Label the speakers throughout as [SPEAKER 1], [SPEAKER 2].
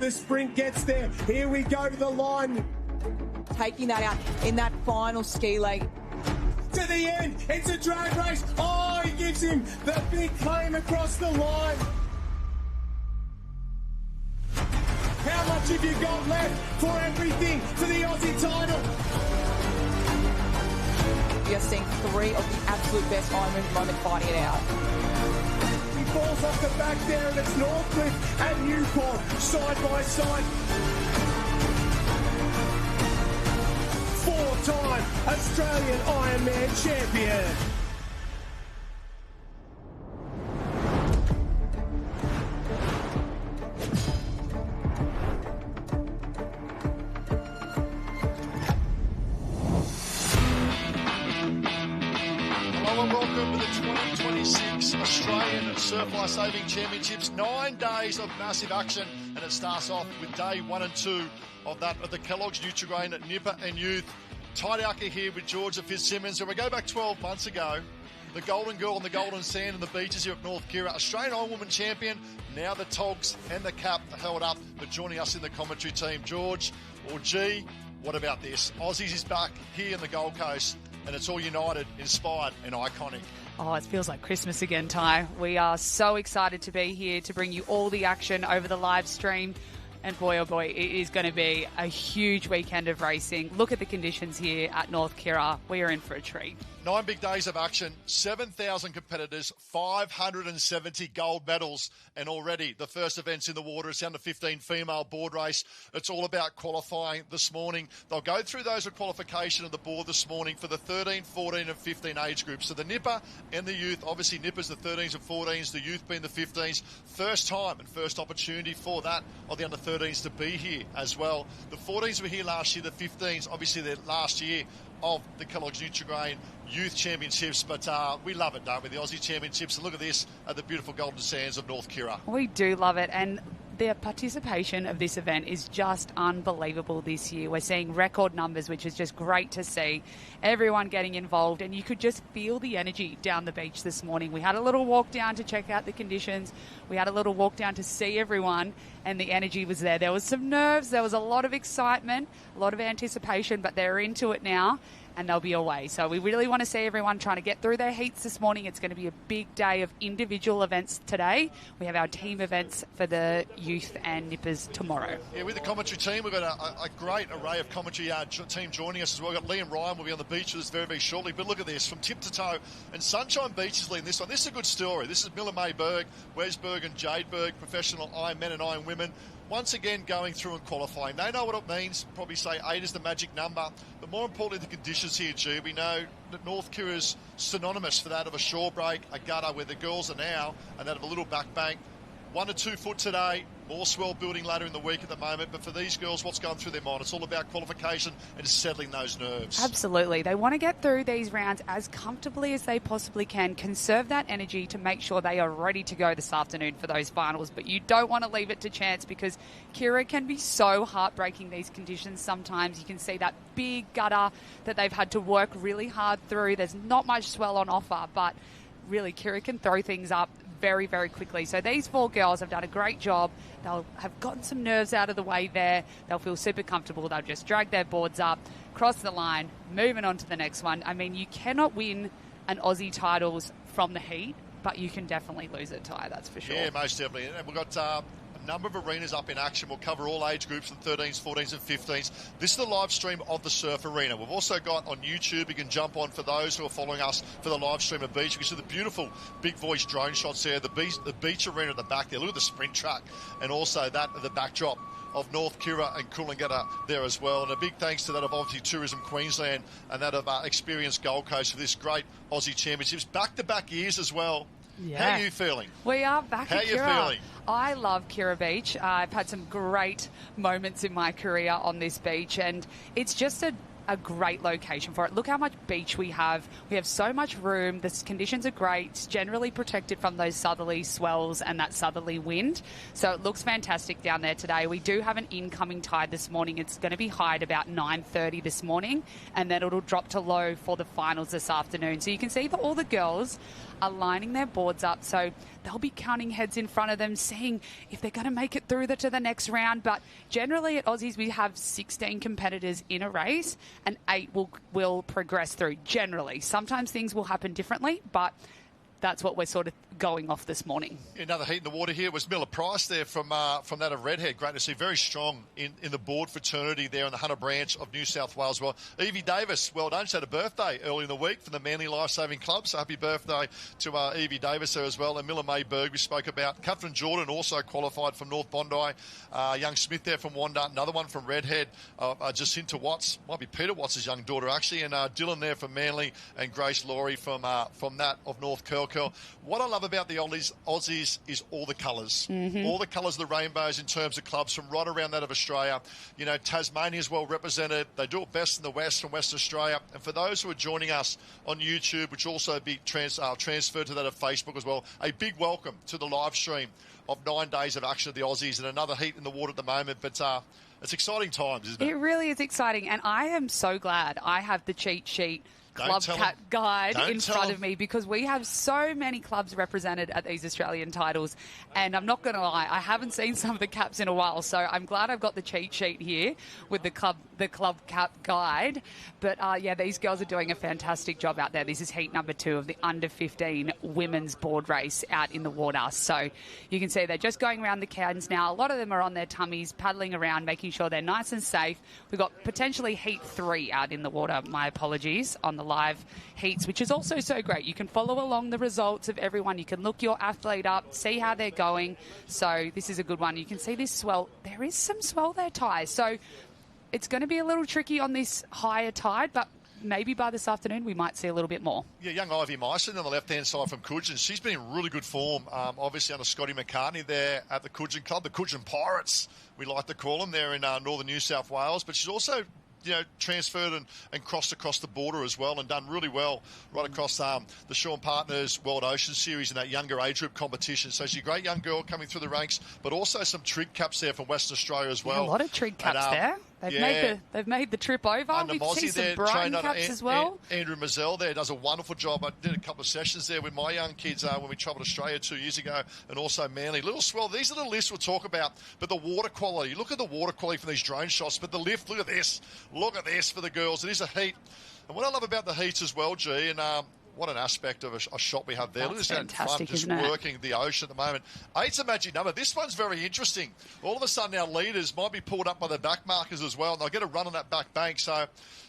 [SPEAKER 1] the sprint gets there. Here we go to the line.
[SPEAKER 2] Taking that out in that final ski leg.
[SPEAKER 1] To the end, it's a drag race. Oh, he gives him the big claim across the line. How much have you got left for everything for the Aussie title?
[SPEAKER 2] We are seeing three of the absolute best Ironman at the moment fighting it out.
[SPEAKER 1] He falls off the back there and it's Northcliffe and Newport side by side. Four-time Australian Ironman champion.
[SPEAKER 3] Welcome to the 2026 Australian Surf Life Saving Championships. 9 days of massive action, and it starts off with day 1 and 2 of the Kelloggs Nutri-Grain Nipper and Youth. Tideouker here with Georgia Fitzsimmons. And we go back 12 months ago. The Golden Girl on the Golden Sand and the beaches here at North Kirra. Australian Ironwoman champion. Now the togs and the cap are held up. But joining us in the commentary team, George, or G, what about this? Aussies is back here in the Gold Coast. And it's all united, inspired and iconic.
[SPEAKER 4] Oh, it feels like Christmas again, Ty. We are so excited to be here to bring you all the action over the live stream. And boy, oh boy, it is going to be a huge weekend of racing. Look at the conditions here at North Kirra. We are in for a treat.
[SPEAKER 3] 9 big days of action, 7,000 competitors, 570 gold medals, and already the first events in the water. It's down to 15 female board race. It's all about qualifying this morning. They'll go through those at qualification of the board this morning for the 13, 14 and 15 age groups. So the Nipper and the youth, obviously Nippers the 13s and 14s, the youth being the 15s. First time and first opportunity for that of the under 13s to be here as well. The 14s were here last year, the 15s obviously their last year of the Kelloggs Nutri-Grain Youth Championships, but we love it, don't we, the Aussie Championships. And look at this at the beautiful Golden Sands of North Kirra.
[SPEAKER 4] We do love it, and the participation of this event is just unbelievable this year. We're seeing record numbers, which is just great to see. Everyone getting involved, and you could just feel the energy down the beach this morning. We had a little walk down to check out the conditions. We had a little walk down to see everyone, and the energy was there. There was some nerves, there was a lot of excitement, a lot of anticipation, but they're into it now, and they'll be away. So we really want to see everyone trying to get through their heats this morning. It's going to be a big day of individual events today. We have our team events for the youth and nippers tomorrow.
[SPEAKER 3] Yeah, with the commentary team, we've got a great array of commentary team joining us as well. We've got Liam Ryan will be on the beach with us very, very shortly. But look at this, from tip to toe. And Sunshine Beach is leading this one. This is a good story. This is Miller May Berg, Wesberg and Jadeberg, professional Iron men and Iron women. Once again going through and qualifying. They know what it means. Probably say 8 is the magic number. But more importantly, the conditions here, G. We know that North Kirra is synonymous for that of a shore break, a gutter where the girls are now, and that of a little back bank. 1 to 2 foot today. More swell building later in the week at the moment. But for these girls, what's going through their mind? It's all about qualification and settling those nerves.
[SPEAKER 4] Absolutely. They want to get through these rounds as comfortably as they possibly can, conserve that energy to make sure they are ready to go this afternoon for those finals. But you don't want to leave it to chance, because Kirra can be so heartbreaking, these conditions. Sometimes you can see that big gutter that they've had to work really hard through. There's not much swell on offer, but really Kirra can throw things up very, very quickly. So these 4 girls have done a great job. They'll have gotten some nerves out of the way there. They'll feel super comfortable. They'll just drag their boards up, cross the line, moving on to the next one. I mean, you cannot win an Aussie titles from the heat, but you can definitely lose it, Ty, that's for sure.
[SPEAKER 3] Yeah, most definitely. And we've got a number of arenas up in action. We'll cover all age groups, the 13s, 14s and 15s. This is the live stream of the surf arena. We've also got on YouTube, you can jump on for those who are following us for the live stream of beach. You can see the beautiful big voice drone shots there, the beach arena at the back there. Look at the sprint track, and also that at the backdrop of North Kirra and Coolangatta there as well. And a big thanks to that of obviously Tourism Queensland and that of Experience Gold Coast for this great Aussie Championships. Back-to-back years as well.
[SPEAKER 4] Yeah.
[SPEAKER 3] How are you feeling?
[SPEAKER 4] We are back at Kirra.
[SPEAKER 3] How are you feeling?
[SPEAKER 4] I love Kirra Beach. I've had some great moments in my career on this beach, and it's just a a great location for it. Look how much beach we have. We have so much room. The conditions are great. It's generally protected from those southerly swells and that southerly wind. So it looks fantastic down there today. We do have an incoming tide this morning. It's going to be high at about 9:30 this morning, and then it'll drop to low for the finals this afternoon. So you can see that all the girls are lining their boards up, so they'll be counting heads in front of them, seeing if they're going to make it through to the next round. But generally at Aussies, we have 16 competitors in a race, and 8 will progress through, generally. Sometimes things will happen differently, but that's what we're sort of going off this morning.
[SPEAKER 3] Another heat in the water here was Miller Price there from that of Redhead. Great to see. Very strong in the board fraternity there in the Hunter branch of New South Wales. Well, Evie Davis, well done. She had a birthday early in the week for the Manly Lifesaving Club. So happy birthday to Evie Davis there as well. And Miller Mayberg we spoke about. Catherine Jordan also qualified from North Bondi. Young Smith there from Wanda. Another one from Redhead. Jacinta Watts. Might be Peter Watts' young daughter actually. And Dylan there from Manly. And Grace Laurie from that of North Curl. What I love about the Aussies is all the colours. All the colours of the rainbows in terms of clubs from right around that of Australia. You know, Tasmania is well represented. They do it best in the West from West Australia. And for those who are joining us on YouTube, which will also be transferred to that of Facebook as well, a big welcome to the live stream of 9 days of action of the Aussies and another heat in the water at the moment. But it's exciting times, isn't it?
[SPEAKER 4] It really is exciting. And I am so glad I have the cheat sheet Club Cap guide in front of me, because we have so many clubs represented at these Australian titles, and I'm not going to lie, I haven't seen some of the caps in a while, so I'm glad I've got the cheat sheet here with the club cap guide. But yeah, these girls are doing a fantastic job out there. This is heat number 2 of the under 15 women's board race out in the water. So you can see they're just going around the cans now. A lot of them are on their tummies, paddling around, making sure they're nice and safe. We've got potentially heat 3 out in the water, my apologies, on the live heats, which is also so great. You can follow along the results of everyone. You can look your athlete up, see how they're going. So this is a good one. You can see this swell. There is some swell there, Ty. So it's going to be a little tricky on this higher tide, but maybe by this afternoon we might see a little bit more. Yeah,
[SPEAKER 3] young Ivy Myson on the left-hand side from Coogin. She's been in really good form, obviously under Scotty McCartney there at the Coogin Club, the Coogin Pirates, we like to call them, there in northern New South Wales. But she's also transferred and crossed across the border as well and done really well right across the Sean Partners World Ocean Series in that younger age group competition. So she's a great young girl coming through the ranks, but also some trig caps there from Western Australia as well.
[SPEAKER 4] Yeah, a lot of trig caps there. They've made the trip over. We see some Brian caps as well.
[SPEAKER 3] Andrew Mazzell there does a wonderful job. I did a couple of sessions there with my young kids when we travelled Australia 2 years ago, and also Manly. Little swell. These are the lifts we'll talk about, but the water quality. Look at the water quality from these drone shots, but the lift, look at this. Look at this for the girls. It is a heat. And what I love about the heats as well, G, and what an aspect of a shot we have there.
[SPEAKER 4] That's
[SPEAKER 3] Look at this fun,
[SPEAKER 4] fantastic,
[SPEAKER 3] just working the ocean at the moment. 8's a magic number. This one's very interesting. All of a sudden, our leaders might be pulled up by the back markers as well, and they'll get a run on that back bank. So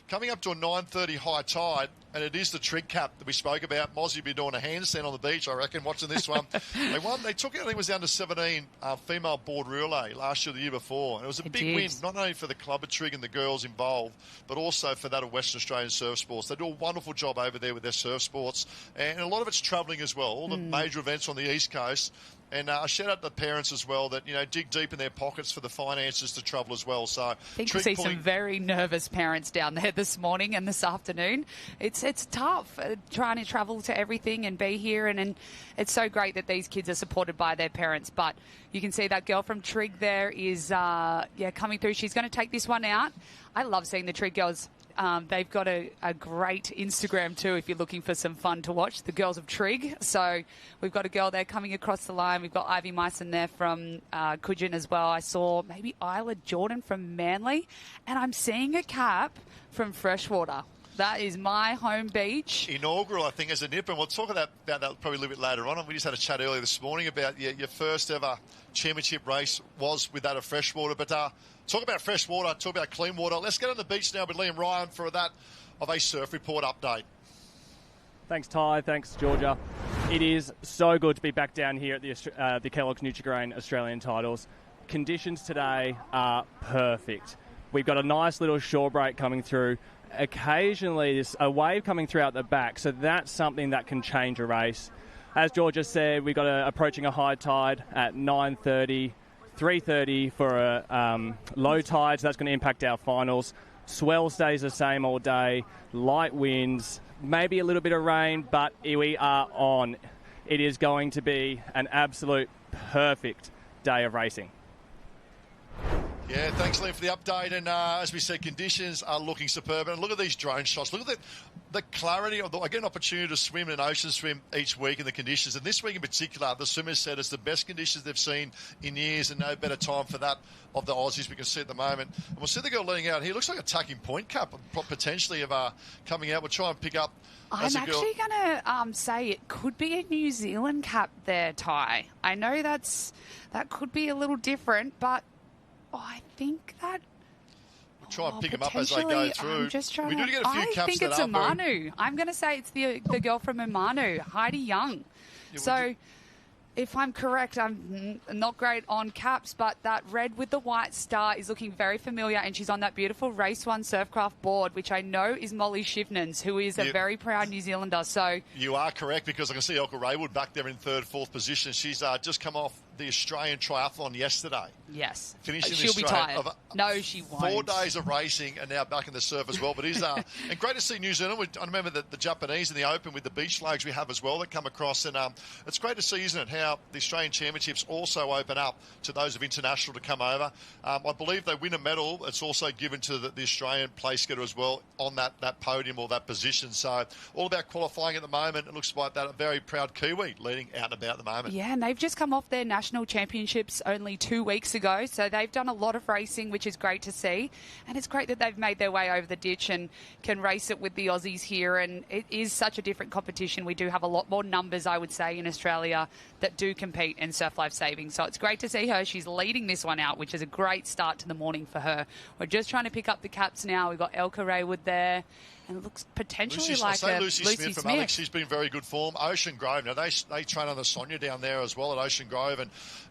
[SPEAKER 3] coming up to a 9:30 high tide, and it is the trig cap that we spoke about. Mozzie will be doing a handstand on the beach, I reckon, watching this one. They took it, I think it was down to 17 female board relay last year or the year before. And it was a big win, not only for the club of trig and the girls involved, but also for that of Western Australian surf sports. They do a wonderful job over there with their surf sports. And a lot of it's travelling as well. All the major events on the East Coast. And a shout out to the parents as well that, dig deep in their pockets for the finances to travel as well. So
[SPEAKER 4] I think we see some very nervous parents down there this morning and this afternoon. It's tough trying to travel to everything and be here. And it's so great that these kids are supported by their parents. But you can see that girl from Trig there is coming through. She's going to take this one out. I love seeing the Trig girls. They've got a great Instagram too if you're looking for some fun to watch, the girls of Trig. So we've got a girl there coming across the line. We've got Ivy Myson there from Coogin as well. I saw maybe Isla Jordan from Manly, and I'm seeing a cap from Freshwater. That is my home beach.
[SPEAKER 3] Inaugural, I think, as a nip, and we'll talk about that probably a little bit later on. We just had a chat earlier this morning about your first ever championship race was with that of Freshwater. But talk about freshwater, talk about clean water. Let's get on the beach now with Liam Ryan for that of a surf report update.
[SPEAKER 5] Thanks, Ty. Thanks, Georgia. It is so good to be back down here at the Kelloggs Nutri-Grain Australian titles. Conditions today are perfect. We've got a nice little shore break coming through. Occasionally, there's a wave coming throughout the back, so that's something that can change a race. As Georgia said, we've got approaching a high tide at 9:30, 3:30 for a low tide, so that's going to impact our finals. Swell stays the same all day, light winds, maybe a little bit of rain, but we are on. It is going to be an absolute perfect day of racing.
[SPEAKER 3] Yeah, thanks, Liam, for the update. And as we said, conditions are looking superb. And look at these drone shots. Look at the clarity of I get an opportunity to swim in an ocean swim each week in the conditions. And this week in particular, the swimmers said it's the best conditions they've seen in years, and no better time for that of the Aussies we can see at the moment. And we'll see the girl leading out here. Looks like a tucking point cap potentially of coming out. We'll try and pick up.
[SPEAKER 4] I'm actually going to say it could be a New Zealand cap there, Ty. I know that could be a little different, but I think that...
[SPEAKER 3] We'll try and pick them up as they go through.
[SPEAKER 4] I'm just trying
[SPEAKER 3] we do get a few
[SPEAKER 4] I
[SPEAKER 3] caps
[SPEAKER 4] think it's
[SPEAKER 3] that
[SPEAKER 4] Umanu. I'm going to say it's the girl from Umanu, Heidi Young.
[SPEAKER 3] Yeah,
[SPEAKER 4] so... If I'm correct, I'm not great on caps, but that red with the white star is looking very familiar, and she's on that beautiful Race 1 Surfcraft board, which I know is Molly Shivnans, who is a very proud New Zealander. So
[SPEAKER 3] you are correct, because I can see Elka Raywood back there in third, fourth position. She's just come off the Australian triathlon yesterday.
[SPEAKER 4] Yes.
[SPEAKER 3] Finishing
[SPEAKER 4] She'll
[SPEAKER 3] the
[SPEAKER 4] be tired. No, she won't.
[SPEAKER 3] 4 days of racing and now back in the surf as well. But it's and great to see New Zealand. I remember the Japanese in the Open with the beach flags we have as well that come across. And it's great to see, isn't it, how the Australian Championships also open up to those of international to come over. I believe they win a medal. It's also given to the Australian place getter as well on that podium or that position. So all about qualifying at the moment. It looks like that a very proud Kiwi leading out and about at the moment.
[SPEAKER 4] Yeah, and they've just come off their national championships only 2 weeks ago, so they've done a lot of racing, which is great to see. And it's great that they've made their way over the ditch and can race it with the Aussies here. And it is such a different competition. We do have a lot more numbers, I would say, in Australia that do compete in surf life saving. So it's great to see her. She's leading this one out, which is a great start to the morning for her. We're just trying to pick up the caps now. We've got Elka Raywood there. And it looks potentially like
[SPEAKER 3] Lucy Smith from Alex. She's been very good form. Ocean Grove. Now they train under Sonia down there as well at Ocean Grove, and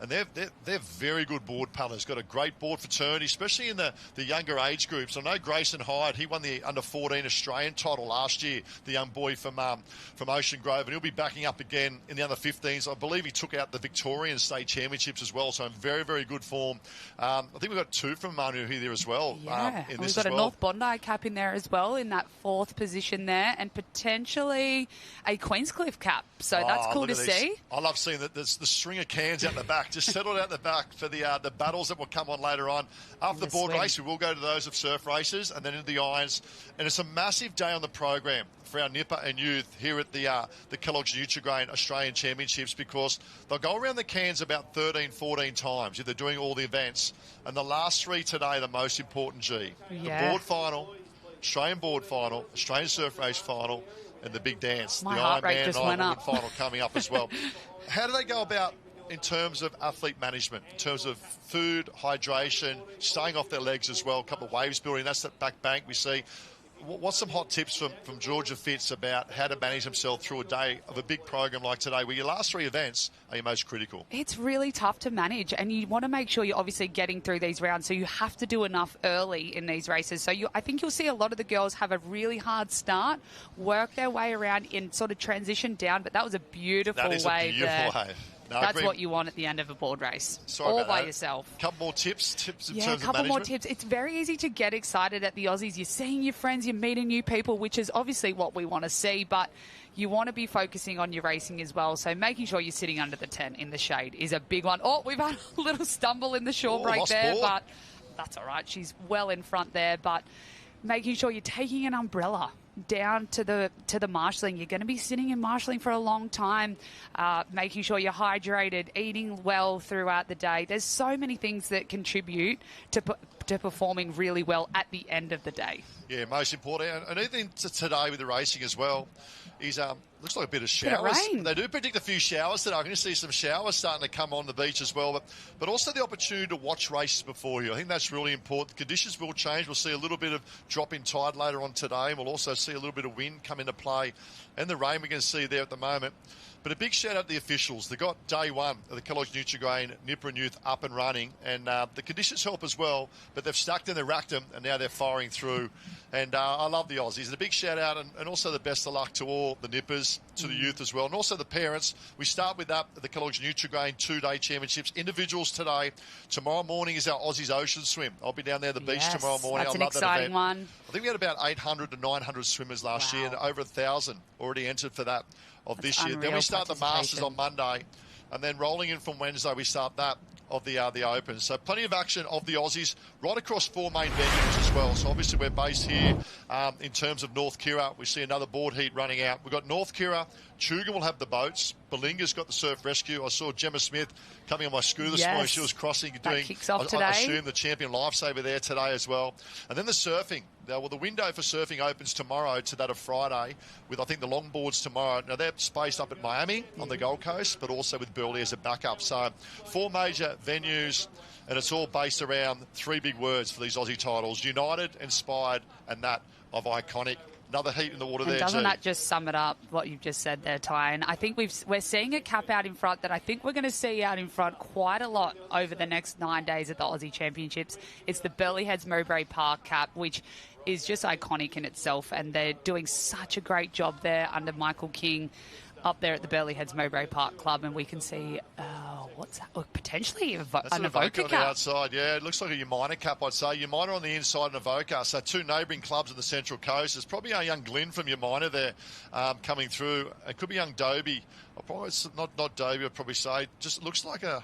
[SPEAKER 3] they're very good board paddlers. Got a great board fraternity, especially in the younger age groups. I know Grayson Hyde. He won the under 14 Australian title last year. The young boy from Ocean Grove, and he'll be backing up again in the under 15s. I believe he took out the Victorian State Championships as well. So in very, very good form. I think we've got 2 from Manu here as well.
[SPEAKER 4] Yeah, we've got a North Bondi cap in there as well in that 4th position there, and potentially a Queenscliff cap. So that's cool to see.
[SPEAKER 3] I love seeing that there's the string of cans out the back, just settled out the back for the battles that will come on later on. After the board race, we will go to those of surf races and then into the irons. And it's a massive day on the program for our Nipper and youth here at the Kelloggs Nutri-Grain Australian Championships, because they'll go around the cans about 13, 14 times if they're doing all the events. And the last 3 today, the most important, G.
[SPEAKER 4] Yeah.
[SPEAKER 3] The board final, Australian board final, Australian surf race final, and the big dance,
[SPEAKER 4] My
[SPEAKER 3] the
[SPEAKER 4] heart rate
[SPEAKER 3] Ironman
[SPEAKER 4] just
[SPEAKER 3] and
[SPEAKER 4] went
[SPEAKER 3] Ironwoman
[SPEAKER 4] up.
[SPEAKER 3] final coming up as well. How do they go about in terms of athlete management, in terms of food, hydration, staying off their legs as well, a couple of waves building, that's that back bank we see. What's some hot tips from Georgia Fitz about how to manage himself through a day of a big program like today, where your last 3 events are your most critical?
[SPEAKER 4] It's really tough to manage, and you want to make sure you're obviously getting through these rounds, so you have to do enough early in these races. So I think you'll see a lot of the girls have a really hard start, work their way around and sort of transition down, but that was a beautiful wave.
[SPEAKER 3] That is a beautiful
[SPEAKER 4] there.
[SPEAKER 3] wave.
[SPEAKER 4] No, that's what you want at the end of a board race.
[SPEAKER 3] Sorry
[SPEAKER 4] all
[SPEAKER 3] about
[SPEAKER 4] by
[SPEAKER 3] that.
[SPEAKER 4] yourself.
[SPEAKER 3] A couple more tips in terms of
[SPEAKER 4] management? Yeah, a couple more tips. It's very easy to get excited at the Aussies. You're seeing your friends, you're meeting new people, which is obviously what we want to see, but you want to be focusing on your racing as well. So making sure you're sitting under the tent in the shade is a big one. Oh, we've had a little stumble in the shore break there, but that's all right. She's well in front there, but making sure you're taking an umbrella down to the marshalling. You're going to be sitting in marshalling for a long time, making sure you're hydrated, eating well throughout the day. There's so many things that contribute to performing really well at the end of the day.
[SPEAKER 3] Yeah, most important. And even today with the racing as well, is looks like a bit of showers.
[SPEAKER 4] Bit of rain.
[SPEAKER 3] They do predict a few showers today. I'm going to see some showers starting to come on the beach as well, but also the opportunity to watch races before you. I think that's really important. The conditions will change. We'll see a little bit of drop in tide later on today, and we'll also see a little bit of wind come into play, and the rain we're going to see there at the moment. But a big shout out to the officials. They got day one of the Kelloggs Nutri-Grain Nipper and Youth up and running, and the conditions help as well, but they've stacked and they've racked them, and now they're firing through. And I love the Aussies. And a big shout out and also the best of luck to all the nippers, to the youth as well, and also the parents. We start with that, the Kelloggs Nutri-Grain 2-day championships. Individuals today. Tomorrow morning is our Aussies Ocean Swim. I'll be down there at the beach tomorrow morning.
[SPEAKER 4] That's
[SPEAKER 3] I
[SPEAKER 4] an
[SPEAKER 3] love that
[SPEAKER 4] exciting
[SPEAKER 3] event.
[SPEAKER 4] one.
[SPEAKER 3] I think we had about 800 to 900 swimmers last year, and over 1,000 already entered for that of this year. Then we start the Masters on Monday, and then rolling in from Wednesday, we start that of the Open. So plenty of action of the Aussies right across 4 main venues as well. So obviously we're based here in terms of North Kirra. We see another board heat running out. We've got North Kirra. Chuga will have the boats. Belinga's got the surf rescue. I saw Gemma Smith coming on my scooter this morning. She was crossing, doing,
[SPEAKER 4] kicks off today.
[SPEAKER 3] I assume, the champion lifesaver there today as well. And then the surfing. Now, well, the window for surfing opens tomorrow to that of Friday with, I think, the longboards tomorrow. Now, they're spaced up at Miami on the Gold Coast, but also with Burleigh as a backup. So 4 major venues, and it's all based around 3 big words for these Aussie titles: united, inspired, and that of iconic. Another heat in the water there,
[SPEAKER 4] doesn't that just sum it up, what you've just said there, Ty? And I think we're seeing a cap out in front that I think we're going to see out in front quite a lot over the next 9 days at the Aussie Championships. It's the Burleigh Heads Mowbray Park cap, which is just iconic in itself, and they're doing such a great job there under Michael King up there at the Burleigh Heads Mowbray Park Club, and we can see what's that? Potentially an Avoca cap.
[SPEAKER 3] On the outside, yeah. It looks like a Umina cap, I'd say. Umina on the inside and Avoca. So 2 neighbouring clubs on the Central Coast. There's probably a young Glyn from Umina there coming through. It could be young Dobie. It's not Dobie, I'd probably say. Just looks like a...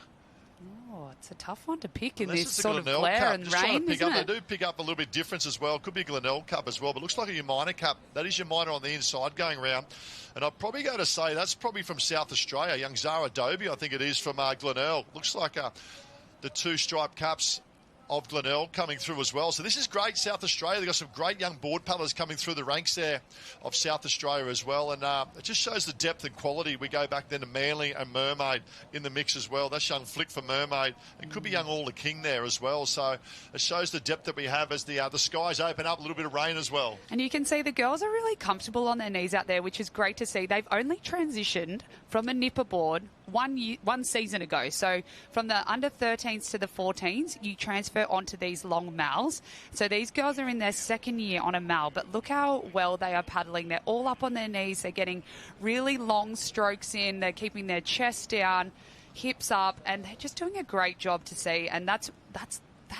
[SPEAKER 4] Oh, it's a tough one to pick in
[SPEAKER 3] Unless
[SPEAKER 4] this sort of glare
[SPEAKER 3] cap.
[SPEAKER 4] and
[SPEAKER 3] Just
[SPEAKER 4] rain,
[SPEAKER 3] pick
[SPEAKER 4] isn't
[SPEAKER 3] up,
[SPEAKER 4] it?
[SPEAKER 3] They do pick up a little bit difference as well. Could be a Glenelg Cup as well, but looks like a Umina cap. That is Umina on the inside going round. And I'd probably go to say that's probably from South Australia. Young Zara Dobie, I think it is, from Glenelg. Looks like the 2 striped caps of Glenelg coming through as well. So this is great, South Australia. They've got some great young board paddlers coming through the ranks there of South Australia as well. And it just shows the depth and quality. We go back then to Manly and Mermaid in the mix as well. That's young Flick for Mermaid. It could be young All the King there as well. So it shows the depth that we have as the skies open up, a little bit of rain as well.
[SPEAKER 4] And you can see the girls are really comfortable on their knees out there, which is great to see. They've only transitioned from a nipper board one season ago. So from the under 13s to the 14s, you transfer onto these long mals. So these girls are in their 2nd year on a mal, but look how well they are paddling. They're all up on their knees. They're getting really long strokes in. They're keeping their chest down, hips up, and they're just doing a great job to see. And that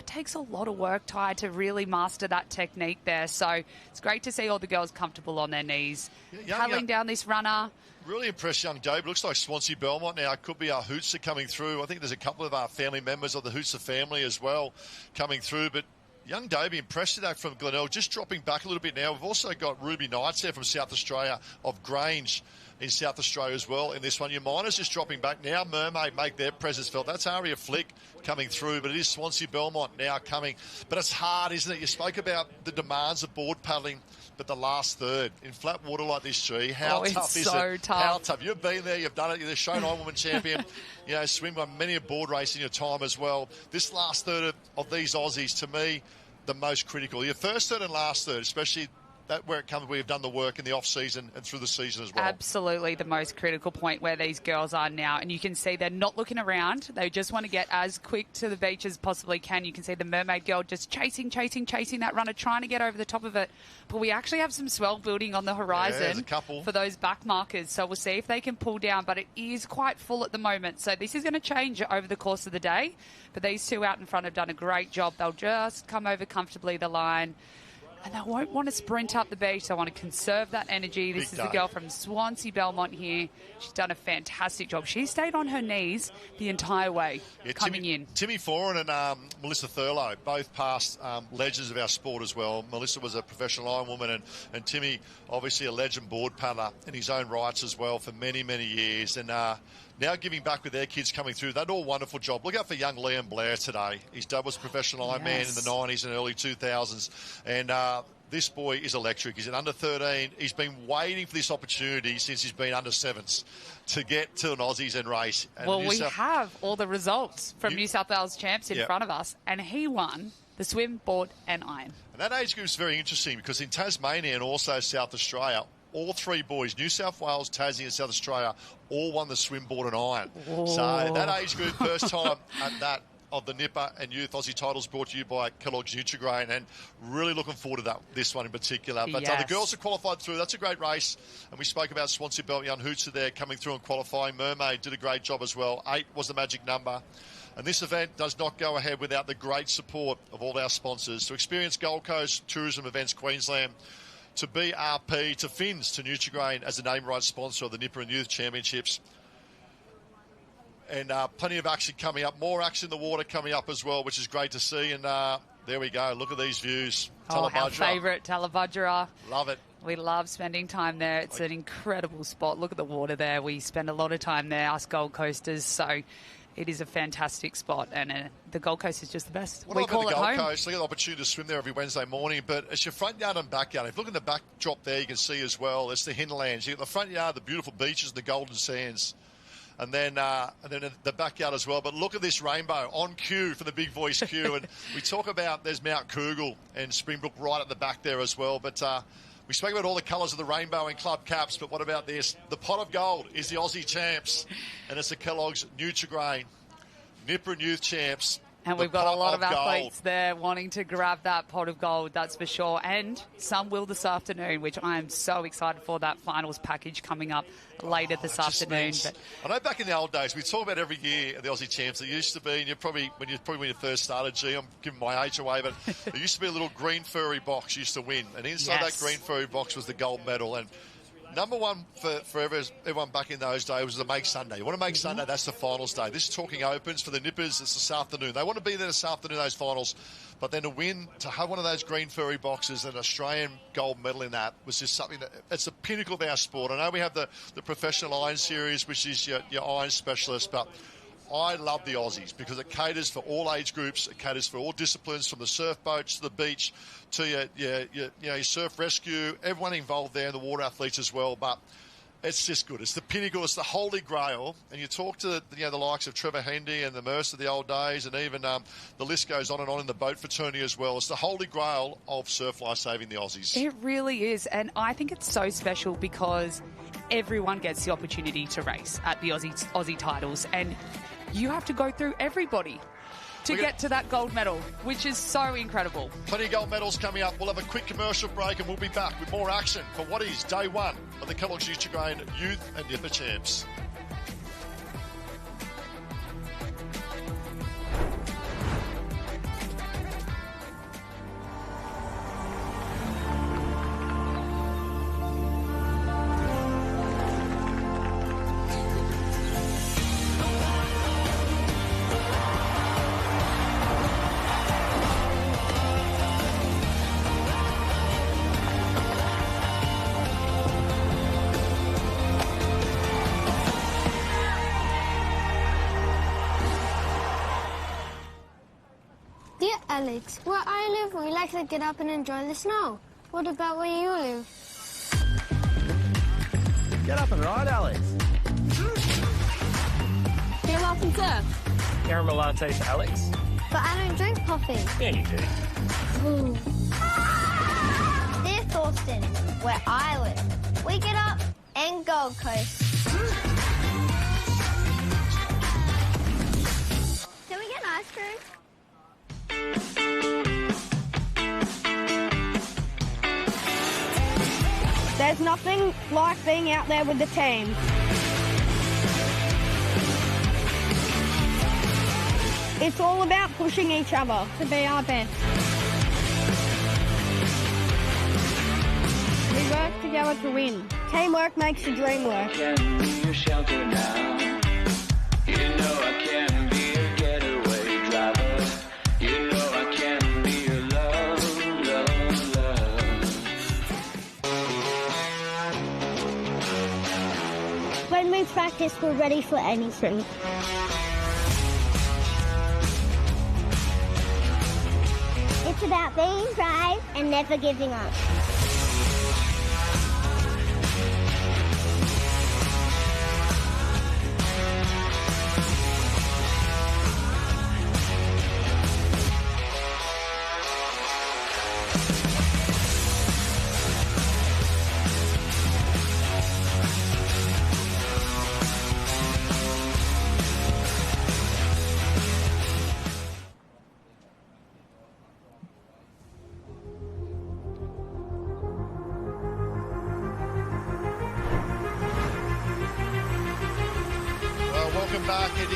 [SPEAKER 4] takes a lot of work, Ty, to really master that technique there. So it's great to see all the girls comfortable on their knees, paddling down this runner.
[SPEAKER 3] Really impressed young Dave. Looks like Swansea Belmont now. It could be our Hootser coming through. I think there's a couple of our family members of the Hootser family as well coming through. But young Davey impressed today from Glenelg, just dropping back a little bit now. We've also got Ruby Knights there from South Australia of Grange in South Australia as well in this one. Your Miners just dropping back now. Mermaid make their presence felt. That's Aria Flick coming through, but it is Swansea Belmont now coming. But it's hard, isn't it? You spoke about the demands of board paddling, but the last third in flat water like this, G, how tough is it?
[SPEAKER 4] Tough.
[SPEAKER 3] How tough? You've been there, you've done it. You're the Australian Ironwoman champion. You know, swim on many a board race in your time as well. This last third of these Aussies, to me, the most critical. Your first third and last third, especially that where it comes, we have done the work in the off season and through the season as well.
[SPEAKER 4] Absolutely the most critical point where these girls are now, and you can see they're not looking around. They just want to get as quick to the beach as possibly can. You can see the Mermaid girl just chasing that runner, trying to get over the top of it. But we actually have some swell building on the horizon for those back markers, so we'll see if they can pull down, but it is quite full at the moment, so this is going to change over the course of the day. But these 2 out in front have done a great job. They'll just come over comfortably the line, and they won't want to sprint up the beach. They want to conserve that energy. This is the girl from Swansea Belmont here. She's done a fantastic job. She stayed on her knees the entire way coming in.
[SPEAKER 3] Timmy Foran and Melissa Thurlow, both past legends of our sport as well. Melissa was a professional Ironwoman, and Timmy, obviously a legend board paddler in his own rights as well for many, many years. And now giving back with their kids coming through. They do a wonderful job. Look out for young Liam Blair today. His dad was a professional Ironman in the 90s and early 2000s. And this boy is electric. He's an under 13. He's been waiting for this opportunity since he's been under 7s to get to an Aussies and race. And
[SPEAKER 4] we have all the results from New South Wales champs in front of us, and he won the swim, board and iron.
[SPEAKER 3] And that age group is very interesting because in Tasmania and also South Australia, all three boys, New South Wales, Tassie and South Australia, all won the swim, board and iron. So that age group, first time at that of the Nipper and Youth Aussie titles, brought to you by Kelloggs Nutri-Grain, and really looking forward to this one in particular. But the girls have qualified through. That's a great race. And we spoke about Swansea Belt Young Hootser there coming through and qualifying. Mermaid did a great job as well. 8 was the magic number. And this event does not go ahead without the great support of all our sponsors. To Experience Gold Coast Tourism Events Queensland, to BRP, to Finns, to Nutri-Grain as the name right sponsor of the Nipper and Youth Championships. And plenty of action coming up. More action in the water coming up as well, which is great to see. And there we go. Look at these views.
[SPEAKER 4] Oh, our favourite, Talabudgera.
[SPEAKER 3] Love it.
[SPEAKER 4] We love spending time there. It's an incredible spot. Look at the water there. We spend a lot of time there, us Gold Coasters. So it is a fantastic spot. And the Gold Coast is just the best.
[SPEAKER 3] We call it home. Coast, I get the opportunity to swim there every Wednesday morning. But it's your front yard and backyard. If you look in the backdrop there, you can see as well, it's the hinterlands. You've got the front yard, the beautiful beaches, the golden sands. And then the backyard as well. But look at this rainbow on cue for the big voice cue. And we talk about there's Mount Kugel and Springbrook right at the back there as well. But we spoke about all the colours of the rainbow and club caps. But what about this? The pot of gold is the Aussie champs. And it's the Kellogg's Nutri-Grain Nipper and Youth champs.
[SPEAKER 4] And we've got a lot of athletes there wanting to grab that pot of gold, that's for sure. And some will this afternoon, which I am so excited for, that finals package coming up later this afternoon.
[SPEAKER 3] I know back in the old days, we talk about every year the Aussie champs. It used to be, and when you first started, I'm giving my age away, but there used to be a little green furry box you used to win. And inside that green furry box was the gold medal. And number one for everyone back in those days was the Make Sunday. You want to make Sunday, that's the finals day. This talking opens for the Nippers, it's this afternoon. They want to be there this afternoon, those finals. But then to have one of those green furry boxes and an Australian gold medal in that was just something that, it's the pinnacle of our sport. I know we have the Professional Iron Series, which is your iron specialist, but I love the Aussies because it caters for all age groups. It caters for all disciplines, from the surf boats to the beach to your surf rescue. Everyone involved there, the water athletes as well. But it's just good. It's the pinnacle. It's the holy grail. And you talk to the likes of Trevor Hendy and the Mercer of the old days, and even the list goes on and on in the boat fraternity as well. It's the holy grail of surf life saving the Aussies.
[SPEAKER 4] It really is, and I think it's so special because everyone gets the opportunity to race at the Aussie titles, and you have to go through everybody to get to that gold medal, which is so incredible.
[SPEAKER 3] Plenty of gold medals coming up. We'll have a quick commercial break and we'll be back with more action for what is day one of the Kellogg's Nutri-Grain Youth and Nipper Champs.
[SPEAKER 6] Alex, where I live, we like to get up and enjoy the snow. What about where you live?
[SPEAKER 7] Get up and ride, Alex.
[SPEAKER 6] Get up and surf.
[SPEAKER 7] Caramel latte for Alex.
[SPEAKER 6] But I don't drink coffee.
[SPEAKER 7] Yeah, you do.
[SPEAKER 6] Ooh. Dear Thorsten, where I live, we get up and Gold Coast. Can we get ice cream?
[SPEAKER 8] There's nothing like being out there with the team. It's all about pushing each other to be our best. We work together to win. Teamwork makes the dream work.
[SPEAKER 9] I can be your shelter now. You know I can be your getaway driver. You know I can be your love, love, love.
[SPEAKER 8] When we practice, we're ready for anything.
[SPEAKER 6] It's about being brave and never giving up.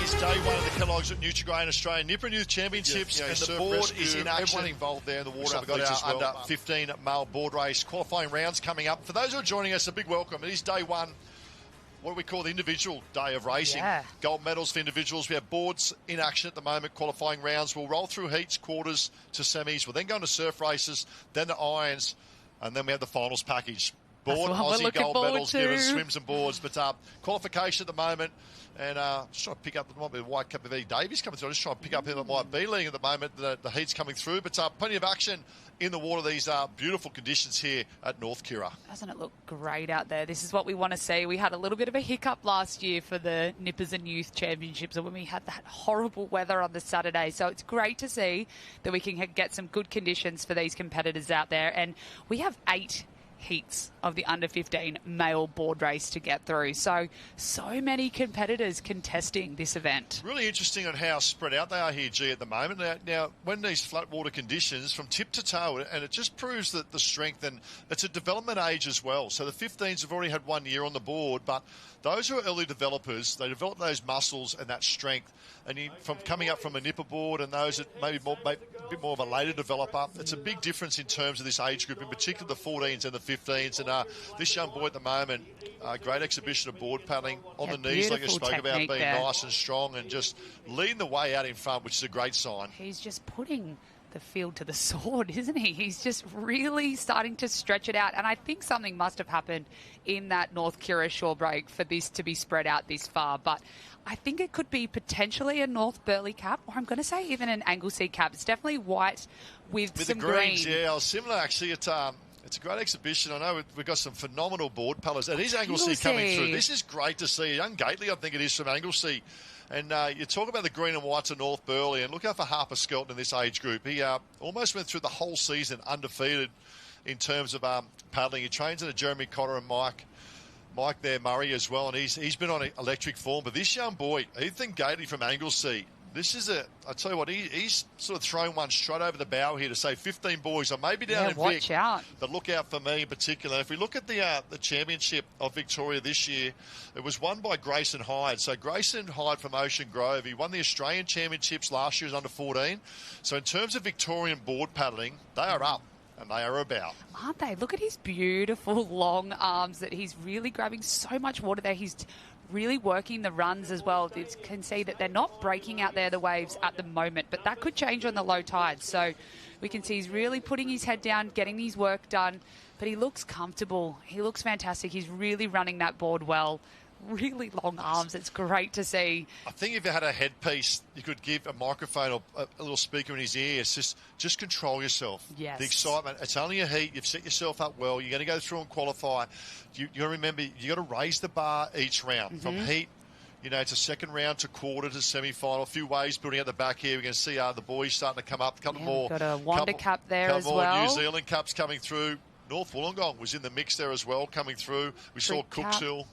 [SPEAKER 3] is day one of the Kelloggs at Nutri-Grain Australian Nipper and Youth Championships, and the board is in action. Everyone involved there in the water. We've got our under 15 male board race qualifying rounds coming up. For those who are joining us, a big welcome. It is day one. What do we call the individual day of racing? Gold medals for individuals. We have boards in action at the moment, qualifying rounds. We'll roll through heats, quarters to semis. We'll then go into surf races, then to irons, and then we have the finals package. Board, Aussie gold medals, givers, swims and boards. But qualification at the moment, and just trying to pick up, there might be a white cup of Eddie Davies coming through. Just trying to pick up who that might be leading at the moment. The heat's coming through, but plenty of action in the water. These are beautiful conditions here at North Kirra.
[SPEAKER 4] Doesn't it look great out there? This is what we want to see. We had a little bit of a hiccup last year for the Nippers and Youth Championships when we had that horrible weather on the Saturday. So it's great to see that we can get some good conditions for these competitors out there. And we have 8 heats of the under 15 male board race to get through. So many competitors contesting this event.
[SPEAKER 3] Really interesting on how spread out they are here, G, at the moment. Now, when these flat water conditions from tip to toe, and it just proves that the strength, and it's a development age as well. So the 15s have already had 1 year on the board, but those who are early developers, they develop those muscles and that strength. And from coming up from a nipper board and those that maybe a bit more of a later developer, it's a big difference in terms of this age group, in particular the 14s and the 15s. And this young boy at the moment, great exhibition of board paddling on the knees, like I spoke about, being nice and strong and just leading the way out in front, which is a great sign.
[SPEAKER 4] He's just putting the field to the sword, isn't he? He's just really starting to stretch it out. And I think something must have happened in that North Kirra shore break for this to be spread out this far. But I think it could be potentially a North Burleigh cap, or I'm going to say even an Anglesea cap. It's definitely white with some
[SPEAKER 3] the greens,
[SPEAKER 4] green.
[SPEAKER 3] Yeah, similar actually. It's a great exhibition. I know we've got some phenomenal board paddlers. And it is Anglesea coming through. This is great to see. Young Gately, I think it is, from Anglesea. And you talk about the green and whites of North Burleigh, and look out for Harper Skelton in this age group. He almost went through the whole season undefeated in terms of paddling. He trains under Jeremy Cotter and Mike there, Murray as well, and he's been on electric form. But this young boy, Ethan Gately from Anglesea, this is I tell you what, he's sort of thrown one straight over the bow here to say 15 boys. I may be down in
[SPEAKER 4] watch
[SPEAKER 3] Vic,
[SPEAKER 4] out.
[SPEAKER 3] but look out for me in particular. If we look at the championship of Victoria this year, it was won by Grayson Hyde. So Grayson Hyde from Ocean Grove, he won the Australian Championships last year as under 14. So in terms of Victorian board paddling, they are up. And they are about.
[SPEAKER 4] Aren't they? Look at his beautiful long arms that he's really grabbing so much water there. He's really working the runs as well. You can see that they're not breaking out there, the waves, at the moment, but that could change on the low tide. So we can see he's really putting his head down, getting his work done, but he looks comfortable. He looks fantastic. He's really running that board well. Really long arms. It's great to see.
[SPEAKER 3] I think if you had a headpiece, you could give a microphone or a little speaker in his ear. It's just control yourself.
[SPEAKER 4] Yes.
[SPEAKER 3] The excitement. It's only a heat. You've set yourself up well. You're going to go through and qualify. You got to remember, you got to raise the bar each round from heat. You know, it's a second round to quarter to semi-final. A few waves building at the back here. We're going to see the boys starting to come up. A couple more.
[SPEAKER 4] Got a Wanda Cup there as well.
[SPEAKER 3] Couple more New Zealand Cups coming through. North Wollongong was in the mix there as well, coming through. We saw Cooks Hill.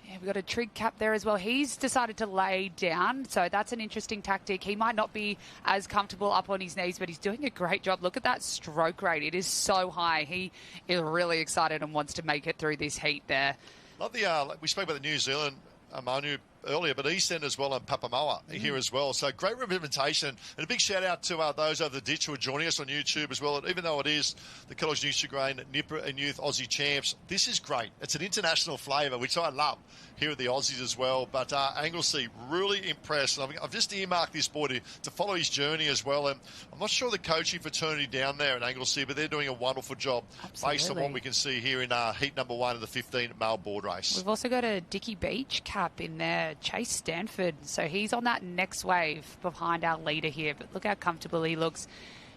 [SPEAKER 4] Yeah, we've got a trig cap there as well. He's decided to lay down, so that's an interesting tactic. He might not be as comfortable up on his knees, but he's doing a great job. Look at that stroke rate. It is so high. He is really excited and wants to make it through this heat there.
[SPEAKER 3] Love we spoke about the New Zealand Manu earlier, but East End as well and Papamoa here as well. So great representation, and a big shout out to those over the ditch who are joining us on YouTube as well. Even though it is the Kelloggs Nutri-Grain Nipper and Youth Aussie Champs, this is great. It's an international flavour, which I love here at the Aussies as well. But Anglesea, really impressed. I've just earmarked this boy to follow his journey as well. And I'm not sure the coaching fraternity down there at Anglesea, but they're doing a wonderful job based on what we can see here in heat number 1 of the 15 male board race.
[SPEAKER 4] We've also got a Dickie Beach cap in there, Chase Stanford. So he's on that next wave behind our leader here. But look how comfortable he looks.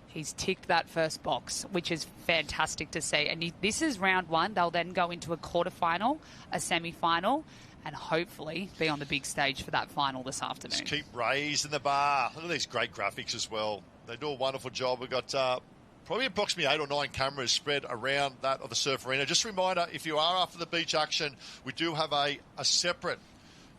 [SPEAKER 4] He's ticked that first box, which is fantastic to see. And this is round 1. They'll then go into a quarterfinal, a semi-final, and hopefully be on the big stage for that final this afternoon.
[SPEAKER 3] Just keep raising the bar. Look at these great graphics as well. They do a wonderful job. We've got probably approximately 8 or 9 cameras spread around that of the surf arena. Just a reminder, if you are after the beach action, we do have a separate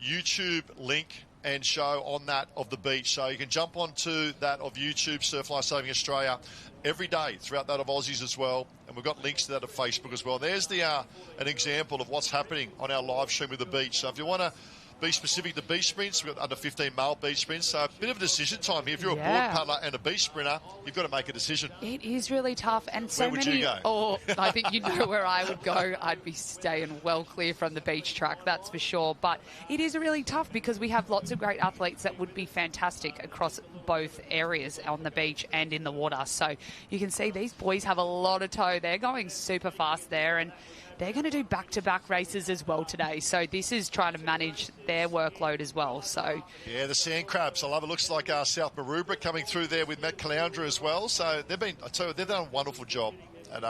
[SPEAKER 3] YouTube link and show on that of the beach. So you can jump onto that of YouTube, Surf Life Saving Australia, every day throughout that of Aussies as well. And we've got links to that of Facebook as well. There's an example of what's happening on our live stream with the beach. So if you want to be specific to beach sprints. We've got under 15 male beach sprints, so a bit of a decision time here. If you're a board paddler and a beach sprinter, you've got to make a decision.
[SPEAKER 4] It is really tough, and so
[SPEAKER 3] Where would
[SPEAKER 4] many.
[SPEAKER 3] you go?
[SPEAKER 4] Oh, I think you know where I would go. I'd be staying well clear from the beach track, that's for sure. But it is really tough because we have lots of great athletes that would be fantastic across both areas on the beach and in the water. So you can see these boys have a lot of toe. They're going super fast there, and they're going to do back-to-back races as well today. So this is trying to manage their workload as well. So
[SPEAKER 3] yeah, the sand crabs. I love it. Looks like South Maroubra coming through there with Matt Caloundra as well. So they've done a wonderful job at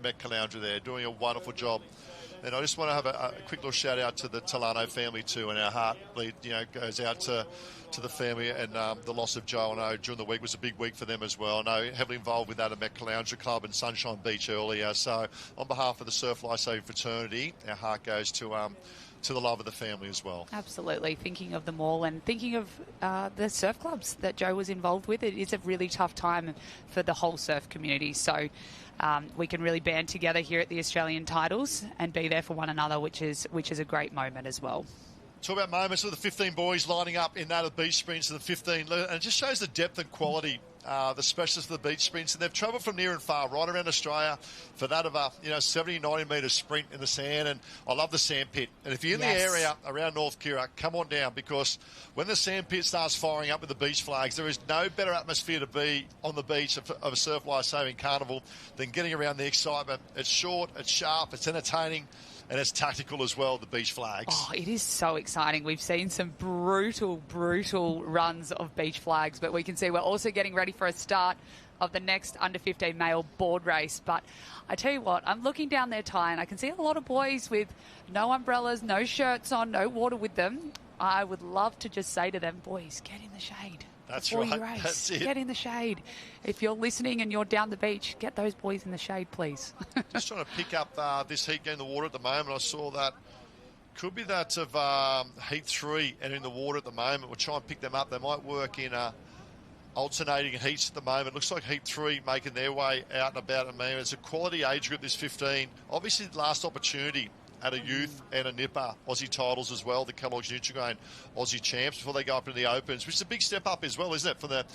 [SPEAKER 3] Matt Caloundra there, doing a wonderful job. And I just want to have a quick little shout out to the Talano family too, and our heart bleed, goes out to the family, and the loss of Joe. I know during the week was a big week for them as well. I know heavily involved with that at Met Caloundra Club and Sunshine Beach earlier. So on behalf of the Surf Lifesaving Fraternity, our heart goes to the love of the family as well.
[SPEAKER 4] absolutely, thinking of them all and thinking of the surf clubs that Joe was involved with. It is a really tough time for the whole surf community. So we can really band together here at the Australian titles and be there for one another, which is a great moment as well.
[SPEAKER 3] Talk about moments with the 15 boys lining up in that of beach sprints and the 15, and it just shows the depth and quality, the specialists of the beach sprints, and they've travelled from near and far right around Australia for that of a 70, 90 metre sprint in the sand. And I love the sand pit. And if you're in the area around North Kirra, come on down, because when the sand pit starts firing up with the beach flags, there is no better atmosphere to be on the beach of a Surf Lifesaving Carnival than getting around the excitement. It's short, it's sharp, it's entertaining, and it's tactical as well, the beach flags.
[SPEAKER 4] Oh, it is so exciting. We've seen some brutal runs of beach flags, but we can see we're also getting ready for a start of the next under-15 male board race. But I tell you what, I'm looking down there, Ty, and I can see a lot of boys with no umbrellas, no shirts on, no water with them. I would love to just say to them, boys, get in the shade.
[SPEAKER 3] That's
[SPEAKER 4] before
[SPEAKER 3] right.
[SPEAKER 4] You race.
[SPEAKER 3] That's it.
[SPEAKER 4] Get in the shade. If you're listening and you're down the beach, get those boys in the shade, please.
[SPEAKER 3] Just trying to pick up this heat getting in the water at the moment. I saw that. Could be that of heat 3 and in the water at the moment. We'll try and pick them up. They might work in alternating heats at the moment. Looks like heat 3 making their way out and about at the moment. It's a quality age group, this 15. Obviously, the last opportunity at a youth and a nipper Aussie titles as well, the Kelloggs Nutri-Grain Aussie champs, before they go up into the Opens, which is a big step up as well, isn't it, from the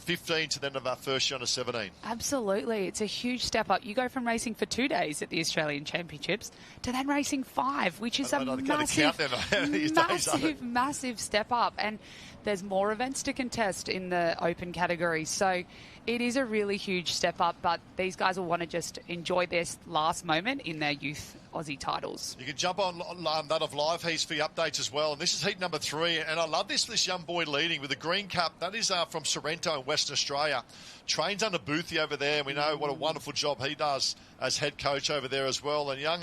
[SPEAKER 3] 15 to then of our first year under 17? Absolutely.
[SPEAKER 4] It's a huge step up. You go from racing for 2 days at the Australian Championships to then racing 5, which is a massive step up. And there's more events to contest in the open category. So it is a really huge step up, but these guys will want to just enjoy this last moment in their youth Aussie titles.
[SPEAKER 3] You can jump on that of live heats for your updates as well. And this is heat number 3. And I love this young boy leading with the green cap. That is from Sorrento in Western Australia. Trains under Boothie over there. And we know what a wonderful job he does as head coach over there as well. And young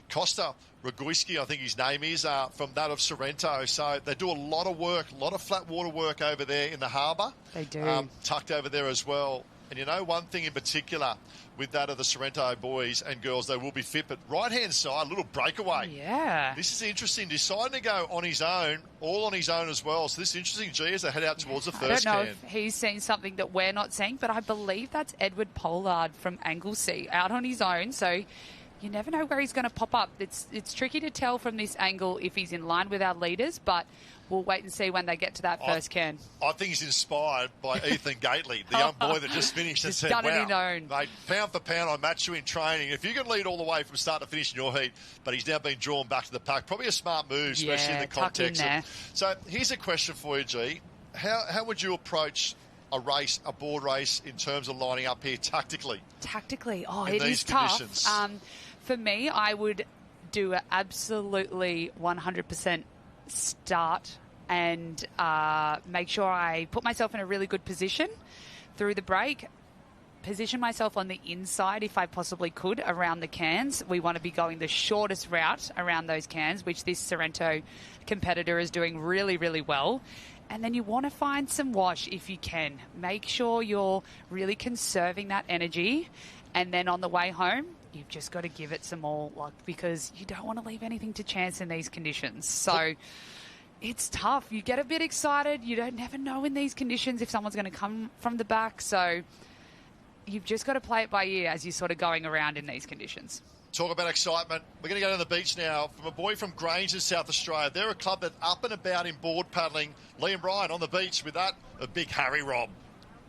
[SPEAKER 3] Costa Roguiski, I think his name is, from that of Sorrento. So they do a lot of work, a lot of flat water work over there in the harbour.
[SPEAKER 4] They do.
[SPEAKER 3] Tucked over there as well. And you know, one thing in particular with that of the Sorrento boys and girls, they will be fit. But right-hand side, a little breakaway.
[SPEAKER 4] Yeah.
[SPEAKER 3] This is interesting. Deciding to go on his own, all on his own as well. So this is interesting, G, as they head out towards the first
[SPEAKER 4] I don't know
[SPEAKER 3] can.
[SPEAKER 4] if he's seen something that we're not seeing, but I believe that's Edward Pollard from Anglesea, out on his own. So you never know where he's going to pop up. It's tricky to tell from this angle if he's in line with our leaders, but we'll wait and see when they get to that first can.
[SPEAKER 3] I think he's inspired by Ethan Gately, the young boy that just finished and said,
[SPEAKER 4] done it
[SPEAKER 3] wow,
[SPEAKER 4] in own.
[SPEAKER 3] Mate, pound for pound, I match you in training. If you can lead all the way from start to finish in your heat, but he's now been drawn back to the pack, probably a smart move, especially in the context. So here's a question for you, G. How would you approach a board race, in terms of lining up here tactically?
[SPEAKER 4] Oh,
[SPEAKER 3] it is
[SPEAKER 4] tough.
[SPEAKER 3] Conditions?
[SPEAKER 4] For me, I would do an absolutely 100% start and make sure I put myself in a really good position through the break, position myself on the inside if I possibly could around the cans. We want to be going the shortest route around those cans, which this Sorrento competitor is doing really, really well. And then you want to find some wash if you can. Make sure you're really conserving that energy. And then on the way home, you've just got to give it some more, because you don't want to leave anything to chance in these conditions. So it's tough. You get a bit excited. You never know in these conditions if someone's going to come from the back. So you've just got to play it by ear as you're sort of going around in these conditions.
[SPEAKER 3] Talk about excitement. We're going to go to the beach now from a boy from Grange in South Australia. They're a club that's up and about in board paddling. Liam Ryan on the beach with that, a big Harry Robb.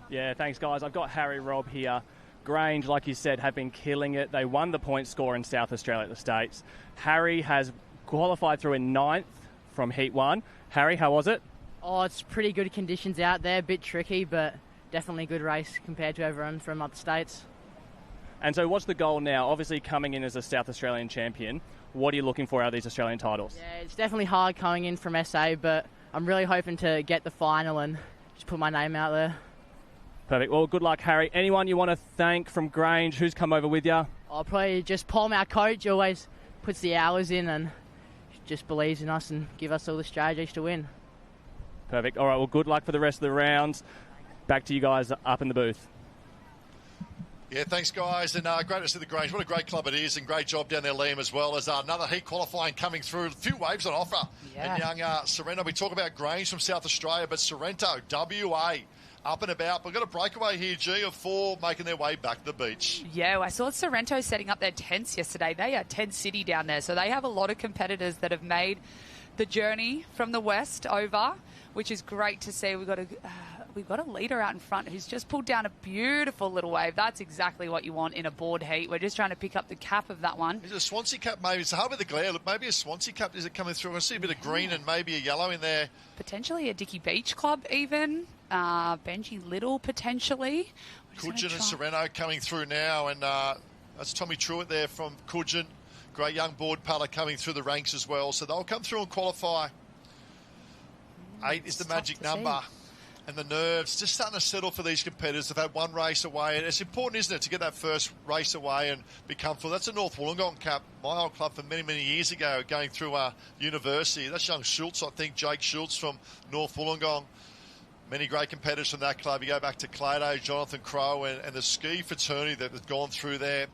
[SPEAKER 5] Yeah, thanks, guys. I've got Harry Robb here. Grange, like you said, have been killing it. They won the point score in South Australia at the States. Harry has qualified through in 9th from Heat 1. Harry, how was it?
[SPEAKER 10] Oh, it's pretty good conditions out there. A bit tricky, but definitely a good race compared to everyone from other states.
[SPEAKER 5] And so what's the goal now? Obviously coming in as a South Australian champion, what are you looking for out of these Australian titles?
[SPEAKER 10] Yeah, it's definitely hard coming in from SA, but I'm really hoping to get the final and just put my name out there.
[SPEAKER 5] Perfect. Well, good luck, Harry. Anyone you want to thank from Grange who's come over with you?
[SPEAKER 10] I'll probably just Paul, our coach, he always puts the hours in and just believes in us and give us all the strategies to win.
[SPEAKER 5] Perfect. All right, well, good luck for the rest of the rounds. Back to you guys up in the booth.
[SPEAKER 3] Yeah, thanks, guys. And great to see the Grange. What a great club it is, and great job down there, Liam, as well as another heat qualifying coming through. A few waves on offer.
[SPEAKER 4] Yeah.
[SPEAKER 3] And young Sorrento. We talk about Grange from South Australia, but Sorrento, WA, up and about. We've got a breakaway here, G, of 4 making their way back to the beach.
[SPEAKER 4] Yeah, I saw Sorrento setting up their tents yesterday. They are tent city down there, so they have a lot of competitors that have made the journey from the west over, which is great to see. We've got a leader out in front who's just pulled down a beautiful little wave. That's exactly what you want in a board heat. We're just trying to pick up the cap of that one.
[SPEAKER 3] Is it a Swansea cap maybe? It's hard with the glare. Look, maybe a Swansea cap. Is it coming through? I see a bit of green and maybe a yellow in there.
[SPEAKER 4] Potentially a Dicky Beach Club even. Benji Little potentially.
[SPEAKER 3] Coogin and Sorrento coming through now, and that's Tommy Truitt there from Coogin. Great young board paddler coming through the ranks as well. So they'll come through and qualify. 8 is the magic number. And the nerves just starting to settle for these competitors. They've had one race away. And it's important, isn't it, to get that first race away and be comfortable. That's a North Wollongong cap, my old club from many, many years ago, going through university. That's young Schultz, I think, Jake Schultz from North Wollongong. Many great competitors from that club. You go back to Clado, Jonathan Crowe, and the ski fraternity that has gone through there.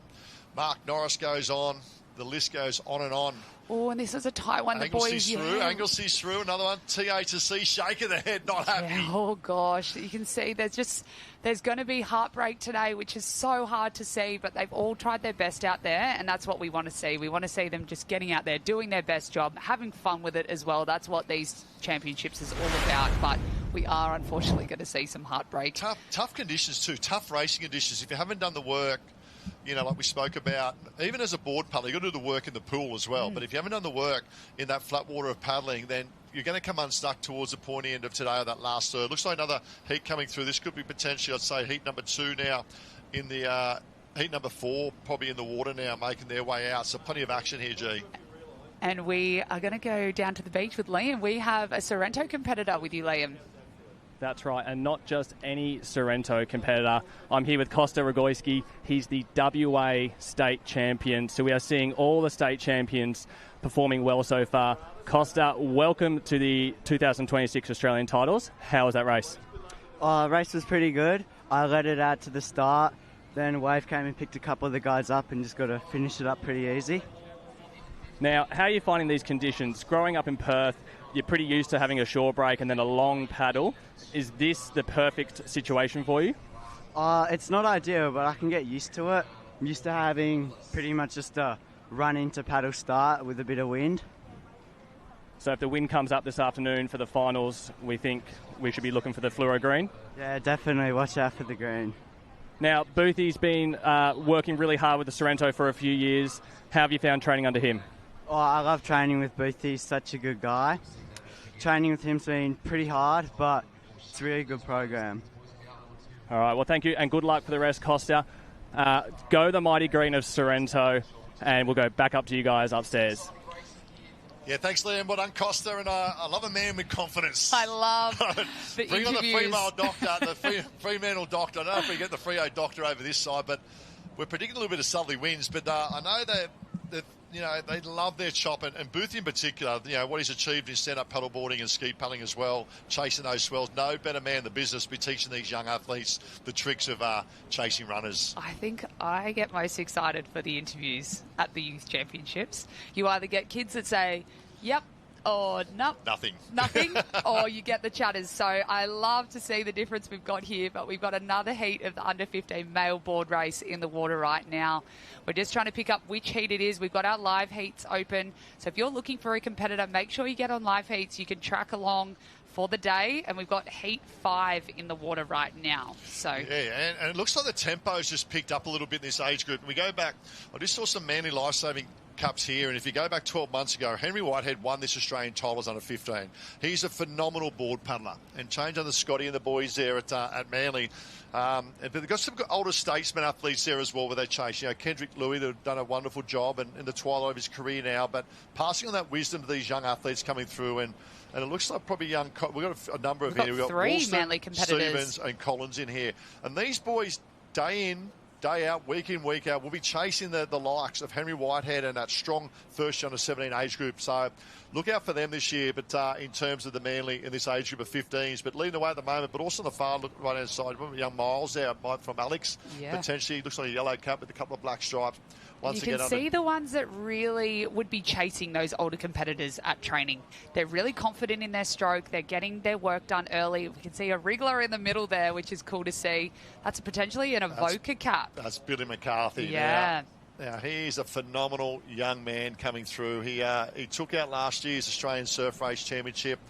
[SPEAKER 3] Mark Norris goes on. The list goes on and on.
[SPEAKER 4] Oh, and this is a tight one.
[SPEAKER 3] Anglesee's through. Anglesee's through. Another one. TA to C. Shake of the head. Not happy.
[SPEAKER 4] Yeah, oh, gosh. You can see there's going to be heartbreak today, which is so hard to see, but they've all tried their best out there, and that's what we want to see. We want to see them just getting out there, doing their best job, having fun with it as well. That's what these championships is all about, but we are unfortunately going to see some heartbreak.
[SPEAKER 3] Tough conditions too. Tough racing conditions. If you haven't done the work, you know, like we spoke about, even as a board paddler, you've got to do the work in the pool as well. But if you haven't done the work in that flat water of paddling, then you're going to come unstuck towards the pointy end of today or that last third. Looks like another heat coming through. This could be potentially, I'd say, heat number 2 now in the heat number 4, probably in the water now, making their way out. So plenty of action here, G.
[SPEAKER 4] And we are going to go down to the beach with Liam. We have a Sorrento competitor with you, Liam.
[SPEAKER 5] That's right, and not just any Sorrento competitor. I'm here with Costa Rogoyski. He's the WA state champion. So we are seeing all the state champions performing well so far. Costa, welcome to the 2026 Australian titles. How was that race?
[SPEAKER 11] The race was pretty good. I led it out to the start. Then Wave came and picked a couple of the guys up and just got to finish it up pretty easy.
[SPEAKER 5] Now, how are you finding these conditions? Growing up in Perth, you're pretty used to having a shore break and then a long paddle. Is this the perfect situation for you?
[SPEAKER 11] It's not ideal, but I can get used to it. I'm used to having pretty much just a run into paddle start with a bit of wind.
[SPEAKER 5] So if the wind comes up this afternoon for the finals, we think we should be looking for the fluoro green?
[SPEAKER 11] Yeah, definitely. Watch out for the green.
[SPEAKER 5] Now, Boothie's been working really hard with the Sorrento for a few years. How have you found training under him?
[SPEAKER 11] Oh, I love training with Boothie. He's such a good guy. Training with him's been pretty hard, but it's a really good program.
[SPEAKER 5] All right, well, thank you, and good luck for the rest, Costa. Go the mighty green of Sorrento, and we'll go back up to you guys upstairs.
[SPEAKER 3] Yeah, thanks, Liam. Well done, Costa. And I love a man with confidence.
[SPEAKER 4] I love the
[SPEAKER 3] Bring
[SPEAKER 4] interviews.
[SPEAKER 3] on the female doctor, the Fremantle doctor. I don't know if we get the Freo doctor over this side, but we're predicting a little bit of southerly winds. But I know that you know, they love their chop, and Boothie in particular, you know, what he's achieved in stand-up paddleboarding and ski paddling as well, chasing those swells. No better man in the business be teaching these young athletes the tricks of chasing runners.
[SPEAKER 4] I think I get most excited for the interviews at the Youth Championships. You either get kids that say, yep, or nope.
[SPEAKER 3] Nothing.
[SPEAKER 4] Nothing, or you get the chatters. So I love to see the difference we've got here, but we've got another heat of the under-15 male board race in the water right now. We're just trying to pick up which heat it is. We've got our live heats open. So if you're looking for a competitor, make sure you get on live heats. You can track along for the day, and we've got heat 5 in the water right now. So
[SPEAKER 3] yeah, and it looks like the tempo's just picked up a little bit in this age group. And we go back, I just saw some Manly Lifesaving Cups here, and if you go back 12 months ago, Henry Whitehead won this Australian title as under 15. He's a phenomenal board paddler, and change under Scotty and the boys there at Manly. But they've got some older statesman athletes there as well where they chase. You know, Kendrick Louis, they've done a wonderful job in the twilight of his career now, but passing on that wisdom to these young athletes coming through, and it looks like probably young. We've got a number of
[SPEAKER 4] we've
[SPEAKER 3] here.
[SPEAKER 4] Got
[SPEAKER 3] we've got
[SPEAKER 4] three
[SPEAKER 3] Woolston,
[SPEAKER 4] Manly competitors,
[SPEAKER 3] Stevens, and Collins in here, and these boys day in, day out, week in, week out, we'll be chasing the likes of Henry Whitehead and that strong first under 17 age group. So look out for them this year, but in terms of the Manly in this age group of 15s, but leading the way at the moment, but also on the far right hand side, young Miles there from Alex, potentially looks like a yellow cap with a couple of black stripes.
[SPEAKER 4] You can see the ones that really would be chasing those older competitors at training. They're really confident in their stroke. They're getting their work done early. We can see a wriggler in the middle there, which is cool to see. That's potentially an Evoca cap.
[SPEAKER 3] That's Billy McCarthy.
[SPEAKER 4] Yeah.
[SPEAKER 3] Now, he's a phenomenal young man coming through. He took out last year's Australian Surf Race Championship.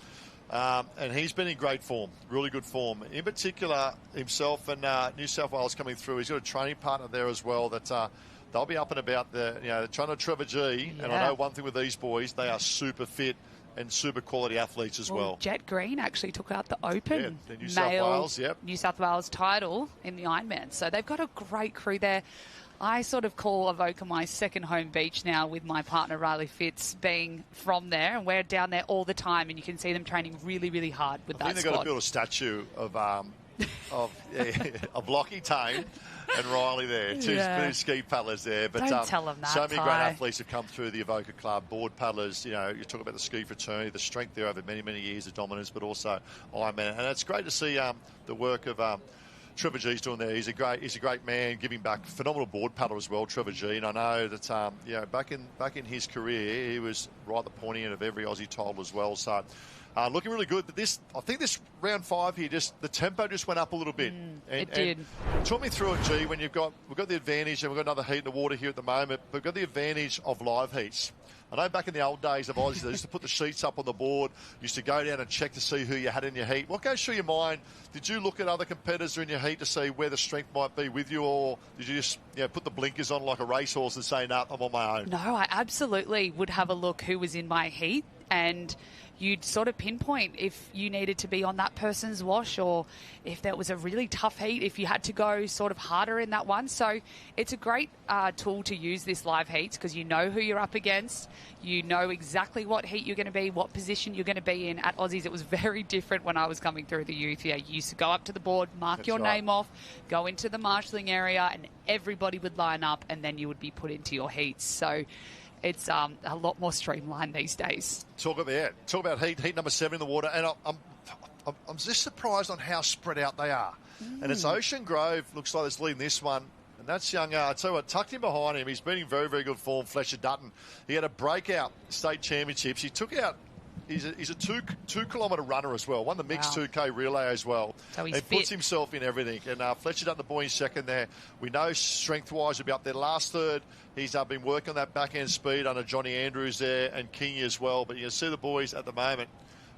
[SPEAKER 3] And he's been in great form, really good form. In particular, himself and New South Wales coming through. He's got a training partner there as well that they'll be up and about trying to Trevor G. And I know one thing with these boys, they are super fit and super quality athletes as well.
[SPEAKER 4] Jet Green actually took out the Open
[SPEAKER 3] the New South Wales,
[SPEAKER 4] New South Wales title in the Ironman. So they've got a great crew there. I sort of call Avoca my second home beach now, with my partner Riley Fitz being from there, and we're down there all the time, and you can see them training really, really hard with that
[SPEAKER 3] I think they've got to build a statue of Lockie Tane and Riley there, two ski paddlers there. But
[SPEAKER 4] Don't tell them that,
[SPEAKER 3] so many great athletes have come through the Avoca Club, board paddlers. You talk about the ski fraternity, the strength there over many, many years of dominance, but also Ironman. And it's great to see the work of Trevor G's doing there. He's a great man, giving back. Phenomenal board paddler as well, Trevor G. And I know that back in his career, he was right at the pointy end of every Aussie title as well. So looking really good. But I think this round 5 here, the tempo just went up a little bit.
[SPEAKER 4] It did.
[SPEAKER 3] And talk me through it, G. When we've got the advantage, and we've got another heat in the water here at the moment. But we've got the advantage of live heats. I know back in the old days of Aussie, they used to put the sheets up on the board, used to go down and check to see who you had in your heat. What goes through your mind? Did you look at other competitors in your heat to see where the strength might be with you, or did you just put the blinkers on like a racehorse and say, no, I'm on my own?
[SPEAKER 4] No, I absolutely would have a look who was in my heat, and you'd sort of pinpoint if you needed to be on that person's wash, or if there was a really tough heat, if you had to go sort of harder in that one. So it's a great tool to use, this live heats, because you know who you're up against. You know exactly what heat you're going to be, what position you're going to be in. At Aussies, it was very different when I was coming through the youth. You used to go up to the board, mark your name off, go into the marshalling area, and everybody would line up, and then you would be put into your heats. So it's a lot more streamlined these days.
[SPEAKER 3] Talk about heat number 7 in the water, and I'm just surprised on how spread out they are. And it's Ocean Grove, looks like it's leading this one. And that's young, I tell you what, tucked in behind him, he's been in very, very good form, Fletcher Dutton. He had a breakout state championships. He took out, he's a 2 kilometre runner as well, won the mixed 2K relay as well.
[SPEAKER 4] So he's
[SPEAKER 3] fit. Puts himself in everything. And Fletcher Dutton, the boy in second there. We know strength-wise he'll be up there. Last third, he's been working on that back-end speed under Johnny Andrews there and King as well. But you can see the boys at the moment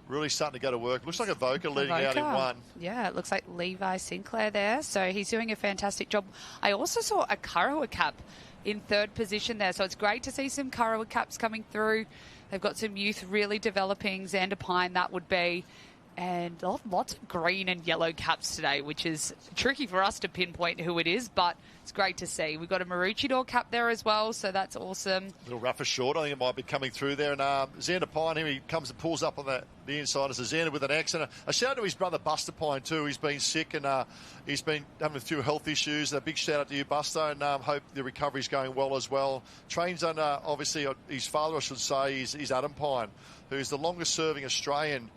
[SPEAKER 3] really starting to go to work. Looks like Avoca leading out in 1.
[SPEAKER 4] Yeah, it looks like Levi Sinclair there. So he's doing a fantastic job. I also saw a Kurrawa cap in 3rd position there. So it's great to see some Kurrawa caps coming through. They've got some youth really developing. Xander Pine, that would be. And lots of green and yellow caps today, which is tricky for us to pinpoint who it is, but it's great to see. We've got a Maroochydore cap there as well, so that's awesome.
[SPEAKER 3] Little rougher short, I think it might be coming through there. And Xander Pine, here he comes and pulls up on the inside as a Xander with an X. And a shout out to his brother Buster Pine too. He's been sick and he's been having a few health issues. A big shout out to you, Buster, and hope the recovery's going well as well. Trains under, obviously, his father, I should say, is Adam Pine, who's the longest serving Australian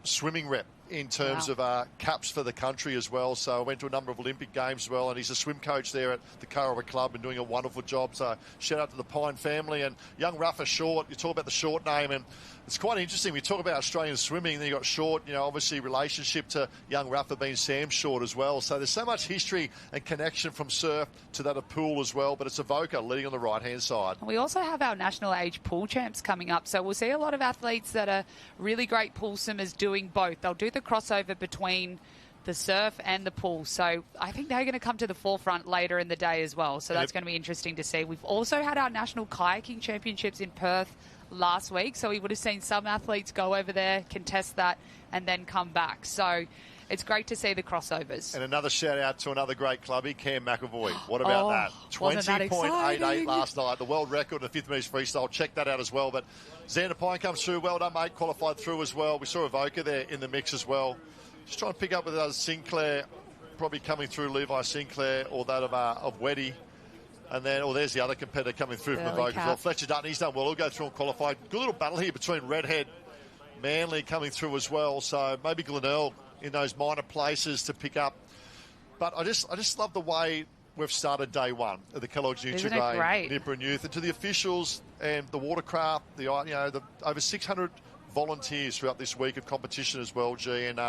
[SPEAKER 3] swimming rep in terms of caps for the country as well. So I went to a number of Olympic Games as well, and he's a swim coach there at the Kirra Club and doing a wonderful job. So shout out to the Pine family. And young Rafa Short, you talk about the Short name, and it's quite interesting. We talk about Australian swimming, then you got Short, obviously relationship to young Rafa being Sam Short as well. So there's so much history and connection from surf to that of pool as well. But it's Avoca leading on the right-hand side.
[SPEAKER 4] We also have our national age pool champs coming up. So we'll see a lot of athletes that are really great pool swimmers doing both. They'll do the crossover between the surf and the pool. So I think they're going to come to the forefront later in the day as well. So that's going to be interesting to see. We've also had our national kayaking championships in Perth last week. So we would have seen some athletes go over there, contest that, and then come back. So it's great to see the crossovers.
[SPEAKER 3] And another shout out to another great clubby, Cam McAvoy. What about that?
[SPEAKER 4] Wasn't that
[SPEAKER 3] 20.88 last night, the world record in the 50 metres freestyle. Check that out as well. But Xander Pine comes through. Well done, mate. Qualified through as well. We saw Avoca there in the mix as well. Just trying to pick up with Sinclair, probably coming through Levi Sinclair or that of Weddy. And then, there's the other competitor coming through from Avoca as well. Fletcher Dutton, he's done well. He'll go through and qualify. Good little battle here between Redhead, Manly coming through as well. So maybe Glenelg in those minor places to pick up. But I just love the way we've started day one of the Kelloggs Nutri-Grain Nipper and Youth. And to the officials and the watercraft, the over 600 volunteers throughout this week of competition as well, G. And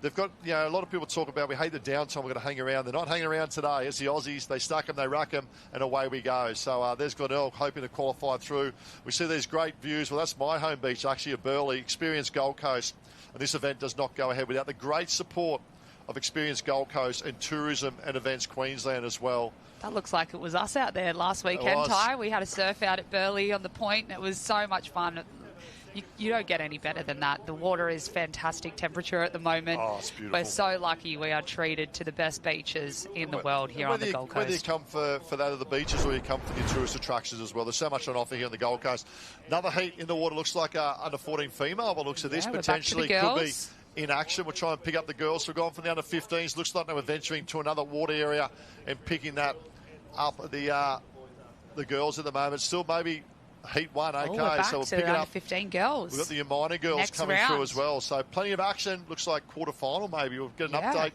[SPEAKER 3] they've got, a lot of people talk about we hate the downtime, we're going to hang around. They're not hanging around today. It's the Aussies. They stuck them, they ruck them, and away we go. So there's Glenelg hoping to qualify through. We see these great views. Well, that's my home beach, actually, of Burleigh, Experience Gold Coast. And this event does not go ahead without the great support of Experience Gold Coast and Tourism and Events Queensland as well.
[SPEAKER 4] That looks like it was us out there last weekend, Ty. We had a surf out at Burleigh on the point, and it was so much fun. You don't get any better than that. The water is fantastic temperature at the moment.
[SPEAKER 3] Oh, it's beautiful.
[SPEAKER 4] We're so lucky we are treated to the best beaches in the world here on the Gold Coast.
[SPEAKER 3] Whether you come for that of the beaches or you come for the tourist attractions as well, there's so much on offer here on the Gold Coast. Another heat in the water, looks like under 14 female, but looks at this potentially could be in action. We'll try and pick up the girls. So we're going from the under 15s. Looks like they were venturing to another water area and picking that up. The girls at the moment still maybe Heat 1, okay.
[SPEAKER 4] We're back
[SPEAKER 3] so we'll
[SPEAKER 4] to
[SPEAKER 3] pick it
[SPEAKER 4] under
[SPEAKER 3] up.
[SPEAKER 4] 15 girls.
[SPEAKER 3] We've got the minor girls coming through as well. So plenty of action. Looks like quarterfinal maybe. We'll get an update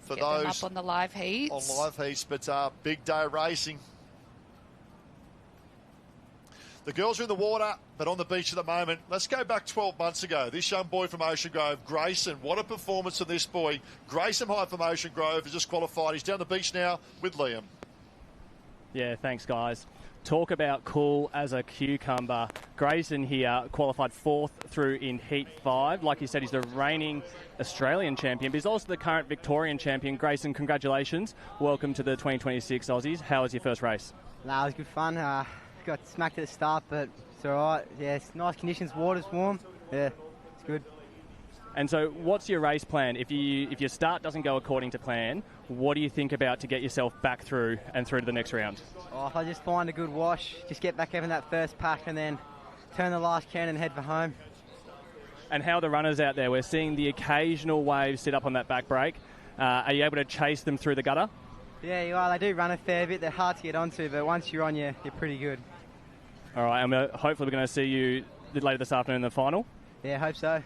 [SPEAKER 3] for
[SPEAKER 4] Get
[SPEAKER 3] those.
[SPEAKER 4] Them up on the live heats.
[SPEAKER 3] On live heats, but big day racing. The girls are in the water, but on the beach at the moment. Let's go back 12 months ago. This young boy from Ocean Grove, Grayson. What a performance of this boy. Grayson High from Ocean Grove has just qualified. He's down the beach now with Liam.
[SPEAKER 5] Yeah, thanks, guys. Talk about cool as a cucumber. Grayson here qualified 4th through in Heat 5. Like you said, he's the reigning Australian champion, but he's also the current Victorian champion. Grayson, congratulations. Welcome to the 2026 Aussies. How was your first race?
[SPEAKER 11] It was good fun. Got smacked at the start, but it's all right. Yeah, it's nice conditions. Water's warm. Yeah, it's good.
[SPEAKER 5] And so what's your race plan? If your start doesn't go according to plan, what do you think about to get yourself back through and through to the next round?
[SPEAKER 11] If I just find a good wash, just get back in that first pack and then turn the last can and head for home.
[SPEAKER 5] And how are the runners out there? We're seeing the occasional waves sit up on that back break. Are you able to chase them through the gutter?
[SPEAKER 11] Yeah, you are. They do run a fair bit. They're hard to get onto, but once you're on, you're pretty good.
[SPEAKER 5] All right, and hopefully we're going to see you later this afternoon in the final.
[SPEAKER 11] Yeah, hope so.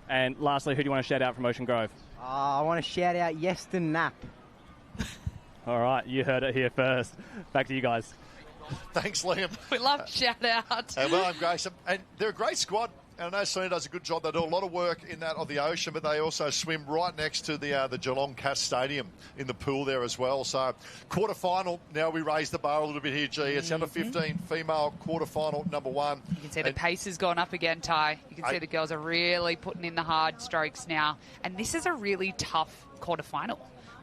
[SPEAKER 5] And lastly, who do you want to shout out from Ocean Grove?
[SPEAKER 11] I want to shout out Yeston Knapp.
[SPEAKER 5] All right, you heard it here first. Back to you guys.
[SPEAKER 3] Thanks, Liam.
[SPEAKER 4] We love shout-out.
[SPEAKER 3] Well, I'm Grayson. And they're a great squad. And I know Sonia does a good job. They do a lot of work in that of the ocean, but they also swim right next to the Geelong Cats Stadium in the pool there as well. So quarterfinal, now we raise the bar a little bit here, G. It's under 15 female quarterfinal number 1.
[SPEAKER 4] You can see the pace has gone up again, Ty. You can see the girls are really putting in the hard strokes now. And this is a really tough quarterfinal.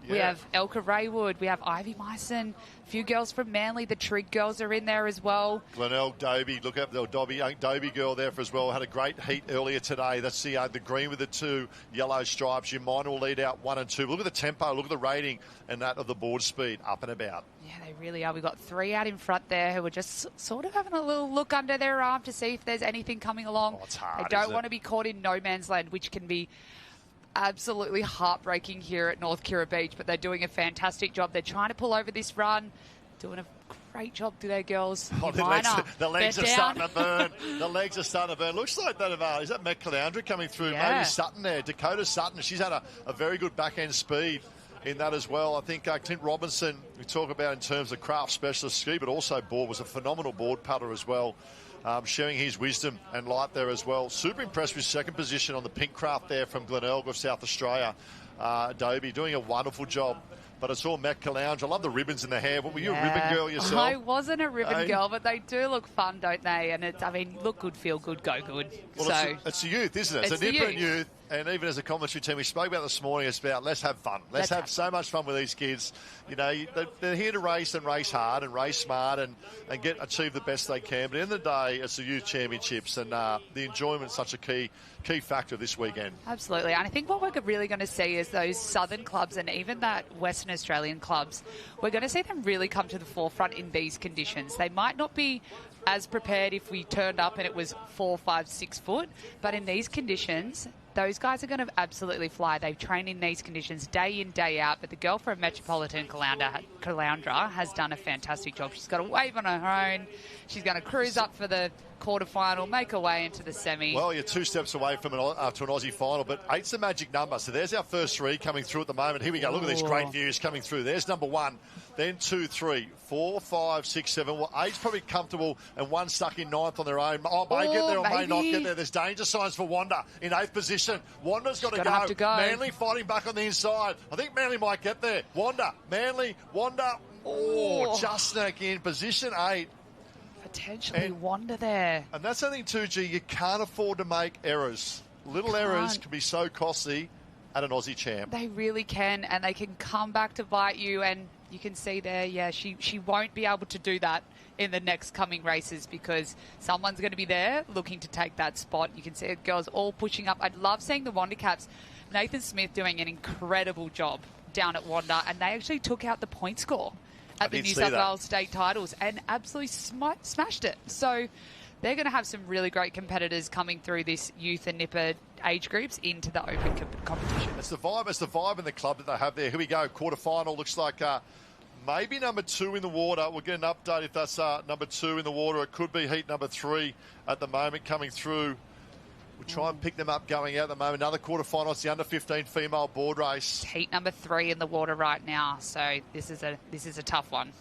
[SPEAKER 4] Yeah. We have Elka Raywood, we have Ivy Myson, a few girls from Manly. The Trig girls are in there as well.
[SPEAKER 3] Glenelg, Dobie, look at the Dobie girl there for as well. Had a great heat earlier today. That's the green with the 2 yellow stripes. Your minor will lead out 1 and 2. Look at the tempo, look at the rating and that of the board speed up and about.
[SPEAKER 4] Yeah, they really are. We've got 3 out in front there who are just sort of having a little look under their arm to see if there's anything coming along.
[SPEAKER 3] It's hard,
[SPEAKER 4] they don't want to be caught in no man's land, which can be absolutely heartbreaking here at North Kirra Beach, but they're doing a fantastic job. They're trying to pull over this run, doing a great job today, girls.
[SPEAKER 3] Oh, the legs are starting to burn. The legs are starting to burn. Looks like that of, is that Met Caloundra coming through?
[SPEAKER 4] Yeah.
[SPEAKER 3] Maybe Sutton there. Dakota Sutton. She's had a very good back-end speed in that as well. I think Clint Robinson, we talk about in terms of craft specialist ski, but also board, was a phenomenal board putter as well. Sharing his wisdom and light there as well. Super impressed with second position on the pink craft there from Glenelg of South Australia. Adobe doing a wonderful job. But it's all Met Caloundra. I love the ribbons in the hair. Were you a ribbon girl yourself?
[SPEAKER 4] I wasn't a ribbon girl, but they do look fun, don't they? And it's, I mean, look good, feel good, go good.
[SPEAKER 3] Well,
[SPEAKER 4] so
[SPEAKER 3] it's the youth, isn't it? It's a different youth. And even as a commentary team, we spoke about this morning, it's about let's have fun. Let's have so much fun with these kids. You know, they're here to race and race hard and race smart and achieve the best they can. But at the end of the day, it's the youth championships, and the enjoyment is such a key factor this weekend.
[SPEAKER 4] Absolutely. And I think what we're really going to see is those southern clubs and even that Western Australian clubs, we're going to see them really come to the forefront in these conditions. They might not be as prepared if we turned up and it was 4, 5, 6 foot, but in these conditions, those guys are going to absolutely fly. They've trained in these conditions day in, day out. But the girl from Metropolitan Caloundra has done a fantastic job. She's got a wave on her own. She's going to cruise up for the quarterfinal, make her way into the semi.
[SPEAKER 3] Well, you're 2 steps away from to an Aussie final, but 8's the magic number. So there's our first 3 coming through at the moment. Here we go. Look at these great views coming through. There's number 1, then 2, 3, 4, 5, 6, 7. Well, 8's probably comfortable, and 1 stuck in 9th on their own. May get there or may not get there. There's danger signs for Wanda in 8th position. Wanda's got to go. Manly fighting back on the inside. I think Manly might get there. Wanda. Oh, just snuck in. Position 8.
[SPEAKER 4] Potentially Wanda there.
[SPEAKER 3] And that's something too, G, you can't afford to make errors. Little errors can be so costly at an Aussie champ.
[SPEAKER 4] They really can, and they can come back to bite you, and you can see there, she won't be able to do that in the next coming races because someone's going to be there looking to take that spot. You can see the girls all pushing up. I love seeing the Wanda Caps. Nathan Smith doing an incredible job down at Wanda, and they actually took out the point score at the New South Wales state titles and absolutely smashed it. So they're going to have some really great competitors coming through this youth and nipper age groups into the open competition.
[SPEAKER 3] It's the vibe in the club that they have there. Here we go. Quarterfinal looks like maybe number 2 in the water. We'll get an update if that's number 2 in the water. It could be heat number 3 at the moment coming through. We'll try and pick them up going out at the moment. Another quarterfinal. It's the under-15 female board race.
[SPEAKER 4] Heat number 3 in the water right now. So this is a tough one.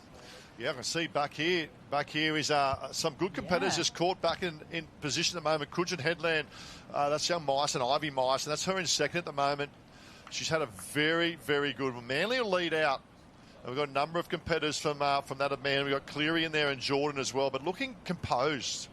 [SPEAKER 3] Yeah, I can see back here. Back here is some good competitors just caught back in position at the moment. Kujin Headland, that's young Mice and Ivy Mice, and that's her in second at the moment. She's had a very, very good one. Manly will lead out. And we've got a number of competitors from that of Manly. We've got Cleary in there and Jordan as well, but looking composed.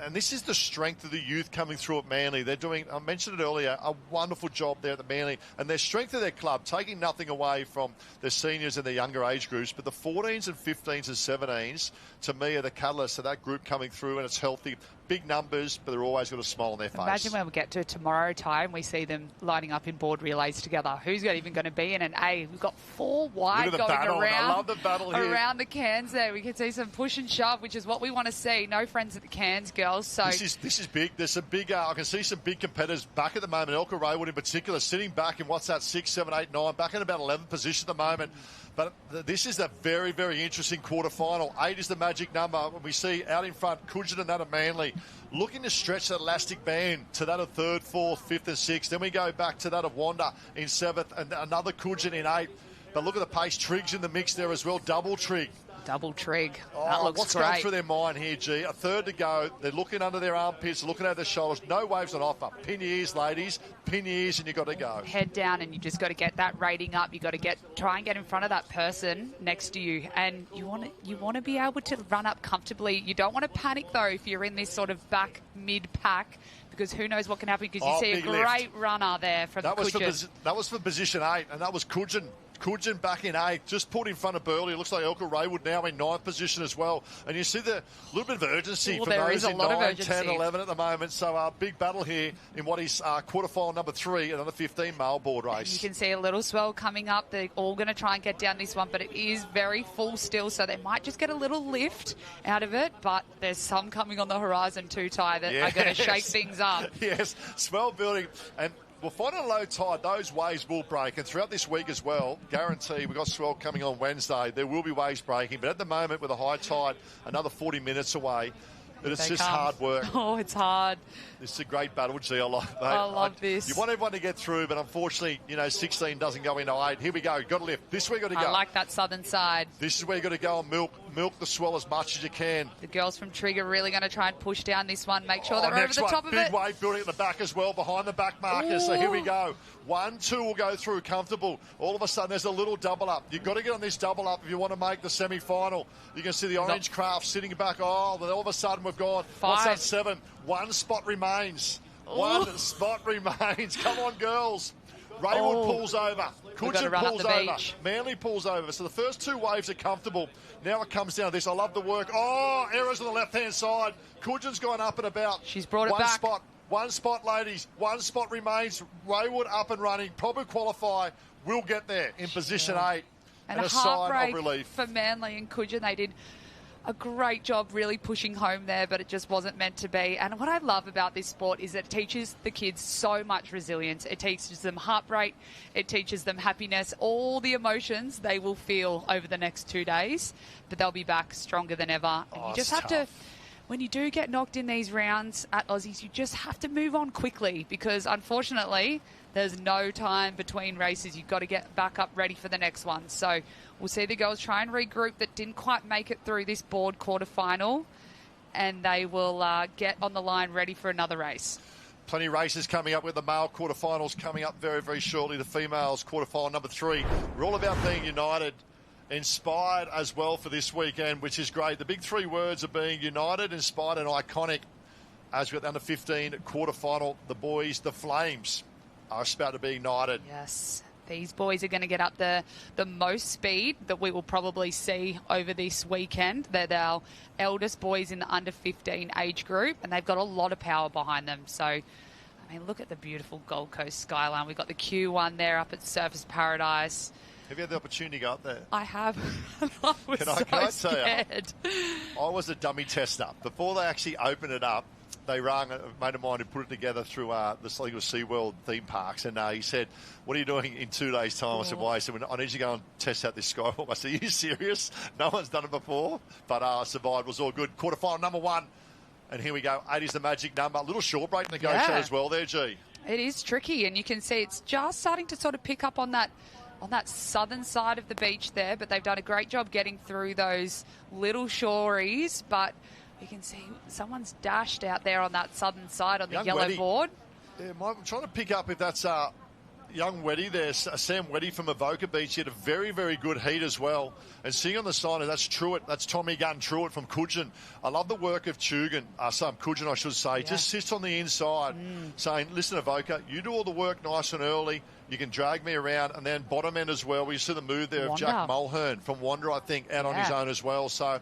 [SPEAKER 3] And this is the strength of the youth coming through at Manly. They're doing, I mentioned it earlier, a wonderful job there at the Manly. And their strength of their club, taking nothing away from their seniors and their younger age groups, but the 14s and 15s and 17s, to me, are the catalyst of that group coming through, and it's healthy. Big numbers, but they're always got a smile on their face.
[SPEAKER 4] Imagine when we get to tomorrow time, we see them lining up in board relays together. Who's even going to be in an A? We've got 4 wide going around.
[SPEAKER 3] I love the battle here.
[SPEAKER 4] Around the cans there. We can see some push and shove, which is what we want to see. No friends at the cans, girls. So
[SPEAKER 3] this is big. There's some big, I can see some big competitors back at the moment. Elka Raywood in particular, sitting back in what's that, 6, 7, 8, 9, back in about 11th position at the moment. But this is a very, very interesting quarterfinal. 8 is the magic number. We see out in front, Kujin and that of Manly, looking to stretch that elastic band to that of 3rd, 4th, 5th and 6th. Then we go back to that of Wanda in 7th and another Kujin in 8th. But look at the pace. Trig's in the mix there as well. Double Trig.
[SPEAKER 4] Double Trig. That looks
[SPEAKER 3] what's
[SPEAKER 4] great.
[SPEAKER 3] going through their mind here, G? A third to go. They're looking under their armpits, looking over their shoulders. No waves on offer. Pin your ears, ladies. Pin your ears, and you've got to go.
[SPEAKER 4] Head down, and you just got to get that rating up. You got to try and get in front of that person next to you, and you want to be able to run up comfortably. You don't want to panic though if you're in this sort of back mid pack, because who knows what can happen, because you see a great runner there from Kujin.
[SPEAKER 3] That was for position 8, and that was Kujin. Kujin back in 8, just pulled in front of Burley. It looks like Elka Raywood now in 9th position as well. And you see the little bit of urgency from those in 9, 10, 11 at the moment. So a big battle here in what is quarterfinal number 3, another 15 male board race.
[SPEAKER 4] You can see a little swell coming up. They're all going to try and get down this one, but it is very full still, so they might just get a little lift out of it. But there's some coming on the horizon too, Ty, that are going to shake things up.
[SPEAKER 3] Yes, swell building. And We'll find on low tide, those waves will break. And throughout this week as well, guarantee, we've got swell coming on Wednesday, there will be waves breaking. But at the moment, with a high tide, another 40 minutes away, but it's just hard work.
[SPEAKER 4] Oh, it's hard.
[SPEAKER 3] This is a great battle, G. I
[SPEAKER 4] love this.
[SPEAKER 3] You want everyone to get through, but unfortunately, 16 doesn't go into 8. Here we go. Got to lift. This is where you got to go.
[SPEAKER 4] I like that southern side.
[SPEAKER 3] This is where you got to go and milk the swell as much as you can.
[SPEAKER 4] The girls from Trig are really going to try and push down this one. Make sure they're over the top of it.
[SPEAKER 3] Big wave building at the back as well, behind the back markers. So here we go. 1, 2 will go through comfortable. All of a sudden, there's a little double up. You've got to get on this double up if you want to make the semi-final. You can see the orange craft sitting back. Oh, then all of a sudden we've gone.
[SPEAKER 4] 5.
[SPEAKER 3] What's that, 7? 1 spot remains. 1 spot remains. Come on, girls. Raywood pulls over. Kudjin pulls over. Manly pulls over. So the first 2 waves are comfortable. Now it comes down to this. I love the work. Oh, errors on the left-hand side. Kudjin's gone up and about.
[SPEAKER 4] She's brought it back.
[SPEAKER 3] One spot, ladies. 1 spot remains. Raywood up and running. Probably qualify. We'll get there in position 8.
[SPEAKER 4] And a sign of relief for Manly and Kudjin. They did a great job really pushing home there, but it just wasn't meant to be. And what I love about this sport is it teaches the kids so much resilience. It teaches them heartbreak. It teaches them happiness. All the emotions they will feel over the next 2 days, but they'll be back stronger than ever. And you just have to, when you do get knocked in these rounds at Aussies, you just have to move on quickly because unfortunately there's no time between races. You've got to get back up ready for the next one. So we'll see the girls try and regroup that didn't quite make it through this board quarterfinal, and they will get on the line ready for another race.
[SPEAKER 3] Plenty of races coming up with the male quarterfinals coming up very, very shortly. The females quarterfinal number 3. We're all about being united, inspired as well for this weekend, which is great. The big 3 words are being united, inspired and iconic. As we're at the under 15 quarterfinal, the boys, the Flames, are about to be ignited.
[SPEAKER 4] Yes, these boys are going to get up the most speed that we will probably see over this weekend. They're our eldest boys in the under 15 age group, and they've got a lot of power behind them. So, I mean, look at the beautiful Gold Coast skyline. We've got the Q1 there up at Surfers Paradise.
[SPEAKER 3] Have you had the opportunity to go up there?
[SPEAKER 4] I have. I was
[SPEAKER 3] Can I
[SPEAKER 4] scared.
[SPEAKER 3] Tell you, I was a dummy tester. Before they actually opened it up, they rang a mate of mine who put it together through the SeaWorld theme parks, and he said, "What are you doing in 2 days' time?" I said, "Why?" He said, "I need you to go and test out this skywalk." I said, "Are you serious? No one's done it before." But I survived. It was all good. Quarterfinal number 1. And here we go. 8 is the magic number. A little short break negotiate as well there, G.
[SPEAKER 4] It is tricky, and you can see it's just starting to sort of pick up on that southern side of the beach there, but they've done a great job getting through those little shoreys. But you can see someone's dashed out there on that southern side on the yellow board.
[SPEAKER 3] Yeah, I'm trying to pick up if that's young Weddy there, Sam Weddy from Avoca Beach. He had a very, very good heat as well. And seeing on the side, that's Truitt. That's Tommy Gunn Truitt from Kudjin. I love the work of Kudjin, I should say. Yeah. Just sits on the inside saying, "Listen, Avoca, you do all the work nice and early. You can drag me around." And then bottom end as well. We see the move there of Jack Mulhern from Wander, I think, out on his own as well. So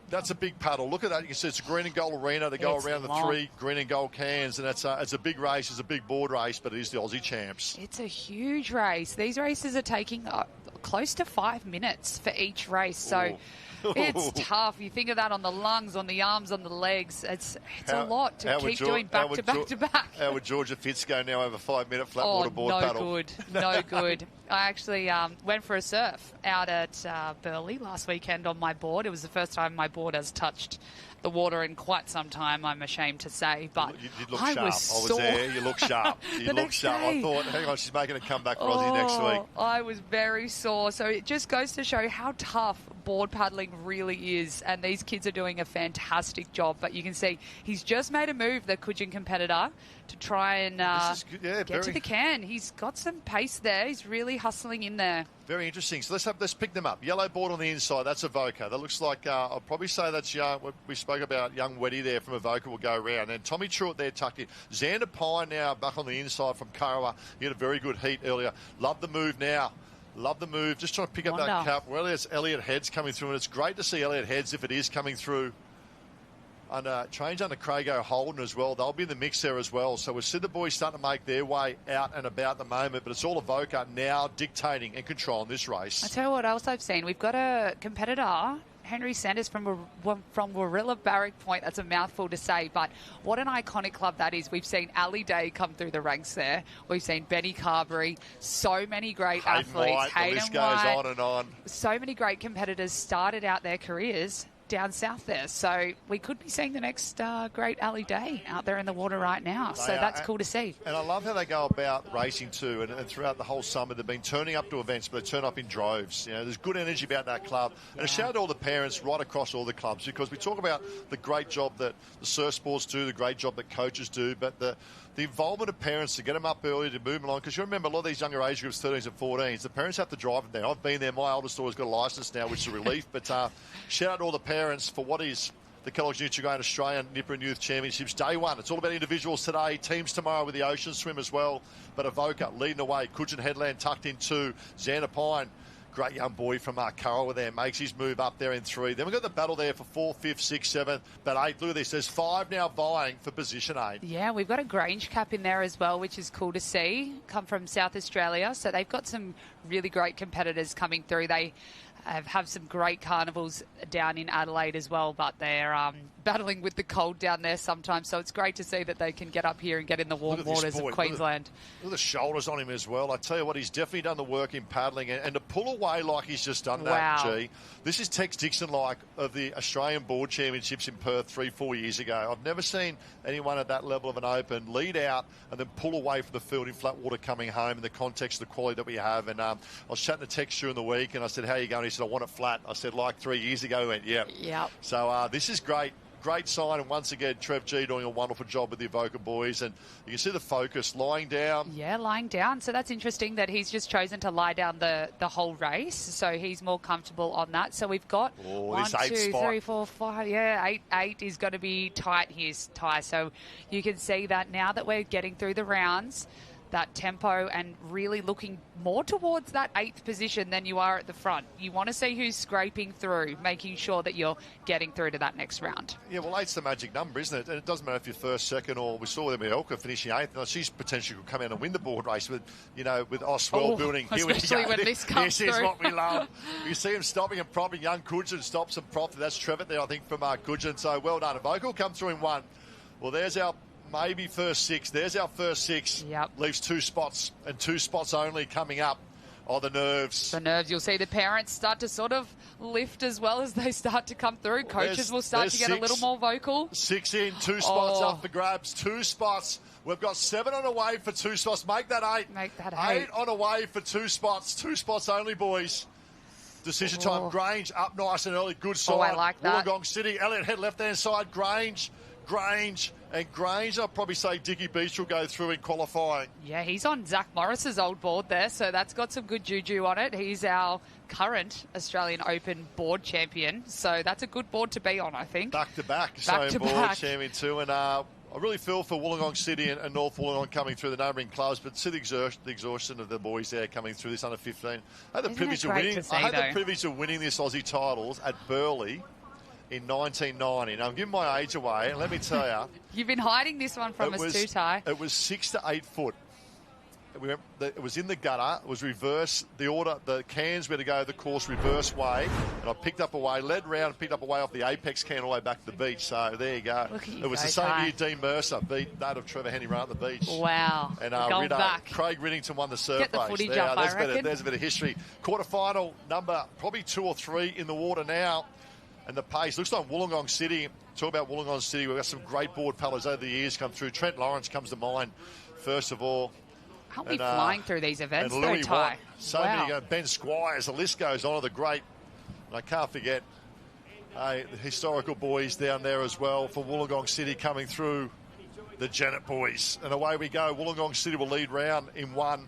[SPEAKER 3] that's a big paddle. Look at that. You can see it's a green and gold arena. They go around the 3 green and gold cans, and it's a big race. It's a big board race, but it is the Aussie champs.
[SPEAKER 4] It's a huge race. These races are taking close to 5 minutes for each race. So it's tough. You think of that on the lungs, on the arms, on the legs. It's a lot to keep doing back to back to back.
[SPEAKER 3] How would Georgia Fitz go now over 5 minute flat water board paddle?
[SPEAKER 4] No good. I actually went for a surf out at Burleigh last weekend on my board. It was the first time my board has touched the water in quite some time, I'm ashamed to say. But
[SPEAKER 3] you look sharp. I was there. You look sharp. You look sharp. I thought, hang on, she's making a comeback for Aussie next week.
[SPEAKER 4] I was very sore. So it just goes to show how tough board paddling really is. And these kids are doing a fantastic job. But you can see he's just made a move, the Kudjin competitor, to try and get to the can. He's got some pace there. He's really hustling in there.
[SPEAKER 3] Very interesting. So let's pick them up. Yellow board on the inside. That's Avoca. That looks like I'll probably say that's young. We spoke about young Weddy there from Avoca will go around. And Tommy Truitt there tucked in. Xander Pine now back on the inside from Kirra. He had a very good heat earlier. Love the move now. Love the move. Just trying to pick up that cap. Well, there's Elliot Heads coming through, and it's great to see Elliot Heads if it is coming through. Trains under Craig Holden as well. They'll be in the mix there as well. So we'll see the boys starting to make their way out and about at the moment. But it's all Avoca now dictating and controlling this race.
[SPEAKER 4] I tell you what else I've seen. We've got a competitor Henry Sanders from Warilla Barrack Point. That's a mouthful to say, but what an iconic club that is. We've seen Ali Day come through the ranks there. We've seen Benny Carberry. So many great athletes.
[SPEAKER 3] The list goes on and on.
[SPEAKER 4] So many great competitors started out their careers down south there. So we could be seeing the next great Ali Day out there in the water right now. So that's cool to see.
[SPEAKER 3] And I love how they go about racing too. And throughout the whole summer, they've been turning up to events, but they turn up in droves. You know, there's good energy about that club. And a shout out to all the parents right across all the clubs, because we talk about the great job that the surf sports do, the great job that coaches do, but the involvement of parents to get them up early, to move them along. Because you remember, a lot of these younger age groups, 13s and 14s, the parents have to drive them there. I've been there. My oldest daughter's got a licence now, which is a relief. But shout out to all the parents for what is the Kelloggs Nutri-Grain Australian Nipper and Youth Championships Day 1. It's all about individuals today, teams tomorrow with the ocean swim as well. But Avoca leading away, Coogin Headland tucked in 2, Xander Pine, great young boy from Kirra there, makes his move up there in 3. Then we've got the battle there for 4, 5, 6, 7, but 8. Look at this, there's 5 now vying for position 8.
[SPEAKER 4] Yeah, we've got a Grange cap in there as well, which is cool to see, come from South Australia. So they've got some really great competitors coming through. They have some great carnivals down in Adelaide as well, but they're battling with the cold down there sometimes. So it's great to see that they can get up here and get in the warm waters of Queensland.
[SPEAKER 3] Look at the shoulders on him as well. I tell you what, he's definitely done the work in paddling, and to pull away like he's just done that, G. This is Tex Dixon-like of the Australian Board Championships in Perth 3-4 years ago. I've never seen anyone at that level of an open lead out and then pull away from the field in flat water coming home in the context of the quality that we have. And I was chatting to Tex during the week, and I said, how are you going? He said, I want it flat. I said, like 3 years ago. He went, yep. So this is great. Great sign, and once again, Trev G doing a wonderful job with the Avoca boys, and you can see the focus, lying down.
[SPEAKER 4] Yeah, lying down. So that's interesting that he's just chosen to lie down the whole race, so he's more comfortable on that. So we've got 1, 2, 3, 4, 5. Yeah, 8 is going to be tight here, Ty. So you can see that now that we're getting through the rounds, that tempo and really looking more towards that 8th position than you are at the front. You want to see who's scraping through, making sure that you're getting through to that next round.
[SPEAKER 3] Yeah, well, 8's the magic number, isn't it? And it doesn't matter if you're first, second, or we saw them in Elka finishing 8th. Now, she's potentially could come out and win the board race with, with Oswell building.
[SPEAKER 4] Especially when this comes through.
[SPEAKER 3] This is what we love. You see him stopping and propping. Young Coogin stops and props. That's Trevitt there, I think, from Coogin. So well done. Avoca will come through in 1. Well, there's our maybe first 6. There's our first 6.
[SPEAKER 4] Yep.
[SPEAKER 3] Leaves 2 spots, and 2 spots only coming up. Oh, the nerves.
[SPEAKER 4] The nerves. You'll see the parents start to sort of lift as well as they start to come through. Coaches will start to get a little more vocal.
[SPEAKER 3] 6 in, 2 spots up for grabs. 2 spots. We've got 7 on the way for 2 spots. Make that 8.
[SPEAKER 4] Make that
[SPEAKER 3] 8 on the way for 2 spots. 2 spots only, boys. Decision time. Grange up nice and early. Good side.
[SPEAKER 4] I like that.
[SPEAKER 3] Wollongong City. Elliott Head left-hand side. Grange. And Grange, I'll probably say Dickie Beach will go through in qualifying.
[SPEAKER 4] Yeah, he's on Zach Morris's old board there, so that's got some good juju on it. He's our current Australian Open board champion, so that's a good board to be on, I think.
[SPEAKER 3] Back-to-back Australian board champion too, and I really feel for Wollongong City and North Wollongong coming through the neighbouring clubs, but see the exhaustion of the boys there coming through this under 15. I had the privilege of winning this Aussie titles at Burleigh in 1990. Now, I'm giving my age away, and let me tell you...
[SPEAKER 4] You've been hiding this one from us too, Ty.
[SPEAKER 3] It was 6 to 8 foot. It was in the gutter. It was reverse. The cans were to go the course reverse way, and I picked up away, led round, and picked up away off the apex can all the way back to the beach. So there you go.
[SPEAKER 4] It
[SPEAKER 3] was the same year Dean Mercer beat that of Trevor Henry right at the beach.
[SPEAKER 4] Wow.
[SPEAKER 3] And
[SPEAKER 4] back.
[SPEAKER 3] Craig Riddington won the surf
[SPEAKER 4] Get the
[SPEAKER 3] race.
[SPEAKER 4] footage up, I reckon.
[SPEAKER 3] There's a bit of history. Quarterfinal number probably 2 or 3 in the water now. And the pace looks like Wollongong City. Talk about Wollongong City. We've got some great board paddlers over the years come through. Trent Lawrence comes to mind, first of all.
[SPEAKER 4] Aren't we flying through these events,
[SPEAKER 3] and Louis
[SPEAKER 4] Ty?
[SPEAKER 3] Many. Ben Squires. The list goes on of the great. And I can't forget the historical boys down there as well for Wollongong City coming through the Janet boys. And away we go. Wollongong City will lead round in 1.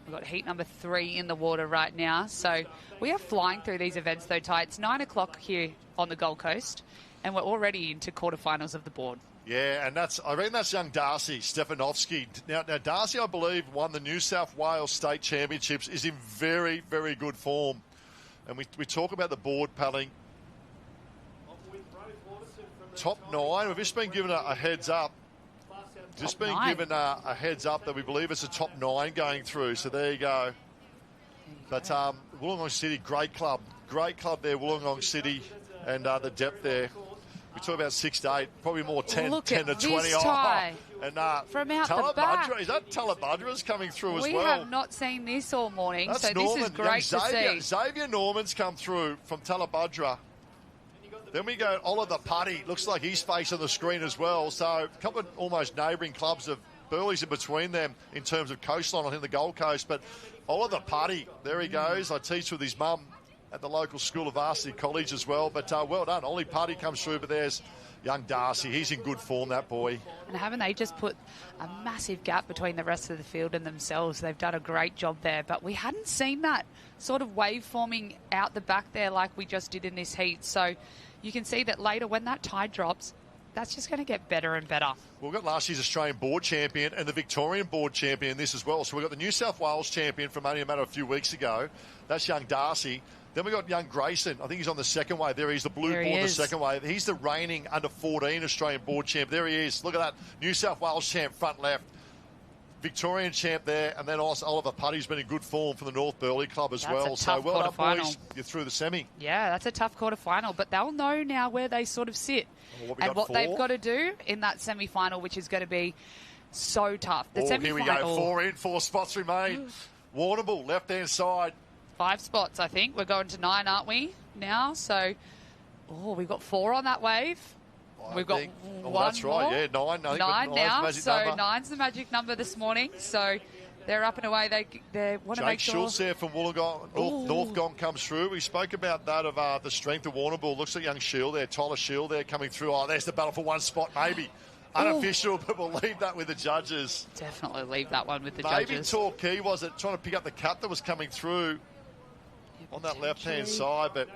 [SPEAKER 4] We've got heat number 3 in the water right now. So we are flying through these events, though, Ty. It's 9 o'clock here on the Gold Coast, and we're already into quarterfinals of the board.
[SPEAKER 3] Yeah, and I reckon that's young Darcy Stefanovsky. Now, Darcy, I believe, won the New South Wales State Championships, is in very, very good form. And we talk about the board paddling. Top 9. We've just been given a heads up. Just been given a heads up that we believe it's a top 9 going through. So there you go. But Wollongong City, great club. great club there, Wollongong City, and the depth there. We talk about 6 to 8, probably more 10,
[SPEAKER 4] Look
[SPEAKER 3] 10
[SPEAKER 4] at
[SPEAKER 3] to 20.
[SPEAKER 4] this tie.
[SPEAKER 3] And
[SPEAKER 4] from out the back.
[SPEAKER 3] Is that Talabudra's coming through as well?
[SPEAKER 4] We have not seen this all morning,
[SPEAKER 3] That's
[SPEAKER 4] so
[SPEAKER 3] Norman.
[SPEAKER 4] this is great to see.
[SPEAKER 3] Xavier Norman's come through from Talabudra. Then we go Oliver Putty. Looks like he's facing the screen as well. So a couple of almost neighbouring clubs of Burley's in between them in terms of coastline, I think the Gold Coast. But Oliver Putty, there he goes. I teach with his mum at the local school of Varsity College as well. But well done. Ollie Putty comes through, but there's young Darcy. He's in good form, that boy.
[SPEAKER 4] And haven't they just put a massive gap between the rest of the field and themselves? They've done a great job there. But we hadn't seen that sort of wave forming out the back there like we just did in this heat. So you can see that later when that tide drops, that's just going to get better and better.
[SPEAKER 3] We've got last year's Australian board champion and the Victorian board champion in this as well. So we've got the New South Wales champion from only a matter of a few weeks ago. That's young Darcy. Then we've got young Grayson. I think he's on the second wave. There he's the blue board, the second wave. He's the reigning under 14 Australian board champ. There he is. Look at that. New South Wales champ, front left. Victorian champ there. And then also Oliver Putty's been in good form for the North Burleigh Club as well. So well done, boys. You're through the semi.
[SPEAKER 4] Yeah, that's a tough quarterfinal. But they'll know now where they sort of sit and what they've got to do in that semi-final, which is going to be so tough. The
[SPEAKER 3] Here we go. 4 in, 4 spots remain. Warrnambool, left-hand side.
[SPEAKER 4] 5 spots, I think. We're going to 9, aren't we, now? So, we've got 4 on that wave. We've got one
[SPEAKER 3] that's right,
[SPEAKER 4] more.
[SPEAKER 3] yeah, 9. I think
[SPEAKER 4] 9 now, so
[SPEAKER 3] number.
[SPEAKER 4] 9's the magic number this morning. So, they're up and away. They want to make sure.
[SPEAKER 3] Jake Schultz there from Wollongong, Northgong comes through. We spoke about that of the strength of Warrnambool. Looks like young Shield there, Tyler Shield there coming through. Oh, there's the battle for 1 spot, maybe. Unofficial, but we'll leave that with the judges.
[SPEAKER 4] Definitely leave that one with the
[SPEAKER 3] judges.
[SPEAKER 4] judges.
[SPEAKER 3] Maybe Torquay was it, trying to pick up the cut that was coming through on that left-hand side, but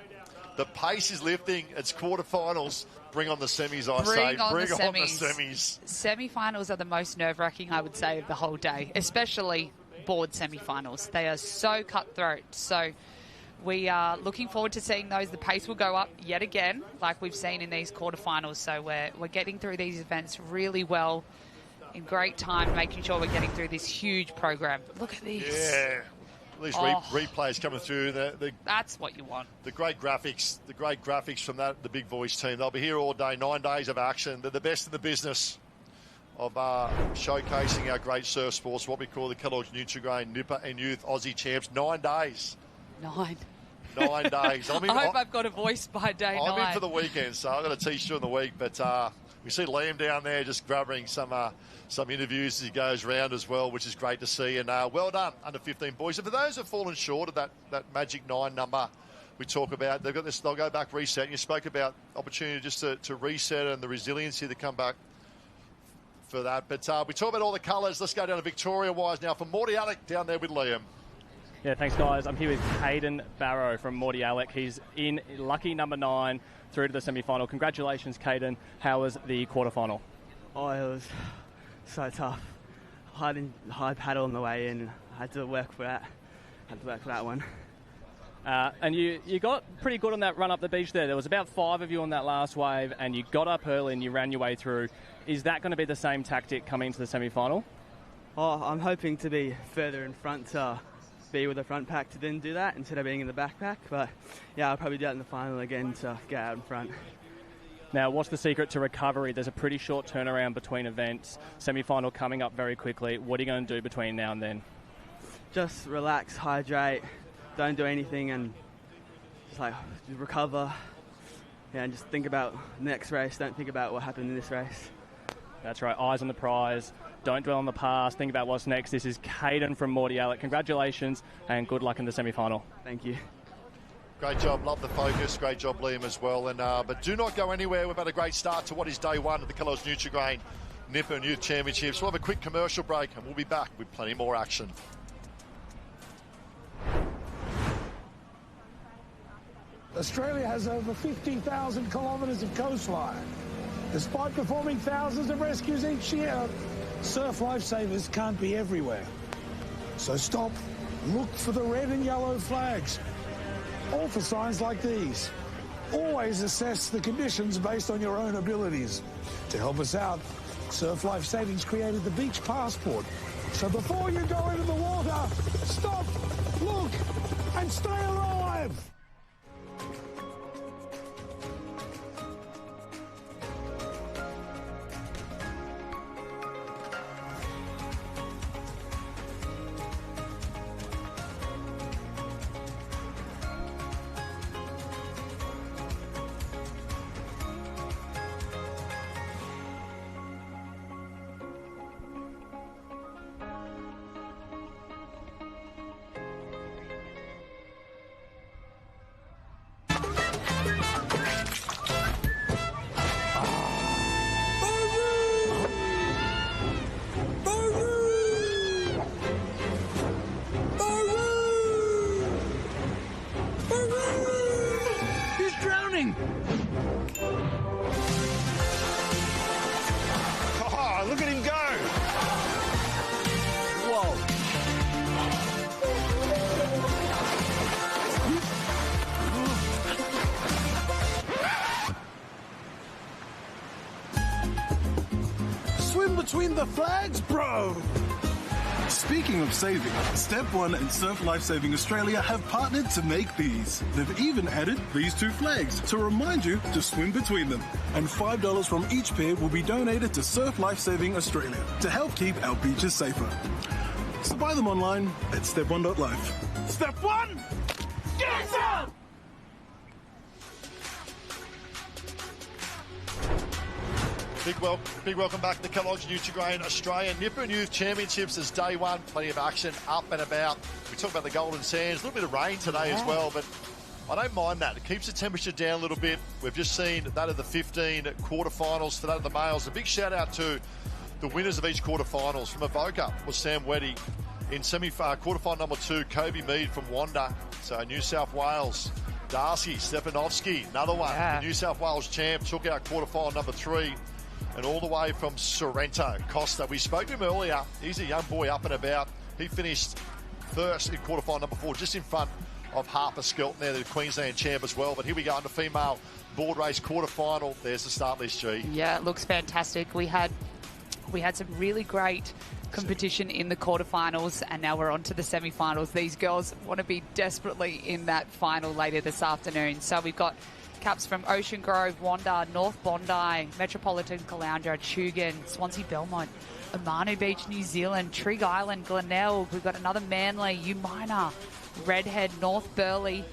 [SPEAKER 3] the pace is lifting. It's quarterfinals. Bring on the semis, I say. Bring on the semis.
[SPEAKER 4] Semi-finals are the most nerve-wracking, I would say, of the whole day, especially board semi-finals. They are so cutthroat. So we are looking forward to seeing those. The pace will go up yet again, like we've seen in these quarterfinals. So we're getting through these events really well in great time, making sure we're getting through this huge program. Look at these.
[SPEAKER 3] Yeah. These replays coming through.
[SPEAKER 4] That's what you want. The great
[SPEAKER 3] graphics from the Big Voice team. They'll be here all day, 9 days of action. They're the best in the business of showcasing our great surf sports, what we call the Kelloggs Nutri-Grain Nipper and Youth Aussie Champs. 9 days.
[SPEAKER 4] 9
[SPEAKER 3] days.
[SPEAKER 4] I hope I've got a voice by day 9.
[SPEAKER 3] I'm in for the weekend, so I've got to teach during the week. But we see Liam down there just grabbing some interviews as he goes round as well, which is great to see. And well done, under 15 boys. And for those who have fallen short of that magic 9 number we talk about, they've got this. They'll go back, reset. And you spoke about opportunity just to reset and the resiliency to come back for that. But we talk about all the colours. Let's go down to Victoria-wise now for Morty Alec down there with Liam.
[SPEAKER 5] Yeah, thanks, guys. I'm here with Caden Barrow from Morty Alec. He's in lucky number 9 through to the semi-final. Congratulations, Caden. How was the quarterfinal?
[SPEAKER 11] Oh, it was so tough. High paddle on the way in. I had to work for that one.
[SPEAKER 5] And you got pretty good on that run up the beach there. There was about 5 of you on that last wave, and you got up early and you ran your way through. Is that going to be the same tactic coming into the semi-final?
[SPEAKER 11] Oh, I'm hoping to be further in front to be with the front pack to then do that instead of being in the back pack. But yeah, I'll probably do that in the final again to get out in front.
[SPEAKER 5] Now, what's the secret to recovery? There's a pretty short turnaround between events. Semi-final coming up very quickly. What are you going to do between now and then?
[SPEAKER 11] Just relax, hydrate, don't do anything, and just recover. Yeah, and just think about the next race. Don't think about what happened in this race.
[SPEAKER 5] That's right. Eyes on the prize. Don't dwell on the past. Think about what's next. This is Caden from Morty Alec. Congratulations and good luck in the semi-final.
[SPEAKER 11] Thank you.
[SPEAKER 3] Great job. Love the focus. Great job, Liam, as well. And but do not go anywhere. We've had a great start to what is day 1 of the Kelloggs Nutri-Grain Nipper and Youth Championships. We'll have a quick commercial break and we'll be back with plenty more action.
[SPEAKER 12] Australia has over 50,000 kilometres of coastline. Despite performing thousands of rescues each year, surf lifesavers can't be everywhere. So stop, look for the red and yellow flags. All for signs like these. Always assess the conditions based on your own abilities. To help us out, Surf Life Savings created the Beach Passport. So before you go into the water, stop, look, and stay alive.
[SPEAKER 13] in.
[SPEAKER 14] Oh, look at him go. Whoa.
[SPEAKER 13] Swim between the flags, bro! Speaking of saving, Step 1 and Surf Life Saving Australia have partnered to make these. They've even added these two flags to remind you to swim between them. And $5 from each pair will be donated to Surf Life Saving Australia to help keep our beaches safer. So buy them online at step1.life.
[SPEAKER 14] Step 1, get some!
[SPEAKER 3] Big welcome back to the Kelloggs Nutri-Grain Australian Nipper and Youth Championships as day one. Plenty of action up and about. We talk about the Golden Sands. A little bit of rain today as well, but I don't mind that. It keeps the temperature down a little bit. We've just seen that of the 15 quarterfinals for that of the males. A big shout out to the winners of each quarterfinals. From Avoca was Sam Weddy. In quarterfinal number 2, Kobe Mead from Wanda. So New South Wales. Darcy Stepanovsky, another one. The New South Wales champ, took out quarterfinal number 3. And all the way from Sorrento, Costa. We spoke to him earlier. He's a young boy up and about. He finished first in quarterfinal number 4, just in front of Harper Skelton there, the Queensland champ as well. But here we go into female board race quarterfinal. There's the start list, G.
[SPEAKER 4] Yeah, it looks fantastic. We had some really great competition in the quarterfinals, and now we're on to the semi-finals. These girls want to be desperately in that final later this afternoon. So we've got caps from Ocean Grove, Wanda, North Bondi, Metropolitan Caloundra, Tugun, Swansea Belmont, Amanu Beach, New Zealand, Trigg Island, Glenelg. We've got another Manly, Umina, Redhead, North Burleigh,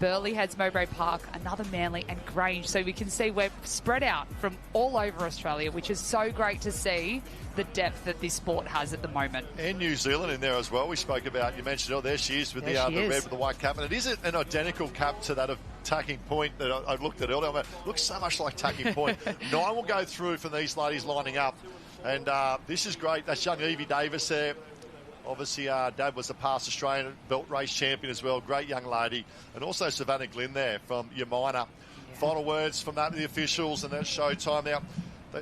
[SPEAKER 4] Burleigh Heads, Mowbray Park, another Manly, and Grange. So we can see we're spread out from all over Australia, which is so great to see the depth that this sport has at the moment.
[SPEAKER 3] And New Zealand in there as well. We spoke about, you mentioned, there she is with the red with the white cap. And it is an identical cap to that of Tacking Point that I looked at earlier. It looks so much like Tacking Point. 9 will go through from these ladies lining up. And this is great. That's young Evie Davis there. Obviously, Dad was the past Australian belt race champion as well. Great young lady. And also Savannah Glynn there from Umina. Yeah. Final words from that to the officials, and that's showtime now.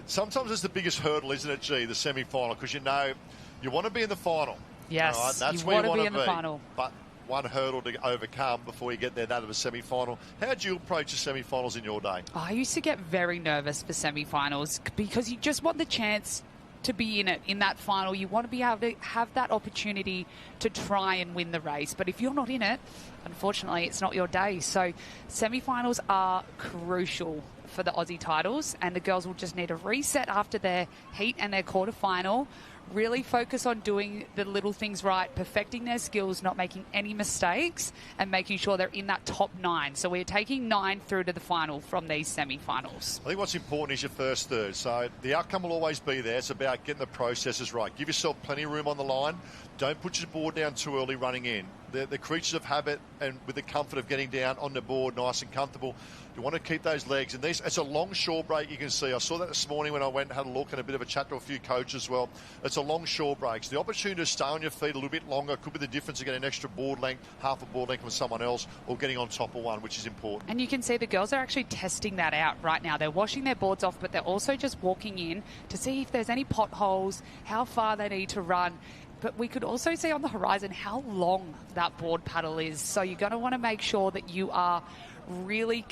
[SPEAKER 3] Sometimes it's the biggest hurdle, isn't it, G, the semi-final, because you know you want to be in the final.
[SPEAKER 4] Yes,
[SPEAKER 3] right? That's
[SPEAKER 4] you
[SPEAKER 3] where
[SPEAKER 4] want
[SPEAKER 3] you
[SPEAKER 4] to
[SPEAKER 3] want
[SPEAKER 4] be in the final.
[SPEAKER 3] But one hurdle to overcome before you get there, that of a semi-final. How do you approach the semi-finals in your day?
[SPEAKER 4] I used to get very nervous for semi-finals because you just want the chance to be in it, in that final. You want to be able to have that opportunity to try and win the race. But if you're not in it, unfortunately, it's not your day. So semi-finals are crucial for the Aussie titles, and the girls will just need a reset after their heat and their quarterfinal. Really focus on doing the little things right, perfecting their skills, not making any mistakes, and making sure they're in that top 9. So we're taking 9 through to the final from these semi-finals.
[SPEAKER 3] I think what's important is your first third. So the outcome will always be there. It's about getting the processes right. Give yourself plenty of room on the line. Don't put your board down too early running in. The creatures of habit, and with the comfort of getting down on the board nice and comfortable, you want to keep those legs. And it's a long shore break, you can see. I saw that this morning when I went and had a look and a bit of a chat to a few coaches as well. It's a long shore break. So the opportunity to stay on your feet a little bit longer could be the difference of getting an extra board length, half a board length with someone else, or getting on top of one, which is important.
[SPEAKER 4] And you can see the girls are actually testing that out right now. They're washing their boards off, but they're also just walking in to see if there's any potholes, how far they need to run. But we could also see on the horizon how long that board paddle is. So you're going to want to make sure that you are really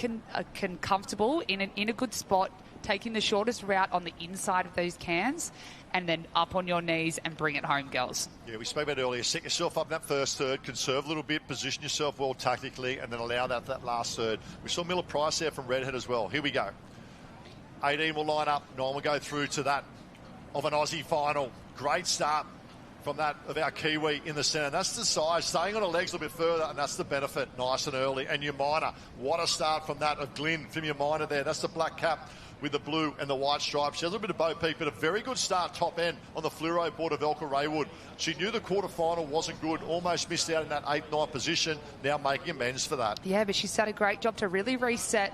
[SPEAKER 4] comfortable in a good spot, taking the shortest route on the inside of those cans, and then up on your knees and bring it home, girls.
[SPEAKER 3] Yeah, we spoke about earlier. Set yourself up in that first third, conserve a little bit, position yourself well tactically, and then allow that last third. We saw Miller Price there from Redhead as well. Here we go. 18 will line up. 9 will go through to that of an Aussie final. Great start from that of our Kiwi in the centre. That's the size, staying on her legs a little bit further, and that's the benefit, nice and early. And Umina, what a start from that of Glynn from Umina there. That's the black cap with the blue and the white stripes. She has a little bit of Bo Peep, but a very good start top end on the fluoro board of Elka Raywood. She knew the quarterfinal wasn't good, almost missed out in that 8th, 9th position, now making amends for that.
[SPEAKER 4] Yeah, but she's done a great job to really reset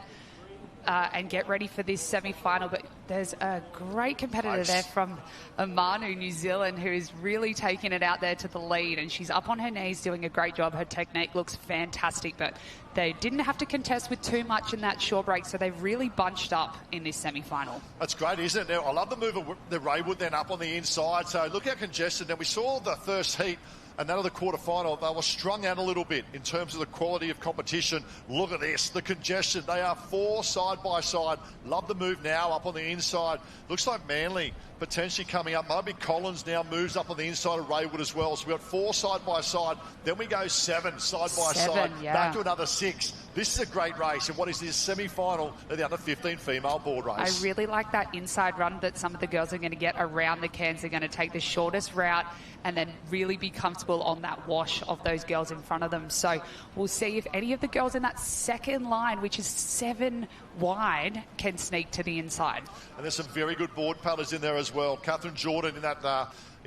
[SPEAKER 4] and get ready for this semi-final. But there's a great competitor there from Amanu, New Zealand, who's really taking it out there to the lead, and she's up on her knees doing a great job. Her technique looks fantastic, but they didn't have to contest with too much in that shore break, so they've really bunched up in this semi-final.
[SPEAKER 3] That's great, isn't it? Now, I love the move of the Raywood then up on the inside. So look how congested. Now, we saw the first heat and then of the quarterfinal, they were strung out a little bit in terms of the quality of competition. Look at this, the congestion. They are 4 side by side. Love the move now up on the inside. Looks like Manly potentially coming up. Maybe Collins now moves up on the inside of Raywood as well. So we've got 4 side by side. Then we go 7 side by side.
[SPEAKER 4] Yeah.
[SPEAKER 3] Back to another 6. This is a great race. And what is this semi-final of the under-15 female board race?
[SPEAKER 4] I really like that inside run that some of the girls are going to get around the cans. They're going to take the shortest route and then really be comfortable on that wash of those girls in front of them. So we'll see if any of the girls in that second line, which is 7 wide, can sneak to the inside.
[SPEAKER 3] And there's some very good board paddlers in there as well. Catherine Jordan in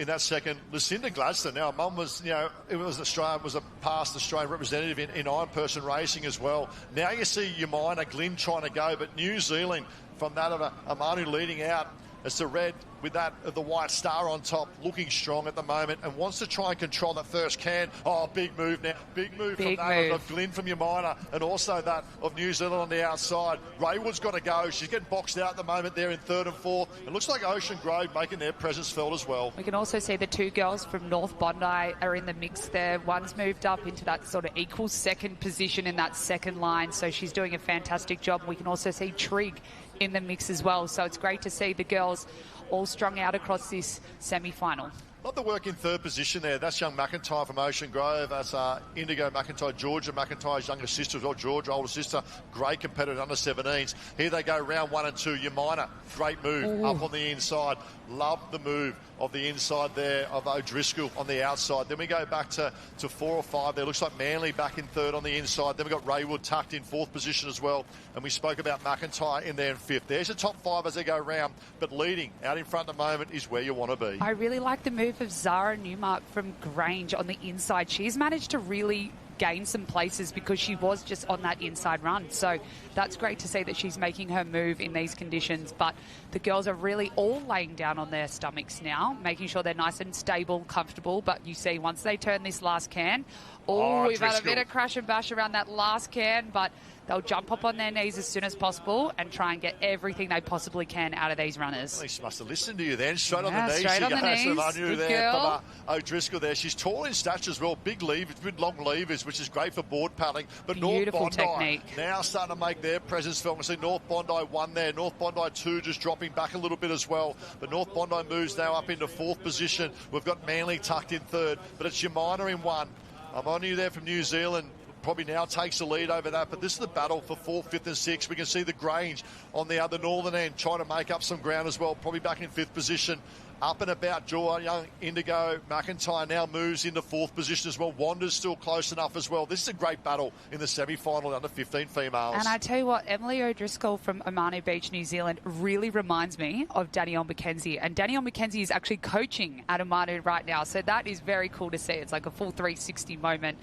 [SPEAKER 3] that second. Lucinda Gladstone. Now, Mum was, it was a past Australian representative in iron person racing as well. Now you see Yamina Glynn trying to go, but New Zealand from that of Amanu leading out. It's the red with that of the white star on top, looking strong at the moment and wants to try and control that first can. Oh, big move now. Big move from that of Glynn from Yamina and also that of New Zealand on the outside. Raywood's got to go. She's getting boxed out at the moment there in 3rd and 4th. It looks like Ocean Grove making their presence felt as well.
[SPEAKER 4] We can also see the 2 girls from North Bondi are in the mix there. One's moved up into that sort of equal second position in that second line, so she's doing a fantastic job. We can also see Trigg in the mix as well, so it's great to see the girls all strung out across this semi-final.
[SPEAKER 3] Love the work in 3rd position there. That's young McIntyre from Ocean Grove. That's Indigo McIntyre, Georgia McIntyre's younger sister as well. Georgia, older sister, great competitor under 17s. Here they go, round 1 and 2. Yamina, great move up on the inside. Love the move of the inside there of O'Driscoll on the outside. Then we go back to 4 or 5 there. Looks like Manly back in 3rd on the inside. Then we've got Raywood tucked in 4th position as well. And we spoke about McIntyre in there in 5th. There's the top 5 as they go round. But leading out in front at the moment is where you want to be.
[SPEAKER 4] I really like the move of Zara Newmark from Grange on the inside. She's managed to really gain some places because she was just on that inside run. So that's great to see that she's making her move in these conditions. But the girls are really all laying down on their stomachs now, making sure they're nice and stable, comfortable. But you see, once they turn this last can, we've had a bit of crash and bash around that last can, but they'll jump up on their knees as soon as possible and try and get everything they possibly can out of these runners.
[SPEAKER 3] She must have listened to you then. Straight on the knees.
[SPEAKER 4] Straight on the knees.
[SPEAKER 3] Good there from O'Driscoll there. She's tall in stature as well. Big levers, big long levers, which is great for board paddling. But
[SPEAKER 4] Beautiful
[SPEAKER 3] North Bondi
[SPEAKER 4] technique.
[SPEAKER 3] now starting to make their presence felt. We see North Bondi 1 there. North Bondi 2 just dropping back a little bit as well. But North Bondi moves now up into 4th position. We've got Manly tucked in 3rd. But it's Yamina in 1. I'm on you there from New Zealand. Probably now takes the lead over that, but this is the battle for 4th, 5th and 6th. We can see the Grange on the other northern end trying to make up some ground as well, probably back in 5th position. Up and about, young Indigo McIntyre now moves into 4th position as well. Wanda's still close enough as well. This is a great battle in the semi-final under 15 females.
[SPEAKER 4] And I tell you what, Emily O'Driscoll from Amanu Beach, New Zealand, really reminds me of Danielle McKenzie. And Danielle McKenzie is actually coaching at Amanu right now, so that is very cool to see. It's like a full 360 moment,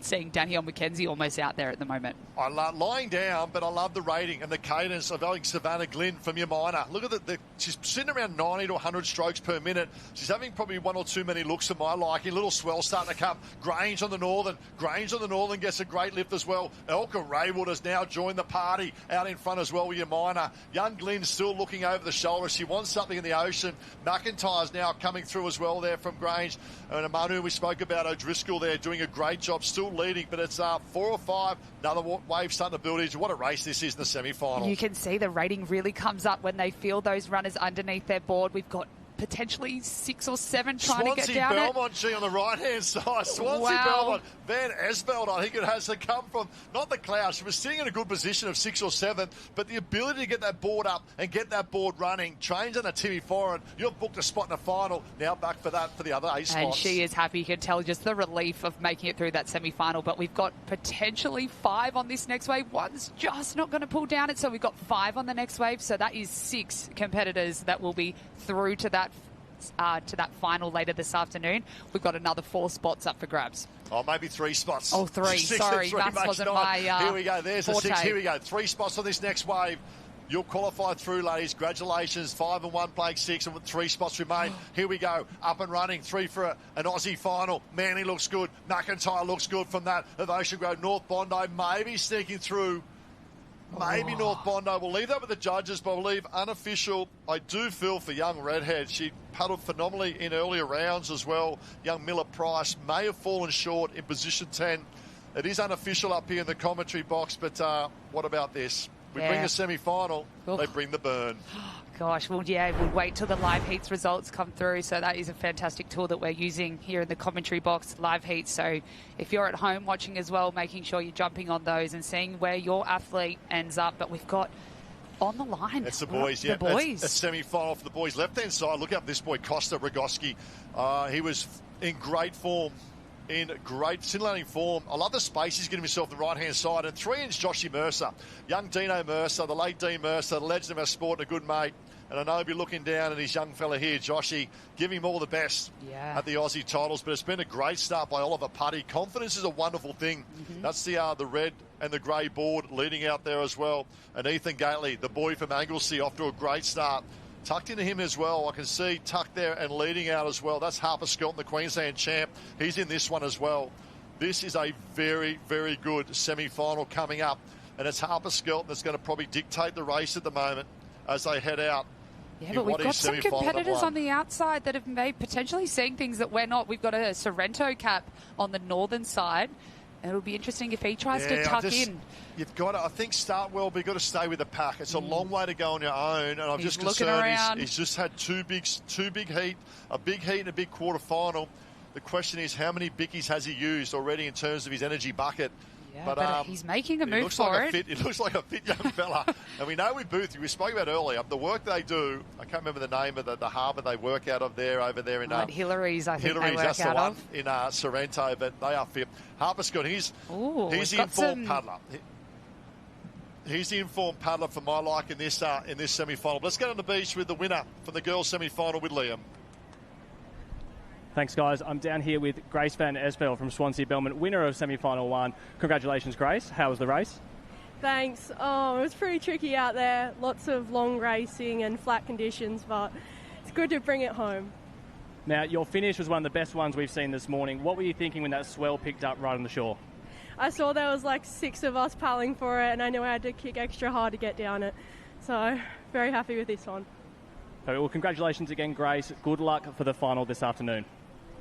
[SPEAKER 4] seeing Danielle McKenzie almost out there at the moment.
[SPEAKER 3] I love lying down, but I love the rating and the cadence of Savannah Glynn from Yamina. Look at she's sitting around 90 to 100 strokes per minute. She's having probably 1 or 2 many looks of my liking. Little swell starting to come. Grange on the northern. Grange on the northern gets a great lift as well. Elka Raywood has now joined the party out in front as well with Yamina. Young Glynn still looking over the shoulder. She wants something in the ocean. McIntyre's now coming through as well there from Grange. And Amanu, we spoke about O'Driscoll there doing a great job, still leading, but it's 4 or 5. Another wave starting to build. What a race this is in the semi-final.
[SPEAKER 4] You can see the rating really comes up when they feel those runners underneath their board. We've got potentially 6 or 7 trying to get down
[SPEAKER 3] Belmont, on the right-hand side. Swansea Belmont. Van Esveld, I think it has to come from, not the cloud. She was sitting in a good position of 6 or 7, but the ability to get that board up and get that board running. Trains on a Timmy Foreign. You've booked a spot in the final. Now back for that for the other 8 spots.
[SPEAKER 4] And she is happy. You can tell just the relief of making it through that semi-final. But we've got potentially 5 on this next wave. One's just not going to pull down it, so we've got 5 on the next wave. So that is 6 competitors that will be through to that to that final later this afternoon, we've got another 4 spots up for grabs.
[SPEAKER 3] Oh, maybe 3 spots.
[SPEAKER 4] Oh, 3.
[SPEAKER 3] 6
[SPEAKER 4] Sorry,
[SPEAKER 3] and 3
[SPEAKER 4] maths
[SPEAKER 3] makes
[SPEAKER 4] wasn't
[SPEAKER 3] 9.
[SPEAKER 4] my
[SPEAKER 3] Here we go. There's
[SPEAKER 4] forte.
[SPEAKER 3] a 6. Here we go. 3 spots on this next wave. You'll qualify through, ladies. Congratulations. 5 and 1 playing 6 and 3 spots remain. Here we go. Up and running. 3 for an Aussie final. Manly looks good. McIntyre looks good from that of Ocean Grove. North Bondi maybe sneaking through. Maybe North Bondi. We'll leave that with the judges, but we'll leave unofficial. I do feel for young Redhead. She paddled phenomenally in earlier rounds as well. Young Miller Price may have fallen short in position 10. It is unofficial up here in the commentary box, but what about this? We bring a semi-final, they bring the burn.
[SPEAKER 4] Gosh, well, yeah, we'll wait till the live heats results come through. So that is a fantastic tool that we're using here in the commentary box, live heats. So if you're at home watching as well, making sure you're jumping on those and seeing where your athlete ends up. But we've got on the line.
[SPEAKER 3] It's the boys, yeah.
[SPEAKER 4] The boys.
[SPEAKER 3] A semi-final for the boys. Left-hand side, look up this boy, Costa Rogoski. He was in great form. In great scintillating form. I love the space he's getting himself on the right-hand side. And 3 inch Joshy Mercer. Young Dino Mercer, the late Dean Mercer, the legend of our sport and a good mate. And I know he'll be looking down at his young fella here, Joshy. Give him all the best at the Aussie titles. But it's been a great start by Oliver Putty. Confidence is a wonderful thing. That's the red and the grey board leading out there as well. And Ethan Gately, the boy from Anglesey, off to a great start. Tucked into him as well. I can see tucked there and leading out as well. That's Harper Skelton, the Queensland champ. He's in this one as well. This is a very, very good semi-final coming up. And it's Harper Skelton that's going to probably dictate the race at the moment as they head out.
[SPEAKER 4] Yeah, but we've got some competitors on the outside that have maybe potentially seeing things that we're not. We've got a Sorrento cap on the northern side. It'll be interesting if he tries to tuck in.
[SPEAKER 3] You've got to, I think, start well, but you've got to stay with the pack. It's a long way to go on your own, and I'm
[SPEAKER 4] He's
[SPEAKER 3] just concerned
[SPEAKER 4] around.
[SPEAKER 3] he's just had two big heat, a big heat and a big quarter final. The question is, how many bickies has he used already in terms of his energy bucket?
[SPEAKER 4] Yeah, but he's making a move for it.
[SPEAKER 3] It looks like a fit young fella. And we know with Booth, we spoke about earlier, the work they do, I can't remember the name of the harbour they work out of there, over there in...
[SPEAKER 4] Hillary's, I think
[SPEAKER 3] Hillary's,
[SPEAKER 4] they work
[SPEAKER 3] that's
[SPEAKER 4] out
[SPEAKER 3] the one
[SPEAKER 4] of.
[SPEAKER 3] in Sorrento, but they are fit. Harper Scott, he's the informed paddler. He's the informed paddler for my like in this semi-final. Let's get on the beach with the winner from the girls' semi-final with Liam.
[SPEAKER 5] Thanks, guys. I'm down here with Grace Van Esveld from Swansea Belmont, winner of semi-final 1. Congratulations, Grace. How was the race?
[SPEAKER 15] Thanks. Oh, it was pretty tricky out there. Lots of long racing and flat conditions, but it's good to bring it home.
[SPEAKER 5] Now, your finish was one of the best ones we've seen this morning. What were you thinking when that swell picked up right on the shore?
[SPEAKER 15] I saw there was like 6 of us paddling for it, and I knew I had to kick extra hard to get down it. So, very happy with this one.
[SPEAKER 5] Well, congratulations again, Grace. Good luck for the final this afternoon.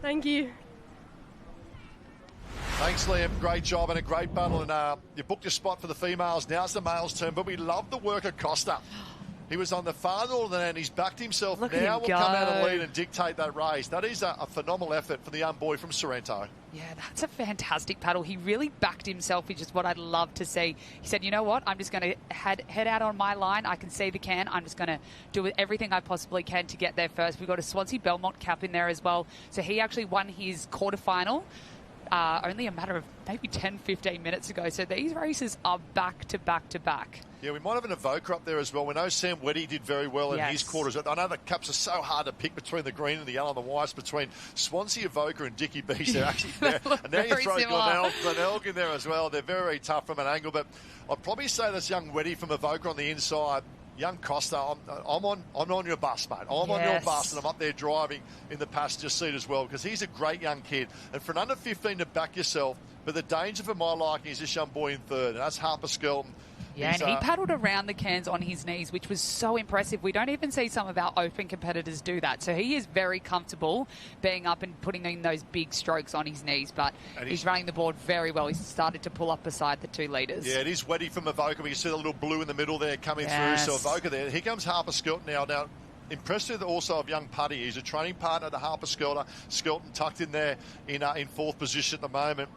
[SPEAKER 15] Thank you.
[SPEAKER 3] Thanks, Liam. Great job and a great battle. And you booked your spot for the females. Now it's the males' turn. But we love the work of Costa. He was on the far northern end. He's backed himself.
[SPEAKER 4] Look
[SPEAKER 3] now
[SPEAKER 4] at
[SPEAKER 3] will
[SPEAKER 4] him
[SPEAKER 3] come out and
[SPEAKER 4] go.
[SPEAKER 3] lead and dictate that race. That is a phenomenal effort for the young boy from Sorrento.
[SPEAKER 4] Yeah, that's a fantastic paddle. He really backed himself, which is what I'd love to see. He said, you know what, I'm just going to head out on my line. I can see the can. I'm just going to do everything I possibly can to get there first. We've got a Swansea Belmont cap in there as well. So he actually won his quarterfinal only a matter of maybe 10, 15 minutes ago. So these races are back to back to back.
[SPEAKER 3] Yeah, we might have an evoker up there as well. We know Sam Weddy did very well in his quarters. I know the caps are so hard to pick between the green and the yellow and the whites, between Swansea Evoker and Dickie Beach. They're actually there. And now you throw Glenelg in there as well. They're very, very tough from an angle. But I'd probably say this young Weddy from Evoker on the inside. Young Costa, I'm on your bus, mate. I'm on your bus, and I'm up there driving in the passenger seat as well, because he's a great young kid. And for an under 15 to back yourself, but the danger for my liking is this young boy in third, and that's Harper Skelton.
[SPEAKER 4] Yeah, and he paddled around the cans on his knees, which was so impressive. We don't even see some of our open competitors do that. So he is very comfortable being up and putting in those big strokes on his knees. But he's running the board very well. He's started to pull up beside the 2 leaders. Yeah,
[SPEAKER 3] it is Weddy from Evoker. We can see the little blue in the middle there coming through. So Evoker there. Here comes Harper Skelton now. Now, impressive also of young Putty. He's a training partner to Harper Skelton. Skelton tucked in there in 4th position at the moment.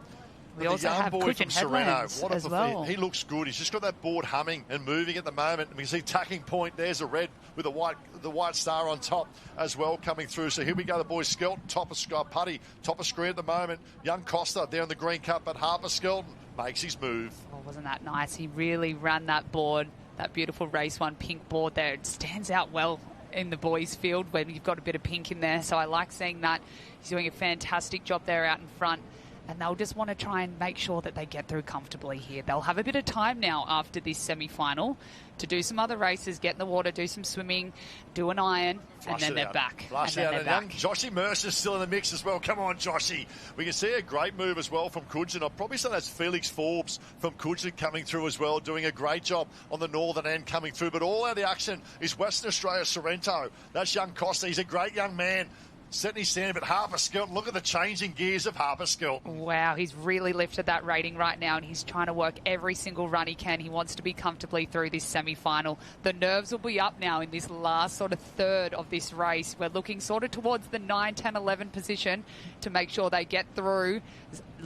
[SPEAKER 4] We also have Cushion Headlands as well.
[SPEAKER 3] He looks good. He's just got that board humming and moving at the moment. We can see tacking point. There's a red with the white star on top as well coming through. So here we go. The boys Skelton, top of Putty, top of screen at the moment. Young Costa there in the green cup, but Harper Skelton makes his move.
[SPEAKER 4] Oh, wasn't that nice? He really ran that board, that beautiful race 1 pink board there. It stands out well in the boys' field when you've got a bit of pink in there. So I like seeing that. He's doing a fantastic job there out in front. And they'll just want to try and make sure that they get through comfortably here. They'll have a bit of time now after this semi-final to do some other races, get in the water, do some swimming, do an iron, and then they're back.
[SPEAKER 3] Flush out. And young Joshy Mercer's still in the mix as well. Come on, Joshy. We can see a great move as well from Coogin. I'd probably say that's Felix Forbes from Coogin coming through as well, doing a great job on the northern end coming through. But all out of the action is Western Australia Sorrento. That's young Costa. He's a great young man. Setting his standard, but Harper Skelton, look at the changing gears of Harper Skelton.
[SPEAKER 4] Wow, he's really lifted that rating right now, and he's trying to work every single run he can. He wants to be comfortably through this semi-final. The nerves will be up now in this last sort of third of this race. We're looking sort of towards the 9, 10, 11 position to make sure they get through.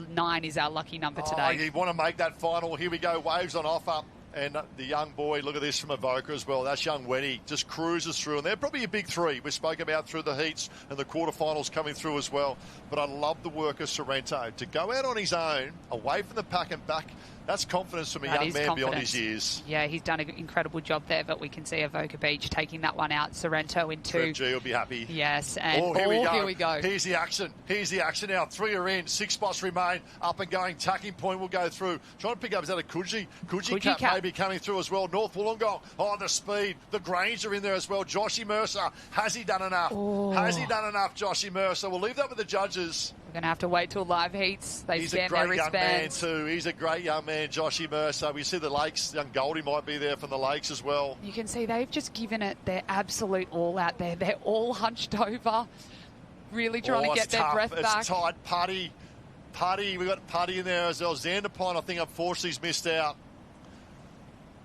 [SPEAKER 4] 9 is our lucky number today.
[SPEAKER 3] You want to make that final. Here we go, waves on offer. And the young boy, look at this from Avoca as well. That's young Weddy, just cruises through. And they're probably a big 3 we spoke about through the heats and the quarterfinals coming through as well. But I love the work of Sorrento. To go out on his own, away from the pack and back, that's confidence from a young man beyond his years.
[SPEAKER 4] Yeah, he's done an incredible job there, but we can see Avoca Beach taking that one out. Sorrento in 2.
[SPEAKER 3] G will be happy.
[SPEAKER 4] Yes, and
[SPEAKER 3] here
[SPEAKER 4] we go.
[SPEAKER 3] Here's the action. Here's the action now. 3 are in, 6 spots remain. Up and going. Tacking point will go through. Trying to pick up, is that a Coogee? Coogee Cap maybe coming through as well. North Wollongong. Oh, the speed. The Grange are in there as well. Joshy Mercer. Has he done enough?
[SPEAKER 4] Oh.
[SPEAKER 3] Has he done enough, Joshy Mercer? We'll leave that with the judges.
[SPEAKER 4] We're going to have to wait till live heats.
[SPEAKER 3] He's a great young man too. He's a great young man, Joshy Mercer. We see the Lakes. Young Goldie might be there from the Lakes as well.
[SPEAKER 4] You can see they've just given it their absolute all out there. They're all hunched over, really trying to get their breath back.
[SPEAKER 3] It's tight. Putty. We've got Putty in there as well. Xanderpine, I think, unfortunately, has missed out.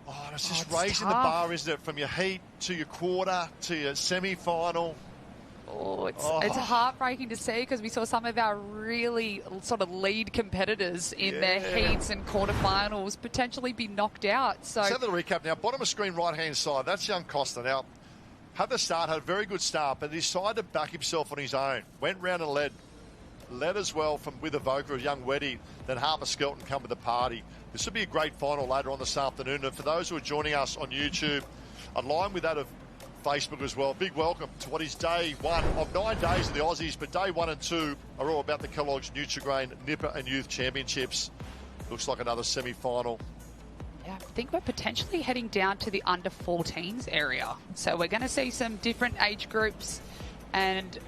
[SPEAKER 3] Oh, it's just raising the bar, isn't it? From your heat to your quarter to your semi-final.
[SPEAKER 4] Oh, it's heartbreaking to see because we saw some of our really sort of lead competitors in their heats and quarterfinals potentially be knocked out. So
[SPEAKER 3] let's have a recap now. Bottom of screen right-hand side, that's young Costa. Now, had a very good start, but decided to back himself on his own. Went round and led as well with Avoca, young Weddy. Then Harper Skelton come with the party. This will be a great final later on this afternoon. And for those who are joining us on YouTube, aligned with that of Facebook as well, big welcome to what is day 1 of 9 days of the Aussies, but day 1 and 2 are all about the Kelloggs Nutri-Grain Nipper and Youth Championships. Looks like another semi-final.
[SPEAKER 4] Yeah, I think we're potentially heading down to the under-14s area. So we're going to see some different age groups, and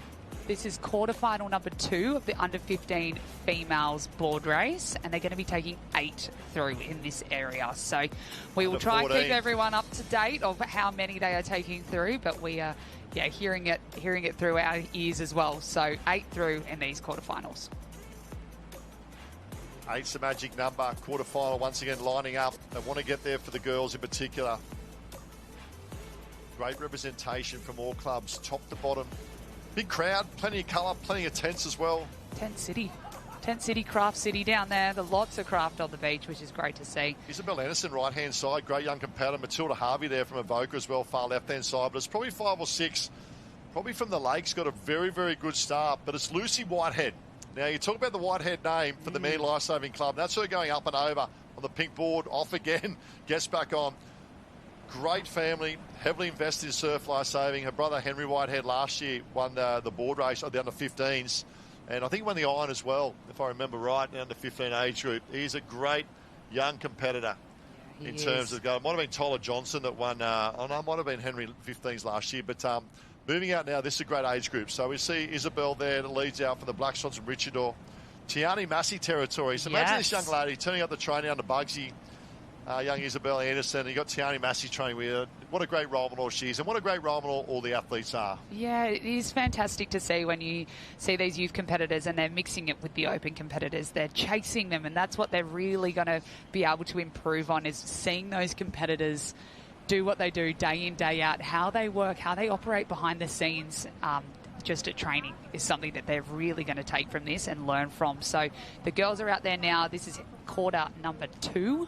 [SPEAKER 4] this is quarterfinal number 2 of the under-15 females board race, and they're going to be taking 8 through in this area. So we will try and keep everyone up to date of how many they are taking through, but we are hearing it through our ears as well. So 8 through in these quarterfinals.
[SPEAKER 3] 8's the magic number. Quarterfinal once again lining up. They want to get there for the girls in particular. Great representation from all clubs, top to bottom. Big crowd, plenty of colour, plenty of tents as well.
[SPEAKER 4] Tent City, Craft City down there. The lots of craft on the beach, which is great to see.
[SPEAKER 3] Isabel Anderson, right-hand side, great young competitor. Matilda Harvey there from Avoca as well, far left-hand side. But it's probably 5 or 6, probably from the Lakes, got a very, very good start. But it's Lucy Whitehead. Now, you talk about the Whitehead name for the Men Lifesaving Club. That's her going up and over on the pink board, off again, gets back on. Great family, heavily invested in surf lifesaving. Her brother Henry Whitehead last year won the board race of the under-15s. And I think he won the iron as well, if I remember right, the under-15 age group. He's a great young competitor in terms of going. It might have been Tyler Johnson that won, it might have been Henry 15s last year. But moving out now, this is a great age group. So we see Isabel there that leads out for the Black Swans from Richardor. Tiani Massey territory. So imagine this young lady turning up the training under Bugsy. Young Isabel Anderson, and you got Tiani Massey training with her. What a great role model she is, and what a great role model all the athletes are.
[SPEAKER 4] Yeah, it is fantastic to see when you see these youth competitors and they're mixing it with the open competitors. They're chasing them, and that's what they're really going to be able to improve on, is seeing those competitors do what they do day in, day out, how they work, how they operate behind the scenes. Just at training is something that they're really going to take from this and learn from. So the girls are out there now. This is quarter number 2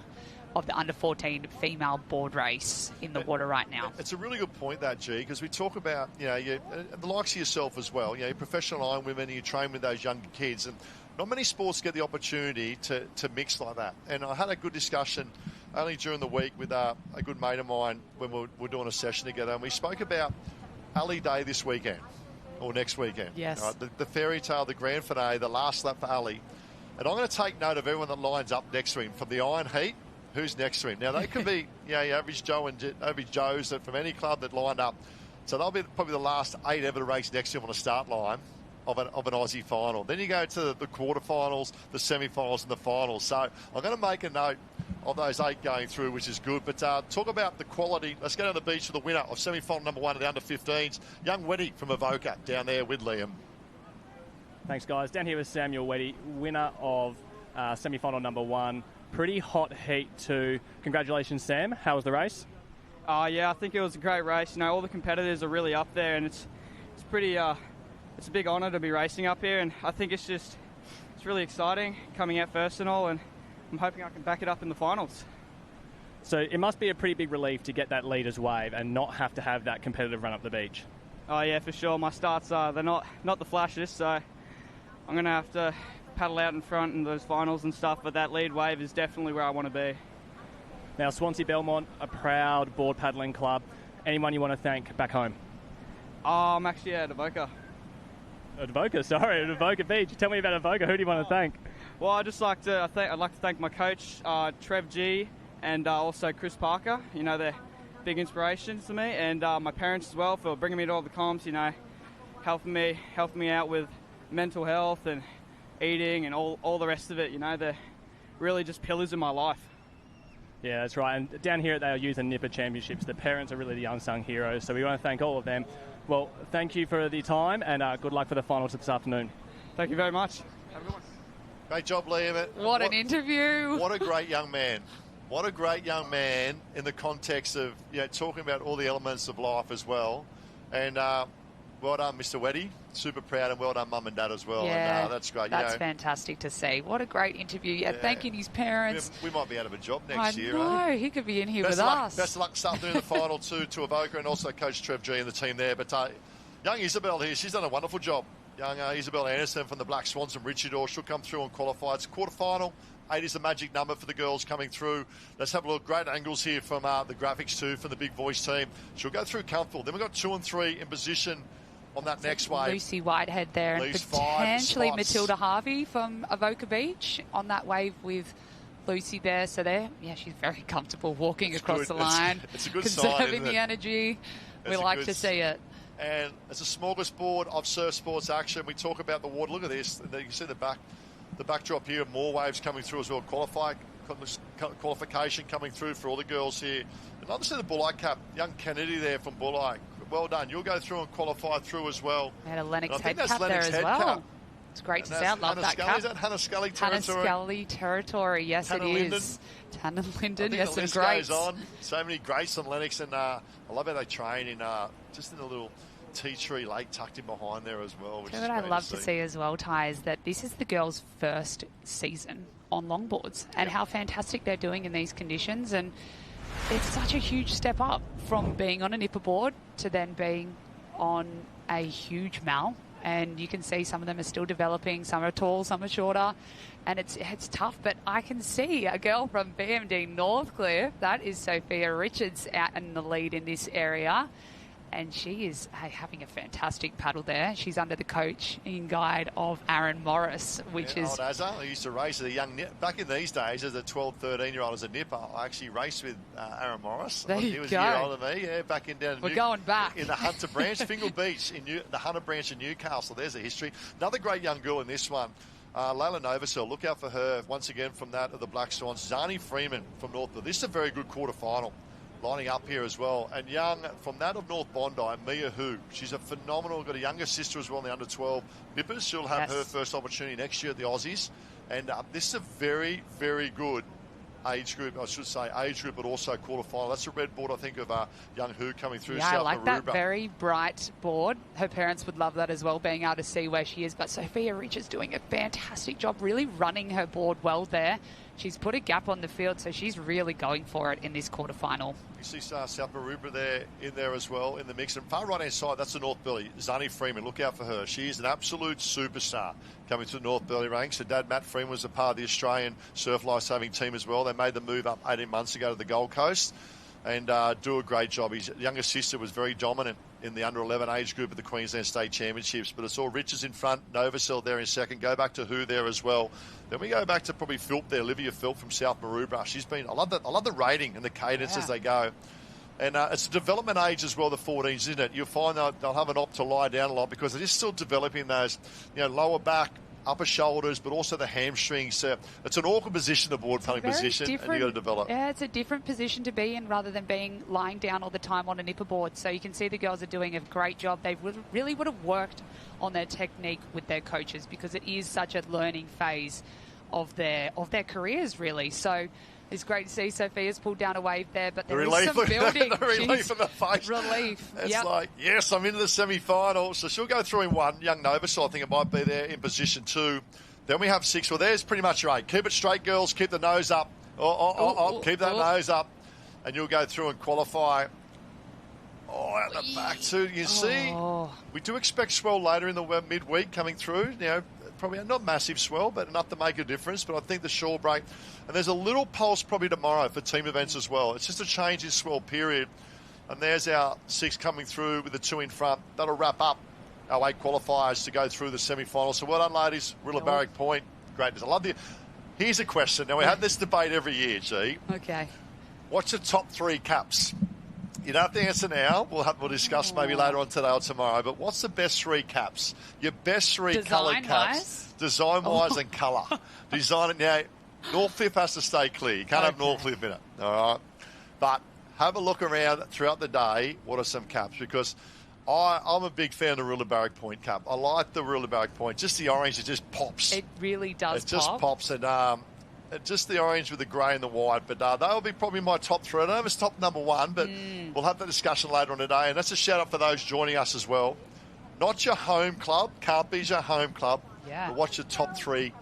[SPEAKER 4] of the under-14 female board race in the water right now.
[SPEAKER 3] It's a really good point, that, G, because we talk about, the likes of yourself as well. You're professional Ironwomen and you train with those younger kids, and not many sports get the opportunity to mix like that. And I had a good discussion only during the week with a good mate of mine when we were doing a session together, and we spoke about Ali Day this weekend, or next weekend.
[SPEAKER 4] Yes.
[SPEAKER 3] The fairy tale, the grand finale, the last lap for Ali. And I'm going to take note of everyone that lines up next to him from the Iron Heat. Who's next to him? Now, they could be your average Joe and average Joes that from any club that lined up. So they'll be probably the last 8 ever to race next to him on a start line of an Aussie final. Then you go to the quarterfinals, the semi-finals, and the finals. So I'm going to make a note of those 8 going through, which is good. But talk about the quality. Let's go down the beach for the winner of semi-final number 1 of the under-15s, young Weddy from Avoca down there with Liam.
[SPEAKER 5] Thanks, guys. Down here with Samuel Weddy, winner of semi-final number 1. Pretty hot heat too. Congratulations, Sam. How was the race?
[SPEAKER 16] Yeah, I think it was a great race. You know, all the competitors are really up there, and it's pretty. It's a big honour to be racing up here, and I think it's really exciting coming out first and all, and I'm hoping I can back it up in the finals.
[SPEAKER 5] So it must be a pretty big relief to get that leader's wave and not have to have that competitive run up the beach.
[SPEAKER 16] Oh yeah, for sure. My starts they're not the flashiest, so I'm going to have to paddle out in front in those finals and stuff, but that lead wave is definitely where I want to be.
[SPEAKER 5] Now, Swansea Belmont, a proud board paddling club. Anyone you want to thank back home?
[SPEAKER 16] I'm actually at Avoca.
[SPEAKER 5] At Avoca Beach. Tell me about Avoca. Who do you want to thank?
[SPEAKER 16] Well, I'd like to thank my coach, Trev G, and also Chris Parker. You know, they're big inspirations to me, and my parents as well for bringing me to all the comps. You know, helping me out with mental health and eating and all the rest of it. You know, they're really just pillars in my life.
[SPEAKER 5] Yeah, that's right. And down here at the Youth and Nipper Championships, the parents are really the unsung heroes, so we want to thank all of them. Well, thank you for the time, and good luck for the finals this afternoon.
[SPEAKER 16] Thank you very much. Have a good one.
[SPEAKER 3] Great job, Liam.
[SPEAKER 4] What an interview.
[SPEAKER 3] What a great young man. What a great young man in the context of talking about all the elements of life as well. And well done, Mr. Weddy. Super proud, and well done, Mum and Dad as well.
[SPEAKER 4] Yeah,
[SPEAKER 3] and that's great.
[SPEAKER 4] That's fantastic to see. What a great interview. Yeah, thanking his parents.
[SPEAKER 3] We might be out of a job next year.
[SPEAKER 4] I know, he could be in here with us.
[SPEAKER 3] Best of luck this afternoon in the final to Avoca, and also Coach Trev G and the team there. But young Isabel here, she's done a wonderful job. Young Isabel Anderson from the Black Swans from Richardor. She'll come through and qualify. It's a quarterfinal. 8 is the magic number for the girls coming through. Let's have a look. Great angles here from the graphics too, from the Big Voice team. She'll go through comfortable. Then we've got 2 and 3 in position on that next wave.
[SPEAKER 4] Lucy Whitehead there, and potentially Matilda Harvey from Avoca Beach on that wave with Lucy there. So she's very comfortable walking across the line.
[SPEAKER 3] It's a good
[SPEAKER 4] conserving
[SPEAKER 3] sign,
[SPEAKER 4] the energy. We like to see it.
[SPEAKER 3] And it's a smorgasbord of surf sports action. We talk about the water. Look at this. You can see the backdrop here. More waves coming through as well. Qualification coming through for all the girls here. And obviously the Bullock cap. Young Kennedy there from Bullock. Well done. You'll go through and qualify through as well.
[SPEAKER 4] We had a Lennox head cap there as well. It's great to see. I love that cap.
[SPEAKER 3] Is that Hannah Scully territory?
[SPEAKER 4] Hannah Scully territory. Yes,
[SPEAKER 3] Hannah
[SPEAKER 4] it is. Tanner Linden. Yes, some greats.
[SPEAKER 3] Goes on. So many greats on Lennox, and I love how they train in just in a little tea tree lake tucked in behind there as well. Which
[SPEAKER 4] what I'd love to see as well, Ty, is that this is the girls' first season on longboards, and how fantastic they're doing in these conditions. And it's such a huge step up from being on a nipper board to then being on a huge mal. And you can see some of them are still developing. Some are tall, some are shorter. And it's tough, but I can see a girl from BMD Northcliffe, that is Sophia Richards, out in the lead in this area. And she is having a fantastic paddle there. She's under the coaching guide of Aaron Morris, which is...
[SPEAKER 3] Old Azza. I used to race as a young... Back in these days, as a 12, 13-year-old, as a nipper, I actually raced with Aaron Morris.
[SPEAKER 4] There
[SPEAKER 3] he
[SPEAKER 4] you
[SPEAKER 3] was
[SPEAKER 4] go.
[SPEAKER 3] a year older than me. Yeah, back in down...
[SPEAKER 4] We're going back.
[SPEAKER 3] In the Hunter Branch, Fingal Beach, the Hunter Branch in Newcastle. There's a history. Another great young girl in this one. Layla Novosel, look out for her once again from that of the Black Swans. Zani Freeman from Northville. This is a very good quarterfinal lining up here as well. And young from that of North Bondi, Mia Hu. She's a phenomenal, got a younger sister as well in the under-12 Nippers. She'll have her first opportunity next year at the Aussies. And this is a very, very good age group, but also quarterfinal. That's a red board, I think, of young Hu coming through.
[SPEAKER 4] Yeah,
[SPEAKER 3] South
[SPEAKER 4] I like
[SPEAKER 3] Maroubra.
[SPEAKER 4] that very bright board. Her parents would love that as well, being able to see where she is. But Sophia Richards doing a fantastic job, really running her board well there. She's put a gap on the field, so she's really going for it in this quarterfinal.
[SPEAKER 3] You see South Maroubra there in there as well in the mix. And far right-hand side, that's the North Burleigh. Zani Freeman, look out for her. She is an absolute superstar coming to the North Burleigh ranks. Her dad, Matt Freeman, was a part of the Australian surf lifesaving team as well. They made the move up 18 months ago to the Gold Coast. and do a great job. His younger sister was very dominant in the under-11 age group at the Queensland State Championships, but it's all Richards in front, Novosel there in second, go back to Who there as well. Then we go back to probably Philp there, Olivia Philp from South Maroubra. She's been, I love the rating and the cadence as they go. And it's a development age as well, the 14s, isn't it? You'll find they'll have an opt to lie down a lot because it is still developing those, lower back, upper shoulders, but also the hamstrings. It's an awkward position, the board pulling position, and you've got to develop.
[SPEAKER 4] Yeah, it's a different position to be in rather than being lying down all the time on a nipper board. So you can see the girls are doing a great job. They really would have worked on their technique with their coaches because it is such a learning phase of their careers, really. So it's great to see Sophia's pulled down a wave there, but there is some building.
[SPEAKER 3] The relief in the face.
[SPEAKER 4] Relief.
[SPEAKER 3] It's like, yes, I'm into the semi-final. So she'll go through in one. Young Novosel, I think it might be there in position 2. Then we have 6. Well, there's pretty much your 8. Keep it straight, girls. Keep the nose up. Keep that nose up. And you'll go through and qualify. Out the back too. You see, we do expect swell later in the midweek coming through. Probably not massive swell, but enough to make a difference. But I think the shore break, and there's a little pulse probably tomorrow for team events as well. It's just a change in swell period. And there's our 6 coming through with the 2 in front. That'll wrap up our 8 qualifiers to go through the semi-finals. So well done, ladies. Rilla Barrack Point. Greatness. I love you. Here's a question. Now, we have this debate every year, G.
[SPEAKER 4] Okay.
[SPEAKER 3] What's your top 3 caps? You don't have to answer now. We'll discuss maybe later on today or tomorrow. But what's the best 3 caps? Your best 3 coloured caps. Design-wise and colour. Design it now. Northcliffe has to stay clear. You can't have Northcliffe in it. All right. But have a look around throughout the day. What are some caps? Because I'm a big fan of the Rilla Barrack Point cap. I like the Rilla Barrack Point. Just the orange, it just pops.
[SPEAKER 4] It really does.
[SPEAKER 3] It just pops. And just the orange with the grey and the white. But they'll be probably my top 3. I don't know if it's top number 1, but we'll have the discussion later on today. And that's a shout-out for those joining us as well. Not your home club. Can't be your home club.
[SPEAKER 4] Yeah.
[SPEAKER 3] But what's your top 3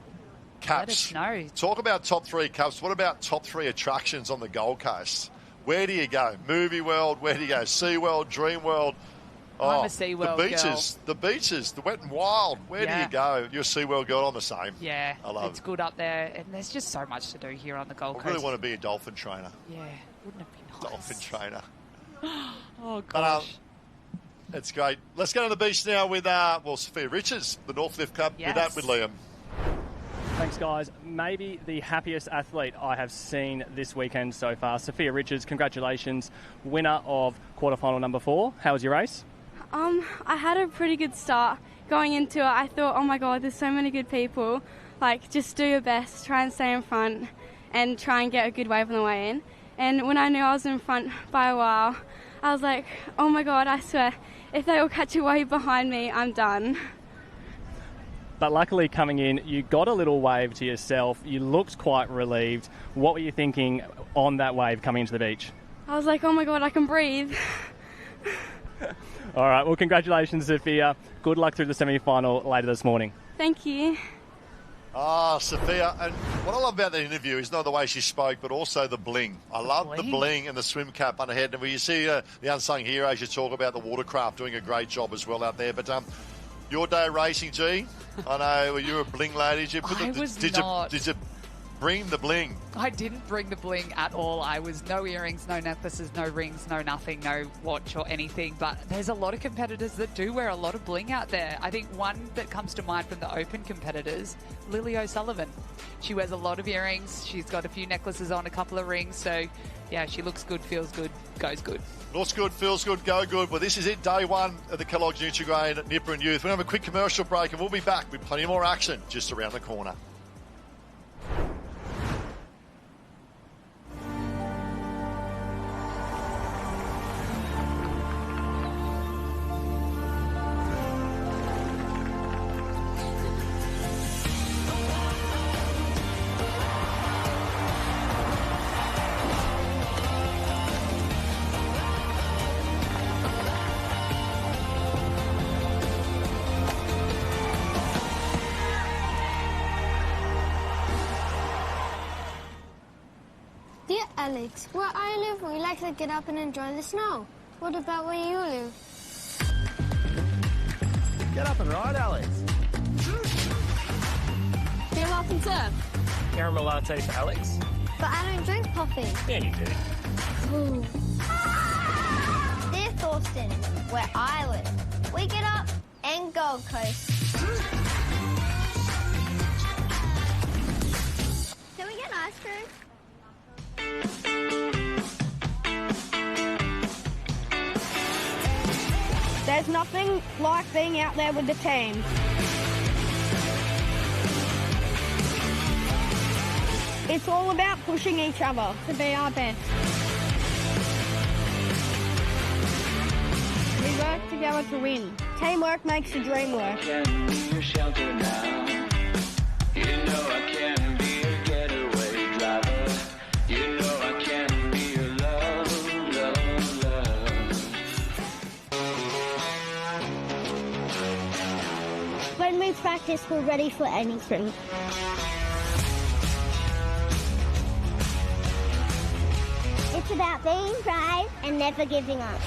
[SPEAKER 3] caps?
[SPEAKER 4] Let us know.
[SPEAKER 3] Talk about top 3 caps. What about top 3 attractions on the Gold Coast? Where do you go? Movie World? Where do you go? Sea World? Dream World?
[SPEAKER 4] I'm a SeaWorld
[SPEAKER 3] the beaches,
[SPEAKER 4] girl.
[SPEAKER 3] The beaches, the Wet and Wild. Where do you go? You're a SeaWorld girl. I'm the same.
[SPEAKER 4] Yeah,
[SPEAKER 3] I love
[SPEAKER 4] it's good up there, and there's just so much to do here on the Gold Coast.
[SPEAKER 3] I really want to be a dolphin trainer.
[SPEAKER 4] Yeah, wouldn't it be nice?
[SPEAKER 3] Dolphin trainer.
[SPEAKER 4] Oh gosh.
[SPEAKER 3] But, it's great. Let's go to the beach now with Sophia Richards, the Northcliffe Cup.
[SPEAKER 4] Yes.
[SPEAKER 3] With Liam.
[SPEAKER 5] Thanks, guys. Maybe the happiest athlete I have seen this weekend so far. Sophia Richards, congratulations, winner of quarterfinal number 4. How was your race?
[SPEAKER 8] I had a pretty good start going into it. I thought, oh my God, there's so many good people. Like, just do your best, try and stay in front and try and get a good wave on the way in. And when I knew I was in front by a while, I was like, oh my God, I swear, if they all catch a wave behind me, I'm done.
[SPEAKER 5] But luckily coming in, you got a little wave to yourself. You looked quite relieved. What were you thinking on that wave coming into the beach?
[SPEAKER 8] I was like, oh my God, I can breathe.
[SPEAKER 5] All right, well, congratulations, Sophia. Good luck through the semi-final later this morning.
[SPEAKER 8] Thank you.
[SPEAKER 3] Sophia, and what I love about the interview is not the way she spoke, but also the bling. I love the bling and the swim cap on her head. And when you see the unsung heroes, you talk about the watercraft doing a great job as well out there. But your day racing, G, I know you were a bling lady. Did you bring the bling?
[SPEAKER 4] I didn't bring the bling at all. I was no earrings, no necklaces, no rings, no nothing, no watch or anything. But there's a lot of competitors that do wear a lot of bling out there. I think one that comes to mind from the open competitors, Lily O'Sullivan. She wears a lot of earrings. She's got a few necklaces on, a couple of rings. So, yeah, she looks good, feels good, goes good.
[SPEAKER 3] Looks good, feels good, go good. Well, this is it, day 1 of the Kelloggs Nutri-Grain at Nipper and Youth. We're going to have a quick commercial break and we'll be back with plenty more action just around the corner.
[SPEAKER 6] Dear Alex, where I live, we like to get up and enjoy the snow. What about where you live?
[SPEAKER 7] Get up and ride, Alex.
[SPEAKER 17] Feel up and surf.
[SPEAKER 7] Caramel latte for Alex.
[SPEAKER 6] But I don't drink coffee.
[SPEAKER 14] Yeah, you do.
[SPEAKER 6] Ooh. Dear Thorsten, where I live, we get up and Gold Coast. Can we get ice cream?
[SPEAKER 17] There's nothing like being out there with the team. It's all about pushing each other to be our best. We work together to win. Teamwork makes the dream work.
[SPEAKER 9] Can be your shelter now. You know I can be your getaway driver. You know I can be your love, love, love.
[SPEAKER 6] When we practice, we're ready for anything. It's about being brave and never giving up.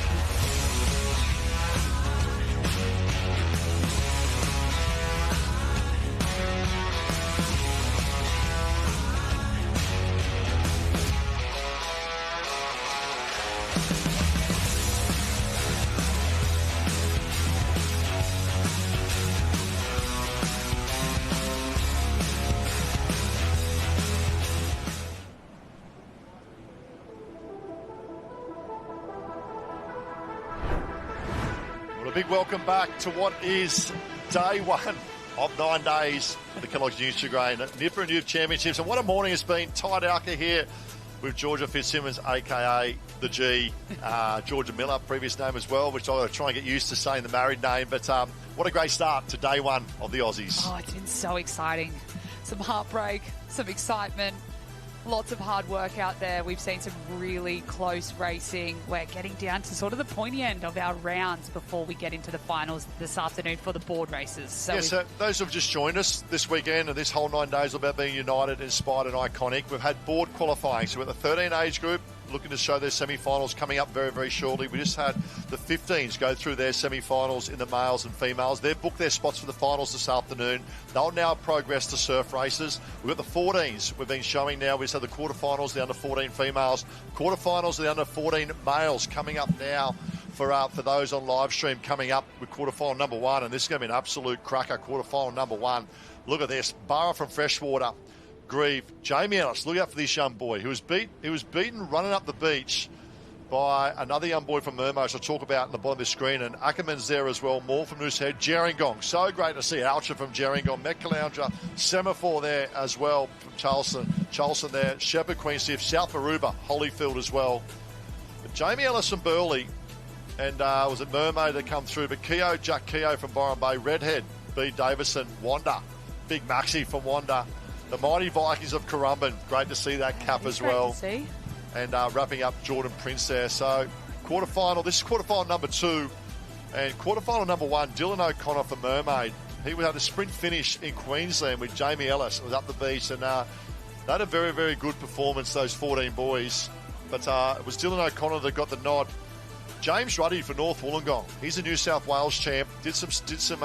[SPEAKER 3] A big welcome back to what is day one of 9 days of the Kelloggs Nutri-Grain Nipper and Youth Championships. And what a morning it's been. Ty Dowker here with Georgia Fitzsimmons, a.k.a. the G. Georgia Miller, previous name as well, which I'll try and get used to saying the married name. But what a great start to day one of the Aussies.
[SPEAKER 4] Oh, it's been so exciting. Some heartbreak, some excitement. Lots of hard work out there. We've seen some really close racing. We're getting down to sort of the pointy end of our rounds before we get into the finals this afternoon for the board races.
[SPEAKER 3] So those who have just joined us this weekend and this whole 9 days about being united, inspired and iconic, we've had board qualifying. So we're at the 13 age group, looking to show their semi-finals coming up very, very shortly. We just had the 15s go through their semi-finals in the males and females. They've booked their spots for the finals this afternoon. They'll now progress to surf races. We've got the 14s we've been showing now. We just had the quarterfinals, the under 14 females. Quarterfinals, the under 14 males coming up now for those on live stream coming up with quarterfinal number one. And this is going to be an absolute cracker, quarterfinal number one. Look at this. Barra from Freshwater. Grieve. Jamie Ellis, look out for this young boy who was beaten running up the beach by another young boy from Mermo, I'll talk about in the bottom of the screen, and Ackerman's there as well, more from Noosehead. Gerringong, so great to see Alcha from Gerringong. Met Caloundra, Semaphore there as well from Charleston there, Shepherd, Queen Sif, South Aruba, Holyfield as well. But Jamie Ellis from Burleigh, and was it Mermaid that come through, but Jack Keogh from Byron Bay, Redhead, B. Davison, Wanda, Big Maxi from Wanda. The mighty Vikings of Currumbin, great to see that cap as well. And wrapping up Jordan Prince there. So quarterfinal, this is quarterfinal number 2. And quarterfinal number 1, Dylan O'Connor for Mermaid. He had a sprint finish in Queensland with Jamie Ellis. It was up the beach, and they had a very, very good performance, those 14 boys. But it was Dylan O'Connor that got the nod. James Ruddy for North Wollongong. He's a New South Wales champ. Did some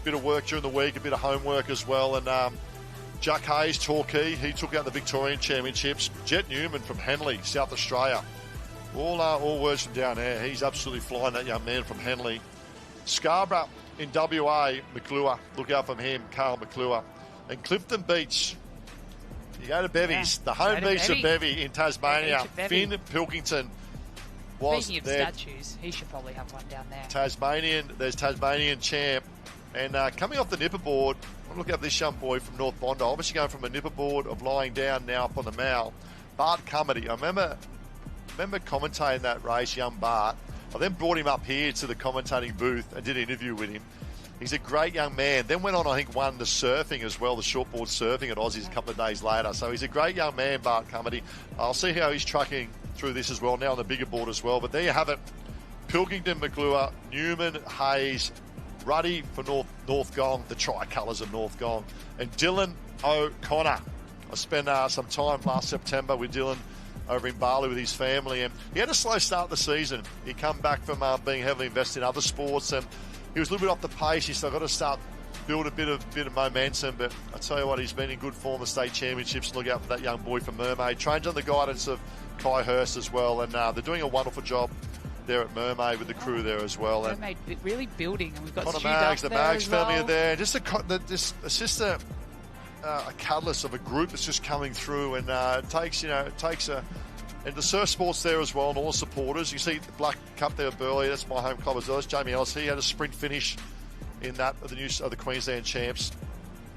[SPEAKER 3] bit of work during the week, a bit of homework as well. And Jack Hayes, Torquay, he took out the Victorian Championships. Jet Newman from Henley, South Australia. All words from down there. He's absolutely flying, that young man from Henley. Scarborough in WA, McClure. Look out for him, Carl McClure. And Clifton Beach. You go to Bevy's, the home beach of Bevy in Tasmania. Finn Pilkington was
[SPEAKER 4] Speaking of
[SPEAKER 3] there.
[SPEAKER 4] statues, he should probably have one down there.
[SPEAKER 3] There's Tasmanian champ. And coming off the nipper board, look at this young boy from North Bondi, obviously going from a nipper board of lying down now up on the Mall. Bart Cumity. I remember commentating that race, young Bart. I then brought him up here to the commentating booth and did an interview with him. He's a great young man. Then went on, I think, won the surfing as well, the shortboard surfing at Aussies a couple of days later. So he's a great young man, Bart Cumity. I'll see how he's trucking through this as well, now on the bigger board as well. But there you have it. Pilkington, McClure, Newman, Hayes, Ruddy for North Gong, the tricolours of North Gong, and Dylan O'Connor. I spent some time last September with Dylan over in Bali with his family, and he had a slow start the season. He come back from being heavily invested in other sports, and he was a little bit off the pace. He said, I've got to start build a bit of momentum. But I tell you what, he's been in good form at state championships. Look out for that young boy from Mermaid. Trains under the guidance of Kai Hurst as well, and they're doing a wonderful job there at Mermaid with the crew there as well.
[SPEAKER 4] Mermaid really building, and we've got
[SPEAKER 3] Connor
[SPEAKER 4] Stu
[SPEAKER 3] Maggs,
[SPEAKER 4] Duff
[SPEAKER 3] the
[SPEAKER 4] there
[SPEAKER 3] Maggs
[SPEAKER 4] as
[SPEAKER 3] family
[SPEAKER 4] well.
[SPEAKER 3] are there. Just a catalyst of a group that's just coming through, and it takes and the surf sports there as well, and all the supporters. You see the Black Cup there, Burley. That's my home club as well. That's Jamie Ellis. He had a sprint finish in that of the Queensland champs.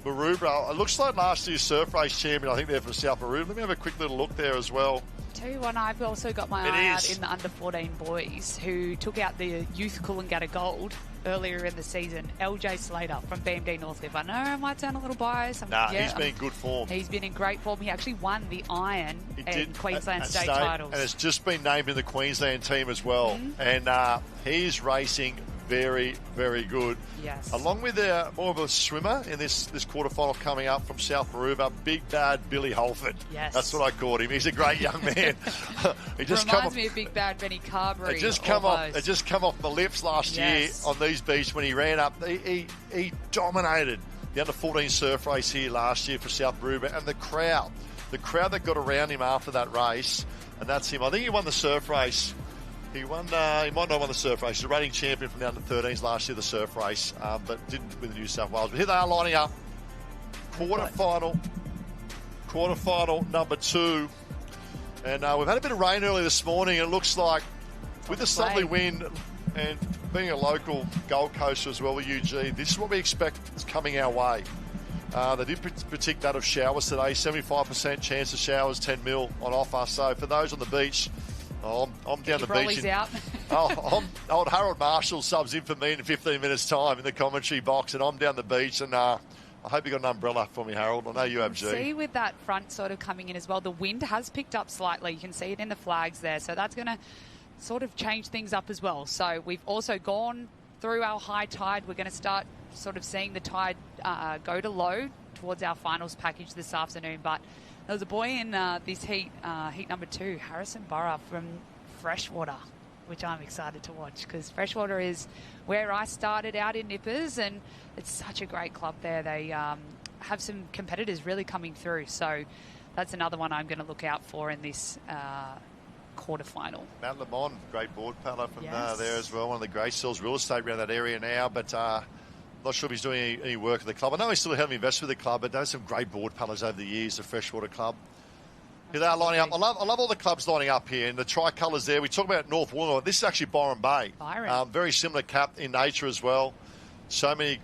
[SPEAKER 3] Maroubra, it looks like last year's surf race champion. I think they're from South Maroubra. Let me have a quick little look there as well.
[SPEAKER 4] Tell you what, I've also got my eye out in the under-14 boys who took out the youth Coolangatta Gold earlier in the season. LJ Slater from BMD Northcliffe. I know I might sound a little biased.
[SPEAKER 3] He's been in good form.
[SPEAKER 4] He's been in great form. He actually won the Iron and Queensland state titles.
[SPEAKER 3] And it's just been named in the Queensland team as well.
[SPEAKER 4] Mm-hmm.
[SPEAKER 3] And he's racing very, very good.
[SPEAKER 4] Yes.
[SPEAKER 3] Along with more of a swimmer in this quarterfinal coming up from South Maroubra, Big Bad Billy Holford.
[SPEAKER 4] Yes.
[SPEAKER 3] That's what I called him. He's a great young man. He just
[SPEAKER 4] reminds me of Big Bad Benny Carberry.
[SPEAKER 3] It just come off my lips last year on these beaches when he ran up. He dominated the under-14 surf race here last year for South Maroubra, and the crowd that got around him after that race, and that's him. I think he won the surf race. He won. He might not have won the surf race. He's a rating champion from the under-13s last year, the surf race, but didn't win the New South Wales. But here they are lining up. Quarterfinal number 2. And we've had a bit of rain early this morning. It looks like with the southerly wind and being a local Gold Coaster as well with UG, this is what we expect is coming our way. They did predict that of showers today. 75% chance of showers, 10 mil on offer. So for those on the beach, I'm down the beach. Old Harold Marshall subs in for me in 15 minutes' time in the commentary box, and I'm down the beach. And I hope you got an umbrella for me, Harold. I know you have, G.
[SPEAKER 4] See, with that front sort of coming in as well, the wind has picked up slightly. You can see it in the flags there. So that's going to sort of change things up as well. So we've also gone through our high tide. We're going to start sort of seeing the tide go to low towards our finals package this afternoon. But there was a boy in this heat number 2, Harrison Burrough from Freshwater, which I'm excited to watch because Freshwater is where I started out in Nippers, and it's such a great club there. They have some competitors really coming through. So that's another one I'm going to look out for in this quarterfinal.
[SPEAKER 3] Matt Lamont, great board paddler from there as well. One of the great sells real estate around that area now, but not sure if he's doing any work at the club. I know he's still having invested with the club, but there's some great board paddlers over the years, the Freshwater Club. Here they are lining up. I love all the clubs lining up here, and the tricolours there. We talk about North Wollongong. This is actually Byron Bay. Very similar cap in nature as well. So many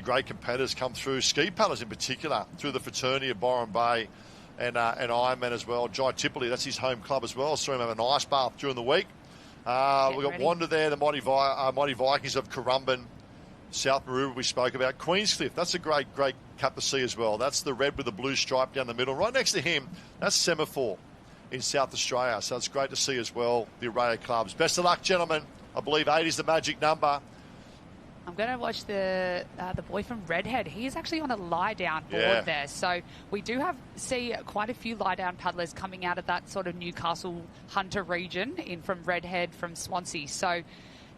[SPEAKER 3] great competitors come through, ski paddlers in particular, through the fraternity of Byron Bay and Ironman as well. Jai Tipperley, that's his home club as well. Saw him have an ice bath during the week. We've got Wander there, the Mighty Vikings of Currumbin. South Maroubra we spoke about. Queenscliff, that's a great cup to see as well. That's the red with the blue stripe down the middle. Right next to him, that's Semaphore in South Australia. So it's great to see as well the array of clubs. Best of luck, gentlemen. I believe 8 is the magic number.
[SPEAKER 4] I'm going to watch the boy from Redhead. He is actually on a lie-down board there. So we do see quite a few lie-down paddlers coming out of that sort of Newcastle Hunter region from Redhead, from Swansea. So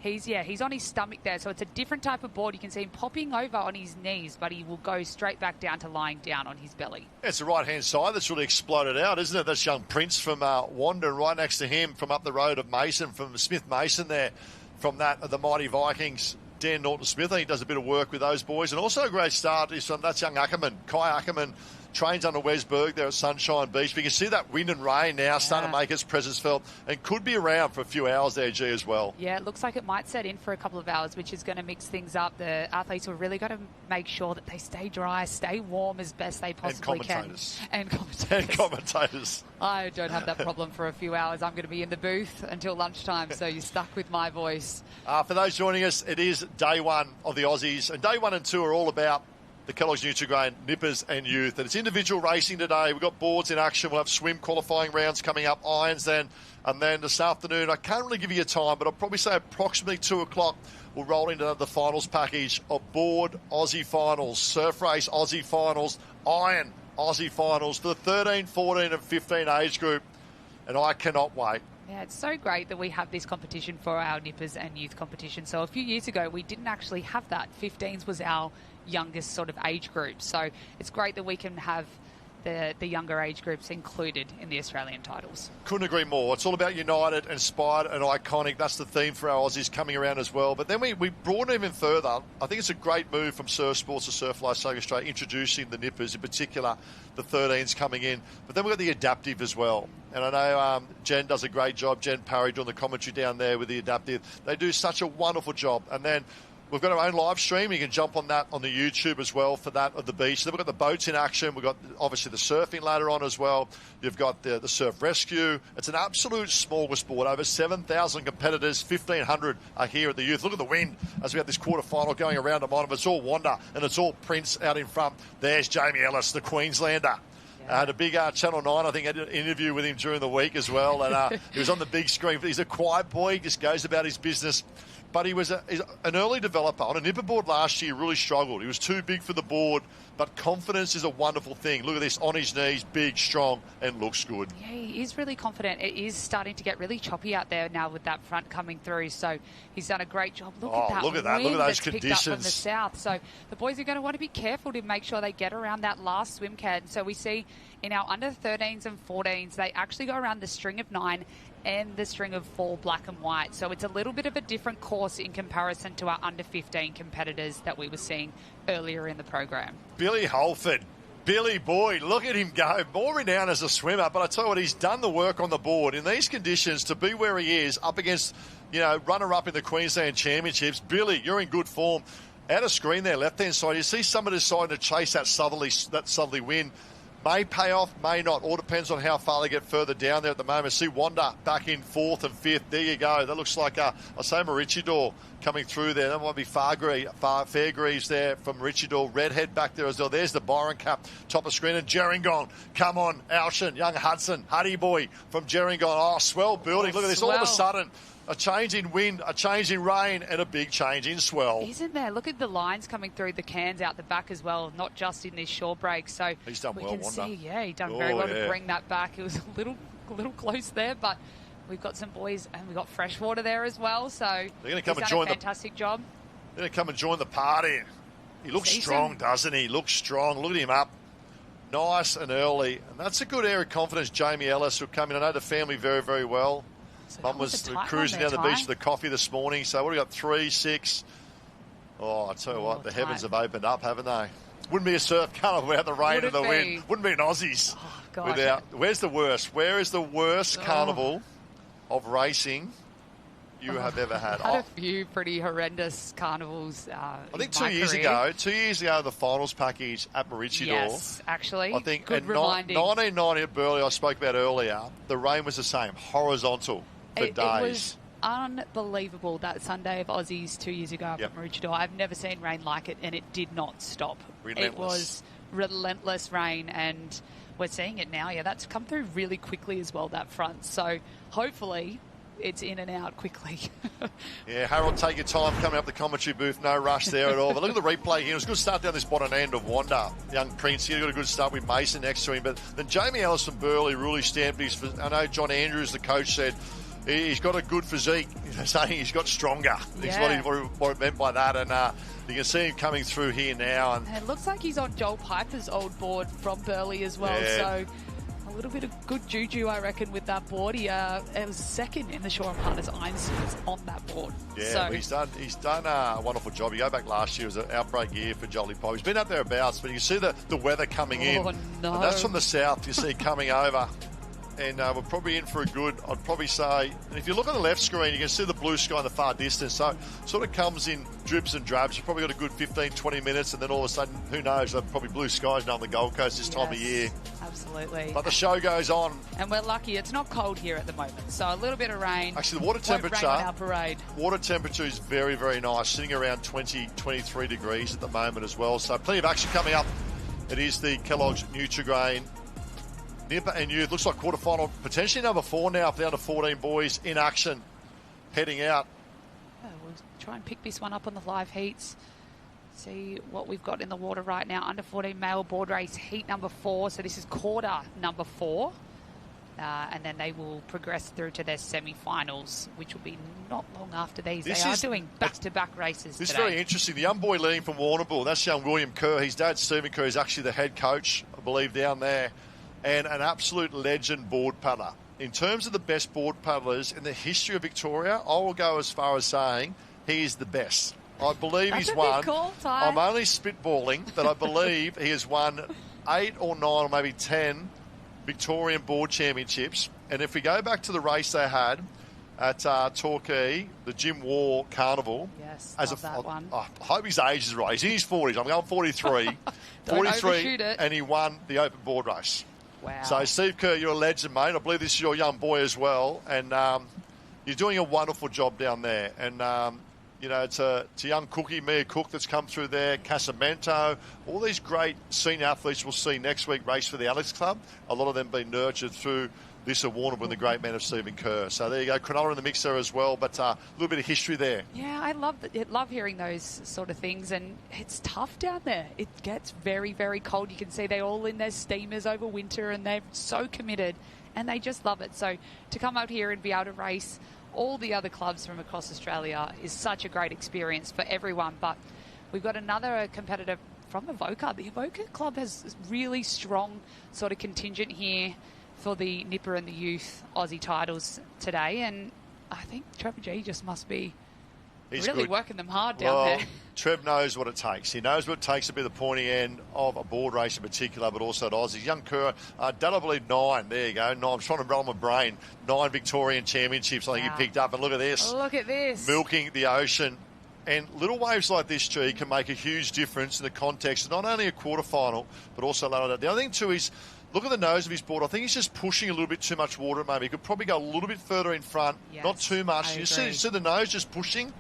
[SPEAKER 4] he's on his stomach there. So it's a different type of board. You can see him popping over on his knees, but he will go straight back down to lying down on his belly.
[SPEAKER 3] It's the right-hand side that's really exploded out, isn't it? That's young Prince from Wander, and right next to him from up the road of Mason, from Smith Mason there, from the Mighty Vikings. Dan Norton-Smith, I think, does a bit of work with those boys. And also a great start is from that's young Ackerman. Kai Ackerman trains under Wesberg there at Sunshine Beach. But you can see that wind and rain now starting to make its presence felt and could be around for a few hours there, G, as well.
[SPEAKER 4] Yeah, it looks like it might set in for a couple of hours, which is going to mix things up. The athletes have really got to make sure that they stay dry, stay warm as best they possibly can. And commentators. I don't have that problem for a few hours. I'm going to be in the booth until lunchtime, so you're stuck with my voice.
[SPEAKER 3] For those joining us, it is day 1 of the Aussies. And day 1 and 2 are all about the Kelloggs Nutri-Grain Nippers and Youth. And it's individual racing today. We've got boards in action. We'll have swim qualifying rounds coming up, irons then. And then this afternoon, I can't really give you a time, but I'll probably say approximately 2 o'clock, we'll roll into the finals package of board Aussie finals, surf race Aussie finals, iron Aussie finals for the 13, 14 and 15 age group. And I cannot wait.
[SPEAKER 4] Yeah, it's so great that we have this competition for our nippers and youth competition. So a few years ago, we didn't actually have that. 15s was our youngest sort of age group. So it's great that we can have the younger age groups included in the Australian titles.
[SPEAKER 3] Couldn't agree more. It's all about united, inspired and iconic. That's the theme for our Aussies coming around as well. But then we broaden even further. I think it's a great move from Surf Sports to Surf Life Saving Australia, introducing the nippers, in particular the 13s coming in. But then we've got the adaptive as well. And I know Jen does a great job, Jen Parry doing the commentary down there with the adaptive. They do such a wonderful job. And then we've got our own live stream. You can jump on that on the YouTube as well for that of the beach. Then we've got the boats in action. We've got obviously the surfing later on as well. You've got the surf rescue. It's an absolute smorgasbord. Over 7,000 competitors, 1,500 are here at the youth. Look at the wind as we have this quarterfinal going around the bottom. It's all Wanda and it's all Prince out in front. There's Jamie Ellis, the Queenslander. I had a big Channel 9, I think, had an interview with him during the week as well. And he was on the big screen. He's a quiet boy. He just goes about his business. But he's an early developer. On a nipper board last year, he really struggled. He was too big for the board, but confidence is a wonderful thing. Look at this, on his knees, big, strong, and looks good.
[SPEAKER 4] Yeah, he is really confident. It is starting to get really choppy out there now with that front coming through. So he's done a great job. Look at that.
[SPEAKER 3] Look at that. Look at those
[SPEAKER 4] conditions. Picked up from the south. So the boys are going to want to be careful to make sure they get around that last swim can. So we see in our under 13s and 14s, they actually go around the string of 9 and the string of 4 black and white. So it's a little bit of a different course in comparison to our under 15 competitors that we were seeing earlier in the program.
[SPEAKER 3] Billy Holford. Billy boy, look at him go. More renowned as a swimmer, but I tell you what, he's done the work on the board. In these conditions, to be where he is, up against, runner-up in the Queensland Championships, Billy, you're in good form. Out of screen there, left-hand side, you see somebody deciding to chase that southerly wind. May pay off, may not. All depends on how far they get further down there at the moment. See Wanda back in 4th and 5th. There you go. That looks like, I say Maroochydore coming through there. That might be Fairgreaves there from Maroochydore. Redhead back there as well. There's the Byron Cup, top of screen. And Gerringong. Come on, Alshan, young Hudson, Huddy boy from Gerringong. Oh, swell building. Look at this. All of a sudden, a change in wind, a change in rain, and a big change in swell.
[SPEAKER 4] Isn't there? Look at the lines coming through the cans out the back as well, not just in this shore break. So
[SPEAKER 3] he's done well,
[SPEAKER 4] Wanda. He done very well to bring that back. It was a little close there, but we've got some boys and we've got freshwater there as well. So
[SPEAKER 3] they're going to come and
[SPEAKER 4] join a fantastic job.
[SPEAKER 3] They're going to come and join the party. He looks strong, doesn't he? He looks strong. Look at him up. Nice and early. And that's a good area of confidence. Jamie Ellis will come in. I know the family very, very well. Mum was cruising down the beach for the coffee this morning. So what have we got? 3, 6. Oh, I tell you what, the heavens have opened up, haven't they? Wouldn't be a surf carnival without the rain and the wind. Wouldn't be an Aussies.
[SPEAKER 4] Oh, gosh.
[SPEAKER 3] Where's the worst? Where is the worst carnival of racing you have ever had?
[SPEAKER 4] I've had a few pretty horrendous carnivals.
[SPEAKER 3] I think 2 years ago, the finals package at Maroochydore.
[SPEAKER 4] Yes, actually.
[SPEAKER 3] I think
[SPEAKER 4] good
[SPEAKER 3] in
[SPEAKER 4] reminding.
[SPEAKER 3] 1990 at Burleigh, I spoke about earlier, the rain was the same, horizontal for days.
[SPEAKER 4] It was unbelievable that Sunday of Aussies 2 years ago up at Maroochydore. I've never seen rain like it, and it did not stop.
[SPEAKER 3] Relentless.
[SPEAKER 4] It was relentless rain, and we're seeing it now. Yeah, that's come through really quickly as well, that front. So hopefully it's in and out quickly.
[SPEAKER 3] Yeah, Harold, take your time coming up the commentary booth. No rush there at all. But look at the replay here. It was a good start down this bottom end of Wanda. Young Prince here got a good start with Mason next to him. But then Jamie Ellis from Burleigh really stamped his... I know John Andrews, the coach, said he's got a good physique. Saying he's got stronger.
[SPEAKER 4] Yeah.
[SPEAKER 3] What it meant by that. And you can see him coming through here now. And
[SPEAKER 4] it looks like he's on Joel Piper's old board from Burleigh as well. Yeah. So a little bit of good juju, I reckon, with that board. He was second in the Shore and Partners Irons on that board.
[SPEAKER 3] Yeah, so he's done a wonderful job. You go back last year, it was an outbreak year for Jolie Pop. He's been up thereabouts, but you can see the weather coming in.
[SPEAKER 4] No.
[SPEAKER 3] And that's from the south, you see, coming over. And we're probably in for a good, I'd probably say, and if you look on the left screen, you can see the blue sky in the far distance. So it sort of comes in drips and drabs. You've probably got a good 15, 20 minutes, and then all of a sudden, who knows, probably blue skies now on the Gold Coast this time of year.
[SPEAKER 4] Absolutely.
[SPEAKER 3] But the show goes on.
[SPEAKER 4] And we're lucky. It's not cold here at the moment. So a little bit of rain.
[SPEAKER 3] Actually, the water temperature,
[SPEAKER 4] won't rain on our parade.
[SPEAKER 3] Water temperature is very, very nice, sitting around 20, 23 degrees at the moment as well. So plenty of action coming up. It is the Kelloggs Nutri-Grain Nipper and Youth. Looks like quarterfinal, potentially number 4 now for the under 14 boys in action, heading out.
[SPEAKER 4] We'll try and pick this one up on the live heats. See what we've got in the water right now. Under 14 male board race heat number 4. So this is quarter number 4. And then they will progress through to their semi-finals, which will be not long after these.
[SPEAKER 3] This
[SPEAKER 4] they are
[SPEAKER 3] is-
[SPEAKER 4] doing back-to-back races
[SPEAKER 3] This is
[SPEAKER 4] today.
[SPEAKER 3] very interesting. The young boy leading from Warrnambool, that's young William Kerr. His dad, Stephen Kerr, is actually the head coach, I believe, down there, and an absolute legend board paddler. In terms of the best board paddlers in the history of Victoria, I will go as far as saying he is the best. I believe
[SPEAKER 4] That's
[SPEAKER 3] he's
[SPEAKER 4] a big
[SPEAKER 3] won.
[SPEAKER 4] call, Ty.
[SPEAKER 3] I'm only spitballing, but I believe he has won 8 or 9 or maybe 10 Victorian board championships. And if we go back to the race they had at Torquay, the Jim War Carnival.
[SPEAKER 4] Yes,
[SPEAKER 3] as
[SPEAKER 4] love that one.
[SPEAKER 3] I hope his age is right. He's in his 40s. I'm going 43.
[SPEAKER 4] Don't overshoot it.
[SPEAKER 3] And he won the open board race.
[SPEAKER 4] Wow.
[SPEAKER 3] So, Steve Kerr, you're a legend, mate. I believe this is your young boy as well. And you're doing a wonderful job down there. And, it's a young cookie, Mia Cook, that's come through there, Casamento, all these great senior athletes we'll see next week race for the Alex Club. A lot of them being nurtured through this award with the great man of Stephen Kerr. So there you go, Cronulla in the mix there as well, but a little bit of history there.
[SPEAKER 4] Yeah, I love hearing those sort of things, and it's tough down there. It gets very, very cold. You can see they're all in their steamers over winter, and they're so committed, and they just love it. So to come out here and be able to race all the other clubs from across Australia is such a great experience for everyone. But we've got another competitor from Avoca. The Avoca Club has really strong sort of contingent here for the Nipper and the Youth Aussie titles today, and I think Trevor G just must be really working them hard down there.
[SPEAKER 3] Trev knows what it takes. He knows what it takes to be the pointy end of a board race in particular, but also at Aussie. Young Kirra, done, I believe, 9. There you go. 9. I'm trying to roll my brain. 9 Victorian championships I think he picked up. And look at this.
[SPEAKER 4] Look at this.
[SPEAKER 3] Milking the ocean. And little waves like this, G, can make a huge difference in the context of not only a quarterfinal, but also later. The other thing, too, is look at the nose of his board. I think he's just pushing a little bit too much water at the moment. He could probably go a little bit further in front, not too much. You see the nose just pushing.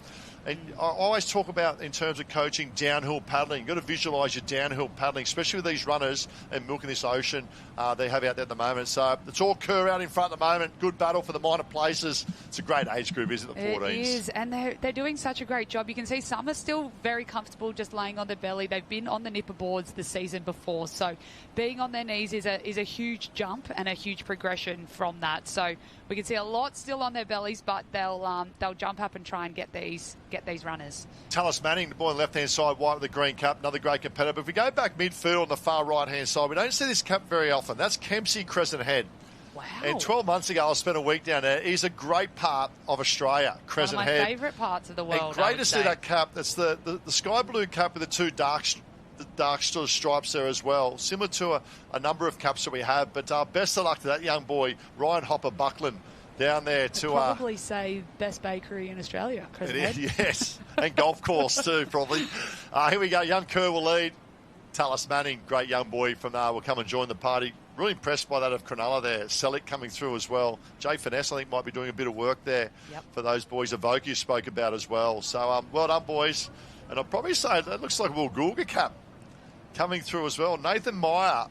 [SPEAKER 3] And I always talk about, in terms of coaching, downhill paddling. You've got to visualise your downhill paddling, especially with these runners and milking this ocean they have out there at the moment. So it's all Kerr out in front at the moment. Good battle for the minor places. It's a great age group, isn't it, the 14s?
[SPEAKER 4] It is, and they're doing such a great job. You can see some are still very comfortable just laying on their belly. They've been on the nipper boards the season before, so being on their knees is a huge jump and a huge progression from that. So we can see a lot still on their bellies, but they'll jump up and try and get these runners.
[SPEAKER 3] Tallis Manning, the boy on the left-hand side, white with the green cap, another great competitor. But if we go back midfield on the far right-hand side, we don't see this cap very often. That's Kempsey Crescent Head.
[SPEAKER 4] Wow.
[SPEAKER 3] And 12 months ago, I spent a week down there. He's a great part of Australia, Crescent Head.
[SPEAKER 4] One of my favourite parts of the world.
[SPEAKER 3] And great to see that cap. That's the sky blue cap with the two dark sort of stripes there as well, similar to a number of caps that we have. But best of luck to that young boy, Ryan Hopper Buckland, down there to
[SPEAKER 4] probably say best bakery in Australia. Crescent Head.
[SPEAKER 3] Yes, and golf course too, probably. Here we go. Young Kerr will lead. Tallis Manning, great young boy from will come and join the party. Really impressed by that of Cronulla there. Selick coming through as well. Jay Finesse, I think, might be doing a bit of work there for those boys. Avoca you spoke about as well. So well done, boys. And I'd probably say that looks like a Woolgoolga cap coming through as well. Nathan Meyer,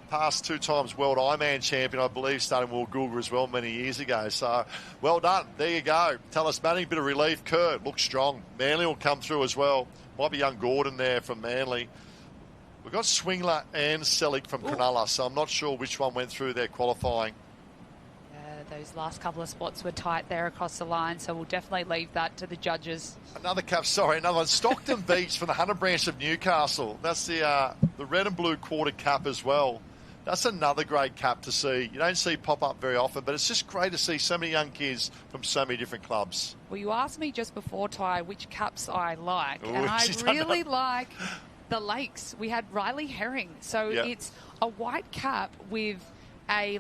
[SPEAKER 3] past 2 times world Ironman champion, I believe, starting Woolgoolga as well many years ago. So well done. There you go. Tallis Manning, bit of relief. Kerr looks strong. Manly will come through as well. Might be young Gordon there from Manly. We've got Swingler and Selick from Cronulla, so I'm not sure which one went through their qualifying.
[SPEAKER 4] Those last couple of spots were tight there across the line, so we'll definitely leave that to the judges.
[SPEAKER 3] Another one. Stockton Beach from the Hunter Branch of Newcastle. That's the red and blue quarter cap as well. That's another great cap to see. You don't see pop up very often, but it's just great to see so many young kids from so many different clubs.
[SPEAKER 4] Well, you asked me just before, Ty, which caps I like,
[SPEAKER 3] Ooh,
[SPEAKER 4] and I really like the Lakes. We had Riley Herring, so it's a white cap with a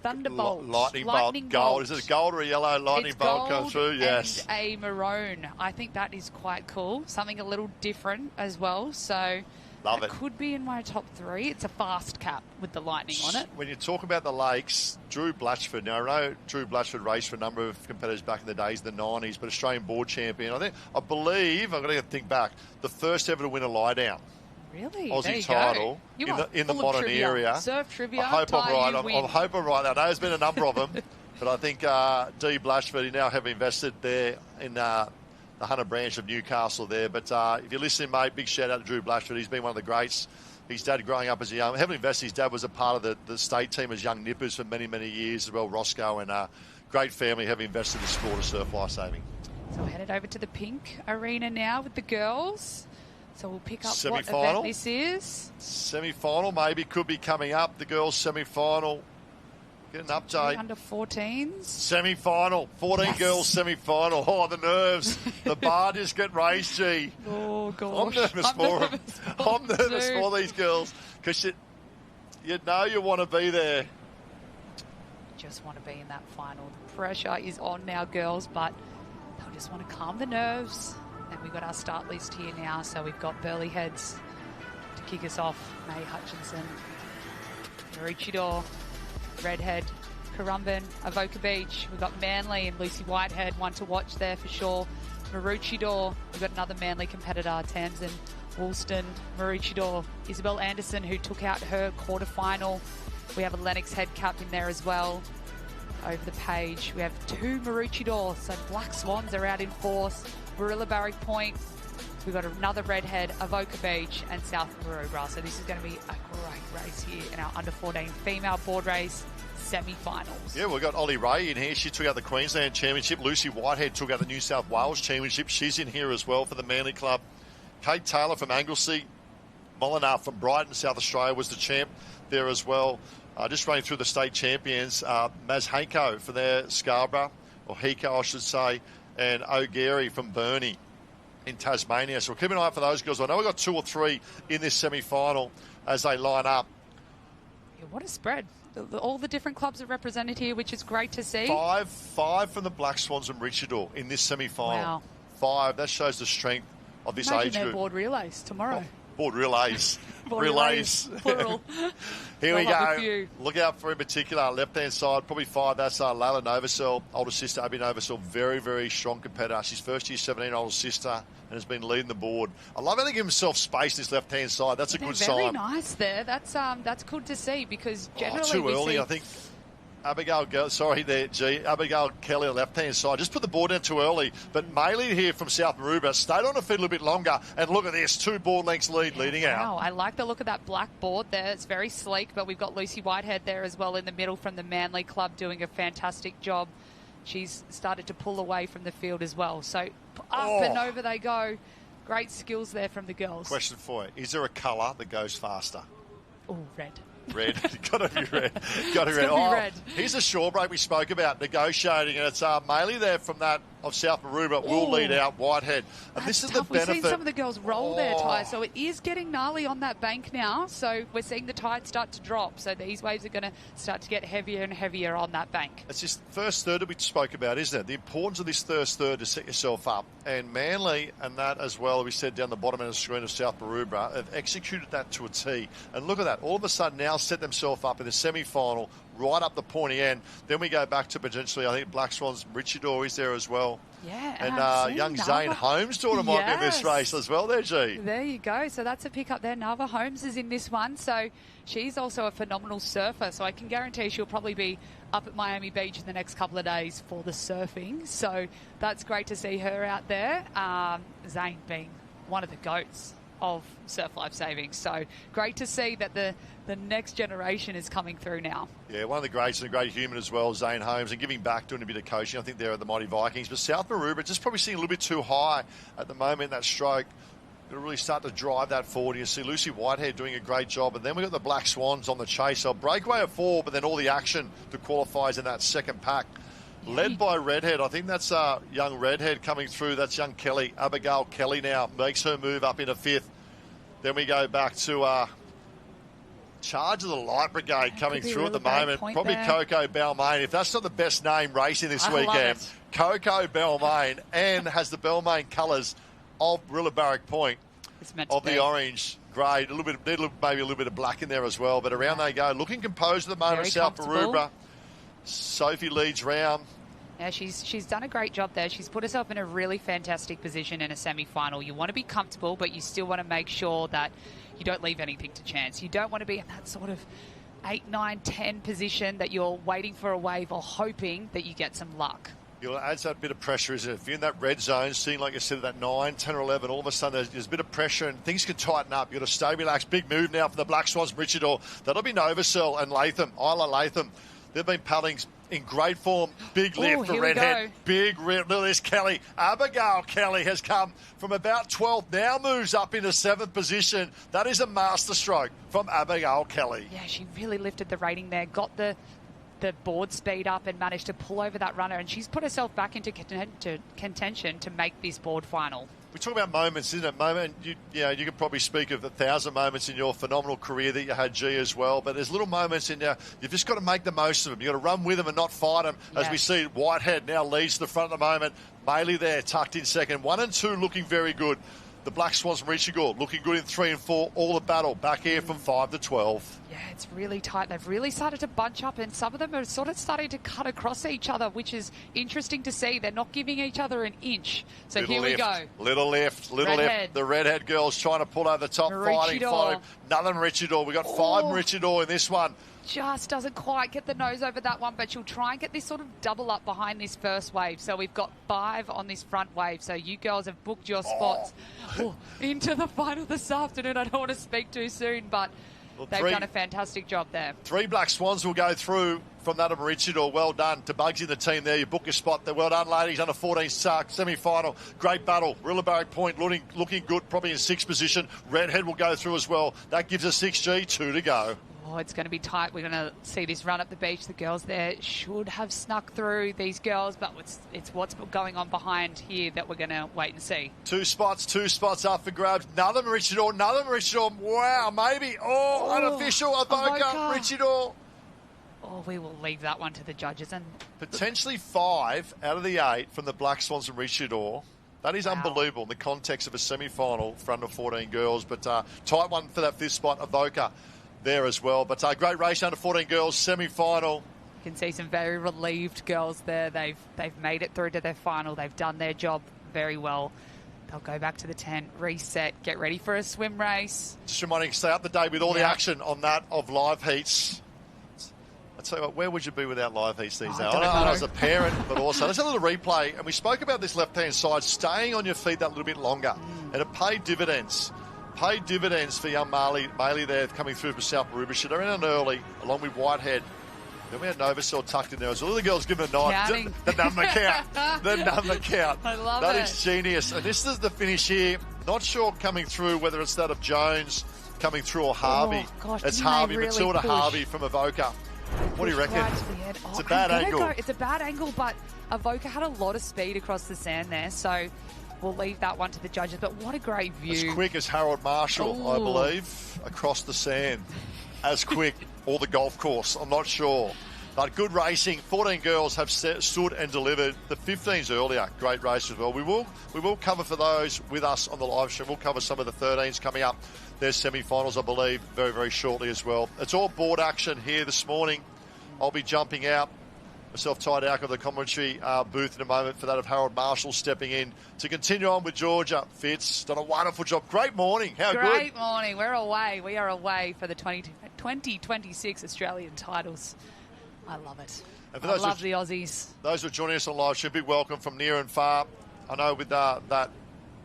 [SPEAKER 4] thunderbolt,
[SPEAKER 3] lightning bolt, gold. Is it a gold or a yellow lightning bolt come through? Yes,
[SPEAKER 4] and a maroon. I think that is quite cool. Something a little different as well. So
[SPEAKER 3] love it.
[SPEAKER 4] Could be in my top 3. It's a fast cap with the lightning on it.
[SPEAKER 3] When you talk about the Lakes, Drew Blatchford. Now I know Drew Blatchford raced for a number of competitors back in the days, the 90s, but Australian board champion. I believe I've got to think back. The first ever to win a lie down.
[SPEAKER 4] Really?
[SPEAKER 3] Aussie title in the modern area.
[SPEAKER 4] Surf trivia.
[SPEAKER 3] I hope I'm right. I hope I'm right. I know there's been a number of them, but I think D. Blatchford, he now have invested there in the Hunter Branch of Newcastle there. But if you're listening, mate, big shout out to Drew Blatchford. He's been one of the greats his dad growing up as a young, heavily invested. His dad was a part of the state team as young nippers for many, many years as well, Roscoe, and great family, heavily invested in the sport of surf lifesaving.
[SPEAKER 4] So we're headed over to the pink arena now with the girls. So we'll pick up what
[SPEAKER 3] Semi-final.
[SPEAKER 4] event this is.
[SPEAKER 3] Semi-final maybe could be coming up. The girls' semi-final. Get an update.
[SPEAKER 4] Under 14s.
[SPEAKER 3] Semi-final. 14 girls semi-final. Oh, the nerves. The bar just get raised, G.
[SPEAKER 4] Oh, gosh.
[SPEAKER 3] I'm nervous for them. I'm nervous for these girls because you know you want to be there.
[SPEAKER 4] Just want to be in that final. The pressure is on now, girls, but they'll just want to calm the nerves. And we've got our start list here now. So we've got Burley Heads to kick us off. May Hutchinson, Maroochydore, Redhead, Currumbin, Avoca Beach. We've got Manly and Lucy Whitehead, one to watch there for sure. Maroochydore, we've got another Manly competitor, Tamsin Woolston. Maroochydore, Isabel Anderson, who took out her quarterfinal. We have a Lennox Head cap in there as well. Over the page, we have 2 Maroochydore, so Black Swans are out in force. Barilla Barrack Point, we've got another Redhead, Avoca Beach, and South Maroubra. So this is going to be a great race here in our under 14 female board race semi-finals.
[SPEAKER 3] Yeah, we've got Ollie Ray in here. She took out the Queensland Championship. Lucy Whitehead took out the New South Wales Championship. She's in here as well for the Manly Club. Kate Taylor from Anglesey. Molinar from Brighton, South Australia, was the champ there as well. Just running through the state champions, Maz Hako for their Scarborough, or Hiko I should say, and O'Gary from Burnie in Tasmania. So we'll keep an eye out for those girls. I know we've got 2 or 3 in this semi-final as they line up.
[SPEAKER 4] Yeah, what a spread. All the different clubs are represented here, which is great to see.
[SPEAKER 3] Five from the Black Swans and Maroochydore in this semi-final.
[SPEAKER 4] Wow.
[SPEAKER 3] 5. That shows the strength of this
[SPEAKER 4] Imagine
[SPEAKER 3] age
[SPEAKER 4] their
[SPEAKER 3] group.
[SPEAKER 4] board relays tomorrow.
[SPEAKER 3] Board relays.
[SPEAKER 4] Relays, plural.
[SPEAKER 3] Here we
[SPEAKER 4] Well,
[SPEAKER 3] go. Look out for, in particular, left-hand side, probably 5. That's Layla Novosel, older sister, Abby Novosel, very, very strong competitor. She's first-year 17, older sister, and has been leading the board. I love how they give himself space this left-hand side. That's a good sign.
[SPEAKER 4] Very nice there. That's good to see because generally
[SPEAKER 3] too
[SPEAKER 4] we
[SPEAKER 3] early,
[SPEAKER 4] see...
[SPEAKER 3] I think. Abigail Kelly, left-hand side. Just put the board down too early. But Maylee here from South Maroubra stayed on her feet a little bit longer. And look at this, 2 board lengths leading out.
[SPEAKER 4] Wow, I like the look of that black board there. It's very sleek, but we've got Lucy Whitehead there as well in the middle from the Manly Club doing a fantastic job. She's started to pull away from the field as well. So up and over they go. Great skills there from the girls.
[SPEAKER 3] Question for you. Is there a colour that goes faster?
[SPEAKER 4] Oh, red.
[SPEAKER 3] Red. Got to be red. Got to be red. Here's a shore break we spoke about, negotiating, and it's Maylee there from that of South Maroubra will lead out Whitehead. And this is
[SPEAKER 4] tough.
[SPEAKER 3] the benefit.
[SPEAKER 4] We've seen some of the girls roll their tyres, so it is getting gnarly on that bank now. So we're seeing the tide start to drop. So these waves are going to start to get heavier and heavier on that bank.
[SPEAKER 3] It's this first third that we spoke about, isn't it? The importance of this first third to set yourself up. And Manly and that as well, we said down the bottom of the screen of South Maroubra, have executed that to a T. And look at that. All of a sudden now set themselves up in the semi-final, right up the pointy end. Then we go back to potentially, I think, Black Swans, Maroochydore is there as well.
[SPEAKER 4] Yeah.
[SPEAKER 3] And young Zane Holmes daughter might be in this race as well there, G.
[SPEAKER 4] There you go. So that's a pick up there. Nava Holmes is in this one. So she's also a phenomenal surfer. So I can guarantee she'll probably be up at Miami Beach in the next couple of days for the surfing. So that's great to see her out there. Zane being one of the GOATs of surf life saving. So great to see that the next generation is coming through now.
[SPEAKER 3] Yeah, one of the greats and a great human as well, Zane Holmes, and giving back, doing a bit of coaching. I think they're at the Mighty Vikings. But South Maroubra just probably seeing a little bit too high at the moment, that stroke. Going to really start to drive that forward. You see Lucy Whitehead doing a great job. And then we've got the Black Swans on the chase. So breakaway at 4, but then all the action that qualifies in that second pack. Led by Redhead. I think that's young Redhead coming through. That's young Kelly. Abigail Kelly now makes her move up into 5th. Then we go back to Charge of the Light Brigade coming through at the moment. Probably there. Coco Balmain. If that's not the best name racing this weekend, Coco Balmain, and has the Balmain colours of Barilla Barrack Point of the orange, grey, a little bit, maybe a little bit of black in there as well. But around they go, looking composed at the moment. South Maroubra. Sophie leads round.
[SPEAKER 4] Yeah, she's done a great job there. She's put herself in a really fantastic position in a semi-final. You want to be comfortable, but you still want to make sure that you don't leave anything to chance. You don't want to be in that sort of 8, 9, 10 position that you're waiting for a wave or hoping that you get some luck.
[SPEAKER 3] It adds that bit of pressure, isn't it? If you're in that red zone, seeing, like I said, that 9, 10 or 11, all of a sudden there's a bit of pressure and things can tighten up. You've got to stay relaxed. Big move now for the Black Swans, Richardor. That'll be Novacell and Latham, Isla Latham. They've been paddling in great form. Big lift for Redhead. Big lift. Look at this, Kelly. Abigail Kelly has come from about 12th, now moves up into 7th position. That is a master stroke from Abigail Kelly.
[SPEAKER 4] Yeah, she really lifted the rating there, got the board speed up and managed to pull over that runner, and she's put herself back into contention to make this board final.
[SPEAKER 3] We talk about moments, isn't it? You could probably speak of 1,000 moments in your phenomenal career that you had, G, as well. But there's little moments in there. You've just got to make the most of them. You've got to run with them and not fight them. As we see, Whitehead now leads to the front at the moment. Bailey there, tucked in second. 1 and 2 looking very good. The Black Swans from Richigor looking good in 3 and 4. All the battle back here from 5 to 12.
[SPEAKER 4] Yeah, it's really tight. They've really started to bunch up, and some of them are sort of starting to cut across each other, which is interesting to see. They're not giving each other an inch. So
[SPEAKER 3] Little
[SPEAKER 4] here
[SPEAKER 3] lift,
[SPEAKER 4] we go.
[SPEAKER 3] Little lift. The Redhead girls trying to pull over the top, fighting. Another Richardor. We've got 5 Richardor in this one.
[SPEAKER 4] Just doesn't quite get the nose over that one, but she'll try and get this sort of double up behind this first wave. So we've got 5 on this front wave. So you girls have booked your spots into the final this afternoon. I don't want to speak too soon, but they've done a fantastic job there. 3
[SPEAKER 3] Black Swans will go through from that of Richardor. Well done to Bugsy and the team there. You book your spot there. Well done, ladies. Under 14 semi-final. Great battle. Rillabarry Point looking good, probably in 6th position. Redhead will go through as well. That gives us 6G, 2 to go.
[SPEAKER 4] Oh, it's going to be tight. We're going to see this run up the beach. The girls there should have snuck through, these girls, but it's what's going on behind here that we're going to wait and see.
[SPEAKER 3] 2 spots up for grabs. Another Richardor. Wow, maybe. Unofficial. Avoca. Richardor.
[SPEAKER 4] Oh, we will leave that one to the judges. And
[SPEAKER 3] potentially 5 out of the 8 from the Black Swans and Richardor. That is unbelievable in the context of a semi-final for under 14 girls. But tight one for that 5th spot, Avoca. There as well, but a great race under 14 girls semi-final.
[SPEAKER 4] You can see some very relieved girls there. They've made it through to their final. They've done their job very well. They'll go back to the tent, reset, get ready for a swim race.
[SPEAKER 3] Just reminding, stay up to date with all the action on that of live heats. I tell you what, where would you be without live heats these days? I know as a parent, but also there's a little replay, and we spoke about this left-hand side, staying on your feet that little bit longer, and it paid dividends. Paid dividends for young Bailey there coming through from South Maroubra. They're in an early, along with Whitehead. Then we had Novacell tucked in there as well. The girls giving a knife. The number count. The number count.
[SPEAKER 4] I love
[SPEAKER 3] that. That
[SPEAKER 4] it.
[SPEAKER 3] is genius. And this is the finish here. Not sure coming through whether it's that of Jones coming through or Harvey.
[SPEAKER 4] Gosh,
[SPEAKER 3] it's Harvey, really Matilda push. Harvey from Avoca. What do you reckon? It's a bad angle.
[SPEAKER 4] It's a bad angle, but Avoca had a lot of speed across the sand there, so we'll leave that one to the judges, but what a great view.
[SPEAKER 3] As quick as Harold Marshall, I believe, across the sand. As quick, or the golf course, I'm not sure. But good racing. 14 girls have stood and delivered. The 15s earlier, great race as well. We will cover for those with us on the live stream. We'll cover some of the 13s coming up. Their semi-finals, I believe, very, very shortly as well. It's all board action here this morning. I'll be jumping out. Myself tied out of the commentary booth in a moment for that of Harold Marshall stepping in to continue on with Georgia. Fitz done a wonderful job. Great morning. How good?
[SPEAKER 4] Great morning. We're away. We are away for the 2026 Australian titles. I love it. I love the Aussies.
[SPEAKER 3] Those who are joining us on live stream, big welcome from near and far. I know with that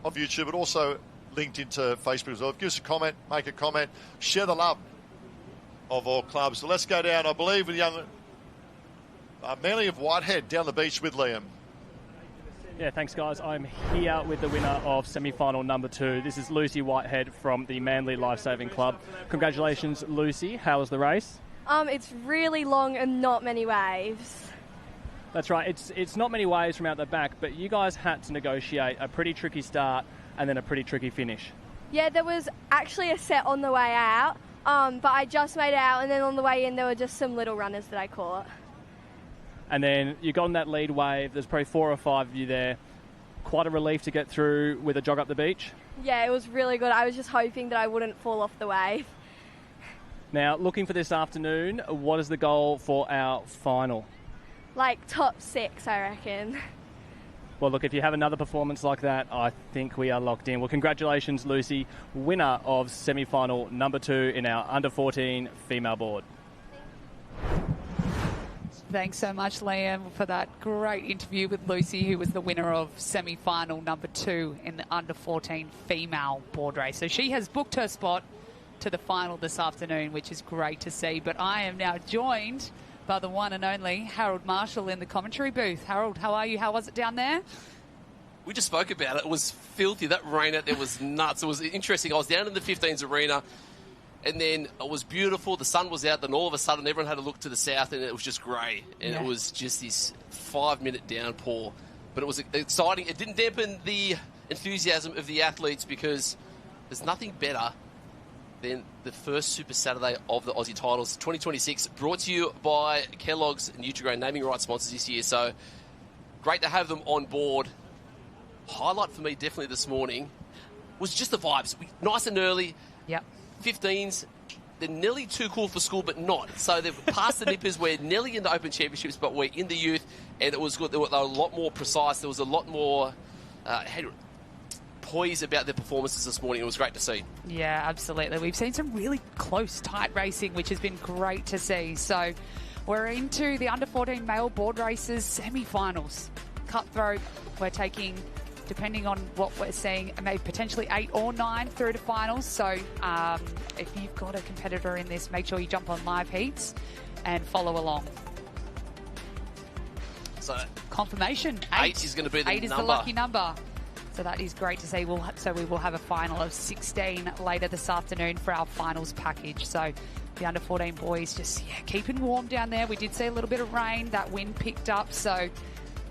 [SPEAKER 3] of YouTube, but also linked into Facebook as well. Give us a comment, make a comment, share the love of all clubs. So let's go down, I believe, with young Manly of Whitehead down the beach with Liam.
[SPEAKER 5] Yeah, thanks, guys. I'm here with the winner of semi-final number 2. This is Lucy Whitehead from the Manly Lifesaving Club. Congratulations, Lucy. How was the race?
[SPEAKER 8] It's really long and not many waves.
[SPEAKER 5] That's right. It's not many waves from out the back, but you guys had to negotiate a pretty tricky start and then a pretty tricky finish.
[SPEAKER 8] Yeah, there was actually a set on the way out, but I just made it out, and then on the way in there were just some little runners that I caught.
[SPEAKER 5] And then you got on that lead wave. There's probably 4 or 5 of you there. Quite a relief to get through with a jog up the beach.
[SPEAKER 8] Yeah, it was really good. I was just hoping that I wouldn't fall off the wave.
[SPEAKER 5] Now, looking for this afternoon, what is the goal for our final?
[SPEAKER 8] Like top 6, I reckon.
[SPEAKER 5] Well, look, if you have another performance like that, I think we are locked in. Well, congratulations, Lucy, winner of semi-final number 2 in our under-14 female board.
[SPEAKER 4] Thanks so much, Liam, for that great interview with Lucy, who was the winner of semi-final number 2 in the under-14 female board race. So she has booked her spot to the final this afternoon, which is great to see. But I am now joined by the one and only Harold Marshall in the commentary booth. Harold, how are you? How was it down there?
[SPEAKER 18] We just spoke about it. It was filthy. That rain out there was nuts. It was interesting. I was down in the 15s arena, and then it was beautiful. The sun was out. Then all of a sudden, everyone had a look to the south, and it was just grey. And It was just this 5-minute downpour. But it was exciting. It didn't dampen the enthusiasm of the athletes, because there's nothing better than the first Super Saturday of the Aussie Titles 2026, brought to you by Kelloggs and Nutri-Grain, naming rights sponsors this year. So great to have them on board. Highlight for me definitely this morning was just the vibes. Nice and early.
[SPEAKER 4] Yep.
[SPEAKER 18] 15s, they're nearly too cool for school, but not. So they've passed the nippers. We're nearly in the Open Championships, but we're in the youth, and it was good. They were a lot more precise. There was a lot more poise about their performances this morning. It was great to see.
[SPEAKER 4] Yeah, absolutely. We've seen some really close, tight racing, which has been great to see. So we're into the under-14 male board races semi-finals. Cutthroat, we're taking, depending on what we're seeing, maybe potentially 8 or 9 through to finals. So if you've got a competitor in this, make sure you jump on live heats and follow along.
[SPEAKER 18] So
[SPEAKER 4] confirmation.
[SPEAKER 18] 8 is going to be the number.
[SPEAKER 4] 8 is the lucky number. So that is great to see. So we will have a final of 16 later this afternoon for our finals package. So the under-14 boys just keeping warm down there. We did see a little bit of rain. That wind picked up, so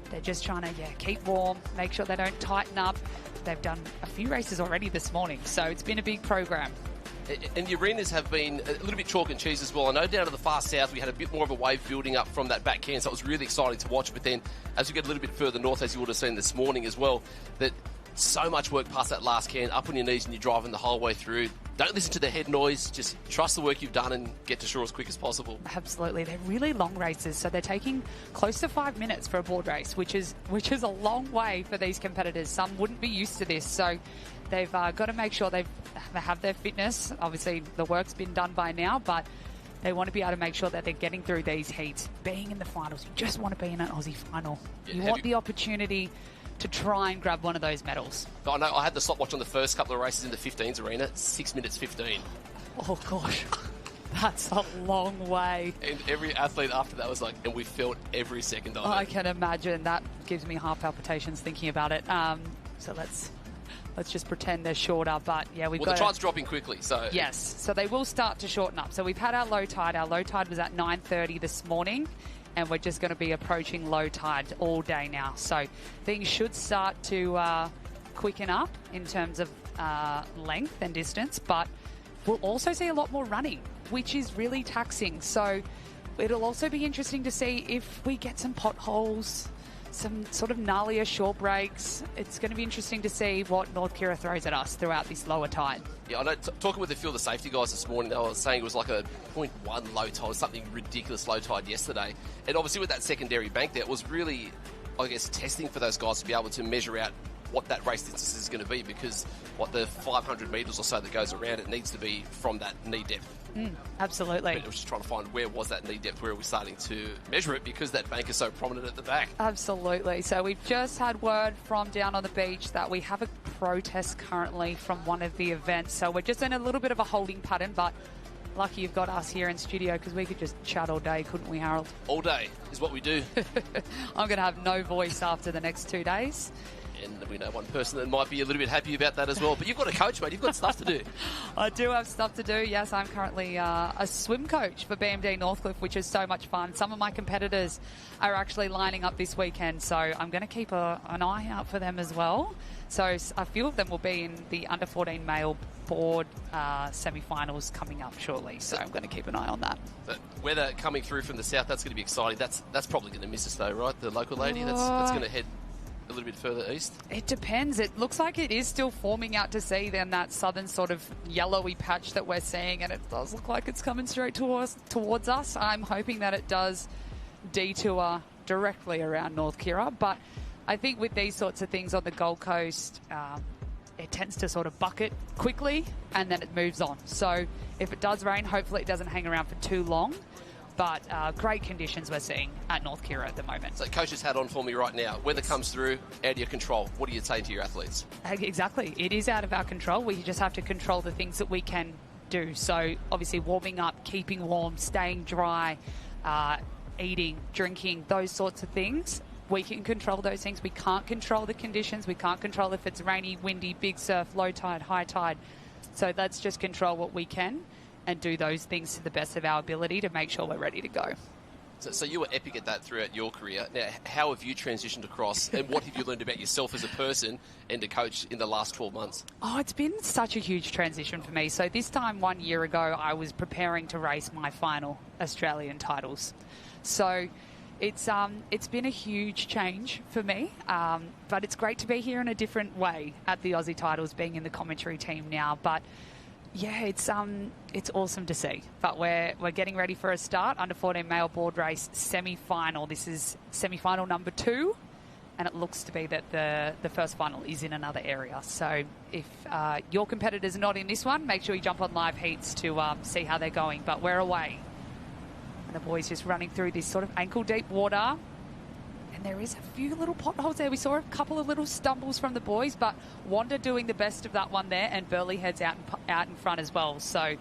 [SPEAKER 4] they're just trying to keep warm, make sure they don't tighten up. They've done a few races already this morning, so it's been a big program.
[SPEAKER 18] And the arenas have been a little bit chalk and cheese as well. I know down to the far south we had a bit more of a wave building up from that back can, so it was really exciting to watch. But then as you get a little bit further north, as you would have seen this morning as well, that so much work past that last can, up on your knees and you're driving the whole way through. Don't listen to the head noise, just trust the work you've done and get to shore as quick as possible. Absolutely.
[SPEAKER 4] They're really long races, so they're taking close to 5 minutes for a board race, which is a long way for these competitors. Some wouldn't be used to this, so they've got to make sure they have their fitness. Obviously, the work's been done by now, but they want to be able to make sure that they're getting through these heats. Being in the finals, you just want to be in an Aussie final. You want the opportunity to try and grab one of those medals.
[SPEAKER 18] I know I had the stopwatch on the first couple of races in the 15s arena, 6 minutes 15.
[SPEAKER 4] Oh gosh, that's a long way.
[SPEAKER 18] And every athlete after that was like, and we felt every second of it.
[SPEAKER 4] I can imagine. That gives me heart palpitations thinking about it. So let's just pretend they're shorter, but yeah, we've got...
[SPEAKER 18] Well, the tide's dropping quickly, so...
[SPEAKER 4] Yes, so they will start to shorten up. So we've had our low tide. Our low tide was at 9:30 this morning, and we're just going to be approaching low tide all day now. So things should start to quicken up in terms of length and distance, but we'll also see a lot more running, which is really taxing. So it'll also be interesting to see if we get some potholes, some sort of gnarlier short breaks. It's going to be interesting to see what North Kirra throws at us throughout this lower tide.
[SPEAKER 18] Yeah, I know, talking with a few of the safety guys this morning, they were saying it was like a 0.1 low tide, something ridiculous low tide yesterday. And obviously with that secondary bank there, it was really, I guess, testing for those guys to be able to measure out what that race distance is going to be, because the 500 metres or so that goes around it needs to be from that knee depth.
[SPEAKER 4] Absolutely.
[SPEAKER 18] But it was just trying to find where was that knee depth, where are we starting to measure it, because that bank is so prominent at the back.
[SPEAKER 4] Absolutely. So we've just had word from down on the beach that we have a protest currently from one of the events. So we're just in a little bit of a holding pattern, but lucky you've got us here in studio, because we could just chat all day, couldn't we, Harold?
[SPEAKER 18] All day is what we do.
[SPEAKER 4] I'm going to have no voice after the next 2 days.
[SPEAKER 18] And we know one person that might be a little bit happy about that as well. But you've got a coach, mate. You've got stuff to do.
[SPEAKER 4] I do have stuff to do. Yes, I'm currently a swim coach for BMD Northcliffe, which is so much fun. Some of my competitors are actually lining up this weekend, so I'm going to keep an eye out for them as well. So a few of them will be in the under-14 male board semi-finals coming up shortly. So I'm going to keep an eye on that.
[SPEAKER 18] But weather coming through from the south, that's going to be exciting. That's probably going to miss us though, right? The local lady, that's going to head a little bit further east?
[SPEAKER 4] It depends. It looks like it is still forming out to sea, then that southern sort of yellowy patch that we're seeing, and it does look like it's coming straight towards us. I'm hoping that it does detour directly around North Kirra, but I think with these sorts of things on the Gold Coast, it tends to sort of bucket quickly and then it moves on. So if it does rain, hopefully it doesn't hang around for too long. But great conditions we're seeing at North Kirra at the moment.
[SPEAKER 18] So coach's hat on for me right now. Weather comes through, out of your control. What do you say to your athletes?
[SPEAKER 4] Exactly. It is out of our control. We just have to control the things that we can do. So obviously warming up, keeping warm, staying dry, eating, drinking, those sorts of things. We can control those things. We can't control the conditions. We can't control if it's rainy, windy, big surf, low tide, high tide. So let's just control what we can and do those things to the best of our ability to make sure we're ready to go.
[SPEAKER 18] So you were epic at that throughout your career. Now, how have you transitioned across, and what have you learned about yourself as a person and a coach in the last 12 months?
[SPEAKER 4] Oh, it's been such a huge transition for me. So this time 1 year ago, I was preparing to race my final Australian titles. So it's been a huge change for me, but it's great to be here in a different way at the Aussie titles, being in the commentary team now. But yeah, it's awesome to see. But we're getting ready for a start. Under 14 male board race semi-final. This is semi-final number 2, and it looks to be that the first final is in another area. So if your competitor's not in this one, make sure you jump on live heats to see how they're going. But we're away. And the boys just running through this sort of ankle-deep water. And there is a few little potholes there. We saw a couple of little stumbles from the boys, but Wanda doing the best of that one there, and Burley heads out in front as well. So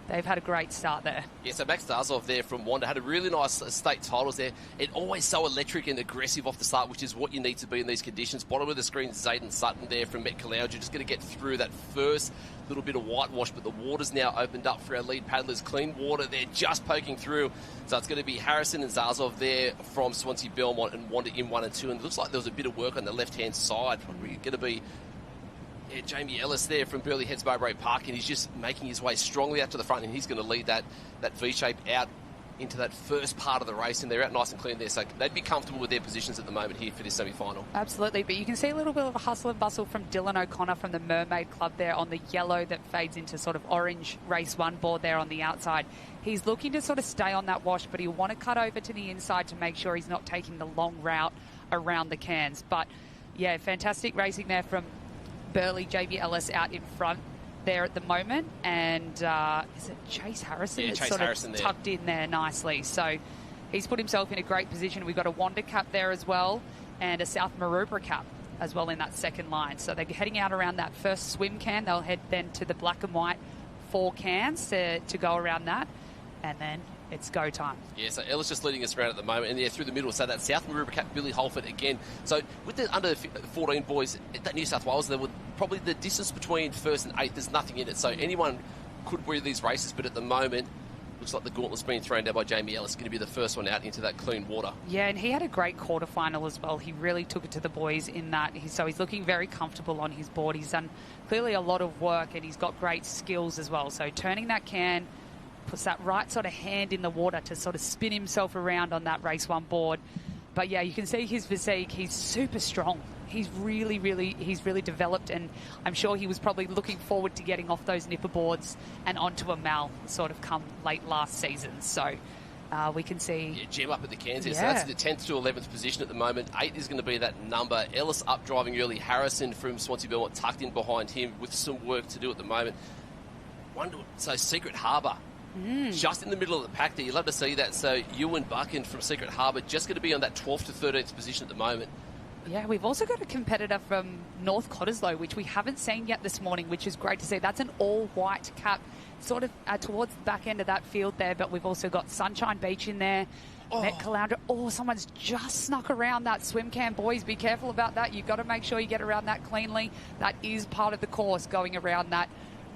[SPEAKER 4] they've had a great start there. Yeah,
[SPEAKER 18] so Max Darzov there from Wanda had a really nice state titles there. And always so electric and aggressive off the start, which is what you need to be in these conditions. Bottom of the screen, Zayden Sutton there from Met Kelloggs. You're just going to get through that first little bit of whitewash, but the water's now opened up for our lead paddlers. Clean water, they're just poking through. So it's going to be Harrison and Zarzov there from Swansea Belmont, and Wanda in 1 and 2. And it looks like there was a bit of work on the left-hand side. Probably going to be Jamie Ellis there from Burley Heads Mowbray Park, and he's just making his way strongly out to the front, and he's going to lead that V-shape out into that first part of the race, and they're out nice and clean there, so they'd be comfortable with their positions at the moment here for this semi-final.
[SPEAKER 4] Absolutely, but you can see a little bit of a hustle and bustle from Dylan O'Connor from the Mermaid Club there on the yellow that fades into sort of orange race 1 board there on the outside. He's looking to sort of stay on that wash, but he'll want to cut over to the inside to make sure he's not taking the long route around the cans. But yeah, fantastic racing there from Burley. JB Ellis out in front there at the moment, and is it Chase Harrison?
[SPEAKER 18] Yeah,
[SPEAKER 4] it's
[SPEAKER 18] Chase
[SPEAKER 4] sort
[SPEAKER 18] Harrison
[SPEAKER 4] of
[SPEAKER 18] there.
[SPEAKER 4] tucked in there nicely. So he's put himself in a great position. We've got a Wanda cap there as well, and a South Maroubra cap as well in that second line. So they're heading out around that first swim can. They'll head then to the black and white 4 cans to go around that, and then it's go time.
[SPEAKER 18] Yeah, so Ella's just leading us around at the moment, and yeah, through the middle. So that South Maroubra cap, Billy Holford again. So with the under 14 boys, that New South Wales, there would probably the distance between first and 8th, there's nothing in it. So anyone could win these races, but at the moment, looks like the gauntlet's being thrown down by Jamie Ellis. Going to be the first one out into that clean water.
[SPEAKER 4] Yeah, and he had a great quarterfinal as well. He really took it to the boys in that. So he's looking very comfortable on his board. He's done clearly a lot of work, and he's got great skills as well. So turning that can, puts that right sort of hand in the water to sort of spin himself around on that race 1 board. But yeah, you can see his physique. He's super strong. He's really developed, and I'm sure he was probably looking forward to getting off those nipper boards and onto a mal sort of come late last season. So we can see...
[SPEAKER 18] Yeah, Gem up at the cans here.
[SPEAKER 4] Yeah.
[SPEAKER 18] So that's the 10th to 11th position at the moment. 8 is going to be that number. Ellis up driving early. Harrison from Swansea Belmont tucked in behind him with some work to do at the moment. So Secret Harbour. Just in the middle of the pack there. You'd love to see that. So Ewan Buchan from Secret Harbour just going to be on that 12th to 13th position at the moment.
[SPEAKER 4] Yeah, we've also got a competitor from North Cottesloe, which we haven't seen yet this morning, which is great to see. That's an all-white cap, sort of towards the back end of that field there, but we've also got Sunshine Beach in there. Met Caloundra. Oh, someone's just snuck around that swim can. Boys, be careful about that. You've got to make sure you get around that cleanly. That is part of the course, going around that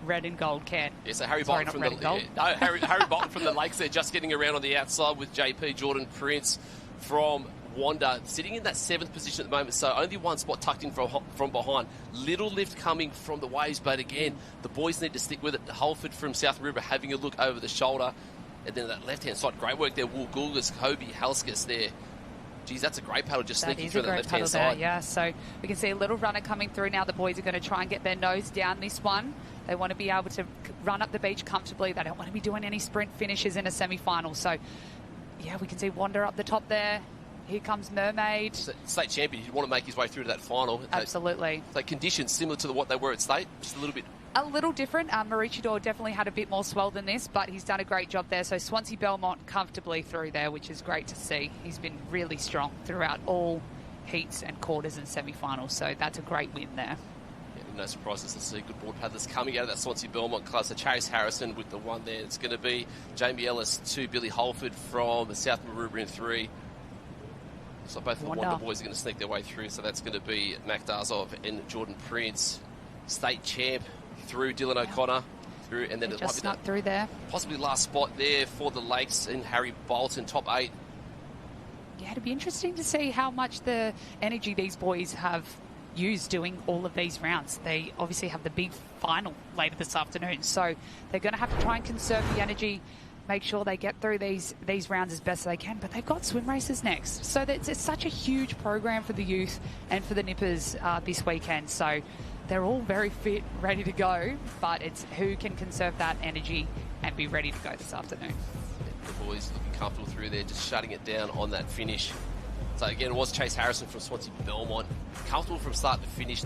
[SPEAKER 4] red and gold can.
[SPEAKER 18] Yeah, so Harry Bolton from Harry Bolton from the Lakes there, just getting around on the outside with JP Jordan Prince from Wanda, sitting in that 7th position at the moment, so only one spot tucked in from behind. Little lift coming from the waves, but again, the boys need to stick with it. Holford from South River having a look over the shoulder, and then that left-hand side, great work there. Wool Gulgas, Kobe Halskus there. Geez, that's a great paddle, just sneaking through the left-hand side.
[SPEAKER 4] Yeah, so we can see a little runner coming through now. The boys are going to try and get their nose down this one. They want to be able to run up the beach comfortably. They don't want to be doing any sprint finishes in a semi-final. So, yeah, we can see Wanda up the top there. Here comes Mermaid.
[SPEAKER 18] State champion, he'd want to make his way through to that final.
[SPEAKER 4] Absolutely.
[SPEAKER 18] So conditions similar to what they were at state, just a little bit
[SPEAKER 4] A little different. Maroochydore definitely had a bit more swell than this, but he's done a great job there. So Swansea Belmont comfortably through there, which is great to see. He's been really strong throughout all heats and quarters and semi-finals, so that's a great win there.
[SPEAKER 18] Yeah, no surprises to see good board paddlers coming out of that Swansea Belmont class. So Chase Harrison with the 1 there. It's going to be Jamie Ellis 2, Billy Holford from the South Maroubra in 3. So both of the Wonder boys are going to sneak their way through. So that's going to be Mac Darzov and Jordan Prince. State champ through Dylan O'Connor. Through, and then it
[SPEAKER 4] just snuck through there.
[SPEAKER 18] Possibly last spot there for the Lakes and Harry Bolton, top 8.
[SPEAKER 4] Yeah, it'd be interesting to see how much the energy these boys have used doing all of these rounds. They obviously have the big final later this afternoon, so they're going to have to try and conserve the energy, make sure they get through these rounds as best they can, but they've got swim races next. So it's such a huge program for the youth and for the nippers this weekend. So they're all very fit, ready to go, but it's who can conserve that energy and be ready to go this afternoon.
[SPEAKER 18] The boys looking comfortable through there, just shutting it down on that finish. So again, it was Chase Harrison from Swansea Belmont. Comfortable from start to finish.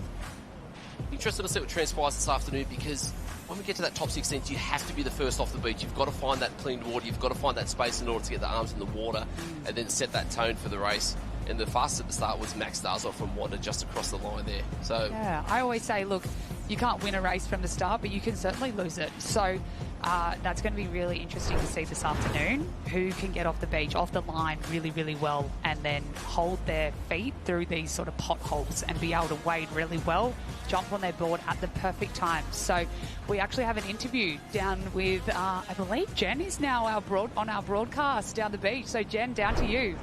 [SPEAKER 18] Interested to see what transpires this afternoon, because when we get to that top 16, you have to be the first off the beach. You've got to find that clean water. You've got to find that space in order to get the arms in the water and then set that tone for the race. And the fastest at the start was Max Darzov from Wanda, just across the line there. So
[SPEAKER 4] yeah, I always say, look, you can't win a race from the start, but you can certainly lose it. So that's going to be really interesting to see this afternoon, who can get off the beach, off the line really, really well, and then hold their feet through these sort of potholes and be able to wade really well, jump on their board at the perfect time. So we actually have an interview down with, I believe Jen is now on our broadcast down the beach. So Jen, down to you.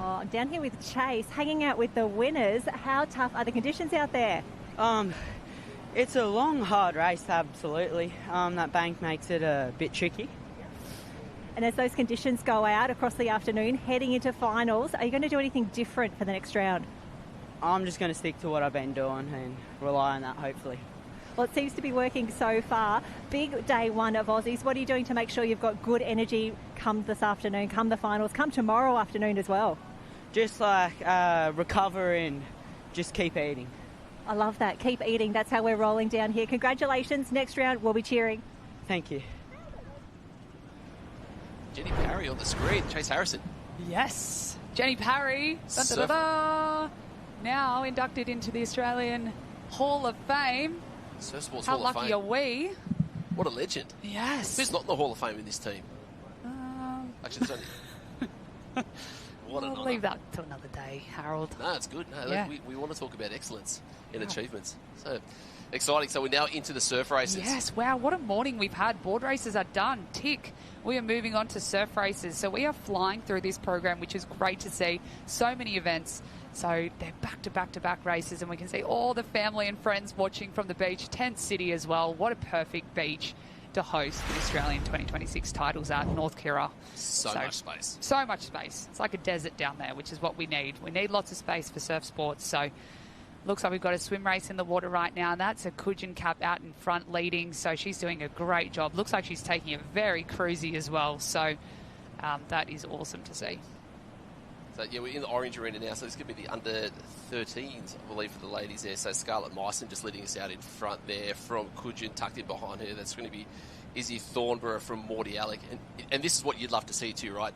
[SPEAKER 19] Oh, I'm down here with Chase, hanging out with the winners. How tough are the conditions out there?
[SPEAKER 20] It's a long, hard race, absolutely. That bank makes it a bit tricky.
[SPEAKER 19] And as those conditions go out across the afternoon, heading into finals, are you going to do anything different for the next round?
[SPEAKER 20] I'm just going to stick to what I've been doing and rely on that, hopefully.
[SPEAKER 19] Well, it seems to be working so far. Big day one of Aussies. What are you doing to make sure you've got good energy come this afternoon, come the finals, come tomorrow afternoon as well?
[SPEAKER 20] Just recover and just keep eating.
[SPEAKER 19] I love that. Keep eating. That's how we're rolling down here. Congratulations. Next round, we'll be cheering.
[SPEAKER 20] Thank you.
[SPEAKER 18] Jenny Parry on the screen. Chase Harrison.
[SPEAKER 4] Yes. Jenny Parry. Now inducted into the Australian Hall of Fame.
[SPEAKER 18] Surf Sports
[SPEAKER 4] How
[SPEAKER 18] Hall of Fame.
[SPEAKER 4] lucky are we?
[SPEAKER 18] What a legend.
[SPEAKER 4] Yes.
[SPEAKER 18] Who's not in the Hall of Fame in this team? Actually, it's only...
[SPEAKER 4] We'll leave that to another day, Harold.
[SPEAKER 18] No, it's good. No,
[SPEAKER 4] Yeah.
[SPEAKER 18] we want to talk about excellence in achievements. So exciting. So we're now into the surf races.
[SPEAKER 4] Yes, wow, what a morning we've had. Board races are done. Tick. We are moving on to surf races. So we are flying through this program, which is great to see. So many events. So they're back-to-back-to-back races, and we can see all the family and friends watching from the beach. Tent City as well. What a perfect beach to host the Australian 2026 titles at North Kirra.
[SPEAKER 18] So much space.
[SPEAKER 4] So much space. It's like a desert down there, which is what we need. We need lots of space for surf sports. So looks like we've got a swim race in the water right now. That's a Kujin Cap out in front leading. So she's doing a great job. Looks like she's taking it very cruisy as well. So that is awesome to see.
[SPEAKER 18] So, yeah, we're in the orange arena now, so this could be the under-13s, I believe, for the ladies there. So Scarlett Myson just leading us out in front there from Kujin, tucked in behind her. That's going to be Izzy Thornborough from Morty Alec. And this is what you'd love to see too, right?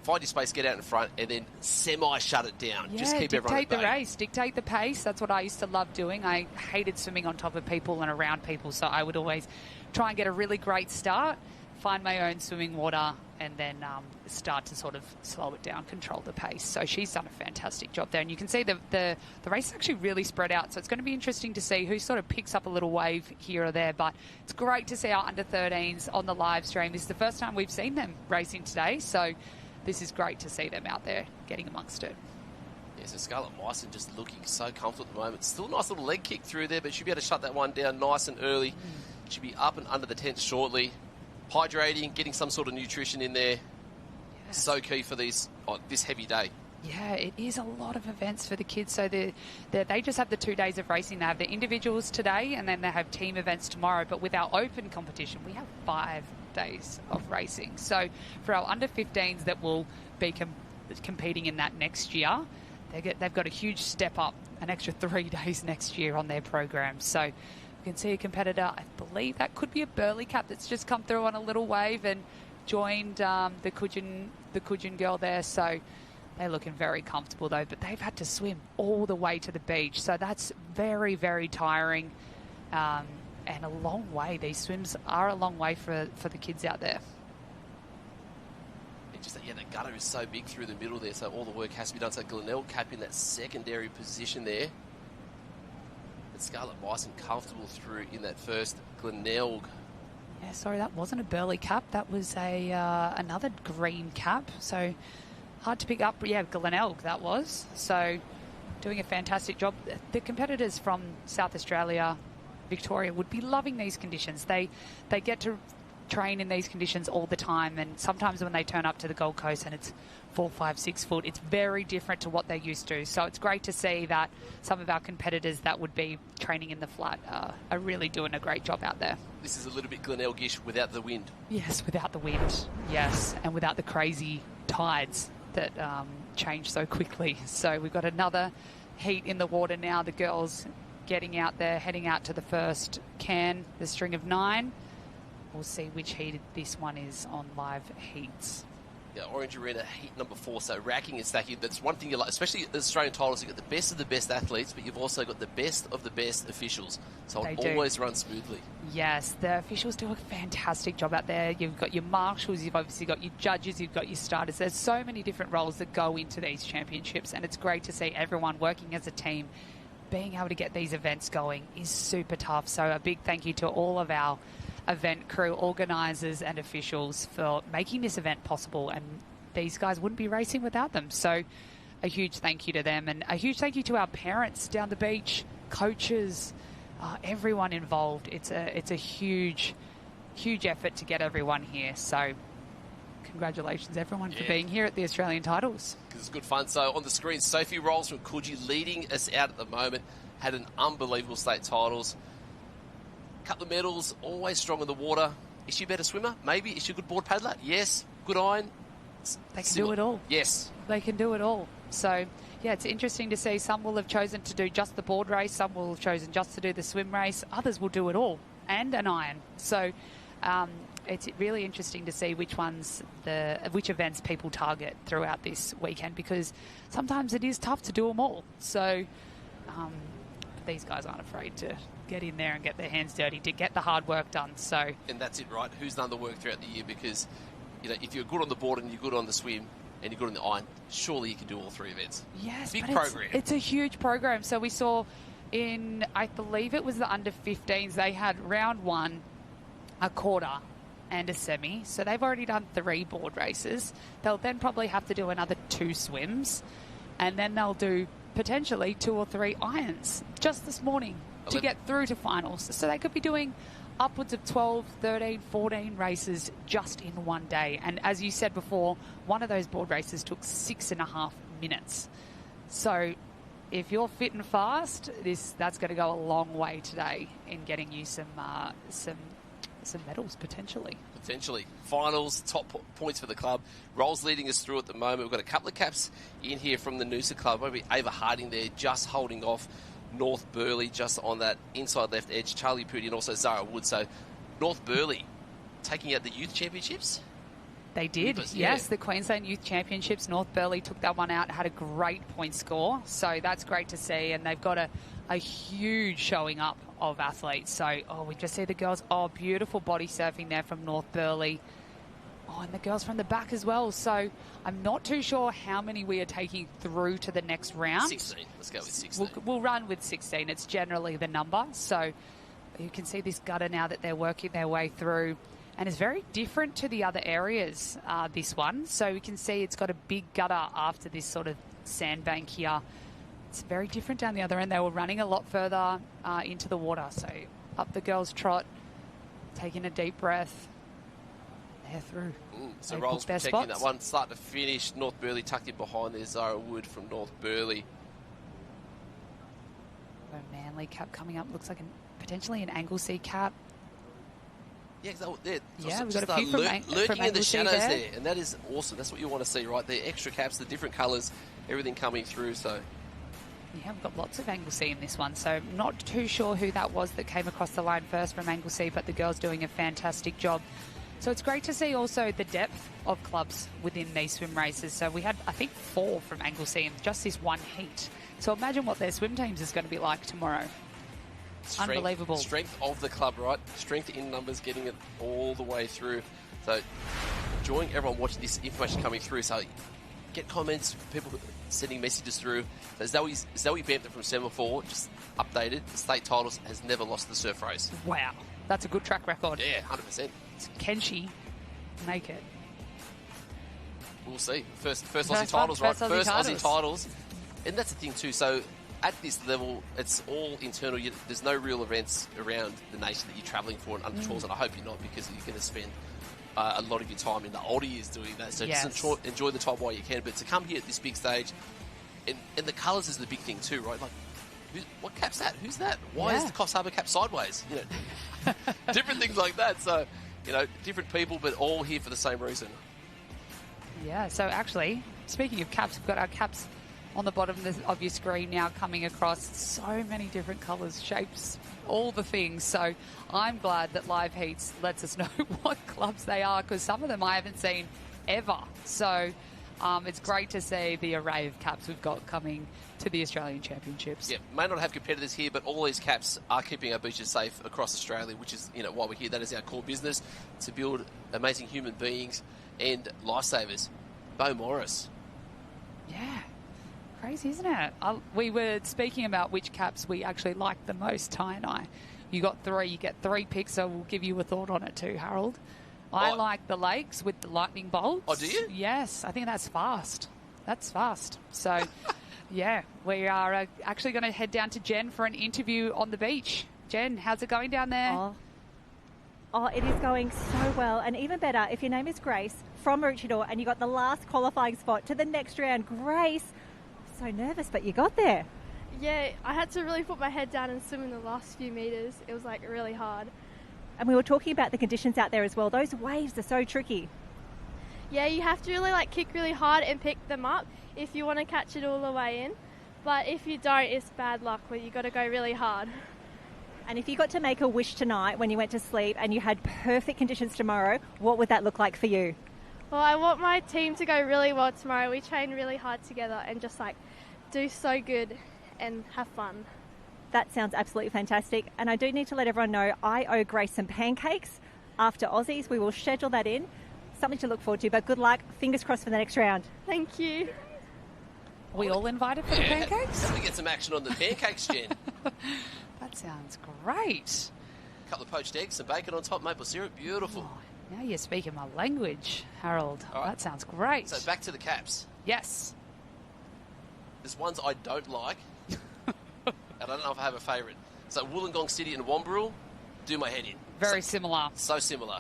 [SPEAKER 18] Find your space, get out in front, and then semi-shut it down.
[SPEAKER 4] Yeah,
[SPEAKER 18] just keep everyone at bay.
[SPEAKER 4] Dictate the race, dictate the pace. That's what I used to love doing. I hated swimming on top of people and around people, so I would always try and get a really great start, find my own swimming water, and then start to sort of slow it down, control the pace. So she's done a fantastic job there. And you can see the race is actually really spread out. So it's going to be interesting to see who sort of picks up a little wave here or there. But it's great to see our under-13s on the live stream. This is the first time we've seen them racing today. So this is great to see them out there getting amongst it.
[SPEAKER 18] Yeah, so Scarlett Myson just looking so comfortable at the moment. Still a nice little leg kick through there, but she'll be able to shut that one down nice and early. She'll be up and under the tent shortly. Hydrating, getting some sort of nutrition in there. Yes. So key for this heavy day.
[SPEAKER 4] Yeah, it is a lot of events for the kids. So they just have the 2 days of racing. They have the individuals today, and then they have team events tomorrow. But with our open competition, we have 5 days of racing. So for our under-15s that will be competing in that next year, they've got a huge step up, an extra 3 days next year on their program. So You can see a competitor, I believe that could be a Burley cap that's just come through on a little wave and joined the Coogin girl there. So they're looking very comfortable though, but they've had to swim all the way to the beach. So that's very, very tiring and a long way. These swims are a long way for the kids out there.
[SPEAKER 18] Just that, the gutter is so big through the middle there, so all the work has to be done. So Glenelg cap in that secondary position there. And Scarlet Bison comfortable through in that first. Glenelg.
[SPEAKER 4] Yeah, sorry, that wasn't a Burley cap. That was a another green cap. So hard to pick up. Yeah, Glenelg that was. So doing a fantastic job. The competitors from South Australia, Victoria, would be loving these conditions. They get to train in these conditions all the time, and sometimes when they turn up to the Gold Coast and it's 4, 5, 6 foot, it's very different to what they're used to. So it's great to see that some of our competitors that would be training in the flat are really doing a great job out there.
[SPEAKER 18] This is a little bit Glenelg-ish without the wind.
[SPEAKER 4] Yes, without the wind, yes, and without the crazy tides that change so quickly. So we've got another heat in the water now. The girls getting out there, heading out to the first can, the string of 9. We'll see which heat this one is on live heats.
[SPEAKER 18] Yeah, Orange Arena heat number 4. So racking and stacking. That's one thing you like, especially at the Australian titles. You've got the best of the best athletes, but you've also got the best of the best officials. So it always runs smoothly.
[SPEAKER 4] Yes, the officials do a fantastic job out there. You've got your marshals, you've obviously got your judges, you've got your starters. There's so many different roles that go into these championships, and it's great to see everyone working as a team. Being able to get these events going is super tough. So a big thank you to all of our event crew, organisers and officials for making this event possible, and these guys wouldn't be racing without them. So a huge thank you to them, and a huge thank you to our parents down the beach, coaches, everyone involved. It's a huge effort to get everyone here. So congratulations everyone for being here at the Australian titles.
[SPEAKER 18] It's good fun. So on the screen, Sophie Rolls from Coogee leading us out at the moment. Had an unbelievable state titles. Couple of medals, always strong in the water. Is she a better swimmer? Maybe. Is she a good board paddler? Yes. Good iron?
[SPEAKER 4] They can do it all.
[SPEAKER 18] Yes.
[SPEAKER 4] They can do it all. So, yeah, it's interesting to see. Some will have chosen to do just the board race. Some will have chosen just to do the swim race. Others will do it all and an iron. So it's really interesting to see which events people target throughout this weekend, because sometimes it is tough to do them all. So these guys aren't afraid to get in there and get their hands dirty to get the hard work done. So, and
[SPEAKER 18] that's it, right? Who's done the work throughout the year? Because if you're good on the board and you're good on the swim and you're good on the iron, surely you can do all 3 events.
[SPEAKER 4] Yes,
[SPEAKER 18] big
[SPEAKER 4] but
[SPEAKER 18] program.
[SPEAKER 4] It's a huge program. So we saw in, I believe it was the under 15s, they had round 1, a quarter and a semi. So they've already done 3 board races. They'll then probably have to do another 2 swims, and then they'll do potentially 2 or 3 irons just this morning to get through to finals. So they could be doing upwards of 12, 13, 14 races just in one day. And as you said before, one of those board races took 6.5 minutes. So if you're fit and fast, that's going to go a long way today in getting you some medals potentially.
[SPEAKER 18] Potentially. Finals, top points for the club. Rolls leading us through at the moment. We've got a couple of caps in here from the Noosa club. Maybe Ava Harding there just holding off North Burleigh just on that inside left edge. Charlie Pooty and also Zara Wood. So North Burleigh taking out the youth championships.
[SPEAKER 4] They did, yes. The Queensland Youth Championships, North Burleigh took that one out, had a great point score. So that's great to see. And they've got a huge showing up of athletes. So, we just see the girls. Beautiful body surfing there from North Burleigh. And the girls from the back as well. So I'm not too sure how many we are taking through to the next round.
[SPEAKER 18] 16. Let's go with 16.
[SPEAKER 4] We'll run with 16. It's generally the number. So you can see this gutter now that they're working their way through. And it's very different to the other areas, this one. So we can see it's got a big gutter after this sort of sandbank here. It's very different down the other end. They were running a lot further into the water. So up the girls trot, taking a deep breath. They're through.
[SPEAKER 18] So Rolls protecting that one, start to finish. North Burleigh tucked in behind there. Zara Wood from North Burleigh.
[SPEAKER 4] Manly cap coming up. Looks like potentially an Anglesea cap.
[SPEAKER 18] Yeah,
[SPEAKER 4] we've got a few from
[SPEAKER 18] lurking in the shadows
[SPEAKER 4] there,
[SPEAKER 18] and that is awesome. That's what you want to see, right? The extra caps, the different colours, everything coming through. So
[SPEAKER 4] Yeah, we've got lots of Anglesey in this one, so not too sure who that was that came across the line first from Anglesey, but the girls doing a fantastic job. So it's great to see also the depth of clubs within these swim races. So we had, I think, 4 from Anglesey in just this one heat. So imagine what their swim teams is going to be like tomorrow. Unbelievable.
[SPEAKER 18] Strength of the club, right? Strength in numbers, getting it all the way through. So enjoying everyone watching this information coming through. So get comments, people sending messages through. So Zoe Bampton from Semaphore just updated. The state titles has never lost the surf race.
[SPEAKER 4] Wow, that's a good track record.
[SPEAKER 18] Yeah, 100%.
[SPEAKER 4] Can she make it?
[SPEAKER 18] We'll see. First Aussie titles, right? First Aussie titles. And that's the thing too. So at this level, it's all internal. There's no real events around the nation that you're travelling for and under 12s, and I hope you're not, because you're going to spend a lot of your time in the older years doing that. So just enjoy the time while you can. But to come here at this big stage, and the colours is the big thing too, right? Like, what cap's that? Who's that? Why is the Coffs Harbour cap sideways? You know, different things like that. So, you know, different people, but all here for the same reason.
[SPEAKER 4] Yeah, so actually, speaking of caps, we've got our caps on the bottom of your screen now coming across. So many different colours, shapes, all the things. So I'm glad that Live Heats lets us know what clubs they are, because some of them I haven't seen ever. So it's great to see the array of caps we've got coming to the Australian Championships.
[SPEAKER 18] Yeah, may not have competitors here, but all these caps are keeping our beaches safe across Australia, which is, you know, why we're here. That is our core business, to build amazing human beings and lifesavers. Bo Morris.
[SPEAKER 4] Yeah. Crazy, isn't it? We were speaking about which caps we actually like the most, Ty and I. You got 3, you get 3 picks, so we'll give you a thought on it too, Harold. I like the Lakes with the lightning bolts.
[SPEAKER 18] Oh, do you?
[SPEAKER 4] Yes, I think that's fast. That's fast. So, yeah, we are actually going to head down to Jen for an interview on the beach. Jen, how's it going down there?
[SPEAKER 19] Oh, it is going so well. And even better, if your name is Grace from Maroochydore and you got the last qualifying spot to the next round. Grace, so nervous, but you got there.
[SPEAKER 15] Yeah, I had to really put my head down and swim in the last few metres. It was like really hard.
[SPEAKER 19] And we were talking about the conditions out there as well. Those waves are so tricky.
[SPEAKER 15] Yeah, you have to really kick really hard and pick them up if you want to catch it all the way in. But if you don't, it's bad luck where you got to go really hard.
[SPEAKER 19] And if you got to make a wish tonight when you went to sleep and you had perfect conditions tomorrow, what would that look like for you?
[SPEAKER 15] Well, I want my team to go really well tomorrow. We train really hard together and just do so good and have fun.
[SPEAKER 19] That sounds absolutely fantastic. And I do need to let everyone know I owe Grace some pancakes after Aussies. We will schedule that in. Something to look forward to, but good luck. Fingers crossed for the next round.
[SPEAKER 15] Thank you.
[SPEAKER 4] We all invited for the pancakes?
[SPEAKER 18] Definitely get some action on the pancakes, Jen.
[SPEAKER 4] That sounds great.
[SPEAKER 18] A couple of poached eggs, some bacon on top, maple syrup. Beautiful.
[SPEAKER 4] Now you're speaking my language, Harold. Right. That sounds great.
[SPEAKER 18] So back to the caps.
[SPEAKER 4] Yes.
[SPEAKER 18] There's ones I don't like. I don't know if I have a favourite. So Wollongong City and Wamburrel, do my head in.
[SPEAKER 4] Very similar.
[SPEAKER 18] So similar.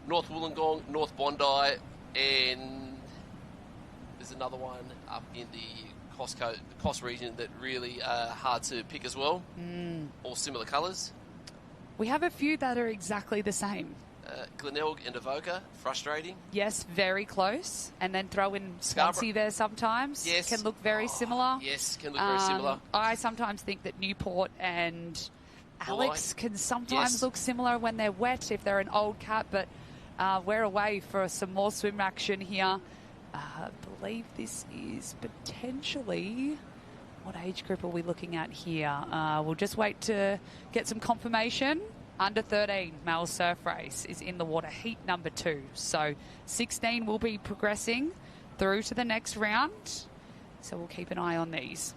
[SPEAKER 18] North Wollongong, North Bondi, and there's another one up in the Coast region that really are hard to pick as well. All similar colours.
[SPEAKER 4] We have a few that are exactly the same.
[SPEAKER 18] Glenelg and Avoca, frustrating.
[SPEAKER 4] Yes, very close. And then throw in Swansea there sometimes.
[SPEAKER 18] Yes.
[SPEAKER 4] Can look very similar.
[SPEAKER 18] Yes, can look very similar.
[SPEAKER 4] I sometimes think that Newport and Alex can sometimes look similar when they're wet, if they're an old cap, but we're away for some more swim action here. I believe this is potentially... What age group are we looking at here? We'll just wait to get some confirmation. Under 13 male surf race is in the water, heat number 2. So 16 will be progressing through to the next round. So we'll keep an eye on these.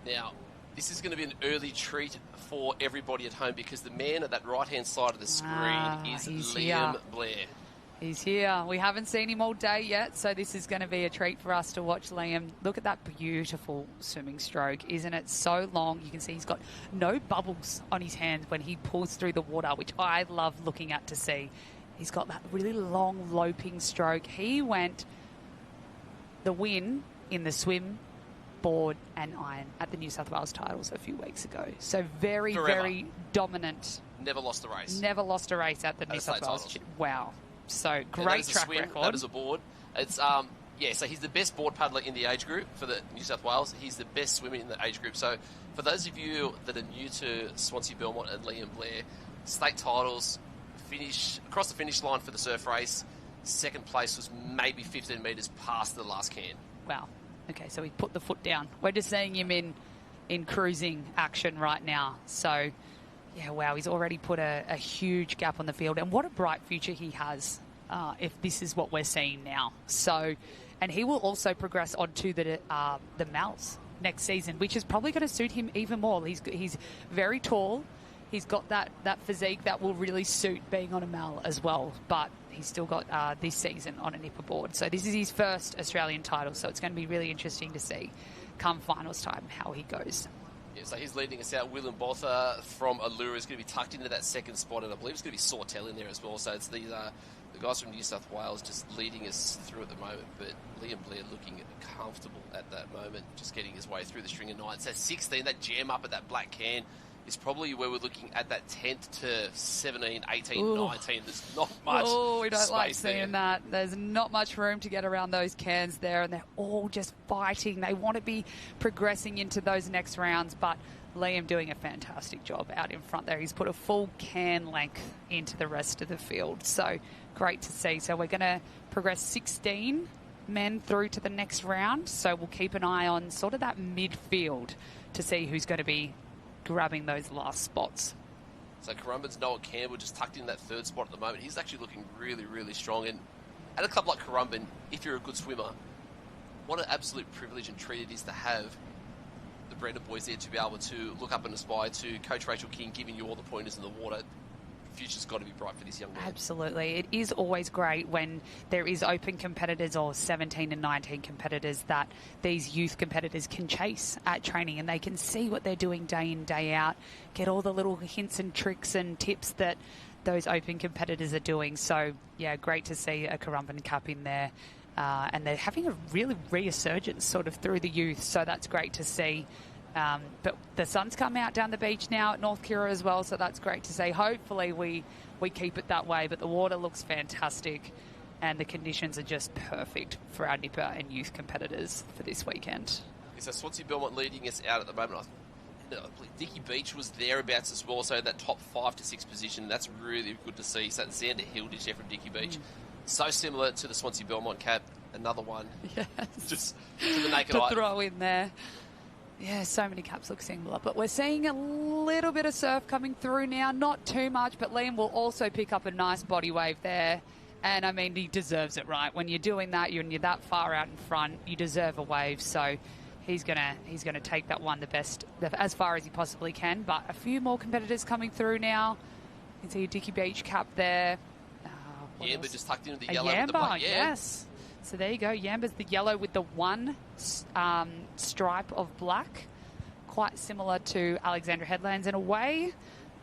[SPEAKER 18] Now, this is going to be an early treat for everybody at home, because the man at that right-hand side of the screen is Liam Blair.
[SPEAKER 4] He's here. We haven't seen him all day yet, so this is going to be a treat for us to watch Liam. Look at that beautiful swimming stroke. Isn't it so long? You can see he's got no bubbles on his hands when he pulls through the water, which I love looking at to see. He's got that really long, loping stroke. He went the win in the swim, board and iron at the New South Wales titles a few weeks ago. So very, very dominant.
[SPEAKER 18] Never lost a race.
[SPEAKER 4] Never lost a race at the New South Wales. Wow. So great track record.
[SPEAKER 18] That is a board. It's Yeah, so he's the best board paddler in the age group for the New South Wales. He's the best swimmer in the age group. So for those of you that are new to Swansea Belmont and Liam Blair, state titles, across the finish line for the surf race. Second place was maybe 15 metres past the last can.
[SPEAKER 4] Wow. Okay, so he put the foot down. We're just seeing him in cruising action right now. So, yeah, wow, he's already put a huge gap on the field. And what a bright future he has if this is what we're seeing now. So, and he will also progress onto the Mals next season, which is probably going to suit him even more. He's very tall. He's got that physique that will really suit being on a Mal as well. But he's still got this season on a Nipper board. So this is his first Australian title. So it's going to be really interesting to see come finals time how he goes.
[SPEAKER 18] Yeah, so he's leading us out. Willem Botha from Allura is going to be tucked into that second spot, and I believe it's going to be Sawtell in there as well. So it's the guys from New South Wales just leading us through at the moment, but Liam Blair looking comfortable at that moment, just getting his way through the string of 9. So 16, that jam up at that black can is probably where we're looking at that 10th to 17, 18,
[SPEAKER 4] Ooh.
[SPEAKER 18] 19. There's not much
[SPEAKER 4] we don't like
[SPEAKER 18] space
[SPEAKER 4] seeing
[SPEAKER 18] there.
[SPEAKER 4] that. There's not much room to get around those cans there, and they're all just fighting. They want to be progressing into those next rounds, but Liam doing a fantastic job out in front there. He's put a full can length into the rest of the field, so great to see. So we're going to progress 16 men through to the next round, so we'll keep an eye on sort of that midfield to see who's going to be grabbing those last spots.
[SPEAKER 18] So Currumbin's Noah Campbell just tucked in that third spot at the moment. He's actually looking really, really strong. And at a club like Currumbin, if you're a good swimmer, what an absolute privilege and treat it is to have the Brandon boys there to be able to look up and aspire to Coach Rachel King giving you all the pointers in the water. Future's got to be bright for this young man.
[SPEAKER 4] Absolutely. It is always great when there is open competitors or 17 and 19 competitors that these youth competitors can chase at training, and they can see what they're doing day in, day out, get all the little hints and tricks and tips that those open competitors are doing. So, yeah, great to see a Currumbin cap in there. And they're having a really resurgence sort of through the youth, so that's great to see. But the sun's come out down the beach now at North Kirra as well, so that's great to see. Hopefully we keep it that way, but the water looks fantastic and the conditions are just perfect for our Nipper and youth competitors for this weekend.
[SPEAKER 18] So Swansea Belmont leading us out at the moment. I believe Dickie Beach was thereabouts as well, so that top 5 to 6 position, that's really good to see. So Xander Hilditch there from Dickie Beach. So similar to the Swansea Belmont cap, another one.
[SPEAKER 4] Yes.
[SPEAKER 18] Just to the naked
[SPEAKER 4] to
[SPEAKER 18] eye.
[SPEAKER 4] throw in there. Yeah, so many caps look similar, but we're seeing a little bit of surf coming through now, not too much, but Liam will also pick up a nice body wave there, and I mean, he deserves it, right? When you're doing that, when you're that far out in front, you deserve a wave, so he's gonna take that one as far as he possibly can, but a few more competitors coming through now. You can see a Dickie Beach cap there.
[SPEAKER 18] Yamba just tucked into the
[SPEAKER 4] A
[SPEAKER 18] yellow with the
[SPEAKER 4] Yamba,
[SPEAKER 18] black. Yeah.
[SPEAKER 4] yes. So there you go. Yamba's the yellow with the one stripe of black. Quite similar to Alexandra Headlands in a way.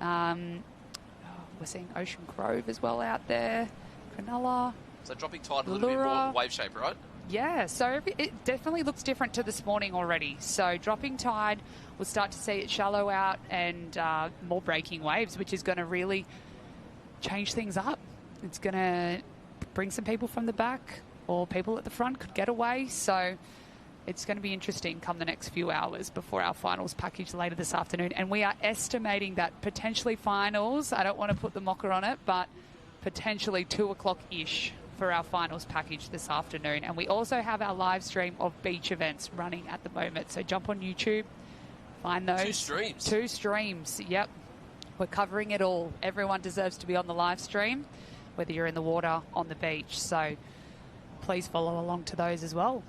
[SPEAKER 4] We're seeing Ocean Grove as well out there. Cronulla.
[SPEAKER 18] So dropping tide a little bit
[SPEAKER 4] Allura.
[SPEAKER 18] more wave shape, right?
[SPEAKER 4] Yeah, so it definitely looks different to this morning already. So dropping tide, we'll start to see it shallow out and more breaking waves, which is going to really change things up. It's going to bring some people from the back, or people at the front could get away. So it's going to be interesting come the next few hours before our finals package later this afternoon. And we are estimating that potentially finals, I don't want to put the mocker on it, but potentially 2 o'clock-ish for our finals package this afternoon. And we also have our live stream of beach events running at the moment. So jump on YouTube, find those.
[SPEAKER 18] 2 streams.
[SPEAKER 4] 2 streams, yep. We're covering it all. Everyone deserves to be on the live stream, whether you're in the water, on the beach. So please follow along to those as well.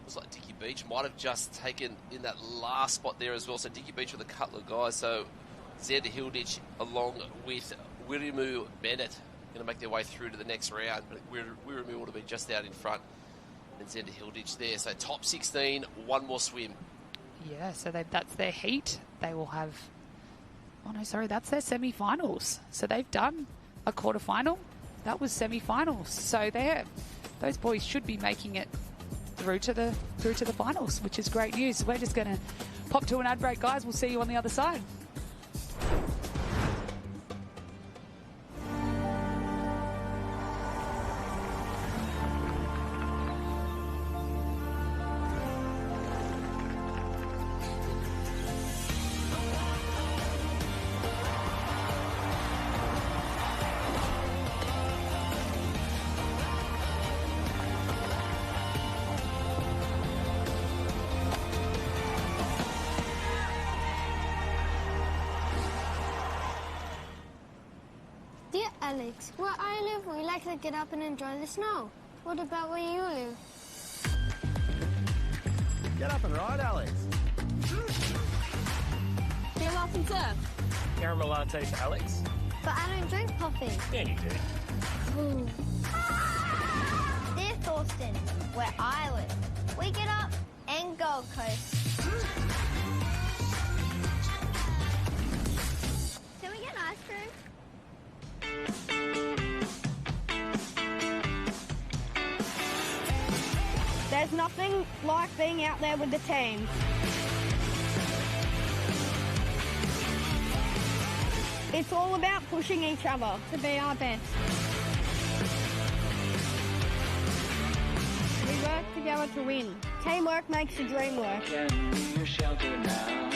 [SPEAKER 18] Looks like Dickie Beach might have just taken in that last spot there as well. So Dickie Beach with a couple of guys. So Xander Hilditch along with Wiramu Bennett going to make their way through to the next round. But Wiramu would have been just out in front. And Xander Hilditch there. So top 16, one more swim.
[SPEAKER 4] Yeah, so that's their heat. They will have... Oh, no, sorry, that's their semi-finals. So they've done a quarterfinal. That was semi-finals. So those boys should be making it through to the finals, which is great news. We're just going to pop to an ad break, guys. We'll see you on the other side.
[SPEAKER 6] Alex. Where I live, we like to get up and enjoy the snow. What about where you live?
[SPEAKER 7] Get up and ride, Alex.
[SPEAKER 17] Feel off and surf.
[SPEAKER 7] Caramel latte for Alex.
[SPEAKER 6] But I don't drink coffee.
[SPEAKER 7] Yeah, you do.
[SPEAKER 6] Ooh. Dear Thorsten, where I live, we get up and Gold Coast. Can we get an ice cream?
[SPEAKER 17] There's nothing like being out there with the team. It's all about pushing each other to be our best. We work together to win. Teamwork makes the dream work.
[SPEAKER 9] Can be your shelter now.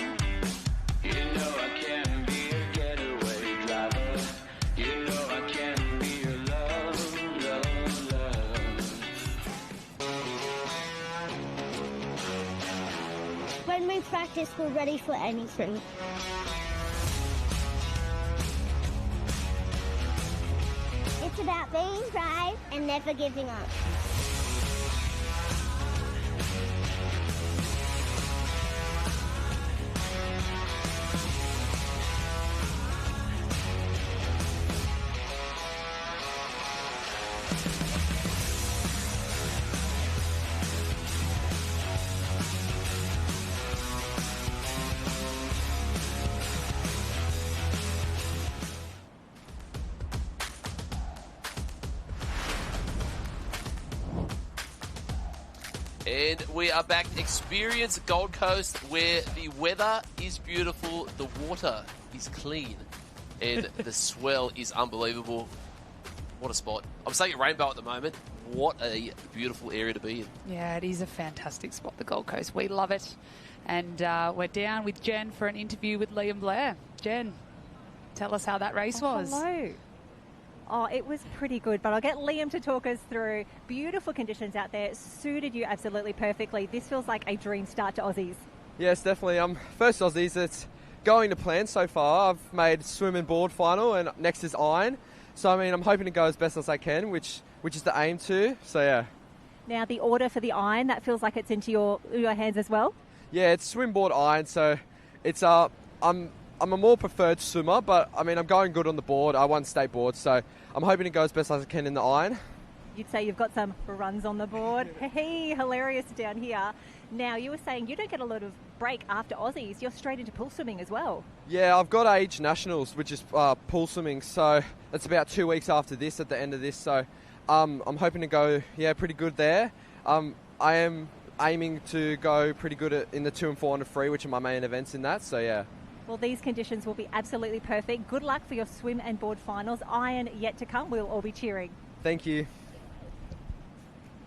[SPEAKER 9] You know I can be your getaway driver. You know I can be your love, love, love.
[SPEAKER 6] When we practice, we're ready for anything. It's about being brave and never giving up.
[SPEAKER 18] And we are back. Experience Gold Coast, where the weather is beautiful, the water is clean, and the swell is unbelievable. What a spot. I'm saying Rainbow at the moment. What a beautiful area to be in.
[SPEAKER 4] Yeah, it is a fantastic spot, the Gold Coast. We love it. And we're down with Jen for an interview with Liam Blair. Jen, tell us how that race was.
[SPEAKER 19] Hello. Oh, it was pretty good, but I'll get Liam to talk us through. Beautiful conditions out there. Suited you absolutely perfectly. This feels like a dream start to Aussies.
[SPEAKER 21] Yes, definitely. First Aussies, it's going to plan so far. I've made swim and board final, and next is iron. So, I mean, I'm hoping to go as best as I can, which is the aim to. So, yeah.
[SPEAKER 19] Now, the order for the iron, that feels like it's into your hands as well?
[SPEAKER 21] Yeah, it's swim, board, iron. So, it's I'm a more preferred swimmer, but, I mean, I'm going good on the board. I won state board, so I'm hoping to go as best as I can in the iron.
[SPEAKER 19] You'd say you've got some runs on the board. Hey, hilarious down here. Now, you were saying you don't get a lot of break after Aussies. You're straight into pool swimming as well.
[SPEAKER 21] Yeah, I've got age nationals, which is pool swimming. So it's about 2 weeks after this, at the end of this. So I'm hoping to go, pretty good there. I am aiming to go pretty good in the 2 and 400 free, which are my main events in that. So, yeah.
[SPEAKER 19] Well, these conditions will be absolutely perfect. Good luck for your swim and board finals. Iron yet to come. We'll all be cheering.
[SPEAKER 21] Thank you.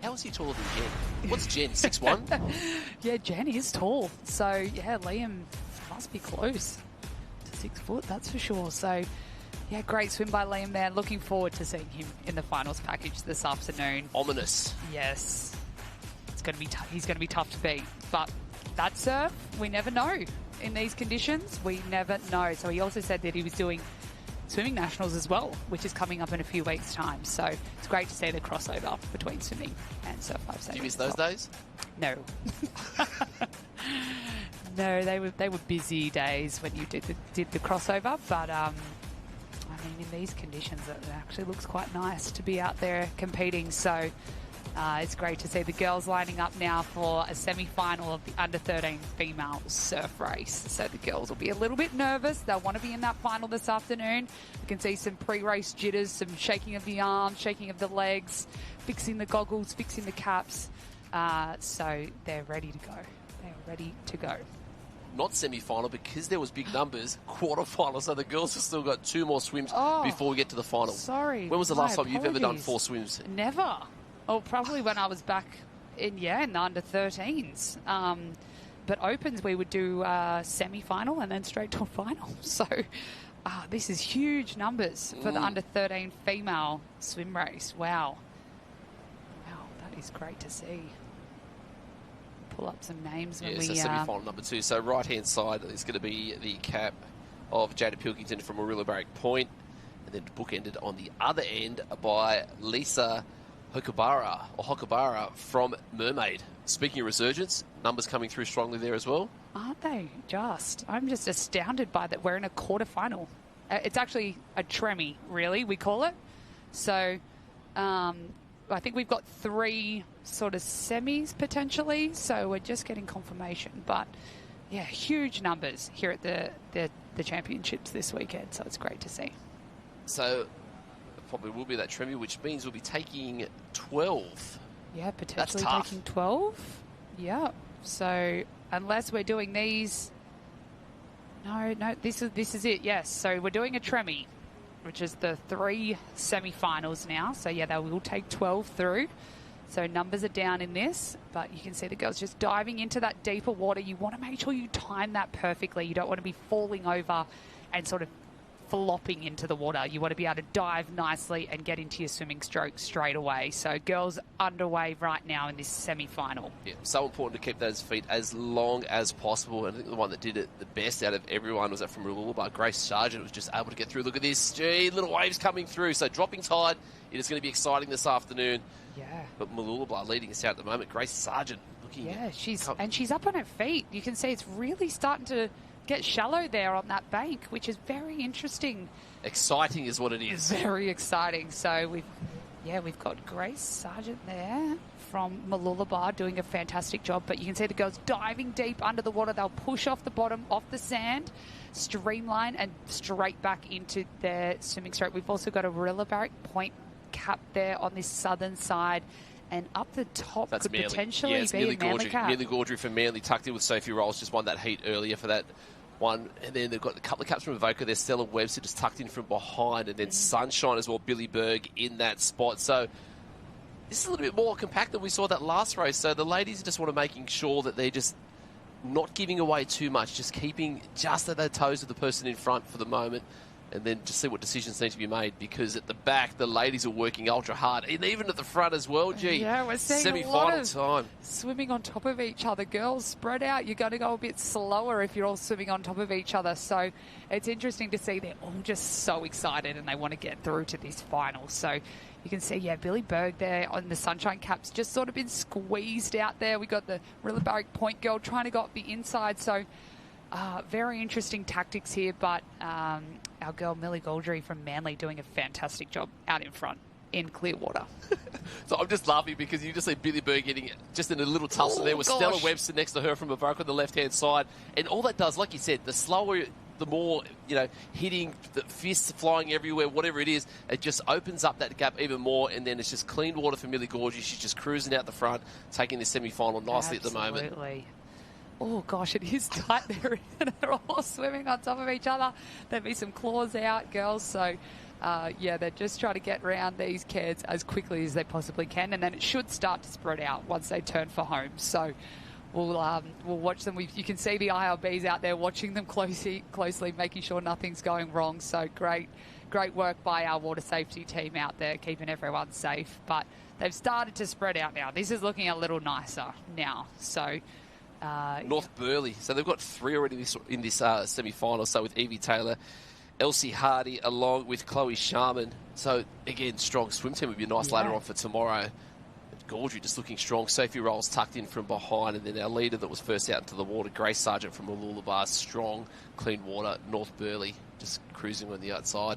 [SPEAKER 18] How is he taller than Jen? What's Jen, 6'1"?
[SPEAKER 4] Yeah, Jen is tall. So, yeah, Liam must be close to 6 foot, that's for sure. So, yeah, great swim by Liam there. Looking forward to seeing him in the finals package this afternoon.
[SPEAKER 18] Ominous.
[SPEAKER 4] Yes. It's going to be he's going to be tough to beat. But that surf, we never know. In these conditions, we never know. So he also said that he was doing swimming nationals as well, which is coming up in a few weeks' time. So it's great to see the crossover between swimming and surf lifesaving.
[SPEAKER 18] Do you miss those days?
[SPEAKER 4] No. No, they were busy days when you did the crossover. But I mean, in these conditions, it actually looks quite nice to be out there competing. So it's great to see the girls lining up now for a semi-final of the under-13 female surf race. So the girls will be a little bit nervous. They'll want to be in that final this afternoon. You can see some pre-race jitters, some shaking of the arms, shaking of the legs, fixing the goggles, fixing the caps. So they're ready to go. They're ready to go.
[SPEAKER 18] Not semi-final because there was big numbers. Quarterfinal, so the girls have still got 2 more swims before we get to the final.
[SPEAKER 4] Sorry.
[SPEAKER 18] When was the last time you've ever done
[SPEAKER 4] apologies.
[SPEAKER 18] 4 swims?
[SPEAKER 4] Never. Oh, probably when I was back in the under-13s. But opens, we would do semi-final and then straight to a final. So this is huge numbers for the under-13 female swim race. Wow. Wow, that is great to see. Pull up some names when we...
[SPEAKER 18] So semi-final number 2. So right-hand side is going to be the cap of Jada Pilkington from Warilla Barrack Point. And then bookended on the other end by Lisa Hokabara from Mermaid. Speaking of resurgence, numbers coming through strongly there as well.
[SPEAKER 4] Aren't they just? I'm just astounded by that. We're in a quarterfinal. It's actually a tremie, really, we call it. So I think we've got 3 sort of semis potentially. So we're just getting confirmation. But, yeah, huge numbers here at the championships this weekend. So it's great to see.
[SPEAKER 18] So it probably will be that tremie, which means we'll be taking 12.
[SPEAKER 4] Yeah, potentially
[SPEAKER 18] That's tough.
[SPEAKER 4] taking 12. Yeah. So unless we're doing these... No, this is it, yes. So we're doing a tremie, which is the 3 semi-finals now. So, yeah, they will take 12 through. So numbers are down in this, but you can see the girls just diving into that deeper water. You want to make sure you time that perfectly. You don't want to be falling over and sort of flopping into the water. You want to be able to dive nicely and get into your swimming stroke straight away. So girls underway right now in this semi-final.
[SPEAKER 18] Yeah, so important to keep those feet as long as possible. And I think the one that did it the best out of everyone was that from Mooloolaba. Grace Sargent was just able to get through. Look at this. Gee, little waves coming through. So dropping tide. It is going to be exciting this afternoon.
[SPEAKER 4] Yeah.
[SPEAKER 18] But Mooloolaba leading us out at the moment. Grace Sargent looking.
[SPEAKER 4] Yeah, she's up on her feet. You can see it's really starting to get shallow there on that bank, which is very interesting.
[SPEAKER 18] Exciting is what it is.
[SPEAKER 4] Very exciting. So we've got Grace Sargent there from Mooloolaba doing a fantastic job. But you can see the girls diving deep under the water. They'll push off the bottom, off the sand, streamline and straight back into their swimming stroke. We've also got a Rillabarrick Point cap there on this southern side. And up the top could
[SPEAKER 18] Manly.
[SPEAKER 4] potentially
[SPEAKER 18] it's
[SPEAKER 4] be
[SPEAKER 18] Manly
[SPEAKER 4] a Manly
[SPEAKER 18] Gaudry.
[SPEAKER 4] cap.
[SPEAKER 18] Manly Gaudry from Manly tucked in with Sophie Rolls. Just won that heat earlier for that one. And then they've got a couple of caps from Avoca. There's Stella Webster just tucked in from behind. And then Sunshine as well, Billy Berg in that spot. So this is a little bit more compact than we saw that last race. So the ladies just want to making sure that they're just not giving away too much, just keeping just at the toes of the person in front for the moment. And then just see what decisions need to be made, because at the back, the ladies are working ultra hard. And even at the front as well, gee.
[SPEAKER 4] Yeah, we're seeing
[SPEAKER 18] semi-final
[SPEAKER 4] a lot of
[SPEAKER 18] time.
[SPEAKER 4] swimming on top of each other. Girls, spread out. You're going to go a bit slower if you're all swimming on top of each other. So it's interesting to see they're all just so excited and they want to get through to this final. So you can see, yeah, Billy Berg there on the Sunshine Caps just sort of been squeezed out there. We got the Rillabarrick Point girl trying to go up the inside. So very interesting tactics here, but our girl Millie Gaudry from Manly doing a fantastic job out in front in clear water.
[SPEAKER 18] So I'm just laughing because you just see Billy Berg getting just in a little tussle there with Stella Webster next to her from Avoca on the left-hand side. And all that does, like you said, the slower, the more, hitting, the fists flying everywhere, whatever it is, it just opens up that gap even more. And then it's just clean water for Millie Gaudry. She's just cruising out the front, taking the semi-final nicely at the moment.
[SPEAKER 4] Absolutely. Oh, gosh, it is tight there. They're all swimming on top of each other. There'll be some claws out, girls. So, they're just trying to get around these kids as quickly as they possibly can. And then it should start to spread out once they turn for home. So we'll watch them. You can see the IRBs out there watching them closely, making sure nothing's going wrong. So great work by our water safety team out there, keeping everyone safe. But they've started to spread out now. This is looking a little nicer now. So...
[SPEAKER 18] North Burleigh. So they've got 3 already in this semi-final. So with Evie Taylor, Elsie Hardy, along with Chloe Sharman. So again, strong swim team would be a nice ladder on for tomorrow. Gaudry just looking strong. Sophie Rolls tucked in from behind. And then our leader that was first out into the water, Grace Sargent from Mooloolaba. Strong, clean water. North Burleigh just cruising on the outside.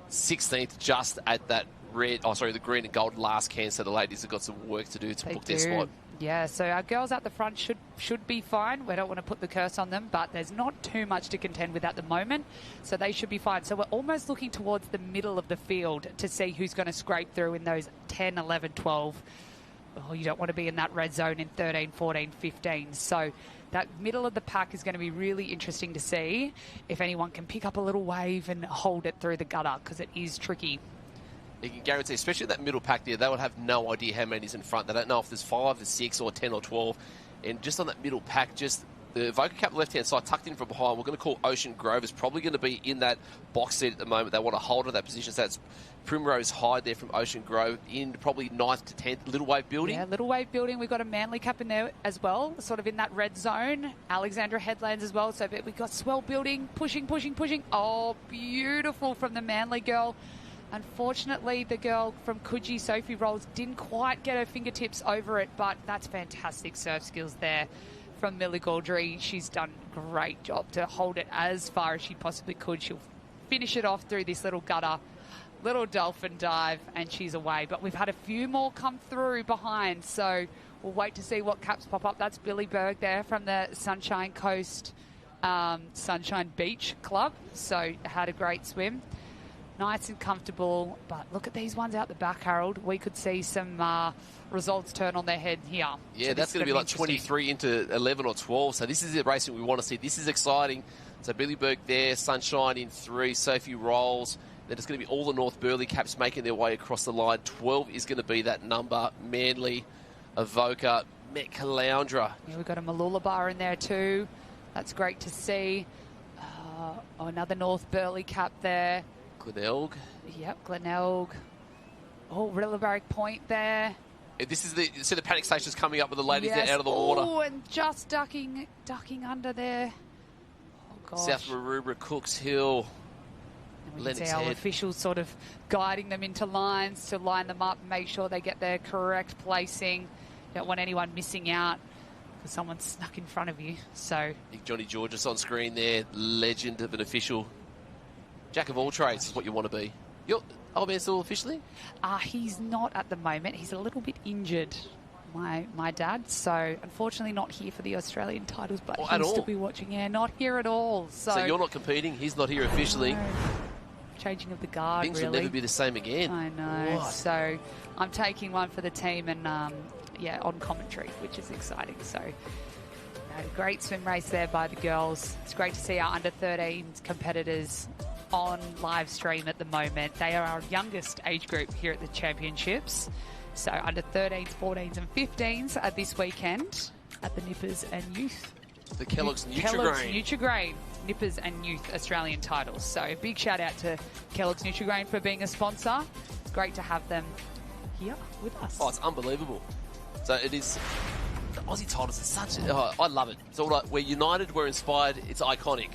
[SPEAKER 18] 16th just at that the green and gold last can. So the ladies have got some work to do to book their spot.
[SPEAKER 4] Yeah, so our girls at the front should be fine. We don't want to put the curse on them, but there's not too much to contend with at the moment, so they should be fine. So we're almost looking towards the middle of the field to see who's going to scrape through in those 10, 11, 12. Oh, you don't want to be in that red zone in 13, 14, 15. So that middle of the pack is going to be really interesting to see if anyone can pick up a little wave and hold it through the gutter, because it is tricky.
[SPEAKER 18] You can guarantee, especially that middle pack there, they would have no idea how many's in front. They don't know if there's 5 or 6 or 10 or 12. And just on that middle pack, just The Avoca Cap left-hand side, tucked in from behind. We're going to call Ocean Grove is probably going to be in that box seat at the moment. They want to hold on that position. So that's Primrose Hyde there from Ocean Grove in probably 9th to 10th. Little Wave Building.
[SPEAKER 4] Yeah, Little Wave Building. We've got a Manly Cap in there as well, sort of in that red zone. Alexandra Headlands as well. So we've got Swell Building, pushing. Oh, beautiful from the Manly girl. Unfortunately, the girl from Coogee, Sophie Rolls, didn't quite get her fingertips over it, but that's fantastic surf skills there from Millie Gaudry. She's done a great job to hold it as far as she possibly could. She'll finish it off through this little gutter, little dolphin dive, and she's away. But we've had a few more come through behind, so we'll wait to see what caps pop up. That's Billy Berg there from the Sunshine Coast Sunshine Beach Club. So had a great swim. Nice and comfortable, but look at these ones out the back, Harold. We could see some results turn on their head here.
[SPEAKER 18] Yeah,
[SPEAKER 4] so
[SPEAKER 18] that's going to be like 23 into 11 or 12. So this is the racing we want to see. This is exciting. So Billy Berg there, Sunshine in 3, Sophie Rolls. Then it's going to be all the North Burleigh caps making their way across the line. 12 is going to be that number. Manly, Avoca, Met Caloundra.
[SPEAKER 4] Yeah, we've got a Malula bar in there too. That's great to see. Another North Burleigh cap there.
[SPEAKER 18] Glenelg.
[SPEAKER 4] Yep, Glenelg. Oh, Rillabarrick Point there.
[SPEAKER 18] This is the panic station's coming up with the ladies
[SPEAKER 4] Yes.
[SPEAKER 18] out of the water.
[SPEAKER 4] Oh, and just ducking under there. Oh, gosh.
[SPEAKER 18] South Maroubra, Cooks Hill,
[SPEAKER 4] And we can
[SPEAKER 18] Lennox
[SPEAKER 4] see our
[SPEAKER 18] Head.
[SPEAKER 4] officials sort of guiding them into lines to line them up and make sure they get their correct placing. Don't want anyone missing out because someone snuck in front of you. So
[SPEAKER 18] Big Johnny Georges on screen there, legend of an official. Jack of all trades is what you want to be. You're old man still officially?
[SPEAKER 4] he's not at the moment. He's a little bit injured, my dad. So unfortunately not here for the Australian titles, but
[SPEAKER 18] at
[SPEAKER 4] he'll
[SPEAKER 18] all?
[SPEAKER 4] still be watching. Yeah, not here at all.
[SPEAKER 18] So you're not competing, he's not here officially.
[SPEAKER 4] No. Changing of the guard,
[SPEAKER 18] Things
[SPEAKER 4] really.
[SPEAKER 18] will never be the same again.
[SPEAKER 4] I know.
[SPEAKER 18] What?
[SPEAKER 4] So I'm taking one for the team and, on commentary, which is exciting. So great swim race there by the girls. It's great to see our under-13s competitors on live stream at the moment. They are our youngest age group here at the championships. So under 13s, 14s and 15s are this weekend at the Nippers and Youth.
[SPEAKER 18] The Kelloggs
[SPEAKER 4] Kellogg's
[SPEAKER 18] Nutri-Grain.
[SPEAKER 4] Nutri-Grain Nippers and Youth Australian titles. So big shout out to Kellogg's Nutri-Grain for being a sponsor. It's great to have them here with us.
[SPEAKER 18] Oh, it's unbelievable. So it is. The Aussie titles is such. I love it. It's all right. We're united. We're inspired. It's iconic.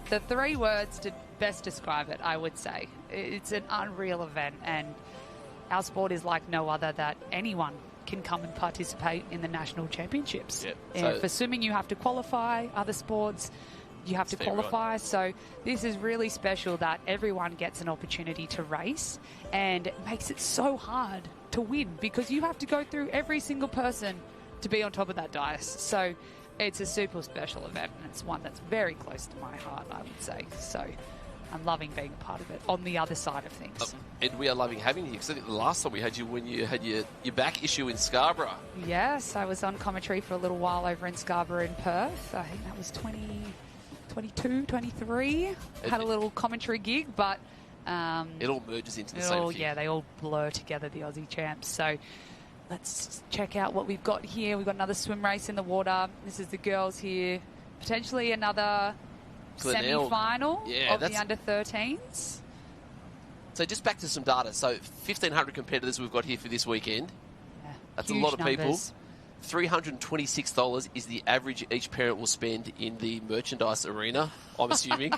[SPEAKER 4] The 3 words to best describe it, I would say. It's an unreal event, and our sport is like no other, that anyone can come and participate in the national championships.
[SPEAKER 18] Yep.
[SPEAKER 4] And for swimming, you have to qualify. Other sports, you have to qualify. Right. So this is really special that everyone gets an opportunity to race, and it makes it so hard to win because you have to go through every single person to be on top of that dais. So it's a super special event, and it's one that's very close to my heart, I would say. So I'm loving being a part of it on the other side of things.
[SPEAKER 18] And we are loving having you, because I think the last time we had you when you had your back issue in Scarborough.
[SPEAKER 4] Yes, I was on commentary for a little while over in Scarborough in Perth. I think that was 2022, 23. Had a little commentary gig, but
[SPEAKER 18] it all merges into the same thing.
[SPEAKER 4] Yeah, they all blur together, the Aussie champs. So let's check out what we've got here. We've got another swim race in the water. This is the girls here. Potentially another semi-final of the under-13s.
[SPEAKER 18] So just back to some data. So 1,500 competitors we've got here for this weekend.
[SPEAKER 4] Yeah,
[SPEAKER 18] that's a lot of people. $326 is the average each parent will spend in the merchandise arena, I'm assuming.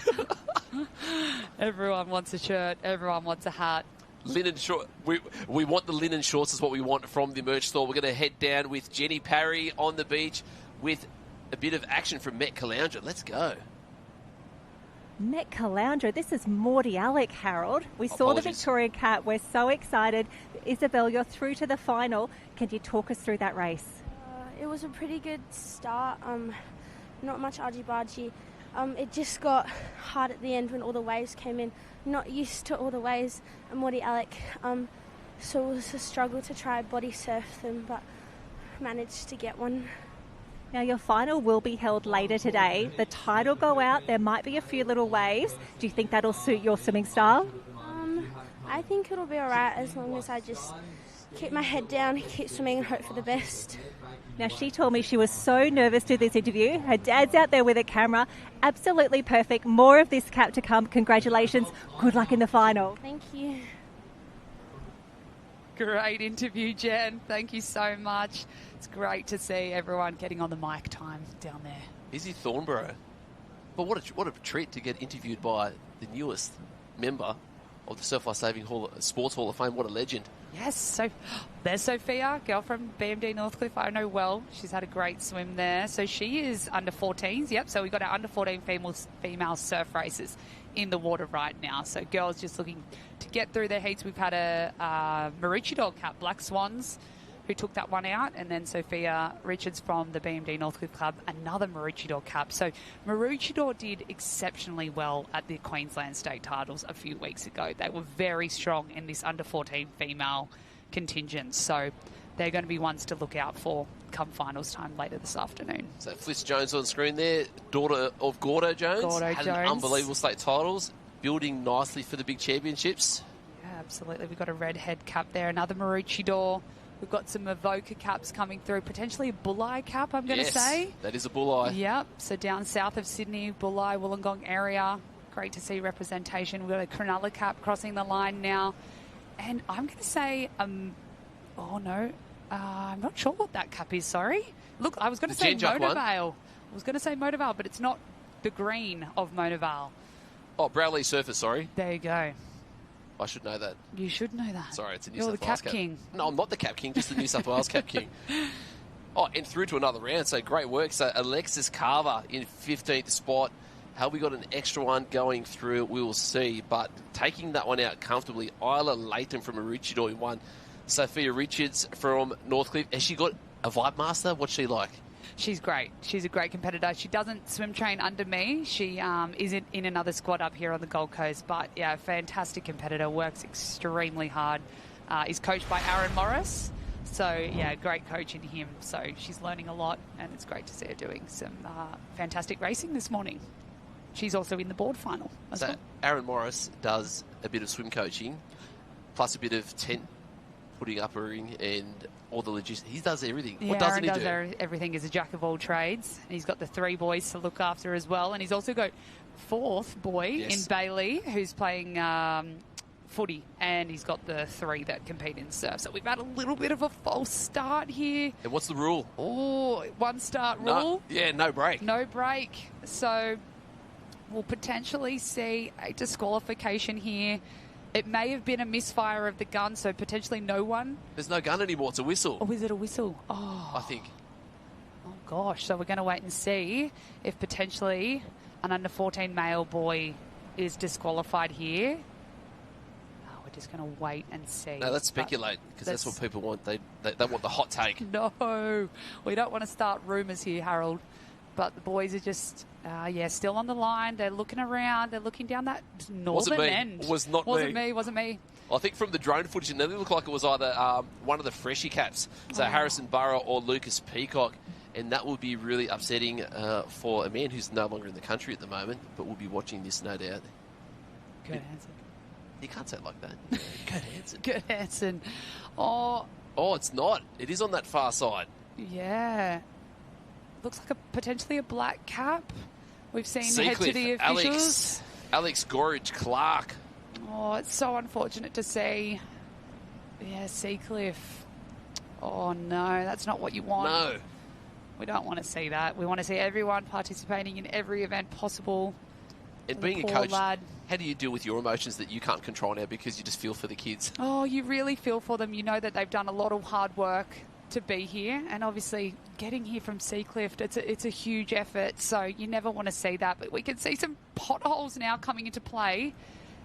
[SPEAKER 4] Everyone wants a shirt. Everyone wants a hat.
[SPEAKER 18] Linen short. We want the linen shorts is what we want from the merch store. We're going to head down with Jenny Parry on the beach with a bit of action from Met Caloundra. Let's go.
[SPEAKER 19] Met Caloundra, this is Morty Alec, Harold. We saw the Victorian Cat. We're so excited. Isabel, you're through to the final. Can you talk us through that race?
[SPEAKER 15] It was a pretty good start. Not much argy-bargy. It just got hard at the end when all the waves came in. Not used to all the waves. I'm Morty Alec. So it was a struggle to try body surf them, but managed to get one.
[SPEAKER 19] Now, your final will be held later today. The tide will go out. There might be a few little waves. Do you think that'll suit your swimming style?
[SPEAKER 15] I think it'll be all right as long as I just keep my head down, keep swimming and hope for the best.
[SPEAKER 19] Now, she told me she was so nervous to do this interview. Her dad's out there with a camera. Absolutely perfect. More of this cap to come. Congratulations. Good luck in the final.
[SPEAKER 15] Thank you.
[SPEAKER 4] Great interview, Jen. Thank you so much. It's great to see everyone getting on the mic time down there.
[SPEAKER 18] Izzy Thornborough. But what a treat to get interviewed by the newest member of the Surf Life Saving Sports Hall of Fame. What a legend.
[SPEAKER 4] Yes, so there's Sophia, girl from BMD Northcliffe. I know well. She's had a great swim there. So she is under 14s. Yep, so we've got our under 14 female surf races in the water right now. So girls just looking to get through their heats. We've had a Maroochydore Cup, Black Swans, who took that one out, and then Sophia Richards from the BMD Northcliffe Club, another Maroochydore Cup. So Maroochydore did exceptionally well at the Queensland State Titles a few weeks ago. They were very strong in this under-14 female contingent, so they're going to be ones to look out for come finals time later this afternoon.
[SPEAKER 18] So Fliss Jones on screen there, daughter of Gordo Jones. Had an unbelievable state titles, building nicely for the big championships.
[SPEAKER 4] Yeah, absolutely. We've got a redhead cap there, another Maroochydore. We've got some Avoca caps coming through, potentially a Bulleye cap, I'm going to say.
[SPEAKER 18] That is a Bulleye.
[SPEAKER 4] Yep, so down south of Sydney, Bulleye, Wollongong area. Great to see representation. We've got a Cronulla cap crossing the line now. And I'm going to say, I'm not sure what that cap is, sorry. Look, I was going to say Motorvale. I was going to say Motorvale, but it's not the green of Motorvale.
[SPEAKER 18] Oh, Bradley Surfer, sorry.
[SPEAKER 4] There you go.
[SPEAKER 18] I should know that.
[SPEAKER 4] You should know that.
[SPEAKER 18] Sorry, it's a New
[SPEAKER 4] You're
[SPEAKER 18] South
[SPEAKER 4] the
[SPEAKER 18] Wales
[SPEAKER 4] cap king.
[SPEAKER 18] No, I'm not the cap king, just the New South Wales cap king. Oh, and through to another round, so great work. So Alexis Carver in 15th spot. How we got an extra one going through, we will see. But taking that one out comfortably, Isla Layton from Maroochydore in one. Sophia Richards from Northcliffe. Has she got a Vibe Master? What's she like?
[SPEAKER 4] She's great. She's a great competitor. She doesn't swim train under me. She is in another squad up here on the Gold Coast. But, yeah, fantastic competitor. Works extremely hard. Is coached by Aaron Morris. So, yeah, great coach in him. So she's learning a lot, and it's great to see her doing some fantastic racing this morning. She's also in the board final as well.
[SPEAKER 18] Aaron Morris does a bit of swim coaching, plus a bit of tent putting up a ring and all the logistics. He does everything.
[SPEAKER 4] Yeah,
[SPEAKER 18] what doesn't
[SPEAKER 4] Aaron
[SPEAKER 18] he
[SPEAKER 4] does
[SPEAKER 18] do?
[SPEAKER 4] everything. He's a jack of all trades. And he's got the 3 boys to look after as well. And he's also got 4th boy in Bailey who's playing footy. And he's got the 3 that compete in surf. So we've had a little bit of a false start here.
[SPEAKER 18] And what's the rule?
[SPEAKER 4] Oh, 1 start rule.
[SPEAKER 18] No break.
[SPEAKER 4] No break. So we'll potentially see a disqualification here. It may have been a misfire of the gun, so potentially no one.
[SPEAKER 18] There's no gun anymore. It's a whistle.
[SPEAKER 4] Oh, is it a whistle? Oh,
[SPEAKER 18] I think.
[SPEAKER 4] Oh, gosh. So we're going to wait and see if potentially an under-14 male boy is disqualified here. Oh, we're just going to wait and see.
[SPEAKER 18] No, let's speculate, because that's what people want. They want the hot take.
[SPEAKER 4] No, we don't want to start rumours here, Harold. But the boys are just, still on the line. They're looking around. They're looking down that northern end.
[SPEAKER 18] Wasn't me. I think from the drone footage, it looked like it was either one of the freshie caps, so Harrison Burrow or Lucas Peacock, and that would be really upsetting for a man who's no longer in the country at the moment, but will be watching this, no doubt.
[SPEAKER 4] Good answer.
[SPEAKER 18] You can't say it like that. Good answer.
[SPEAKER 4] Good answer. Oh,
[SPEAKER 18] it's not. It is on that far side.
[SPEAKER 4] Yeah. Looks like potentially a black cap. We've seen head to the officials.
[SPEAKER 18] Alex Gorridge Clark.
[SPEAKER 4] Oh, it's so unfortunate to see. Yeah, Seacliff. Oh, no, that's not what you want.
[SPEAKER 18] No.
[SPEAKER 4] We don't want to see that. We want to see everyone participating in every event possible.
[SPEAKER 18] And being a coach, how do you deal with your emotions that you can't control now because you just feel for the kids?
[SPEAKER 4] Oh, you really feel for them. You know that they've done a lot of hard work to be here, and obviously getting here from Seacliff, it's a huge effort, so you never want to see that. But we can see some potholes now coming into play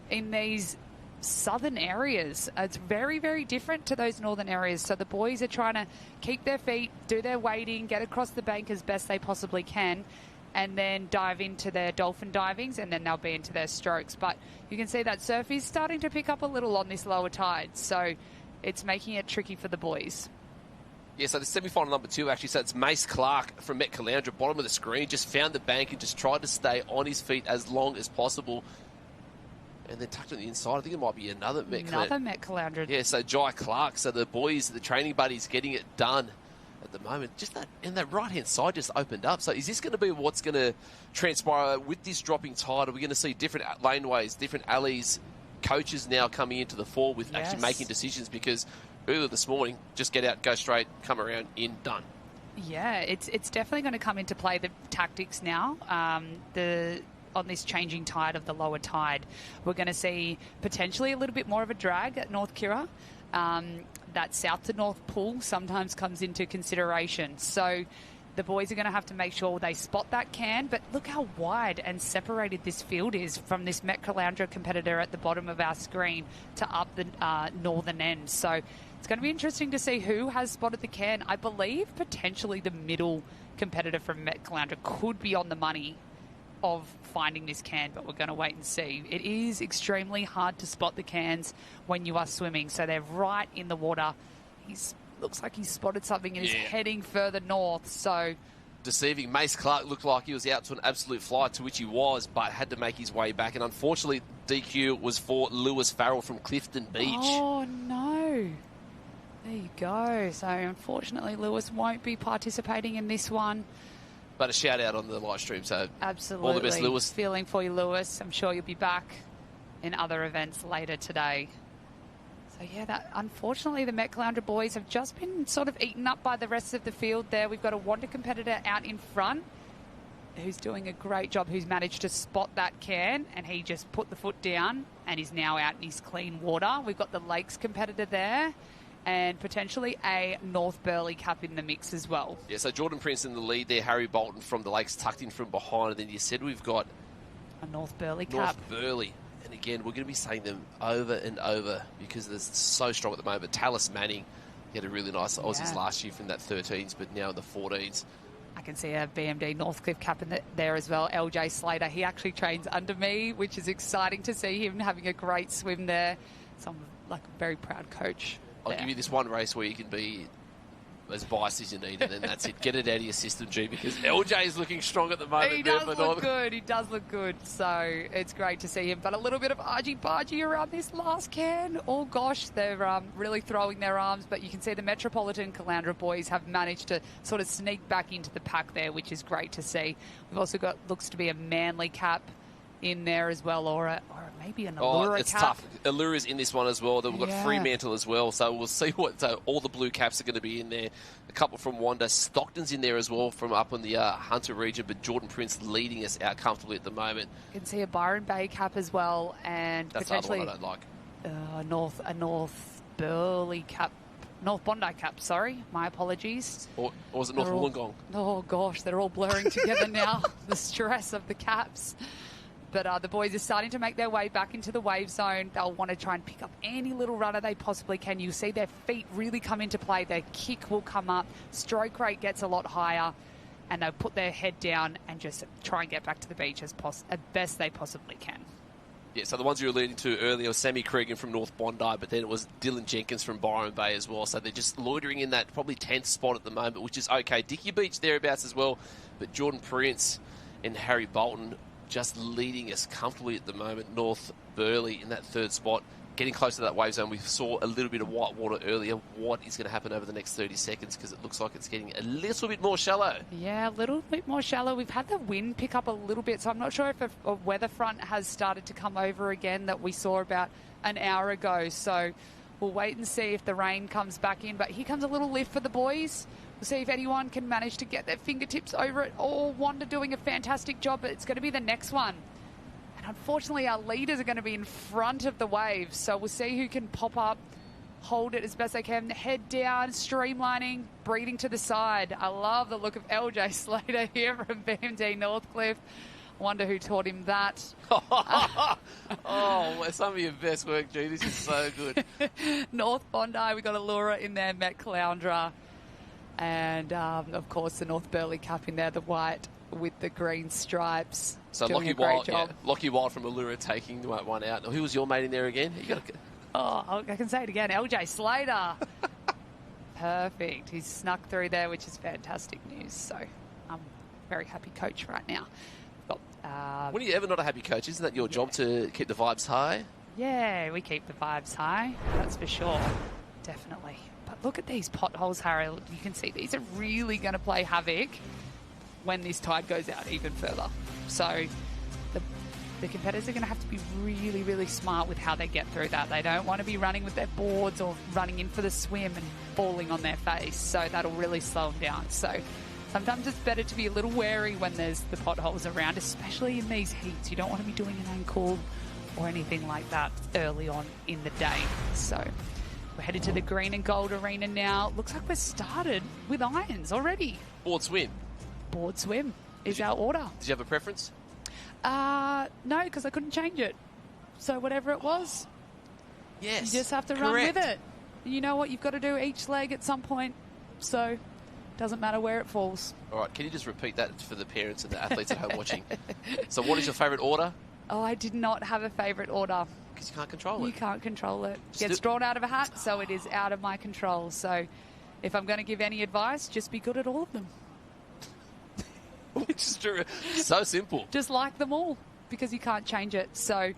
[SPEAKER 4] in these southern areas. It's very, very different to those northern areas. So the boys are trying to keep their feet, do their wading, get across the bank as best they possibly can, and then dive into their dolphin divings, and then they'll be into their strokes. But you can see that surf is starting to pick up a little on this lower tide, so it's making it tricky for the boys.
[SPEAKER 18] Yeah, so the semi-final number 2, actually, so it's Mace Clark from Met Caloundra, bottom of the screen, just found the bank and just tried to stay on his feet as long as possible. And then tucked on the inside, I think it might be another Met
[SPEAKER 4] Caloundra.
[SPEAKER 18] Yeah, so Jai Clark. So the boys, the training buddies, getting it done at the moment. Just that, and that right-hand side just opened up. So is this going to be what's going to transpire with this dropping tide? Are we going to see different laneways, different alleys, coaches now coming into the fore with actually making decisions? Because earlier this morning, just get out, go straight, come around, in, done.
[SPEAKER 4] Yeah, it's definitely going to come into play, the tactics now. On this changing tide of the lower tide, we're going to see potentially a little bit more of a drag at North Kirra. That south to north pull sometimes comes into consideration. So the boys are going to have to make sure they spot that can. But look how wide and separated this field is from this Met Caloundra competitor at the bottom of our screen to up the northern end. So it's going to be interesting to see who has spotted the can. I believe potentially the middle competitor from Met Caloundra could be on the money of finding this can, but we're going to wait and see. It is extremely hard to spot the cans when you are swimming, so they're right in the water. Looks like he's spotted something and is heading further north, so...
[SPEAKER 18] Deceiving. Mace Clark looked like he was out to an absolute flight, to which he was, but had to make his way back, and unfortunately DQ was for Lewis Farrell from Clifton Beach.
[SPEAKER 4] Oh no, there you go. So unfortunately Lewis won't be participating in this one.
[SPEAKER 18] But a shout out on the live stream, so
[SPEAKER 4] absolutely.
[SPEAKER 18] All the best, Lewis.
[SPEAKER 4] Feeling for you, Lewis. I'm sure you'll be back in other events later today. So yeah, that unfortunately the Met Caloundra boys have just been sort of eaten up by the rest of the field there. We've got a Wanda competitor out in front who's doing a great job, who's managed to spot that can, and he just put the foot down and is now out in his clean water. We've got the Lakes competitor there, and potentially a North Burleigh cap in the mix as well.
[SPEAKER 18] Yeah, so Jordan Prince in the lead there, Harry Bolton from the Lakes tucked in from behind, and then you said we've got
[SPEAKER 4] a North Burleigh cap.
[SPEAKER 18] North Burleigh. And again, we're going to be saying them over and over because they're so strong at the moment. Tallis Manning, he had a really nice Aussies last year from that 13s, but now in the 14s.
[SPEAKER 4] I can see a BMD Northcliffe cap in there as well. LJ Slater, he actually trains under me, which is exciting to see him having a great swim there. So I'm like a very proud coach.
[SPEAKER 18] I'll give you this one race where you can be as biased as you need, and then that's it. Get it out of your system, G, because LJ is looking strong at the moment.
[SPEAKER 4] He does look good. He does look good. So it's great to see him. But a little bit of argy-bargy around this last can. Oh, gosh, they're really throwing their arms. But you can see the Metropolitan Caloundra boys have managed to sort of sneak back into the pack there, which is great to see. We've also got, looks to be a Manly cap in there as well, or maybe an Allura
[SPEAKER 18] it's
[SPEAKER 4] cap.
[SPEAKER 18] Tough. Allura's in this one as well. We've got Fremantle as well, so we'll see what all the blue caps are going to be in there. A couple from Wanda. Stockton's in there as well from up in the Hunter region, but Jordan Prince leading us out comfortably at the moment.
[SPEAKER 4] You can see a Byron Bay cap as well, and
[SPEAKER 18] that's
[SPEAKER 4] potentially
[SPEAKER 18] the other one I don't like.
[SPEAKER 4] a North Burleigh cap. North Bondi cap, sorry. My apologies.
[SPEAKER 18] Or was it North Wollongong?
[SPEAKER 4] Oh, gosh, they're all blurring together now. The stress of the caps. But the boys are starting to make their way back into the wave zone. They'll want to try and pick up any little runner they possibly can. You'll see their feet really come into play. Their kick will come up. Stroke rate gets a lot higher. And they'll put their head down and just try and get back to the beach as best they possibly can.
[SPEAKER 18] Yeah, so the ones you were leading to earlier was Sammy Cregan from North Bondi, but then it was Dylan Jenkins from Byron Bay as well. So they're just loitering in that probably 10th spot at the moment, which is okay. Dicky Beach thereabouts as well. But Jordan Prince and Harry Bolton just leading us comfortably at the moment. North Burleigh in that third spot, getting close to that wave zone. We saw a little bit of white water earlier. What is going to happen over the next 30 seconds? Because it looks like it's getting a little bit more shallow.
[SPEAKER 4] Yeah, a little bit more shallow. We've had the wind pick up a little bit, so I'm not sure if a weather front has started to come over again that we saw about an hour ago. So we'll wait and see if the rain comes back in. But here comes a little lift for the boys. We'll see if anyone can manage to get their fingertips over it. Oh, Wanda doing a fantastic job, but it's going to be the next one. And unfortunately, our leaders are going to be in front of the waves. So we'll see who can pop up, hold it as best they can, head down, streamlining, breathing to the side. I love the look of LJ Slater here from BMD Northcliffe. I wonder who taught him that.
[SPEAKER 18] Oh, some of your best work, G. This is so good.
[SPEAKER 4] North Bondi, we got Allura in there, Met Caloundra. And, of course, the North Burleigh cap in there, the white with the green stripes.
[SPEAKER 18] So Lockie Wild from Allura taking the one out. Who was your mate in there again?
[SPEAKER 4] I can say it again. LJ Slater. Perfect. He's snuck through there, which is fantastic news. So I'm very happy coach right now. We've got
[SPEAKER 18] When are you ever not a happy coach? Isn't that your job to keep the vibes high?
[SPEAKER 4] Yeah, we keep the vibes high. That's for sure. Definitely. But look at these potholes, Harold. You can see these are really going to play havoc when this tide goes out even further. So the competitors are going to have to be really, really smart with how they get through that. They don't want to be running with their boards or running in for the swim and falling on their face. So that'll really slow them down. So sometimes it's better to be a little wary when there's the potholes around, especially in these heats. You don't want to be doing an ankle or anything like that early on in the day. So we're headed to the green and gold arena now. Looks like we're started with irons already.
[SPEAKER 18] Board swim.
[SPEAKER 4] Board swim is our order.
[SPEAKER 18] Did you have a preference?
[SPEAKER 4] No, because I couldn't change it. So whatever it was,
[SPEAKER 18] yes,
[SPEAKER 4] you just have to run with it. You know what? You've got to do each leg at some point. So it doesn't matter where it falls.
[SPEAKER 18] All right, can you just repeat that for the parents and the athletes at home watching? So what is your favourite order?
[SPEAKER 4] Oh, I did not have a favourite order.
[SPEAKER 18] Because you can't control it.
[SPEAKER 4] You can't control it. It gets drawn out of a hat, so it is out of my control. So if I'm going to give any advice, just be good at all of them.
[SPEAKER 18] Which is true. So simple.
[SPEAKER 4] Just like them all, because you can't change it. So,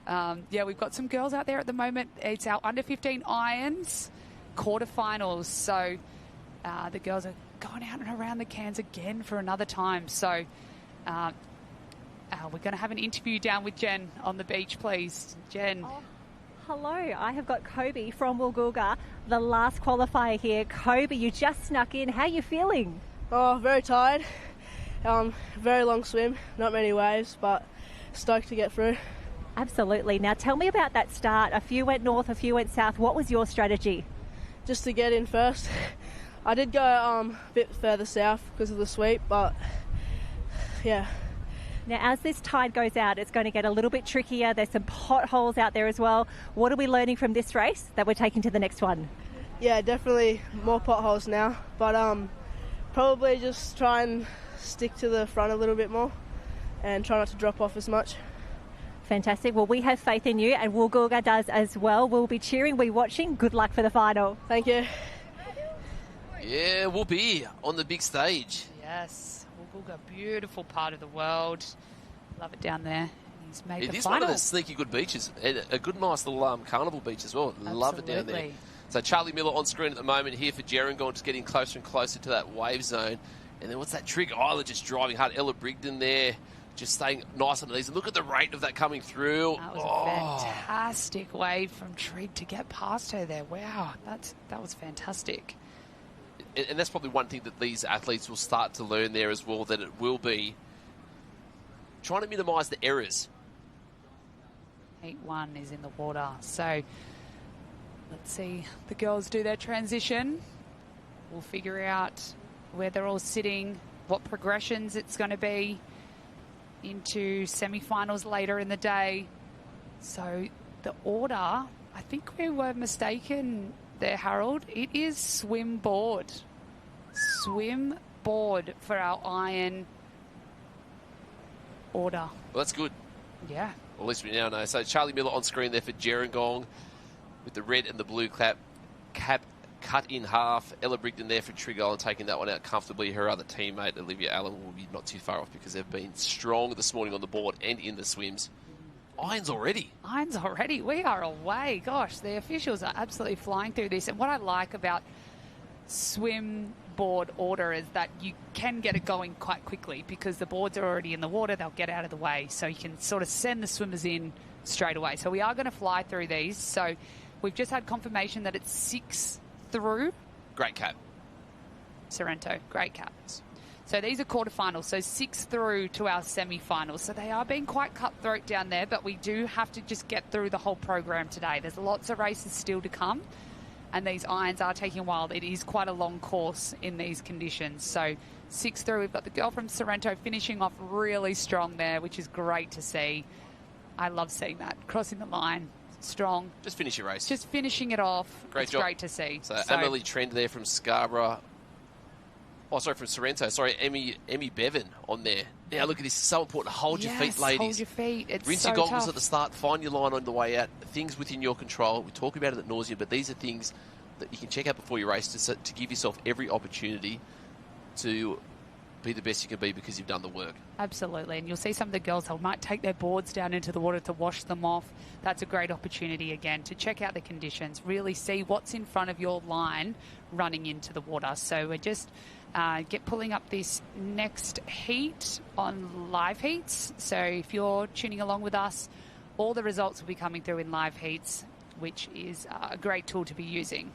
[SPEAKER 4] yeah, we've got some girls out there at the moment. It's our under-15 irons quarterfinals. So the girls are going out and around the cans again for another time. So we're going to have an interview down with Jen on the beach, please. Jen.
[SPEAKER 19] Oh, hello. I have got Kobe from Woolgoolga, the last qualifier here. Kobe, you just snuck in. How are you feeling?
[SPEAKER 2] Oh, very tired. Very long swim, not many waves, but stoked to get through.
[SPEAKER 19] Absolutely. Now tell me about that start. A few went north, a few went south. What was your strategy?
[SPEAKER 2] Just to get in first. I did go a bit further south because of the sweep, but yeah.
[SPEAKER 19] Now as this tide goes out, it's going to get a little bit trickier. There's some potholes out there as well. What are we learning from this race that we're taking to the next one?
[SPEAKER 2] Yeah, definitely more potholes now, but probably just try and stick to the front a little bit more and try not to drop off as much.
[SPEAKER 19] Fantastic. Well, we have faith in you, and Woolgoolga does as well. We'll be cheering, we're watching. Good luck for the final.
[SPEAKER 2] Thank you.
[SPEAKER 18] Yeah, we'll be on the big stage.
[SPEAKER 4] Yes, Woolgoolga, beautiful part of the world. Love it down there. He's made
[SPEAKER 18] it
[SPEAKER 4] the
[SPEAKER 18] is
[SPEAKER 4] final.
[SPEAKER 18] one of the sneaky good beaches, and a good nice little carnival beach as well. Love it down there. So Charlie Miller on screen at the moment here for Gerringong, just getting closer and closer to that wave zone. And then what's that? Trig Isla just driving hard. Ella Brigden there, just staying nice on these. And look at the rate of that coming through.
[SPEAKER 4] That was a fantastic wave from Trig to get past her there. Wow, that was fantastic.
[SPEAKER 18] And that's probably one thing that these athletes will start to learn there as well, that it will be trying to minimise the errors.
[SPEAKER 4] Heat 1 is in the water. So let's see the girls do their transition. We'll figure out where they're all sitting, what progressions it's going to be into semi-finals later in the day. So the order, I think we were mistaken there, Harold. It is swim board. Swim board for our iron order.
[SPEAKER 18] Well, that's good.
[SPEAKER 4] Yeah.
[SPEAKER 18] Well, at least we now know. So Charlie Miller on screen there for Gerringong with the red and the blue cap cut in half. Ella Brigden there for Trig Island, taking that one out comfortably. Her other teammate, Olivia Allen, will be not too far off because they've been strong this morning on the board and in the swims. Irons already.
[SPEAKER 4] Irons already. We are away. Gosh, the officials are absolutely flying through this. And what I like about swim board order is that you can get it going quite quickly because the boards are already in the water. They'll get out of the way. So you can sort of send the swimmers in straight away. So we are going to fly through these. So we've just had confirmation that it's 6 through.
[SPEAKER 18] Great cap.
[SPEAKER 4] Sorrento, great caps. So these are quarterfinals, so 6 through to our semi-finals. So they are being quite cutthroat down there, but we do have to just get through the whole program today. There's lots of races still to come, and these irons are taking a while. It is quite a long course in these conditions. So 6 through, we've got the girl from Sorrento finishing off really strong there, which is great to see. I love seeing that. Crossing the line. Strong.
[SPEAKER 18] Just finish your race.
[SPEAKER 4] Just finishing it off.
[SPEAKER 18] Great job.
[SPEAKER 4] Great to see.
[SPEAKER 18] So Amelie Trend there from Scarborough. Oh, sorry, from Sorrento. Sorry, Emmy Bevan on there. Now look at this. It's so important. Hold your feet, ladies.
[SPEAKER 4] Hold your feet. It's
[SPEAKER 18] Rinse
[SPEAKER 4] so
[SPEAKER 18] your goggles
[SPEAKER 4] tough.
[SPEAKER 18] at the start. Find your line on the way out. Things within your control. We talk about it at nauseam, but these are things that you can check out before your race to give yourself every opportunity to be the best you can be because you've done the work.
[SPEAKER 4] Absolutely, and you'll see some of the girls, they might take their boards down into the water to wash them off. That's a great opportunity, again, to check out the conditions, really see what's in front of your line running into the water. So we're just pulling up this next heat on live heats. So if you're tuning along with us, all the results will be coming through in live heats, which is a great tool to be using.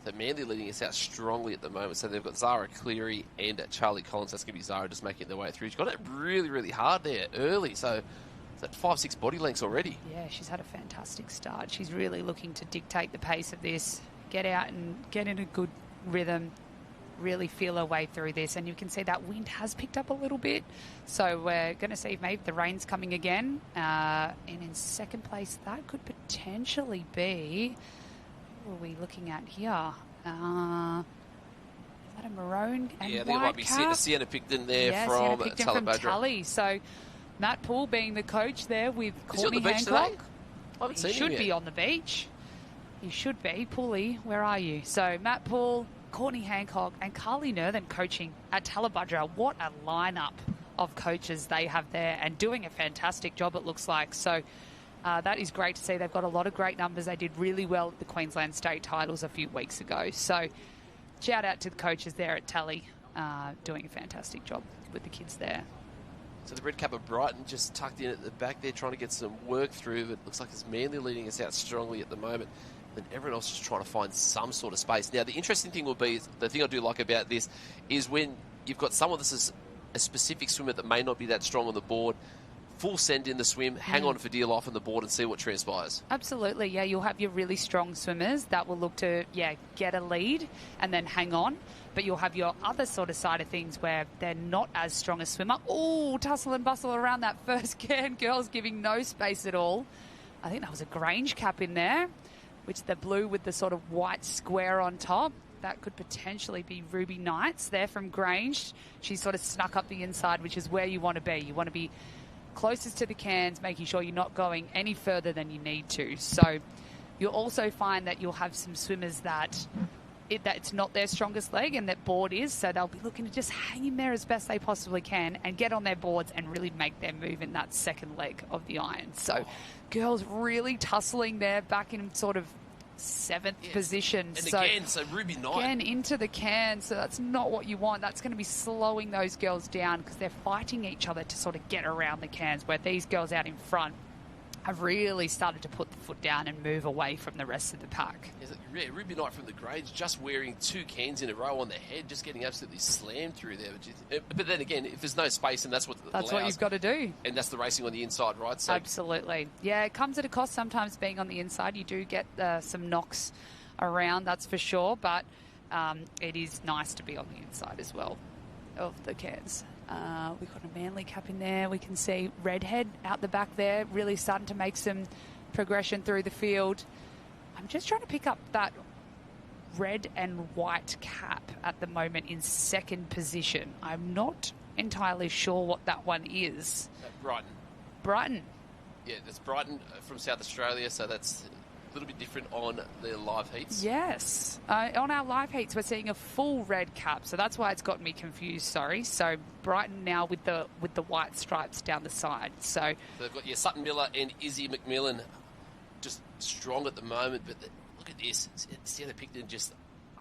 [SPEAKER 18] So Manly leading us out strongly at the moment. So they've got Zara Cleary and Charlie Collins. That's going to be Zara just making their way through. She's got it really, really hard there early. So it's at 5-6 body lengths already.
[SPEAKER 4] Yeah, she's had a fantastic start. She's really looking to dictate the pace of this, get out and get in a good rhythm, really feel her way through this. And you can see that wind has picked up a little bit. So we're going to see if maybe the rain's coming again. And in second place, that could potentially be... What are we looking at here? Is that a maroon and
[SPEAKER 18] yeah,
[SPEAKER 4] white
[SPEAKER 18] there might be
[SPEAKER 4] cap?
[SPEAKER 18] Sienna Picton there
[SPEAKER 4] Yeah,
[SPEAKER 18] from
[SPEAKER 4] Sienna Picton from
[SPEAKER 18] Talabadra.
[SPEAKER 4] Tully. So Matt Poole being the coach there with
[SPEAKER 18] Is he on
[SPEAKER 4] Courtney
[SPEAKER 18] the beach
[SPEAKER 4] Hancock.
[SPEAKER 18] today? I haven't
[SPEAKER 4] He
[SPEAKER 18] seen him
[SPEAKER 4] should
[SPEAKER 18] yet.
[SPEAKER 4] be on the beach. He should be. Poolie, where are you? So Matt Poole, Courtney Hancock and Carly Nerthen coaching at Talabadra. What a lineup of coaches they have there and doing a fantastic job, it looks like. So that is great to see. They've got a lot of great numbers. They did really well at the Queensland State titles a few weeks ago. So shout out to the coaches there at Tally, doing a fantastic job with the kids there.
[SPEAKER 18] So the red cap of Brighton just tucked in at the back there, trying to get some work through. But it looks like it's Manly leading us out strongly at the moment. And everyone else is trying to find some sort of space. Now, the interesting thing will be, the thing I do like about this is when you've got someone that's a specific swimmer that may not be that strong on the board, full send in the swim, hang on for dear life on the board and see what transpires.
[SPEAKER 4] Absolutely, yeah. You'll have your really strong swimmers that will look to, get a lead and then hang on. But you'll have your other sort of side of things where they're not as strong a swimmer. Oh, tussle and bustle around that first can. Girls giving no space at all. I think that was a Grange cap in there, which the blue with the sort of white square on top. That could potentially be Ruby Knights there from Grange. She sort of snuck up the inside, which is where you want to be. You want to be closest to the cans, making sure you're not going any further than you need to. So you'll also find that you'll have some swimmers that it's not their strongest leg and that board is, so they'll be looking to just hang in there as best they possibly can and get on their boards and really make their move in that second leg of the iron. So girls really tussling there back in sort of seventh position.
[SPEAKER 18] And again, so Ruby Knight.
[SPEAKER 4] Again, into the can, so that's not what you want. That's going to be slowing those girls down because they're fighting each other to sort of get around the cans, where these girls out in front have really started to put the foot down and move away from the rest of the pack.
[SPEAKER 18] Yeah, Ruby Knight from the Grange just wearing 2 cans in a row on the head, just getting absolutely slammed through there. But then again, if there's no space, and that's what
[SPEAKER 4] you've got to do.
[SPEAKER 18] And that's the racing on the inside, right? So
[SPEAKER 4] absolutely. Yeah, it comes at a cost sometimes being on the inside. You do get some knocks around, that's for sure, but it is nice to be on the inside as well of the cans. We've got a Manly cap in there. We can see Redhead out the back there, really starting to make some progression through the field. I'm just trying to pick up that red and white cap at the moment in second position. I'm not entirely sure what that one is. Brighton.
[SPEAKER 18] Yeah, that's Brighton from South Australia, so that's a little bit different on their live heats.
[SPEAKER 4] Yes. On our live heats, we're seeing a full red cap, so that's why it's gotten me confused, sorry. So Brighton now with the white stripes down the side. So
[SPEAKER 18] they've got Sutton Miller and Izzy McMillan just strong at the moment, but look at this. Sienna Picton just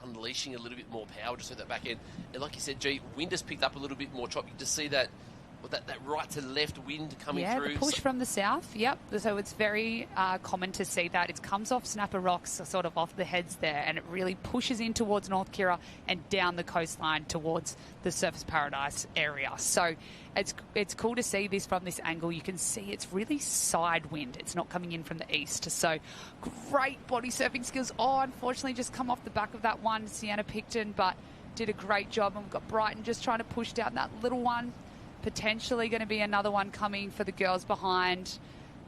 [SPEAKER 18] unleashing a little bit more power just at that back end. And like you said, wind has picked up a little bit more chop. You just see that right to left wind coming through.
[SPEAKER 4] Yeah, the push from the south, yep. So it's very common to see that. It comes off Snapper Rocks, sort of off the heads there, and it really pushes in towards North Kirra and down the coastline towards the Surfers Paradise area. So it's cool to see this from this angle. You can see it's really side wind. It's not coming in from the east. So great body surfing skills. Oh, unfortunately just come off the back of that one, Sienna Picton, but did a great job. And we've got Brighton just trying to push down that little one. Potentially going to be another one coming for the girls behind.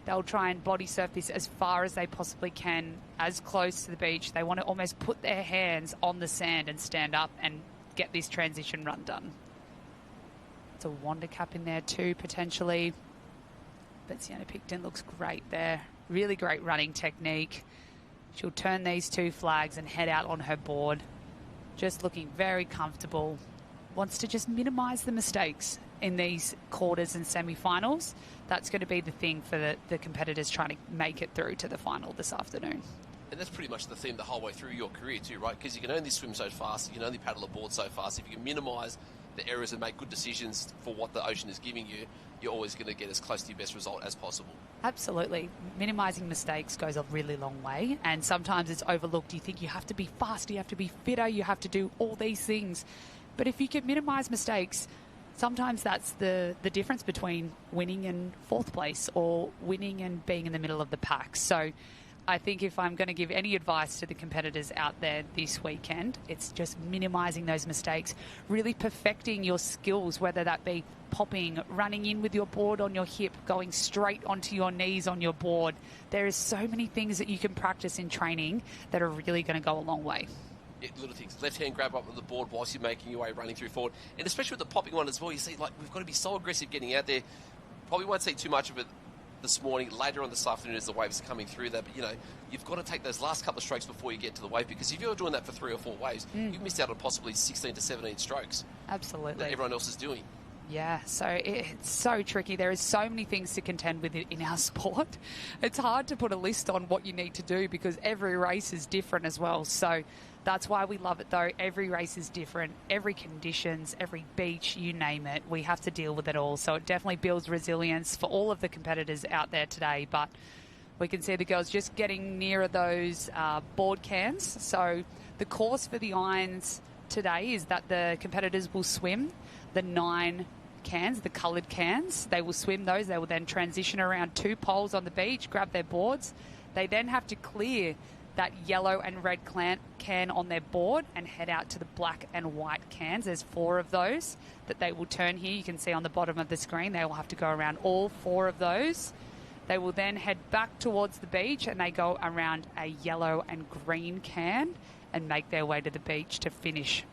[SPEAKER 4] They'll try and body surf this as far as they possibly can, as close to the beach. They want to almost put their hands on the sand and stand up and get this transition run done. It's a Wanda cap in there too, potentially. But Sienna Picton looks great there. Really great running technique. She'll turn these 2 flags and head out on her board. Just looking very comfortable. wants to just minimise the mistakes in these quarters and semi-finals. That's going to be the thing for the competitors trying to make it through to the final this afternoon.
[SPEAKER 18] And that's pretty much the theme the whole way through your career too, right? Because you can only swim so fast, you can only paddle a board so fast. If you can minimise the errors and make good decisions for what the ocean is giving you, you're always going to get as close to your best result as possible.
[SPEAKER 4] Absolutely. Minimising mistakes goes a really long way, and sometimes it's overlooked. You think you have to be faster, you have to be fitter, you have to do all these things. But if you can minimise mistakes, sometimes that's the difference between winning and fourth place or winning and being in the middle of the pack. So I think if I'm going to give any advice to the competitors out there this weekend, it's just minimising those mistakes, really perfecting your skills, whether that be popping, running in with your board on your hip, going straight onto your knees on your board. There is so many things that you can practice in training that are really going to go a long way.
[SPEAKER 18] Yeah, little things. Left hand grab up on the board whilst you're making your way running through forward. And especially with the popping one as well, you see, like, we've got to be so aggressive getting out there. Probably won't see too much of it this morning, later on this afternoon as the waves are coming through there, but you've got to take those last couple of strokes before you get to the wave, because if you're doing that for 3 or 4 waves, you've missed out on possibly 16 to 17 strokes.
[SPEAKER 4] Absolutely.
[SPEAKER 18] That everyone else is doing.
[SPEAKER 4] Yeah, so it's so tricky. There is so many things to contend with in our sport. It's hard to put a list on what you need to do because every race is different as well. So that's why we love it, though. Every race is different. Every conditions, every beach, you name it, we have to deal with it all. So it definitely builds resilience for all of the competitors out there today. But we can see the girls just getting nearer those board cans. So the course for the irons today is that the competitors will swim the 9 cans, the coloured cans. They will swim those. They will then transition around 2 poles on the beach, grab their boards. They then have to clear that yellow and red can on their board and head out to the black and white cans. There's 4 of those that they will turn here. You can see on the bottom of the screen. They will have to go around all 4 of those. They will then head back towards the beach and they go around a yellow and green can and make their way to the beach to finish.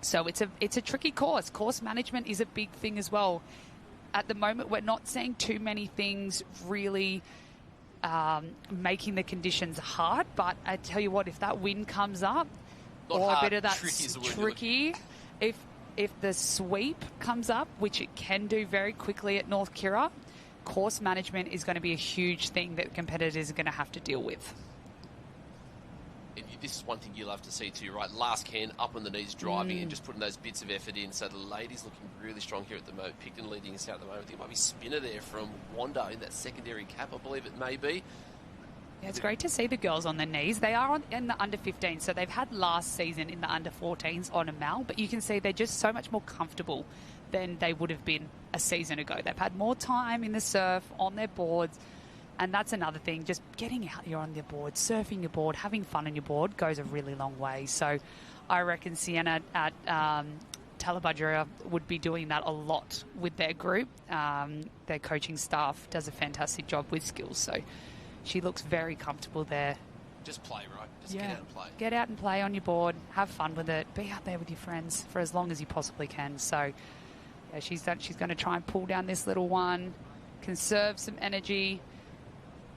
[SPEAKER 4] So it's a tricky course. Course management is a big thing as well. At the moment, we're not seeing too many things really making the conditions hard. But I tell you what, if that wind comes up,
[SPEAKER 18] Not
[SPEAKER 4] or
[SPEAKER 18] hard,
[SPEAKER 4] a bit of that
[SPEAKER 18] tricky,
[SPEAKER 4] if the sweep comes up, which it can do very quickly at North Kirra, course management is going to be a huge thing that competitors are going to have to deal with.
[SPEAKER 18] And this is one thing you love to see too, right? Last can, up on the knees, driving and just putting those bits of effort in. So the ladies looking really strong here at the moment. Picton leading us out at the moment. I think it might be Spinner there from Wanda in that secondary cap, I believe it may be.
[SPEAKER 4] Yeah, it's great to see the girls on their knees. They are in the under 15, so they've had last season in the under 14s on a Mal, but you can see they're just so much more comfortable than they would have been a season ago. They've had more time in the surf, on their boards. And that's another thing, just getting out here on your board, surfing your board, having fun on your board goes a really long way. So I reckon Sienna at Talabudgera would be doing that a lot with their group. Their coaching staff does a fantastic job with skills. So she looks very comfortable there.
[SPEAKER 18] Just play, right? Just get out and play.
[SPEAKER 4] Get out and play on your board. Have fun with it. Be out there with your friends for as long as you possibly can. So yeah, she's going to try and pull down this little one, conserve some energy.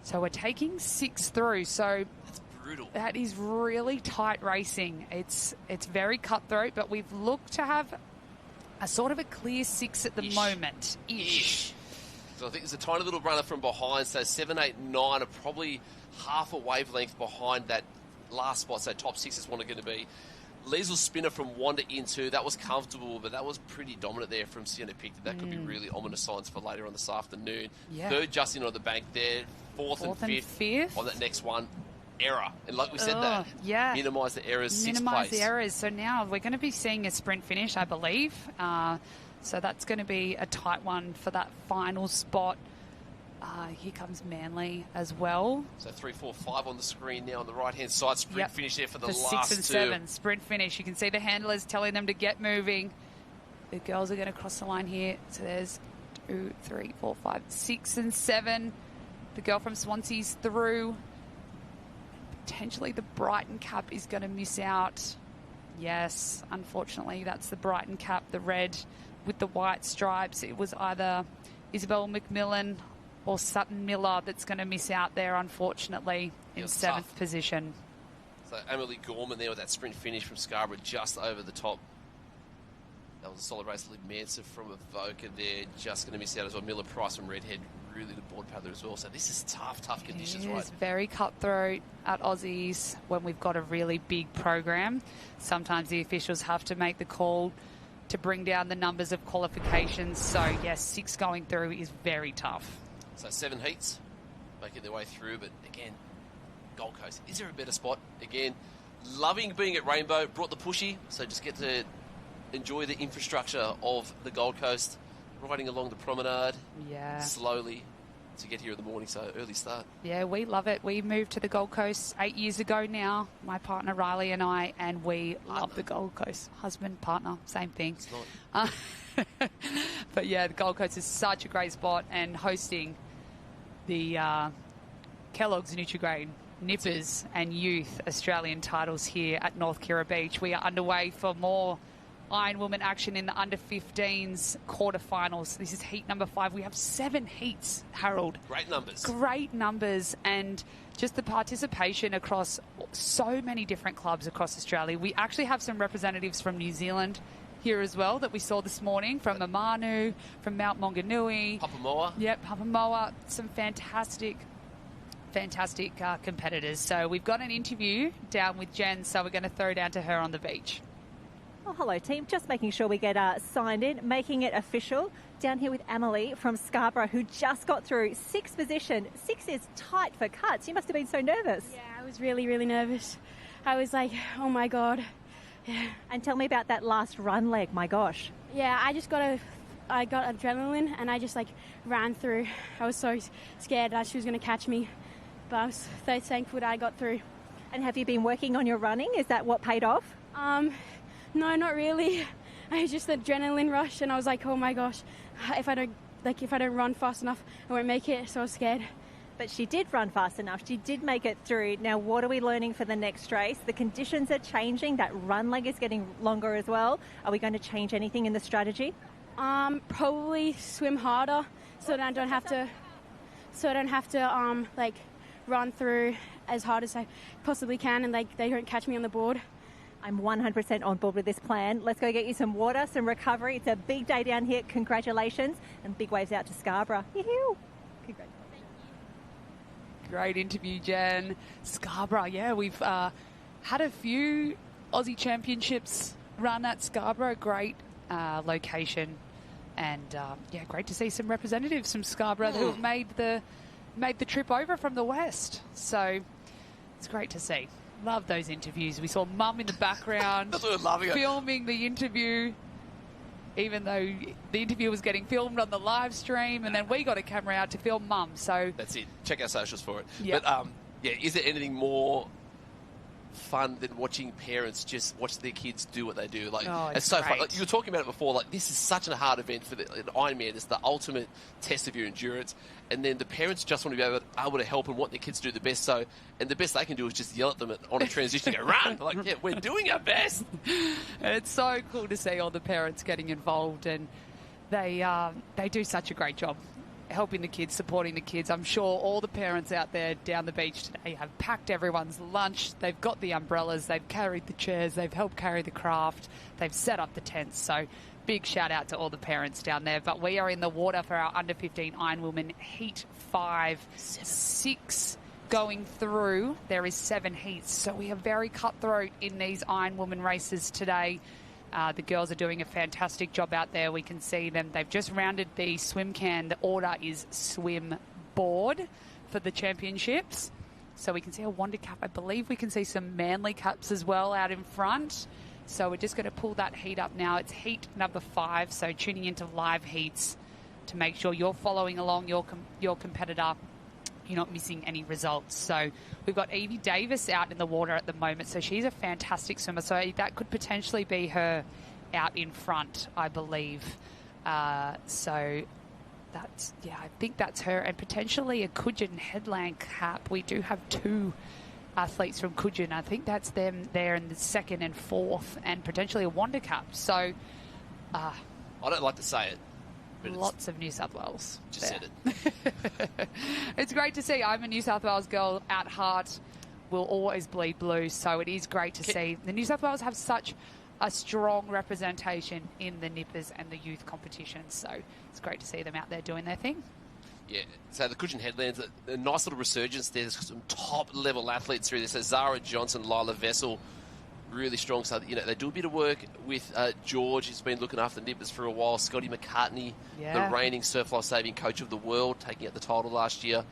[SPEAKER 4] So we're taking 6 through. So
[SPEAKER 18] that's brutal.
[SPEAKER 4] That is really tight racing. It's very cutthroat, but we've looked to have a sort of a clear 6 at the moment. Ish.
[SPEAKER 18] So I think there's a tiny little runner from behind. So 7, 8, 9 are probably half a wavelength behind that last spot. So top 6 is what it's going to be. Liesl Spinner from Wanda into. That was comfortable, but that was pretty dominant there from Sienna Picton. That could be really ominous signs for later on this afternoon.
[SPEAKER 4] Yeah.
[SPEAKER 18] 3rd, Justin on the bank there. 4th and 5th on that next one. Error. And like we said minimise the errors. 6th place.
[SPEAKER 4] Minimise the errors. So now we're going to be seeing a sprint finish, I believe. So that's going to be a tight one for that final spot. Here comes Manly as well.
[SPEAKER 18] So 3, 4, 5 on the screen now on the right-hand side. Sprint finish there for the last
[SPEAKER 4] 6 and 7. Sprint finish. You can see the handlers telling them to get moving. The girls are going to cross the line here. So there's 2, 3, 4, 5, 6 and 7. The girl from Swansea's through. Potentially the Brighton cap is going to miss out. Yes, unfortunately, that's the Brighton cap, the red with the white stripes. It was either Isabel McMillan or Sutton Miller that's going to miss out there, unfortunately, in 7th position.
[SPEAKER 18] So Emily Gorman there with that sprint finish from Scarborough just over the top. That was a solid race. Liv Manson from Evoca there, just going to miss out as well. Miller Price from Redhead, really the board paddler as well. So this is tough conditions, right?
[SPEAKER 4] It's very cutthroat at Aussies when we've got a really big program. Sometimes the officials have to make the call to bring down the numbers of qualifications. So, yes, 6 going through is very tough.
[SPEAKER 18] So 7 heats, making their way through. But, again, Gold Coast, is there a better spot? Again, loving being at Rainbow, brought the pushy, so just get to enjoy the infrastructure of the Gold Coast, riding along the promenade slowly to get here in the morning, so early start.
[SPEAKER 4] Yeah, we love it. We moved to the Gold Coast 8 years ago now, my partner Riley and I, and we love the Gold Coast. Husband, partner, same thing.
[SPEAKER 18] It's not.
[SPEAKER 4] But yeah, the Gold Coast is such a great spot, and hosting the Kelloggs Nutri-Grain Nippers and Youth Australian titles here at North Kirra Beach. We are underway for more Ironwoman action in the under-15s quarterfinals. This is heat number 5. We have 7 heats, Harold.
[SPEAKER 18] Great numbers.
[SPEAKER 4] Great numbers, and just the participation across so many different clubs across Australia. We actually have some representatives from New Zealand here as well that we saw this morning, from Amanu, from Mount Maunganui.
[SPEAKER 18] Papamoa.
[SPEAKER 4] Yep, Papamoa. Some fantastic competitors. So we've got an interview down with Jen, so we're going to throw down to her on the beach.
[SPEAKER 19] Oh, hello, team. Just making sure we get signed in, making it official. Down here with Emily from Scarborough, who just got through 6th position. 6 is tight for cuts. You must have been so nervous.
[SPEAKER 15] Yeah, I was really, really nervous. I was like, oh my God.
[SPEAKER 19] Yeah. And tell me about that last run leg. My gosh.
[SPEAKER 15] Yeah, I got adrenaline and I just ran through. I was so scared that she was going to catch me, but I was so thankful that I got through.
[SPEAKER 19] And have you been working on your running? Is that what paid off?
[SPEAKER 15] No, not really. I was just the adrenaline rush, and I was like, oh my gosh, if I don't run fast enough, I won't make it. So I was scared.
[SPEAKER 19] But she did run fast enough. She did make it through. Now, what are we learning for the next race? The conditions are changing. That run leg is getting longer as well. Are we going to change anything in the strategy?
[SPEAKER 15] Probably swim harder, so that I don't have to run through as hard as I possibly can, and they don't catch me on the board.
[SPEAKER 19] I'm 100% on board with this plan. Let's go get you some water, some recovery. It's a big day down here. Congratulations. And big waves out to Scarborough. Yoo-hoo. Congratulations.
[SPEAKER 4] Great interview, Jen. Scarborough, yeah, we've had a few Aussie Championships run at Scarborough. Great location. And, great to see some representatives from Scarborough who have made the trip over from the west. So it's great to see. Love those interviews. We saw Mum in the background filming the interview, even though the interview was getting filmed on the live stream, and then we got a camera out to film Mum. So
[SPEAKER 18] that's it. Check our socials for it.
[SPEAKER 4] Yep.
[SPEAKER 18] But is there anything more fun than watching parents just watch their kids do what they do? It's so fun. You were talking about it before. This is such a hard event for an Ironman. It's the ultimate test of your endurance, and then the parents just want to be able to help and want their kids to do the best. So, and the best they can do is just yell at them on a transition and go, run! We're doing our best.
[SPEAKER 4] It's so cool to see all the parents getting involved, and they do such a great job helping the kids, supporting the kids. I'm sure all the parents out there down the beach today have packed everyone's lunch. They've got the umbrellas, they've carried the chairs, they've helped carry the craft, they've set up the tents. So big shout out to all the parents down there. But we are in the water for our under 15 Ironwoman Heat 5, 6 going through. There is 7 heats, so we are very cutthroat in these Ironwoman races today. The girls are doing a fantastic job out there. We can see them. They've just rounded the swim can. The order is swim board for the championships. So we can see a Wonder Cap. I believe we can see some Manly Caps as well out in front. So we're just going to pull that heat up now. It's heat number 5, so tuning into live heats to make sure you're following along your competitor. You're not missing any results. So we've got Evie Davis out in the water at the moment. So she's a fantastic swimmer. So that could potentially be her out in front, I believe. So that's, I think that's her. And potentially a Coogin headland cap. We do have 2 athletes from Coogin. I think that's them there in the 2nd and 4th, and potentially a Wonder Cap. So
[SPEAKER 18] I don't like to say it.
[SPEAKER 4] Lots of New South Wales.
[SPEAKER 18] Just said it.
[SPEAKER 4] It's great to see. I'm a New South Wales girl at heart. Will always bleed blue, so it is great to see. The New South Wales have such a strong representation in the nippers and the youth competitions. So it's great to see them out there doing their thing.
[SPEAKER 18] Yeah, so the Coogin Headlands, a nice little resurgence there. There's some top-level athletes through there. So Zara Johnson, Lila Vessel, really strong. So, they do a bit of work with George, who's been looking after the nippers for a while. Scotty McCartney, the reigning surf life-saving coach of the world, taking out the title last year.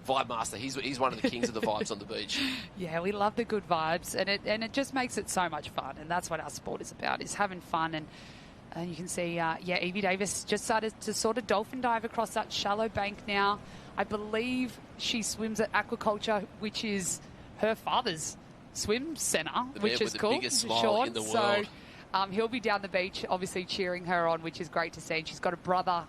[SPEAKER 18] Vibe Master, he's one of the kings of the vibes on the beach.
[SPEAKER 4] Yeah, we love the good vibes, and it just makes it so much fun, and that's what our sport is about, is having fun. And you can see, Evie Davis just started to sort of dolphin dive across that shallow bank now. I believe she swims at Aquaculture, which is her father's swim centre, which is cool.
[SPEAKER 18] The biggest smile
[SPEAKER 4] Sean.
[SPEAKER 18] in the world.
[SPEAKER 4] So he'll be down the beach, obviously cheering her on, which is great to see. And she's got a brother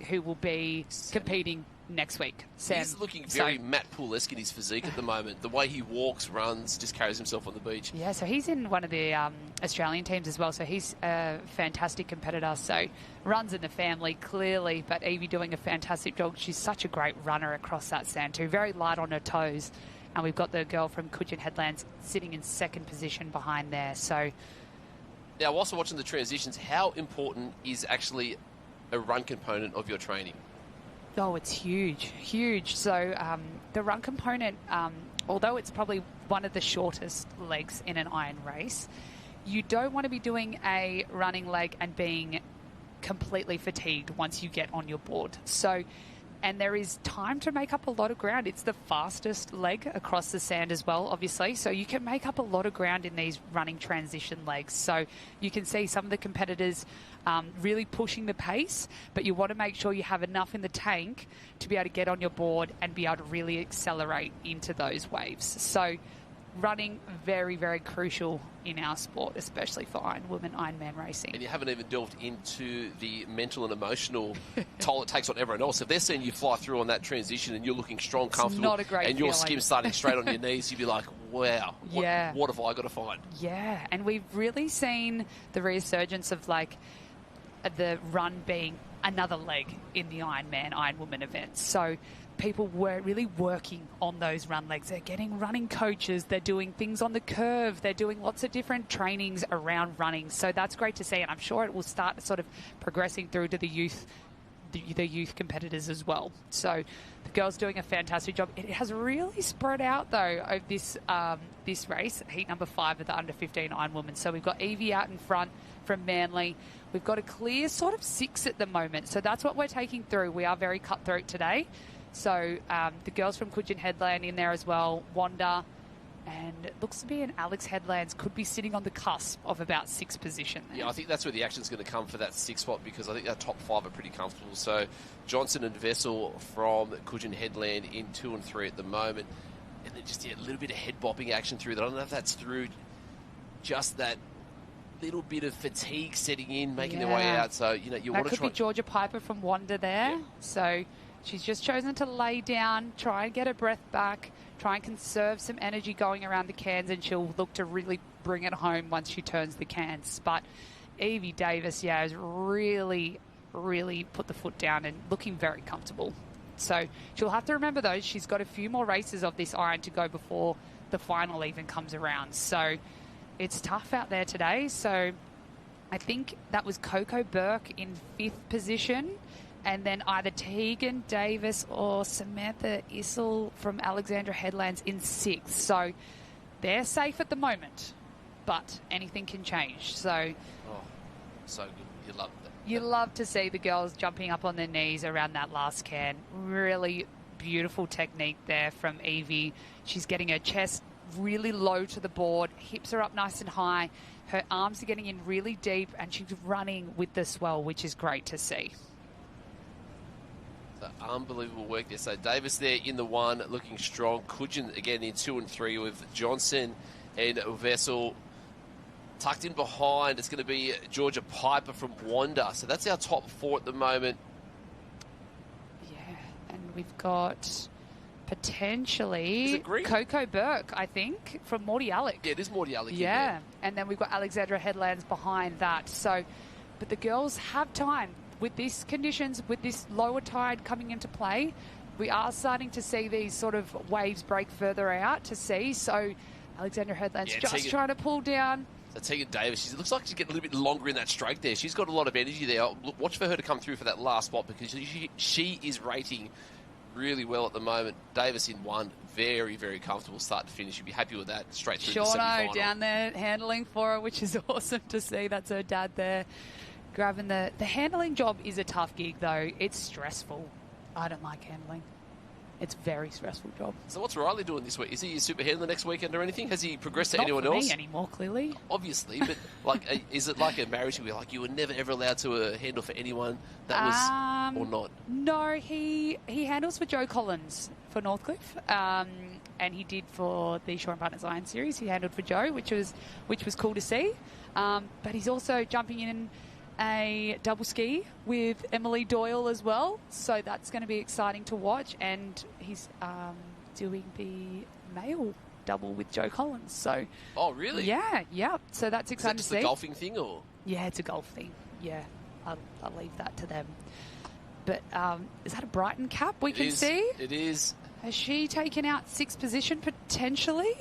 [SPEAKER 4] who will be competing next week. Sam.
[SPEAKER 18] He's looking very Matt Poole-esque in his physique at the moment. The way he walks, runs, just carries himself on the beach.
[SPEAKER 4] Yeah, so he's in one of the Australian teams as well, so he's a fantastic competitor. So runs in the family, clearly, but Evie doing a fantastic job. She's such a great runner across that sand too, very light on her toes. And we've got the girl from Coogin Headlands sitting in second position behind there. So
[SPEAKER 18] now, whilst watching the transitions, how important is actually a run component of your training?
[SPEAKER 4] Oh, it's huge, huge. So the run component, although it's probably one of the shortest legs in an iron race, you don't want to be doing a running leg and being completely fatigued once you get on your board. So, and there is time to make up a lot of ground. It's the fastest leg across the sand as well, obviously. So you can make up a lot of ground in these running transition legs. So you can see some of the competitors really pushing the pace, but you want to make sure you have enough in the tank to be able to get on your board and be able to really accelerate into those waves. So running, very, very crucial in our sport, especially for Ironwoman, Ironman racing.
[SPEAKER 18] And you haven't even delved into the mental and emotional toll it takes on everyone else. If they're seeing you fly through on that transition and you're looking strong, comfortable,
[SPEAKER 4] not a great
[SPEAKER 18] and your
[SPEAKER 4] feeling.
[SPEAKER 18] skim starting straight on your knees, you'd be like, wow, what have I got to find?
[SPEAKER 4] Yeah, and we've really seen the resurgence of the run being another leg in the Ironman, Ironwoman events. So people were really working on those run legs. They're getting running coaches. They're doing things on the curve. They're doing lots of different trainings around running. So that's great to see, and I'm sure it will start sort of progressing through to the youth competitors as well. So the girls doing a fantastic job. It has really spread out though of this race, heat number 5 of the under 15 Ironwoman. So we've got Evie out in front from Manly. We've got a clear sort of 6 at the moment. So that's what we're taking through. We are very cutthroat today. So the girls from Coogin Headland in there as well, Wanda, and it looks to be an Alex Headlands could be sitting on the cusp of about 6th position there.
[SPEAKER 18] Yeah, I think that's where the action's going to come for that 6th spot, because I think our top 5 are pretty comfortable. So Johnson and Vessel from Coogin Headland in 2 and 3 at the moment. And then just a little bit of head bopping action through that. I don't know if that's through just that little bit of fatigue setting in, making their way out. So, you want to try.
[SPEAKER 4] That could be Georgia Piper from Wanda there.
[SPEAKER 18] Yeah.
[SPEAKER 4] So she's just chosen to lay down, try and get her breath back, try and conserve some energy going around the cans, and she'll look to really bring it home once she turns the cans. But Evie Davis, has really, really put the foot down and looking very comfortable. So she'll have to remember, though, she's got a few more races of this iron to go before the final even comes around. So it's tough out there today. So I think that was Coco Burke in 5th position, and then either Tegan Davis or Samantha Issel from Alexandra Headlands in 6th. So they're safe at the moment, but anything can change. So
[SPEAKER 18] so good. You love that.
[SPEAKER 4] You love to see the girls jumping up on their knees around that last can. Really beautiful technique there from Evie. She's getting her chest really low to the board, hips are up nice and high, her arms are getting in really deep, and she's running with the swell, which is great to see.
[SPEAKER 18] So unbelievable work there. So Davis there in the 1, looking strong. Coogin again in 2 and 3 with Johnson and Vessel tucked in behind. It's going to be Georgia Piper from Wanda. So that's our top 4 at the moment.
[SPEAKER 4] Yeah, and we've got potentially Coco Burke, I think, from Morty Alec.
[SPEAKER 18] Yeah, it is Morty Alec.
[SPEAKER 4] Yeah, and then we've got Alexandra Headlands behind that. So, but the girls have time with these conditions, with this lower tide coming into play. We are starting to see these sort of waves break further out to sea. So Alexandra Headlands just trying to pull down.
[SPEAKER 18] So Tegan Davis, she looks like she's getting a little bit longer in that stroke there. She's got a lot of energy there. Watch for her to come through for that last spot because she is rating really well at the moment. Davis in 1. Very, very comfortable start to finish. You'd be happy with that straight through the semi-final.
[SPEAKER 4] down there handling for her, which is awesome to see. That's her dad there grabbing the handling job is a tough gig, though. It's stressful. I don't like handling. It's a very stressful job.
[SPEAKER 18] So what's Riley doing this week? Is he a super handler next weekend or anything? Has he progressed to
[SPEAKER 4] Not
[SPEAKER 18] anyone
[SPEAKER 4] for
[SPEAKER 18] else?
[SPEAKER 4] me anymore, clearly.
[SPEAKER 18] Obviously, but like, is it like a marriage where like you were never ever allowed to handle for anyone? That was or not?
[SPEAKER 4] No, he handles for Joe Collins for Northcliffe, and he did for the Shaw and Partners Iron Series. He handled for Joe, which was cool to see. But he's also jumping in a double ski with Emily Doyle as well, so that's going to be exciting to watch. And he's doing the male double with Joe Collins. So,
[SPEAKER 18] oh really?
[SPEAKER 4] Yeah. So that's exciting
[SPEAKER 18] is that just
[SPEAKER 4] to see.
[SPEAKER 18] a golfing thing, or?
[SPEAKER 4] Yeah, it's a golf thing. Yeah, I'll leave that to them. But is that a Brighton cap we can see?
[SPEAKER 18] It is.
[SPEAKER 4] Has she taken out 6th position potentially?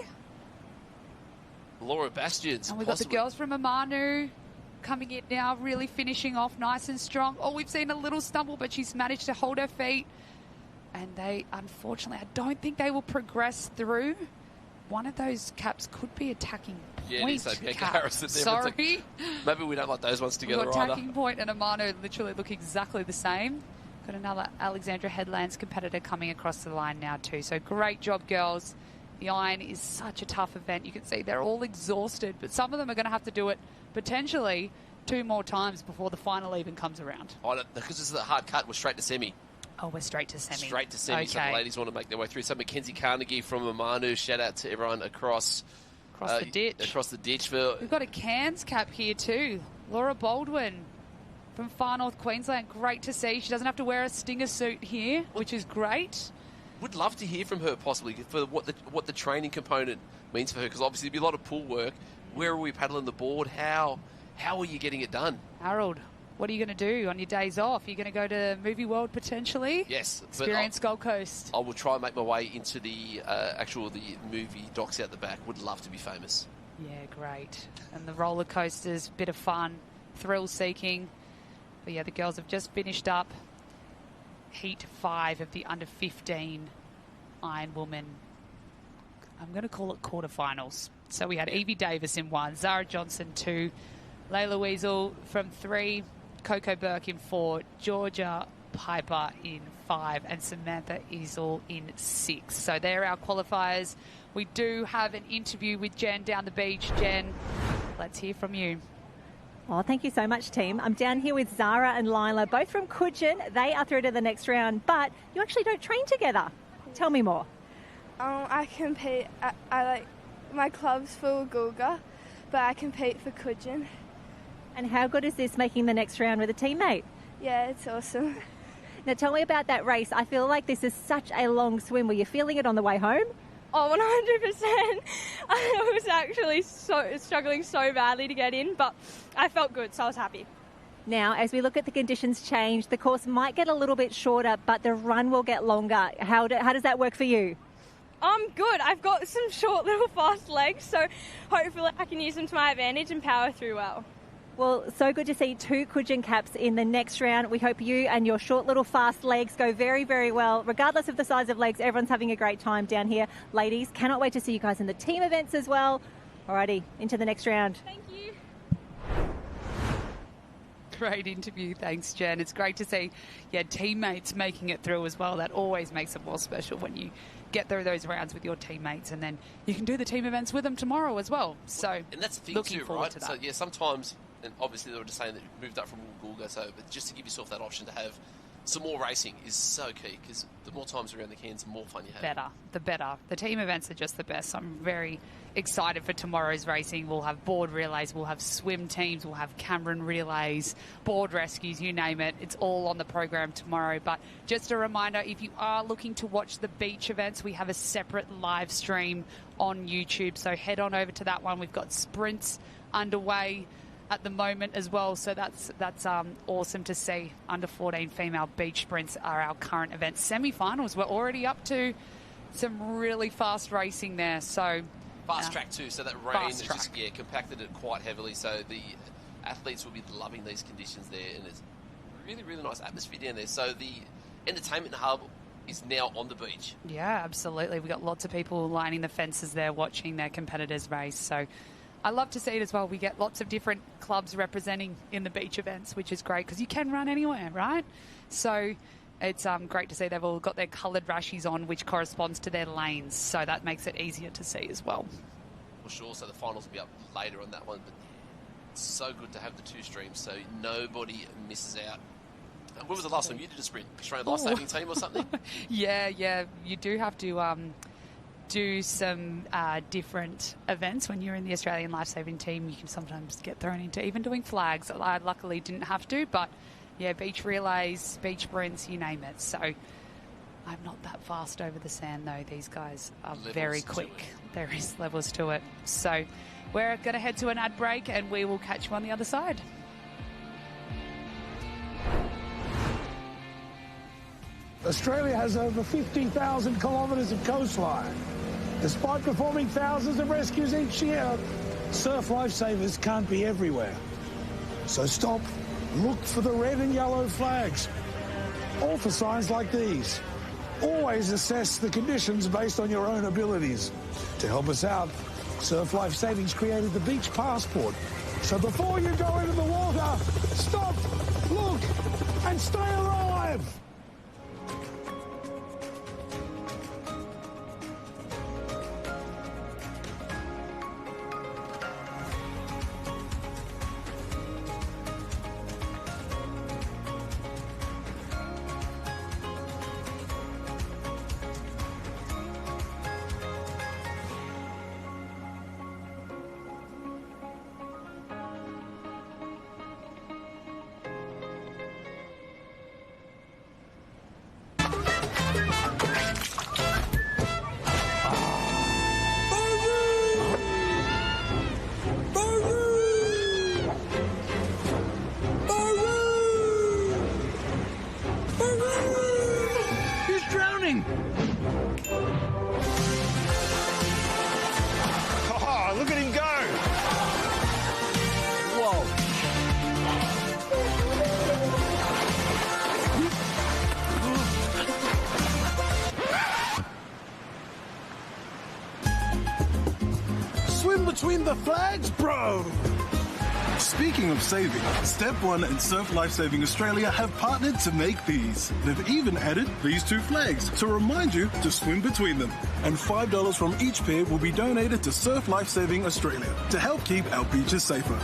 [SPEAKER 18] Laura Bastions.
[SPEAKER 4] And we've got the girls from Amanu coming in now, really finishing off nice and strong. Oh, we've seen a little stumble, but she's managed to hold her feet. And they, unfortunately, I don't think they will progress through. One of those caps could be attacking point.
[SPEAKER 18] Yeah, it is. Okay,
[SPEAKER 4] cap.
[SPEAKER 18] Harrison there.
[SPEAKER 4] Sorry.
[SPEAKER 18] Maybe we don't like those ones together
[SPEAKER 4] We've got
[SPEAKER 18] either.
[SPEAKER 4] attacking point and Amanu literally look exactly the same. Got another Alexandra Headlands competitor coming across the line now too. So great job, girls. The Iron is such a tough event. You can see they're all exhausted, but some of them are going to have to do it potentially 2 more times before the final even comes around.
[SPEAKER 18] Oh, because this is a hard cut, we're straight to semi.
[SPEAKER 4] Oh, we're straight to semi.
[SPEAKER 18] Straight to semi, so the ladies want to make their way through. So Mackenzie Carnegie from Amanu, shout out to everyone across
[SPEAKER 4] the ditch.
[SPEAKER 18] Across the ditch. For
[SPEAKER 4] We've got a Cairns cap here too. Laura Baldwin from Far North Queensland. Great to see. She doesn't have to wear a Stinger suit here, which is great.
[SPEAKER 18] Would love to hear from her possibly for what the training component means for her, because obviously there'll be a lot of pool work. Where are we paddling the board? How are you getting it done?
[SPEAKER 4] Harold, what are you going to do on your days off? Are you going to go to Movie World potentially?
[SPEAKER 18] Yes.
[SPEAKER 4] Experience Gold Coast.
[SPEAKER 18] I will try and make my way into the the movie docks out the back. Would love to be famous.
[SPEAKER 4] Yeah, great. And the roller coasters, bit of fun, thrill-seeking. But yeah, the girls have just finished up Heat 5 of the under-15 Ironwoman. I'm going to call it quarterfinals. So we had Evie Davis in 1, Zara Johnson 2, Layla Weasel from 3, Coco Burke in 4, Georgia Piper in 5, and Samantha Easel in 6. So they're our qualifiers. We do have an interview with Jen down the beach. Jen, let's hear from you.
[SPEAKER 19] Oh, thank you so much, team. I'm down here with Zara and Lila, both from Coogin. They are through to the next round, but you actually don't train together. Tell me more.
[SPEAKER 1] I compete. I like my club's for Gulga, but I compete for Coogin.
[SPEAKER 19] And how good is this making the next round with a teammate?
[SPEAKER 1] Yeah, it's awesome.
[SPEAKER 19] Now tell me about that race. I feel like this is such a long swim. Were you feeling it on the way home?
[SPEAKER 1] Oh, 100%. I was actually struggling so badly to get in, but I felt good, so I was happy.
[SPEAKER 19] Now, as we look at the conditions change, the course might get a little bit shorter, but the run will get longer. How does that work for you?
[SPEAKER 1] Good. I've got some short little fast legs, so hopefully I can use them to my advantage and power through well.
[SPEAKER 19] Well, so good to see 2 Coogin caps in the next round. We hope you and your short little fast legs go very, very well. Regardless of the size of legs, everyone's having a great time down here. Ladies, cannot wait to see you guys in the team events as well. Alrighty, into the next round.
[SPEAKER 1] Thank you.
[SPEAKER 4] Great interview. Thanks, Jen. It's great to see teammates making it through as well. That always makes it more special when you get through those rounds with your teammates, and then you can do the team events with them tomorrow as well. So,
[SPEAKER 18] and that's the thing
[SPEAKER 4] looking
[SPEAKER 18] too,
[SPEAKER 4] forward
[SPEAKER 18] right?
[SPEAKER 4] to that.
[SPEAKER 18] So yeah, sometimes, and obviously they were just saying that you moved up from Woolgoolga, so but just to give yourself that option to have some more racing is so key, because the more times around the Cairns, the more fun you have.
[SPEAKER 4] The better. The team events are just the best. I'm very excited for tomorrow's racing. We'll have board relays, we'll have swim teams, we'll have Cameron relays, board rescues, you name it. It's all on the program tomorrow. But just a reminder, if you are looking to watch the beach events, we have a separate live stream on YouTube. So head on over to that one. We've got sprints underway at the moment as well, so that's awesome to see. Under 14 female beach sprints are our current event. Semi-finals, we're already up to some really fast racing there, so
[SPEAKER 18] Fast track too, so that rain has just compacted it quite heavily. So the athletes will be loving these conditions there, and it's really, really nice atmosphere down there. So the entertainment hub is now on the beach.
[SPEAKER 4] Yeah, absolutely. We've got lots of people lining the fences there watching their competitors race. So I love to see it as well. We get lots of different clubs representing in the beach events, which is great because you can run anywhere, right? So it's great to see they've all got their coloured rashies on, which corresponds to their lanes. So that makes it easier to see as well.
[SPEAKER 18] For sure. So the finals will be up later on that one. But it's so good to have the two streams so nobody misses out. And when was the last time you did a sprint? Australian Lifesaving Team or something?
[SPEAKER 4] Yeah. You do have to do some different events when you're in the Australian Lifesaving Team. You can sometimes get thrown into even doing flags. I luckily didn't have to, but yeah, beach relays, beach sprints, you name it. So I'm not that fast over the sand, though. These guys are very quick. There is levels to it. So we're going to head to an ad break, and we will catch you on the other side.
[SPEAKER 12] Australia has over 50,000 kilometres of coastline. Despite performing thousands of rescues each year, surf lifesavers can't be everywhere. So stop, look for the red and yellow flags, or for signs like these. Always assess the conditions based on your own abilities. To help us out, Surf Life Savings created the Beach Passport. So before you go into the water, stop, look, and stay alive. Between the flags, bro!
[SPEAKER 13] Speaking of saving, Step 1 and Surf Lifesaving Australia have partnered to make these. They've even added these two flags to remind you to swim between them. And $5 from each pair will be donated to Surf Lifesaving Australia to help keep our beaches safer.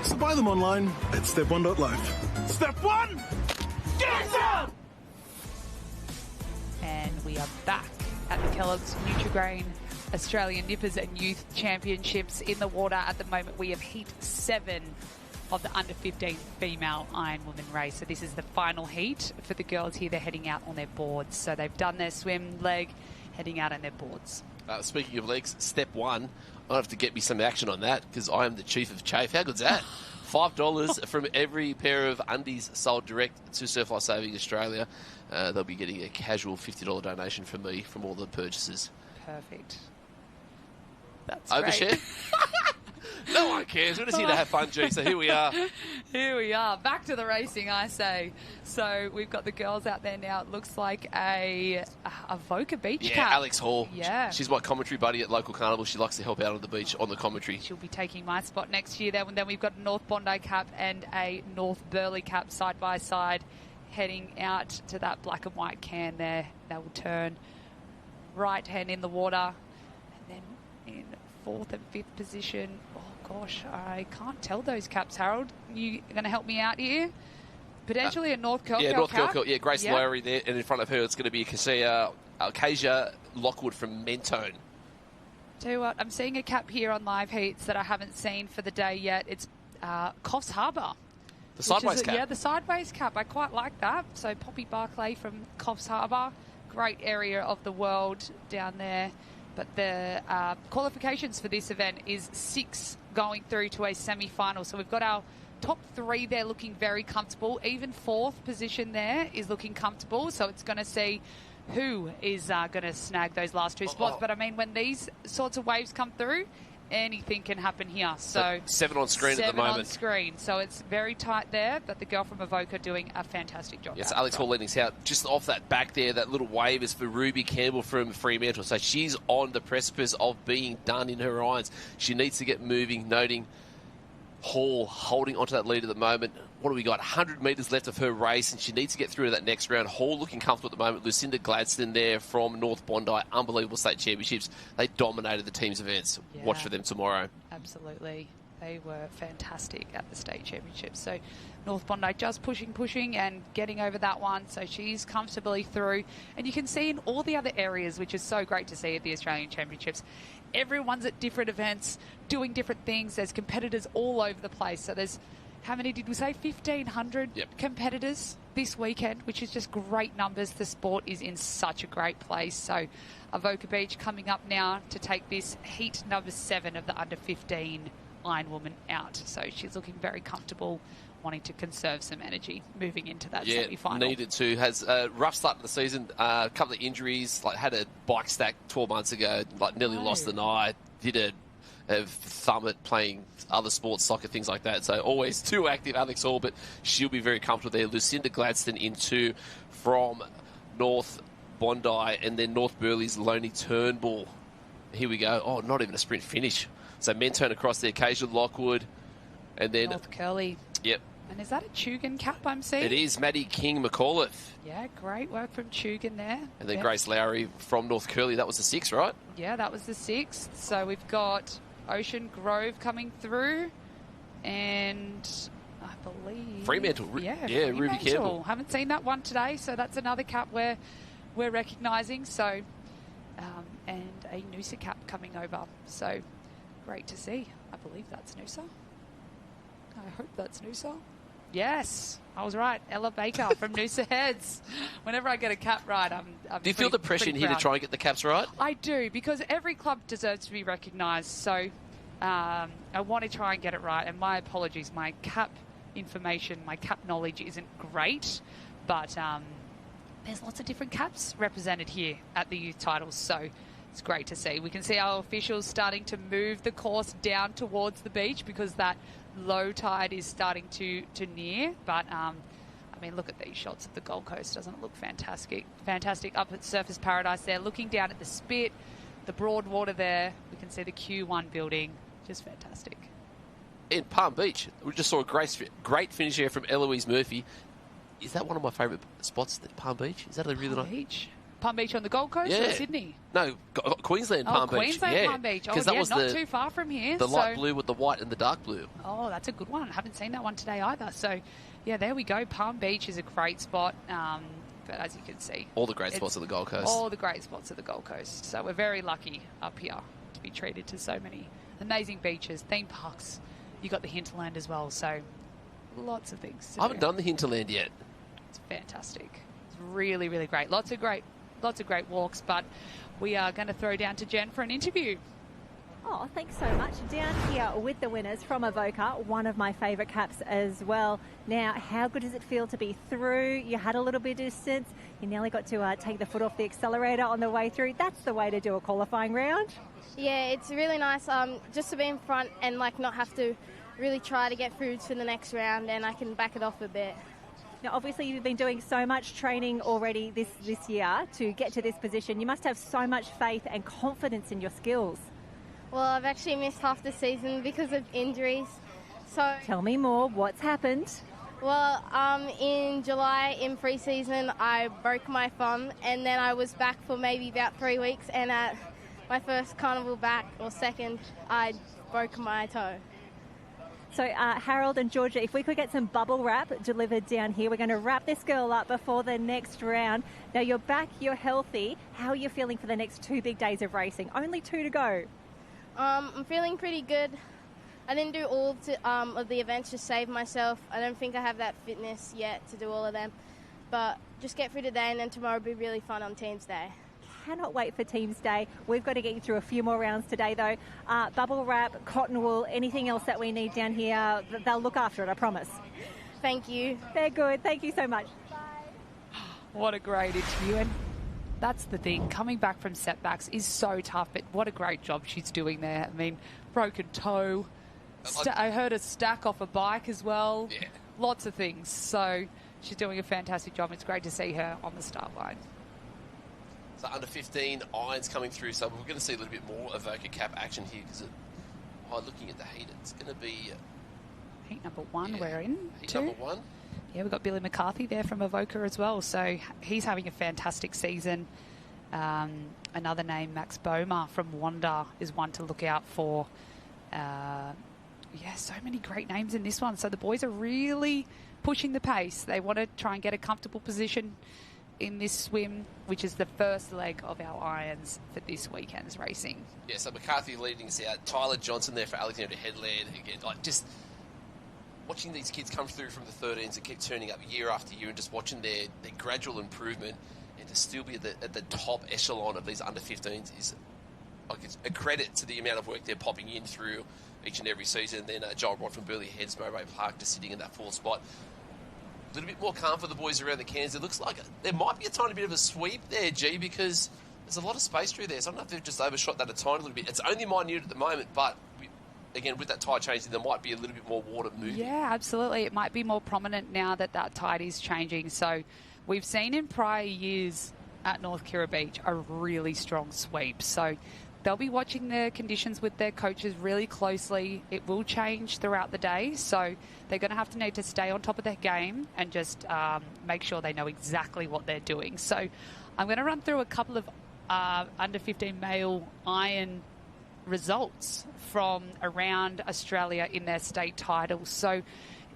[SPEAKER 13] So buy them online at step1.life.
[SPEAKER 12] Step 1! Get some!
[SPEAKER 4] And we are back at the Kelloggs Nutri-Grain Australian Nippers and Youth Championships. In the water at the moment, we have heat 7 of the under-15 female Ironwoman race. So this is the final heat for the girls here. They're heading out on their boards. So they've done their swim leg, heading out on their boards.
[SPEAKER 18] Speaking of legs, Step 1, I'll have to get me some action on that because I am the chief of chafe. How good's that? $5 from every pair of undies sold direct to Surf Life Saving Australia. They'll be getting a casual $50 donation from me from all the purchases.
[SPEAKER 4] Perfect. That's
[SPEAKER 18] Overshare? No one cares. We're just here to have fun, G. So here we are.
[SPEAKER 4] Here we are. Back to the racing, I say. So we've got the girls out there now. It looks like a Voca beach cap.
[SPEAKER 18] Yeah, Alex Hall.
[SPEAKER 4] Yeah.
[SPEAKER 18] She's my commentary buddy at local carnival. She likes to help out on the beach on the commentary.
[SPEAKER 4] She'll be taking my spot next year. Then we've got a North Bondi cap and a North Burleigh cap side by side, heading out to that black and white can there. They will turn right hand in the water, and then in 4th and 5th position. Oh gosh, I can't tell those caps, Harold. You going to help me out here? Potentially a North Kirkhill
[SPEAKER 18] North
[SPEAKER 4] cap.
[SPEAKER 18] Kirkhill. Yeah, Grace Lowry there, and in front of her it's going to be Acacia Lockwood from Mentone.
[SPEAKER 4] Tell you what, I'm seeing a cap here on live heats that I haven't seen for the day yet. It's Coffs Harbour.
[SPEAKER 18] The sideways cap.
[SPEAKER 4] Yeah, the sideways cap. I quite like that. So Poppy Barclay from Coffs Harbour. Great area of the world down there. But the qualifications for this event is 6 going through to a semi-final. So we've got our top 3 there looking very comfortable. Even 4th position there is looking comfortable. So it's going to see who is going to snag those last two spots. But I mean, when these sorts of waves come through, anything can happen here. So
[SPEAKER 18] 7 on screen at the moment.
[SPEAKER 4] 7 on screen. So it's very tight there, but the girl from Avoca doing a fantastic job.
[SPEAKER 18] Yes, Alex Hall leading us out. Just off that back there, that little wave is for Ruby Campbell from Fremantle. So she's on the precipice of being done in her irons. She needs to get moving, noting Hall holding onto that lead at the moment. What do we got? 100 metres left of her race, and she needs to get through to that next round. Hall looking comfortable at the moment. Lucinda Gladstone there from North Bondi. Unbelievable state championships. They dominated the team's events.
[SPEAKER 4] Yeah.
[SPEAKER 18] Watch for them tomorrow.
[SPEAKER 4] Absolutely. They were fantastic at the state championships. So North Bondi just pushing and getting over that one. So she's comfortably through. And you can see in all the other areas, which is so great to see at the Australian Championships, everyone's at different events, doing different things. There's competitors all over the place. So there's, how many did we say? 1,500 competitors this weekend, which is just great numbers. The sport is in such a great place. So Avoca Beach coming up now to take this heat number 7 of the under 15 Ironwoman out. So she's looking very comfortable, wanting to conserve some energy moving into that semi-final.
[SPEAKER 18] Needed to. Has a rough start to the season, a couple of injuries, like had a bike stack 12 months ago, like nearly lost an eye, did a thumb at playing other sports, soccer, things like that. So always too active, Alex Hall, but she'll be very comfortable there. Lucinda Gladstone in 2 from North Bondi, and then North Burley's Loney Turnbull. Here we go. Oh, not even a sprint finish. So men turn across the occasion, Lockwood, and then
[SPEAKER 4] North Curly.
[SPEAKER 18] Yep.
[SPEAKER 4] And is that a Chugan cap I'm seeing?
[SPEAKER 18] It is. Maddie King McAuliffe.
[SPEAKER 4] Yeah, great work from Chugan there.
[SPEAKER 18] And then Grace Lowry from North Curly. That was the 6th, right?
[SPEAKER 4] Yeah, that was the 6th. So we've got Ocean Grove coming through, and I believe
[SPEAKER 18] Fremantle.
[SPEAKER 4] Yeah,
[SPEAKER 18] Ruby Campbell.
[SPEAKER 4] Haven't seen that one today, so that's another cap we're recognising. So, and a Noosa cap coming over. So great to see. I believe that's Noosa. I hope that's Noosa. Yes, I was right. Ella Baker from Noosa Heads. Whenever I get a cap right, I'm
[SPEAKER 18] Do you feel the pressure in here to try and get the caps right?
[SPEAKER 4] I do, because every club deserves to be recognised. So I want to try and get it right. And my apologies, my cap information, my cap knowledge isn't great. But there's lots of different caps represented here at the youth titles. So it's great to see. We can see our officials starting to move the course down towards the beach because that low tide is starting to near. But I mean, look at these shots of the Gold Coast. Doesn't it look fantastic? Fantastic up at Surfers Paradise there, looking down at the Spit, the Broadwater there. We can see the Q1 building. Just fantastic.
[SPEAKER 18] In Palm Beach, we just saw a great finish here from Eloise Murphy. Is that one of my favourite spots, Palm Beach? Is that a really nice...
[SPEAKER 4] Palm Beach on the Gold Coast or Sydney?
[SPEAKER 18] No, Queensland Palm Beach.
[SPEAKER 4] Queensland Palm Beach. Oh,
[SPEAKER 18] that was
[SPEAKER 4] not too far from here.
[SPEAKER 18] The light blue with the white and the dark blue.
[SPEAKER 4] Oh, that's a good one. I haven't seen that one today either. So, yeah, there we go. Palm Beach is a great spot. But as you can see...
[SPEAKER 18] All the great spots of the Gold Coast.
[SPEAKER 4] All the great spots of the Gold Coast. So we're very lucky up here to be treated to so many amazing beaches, theme parks. You got the hinterland as well. So lots of things.
[SPEAKER 18] I haven't done the hinterland yet.
[SPEAKER 4] It's fantastic. It's really, really great. Lots of great walks, but we are going to throw down to Jen for an interview.
[SPEAKER 19] Oh, thanks so much. Down here with the winners from Avoca, one of my favourite caps as well. Now, how good does it feel to be through? You had a little bit of distance. You nearly got to take the foot off the accelerator on the way through. That's the way to do a qualifying round.
[SPEAKER 6] Yeah, it's really nice just to be in front and not have to really try to get through to the next round, and I can back it off a bit.
[SPEAKER 19] Now, obviously, you've been doing so much training already this year to get to this position. You must have so much faith and confidence in your skills.
[SPEAKER 6] Well, I've actually missed half the season because of injuries. So
[SPEAKER 19] tell me more. What's happened?
[SPEAKER 6] Well, in July in pre-season, I broke my thumb, and then I was back for maybe about 3 weeks. And at my first carnival back, or second, I broke my toe.
[SPEAKER 19] So, Harold and Georgia, if we could get some bubble wrap delivered down here, we're going to wrap this girl up before the next round. Now, you're back, you're healthy. How are you feeling for the next 2 big days of racing? Only 2 to go.
[SPEAKER 6] I'm feeling pretty good. I didn't do all of the events to save myself. I don't think I have that fitness yet to do all of them. But just get through today, and then tomorrow will be really fun on Teams Day.
[SPEAKER 19] Cannot wait for Teams Day. We've got to get you through a few more rounds today, though. Bubble wrap, cotton wool, anything else that we need down here, they'll look after it, I promise.
[SPEAKER 6] Thank you.
[SPEAKER 19] They're good. Thank you so much.
[SPEAKER 6] Bye.
[SPEAKER 4] What a great interview. And That's the thing. Coming back from setbacks is so tough, but what a great job she's doing there. I mean, broken toe. I heard a stack off a bike as well.
[SPEAKER 18] Yeah.
[SPEAKER 4] Lots of things. So she's doing a fantastic job. It's great to see her on the start line.
[SPEAKER 18] So under 15 irons coming through. So we're going to see a little bit more Avoca Cap action here because looking at the heat, it's going to be
[SPEAKER 4] heat number 1 we're in.
[SPEAKER 18] Heat number 1.
[SPEAKER 4] Yeah, we've got Billy McCarthy there from Avoca as well. So he's having a fantastic season. Another name, Max Bomer from Wanda, is one to look out for. So many great names in this one. So the boys are really pushing the pace. They want to try and get a comfortable position in this swim, which is the first leg of our irons for this weekend's racing.
[SPEAKER 18] Yeah, so McCarthy leading us out. Tyler Johnson there for Alexandra Headland. Again, just watching these kids come through from the 13s and keep turning up year after year and just watching their gradual improvement and to still be at the top echelon of these under 15s is it's a credit to the amount of work they're popping in through each and every season. And then Joel Rod from Burleigh Heads, Mowbray Park, just sitting in that 4th spot. A little bit more calm for the boys around the cans. It looks like there might be a tiny bit of a sweep there, G, because there's a lot of space through there. So I don't know if they've just overshot that a tiny little bit. It's only minute at the moment, but again, with that tide changing, there might be a little bit more water moving.
[SPEAKER 4] Yeah, absolutely. It might be more prominent now that tide is changing. So we've seen in prior years at North Kirra Beach a really strong sweep. So they'll be watching the conditions with their coaches really closely. It will change throughout the day, so they're going to need to stay on top of their game and just make sure they know exactly what they're doing. So I'm going to run through a couple of under 15 male iron results from around Australia in their state titles. So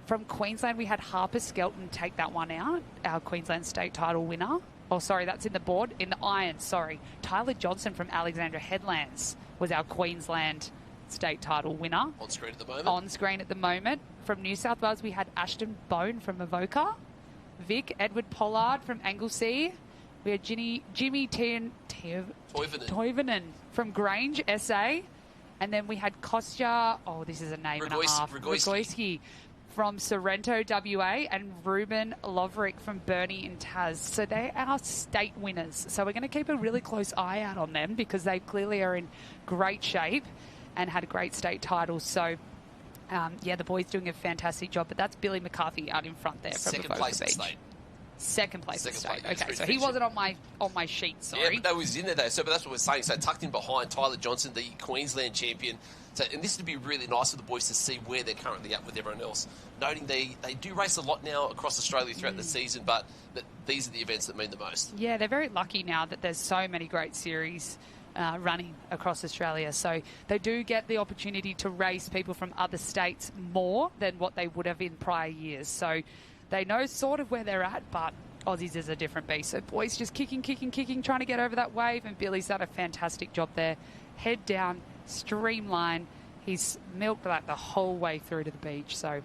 [SPEAKER 4] from Queensland, we had Harper Skelton take that one out, our Queensland state title winner. Oh, sorry, that's in the board. In the irons, sorry. Tyler Johnson from Alexandra Headlands was our Queensland state title winner.
[SPEAKER 18] On screen at the moment.
[SPEAKER 4] On screen at the moment. From New South Wales, we had Ashton Bone from Avoca. Vic Edward Pollard from Anglesea. We had Jimmy Toivonen from Grange, SA. And then we had Kostya, this is a name and a half. Rogoyski from Sorrento, WA, and Ruben Lovrick from Burnie in Taz. So they're our state winners. So we're going to keep a really close eye out on them because they clearly are in great shape and had great state titles. So, the boys doing a fantastic job. But that's Billy McCarthy out in front there from
[SPEAKER 18] Second place in state.
[SPEAKER 4] Second place in state. Okay, so he wasn't on my sheet, sorry.
[SPEAKER 18] Yeah, but that was in there, though. So, but that's what we're saying. So tucked in behind Tyler Johnson, the Queensland champion. So, and this would be really nice for the boys to see where they're currently at with everyone else. Noting they do race a lot now across Australia throughout the season, but that these are the events that mean the most.
[SPEAKER 4] Yeah, they're very lucky now that there's so many great series running across Australia. So they do get the opportunity to race people from other states more than what they would have in prior years. So they know sort of where they're at, but Aussies is a different beast. So boys just kicking, trying to get over that wave, and Billy's done a fantastic job there. Head down, streamline. He's milked that the whole way through to the beach. So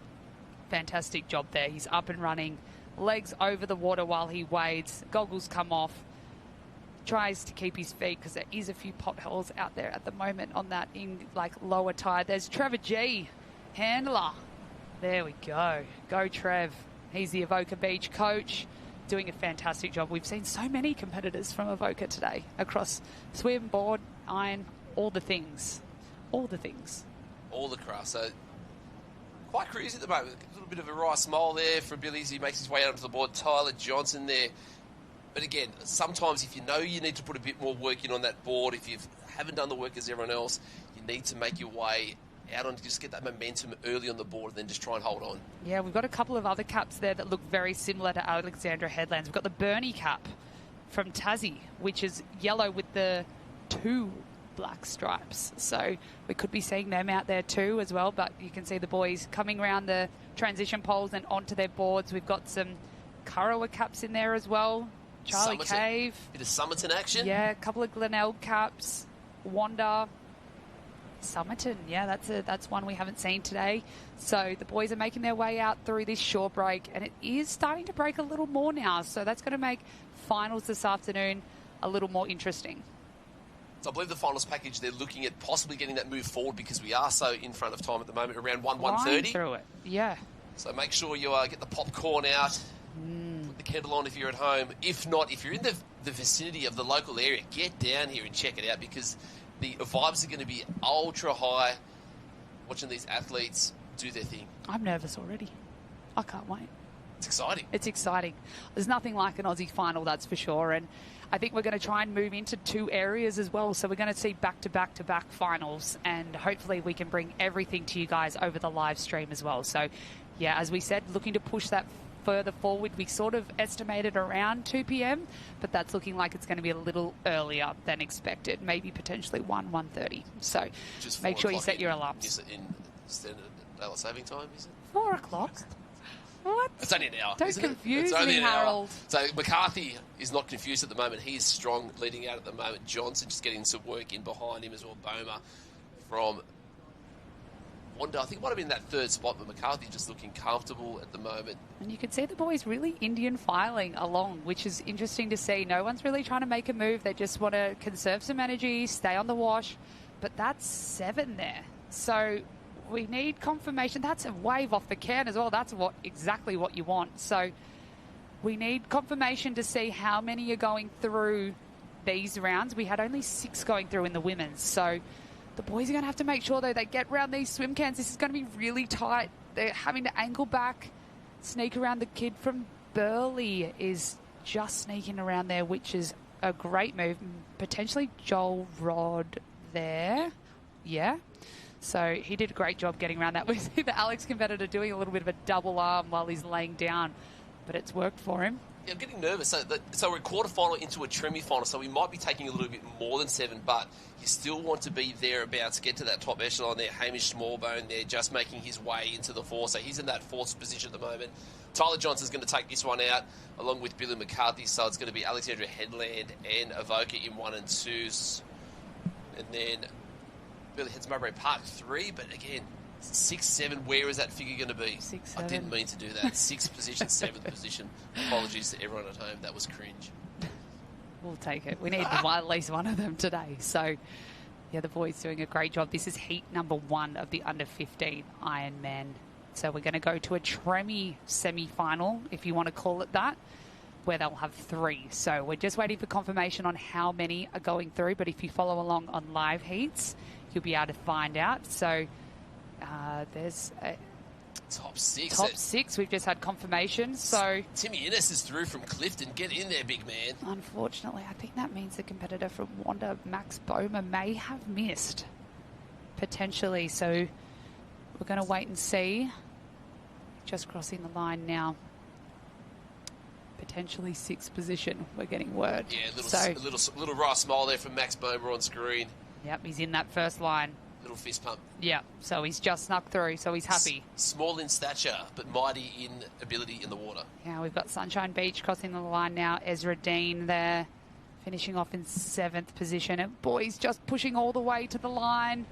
[SPEAKER 4] fantastic job there. He's up and running, legs over the water while he wades, goggles come off, tries to keep his feet because there is a few potholes out there at the moment on that in lower tide. There's Trevor G, handler. There we go. Go Trev. He's the Avoca Beach coach, doing a fantastic job. We've seen so many competitors from Avoca today across swim, board, iron, all the things. All the things.
[SPEAKER 18] All the craft. So quite cruisy at the moment. A little bit of a wry smile there from Billy as he makes his way out onto the board. Tyler Johnson there. But again, sometimes if you know you need to put a bit more work in on that board, if you haven't done the work as everyone else, you need to make your way out on, just get that momentum early on the board and then just try and hold on.
[SPEAKER 4] Yeah, we've got a couple of other caps there that look very similar to Alexandra Headlands. We've got the Burnie cap from Tassie, which is yellow with the 2 black stripes. So we could be seeing them out there too as well, but you can see the boys coming around the transition poles and onto their boards. We've got some Currawa caps in there as well. Charlie
[SPEAKER 18] Somerton.
[SPEAKER 4] Cave.
[SPEAKER 18] Bit of Somerton action.
[SPEAKER 4] Yeah, a couple of Glenelg caps. Wanda. Somerton, yeah, that's one we haven't seen today. So the boys are making their way out through this shore break, and it is starting to break a little more now. So that's going to make finals this afternoon a little more interesting.
[SPEAKER 18] So I believe the finals package, they're looking at possibly getting that move forward because we are so in front of time at the moment, around 1:30.
[SPEAKER 4] Through it, yeah.
[SPEAKER 18] So make sure you get the popcorn out, put the kettle on if you're at home. If not, if you're in the vicinity of the local area, get down here and check it out because the vibes are going to be ultra high watching these athletes do their thing.
[SPEAKER 4] I'm nervous already. I can't wait.
[SPEAKER 18] It's exciting.
[SPEAKER 4] It's exciting. There's nothing like an Aussie final, that's for sure. And I think we're going to try and move into 2 areas as well. So we're going to see back-to-back-to-back finals. And hopefully we can bring everything to you guys over the live stream as well. So, yeah, as we said, looking to push that further forward. We sort of estimated around 2 p.m, but that's looking like it's going to be a little earlier than expected. Maybe potentially 1:30. So
[SPEAKER 18] Just
[SPEAKER 4] make sure you set your
[SPEAKER 18] in
[SPEAKER 4] alarms.
[SPEAKER 18] Standard daylight saving time, is it?
[SPEAKER 4] 4 o'clock. What?
[SPEAKER 18] It's only an hour.
[SPEAKER 4] Don't
[SPEAKER 18] isn't it?
[SPEAKER 4] confuse
[SPEAKER 18] It's only
[SPEAKER 4] me,
[SPEAKER 18] an hour.
[SPEAKER 4] Harold.
[SPEAKER 18] So McCarthy is not confused at the moment. He is strong leading out at the moment. Johnson just getting some work in behind him as well. Boma from Wanda, I think might have been that 3rd spot, but McCarthy just looking comfortable at the moment.
[SPEAKER 4] And you can see the boys really Indian filing along, which is interesting to see. No one's really trying to make a move. They just want to conserve some energy, stay on the wash. But that's 7 there. So we need confirmation. That's a wave off the can as well. That's exactly what you want. So we need confirmation to see how many are going through these rounds. We had only 6 going through in the women's. So the boys are going to have to make sure, though, they get around these swim cans. This is going to be really tight. They're having to angle back, sneak around. The kid from Burleigh is just sneaking around there, which is a great move. Potentially Joel Rod there. Yeah. So he did a great job getting around that. We see the Alex competitor doing a little bit of a double arm while he's laying down, but it's worked for him.
[SPEAKER 18] Yeah, I'm getting nervous. So we're a quarterfinal into a semi-final, so we might be taking a little bit more than 7, but you still want to be thereabouts, get to that top echelon there. Hamish Smallbone there, just making his way into the 4, so he's in that 4th position at the moment. Tyler Johnson's going to take this one out, along with Billy McCarthy, so it's going to be Alexandra Headland and Avoca in 1 and 2s. And then Billy heads Mowbray Park 3, but again, 6, 7, where is that figure going to be?
[SPEAKER 4] 6, 7.
[SPEAKER 18] I didn't mean to do that. 6th position, 7th position. Apologies to everyone at home. That was cringe.
[SPEAKER 4] We'll take it. We need at least one of them today. So, yeah, the boys doing a great job. This is heat number 1 of the under-15 Ironman. So we're going to go to a Tremi semi-final, if you want to call it that, where they'll have 3. So we're just waiting for confirmation on how many are going through. But if you follow along on live heats, you'll be able to find out. So there's a
[SPEAKER 18] top 6.
[SPEAKER 4] Top 6. We've just had confirmation. So
[SPEAKER 18] Timmy Innes is through from Clifton. Get in there, big man.
[SPEAKER 4] Unfortunately, I think that means the competitor from Wanda, Max Boma, may have missed potentially. So we're going to wait and see. Just crossing the line now. Potentially 6th position. We're getting word.
[SPEAKER 18] Yeah, little wry smile there from Max Boma on screen.
[SPEAKER 4] Yep, he's in that first line.
[SPEAKER 18] Little fist pump.
[SPEAKER 4] Yeah, so he's just snuck through, so he's happy.
[SPEAKER 18] Small in stature, but mighty in ability in the water.
[SPEAKER 4] Yeah, we've got Sunshine Beach crossing the line now. Ezra Dean there, finishing off in 7th position. And boys just pushing all the way to the line.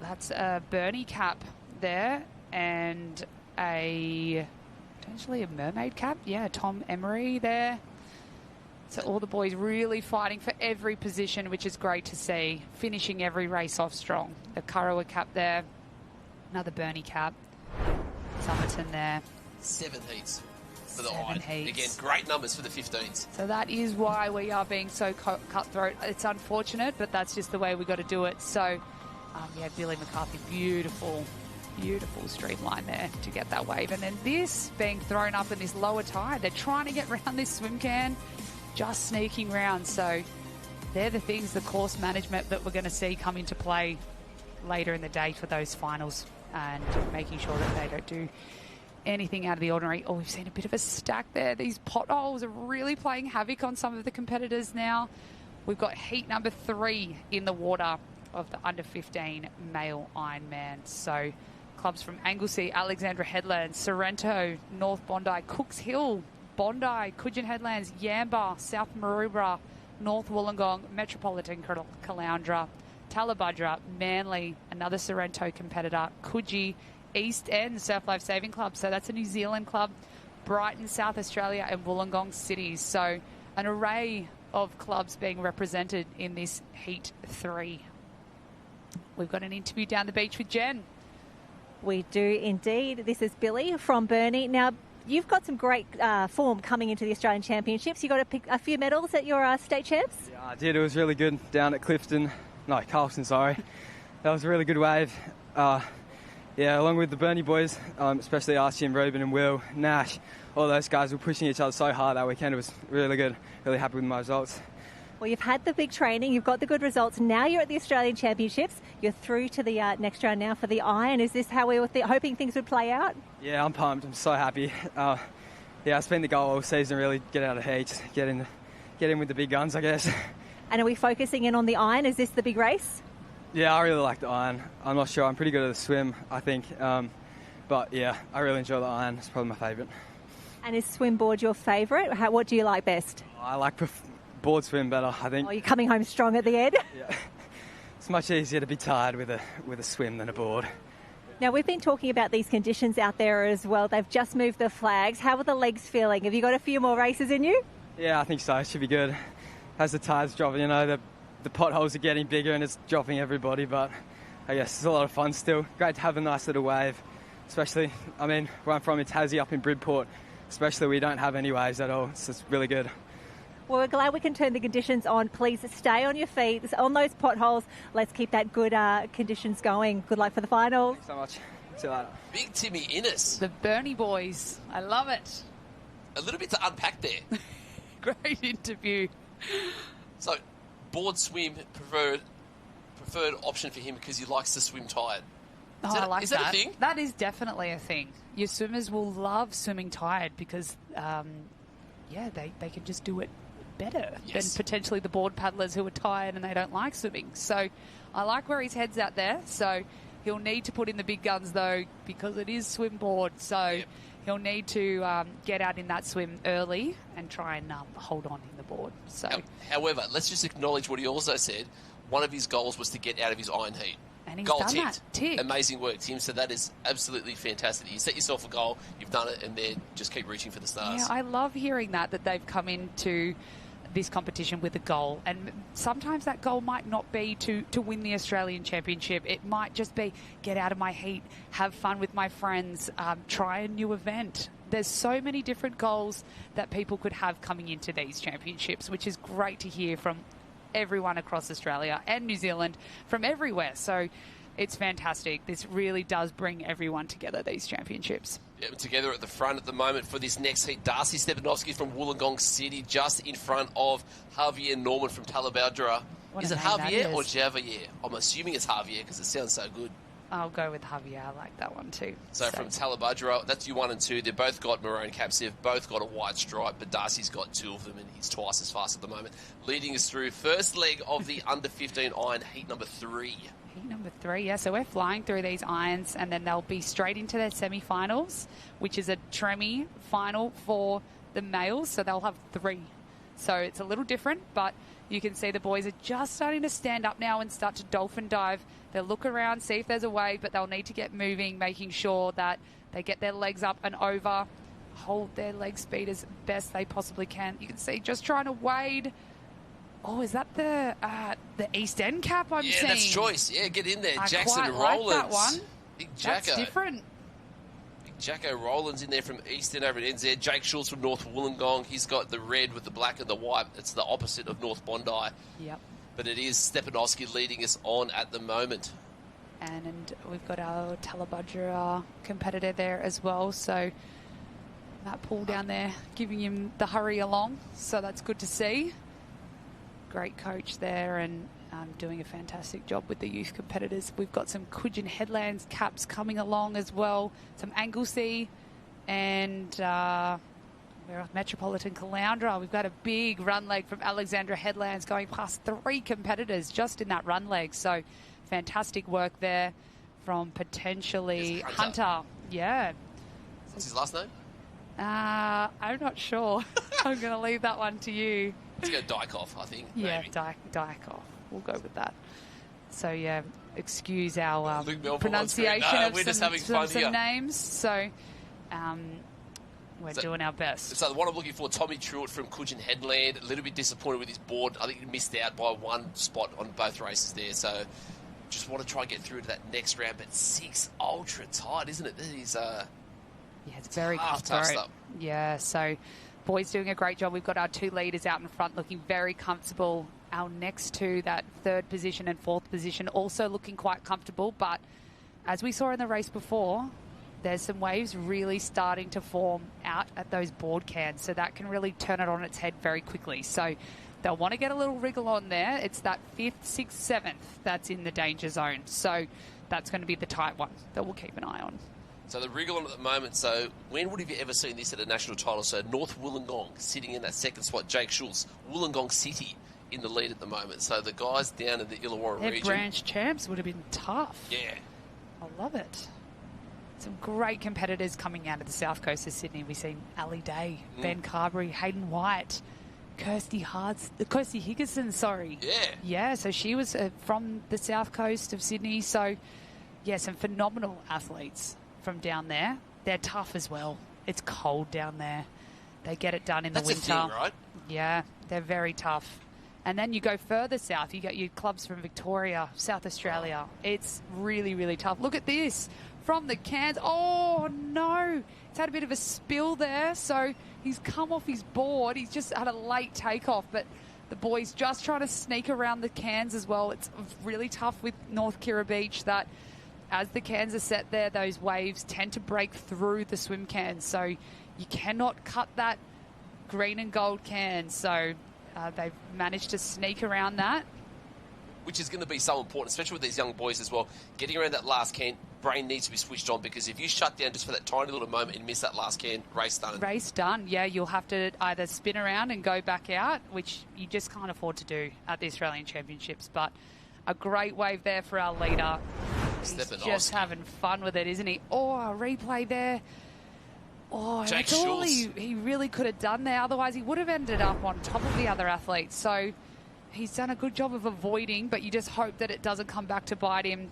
[SPEAKER 4] That's a Bernie cap there, and potentially a mermaid cap. Yeah, Tom Emery there. So all the boys really fighting for every position, which is great to see. Finishing every race off strong. The Kurrawa cap there. Another Bernie cap. Somerton there.
[SPEAKER 18] 7 heats for the
[SPEAKER 4] 7
[SPEAKER 18] Iron.
[SPEAKER 4] heats.
[SPEAKER 18] Again, great numbers for the 15s.
[SPEAKER 4] So that is why we are being so cutthroat. It's unfortunate, but that's just the way we got to do it. So, yeah, Billy McCarthy, beautiful streamline there to get that wave. And then this being thrown up in this lower tide. They're trying to get around this swim can, just sneaking round. So they're the things, the course management that we're going to see come into play later in the day for those finals, and making sure that they don't do anything out of the ordinary. Oh, we've seen a bit of a stack there. These potholes are really playing havoc on some of the competitors now. We've got heat number 3 in the water of the under-15 male Ironman. So clubs from Anglesea, Alexandra Headlands, Sorrento, North Bondi, Cooks Hill, Bondi, Coogin Headlands, Yamba, South Maroubra, North Wollongong, Metropolitan Caloundra, Talabudra, Manly, another Sorrento competitor, Coogee, East End Surf Life Saving Club. So that's a New Zealand club, Brighton, South Australia, and Wollongong Cities. So an array of clubs being represented in this Heat 3. We've got an interview down the beach with Jen.
[SPEAKER 19] We do indeed. This is Billy from Burnie. Now, you've got some great form coming into the Australian Championships. You got to pick a few medals at your state champs?
[SPEAKER 16] Yeah, I did. It was really good down at Carlton, sorry. That was a really good wave. Along with the Bernie boys, especially Archie and Reuben and Will, Nash, all those guys were pushing each other so hard that weekend. It was really good. Really happy with my results.
[SPEAKER 19] Well, you've had the big training, you've got the good results. Now you're at the Australian Championships. You're through to the next round now for the Iron. Is this how we were hoping things would play out?
[SPEAKER 16] Yeah, I'm pumped. I'm so happy. It's been the goal all season, really get out of heat, just get in with the big guns, I guess.
[SPEAKER 19] And are we focusing in on the Iron? Is this the big race?
[SPEAKER 16] Yeah, I really like the Iron. I'm not sure. I'm pretty good at the swim, I think. But yeah, I really enjoy the Iron. It's probably my favourite.
[SPEAKER 19] And is swim board your favourite? What do you like best?
[SPEAKER 16] I like board swim better, I think.
[SPEAKER 19] Oh, you're coming home strong at the end?
[SPEAKER 16] Yeah. It's much easier to be tired with a swim than a board.
[SPEAKER 19] Now, we've been talking about these conditions out there as well. They've just moved the flags. How are the legs feeling? Have you got a few more races in you?
[SPEAKER 16] Yeah, I think so. It should be good. As the tides drop, the potholes are getting bigger and it's dropping everybody, but I guess it's a lot of fun still. Great to have a nice little wave, especially, where I'm from in Tassie, up in Bridport, especially we don't have any waves at all. It's just really good.
[SPEAKER 19] Well, we're glad we can turn the conditions on. Please stay on your feet, on those potholes. Let's keep that good conditions going. Good luck for the finals.
[SPEAKER 16] Thanks so much. See you later.
[SPEAKER 18] Big Timmy Innes.
[SPEAKER 4] The Bernie boys. I love it.
[SPEAKER 18] A little bit to unpack there.
[SPEAKER 4] Great interview.
[SPEAKER 18] So, board swim preferred option for him because he likes to swim tired.
[SPEAKER 4] I like
[SPEAKER 18] is that a thing?
[SPEAKER 4] That is definitely a thing. Your swimmers will love swimming tired because, they can just do it better than potentially the board paddlers who are tired and they don't like swimming. So I like where his head's at there. So he'll need to put in the big guns, though, because it is swim board. So he'll need to get out in that swim early and try and hold on in the board. So,
[SPEAKER 18] however, let's just acknowledge what he also said. One of his goals was to get out of his iron heat.
[SPEAKER 4] And he's
[SPEAKER 18] goal
[SPEAKER 4] done
[SPEAKER 18] ticked.
[SPEAKER 4] that. Tick.
[SPEAKER 18] Amazing work, Tim. So that is absolutely fantastic. You set yourself a goal, you've done it, and then just keep reaching for the stars.
[SPEAKER 4] Yeah, I love hearing that they've come into this competition with a goal. And sometimes that goal might not be to win the Australian Championship. It might just be get out of my heat, have fun with my friends, try a new event. There's so many different goals that people could have coming into these championships, which is great to hear from everyone across Australia and New Zealand, from everywhere. So it's fantastic. This really does bring everyone together, these championships.
[SPEAKER 18] Yeah, together at the front at the moment for this next heat. Darcy Stepanovsky from Wollongong City, just in front of Javier Norman from Talabadra. Is it Javier or Javier? I'm assuming it's Javier because it sounds so good.
[SPEAKER 4] I'll go with Javier. I like that one too.
[SPEAKER 18] So from Talabadra, that's you 1 and 2. They've both got maroon caps. They've both got a white stripe, but Darcy's got 2 of them and he's twice as fast at the moment. Leading us through first leg of the under-15 iron, heat number 3.
[SPEAKER 4] Heat number 3, yeah. So we're flying through these irons and then they'll be straight into their semi-finals, which is a Tremi final for the males. So they'll have 3. So it's a little different, but you can see the boys are just starting to stand up now and start to dolphin dive. They'll look around, see if there's a wave, but they'll need to get moving, making sure that they get their legs up and over, hold their leg speed as best they possibly can. You can see just trying to wade. Oh, is that the East End cap I'm seeing?
[SPEAKER 18] Yeah, that's choice. Yeah, get in there.
[SPEAKER 4] I
[SPEAKER 18] Jackson
[SPEAKER 4] quite
[SPEAKER 18] Rowlands.
[SPEAKER 4] like that one.
[SPEAKER 18] Big Jacko.
[SPEAKER 4] That's different.
[SPEAKER 18] Big Jacko Rowlands in there from East End over at NZ. Jake Schultz from North Wollongong. He's got the red with the black and the white. It's the opposite of North Bondi.
[SPEAKER 4] Yep.
[SPEAKER 18] But it is Stepanovsky leading us on at the moment.
[SPEAKER 4] And we've got our Talabadra competitor there as well. So Matt Paul down there giving him the hurry along. So that's good to see. Great coach there and doing a fantastic job with the youth competitors. We've got some Coogin Headlands caps coming along as well. Some Anglesey and we're at Metropolitan Caloundra. We've got a big run leg from Alexandra Headlands going past 3 competitors just in that run leg. So fantastic work there from potentially Hunter. Yeah.
[SPEAKER 18] What's his last name?
[SPEAKER 4] I'm not sure. I'm going to leave that one to you.
[SPEAKER 18] Let's go Dykhoff, I think.
[SPEAKER 4] Yeah,
[SPEAKER 18] maybe.
[SPEAKER 4] Dykhoff. We'll go with that. So, yeah, excuse our pronunciation
[SPEAKER 18] we're
[SPEAKER 4] of some names. So, we're doing our best.
[SPEAKER 18] So the one I'm looking for, Tommy Truitt from Coogin Headland, a little bit disappointed with his board. I think he missed out by 1 spot on both races there. So just want to try and get through to that next round. But 6 ultra tight, isn't it? This is
[SPEAKER 4] Yeah, it's very
[SPEAKER 18] Tough
[SPEAKER 4] cutthroat.
[SPEAKER 18] stuff.
[SPEAKER 4] Yeah, so boys doing a great job. We've got our 2 leaders out in front looking very comfortable. Our next 2, that 3rd position and 4th position, also looking quite comfortable. But as we saw in the race before, there's some waves really starting to form out at those board cans. So that can really turn it on its head very quickly. So they'll want to get a little wriggle on there. It's that 5th, 6th, 7th that's in the danger zone. So that's going to be the tight one that we'll keep an eye on.
[SPEAKER 18] So the wriggle on at the moment. So when would have you ever seen this at a national title? So North Wollongong sitting in that 2nd spot. Jake Schultz, Wollongong City in the lead at the moment. So the guys down in the Illawarra
[SPEAKER 4] Their
[SPEAKER 18] region.
[SPEAKER 4] branch champs would have been tough.
[SPEAKER 18] Yeah.
[SPEAKER 4] I love it. Some great competitors coming out of the south coast of Sydney. We've seen Ali Day, Ben Carberry, Hayden White, Kirsty Higginson, sorry.
[SPEAKER 18] Yeah.
[SPEAKER 4] Yeah, so she was from the south coast of Sydney. So, yeah, some phenomenal athletes from down there. They're tough as well. It's cold down there. They get it done in the winter.
[SPEAKER 18] That's a thing, right?
[SPEAKER 4] Yeah, they're very tough. And then you go further south, you get your clubs from Victoria, South Australia. It's really, really tough. Look at this from the cans. Oh, no. It's had a bit of a spill there, so he's come off his board. He's just had a late takeoff, but the boys just trying to sneak around the cans as well. It's really tough with North Kirra Beach that as the cans are set there, those waves tend to break through the swim cans, so you cannot cut that green and gold can. So they've managed to sneak around that.
[SPEAKER 18] Which is going to be so important, especially with these young boys as well. Getting around that last can, brain needs to be switched on, because if you shut down just for that tiny little moment and miss that last can, race done.
[SPEAKER 4] Race done, yeah. You'll have to either spin around and go back out, which you just can't afford to do at the Australian Championships. But a great wave there for our leader. He's just having fun with it, isn't he? Oh, a replay there. Oh,
[SPEAKER 18] Jake
[SPEAKER 4] that's all
[SPEAKER 18] Schultz.
[SPEAKER 4] he really could have done there. Otherwise, he would have ended up on top of the other athletes. So he's done a good job of avoiding, but you just hope that it doesn't come back to bite him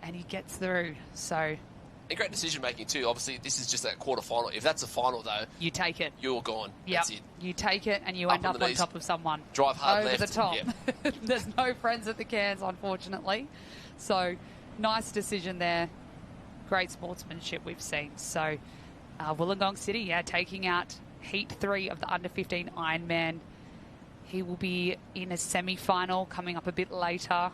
[SPEAKER 4] and he gets through. So,
[SPEAKER 18] And great decision making too. Obviously, this is just that quarterfinal. If that's a final, though,
[SPEAKER 4] you take it.
[SPEAKER 18] You're gone.
[SPEAKER 4] Yep.
[SPEAKER 18] That's it.
[SPEAKER 4] You take it and you
[SPEAKER 18] Up
[SPEAKER 4] end
[SPEAKER 18] on
[SPEAKER 4] up
[SPEAKER 18] the
[SPEAKER 4] on
[SPEAKER 18] knees.
[SPEAKER 4] top of someone.
[SPEAKER 18] Drive hard
[SPEAKER 4] over
[SPEAKER 18] left.
[SPEAKER 4] the top.
[SPEAKER 18] Yep.
[SPEAKER 4] There's no friends at the cans, unfortunately. So, nice decision there. Great sportsmanship we've seen. So, Wollongong City, yeah, taking out Heat 3 of the Under-15 Ironman. He will be in a semi-final coming up a bit later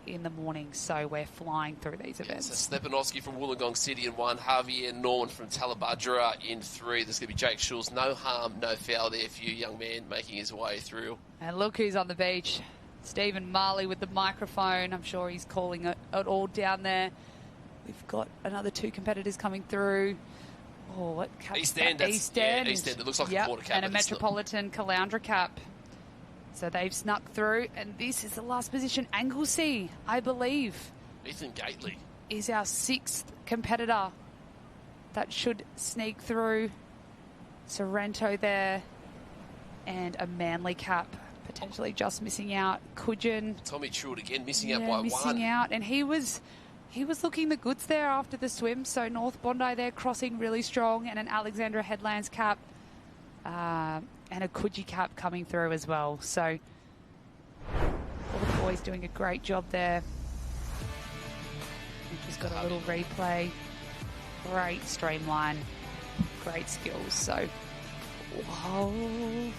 [SPEAKER 4] in the morning. So, we're flying through these events.
[SPEAKER 18] So Stepanovsky from Wollongong City in 1, Javier Norman from Talabudgera in 3. There's going to be Jake Schultz. No harm, no foul there for you, young man, making his way through.
[SPEAKER 4] And look who's on the beach. Stephen Marley with the microphone. I'm sure he's calling it all down there. We've got another 2 competitors coming through. Oh, what cap?
[SPEAKER 18] East End.
[SPEAKER 4] East End.
[SPEAKER 18] Yeah, East End. It looks like
[SPEAKER 4] Yep,
[SPEAKER 18] a quarter cap.
[SPEAKER 4] and a
[SPEAKER 18] but it's not.
[SPEAKER 4] Metropolitan Caloundra cap. So they've snuck through. And this is the last position. Anglesey, I believe,
[SPEAKER 18] Ethan Gately.
[SPEAKER 4] is our 6th competitor that should sneak through. Sorrento there. And a Manly cap. Potentially just missing out. Kudjan.
[SPEAKER 18] Tommy Truitt again, missing out by
[SPEAKER 4] missing
[SPEAKER 18] 1.
[SPEAKER 4] out. And he was looking the goods there after the swim. So North Bondi there crossing really strong, and an Alexandra Headlands cap and a Coogee cap coming through as well. So all the boys doing a great job there. We've just got a little replay. Great streamline. Great skills. So, whoa.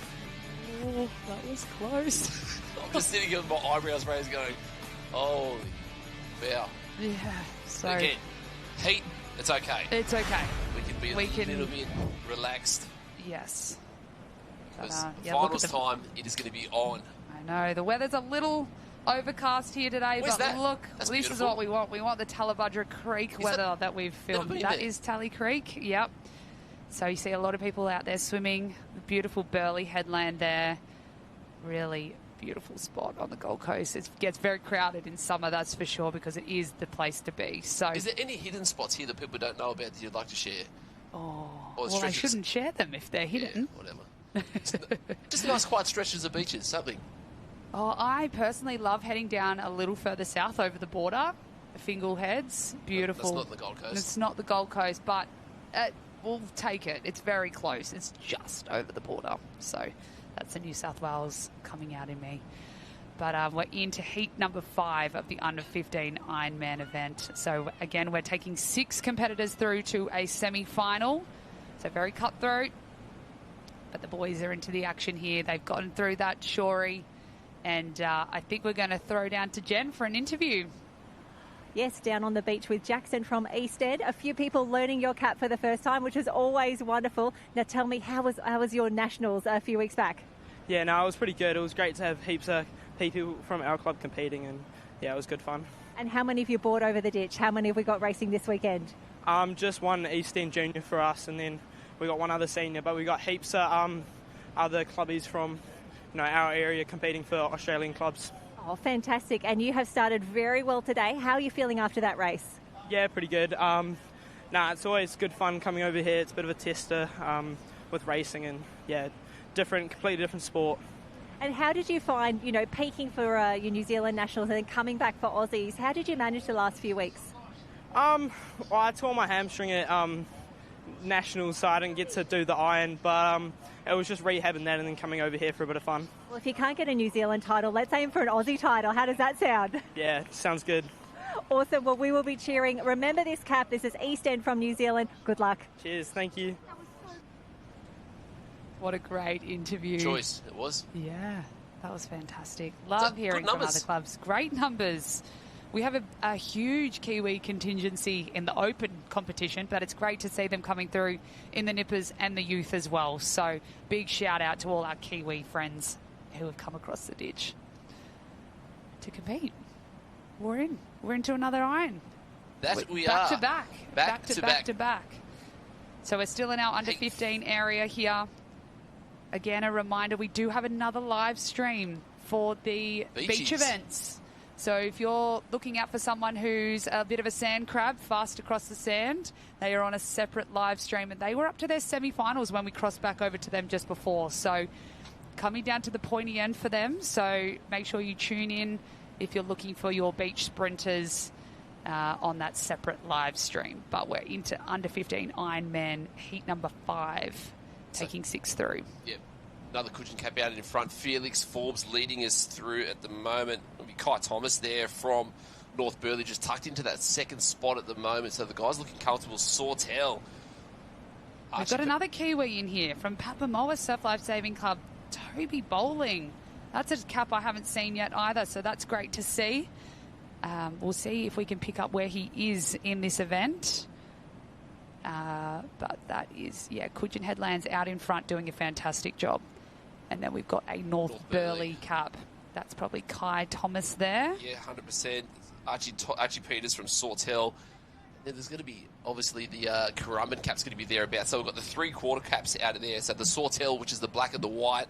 [SPEAKER 4] Oh, that was close.
[SPEAKER 18] I'm just sitting here with my eyebrows raised going, holy wow.
[SPEAKER 4] Yeah, so
[SPEAKER 18] Again, heat, it's okay.
[SPEAKER 4] it's okay.
[SPEAKER 18] We can be a little bit relaxed.
[SPEAKER 4] Yes.
[SPEAKER 18] Because
[SPEAKER 4] yeah, look
[SPEAKER 18] finals
[SPEAKER 4] at the-
[SPEAKER 18] time, it is going to be on.
[SPEAKER 4] I know. The weather's a little overcast here today,
[SPEAKER 18] Where's
[SPEAKER 4] but
[SPEAKER 18] that?
[SPEAKER 4] look,
[SPEAKER 18] That's
[SPEAKER 4] this
[SPEAKER 18] beautiful.
[SPEAKER 4] is what we want. We want the Talabudgera Creek weather that we've filmed.
[SPEAKER 18] been
[SPEAKER 4] That
[SPEAKER 18] there.
[SPEAKER 4] is Tally Creek, yep. So you see a lot of people out there swimming. The beautiful Burleigh headland there. Really beautiful spot on the Gold Coast. It gets very crowded in summer, that's for sure, because it is the place to be. So,
[SPEAKER 18] Is there any hidden spots here that people don't know about that you'd like to share?
[SPEAKER 4] oh,
[SPEAKER 18] Or
[SPEAKER 4] well, I
[SPEAKER 18] stretches?
[SPEAKER 4] shouldn't share them if they're hidden.
[SPEAKER 18] Whatever. Just nice quiet stretches of beaches, something.
[SPEAKER 4] Oh, I personally love heading down a little further south over the border. Fingal Heads, beautiful.
[SPEAKER 18] That's not the Gold Coast.
[SPEAKER 4] It's not the Gold Coast, but we'll take it. It's very close. It's just over the border. So that's the New South Wales coming out in me. But we're into heat number 5 of the Under-15 Ironman event. So again, we're taking 6 competitors through to a semi-final. So very cutthroat. But the boys are into the action here. They've gotten through that Shorey. And I think we're going to throw down to Jen for an interview.
[SPEAKER 19] Yes, down on the beach with Jackson from East End. A few people learning your cap for the first time, which is always wonderful. Now tell me, how was your nationals a few weeks back?
[SPEAKER 10] Yeah, no, it was pretty good. It was great to have heaps of people from our club competing, and yeah, it was good fun.
[SPEAKER 19] And how many have you brought over the ditch? How many have we got racing this weekend?
[SPEAKER 10] Just one East End junior for us, and then we got one other senior, but we got heaps of other clubbies from our area competing for Australian clubs.
[SPEAKER 19] Oh, fantastic. And you have started very well today. How are you feeling after that race?
[SPEAKER 10] Yeah, pretty good. It's always good fun coming over here. It's a bit of a tester with racing, and yeah, completely different sport.
[SPEAKER 19] And how did you find, peaking for your New Zealand nationals and then coming back for Aussies? How did you manage the last few weeks?
[SPEAKER 10] Well, I tore my hamstring at nationals, so I didn't get to do the iron, but it was just rehabbing that and then coming over here for a bit of fun.
[SPEAKER 19] Well, if you can't get a New Zealand title, let's aim for an Aussie title. How does that sound?
[SPEAKER 10] Yeah, sounds good.
[SPEAKER 19] Awesome. Well, we will be cheering. Remember this cap. This is East End from New Zealand. Good luck.
[SPEAKER 10] Cheers. Thank you.
[SPEAKER 4] What a great interview.
[SPEAKER 18] Choice, it was.
[SPEAKER 4] Yeah, that was fantastic. Love hearing from other clubs. Great numbers. We have a huge Kiwi contingency in the open competition, but it's great to see them coming through in the nippers and the youth as well. So big shout out to all our Kiwi friends who have come across the ditch to compete. We're in. We're into another iron.
[SPEAKER 18] That we
[SPEAKER 4] back
[SPEAKER 18] are.
[SPEAKER 4] To back. Back to back. So we're still in our under 15 area here. Again, a reminder, we do have another live stream for the beach events. So if you're looking out for someone who's a bit of a sand crab, fast across the sand, they are on a separate live stream. And they were up to their semi-finals when we crossed back over to them just before. So coming down to the pointy end for them. So make sure you tune in if you're looking for your beach sprinters on that separate live stream. But we're into under 15 Ironman heat number 5, taking 6 through.
[SPEAKER 18] Yep. Another Coogin cap out in front. Felix Forbes leading us through at the moment. It'll be Kai Thomas there from North Burleigh, just tucked into that second spot at the moment. So the guy's looking comfortable. Sawtell.
[SPEAKER 4] We've got another Kiwi in here from Papamoa Surf Life Saving Club, Toby Bowling. That's a cap I haven't seen yet either, so that's great to see. We'll see if we can pick up where he is in this event. But that is, Coogin Headlands out in front doing a fantastic job. And then we've got a North Burleigh cap. That's probably Kai Thomas there.
[SPEAKER 18] Yeah, 100%. Archie Peters from Sawtell. Then there's going to be, obviously, the Currumbin cap's going to be thereabouts. So we've got the 3/4 caps out of there. So the Sawtell, which is the black and the white.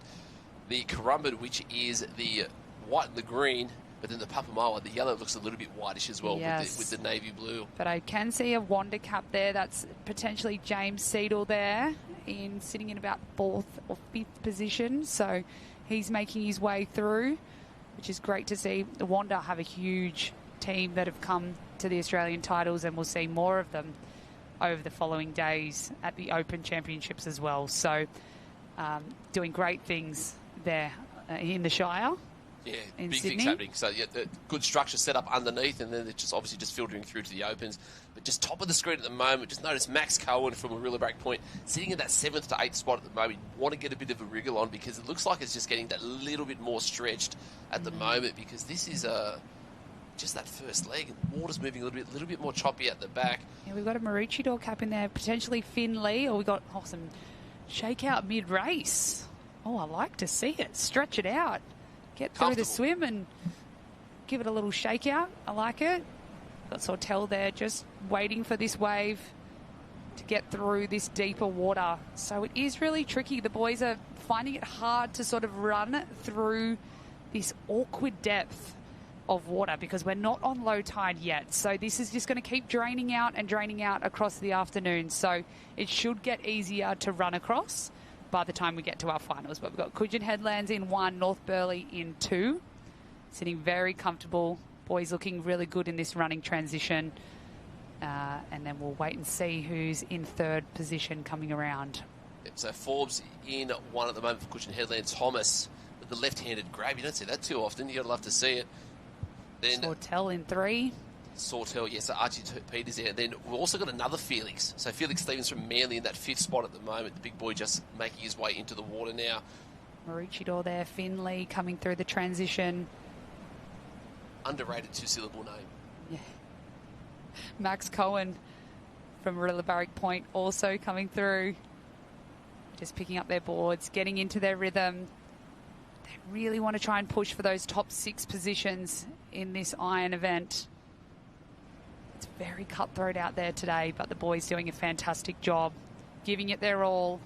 [SPEAKER 18] The Currumbin, which is the white and the green. But then the Papamoa, the yellow looks a little bit whitish as well,
[SPEAKER 4] yes,
[SPEAKER 18] with the navy blue.
[SPEAKER 4] But I can see a Wanda cap there. That's potentially James Seidel there, sitting in about 4th or 5th position. So he's making his way through, which is great to see. The Wanda have a huge team that have come to the Australian titles, and we'll see more of them over the following days at the Open Championships as well. So doing great things there in the Shire.
[SPEAKER 18] Yeah,
[SPEAKER 4] in
[SPEAKER 18] big
[SPEAKER 4] Sydney.
[SPEAKER 18] things happening. So the good structure set up underneath, and then it's just obviously just filtering through to the Opens. But just top of the screen at the moment, just notice Max Cohen from a Rilla Break Point sitting in that 7th to 8th spot at the moment. You want to get a bit of a wriggle on because it looks like it's just getting that little bit more stretched at the moment, because this is just that first leg, and water's moving a little bit more choppy at the back.
[SPEAKER 4] Yeah, we've got a Maroochydore cap in there, potentially Finn Lee, or we've got some shakeout mid-race. Oh, I like to see it. Stretch it out. Get through the swim and give it a little shakeout. I like it. Got Sawtell there just waiting for this wave to get through this deeper water. So it is really tricky. The boys are finding it hard to sort of run through this awkward depth of water because we're not on low tide yet. So this is just going to keep draining out and draining out across the afternoon. So it should get easier to run across by the time we get to our finals. But we've got Coogin Headlands in 1, North Burleigh in 2. Sitting very comfortable. Boys looking really good in this running transition. And then we'll wait and see who's in 3rd position coming around.
[SPEAKER 18] Yep, so Forbes in 1 at the moment for Coogin Headlands. Thomas with the left-handed grab. You don't see that too often. You'd love to see it. Then
[SPEAKER 4] Sawtell in 3.
[SPEAKER 18] Sawtell, yes, so Archie Peters there. Then we've also got another Felix. So Felix Stevens from Manly in that 5th spot at the moment. The big boy just making his way into the water now.
[SPEAKER 4] Maroochydore there, Finley coming through the transition.
[SPEAKER 18] Underrated 2-syllable name.
[SPEAKER 4] Yeah. Max Cohen from Barrick Point also coming through. Just picking up their boards, getting into their rhythm. They really want to try and push for those top 6 positions in this iron event. It's very cutthroat out there today, but the boys doing a fantastic job, giving it their all.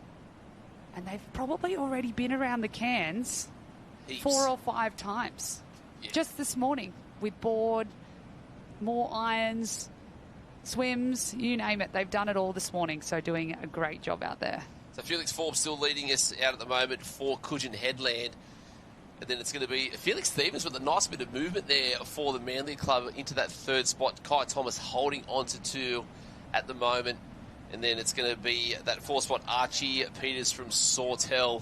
[SPEAKER 4] And they've probably already been around the cans
[SPEAKER 18] Heaps.
[SPEAKER 4] 4 or 5 times.
[SPEAKER 18] Yeah.
[SPEAKER 4] Just this morning with board, more irons, swims, you name it. They've done it all this morning, so doing a great job out there.
[SPEAKER 18] So Felix Forbes still leading us out at the moment for Coogin Headland. And then it's going to be Felix Stevens with a nice bit of movement there for the Manly Club into that 3rd spot. Kai Thomas holding on to 2 at the moment. And then it's going to be that 4th spot, Archie Peters from Sawtell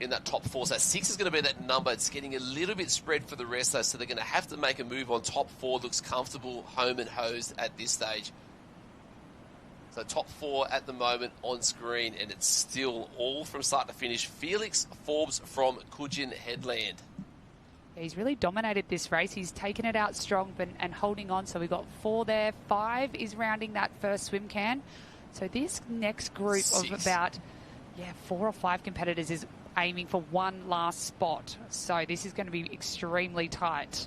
[SPEAKER 18] in that top 4. So 6 is going to be that number. It's getting a little bit spread for the rest, though, so they're going to have to make a move on top 4. Looks comfortable, home and hosed at this stage. So top 4 at the moment on screen, and it's still all from start to finish. Felix Forbes from Coogin Headland.
[SPEAKER 4] He's really dominated this race. He's taken it out strong and holding on. So we've got 4 there. 5 is rounding that first swim can. So this next group
[SPEAKER 18] 6.
[SPEAKER 4] of about 4 or 5 competitors is aiming for one last spot. So this is going to be extremely tight.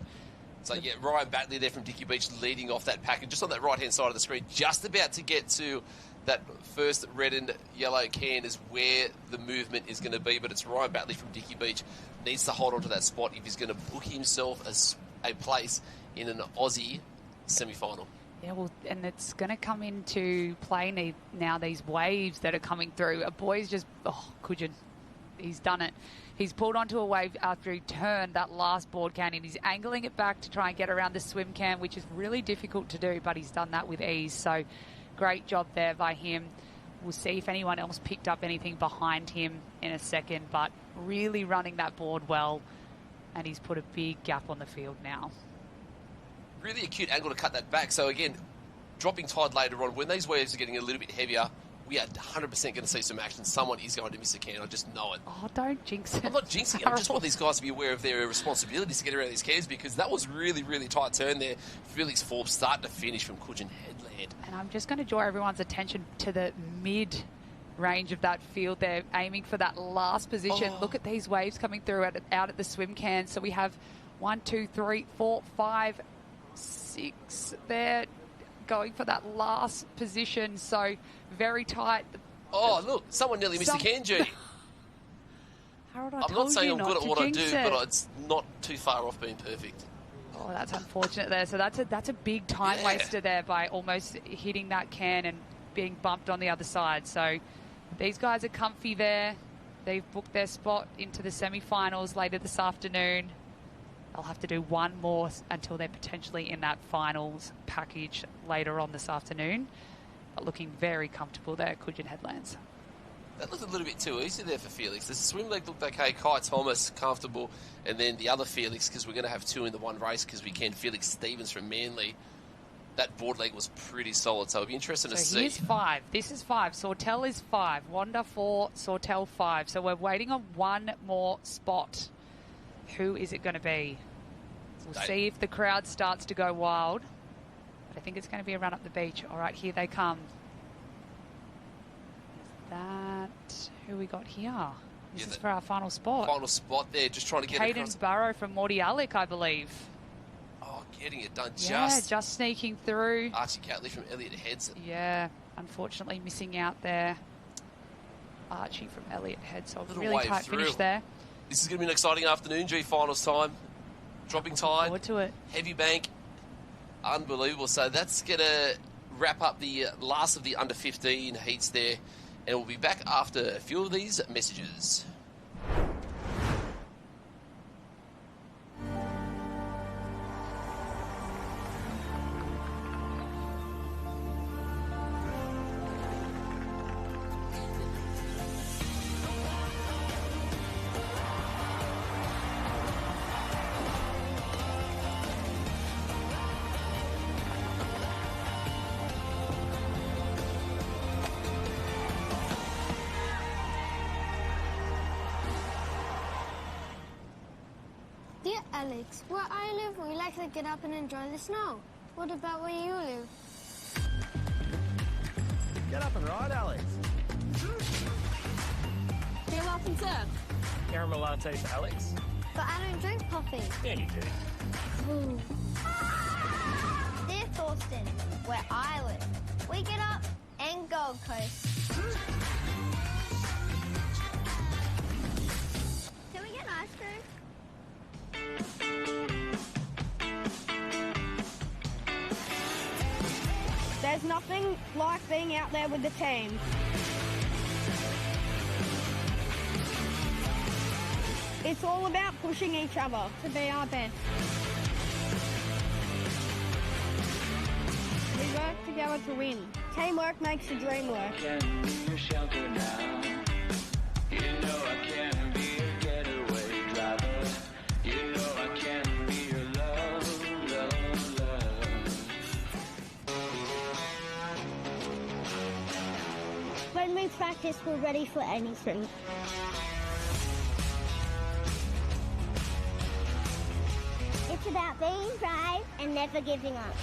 [SPEAKER 18] So, yeah, Ryan Batley there from Dicky Beach leading off that pack. And just on that right-hand side of the screen, just about to get to that first red and yellow can is where the movement is going to be. But it's Ryan Batley from Dicky Beach needs to hold on to that spot if he's going to book himself as a place in an Aussie semi-final.
[SPEAKER 4] Yeah, well, and it's going to come into play now, these waves that are coming through. A boy's just, Coogin, he's done it. He's pulled onto a wave after he turned that last board can, and he's angling it back to try and get around the swim can, which is really difficult to do, but he's done that with ease. So great job there by him. We'll see if anyone else picked up anything behind him in a second, but really running that board well, and he's put a big gap on the field now.
[SPEAKER 18] Really acute angle to cut that back. So again, dropping tide later on, when these waves are getting a little bit heavier, we are 100% going to see some action. Someone is going to miss a can. I just know it.
[SPEAKER 4] Oh, don't jinx it.
[SPEAKER 18] I'm not jinxing it. I just want these guys to be aware of their responsibilities to get around these cans, because that was really, really tight turn there. Felix Forbes start to finish from Coogin Headland.
[SPEAKER 4] And I'm just going to draw everyone's attention to the mid range of that field there, aiming for that last position.
[SPEAKER 18] Oh.
[SPEAKER 4] Look at these waves coming through out at the swim can. So we have 1, 2, 3, 4, 5, 6 there, going for that last position. So very tight.
[SPEAKER 18] Oh, look, someone nearly missed the can, G.
[SPEAKER 4] Harold,
[SPEAKER 18] I'm not saying I'm good at what I do,
[SPEAKER 4] it.
[SPEAKER 18] but it's not too far off being perfect.
[SPEAKER 4] Oh, that's unfortunate there. So that's a big time waster there by almost hitting that can and being bumped on the other side. So these guys are comfy there. They've booked their spot into the semi-finals later this afternoon. They'll have to do one more until they're potentially in that finals package later on this afternoon. But looking very comfortable there, Coogin Headlands.
[SPEAKER 18] That looked a little bit too easy there for Felix. The swim leg looked okay. Kai Thomas, comfortable. And then the other Felix, because we're going to have 2 in the one race because we can. Felix Stevens from Manly. That board leg was pretty solid, so it'll be interesting to see.
[SPEAKER 4] Here's 5. This is 5. Sawtell is 5. Wanda 4, Sawtell 5. So we're waiting on one more spot. Who is it going to be? We'll see if the crowd starts to go wild. But I think it's going to be a run up the beach. All right, here they come. Is that who we got here? This is for our final spot.
[SPEAKER 18] Final spot there, just trying to get
[SPEAKER 4] Caden
[SPEAKER 18] across.
[SPEAKER 4] Barrow from Morty Alec, I believe.
[SPEAKER 18] Oh, getting it done
[SPEAKER 4] just sneaking through.
[SPEAKER 18] Archie Catley from Elliot Heads.
[SPEAKER 4] Yeah, unfortunately missing out there. Archie from Elliot Heads. So
[SPEAKER 18] Little
[SPEAKER 4] really
[SPEAKER 18] wave
[SPEAKER 4] tight
[SPEAKER 18] through.
[SPEAKER 4] finish there.
[SPEAKER 18] This is going to be an exciting afternoon, G, finals time. Dropping tide.
[SPEAKER 4] Forward to it.
[SPEAKER 18] Heavy bank. Unbelievable. So that's going to wrap up the last of the under 15 heats there. And we'll be back after a few of these messages.
[SPEAKER 11] Dear Alex, where I live, we like to get up and enjoy the snow. What about where you live?
[SPEAKER 7] Get up and ride, Alex.
[SPEAKER 11] Get up and surf.
[SPEAKER 7] Caramel latte for Alex.
[SPEAKER 11] But I don't drink coffee.
[SPEAKER 7] Yeah, you do.
[SPEAKER 11] Ooh. Dear Thorsten, where I live, we get up and Gold Coast. Can we get ice cream?
[SPEAKER 17] There's nothing like being out there with the team. It's all about pushing each other to be our best. We work together to win. Teamwork makes the dream work.
[SPEAKER 9] Your shelter now. You know I can be a getaway driver. You know I can be your love, love, love.
[SPEAKER 17] When we practice, we're ready for anything.
[SPEAKER 11] It's about being brave and never giving up.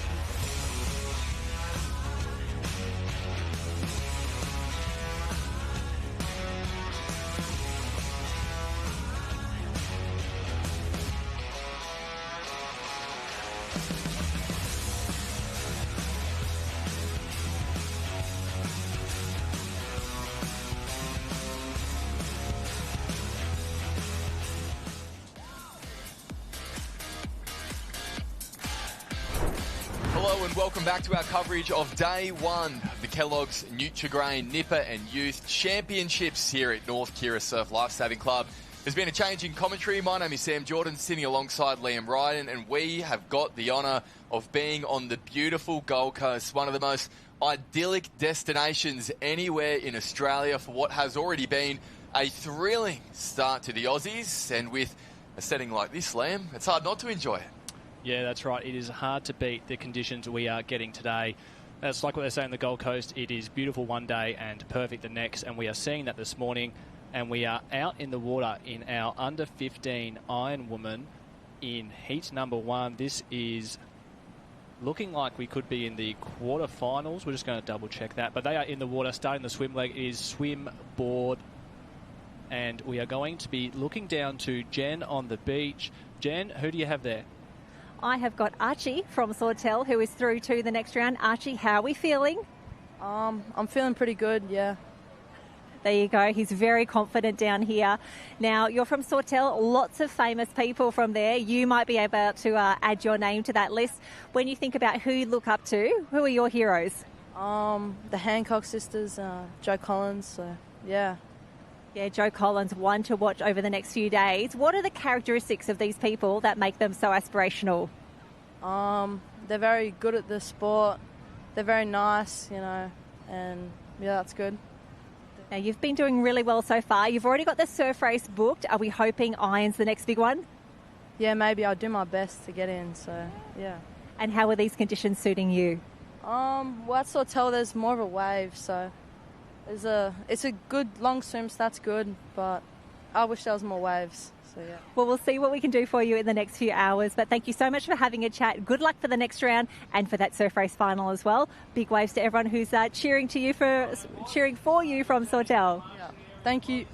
[SPEAKER 22] Hello and welcome back to our coverage of Day 1 of the Kelloggs Nutri-Grain Nipper and Youth Championships here at North Kirra Surf Lifesaving Club. There's been a change in commentary. My name is Sam Jordan, sitting alongside Liam Ryan, and we have got the honour of being on the beautiful Gold Coast, one of the most idyllic destinations anywhere in Australia for what has already been a thrilling start to the Aussies. And with a setting like this, Liam, it's hard not to enjoy it.
[SPEAKER 5] Yeah, that's right. It is hard to beat the conditions we are getting today. That's like what they say on the Gold Coast. It is beautiful one day and perfect the next, and we are seeing that this morning. And we are out in the water in our under-15 Ironwoman in heat number 1. This is looking like we could be in the quarterfinals. We're just going to double-check that. But they are in the water, starting the swim leg. It is swim, board, and we are going to be looking down to Jen on the beach. Jen, who do you have there?
[SPEAKER 19] I have got Archie from Sawtell, who is through to the next round. Archie, how are we feeling?
[SPEAKER 23] I'm feeling pretty good, yeah.
[SPEAKER 19] There you go. He's very confident down here. Now, you're from Sawtell. Lots of famous people from there. You might be able to add your name to that list. When you think about who you look up to, who are your heroes?
[SPEAKER 23] The Hancock sisters, Joe Collins, so yeah.
[SPEAKER 19] Yeah, Joe Collins, one to watch over the next few days. What are the characteristics of these people that make them so aspirational?
[SPEAKER 23] They're very good at the sport. They're very nice, you know, and yeah, that's good.
[SPEAKER 19] Now, you've been doing really well so far. You've already got the surf race booked. Are we hoping Irons the next big one?
[SPEAKER 23] Yeah, maybe. I'll do my best to get in, so yeah.
[SPEAKER 19] And how are these conditions suiting you?
[SPEAKER 23] Well, at Sawtell there's more of a wave, so it's a good long swim, so that's good, but I wish there was more waves. So, yeah.
[SPEAKER 19] Well, we'll see what we can do for you in the next few hours. But thank you so much for having a chat. Good luck for the next round and for that surf race final as well. Big waves to everyone who's cheering for you from Sawtell.
[SPEAKER 23] Yeah. Thank you.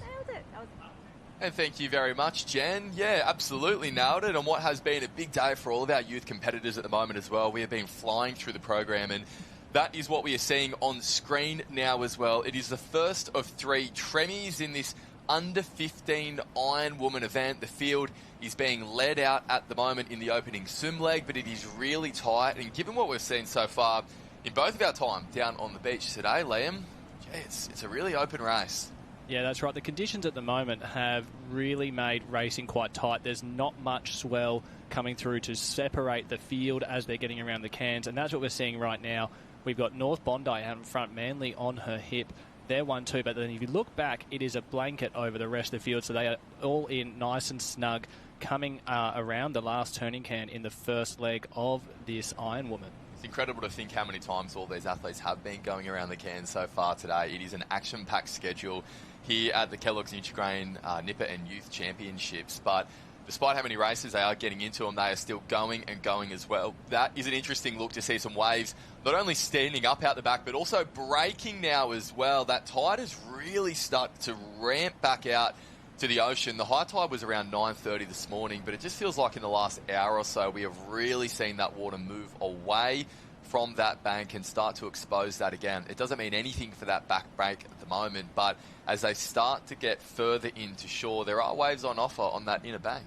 [SPEAKER 22] And thank you very much, Jen. Yeah, absolutely nailed it on what has been a big day for all of our youth competitors at the moment as well. We have been flying through the program, and that is what we are seeing on screen now as well. It is the first of 3 Tremies in this under-15 Ironwoman event. The field is being led out at the moment in the opening swim leg, but it is really tight. And given what we've seen so far in both of our time down on the beach today, Liam, yeah, it's a really open race.
[SPEAKER 5] Yeah, that's right. The conditions at the moment have really made racing quite tight. There's not much swell coming through to separate the field as they're getting around the cans, and that's what we're seeing right now. We've got North Bondi out in front, Manly on her hip. They're 1-2, but then if you look back, it is a blanket over the rest of the field, so they are all in nice and snug coming around the last turning can in the first leg of this Ironwoman.
[SPEAKER 22] It's incredible to think how many times all these athletes have been going around the can so far today. It is an action-packed schedule here at the Kelloggs Nutri-Grain Nipper and Youth Championships, but despite how many races they are getting into them, they are still going and going as well. That is an interesting look to see some waves, not only standing up out the back, but also breaking now as well. That tide has really started to ramp back out to the ocean. The high tide was around 9:30 this morning, but it just feels like in the last hour or so, we have really seen that water move away from that bank and start to expose that again. It doesn't mean anything for that back break at the moment, but as they start to get further into shore, there are waves on offer on that inner bank.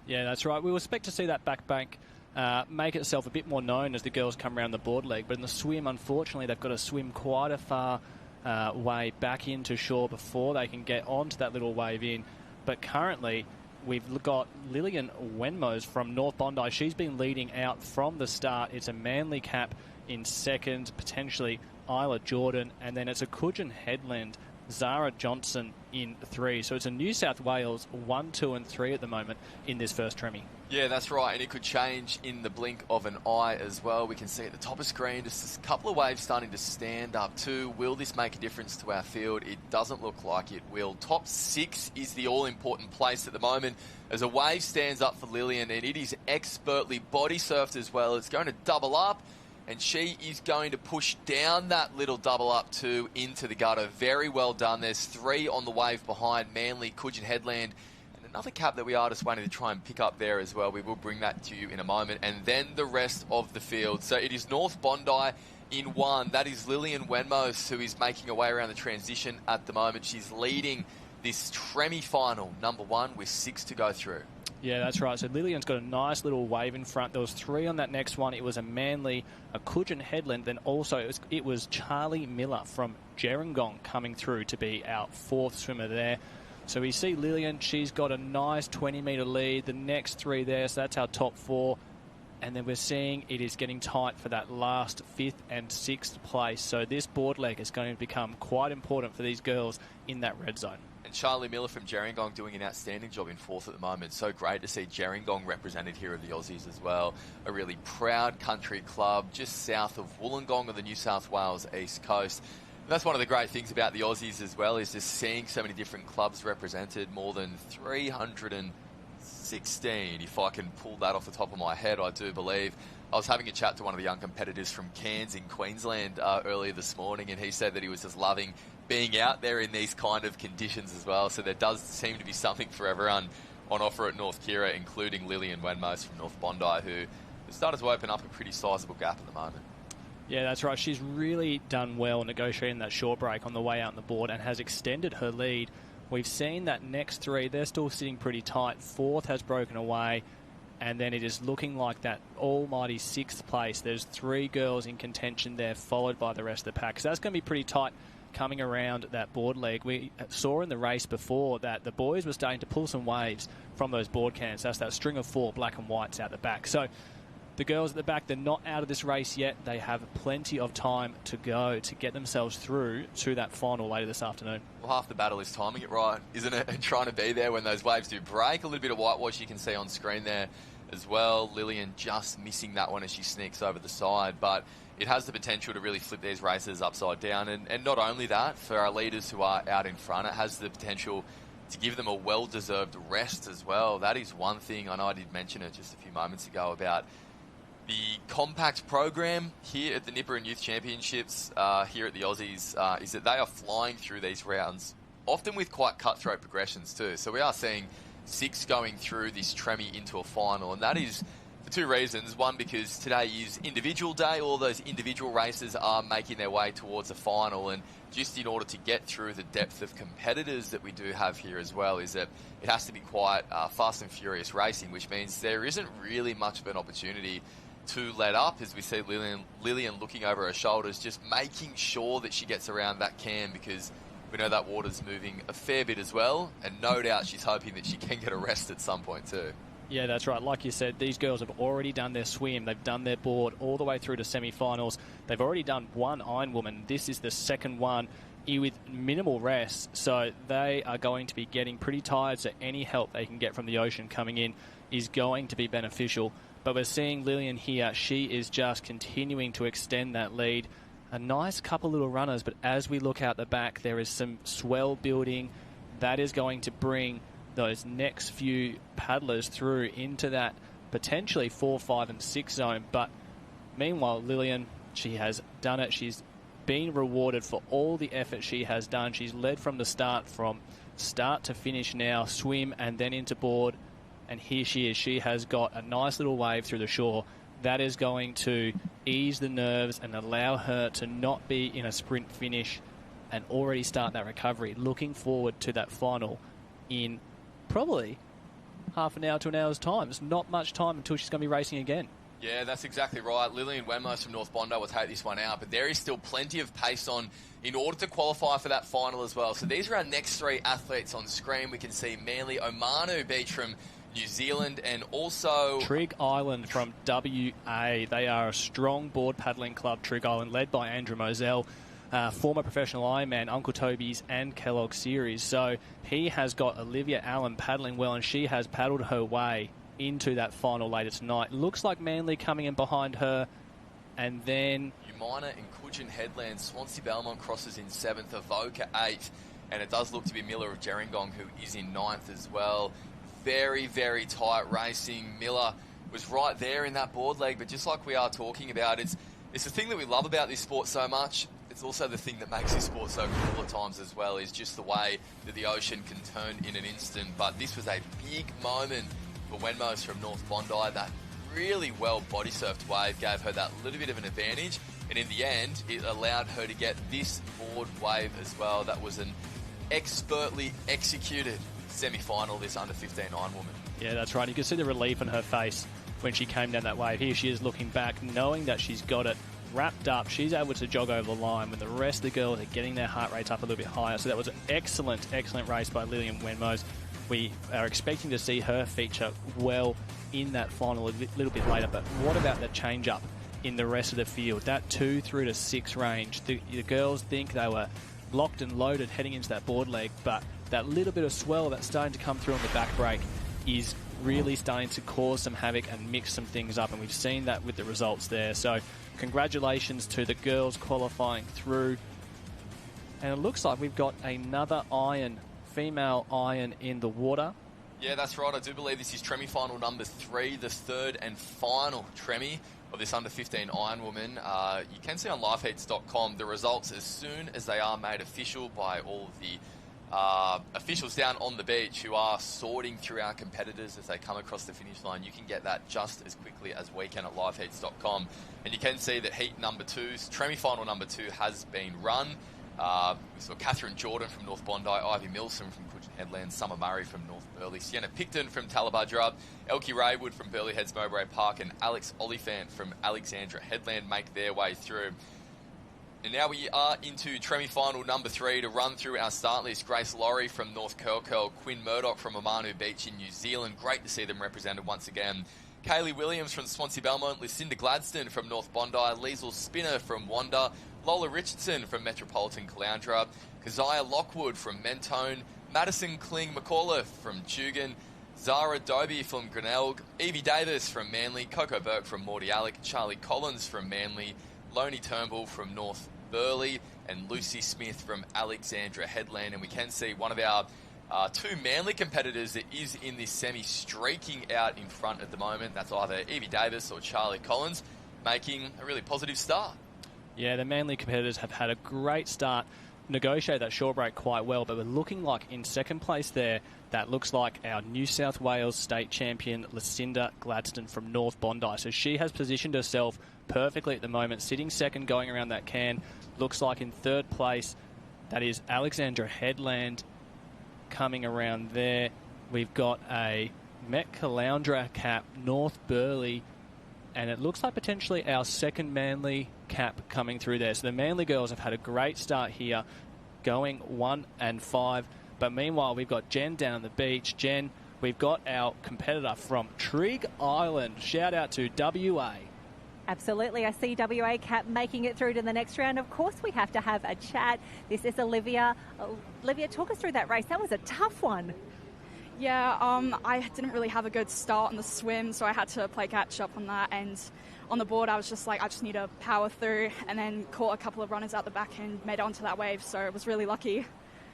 [SPEAKER 5] Yeah, that's right. We will expect to see that back bank make itself a bit more known as the girls come around the board leg, but in the swim, unfortunately, they've got to swim quite a far way back into shore before they can get onto that little wave in. But currently, we've got Lillian Wenmos from North Bondi. She's been leading out from the start. It's a Manly cap in second, potentially Isla Jordan, and then it's a Coogin Headland, Zara Johnson in 3. So it's a New South Wales 1, 2 and 3 at the moment in this first Tremie.
[SPEAKER 22] Yeah, that's right, and it could change in the blink of an eye as well. We can see at the top of screen just a couple of waves starting to stand up too. Will this make a difference to our field? It doesn't look like it will. Top 6 is the all-important place at the moment as a wave stands up for Lillian, and it is expertly body surfed as well. It's going to double up, and she is going to push down that little double up too into the gutter. Very well done. There's 3 on the wave behind Manly, Coogin Headland, and another cap that we are just waiting to try and pick up there as well. We will bring that to you in a moment. And then the rest of the field. So it is North Bondi in 1. That is Lillian Wenmos, who is making her way around the transition at the moment. She's leading this Tremie final, number 1, with 6 to go through.
[SPEAKER 5] Yeah, that's right. So Lillian's got a nice little wave in front. There was 3 on that next one. It was a Manly, a Coogin Headland, then also it was Charlie Miller from Gerringong coming through to be our 4th swimmer there. So we see Lillian, she's got a nice 20-metre lead. The next 3 there, so that's our top 4. And then we're seeing it is getting tight for that last 5th and 6th place. So this board leg is going to become quite important for these girls in that red zone.
[SPEAKER 22] And Charlie Miller from Gerringong doing an outstanding job in 4th at the moment. So great to see Gerringong represented here of the Aussies as well. A really proud country club just south of Wollongong on the New South Wales East Coast. And that's one of the great things about the Aussies as well, is just seeing so many different clubs represented. More than 316, if I can pull that off the top of my head, I do believe. I was having a chat to one of the young competitors from Cairns in Queensland earlier this morning, and he said that he was just loving being out there in these kind of conditions as well. So there does seem to be something for everyone on offer at North Kirra, including Lillian Wenmos from North Bondi, who has started to open up a pretty sizable gap at the moment.
[SPEAKER 5] Yeah, that's right. She's really done well negotiating that short break on the way out on the board and has extended her lead. We've seen that next 3, they're still sitting pretty tight. 4th has broken away, and then it is looking like that almighty 6th place. There's 3 girls in contention there, followed by the rest of the pack. So that's going to be pretty tight coming around that board leg. We saw in the race before that the boys were starting to pull some waves from those board cans. That's that string of 4 black and whites out the back. So the girls at the back, they're not out of this race yet. They have plenty of time to go to get themselves through to that final later this afternoon.
[SPEAKER 22] Well, half the battle is timing it right, isn't it? And trying to be there when those waves do break. A little bit of whitewash you can see on screen there as well. Lillian just missing that one as she sneaks over the side. But it has the potential to really flip these races upside down. And not only that, for our leaders who are out in front, it has the potential to give them a well-deserved rest as well. That is one thing. I know I did mention it just a few moments ago about the compact program here at the Nipper and Youth Championships here at the Aussies is that they are flying through these rounds, often with quite cutthroat progressions too. So we are seeing 6 going through this Tremie into a final, and that is for 2 reasons. One, because today is individual day. All those individual races are making their way towards a final, and just in order to get through the depth of competitors that we do have here as well, is that it has to be quite fast and furious racing, which means there isn't really much of an opportunity to let up, as we see Lillian looking over her shoulders, just making sure that she gets around that cam, because we know that water's moving a fair bit as well, and no doubt she's hoping that she can get a rest at some point too.
[SPEAKER 5] Yeah, that's right. Like you said, these girls have already done their swim. They've done their board all the way through to semi-finals. They've already done 1 Ironwoman. This is the second one with minimal rest. So they are going to be getting pretty tired, so any help they can get from the ocean coming in is going to be beneficial. But we're seeing Lillian here. She is just continuing to extend that lead. A nice couple little runners, but as we look out the back, there is some swell building. That is going to bring those next few paddlers through into that potentially 4, 5 and 6 zone. But meanwhile, Lillian, she has done it. She's been rewarded for all the effort she has done. She's led from the start to finish now, swim and then into board. And here she is. She has got a nice little wave through the shore. That is going to ease the nerves and allow her to not be in a sprint finish and already start that recovery. Looking forward to that final in probably half an hour to an hour's time. It's not much time until she's going to be racing again.
[SPEAKER 22] Yeah, that's exactly right. Lillian Wenmos from North Bondi will take this one out, but there is still plenty of pace on in order to qualify for that final as well. So these are our next three athletes on screen. We can see Manly Omanu Beach from New Zealand and also
[SPEAKER 5] Trig Island from WA. They are a strong board paddling club, Trig Island, led by Andrew Moselle, former professional Ironman, Uncle Toby's and Kelloggs series. So he has got Olivia Allen paddling well, and she has paddled her way into that final later tonight. Looks like Manly coming in behind her, and then
[SPEAKER 22] Umina and Coogin Headland. Swansea Belmont crosses in 7th, Avoca 8th, and it does look to be Miller of Gerringong who is in 9th as well. Very, very tight racing. Miller was right there in that board leg, but just like we are talking about, it's the thing that we love about this sport so much. It's also the thing that makes this sport so cool at times as well, is just the way that the ocean can turn in an instant. But this was a big moment for Wenmos from North Bondi. That really well body surfed wave gave her that little bit of an advantage, and in the end it allowed her to get this board wave as well. That was an expertly executed semi-final, this under-15 Ironwoman.
[SPEAKER 5] Yeah, that's right. You can see the relief on her face when she came down that wave. Here she is looking back, knowing that she's got it wrapped up. She's able to jog over the line when the rest of the girls are getting their heart rates up a little bit higher. So that was an excellent race by Lillian Wenmos. We are expecting to see her feature well in that final a little bit later. But what about the change-up in the rest of the field? That 2 through to 6 range. The girls think they were locked and loaded heading into that board leg, but that little bit of swell that's starting to come through on the back brake is really starting to cause some havoc and mix some things up, and we've seen that with the results there. So congratulations to the girls qualifying through. And it looks like we've got another female iron in the water.
[SPEAKER 22] Yeah, that's right. I do believe this is Tremi final number 3, the third and final Tremi of this under-15 Ironwoman. You can see on lifeheats.com the results as soon as they are made official by all of the officials down on the beach who are sorting through our competitors as they come across the finish line. You can get that just as quickly as we can at lifeheats.com. And you can see that heat number 2's Tremi final number 2 has been run. We saw Catherine Jordan from North Bondi, Ivy Milsom from Coogin Headland, Summer Murray from North Burleigh, Sienna Picton from Tallabudra, Elkie Raywood from Burleigh Heads Mowbray Park, and Alex Oliphant from Alexandra Headland make their way through. And now we are into Tremi final number 3 to run through our start list. Grace Laurie from North Curl, Quinn Murdoch from Omanu Beach in New Zealand. Great to see them represented once again. Kaylee Williams from Swansea Belmont, Lucinda Gladstone from North Bondi, Liesl Spinner from Wanda, Lola Richardson from Metropolitan Caloundra, Keziah Lockwood from Mentone, Madison Kling McAuliffe from Tugun, Zara Dobie from Grenelg, Evie Davis from Manly, Coco Burke from Mordialloc, Charlie Collins from Manly, Loney Turnbull from North Burleigh, and Lucy Smith from Alexandra Headland. And we can see one of our 2 Manly competitors that is in this semi streaking out in front at the moment. That's either Evie Davis or Charlie Collins, making a really positive start.
[SPEAKER 5] Yeah, the Manly competitors have had a great start, negotiated that short break quite well, but we're looking like in second place there, that looks like our New South Wales state champion, Lucinda Gladstone from North Bondi. So she has positioned herself perfectly at the moment, sitting second, going around that can. Looks like in third place, that is Alexandra Headland coming around there. We've got a Met Caloundra cap, North Burleigh, and it looks like potentially our second Manly cap coming through there. So the Manly girls have had a great start here, going 1 and 5. But meanwhile, we've got Jen down on the beach. Jen, we've got our competitor from Trig Island. Shout out to WA.
[SPEAKER 19] Absolutely. I see WA cap making it through to the next round. Of course, we have to have a chat. This is Olivia. Olivia, talk us through that race. That was a tough one.
[SPEAKER 3] Yeah, I didn't really have a good start on the swim, so I had to play catch up on that. And on the board, I was just like, I just need to power through, and then caught a couple of runners out the back and made it onto that wave. So I was really lucky.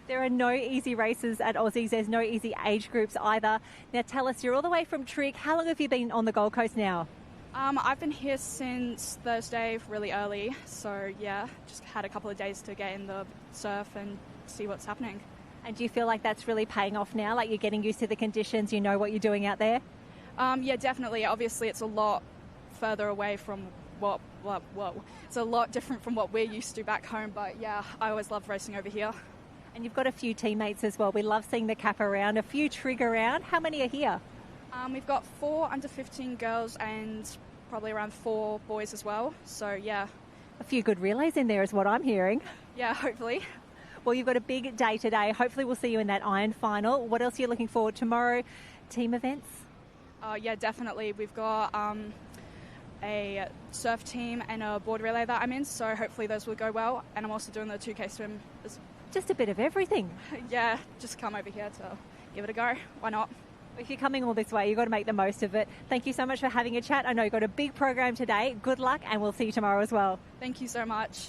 [SPEAKER 19] There are no easy races at Aussies. There's no easy age groups either. Now tell us, you're all the way from Trig. How long have you been on the Gold Coast now?
[SPEAKER 3] I've been here since Thursday, really early. So, yeah, just had a couple of days to get in the surf and see what's happening.
[SPEAKER 19] And do you feel like that's really paying off now? Like you're getting used to the conditions, you know what you're doing out there?
[SPEAKER 3] Yeah, definitely. Obviously, it's a lot further away from it's a lot different from what we're used to back home. But, yeah, I always love racing over here.
[SPEAKER 19] And you've got a few teammates as well. We love seeing the cap around, a few Trig around. How many are here?
[SPEAKER 3] We've got 4 under 15 girls and probably around 4 boys as well. So, yeah.
[SPEAKER 19] A few good relays in there is what I'm hearing.
[SPEAKER 3] Yeah, hopefully.
[SPEAKER 19] Well, you've got a big day today. Hopefully we'll see you in that Iron final. What else are you looking forward to tomorrow? Team events?
[SPEAKER 3] Yeah, definitely. We've got a surf team and a board relay that I'm in, so hopefully those will go well. And I'm also doing the 2K swim.
[SPEAKER 19] Just a bit of everything.
[SPEAKER 3] Yeah, just come over here to give it a go. Why not?
[SPEAKER 19] If you're coming all this way, you've got to make the most of it. Thank you so much for having a chat. I know you've got a big program today. Good luck, and we'll see you tomorrow as well.
[SPEAKER 3] Thank you so much.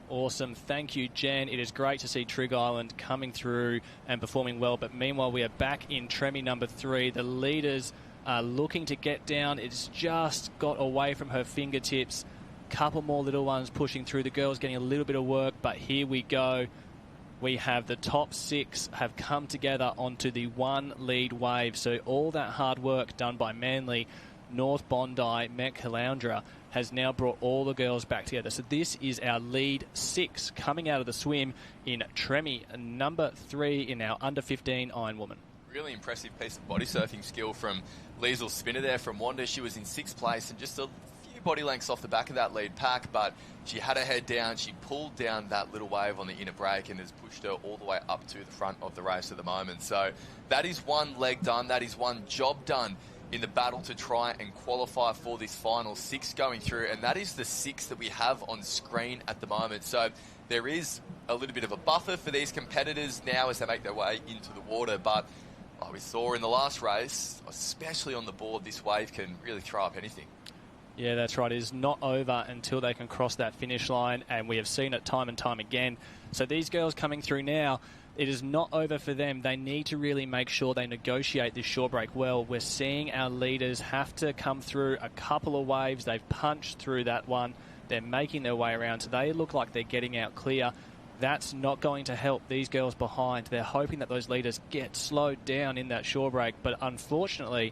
[SPEAKER 5] Awesome. Thank you, Jen. It is great to see Trig Island coming through and performing well. But meanwhile, we are back in Tremi number 3. The leaders are looking to get down. It's just got away from her fingertips. Couple more little ones pushing through. The girls getting a little bit of work, but here we go. We have the top 6 have come together onto the one lead wave. So all that hard work done by Manly, North Bondi, Met Caloundra has now brought all the girls back together. So this is our lead 6 coming out of the swim in Tremi, number 3 in our under 15 Ironwoman.
[SPEAKER 22] Really impressive piece of body surfing skill from Liesl Spinner there from Wanda. She was in 6th place and just a few body lengths off the back of that lead pack, but she had her head down. She pulled down that little wave on the inner break and has pushed her all the way up to the front of the race at the moment. So that is one leg done. That is one job done in the battle to try and qualify for this final 6 going through, and that is the 6 that we have on screen at the moment. So there is a little bit of a buffer for these competitors now as they make their way into the water, but like we saw in the last race, especially on the board, this wave can really throw up anything.
[SPEAKER 5] Yeah, that's right. It is not over until they can cross that finish line, and we have seen it time and time again. So these girls coming through now, it is not over for them. They need to really make sure they negotiate this shore break well. We're seeing our leaders have to come through a couple of waves. They've punched through that one. They're making their way around, so they look like they're getting out clear. That's not going to help these girls behind. They're hoping that those leaders get slowed down in that shore break, but unfortunately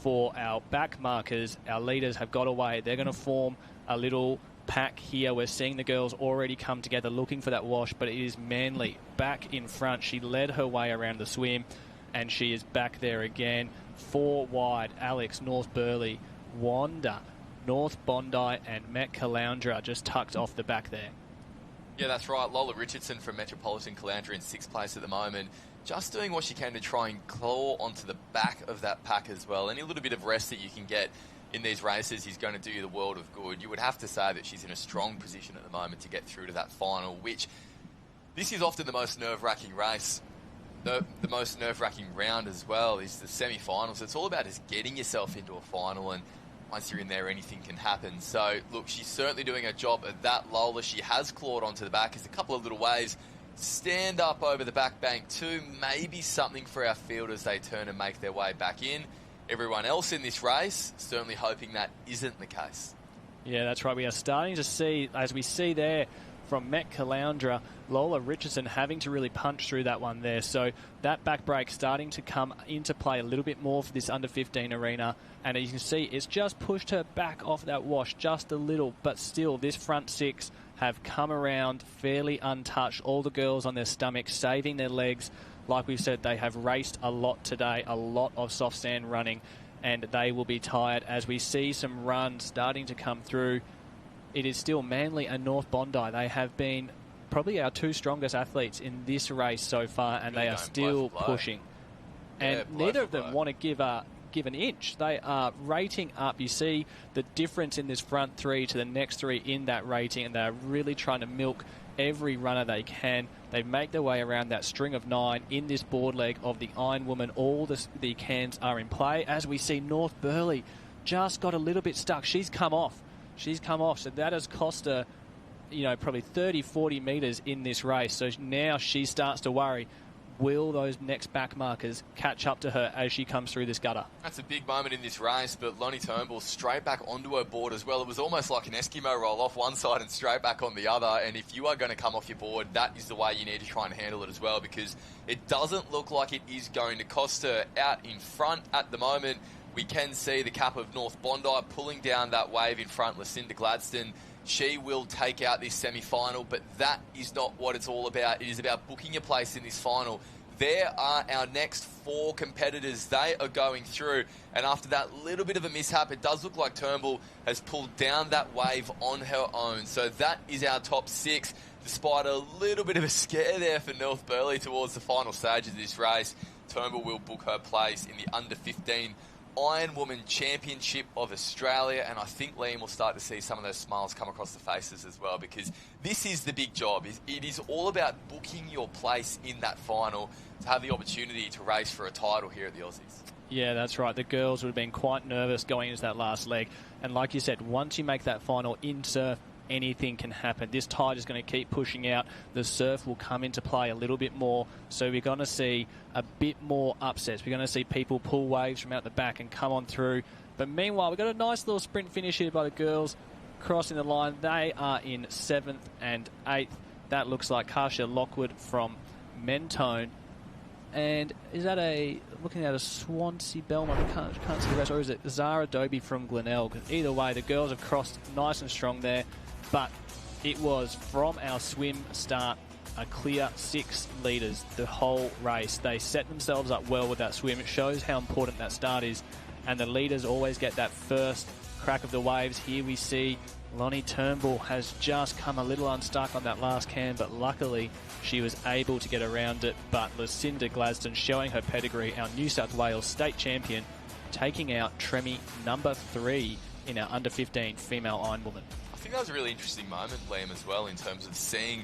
[SPEAKER 5] for our back markers, our leaders have got away. They're going to form a little pack here. We're seeing the girls already come together looking for that wash, but it is Manly back in front. She led her way around the swim, and she is back there again. 4 wide, Alex, North Burleigh, Wanda, North Bondi, and Met Caloundra just tucked off the back there.
[SPEAKER 22] Yeah, that's right. Lola Richardson from Metropolitan Caloundra in 6th place at the moment. Just doing what she can to try and claw onto the back of that pack as well. Any little bit of rest that you can get in these races is going to do you the world of good. You would have to say that she's in a strong position at the moment to get through to that final, which this is often the most nerve-wracking race. The most nerve-wracking round as well is the semi-finals. It's all about just getting yourself into a final, and once you're in there, anything can happen. So, look, she's certainly doing her job at that. Lola, she has clawed onto the back. There's a couple of little waves. Stand up over the back bank too. Maybe something for our field as they turn and make their way back in. Everyone else in this race certainly hoping that isn't the case.
[SPEAKER 5] Yeah, that's right. We are starting to see, as we see there from Met Caloundra, Lola Richardson having to really punch through that one there. So that back break starting to come into play a little bit more for this under-15 arena. And as you can see, it's just pushed her back off that wash just a little. But still, this front 6 have come around fairly untouched. All the girls on their stomachs, saving their legs. Like we've said, they have raced a lot today, a lot of soft sand running, and they will be tired as we see some runs starting to come through. It is still Manly and North Bondi. They have been probably our 2 strongest athletes in this race so far, and they are still pushing. And neither of them want to give an inch. They are rating up. You see the difference in this front 3 to the next 3 in that rating, and they're really trying to milk every runner they can. They make their way around that string of 9 in this board leg of the Ironwoman. All the cans are in play. As we see, North Burleigh just got a little bit stuck. She's come off. So that has cost her
[SPEAKER 8] probably 30, 40 metres in this race. So now she starts to worry, will those next back markers catch up to her as she comes through this gutter?
[SPEAKER 22] That's a big moment in this race, but Lonnie Turnbull straight back onto her board as well. It was almost like an Eskimo roll off one side and straight back on the other. And if you are going to come off your board, that is the way you need to try and handle it as well, because it doesn't look like it is going to cost her. Out in front at the moment, we can see the cap of North Bondi pulling down that wave in front, Lucinda Gladstone. She will take out this semi-final, but that is not what it's all about. It is about booking your place in this final. There are our next 4 competitors. They are going through, and after that little bit of a mishap, it does look like Turnbull has pulled down that wave on her own. So that is our top 6, despite a little bit of a scare there for North Burleigh towards the final stage of this race. Turnbull will book her place in the under-15 Ironwoman Championship of Australia, and I think Liam will start to see some of those smiles come across the faces as well, because this is the big job. It is all about booking your place in that final to have the opportunity to race for a title here at the Aussies.
[SPEAKER 8] Yeah, that's right. The girls would have been quite nervous going into that last leg, and like you said, once you make that final in surf, anything can happen. This tide is going to keep pushing out. The surf will come into play a little bit more, so we're going to see a bit more upsets. We're going to see people pull waves from out the back and come on through. But meanwhile, we've got a nice little sprint finish here by the girls crossing the line. They are in 7th and 8th. That looks like Kasia Lockwood from Mentone. And is that looking at a Swansea Belmont? I can't see the rest. Or is it Zara Dobie from Glenelg? Either way, the girls have crossed nice and strong there. But it was from our swim start a clear 6 leaders the whole race. They set themselves up well with that swim. It shows how important that start is. And the leaders always get that first crack of the waves. Here we see Lonnie Turnbull has just come a little unstuck on that last can, but luckily she was able to get around it. But Lucinda Gladstone showing her pedigree, our New South Wales state champion, taking out Tremi number 3 in our under-15 female Ironwoman.
[SPEAKER 22] I think that was a really interesting moment, Liam, as well, in terms of seeing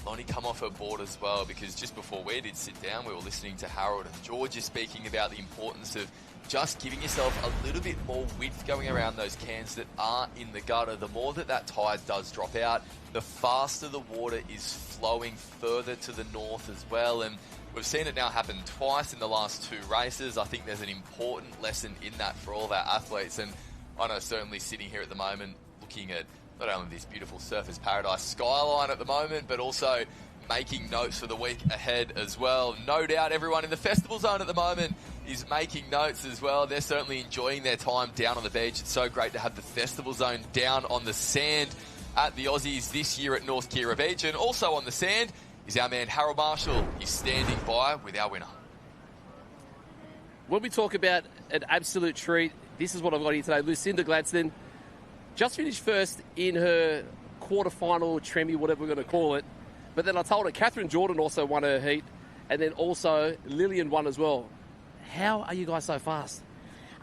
[SPEAKER 22] Lonnie come off her board as well, because just before we did sit down, we were listening to Harold and Georgia speaking about the importance of just giving yourself a little bit more width going around those cans that are in the gutter. The more that tide does drop out, the faster the water is flowing further to the north as well. And we've seen it now happen twice in the last 2 races. I think there's an important lesson in that for all of our athletes. And I know certainly sitting here at the moment, looking at not only this beautiful Surfers Paradise skyline at the moment, but also making notes for the week ahead as well. No doubt everyone in the festival zone at the moment is making notes as well. They're certainly enjoying their time down on the beach. It's so great to have the festival zone down on the sand at the Aussies this year at North Kirra Beach. And also on the sand is our man Harold Marshall. He's standing by with our winner.
[SPEAKER 14] When we talk about an absolute treat, this is what I've got here today. Lucinda Gladstone just finished first in her quarterfinal Tremi, whatever we're going to call it. But then I told her Catherine Jordan also won her heat, and then also Lillian won as well. How are you guys so fast?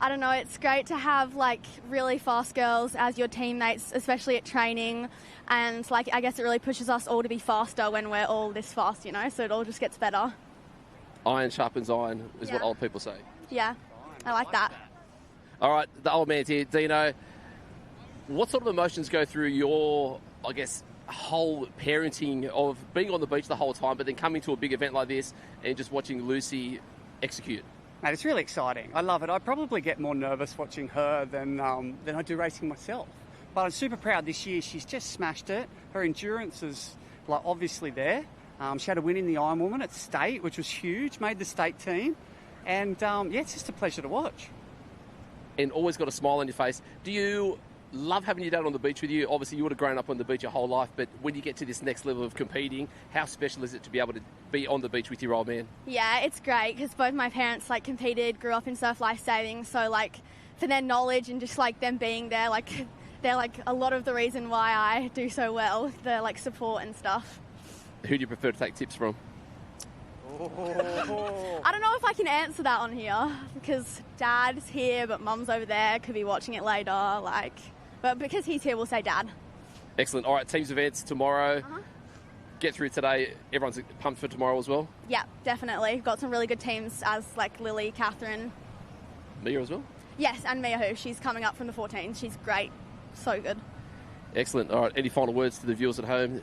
[SPEAKER 20] I don't know, it's great to have like really fast girls as your teammates, especially at training, and like I guess it really pushes us all to be faster when we're all this fast, you know, so it all just gets better.
[SPEAKER 14] Iron sharpens iron is what old people say.
[SPEAKER 20] Yeah, I like that.
[SPEAKER 14] All right, the old man's here. Dino, what sort of emotions go through your, I guess, whole parenting of being on the beach the whole time, but then coming to a big event like this and just watching Lucy execute?
[SPEAKER 24] Mate, it's really exciting. I love it. I probably get more nervous watching her than I do racing myself. But I'm super proud this year. She's just smashed it. Her endurance is like obviously there. She had a win in the Ironwoman at state, which was huge. Made the state team, and it's just a pleasure to watch.
[SPEAKER 14] And always got a smile on your face. Do you love having your dad on the beach with you? Obviously, you would have grown up on the beach your whole life, but when you get to this next level of competing, how special is it to be able to be on the beach with your old man?
[SPEAKER 20] Yeah, it's great because both my parents like competed, grew up in surf lifesaving, so like for their knowledge and just like them being there, like they're like a lot of the reason why I do so well, the like support and stuff.
[SPEAKER 14] Who do you prefer to take tips from?
[SPEAKER 20] I don't know if I can answer that on here because Dad's here but Mum's over there, could be watching it later, but because he's here we'll say Dad.
[SPEAKER 14] Excellent. All right, teams events tomorrow. Get through today. Everyone's pumped for tomorrow as well?
[SPEAKER 20] Yeah, definitely. Got some really good teams as like Lily, Catherine.
[SPEAKER 14] Mia as well?
[SPEAKER 20] Yes, and Mia who. She's coming up from the 14. She's great. So good.
[SPEAKER 14] Excellent. All right, any final words to the viewers at home?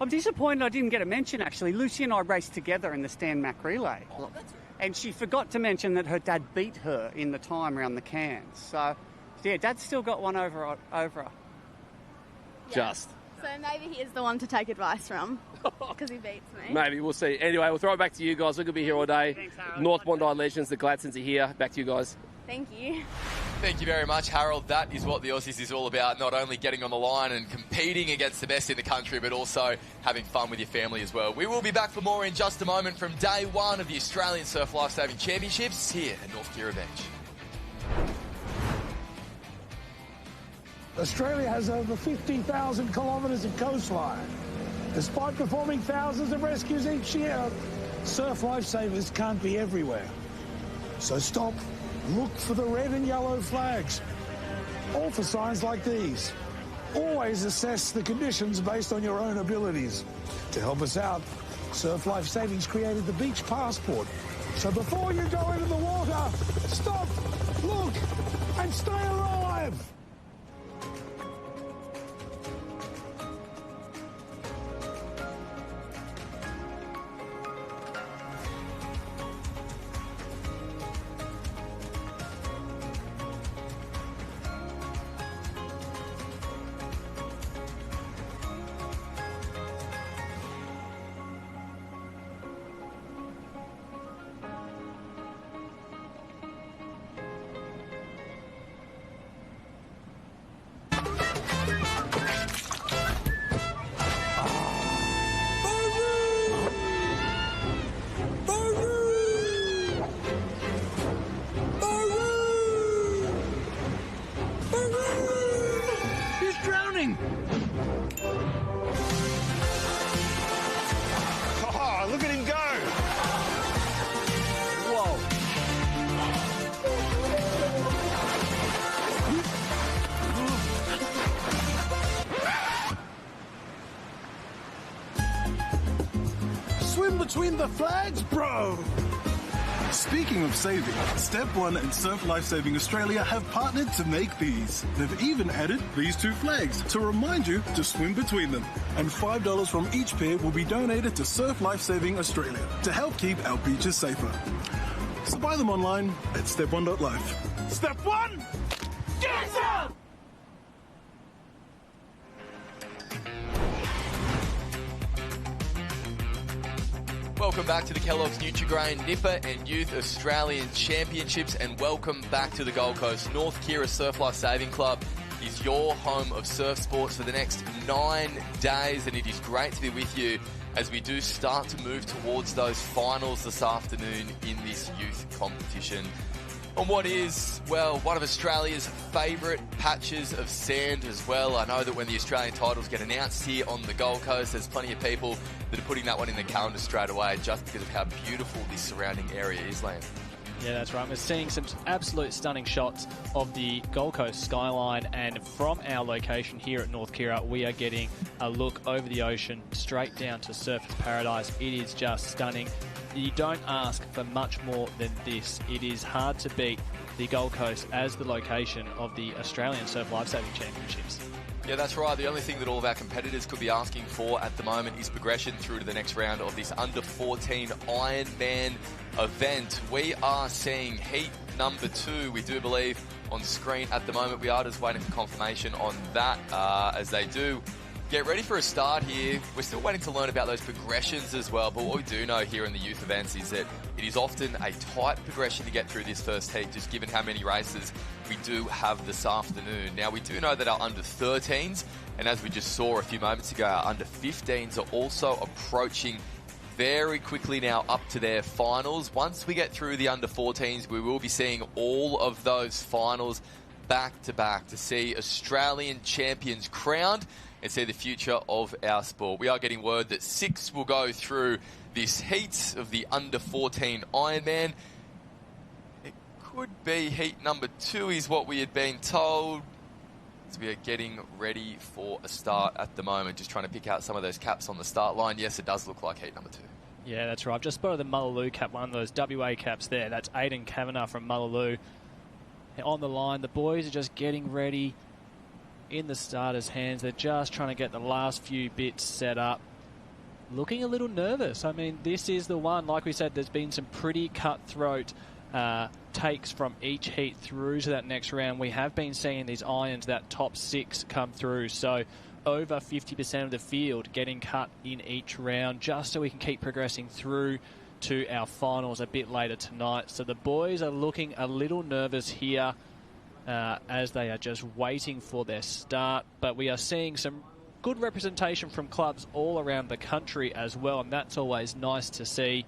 [SPEAKER 24] I'm disappointed I didn't get a mention, actually. Lucy and I raced together in the Stan Mac relay. Oh, and she forgot to mention that her dad beat her in the time around the cans. So, yeah, Dad's still got one over her.
[SPEAKER 14] Just.
[SPEAKER 20] So maybe he is the one to take advice from, because he beats me.
[SPEAKER 14] Maybe, we'll see. Anyway, we'll throw it back to you guys. We're going to be here all day.
[SPEAKER 20] Thanks, Harold.
[SPEAKER 14] North Bondi Legends, the Gladsons are here. Back to you guys.
[SPEAKER 20] Thank you.
[SPEAKER 22] Thank you very much, Harold. That is what the Aussies is all about, not only getting on the line and competing against the best in the country, but also having fun with your family as well. We will be back for more in just a moment from day one of the Australian Surf Lifesaving Championships here at North Kirra Beach.
[SPEAKER 12] Australia has over 50,000 kilometres of coastline. Despite performing thousands of rescues each year, surf lifesavers can't be everywhere. So stop, look for the red and yellow flags. All for signs like these. Always assess the conditions based on your own abilities. To help us out, Surf Life Savings created the Beach Passport. So before you go into the water, stop, look, and stay alive.
[SPEAKER 13] Between the flags, bro! Speaking of saving, Step 1 and Surf Lifesaving Australia have partnered to make these. They've even added these two flags to remind you to swim between them. And $5 from each pair will be donated to Surf Lifesaving Australia to help keep our beaches safer. So buy them online at step1.life. Step 1! Get up!
[SPEAKER 22] Welcome back to the Kelloggs Nutri-Grain Nipper and Youth Australian Championships, and welcome back to the Gold Coast. North Kirra Surf Life Saving Club is your home of surf sports for the next 9 days, and it is great to be with you as we do start to move towards those finals this afternoon in this youth competition. On what is, well, one of Australia's favourite patches of sand as well. I know that when the Australian titles get announced here on the Gold Coast, there's plenty of people that are putting that one in the calendar straight away just because of how beautiful this surrounding area is, Liam.
[SPEAKER 8] Yeah, that's right. We're seeing some absolute stunning shots of the Gold Coast skyline, and from our location here at North Kirra, we are getting a look over the ocean straight down to Surfers Paradise. It is just stunning. You don't ask for much more than this. It is hard to beat the Gold Coast as the location of the Australian Surf Lifesaving Championships.
[SPEAKER 22] Yeah, that's right. The only thing that all of our competitors could be asking for at the moment is progression through to the next round of this under-14 Ironman event. We are seeing heat number 2, we do believe, on screen at the moment. We are just waiting for confirmation on that as they do get ready for a start here. We're still waiting to learn about those progressions as well, but what we do know here in the youth events is that it is often a tight progression to get through this first heat, just given how many races we do have this afternoon. Now, we do know that our under-13s, and as we just saw a few moments ago, our under-15s are also approaching very quickly now up to their finals. Once we get through the under-14s, we will be seeing all of those finals back-to-back to see Australian champions crowned and see the future of our sport. We are getting word that 6 will go through this heat of the under-14 Ironman. It could be heat number 2 is what we had been told. So we are getting ready for a start at the moment, just trying to pick out some of those caps on the start line. Yes, it does look like heat number 2.
[SPEAKER 8] Yeah, that's right. I've just spotted the Mullaloo cap, one of those WA caps there. That's Aidan Kavanagh from Mullaloo. On the line, the boys are just getting ready in the starters' hands. They're just trying to get the last few bits set up. Looking a little nervous. I mean, this is the one, like we said, there's been some pretty cutthroat takes from each heat through to that next round. We have been seeing these irons, that top 6 come through. So over 50% of the field getting cut in each round, just so we can keep progressing through to our finals a bit later tonight. So the boys are looking a little nervous here as they are just waiting for their start. But we are seeing some good representation from clubs all around the country as well, and that's always nice to see,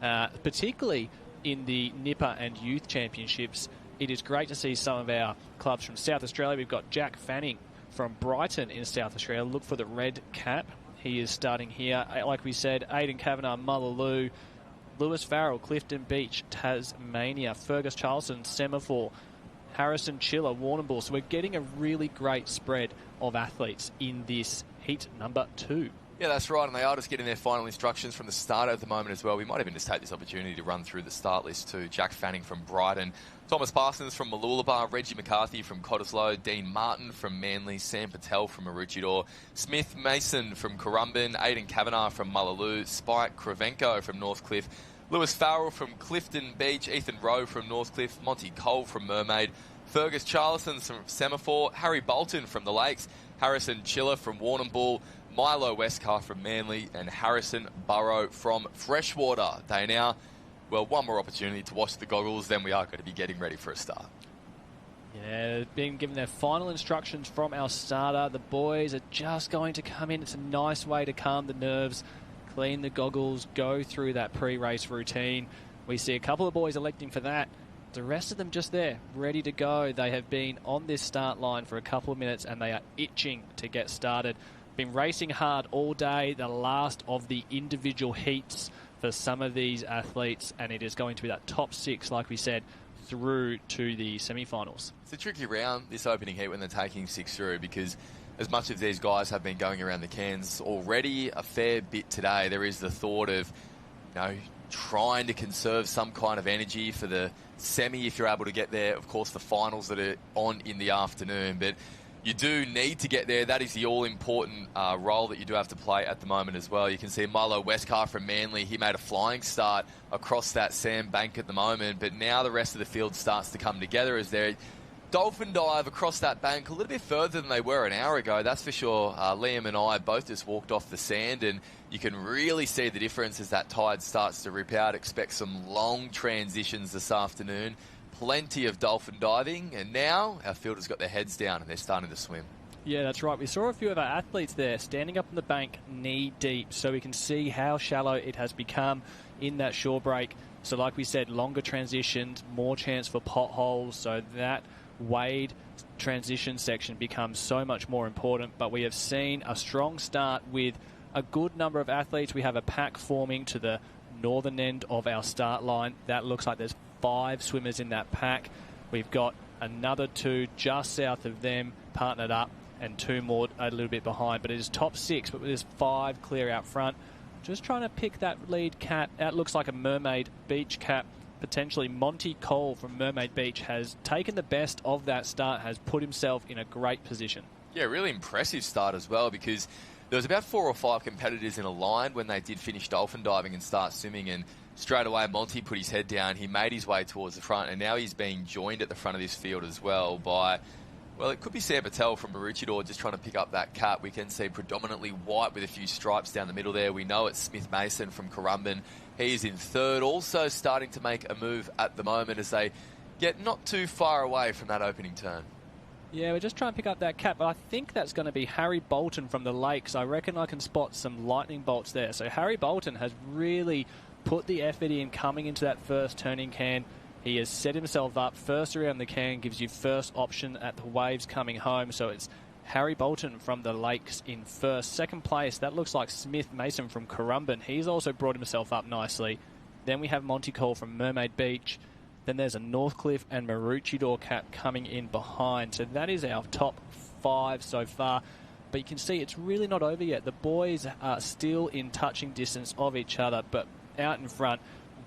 [SPEAKER 8] particularly in the Nipper and Youth Championships. It is great to see some of our clubs from South Australia. We've got Jack Fanning from Brighton in South Australia. Look for the red cap. He is starting here. Like we said, Aidan Kavanagh, Mullaloo, Lewis Farrell, Clifton Beach, Tasmania, Fergus Charleston, Semaphore, Harrison Chiller, Warrnambool. So we're getting a really great spread of athletes in this heat number 2.
[SPEAKER 22] Yeah, that's right, and they are just getting their final instructions from the start at the moment as well. We might even just take this opportunity to run through the start list too. Jack Fanning from Brighton, Thomas Parsons from Mooloolaba, Reggie McCarthy from Cottesloe, Dean Martin from Manly, Sam Patel from Maroochydore, Smith Mason from Currumbin, Aidan Kavanagh from Mullaloo, Spike Kravenko from Northcliffe, Lewis Farrell from Clifton Beach, Ethan Rowe from Northcliffe, Monty Cole from Mermaid, Fergus Charleston from Semaphore, Harry Bolton from the Lakes, Harrison Chiller from Warrnambool, Milo Westcar from Manly, and Harrison Burrow from Freshwater. They now, well, one more opportunity to wash the goggles, then we are going to be getting ready for a start.
[SPEAKER 8] Yeah, being given their final instructions from our starter. The boys are just going to come in. It's a nice way to calm the nerves, clean the goggles, go through that pre-race routine. We see a couple of boys electing for that. The rest of them just there, ready to go. They have been on this start line for a couple of minutes and they are itching to get started. Been racing hard all day, the last of the individual heats for some of these athletes, and it is going to be that top 6, like we said, through to the semi-finals.
[SPEAKER 22] It's a tricky round, this opening heat, when they're taking 6 through, because as much as these guys have been going around the Cairns already a fair bit today, there is the thought of, trying to conserve some kind of energy for the semi if you're able to get there. Of course, the finals that are on in the afternoon, but you do need to get there. That is the all-important role that you do have to play at the moment as well. You can see Milo Westcar from Manly. He made a flying start across that sand bank at the moment, but now the rest of the field starts to come together as they dolphin dive across that bank a little bit further than they were an hour ago. That's for sure. Liam and I both just walked off the sand, and you can really see the difference as that tide starts to rip out. Expect some long transitions this afternoon. Plenty of dolphin diving, and now our fielders got their heads down and they're starting to swim.
[SPEAKER 8] Yeah, that's right. We saw a few of our athletes there standing up on the bank knee deep, so we can see how shallow it has become in that shore break. So like we said, longer transitions, more chance for potholes, so that wade transition section becomes so much more important. But we have seen a strong start with a good number of athletes. We have a pack forming to the northern end of our start line. That looks like there's 5 swimmers in that pack. We've got another 2 just south of them partnered up, and 2 more a little bit behind. But it is top 6, but there's 5 clear out front. Just trying to pick that lead cat. That looks like a Mermaid Beach cap. Potentially Monty Cole from Mermaid Beach has taken the best of that start, has put himself in a great position.
[SPEAKER 22] Yeah, really impressive start as well, because there was about 4 or 5 competitors in a line when they did finish dolphin diving and start swimming, and straight away Monty put his head down. He made his way towards the front, and now he's being joined at the front of this field as well by, well, it could be Sam Patel from Maroochydore just trying to pick up that cap. We can see predominantly white with a few stripes down the middle there. We know it's Smith Mason from Currumbin. He is in third, also starting to make a move at the moment as they get not too far away from that opening turn.
[SPEAKER 8] Yeah, we're just trying to pick up that cap, but I think that's going to be Harry Bolton from the Lakes. I reckon I can spot some lightning bolts there. So Harry Bolton has really put the effort in coming into that first turning can. He has set himself up. First around the can gives you first option at the waves coming home. So it's Harry Bolton from the Lakes in first. Second place, that looks like Smith Mason from Currumbin. He's also brought himself up nicely. Then we have Monty Cole from Mermaid Beach. Then there's a Northcliffe and Maroochydore cap coming in behind. So that is our top 5 so far. But you can see it's really not over yet. The boys are still in touching distance of each other, but out in front,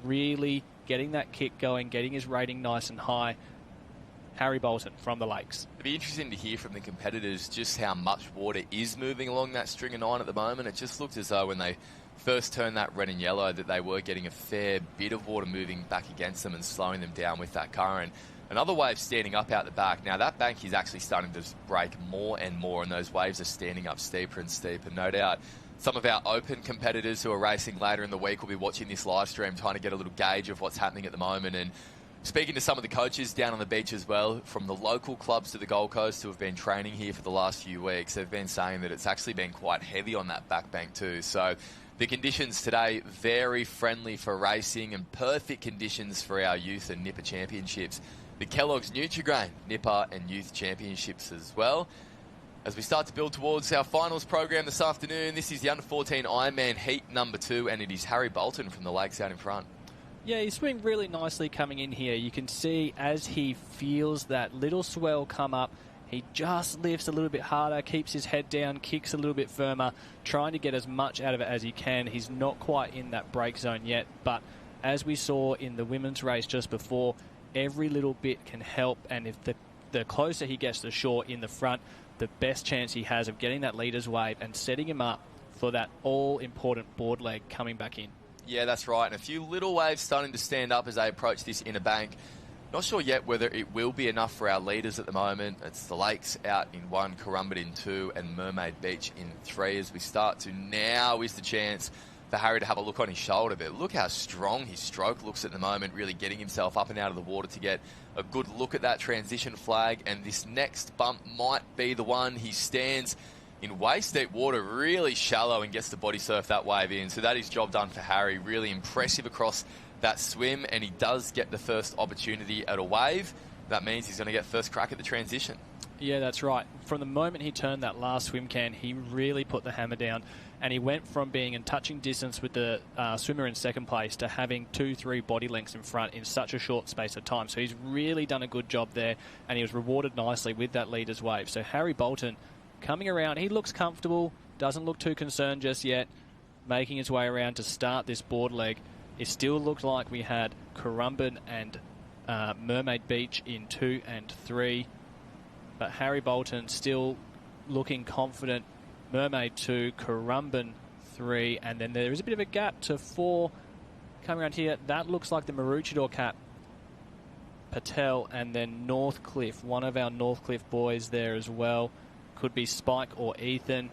[SPEAKER 8] really getting that kick going, getting his rating nice and high. Harry Bolton from the Lakes.
[SPEAKER 22] It'd be interesting to hear from the competitors just how much water is moving along that string of 9 at the moment. It just looked as though when they first turned that red and yellow that they were getting a fair bit of water moving back against them and slowing them down with that current. Another wave standing up out the back. Now, that bank is actually starting to break more and more, and those waves are standing up steeper and steeper. No doubt some of our open competitors who are racing later in the week will be watching this live stream, trying to get a little gauge of what's happening at the moment. And speaking to some of the coaches down on the beach as well, from the local clubs to the Gold Coast who have been training here for the last few weeks, they've been saying that it's actually been quite heavy on that back bank too. So the conditions today, very friendly for racing and perfect conditions for our youth and Nipper championships. The Kelloggs Nutri-Grain Nipper and Youth Championships as well. As we start to build towards our finals program this afternoon, this is the Under-14 Ironman Heat number 2, and it is Harry Bolton from the Lakes out in front.
[SPEAKER 8] Yeah, he's swimming really nicely coming in here. You can see as he feels that little swell come up, he just lifts a little bit harder, keeps his head down, kicks a little bit firmer, trying to get as much out of it as he can. He's not quite in that break zone yet, but as we saw in the women's race just before, every little bit can help, and if the closer he gets to shore in the front, the best chance he has of getting that leader's wave and setting him up for that all-important board leg coming back in.
[SPEAKER 22] Yeah, that's right. And a few little waves starting to stand up as they approach this inner bank. Not sure yet whether it will be enough for our leaders at the moment. It's the Lakes out in 1, Currumbin in 2, and Mermaid Beach in 3. As we start to, now is the chance for Harry to have a look on his shoulder. But look how strong his stroke looks at the moment, really getting himself up and out of the water to get a good look at that transition flag. And this next bump might be the one. He stands in waist-deep water, really shallow, and gets the body surf that wave in. So that is job done for Harry. Really impressive across that swim, and he does get the first opportunity at a wave. That means he's going to get first crack at the transition.
[SPEAKER 8] Yeah, that's right. From the moment he turned that last swim can, he really put the hammer down, and he went from being in touching distance with the swimmer in second place to having 2-3 body lengths in front in such a short space of time. So he's really done a good job there, and he was rewarded nicely with that leader's wave. So Harry Bolton coming around, he looks comfortable, doesn't look too concerned just yet, making his way around to start this board leg. It still looked like we had Currumbin and Mermaid Beach in 2 and 3. But Harry Bolton still looking confident. Mermaid 2, Currumbin 3, and then there is a bit of a gap to 4 coming around here. That looks like the Maroochydore cap. Patel, and then Northcliffe, one of our Northcliffe boys there as well. Could be Spike or Ethan.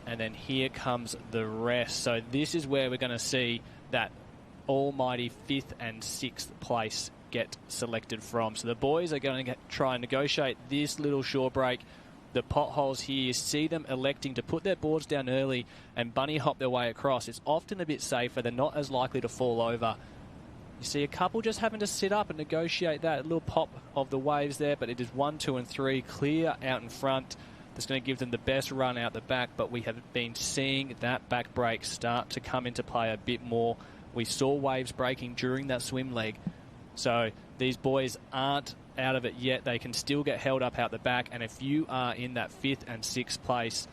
[SPEAKER 8] And then here comes the rest. So this is where we're going to see that almighty 5th and 6th place get selected from. So the boys are going to try and negotiate this little shore break. The potholes here, you see them electing to put their boards down early and bunny hop their way across. It's often a bit safer. They're not as likely to fall over. You see a couple just having to sit up and negotiate that little pop of the waves there, but it is 1, 2, and 3 clear out in front. That's going to give them the best run out the back, but we have been seeing that back break start to come into play a bit more. We saw waves breaking during that swim leg. So these boys aren't out of it yet. They can still get held up out the back, and if you are in that 5th and 6th place,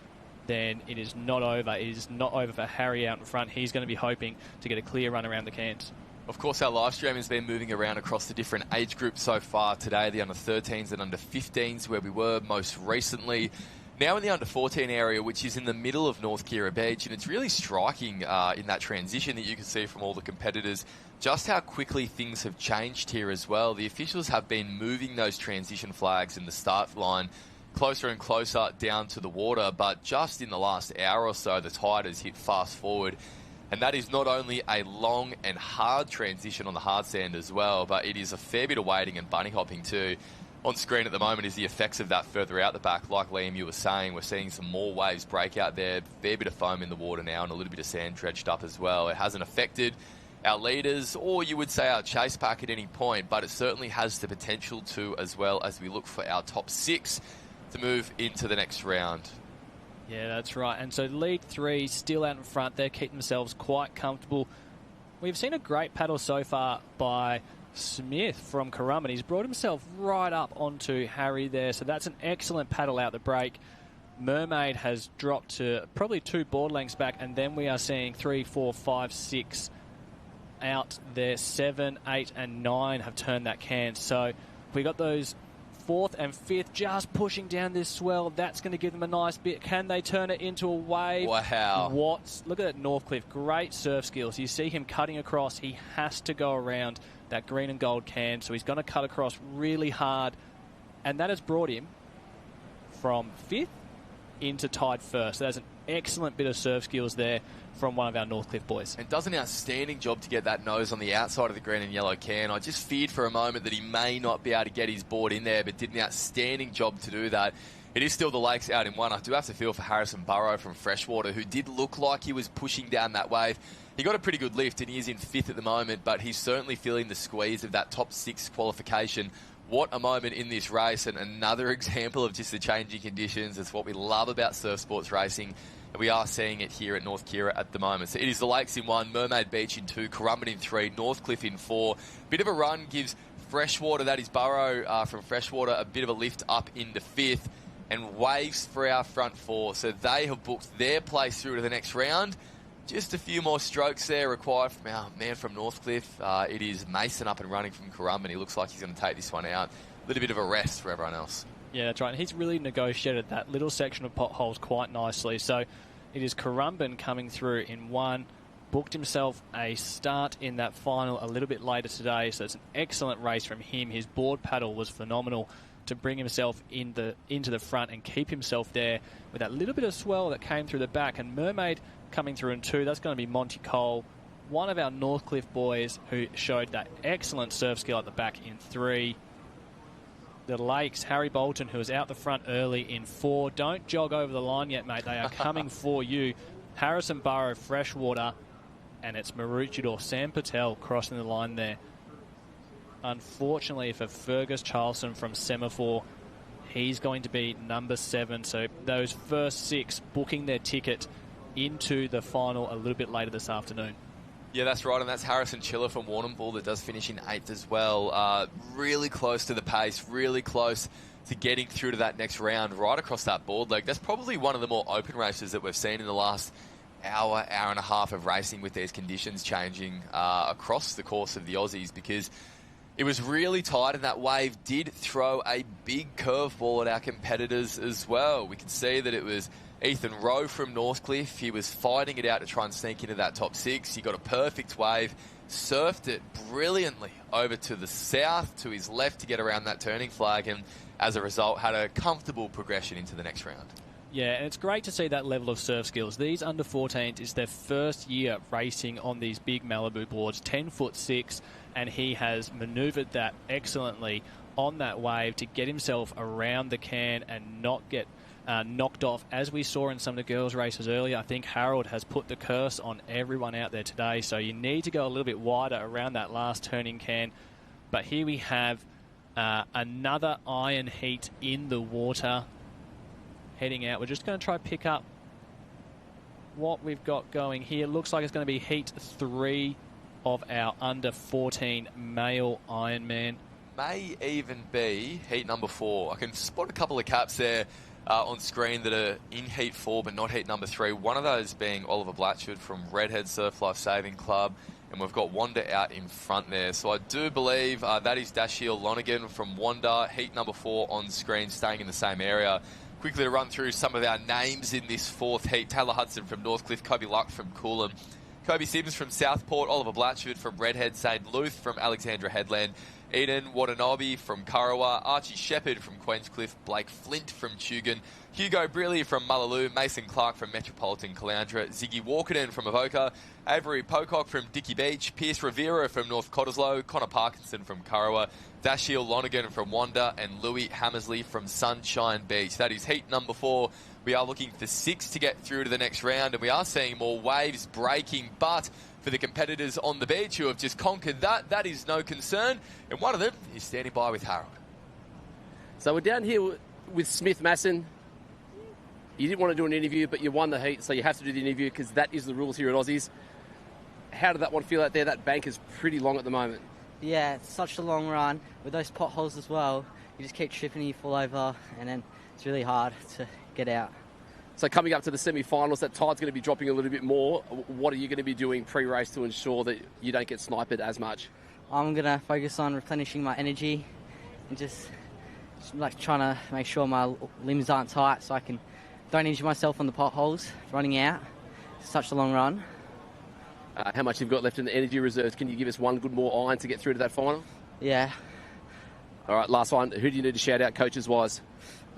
[SPEAKER 8] then it is not over. It is not over for Harry out in front. He's going to be hoping to get a clear run around the cans.
[SPEAKER 22] Of course, our live stream has been moving around across the different age groups so far today, the under-13s and under-15s, where we were most recently. Now in the under-14 area, which is in the middle of North Kirra Beach, and it's really striking in that transition that you can see from all the competitors just how quickly things have changed here as well. The officials have been moving those transition flags in the start line closer and closer down to the water, but just in the last hour or so, the tide has hit fast forward. And that is not only a long and hard transition on the hard sand as well, but it is a fair bit of wading and bunny hopping too. On screen at the moment is the effects of that further out the back. Like Liam, you were saying, we're seeing some more waves break out there, fair bit of foam in the water now, and a little bit of sand dredged up as well. It hasn't affected our leaders, or you would say our chase pack at any point, but it certainly has the potential to, as well as we look for our top 6 to move into the next round.
[SPEAKER 8] Yeah, that's right. And so lead 3 still out in front. They're keeping themselves quite comfortable. We've seen a great paddle so far by Smith from Currumbin. He's brought himself right up onto Harry there. So that's an excellent paddle out the break. Mermaid has dropped to probably 2 board lengths back. And then we are seeing 3, 4, 5, 6 out there. 7, 8, and 9 have turned that can. So we got those fourth and fifth just pushing down this swell. That's going to give them a nice bit. Can they turn it into a wave?
[SPEAKER 22] Wow.
[SPEAKER 8] Look at that Northcliffe. Great surf skills. You see him cutting across. He has to go around that green and gold can, so he's going to cut across really hard. And that has brought him from fifth into tied first. So there's an excellent bit of surf skills there from one of our Northcliffe boys.
[SPEAKER 22] And does an outstanding job to get that nose on the outside of the green and yellow can. I just feared for a moment that he may not be able to get his board in there, but did an outstanding job to do that. It is still the Lakes out in one. I do have to feel for Harrison Burrow from Freshwater, who did look like he was pushing down that wave. He got a pretty good lift, and he is in fifth at the moment, but he's certainly feeling the squeeze of that top 6 qualification. What a moment in this race, and another example of just the changing conditions. It's what we love about surf sports racing, and we are seeing it here at North Kirra at the moment. So it is the Lakes in 1, Mermaid Beach in 2, Currumbin in 3, Northcliffe in 4. Bit of a run gives Freshwater, that is Burrow from Freshwater, a bit of a lift up into 5th, and Waves for our front 4. So they have booked their place through to the next round. Just a few more strokes there required from our man from Northcliffe. It is Mason up and running from Currumbin. He looks like he's going to take this one out. A little bit of a rest for everyone else.
[SPEAKER 8] Yeah, that's right. And he's really negotiated that little section of potholes quite nicely. So it is Currumbin coming through in 1. Booked himself a start in that final a little bit later today. So it's an excellent race from him. His board paddle was phenomenal to bring himself into the front and keep himself there with that little bit of swell that came through the back. And Mermaid coming through in 2, that's going to be Monty Cole, one of our Northcliffe boys who showed that excellent surf skill at the back in 3. The Lakes, Harry Bolton, who was out the front early in 4. Don't jog over the line yet, mate. They are coming for you. Harrison Burrow, Freshwater, and it's Maroochydore, Sam Patel crossing the line there. Unfortunately for Fergus Charleston from Semaphore, he's going to be number 7. So those first 6 booking their ticket into the final a little bit later this afternoon.
[SPEAKER 22] Yeah, that's right, and that's Harrison Chiller from Warrnambool that does finish in 8th as well. Really close to the pace, really close to getting through to that next round, right across that board leg. That's probably one of the more open races that we've seen in the last hour and a half of racing with these conditions changing across the course of the Aussies, because it was really tight, and that wave did throw a big curveball at our competitors as well. We could see that it was Ethan Rowe from Northcliffe. He was fighting it out to try and sneak into that top 6. He got a perfect wave, surfed it brilliantly over to the south, to his left to get around that turning flag, and as a result had a comfortable progression into the next round.
[SPEAKER 8] Yeah, and it's great to see that level of surf skills. These under 14s is their first year racing on these big Malibu boards, 10'6", and he has manoeuvred that excellently on that wave to get himself around the can and not get knocked off. As we saw in some of the girls' races earlier, I think Harold has put the curse on everyone out there today, so you need to go a little bit wider around that last turning can. But here we have another iron heat in the water heading out. We're just going to try to pick up what we've got going here. Looks like it's going to be heat 3 of our under 14 male Ironman.
[SPEAKER 22] May even be heat number 4. I can spot a couple of caps there on screen that are in heat 4 but not heat number 3. One of those being Oliver Blatchford from Redhead Surf Life Saving Club, and we've got Wanda out in front there. So I do believe that is Dashiell Lonergan from Wanda, heat number 4 on screen, staying in the same area. Quickly to run through some of our names in this 4th heat. Taylor Hudson from Northcliffe, Kobe Luck from Coolum, Kobe Sims from Southport, Oliver Blatchford from Redhead, St. Luth from Alexandra Headland, Eden Watanabe from Kurrawa, Archie Shepherd from Queenscliff, Blake Flint from Tugun, Hugo Briley from Mullaloo, Mason Clark from Metropolitan Caloundra, Ziggy Walkerden from Avoca, Avery Pocock from Dicky Beach, Pierce Rivera from North Cottesloe, Connor Parkinson from Kurrawa, Dashiell Lonergan from Wanda, and Louis Hammersley from Sunshine Beach. That is heat number 4. We are looking for 6 to get through to the next round, and we are seeing more waves breaking, but for the competitors on the beach who have just conquered that is no concern, and one of them is standing by with Harold.
[SPEAKER 14] So we're down here with Smith Masson. You didn't want to do an interview, but you won the heat, so you have to do the interview because that is the rules here at Aussies. How did that one feel out there? That bank is pretty long at the moment.
[SPEAKER 1] Yeah, it's such a long run. With those potholes as well, you just keep tripping, you fall over, and then it's really hard to get out.
[SPEAKER 14] So coming up to the semi-finals, that tide's going to be dropping a little bit more. What are you going to be doing pre-race to ensure that you don't get sniped as much?
[SPEAKER 1] I'm going to focus on replenishing my energy and just Just, like trying to make sure my limbs aren't tight so I don't injure myself on the potholes running out. It's such a long run.
[SPEAKER 14] How much you've got left in the energy reserves? Can you give us one good more iron to get through to that final?
[SPEAKER 1] Yeah.
[SPEAKER 14] All right, last one. Who do you need to shout out coaches-wise?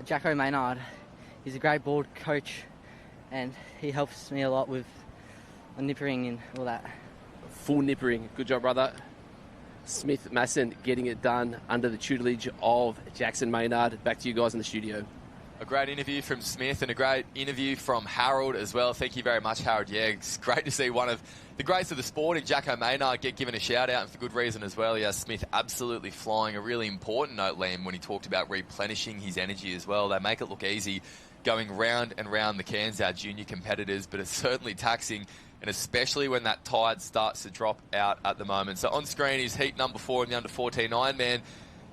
[SPEAKER 1] Jacko Maynard. He's a great board coach and he helps me a lot with nippering and all that.
[SPEAKER 14] Full nippering. Good job, brother. Smith Masson getting it done under the tutelage of Jackson Maynard. Back to you guys in the studio.
[SPEAKER 22] A great interview from Smith and a great interview from Harold as well. Thank you very much, Harold. Yeah, it's great to see one of the greats of the sport in Jacko Maynard get given a shout out, and for good reason as well. Yeah, Smith absolutely flying. A really important note, Liam, when he talked about replenishing his energy as well. They make it look easy going round and round the cans, our junior competitors, but it's certainly taxing, and especially when that tide starts to drop out at the moment. So on screen is heat number 4 in the under-14 Ironman,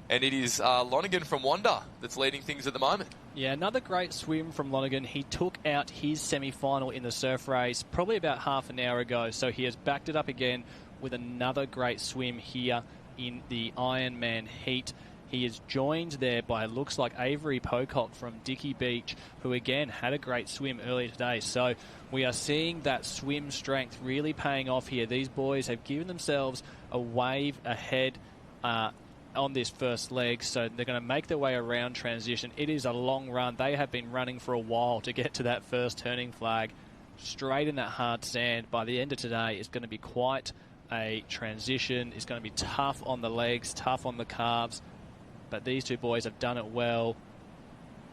[SPEAKER 22] and it is Lonergan from Wanda that's leading things at the moment.
[SPEAKER 8] Yeah, another great swim from Lonergan. He took out his semi-final in the surf race probably about half an hour ago, so he has backed it up again with another great swim here in the Ironman heat. He is joined there by, looks like, Avery Pocock from Dicky Beach, who again had a great swim earlier today. So we are seeing that swim strength really paying off here. These boys have given themselves a wave ahead on this first leg, so they're going to make their way around transition. It is a long run. They have been running for a while to get to that first turning flag, straight in that hard sand. By the end of today, it's going to be quite a transition. It's going to be tough on the legs, tough on the calves, but these two boys have done it well.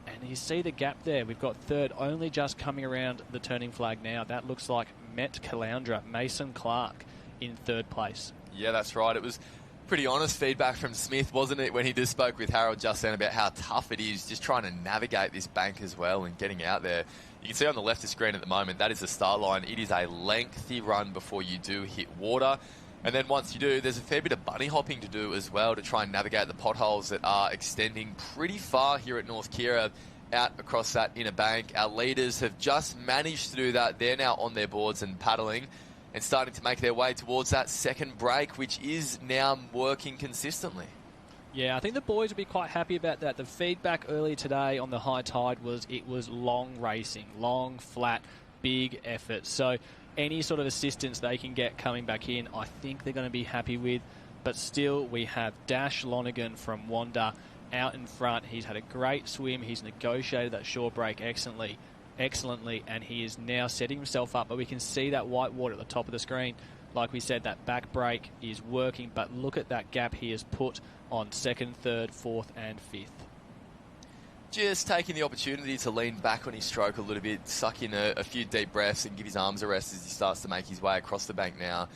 [SPEAKER 8] And you see the gap there. We've got third only just coming around the turning flag now. That looks like Met Caloundra, Mason Clark in third place.
[SPEAKER 22] Yeah, that's right. It was pretty honest feedback from Smith, wasn't it, when he just spoke with Harold just then about how tough it is just trying to navigate this bank as well and getting out there. You can see on the left of screen at the moment, that is the start line. It is a lengthy run before you do hit water. And then once you do, there's a fair bit of bunny hopping to do as well to try and navigate the potholes that are extending pretty far here at North Kirra out across that inner bank. Our leaders have just managed to do that. They're now on their boards and paddling and starting to make their way towards that second break, which is now working consistently.
[SPEAKER 8] Yeah, I think the boys will be quite happy about that. The feedback earlier today on the high tide was it was long racing, long, flat, big effort. So any sort of assistance they can get coming back in, I think they're going to be happy with. But still, we have Dash Lonergan from Wanda out in front. He's had a great swim. He's negotiated that shore break excellently, and he is now setting himself up. But we can see that white water at the top of the screen. Like we said, that back break is working, but look at that gap he has put on second, third, fourth, and fifth.
[SPEAKER 22] Just taking the opportunity to lean back on his stroke a little bit, suck in a few deep breaths and give his arms a rest as he starts to make his way across the bank now.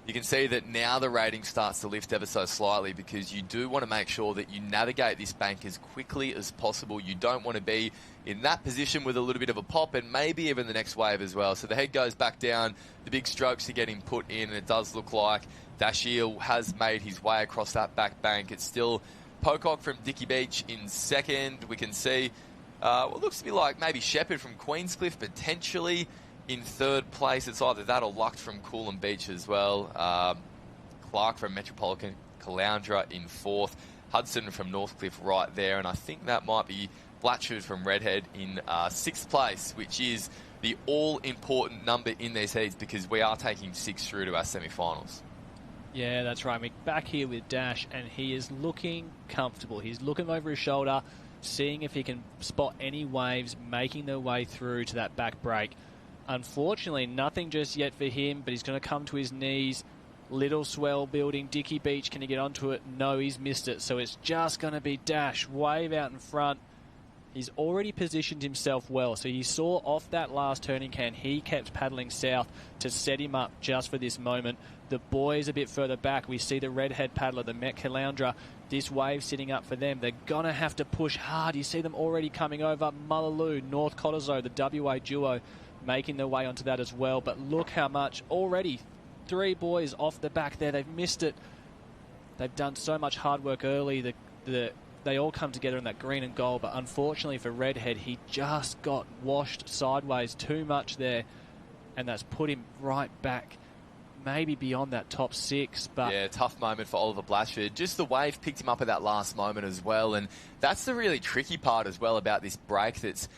[SPEAKER 22] You can see that now the rating starts to lift ever so slightly because you do want to make sure that you navigate this bank as quickly as possible. You don't want to be in that position with a little bit of a pop and maybe even the next wave as well. So the head goes back down, the big strokes are getting put in, and it does look like Dashiell has made his way across that back bank. It's still Pocock from Dicky Beach in second. We can see what looks to be like maybe Shepherd from Queenscliff potentially in third place. It's either that or Lucht from Coolum Beach as well. Clark from Metropolitan Caloundra in fourth. Hudson from Northcliffe right there. And I think that might be Blatchford from Redhead in sixth place, which is the all-important number in these heats because we are taking 6 through to our semi-finals.
[SPEAKER 8] Yeah, that's right. We're back here with Dash, and he is looking comfortable. He's looking over his shoulder, seeing if he can spot any waves making their way through to that back break. Unfortunately, nothing just yet for him, but he's going to come to his knees. Little swell building. Dicky Beach, can he get onto it? No, he's missed it. So it's just going to be Dash, wave out in front. He's already positioned himself well. So you saw off that last turning can, he kept paddling south to set him up just for this moment. The boys a bit further back. We see the redhead paddler, the Met Caloundra. This wave sitting up for them. They're going to have to push hard. You see them already coming over. Mullaloo, North Cottesloe, the WA duo, making their way onto that as well. But look how much already. 3 boys off the back there. They've missed it. They've done so much hard work early. They all come together in that green and gold. But unfortunately for Redhead, he just got washed sideways too much there. And that's put him right back. maybe beyond that top 6. But
[SPEAKER 22] yeah, tough moment for Oliver Blatchford. Just the wave picked him up at that last moment as well. And that's the really tricky part as well about this break that's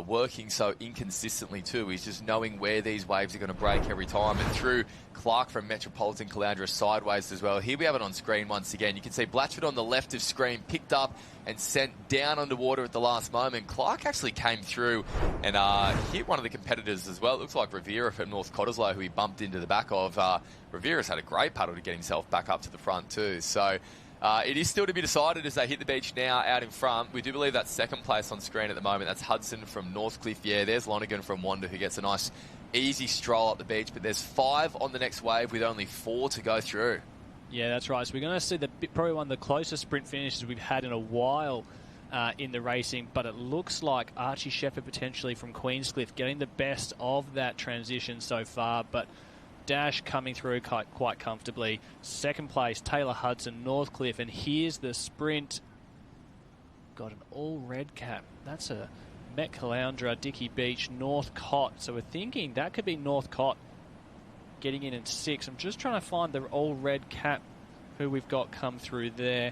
[SPEAKER 22] working so inconsistently too, is just knowing where these waves are going to break every time. And through Clark from Metropolitan Caloundra sideways as well. Here we have it on screen once again. You can see Blatchford on the left of screen picked up and sent down underwater at the last moment. Clark actually came through and hit one of the competitors as well. It looks like Rivera from North Cottesloe, who he bumped into the back of. Rivera's had a great paddle to get himself back up to the front too. So it is still to be decided as they hit the beach now out in front. We do believe that's second place on screen at the moment. That's Hudson from Northcliffe. Yeah, there's Lonergan from Wanda, who gets a nice easy stroll up the beach. But there's 5 on the next wave with only 4 to go through.
[SPEAKER 8] Yeah, that's right. So we're going to see probably one of the closest sprint finishes we've had in a while in the racing. But it looks like Archie Shepherd potentially from Queenscliff getting the best of that transition so far. But Dash coming through quite comfortably. Second place, Taylor Hudson, Northcliffe. And here's the sprint. Got an all-red cap. That's a Met Caloundra, Dickey Beach, Northcott. So we're thinking that could be Northcott getting in 6. I'm just trying to find the all-red cap who we've got come through there.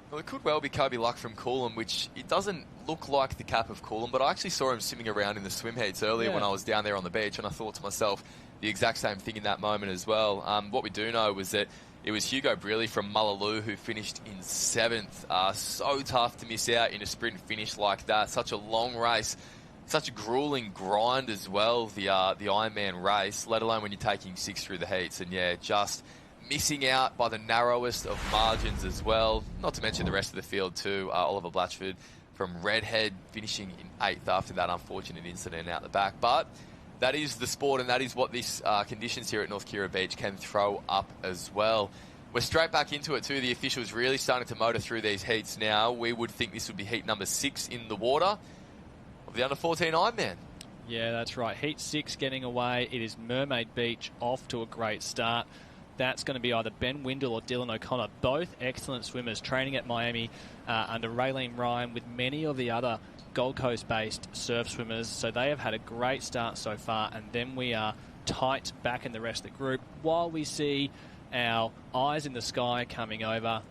[SPEAKER 22] Well, it could well be Kobe Luck from Coolum, which it doesn't look like the cap of Coolum, but I actually saw him swimming around in the swim heats earlier when I was down there on the beach, and I thought to myself the exact same thing in that moment as well. What we do know was that it was Hugo Brearley from Mullaloo who finished in 7th. So tough to miss out in a sprint finish like that. Such a long race. Such a grueling grind as well, the Ironman race, let alone when you're taking 6 through the heats. And yeah, just missing out by the narrowest of margins as well. Not to mention the rest of the field too. Oliver Blatchford from Redhead finishing in 8th after that unfortunate incident out the back. But that is the sport, and that is what these conditions here at North Kirra Beach can throw up as well. We're straight back into it too. The officials really starting to motor through these heats now. We would think this would be heat number 6 in the water of the under-14 Ironman.
[SPEAKER 8] Yeah, that's right. Heat 6 getting away. It is Mermaid Beach off to a great start. That's going to be either Ben Windle or Dylan O'Connor, both excellent swimmers training at Miami under Raylene Ryan with many of the other Gold Coast-based surf swimmers. So they have had a great start so far, and then we are tight back in the rest of the group while we see our eyes in the sky coming over.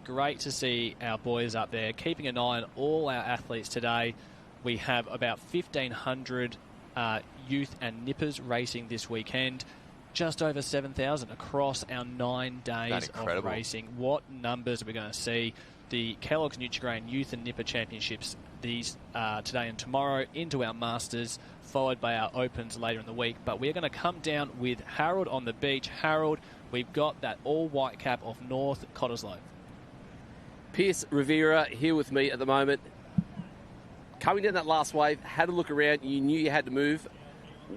[SPEAKER 8] Great to see our boys up there, keeping an eye on all our athletes today. We have about 1,500 youth and nippers racing this weekend. Just over 7,000 across our 9 days of racing. What numbers are we going to see? The Kelloggs Nutri-Grain Youth and Nipper Championships these today and tomorrow into our Masters, followed by our Opens later in the week. But we're going to come down with Harold on the beach. Harold, we've got that all-white cap of North Cottesloe.
[SPEAKER 14] Pierce Rivera here with me at the moment. Coming down that last wave, had a look around, you knew you had to move.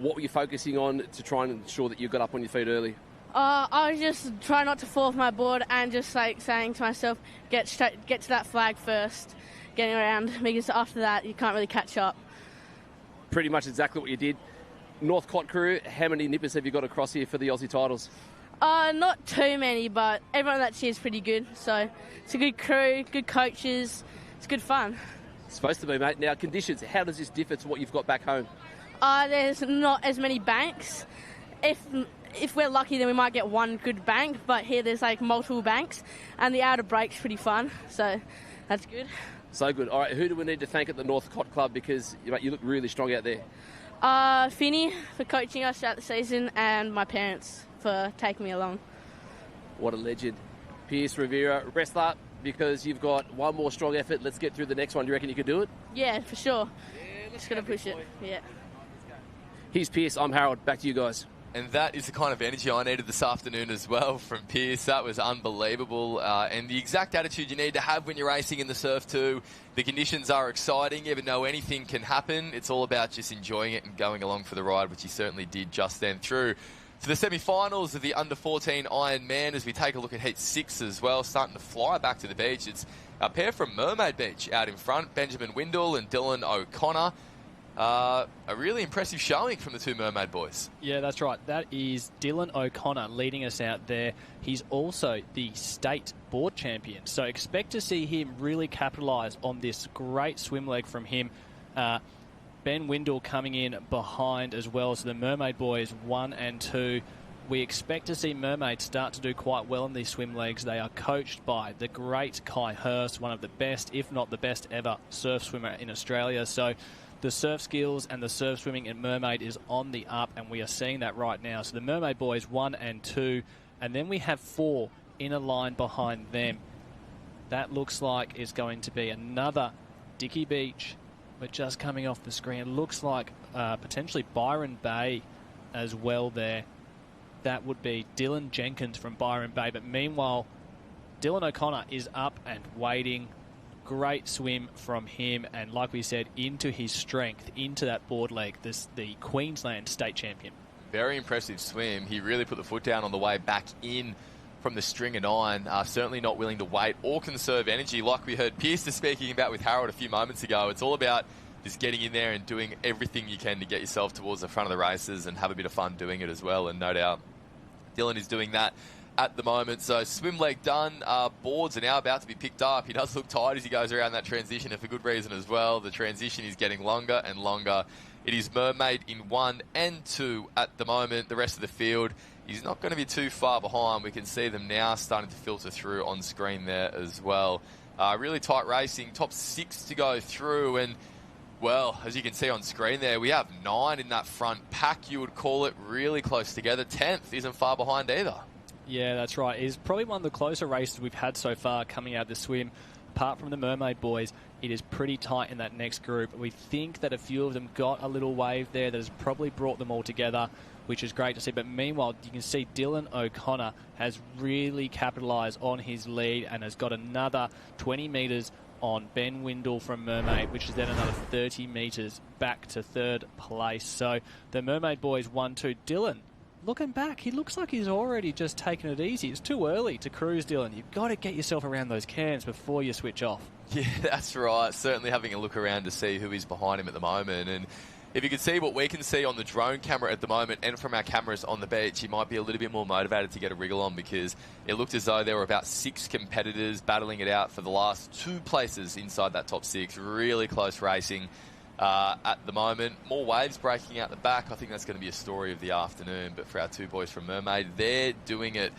[SPEAKER 14] What were you focusing on to try and ensure that you got up on your feet early?
[SPEAKER 2] I was just trying not to fall off my board and just like saying to myself, get to that flag first, getting around, because after that you can't really catch up.
[SPEAKER 14] Pretty much exactly what you did. Northcott crew, how many nippers have you got across here for the Aussie titles?
[SPEAKER 2] Not too many, but everyone that's here is pretty good. So it's a good crew, good coaches, it's good fun.
[SPEAKER 14] It's supposed to be, mate. Now, conditions, how does this differ to what you've got back home?
[SPEAKER 2] There's not as many banks. If we're lucky, then we might get one good bank, but here there's like multiple banks, and the outer break's pretty fun, so that's good.
[SPEAKER 14] So good. All right, who do we need to thank at the Northcott Club, because you look really strong out there?
[SPEAKER 2] Finny for coaching us throughout the season, and my parents for taking me along.
[SPEAKER 14] What a legend. Pierce Rivera, rest up, because you've got one more strong effort. Let's get through the next one. Do you reckon you can do it?
[SPEAKER 2] Yeah, for sure. Just going to push it. Yeah.
[SPEAKER 14] Here's Pierce. I'm Harold. Back to you guys.
[SPEAKER 22] And that is the kind of energy I needed this afternoon as well from Pierce. That was unbelievable. And the exact attitude you need to have when you're racing in the surf too. The conditions are exciting, even though anything can happen. It's all about just enjoying it and going along for the ride, which he certainly did just then. Through to the semi-finals of the under-14 Ironman as we take a look at Heat 6 as well, starting to fly back to the beach. It's a pair from Mermaid Beach out in front, Benjamin Windle and Dylan O'Connor. A really impressive showing from the two Mermaid boys.
[SPEAKER 8] Yeah, that's right. That is Dylan O'Connor leading us out there. He's also the state board champion, so expect to see him really capitalise on this great swim leg from him. Ben Windle coming in behind as well. So the Mermaid boys 1 and 2 We expect to see mermaids start to do quite well in these swim legs. They are coached by the great Kai Hurst, one of the best, if not the best ever, surf swimmer in Australia. So the surf skills and the surf swimming in mermaid is on the up, and we are seeing that right now. So the mermaid boys 1 and 2, and then we have 4 in a line behind them. That looks like it's going to be another Dicky Beach. We're just coming off the screen. It looks like potentially Byron Bay as well there. That would be Dylan Jenkins from Byron Bay. But meanwhile, Dylan O'Connor is up and waiting. Great swim from him. And like we said, into his strength, into that board leg, the Queensland state champion.
[SPEAKER 22] Very impressive swim. He really put the foot down on the way back in from the string of 9. Certainly not willing to wait or conserve energy. Like we heard Pearce speaking about with Harold a few moments ago, it's all about just getting in there and doing everything you can to get yourself towards the front of the races and have a bit of fun doing it as well. And no doubt Dylan is doing that at the moment. So swim leg done. Boards are now about to be picked up. He does look tired as he goes around that transition, and for good reason as well. The transition is getting longer and longer. It is mermaid in 1 and 2 at the moment. The rest of the field is not going to be too far behind. We can see them now starting to filter through on screen there as well. Really tight racing. Top 6 to go through, and well, as you can see on screen there, we have 9 in that front pack, you would call it, really close together. 10th isn't far behind either.
[SPEAKER 8] Yeah, that's right. It's probably one of the closer races we've had so far coming out of the swim. Apart from the mermaid boys, it is pretty tight in that next group. We think that a few of them got a little wave there that has probably brought them all together, which is great to see. But meanwhile, you can see Dylan O'Connor has really capitalised on his lead and has got another 20 metres on Ben Windle from Mermaid, which is then another 30 metres back to 3rd place. So the Mermaid boys 1-2. Dylan, looking back, he looks like he's already just taken it easy. It's too early to cruise, Dylan. You've got to get yourself around those cans before you switch off.
[SPEAKER 22] Yeah, that's right. Certainly having a look around to see who is behind him at the moment. And if you could see what we can see on the drone camera at the moment and from our cameras on the beach, you might be a little bit more motivated to get a wriggle on, because it looked as though there were about 6 competitors battling it out for the last 2 places inside that top 6. Really close racing at the moment. More waves breaking out the back. I think that's going to be a story of the afternoon. But for our 2 boys from Mermaid, they're doing it,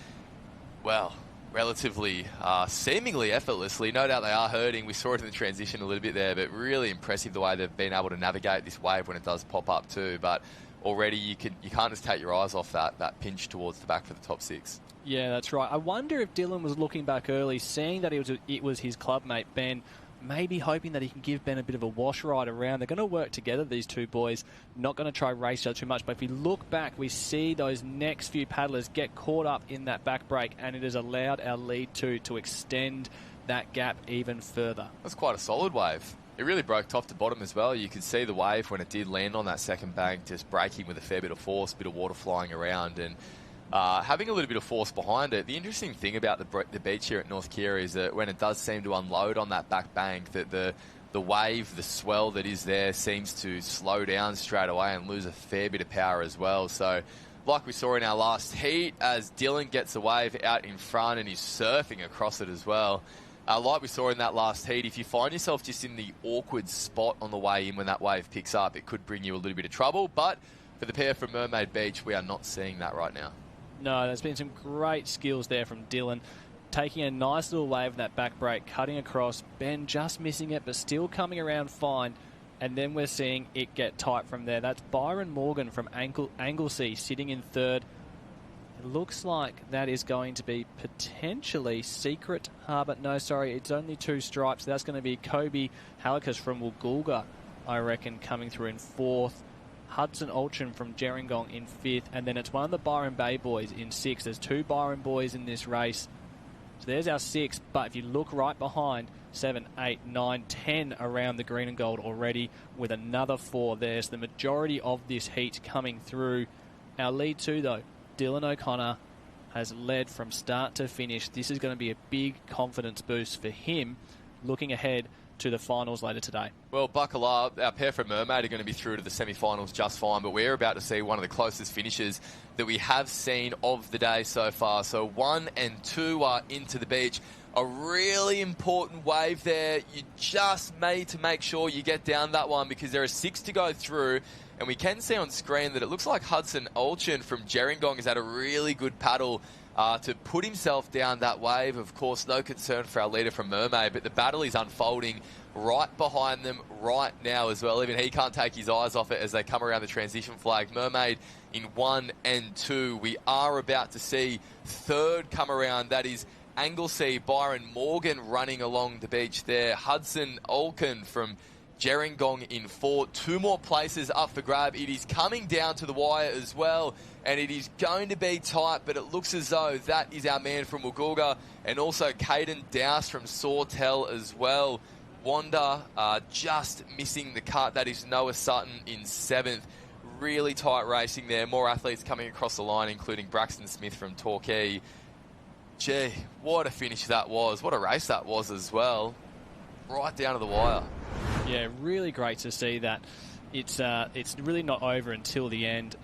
[SPEAKER 22] well, relatively seemingly effortlessly. No doubt they are hurting. We saw it in the transition a little bit there, but really impressive the way they've been able to navigate this wave when it does pop up too. But already you can't just take your eyes off that pinch towards the back for the top 6.
[SPEAKER 8] Yeah, that's right. I wonder if Dylan was looking back early, seeing that it was his clubmate Ben, maybe hoping that he can give Ben a bit of a wash ride around. They're going to work together, these 2 boys. Not going to try race each other too much. But if we look back, we see those next few paddlers get caught up in that back break, and it has allowed our lead 2 to extend that gap even further.
[SPEAKER 22] That's quite a solid wave. It really broke top to bottom as well. You could see the wave when it did land on that second bank, just breaking with a fair bit of force, a bit of water flying around, and having a little bit of force behind it. The interesting thing about the beach here at North Kirra is that when it does seem to unload on that back bank, that the wave, the swell that is there, seems to slow down straight away and lose a fair bit of power as well. So like we saw in our last heat, as Dylan gets the wave out in front and he's surfing across it as well. Like we saw in that last heat, if you find yourself just in the awkward spot on the way in when that wave picks up, it could bring you a little bit of trouble. But for the pair from Mermaid Beach, we are not seeing that right now.
[SPEAKER 8] No, there's been some great skills there from Dylan. Taking a nice little wave in that back break, cutting across. Ben just missing it, but still coming around fine. And then we're seeing it get tight from there. That's Byron Morgan from Anglesea sitting in 3rd. It looks like that is going to be potentially Secret Harbour. No, sorry, it's only 2 stripes. That's going to be Kobe Halikas from Woolgoolga, I reckon, coming through in 4th. Hudson Altrin from Gerringong in 5th, and then it's one of the Byron Bay boys in 6th. There's 2 Byron boys in this race. So there's our 6, but if you look right behind, 7, 8, 9, 10 around the green and gold already, with another 4 there. So the majority of this heat coming through. Our lead 2, though, Dylan O'Connor, has led from start to finish. This is going to be a big confidence boost for him looking ahead to the finals later today.
[SPEAKER 22] Well, buckle up. Our pair from Mermaid are going to be through to the semi-finals just fine, but we're about to see one of the closest finishes that we have seen of the day so far. So 1 and 2 are into the beach. A really important wave there. You just need to make sure you get down that one, because there are 6 to go through. And we can see on screen that it looks like Hudson Olchen from Gerringong has had a really good paddle to put himself down that wave. Of course, no concern for our leader from Mermaid, but the battle is unfolding right behind them right now as well. Even he can't take his eyes off it as they come around the transition flag. Mermaid in 1 and 2. We are about to see third come around. That is Anglesea, Byron Morgan running along the beach there. Hudson Olchen from Gerringong in 4. 2 more places up for grab. It is coming down to the wire as well, and it is going to be tight, but it looks as though that is our man from Woolgoolga, and also Caden Dowse from Sawtell as well. Wanda just missing the cut. That is Noah Sutton in 7th. Really tight racing there. More athletes coming across the line, including Braxton Smith from Torquay. Gee, what a finish that was. What a race that was as well. Right down to the wire.
[SPEAKER 8] Yeah, really great to see that. It's really not over until the end.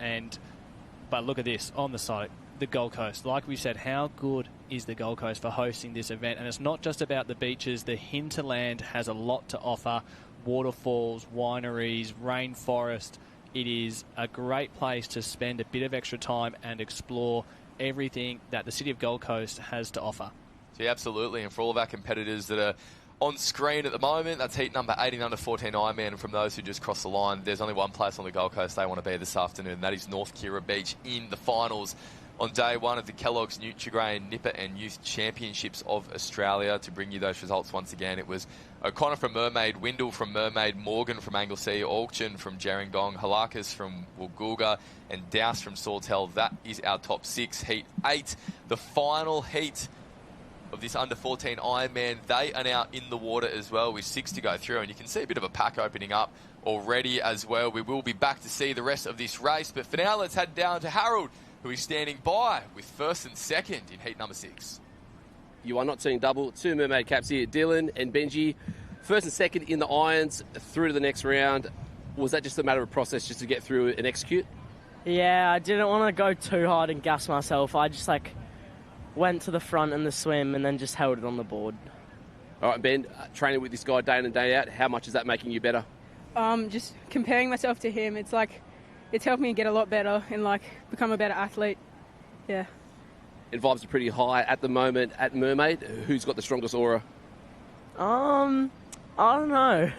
[SPEAKER 8] But look at this on the side, the Gold Coast. Like we said, how good is the Gold Coast for hosting this event? And it's not just about the beaches. The hinterland has a lot to offer. Waterfalls, wineries, rainforest. It is a great place to spend a bit of extra time and explore everything that the city of Gold Coast has to offer.
[SPEAKER 22] Yeah, absolutely. And for all of our competitors that are on screen at the moment, that's heat number 18 under 14 Ironman. And from those who just crossed the line, there's only one place on the Gold Coast they want to be this afternoon, and that is North Kirra Beach in the finals on day 1 of the Kelloggs Nutri-Grain Nipper and Youth Championships of Australia. To bring you those results once again, it was O'Connor from Mermaid, Windle from Mermaid, Morgan from Anglesea, Olchen from Gerringong, Halakas from Woolgoolga, and Dowse from Sawtell. That is our top 6. Heat 8, the final heat of this under-14 Ironman. They are now in the water as well with 6 to go through, and you can see a bit of a pack opening up already as well. We will be back to see the rest of this race, but for now, let's head down to Harold, who is standing by with first and second in heat number 6.
[SPEAKER 14] You are not seeing double. 2 Mermaid caps here. Dylan and Benji, first and second in the irons through to the next round. Was that just a matter of process just to get through and execute?
[SPEAKER 6] Yeah, I didn't want to go too hard and gas myself. I just went to the front in the swim and then just held it on the board.
[SPEAKER 14] All right, Ben, training with this guy day in and day out, how much is that making you better?
[SPEAKER 15] Just comparing myself to him, it's helped me get a lot better and become a better athlete. Yeah.
[SPEAKER 14] And vibes are pretty high at the moment at Mermaid. Who's got the strongest aura?
[SPEAKER 6] I don't know.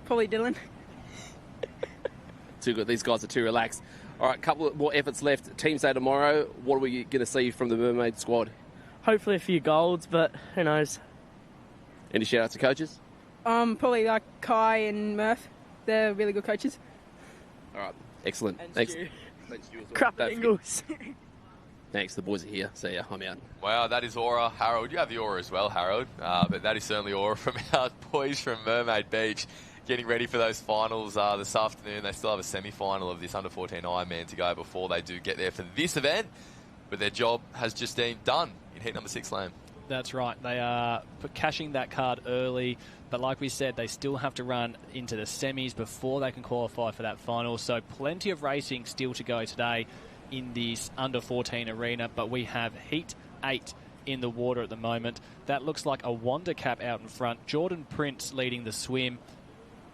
[SPEAKER 15] Probably Dylan.
[SPEAKER 14] Too good. These guys are too relaxed. All right, a couple of more efforts left. Team day tomorrow. What are we going to see from the Mermaid squad?
[SPEAKER 6] Hopefully a few golds, but who knows?
[SPEAKER 14] Any shout outs to coaches?
[SPEAKER 15] Probably Kai and Murph. They're really good coaches.
[SPEAKER 14] All right, excellent.
[SPEAKER 6] And
[SPEAKER 14] Thanks.
[SPEAKER 6] Stu.
[SPEAKER 14] Thanks, Stu, as well.
[SPEAKER 6] Crap
[SPEAKER 14] Don't
[SPEAKER 6] Ingles.
[SPEAKER 14] Thanks, the boys are here. See ya, I'm out.
[SPEAKER 22] Wow, that is aura. Harold, you have the aura as well, Harold. But that is certainly aura from our boys from Mermaid Beach, getting ready for those finals this afternoon. They still have a semi-final of this under-14 Ironman to go before they do get there for this event. But their job has just been done in heat number 6 lane.
[SPEAKER 8] That's right. They are cashing that card early. But like we said, they still have to run into the semis before they can qualify for that final. So plenty of racing still to go today in this under-14 arena. But we have heat 8 in the water at the moment. That looks like a Wanda cap out in front. Jordan Prince leading the swim.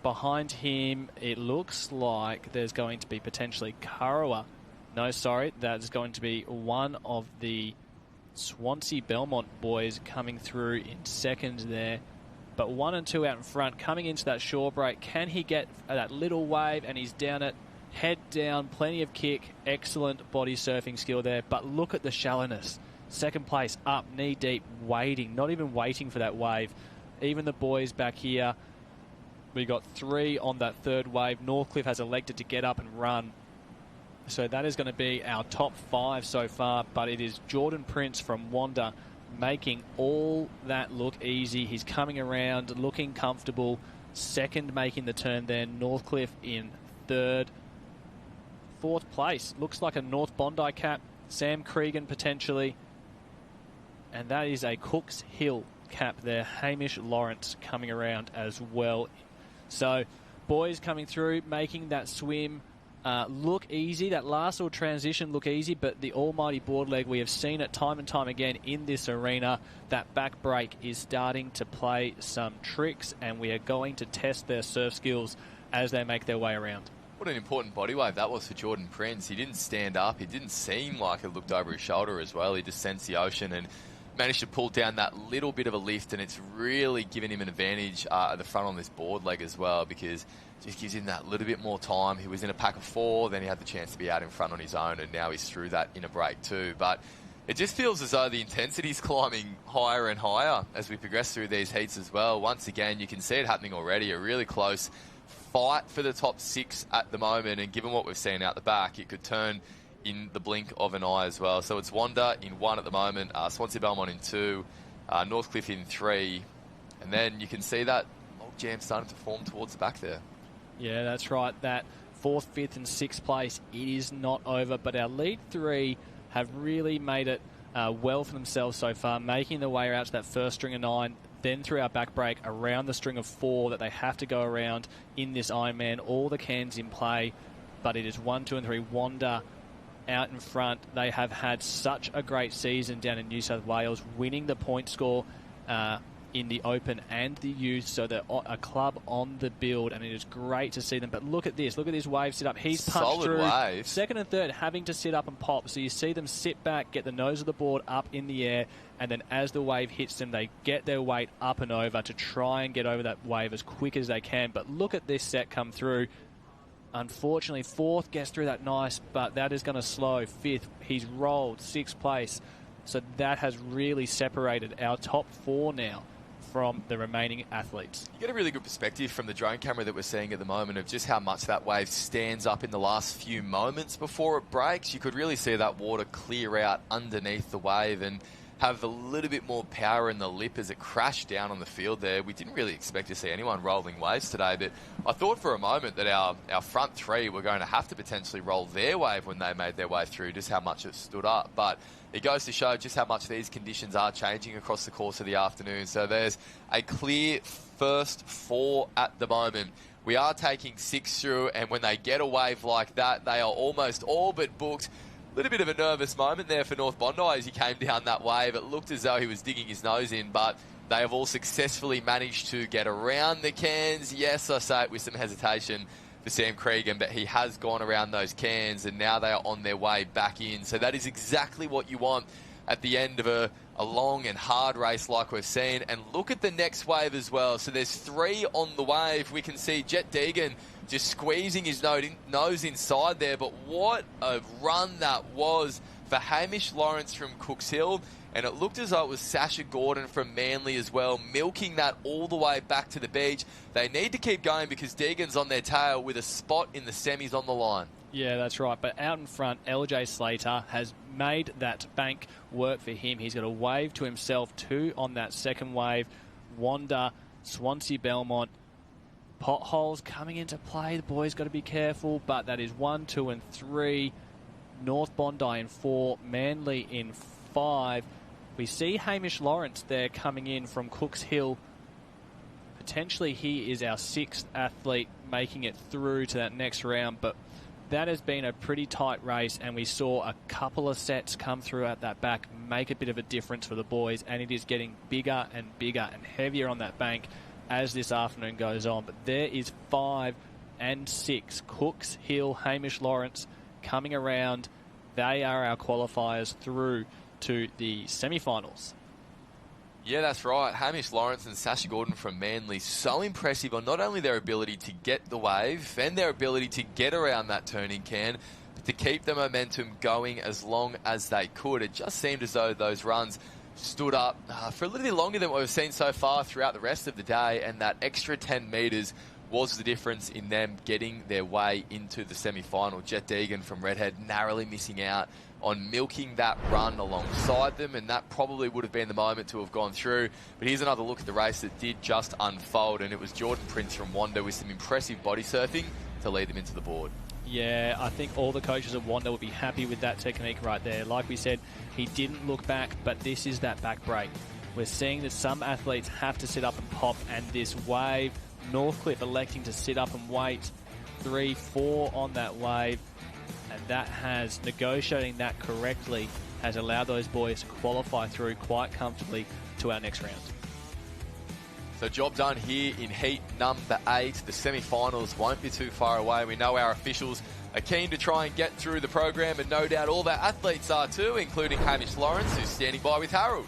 [SPEAKER 8] Behind him, it looks like there's going to be potentially Karawa. No, sorry, that's going to be one of the Swansea Belmont boys coming through in second there. But 1 and 2 out in front, coming into that shore break. Can he get that little wave? And he's down it, head down, plenty of kick, excellent body surfing skill there. But look at the shallowness. Second place up, knee deep, waiting, not even waiting for that wave. Even the boys back here, we got 3 on that third wave. Northcliffe has elected to get up and run. So that is going to be our top 5 so far. But it is Jordan Prince from Wanda making all that look easy. He's coming around, looking comfortable. Second, making the turn there. Northcliffe in third. Fourth place, looks like a North Bondi cap. Sam Cregan potentially. And that is a Cooks Hill cap there. Hamish Lawrence coming around as well. So, boys coming through, making that swim look easy. That last little transition look easy, but the almighty board leg, we have seen it time and time again in this arena. That back break is starting to play some tricks, and we are going to test their surf skills as they make their way around.
[SPEAKER 22] What an important body wave that was for Jordan Prince. He didn't stand up. He didn't seem like it looked over his shoulder as well. He just sensed the ocean and managed to pull down that little bit of a lift, and it's really given him an advantage at the front on this board leg as well, because it just gives him that little bit more time. He was in a pack of 4, then he had the chance to be out in front on his own, and now he's through that in a break too. But it just feels as though the intensity's climbing higher and higher as we progress through these heats as well. Once again, you can see it happening already, a really close fight for the top 6 at the moment, and given what we've seen out the back, it could turn in the blink of an eye as well. So it's Wanda in 1 at the moment, Swansea Belmont in 2, Northcliffe in 3, and then you can see that logjam starting to form towards the back there.
[SPEAKER 8] Yeah, that's right. That 4th, 5th and 6th place, it is not over, but our lead 3 have really made it well for themselves so far, making their way out to that first string of 9, then through our back break around the string of 4 that they have to go around in this Ironman. All the cans in play, but it is 1, 2 and 3. Wanda out in front. They have had such a great season down in New South Wales, winning the point score in the Open and the Youth, so they're a club on the build, and it is great to see them. But look at this wave sit up. He's punched
[SPEAKER 22] Solid
[SPEAKER 8] through
[SPEAKER 22] wave.
[SPEAKER 8] 2nd and 3rd, having to sit up and pop. So you see them sit back, get the nose of the board up in the air, and then as the wave hits them, they get their weight up and over to try and get over that wave as quick as they can. But look at this set come through. Unfortunately, 4th gets through that nice, but that is going to slow. 5th, he's rolled 6th place. So that has really separated our top 4 now from the remaining athletes.
[SPEAKER 22] You get a really good perspective from the drone camera that we're seeing at the moment of just how much that wave stands up in the last few moments before it breaks. You could really see that water clear out underneath the wave and have a little bit more power in the lip as it crashed down on the field there. We didn't really expect to see anyone rolling waves today, but I thought for a moment that our front 3 were going to have to potentially roll their wave when they made their way through, just how much it stood up. But it goes to show just how much these conditions are changing across the course of the afternoon. So there's a clear first 4 at the moment. We are taking 6 through, and when they get a wave like that, they are almost all but booked. A little bit of a nervous moment there for North Bondi as he came down that wave. It looked as though he was digging his nose in, but they have all successfully managed to get around the cans. Yes, I say it with some hesitation for Sam Cregan, but he has gone around those cans, and now they are on their way back in. So that is exactly what you want at the end of a long and hard race like we've seen. And look at the next wave as well. So there's 3 on the wave. We can see Jet Deegan just squeezing his nose inside there. But what a run that was for Hamish Lawrence from Cooks Hill. And it looked as though it was Sasha Gordon from Manly as well, milking that all the way back to the beach. They need to keep going because Deegan's on their tail with a spot in the semis on the line.
[SPEAKER 8] Yeah, that's right. But out in front, LJ Slater has made that bank work for him. He's got a wave to himself, 2 on that second wave. Wanda, Swansea Belmont, potholes coming into play. The boys got to be careful, but that is 1, 2 and 3. North Bondi in 4, Manly in 5. We see Hamish Lawrence there coming in from Cooks Hill. Potentially he is our 6th athlete making it through to that next round, but that has been a pretty tight race, and we saw a couple of sets come through at that back, make a bit of a difference for the boys, and it is getting bigger and bigger and heavier on that bank as this afternoon goes on. But there is 5 and 6, Cooks Hill, Hamish Lawrence coming around. They are our qualifiers through to the semi-finals.
[SPEAKER 22] Yeah, that's right. Hamish Lawrence and Sasha Gordon from Manly, so impressive on not only their ability to get the wave and their ability to get around that turning can, but to keep the momentum going as long as they could. It just seemed as though those runs stood up for a little bit longer than what we've seen so far throughout the rest of the day, and that extra 10 metres was the difference in them getting their way into the semi-final. Jet Deegan from Redhead narrowly missing out on milking that run alongside them, and that probably would have been the moment to have gone through. But here's another look at the race that did just unfold, and it was Jordan Prince from Wanda with some impressive body surfing to lead them into the board.
[SPEAKER 8] Yeah, I think all the coaches of Wanda would be happy with that technique right there. Like we said, he didn't look back, but this is that back break. We're seeing that some athletes have to sit up and pop, and this wave, Northcliffe electing to sit up and wait, 3, 4 on that wave, and that has, negotiating that correctly, has allowed those boys to qualify through quite comfortably to our next round.
[SPEAKER 22] So job done here in heat number 8. The semi-finals won't be too far away. We know our officials are keen to try and get through the program, and no doubt all the athletes are too, including Hamish Lawrence, who's standing by with Harold.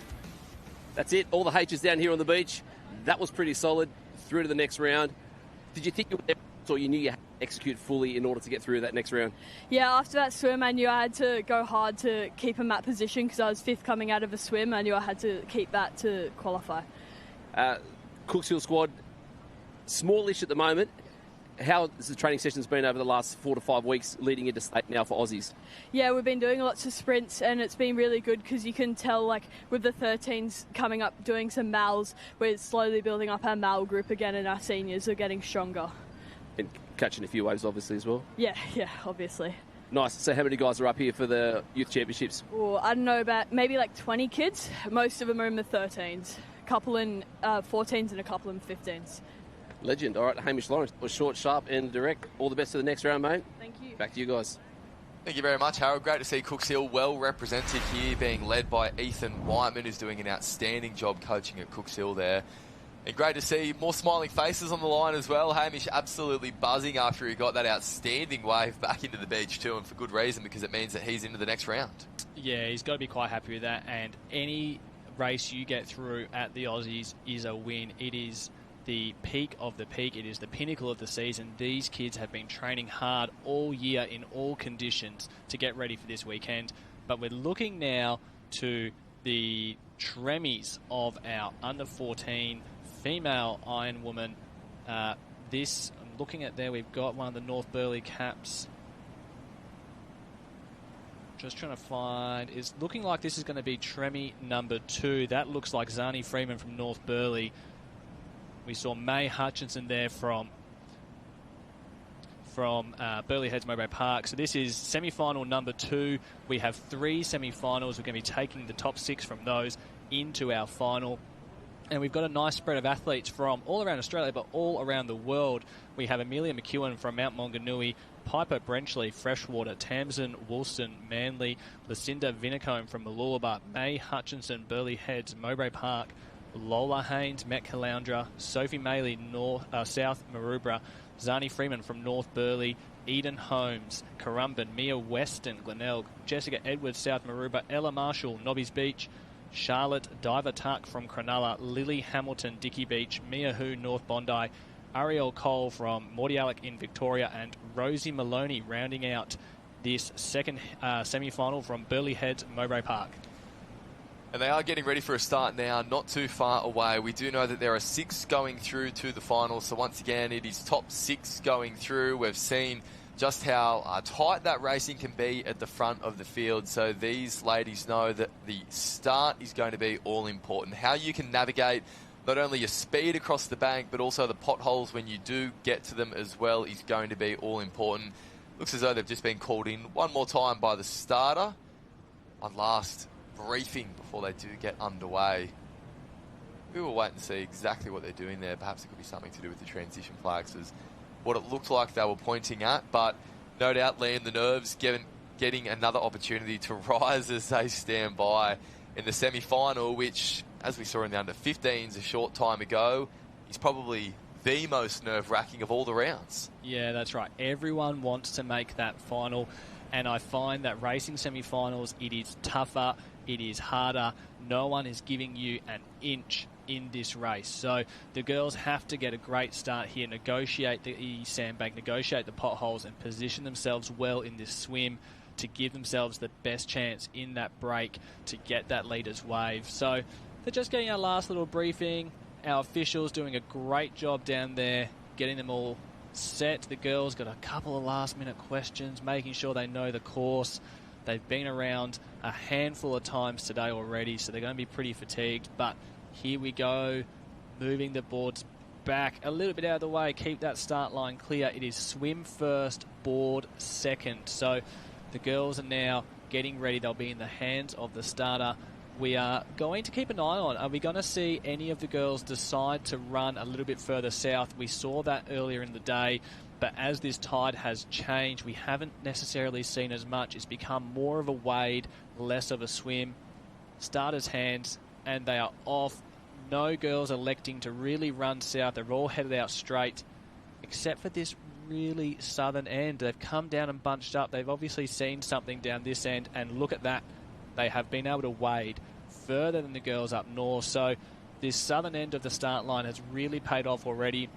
[SPEAKER 14] That's it. All the H's down here on the beach. That was pretty solid. Through to the next round. Did you think you were, or you knew you had to execute fully in order to get through that next round?
[SPEAKER 4] Yeah, after that swim, I knew I had to go hard to keep in that position because I was 5th coming out of a swim. I knew I had to keep that to qualify.
[SPEAKER 14] Cooks Hill squad, smallish at the moment. How has the training sessions been over the last 4 to 5 weeks leading into state now for Aussies?
[SPEAKER 4] Yeah, we've been doing lots of sprints and it's been really good because you can tell, like, with the 13s coming up doing some mals, we're slowly building up our mal group again and our seniors are getting stronger.
[SPEAKER 14] And catching a few waves, obviously, as well.
[SPEAKER 4] Yeah, obviously.
[SPEAKER 14] Nice. So how many guys are up here for the Youth Championships?
[SPEAKER 4] Oh, I don't know, about maybe like 20 kids. Most of them are in the 13s. A couple in 14s and a couple in 15s.
[SPEAKER 14] Legend. All right, Hamish Lawrence was short, sharp and direct. All the best for the next round, mate.
[SPEAKER 4] Thank you.
[SPEAKER 14] Back to you guys.
[SPEAKER 22] Thank you very much, Harold. Great to see Cooks Hill well represented here, being led by Ethan Whiteman, who's doing an outstanding job coaching at Cooks Hill there. And great to see more smiling faces on the line as well. Hamish absolutely buzzing after he got that outstanding wave back into the beach too, and for good reason, because it means that he's into the next round.
[SPEAKER 8] Yeah, he's got to be quite happy with that. And any race you get through at the Aussies is a win. It is the peak of the peak. It is the pinnacle of the season. These kids have been training hard all year in all conditions to get ready for this weekend. But we're looking now to the Tremies of our under-14 female Ironwoman. I'm looking at there, we've got one of the North Burleigh caps. Just trying to find, it's looking like this is going to be Tremie number 2. That looks like Zani Freeman from North Burleigh. We saw May Hutchinson there from Burleigh Heads Mowbray Park. So this is semi-final number 2. We have 3 semi-finals. We're going to be taking the top 6 from those into our final. And we've got a nice spread of athletes from all around Australia, but all around the world. We have Amelia McEwen from Mount Maunganui, Piper Brenchley, Freshwater, Tamsin Woolston, Manly, Lucinda Vinicombe from Mooloolaba, May Hutchinson, Burleigh Heads, Mowbray Park, Lola Haynes, Met Caloundra, Sophie Maley, South Maroubra, Zani Freeman from North Burleigh, Eden Holmes, Currumbin, Mia Weston, Glenelg, Jessica Edwards, South Maroubra, Ella Marshall, Nobbies Beach, Charlotte Diver Tuck from Cronulla, Lily Hamilton, Dickey Beach, Mia Hu, North Bondi, Ariel Cole from Mordialloc in Victoria, and Rosie Maloney rounding out this second semi-final from Burleigh Heads, Mowbray Park.
[SPEAKER 22] And they are getting ready for a start now, not too far away. We do know that there are 6 going through to the final. So once again, it is top 6 going through. We've seen just how tight that racing can be at the front of the field. So these ladies know that the start is going to be all important. How you can navigate not only your speed across the bank, but also the potholes when you do get to them as well is going to be all important. Looks as though they've just been called in one more time by the starter. One last briefing before they do get underway. We will wait and see exactly what they're doing there. Perhaps it could be something to do with the transition flags, as what it looked like they were pointing at, but no doubt Liam the Nerves getting another opportunity to rise as they stand by in the semi-final, which, as we saw in the under-15s a short time ago, is probably the most nerve-wracking of all the rounds.
[SPEAKER 8] Yeah, that's right. Everyone wants to make that final, and I find that racing semi-finals, it is tougher, it is harder. No one is giving you an inch in this race. So the girls have to get a great start here, negotiate the sandbank, negotiate the potholes, and position themselves well in this swim to give themselves the best chance in that break to get that leader's wave. So they're just getting our last little briefing. Our officials doing a great job down there, getting them all set. The girls got a couple of last-minute questions, making sure they know the course. They've been around a handful of times today already, so they're going to be pretty fatigued. But here we go, moving the boards back a little bit out of the way, keep that start line clear. It is swim first, board second. So the girls are now getting ready. They'll be in the hands of the starter. We are going to keep an eye on, are we going to see any of the girls decide to run a little bit further south? We saw that earlier in the day, but as this tide has changed, we haven't necessarily seen as much. It's become more of a wade, less of a swim. Starters' hands, and they are off No girls electing to really run south. They're all headed out straight, except for this really southern end. They've come down and bunched up. They've obviously seen something down this end, and look at that. They have been able to wade further than the girls up north. So this southern end of the start line has really paid off already.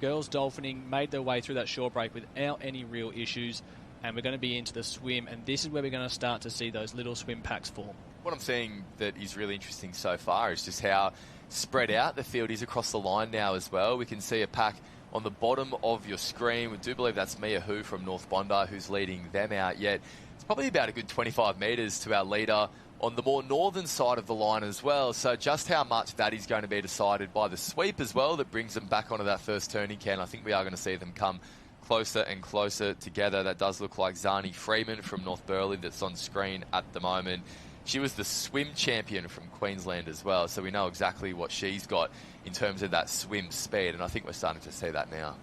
[SPEAKER 8] Girls dolphining made their way through that short break without any real issues, and we're going to be into the swim, and this is where we're going to start to see those little swim packs form.
[SPEAKER 22] What I'm seeing that is really interesting so far is just how spread out the field is across the line now as well. We can see a pack on the bottom of your screen. We do believe that's Mia Hu from North Bondi who's leading them out, yet it's probably about a good 25 metres to our leader on the more northern side of the line as well. So just how much that is going to be decided by the sweep as well that brings them back onto that first turning can. I think we are going to see them come closer and closer together. That does look like Zani Freeman from North Burleigh that's on screen at the moment. She was the swim champion from Queensland as well, so we know exactly what she's got in terms of that swim speed, and I think we're starting to see that now.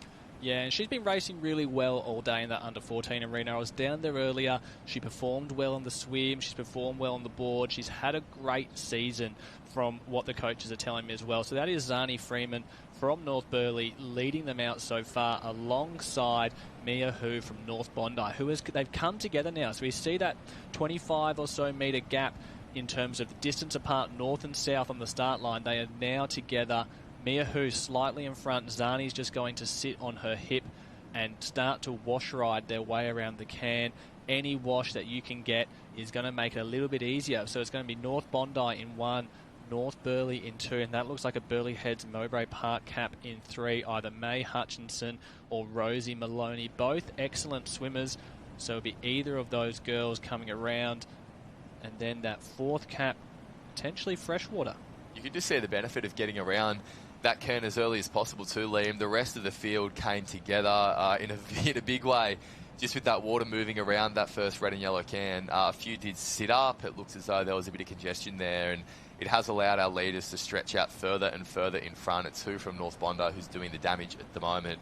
[SPEAKER 8] Yeah, and she's been racing really well all day in that under-14 arena. I was down there earlier. She performed well on the swim. She's performed well on the board. She's had a great season from what the coaches are telling me as well. So that is Zani Freeman from North Burleigh leading them out so far alongside Mia Hu from North Bondi, they've come together now. So we see that 25 or so metre gap in terms of the distance apart north and south on the start line. They are now together. Mia Hu slightly in front. Zani's just going to sit on her hip and start to wash ride their way around the can. Any wash that you can get is going to make it a little bit easier. So it's going to be North Bondi in 1, North Burleigh in 2, and that looks like a Burleigh Heads Mowbray Park cap in 3, either May Hutchinson or Rosie Maloney. Both excellent swimmers, so it'll be either of those girls coming around. And then that 4th cap, potentially Freshwater.
[SPEAKER 22] You can just see the benefit of getting around that can as early as possible too, Liam. The rest of the field came together in a big way, just with that water moving around that first red and yellow can. A few did sit up. It looks as though there was a bit of congestion there, and it has allowed our leaders to stretch out further and further in front. It's Hu from North Bondi who's doing the damage at the moment.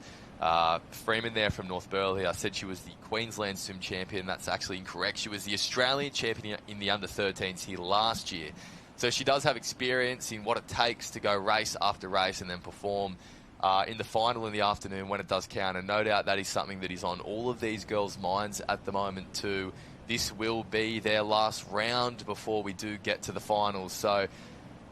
[SPEAKER 22] Freeman there from North Burleigh. I said she was the Queensland swim champion. That's actually incorrect. She was the Australian champion in the under-13s here last year. So she does have experience in what it takes to go race after race and then perform in the final in the afternoon when it does count. And no doubt that is something that is on all of these girls' minds at the moment too. This will be their last round before we do get to the finals. So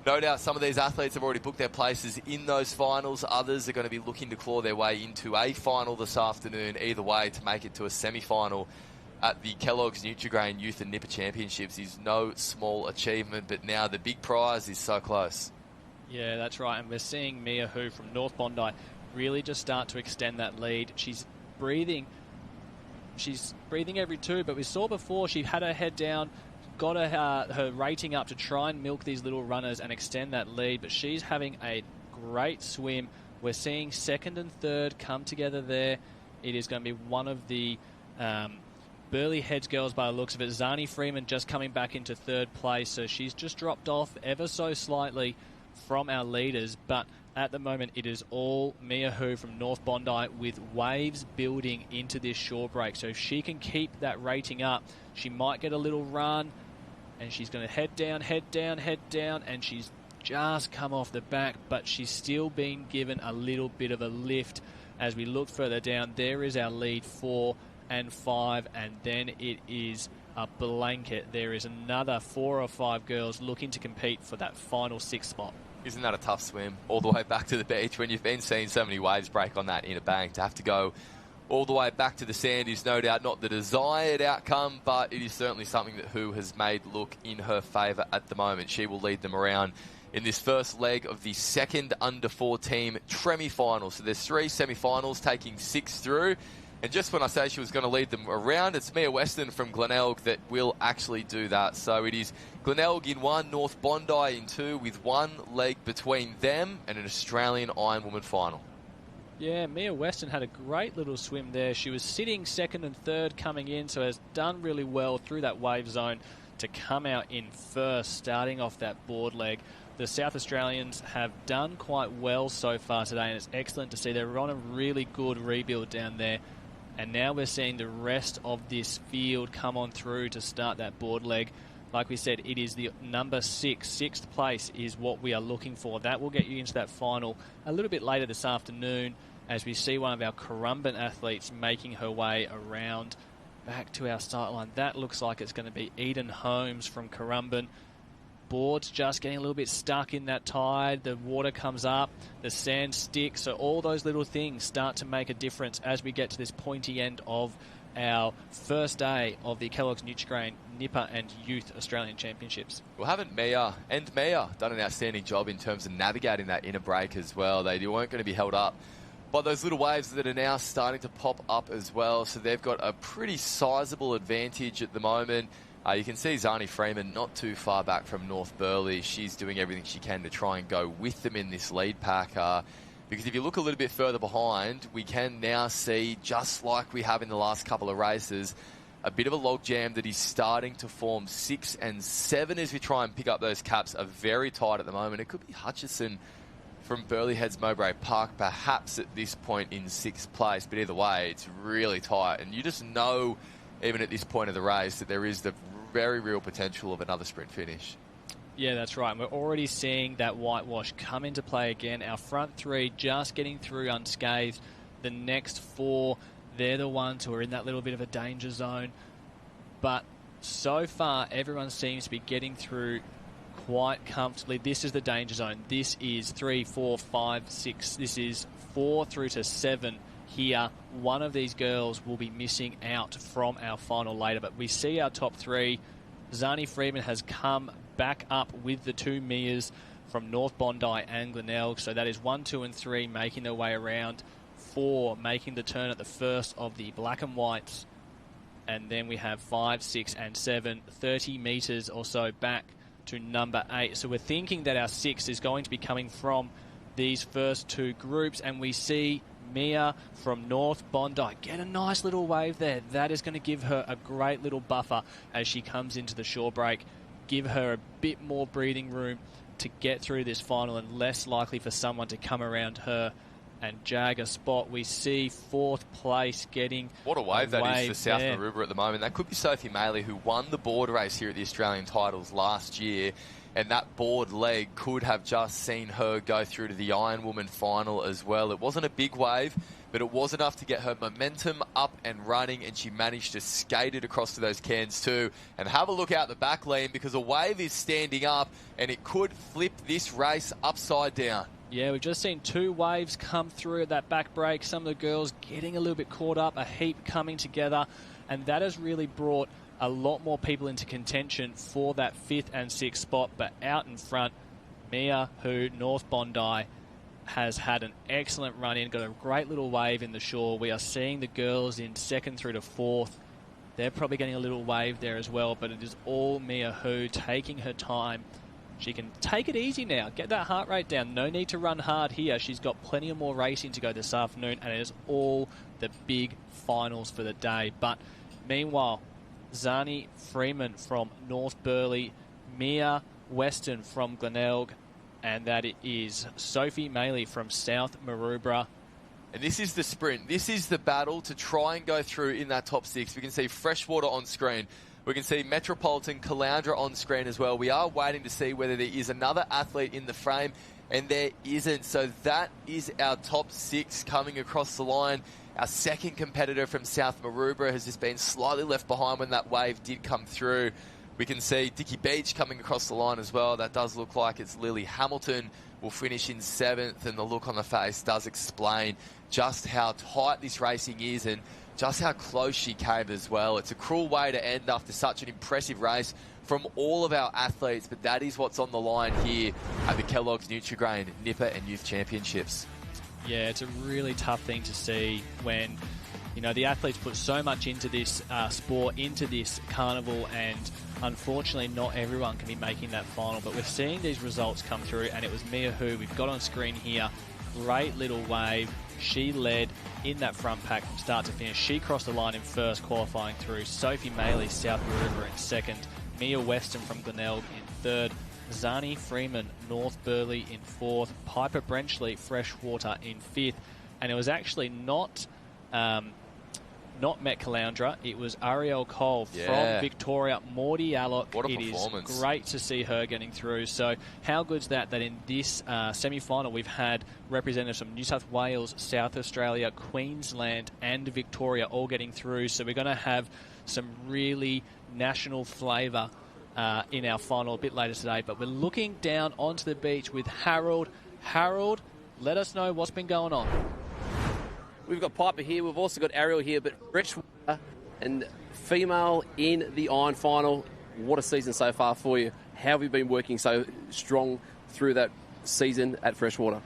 [SPEAKER 22] no doubt some of these athletes have already booked their places in those finals. Others are going to be looking to claw their way into a final this afternoon, either way, to make it to a semi-final at the Kelloggs Nutri-Grain Youth and Nipper Championships is no small achievement, but now the big prize is so close.
[SPEAKER 8] Yeah, that's right, and we're seeing Mia Hu from North Bondi really just start to extend that lead. She's breathing every 2, but we saw before she had her head down, got her rating up to try and milk these little runners and extend that lead, but she's having a great swim. We're seeing 2nd and 3rd come together there. It is going to be one of the Burleigh Heads girls by the looks of it. Zani Freeman just coming back into 3rd place, so she's just dropped off ever so slightly from our leaders, but at the moment it is all Mia Hu from North Bondi with waves building into this short break. So if she can keep that rating up, she might get a little run, and she's going to head down, and she's just come off the back, but she's still being given a little bit of a lift. As we look further down, there is our lead 4 and 5, and then it is a blanket. There is another 4 or 5 girls looking to compete for that final 6th spot.
[SPEAKER 22] Isn't that a tough swim all the way back to the beach when you've been seeing so many waves break on that inner bank? To have to go all the way back to the sand is no doubt not the desired outcome, but it is certainly something that Hu has made look in her favour at the moment. She will lead them around in this first leg of the 2nd under-14 Tremi-final. So there's 3 semi-finals taking 6 through. And just when I say she was going to lead them around, it's Mia Weston from Glenelg that will actually do that. So it is Glenelg in 1, North Bondi in 2, with 1 leg between them and an Australian Ironwoman final.
[SPEAKER 8] Yeah, Mia Weston had a great little swim there. She was sitting 2nd and 3rd coming in, so has done really well through that wave zone to come out in 1st, starting off that board leg. The South Australians have done quite well so far today, and it's excellent to see they're on a really good rebuild down there. And now we're seeing the rest of this field come on through to start that board leg. Like we said, it is the number 6. Sixth place is what we are looking for. That will get you into that final a little bit later this afternoon as we see one of our Currumbin athletes making her way around back to our start line. That looks like it's going to be Eden Holmes from Currumbin. Board's just getting a little bit stuck in that tide. The water comes up, the sand sticks, so all those little things start to make a difference as we get to this pointy end of our first day of the Kelloggs Nutri-Grain Nipper and Youth Australian Championships.
[SPEAKER 22] Well, haven't Mia done an outstanding job in terms of navigating that inner break as well? They weren't going to be held up by those little waves that are now starting to pop up as well. So they've got a pretty sizable advantage at the moment. You can see Zani Freeman not too far back from North Burleigh. She's doing everything she can to try and go with them in this lead pack. Because if you look a little bit further behind, we can now see, just like we have in the last couple of races, a bit of a logjam that is starting to form. 6 and 7 as we try and pick up those caps are very tight at the moment. It could be Hutchison from Burleigh Heads Mowbray Park, perhaps at this point in 6th place. But either way, it's really tight. And you just know, even at this point of the race, that there is the very real potential of another sprint finish.
[SPEAKER 8] Yeah, that's right. And we're already seeing that whitewash come into play again. Our front 3 just getting through unscathed. The next 4, they're the ones who are in that little bit of a danger zone. But so far, everyone seems to be getting through quite comfortably. This is the danger zone. This is 3, 4, 5, 6. This is 4 through to 7 here. One of these girls will be missing out from our final later. But we see our top 3. Zani Freeman has come back up with the 2 Mias from North Bondi and Glenelg. So that is 1, 2 and 3 making their way around. 4 making the turn at the first of the black and whites. And then we have 5, 6 and 7, 30 metres or so back to number 8. So we're thinking that our 6 is going to be coming from these first 2 groups. And we see Mia from North Bondi get a nice little wave there. That is going to give her a great little buffer as she comes into the shore break. Give her a bit more breathing room to get through this final and less likely for someone to come around her and jag a spot. We see 4th place getting
[SPEAKER 22] what a wave that is for South
[SPEAKER 8] there.
[SPEAKER 22] Maroubra at the moment. That could be Sophie Maley, who won the board race here at the Australian titles last year, and that board leg could have just seen her go through to the Ironwoman final as well. It wasn't a big wave, but it was enough to get her momentum up and running, and she managed to skate it across to those cans too. And have a look out the back lane, because a wave is standing up and it could flip this race upside down.
[SPEAKER 8] Yeah, we've just seen 2 waves come through at that back break. Some of the girls getting a little bit caught up, a heap coming together, and that has really brought a lot more people into contention for that 5th and 6th spot. But out in front, Mia, who North Bondi has had an excellent run in, got a great little wave in the shore. We are seeing the girls in 2nd through to 4th. They're probably getting a little wave there as well, but it is all Mia who taking her time. She can take it easy now, get that heart rate down. No need to run hard here. She's got plenty of more racing to go this afternoon, and it is all the big finals for the day. But meanwhile, Zani Freeman from North Burleigh, Mia Weston from Glenelg, and that is Sophie Maley from South Maroubra.
[SPEAKER 22] And this is the sprint. This is the battle to try and go through in that top 6. We can see Freshwater on screen. We can see Metropolitan Caloundra on screen as well. We are waiting to see whether there is another athlete in the frame, and there isn't. So that is our top 6 coming across the line. Our second competitor from South Maroubra has just been slightly left behind when that wave did come through. We can see Dickie Beach coming across the line as well. That does look like it's Lily Hamilton will finish in 7th, and the look on the face does explain just how tight this racing is and just how close she came as well. It's a cruel way to end after such an impressive race from all of our athletes, but that is what's on the line here at the Kelloggs Nutri-Grain Nipper and Youth Championships.
[SPEAKER 8] Yeah, it's a really tough thing to see when, you know, the athletes put so much into this sport, into this carnival, and unfortunately not everyone can be making that final. But we're seeing these results come through, and it was Mia who we've got on screen here. Great little wave. She led in that front pack from start to finish. She crossed the line in 1st, qualifying through. Sophie Maley, South Maroubra in 2nd. Mia Weston from Glenelg in 3rd. Zani Freeman, North Burleigh in 4th. Piper Brenchley, Freshwater in 5th. And it was actually not not Met Caloundra. It was Ariel Cole from Victoria. Morty Alloc.
[SPEAKER 22] What a
[SPEAKER 8] it
[SPEAKER 22] performance.
[SPEAKER 8] Is great to see her getting through. So how good's that in this semi-final we've had representatives from New South Wales, South Australia, Queensland and Victoria all getting through. So we're going to have some really national flavour in our final a bit later today. But we're looking down onto the beach with Harold. Harold, let us know what's been going on.
[SPEAKER 14] We've got Piper here. We've also got Ariel here, but freshwater and female in the Iron final. What a season so far for you. How have you been working so strong through that season at freshwater?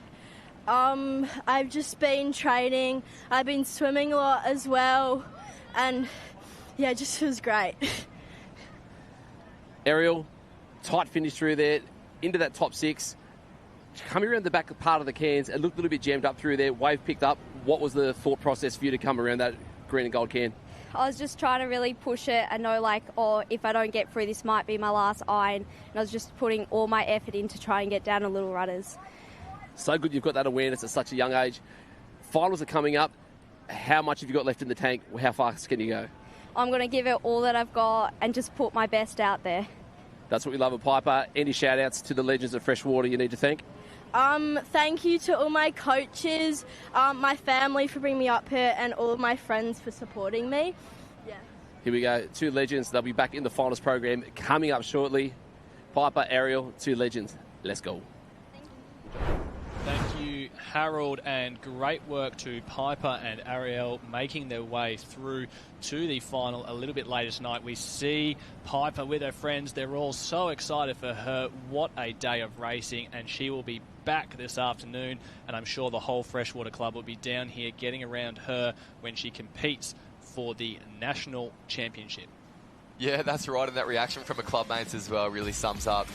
[SPEAKER 10] I've just been training. I've been swimming a lot as well. And, yeah, it just feels great.
[SPEAKER 14] Ariel, tight finish through there, into that top 6. Coming around the back part of the cans, it looked a little bit jammed up through there. Wave picked up. What was the thought process for you to come around that green and gold can?
[SPEAKER 16] I was just trying to really push it and know, if I don't get through, this might be my last iron. And I was just putting all my effort in to try and get down to little rudders.
[SPEAKER 14] So good you've got that awareness at such a young age. Finals are coming up. How much have you got left in the tank? How fast can you go?
[SPEAKER 16] I'm going to give it all that I've got and just put my best out there.
[SPEAKER 14] That's what we love at Piper. Any shout-outs to the legends of freshwater you need to thank?
[SPEAKER 10] Thank you to all my coaches, my family for bringing me up here, and all of my friends for supporting me. Yeah.
[SPEAKER 14] Here we go. 2 legends. They'll be back in the finals program coming up shortly. Piper, Ariel, 2 legends. Let's go.
[SPEAKER 8] Thank you, Harold, and great work to Piper and Ariel making their way through to the final a little bit later tonight. We see Piper with her friends. They're all so excited for her. What a day of racing, and she will be back this afternoon, and I'm sure the whole Freshwater Club will be down here getting around her when she competes for the National Championship.
[SPEAKER 22] Yeah, that's right, and that reaction from her club mates as well really sums up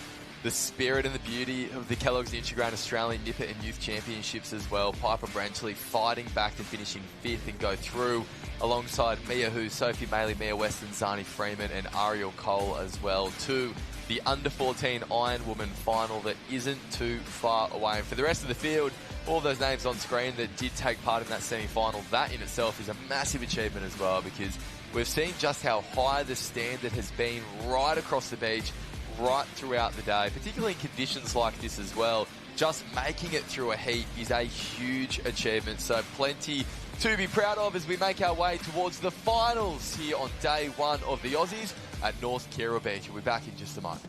[SPEAKER 22] the spirit and the beauty of the Kelloggs Nutri-Grain Australian Nipper and Youth Championships as well. Piper Branchley fighting back to finishing 5th and go through alongside Mia Hu, Sophie Maley, Mia Weston, Zani Freeman and Ariel Cole as well to the under-14 Ironwoman final that isn't too far away. And for the rest of the field, all those names on screen that did take part in that semi-final, that in itself is a massive achievement as well, because we've seen just how high the standard has been right across the beach, right throughout the day, particularly in conditions like this as well. Just making it through a heat is a huge achievement, so plenty to be proud of as we make our way towards the finals here on day 1 of the Aussies at North Kirra Beach. We'll be back in just a moment.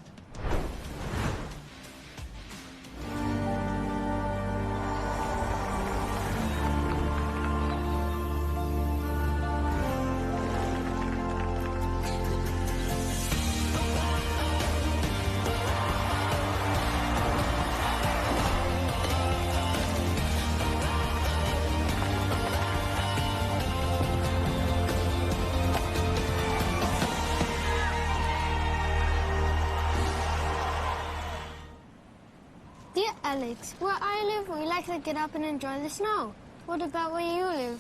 [SPEAKER 11] Dear Alex, where I live, we like to get up and enjoy the snow. What about where you live?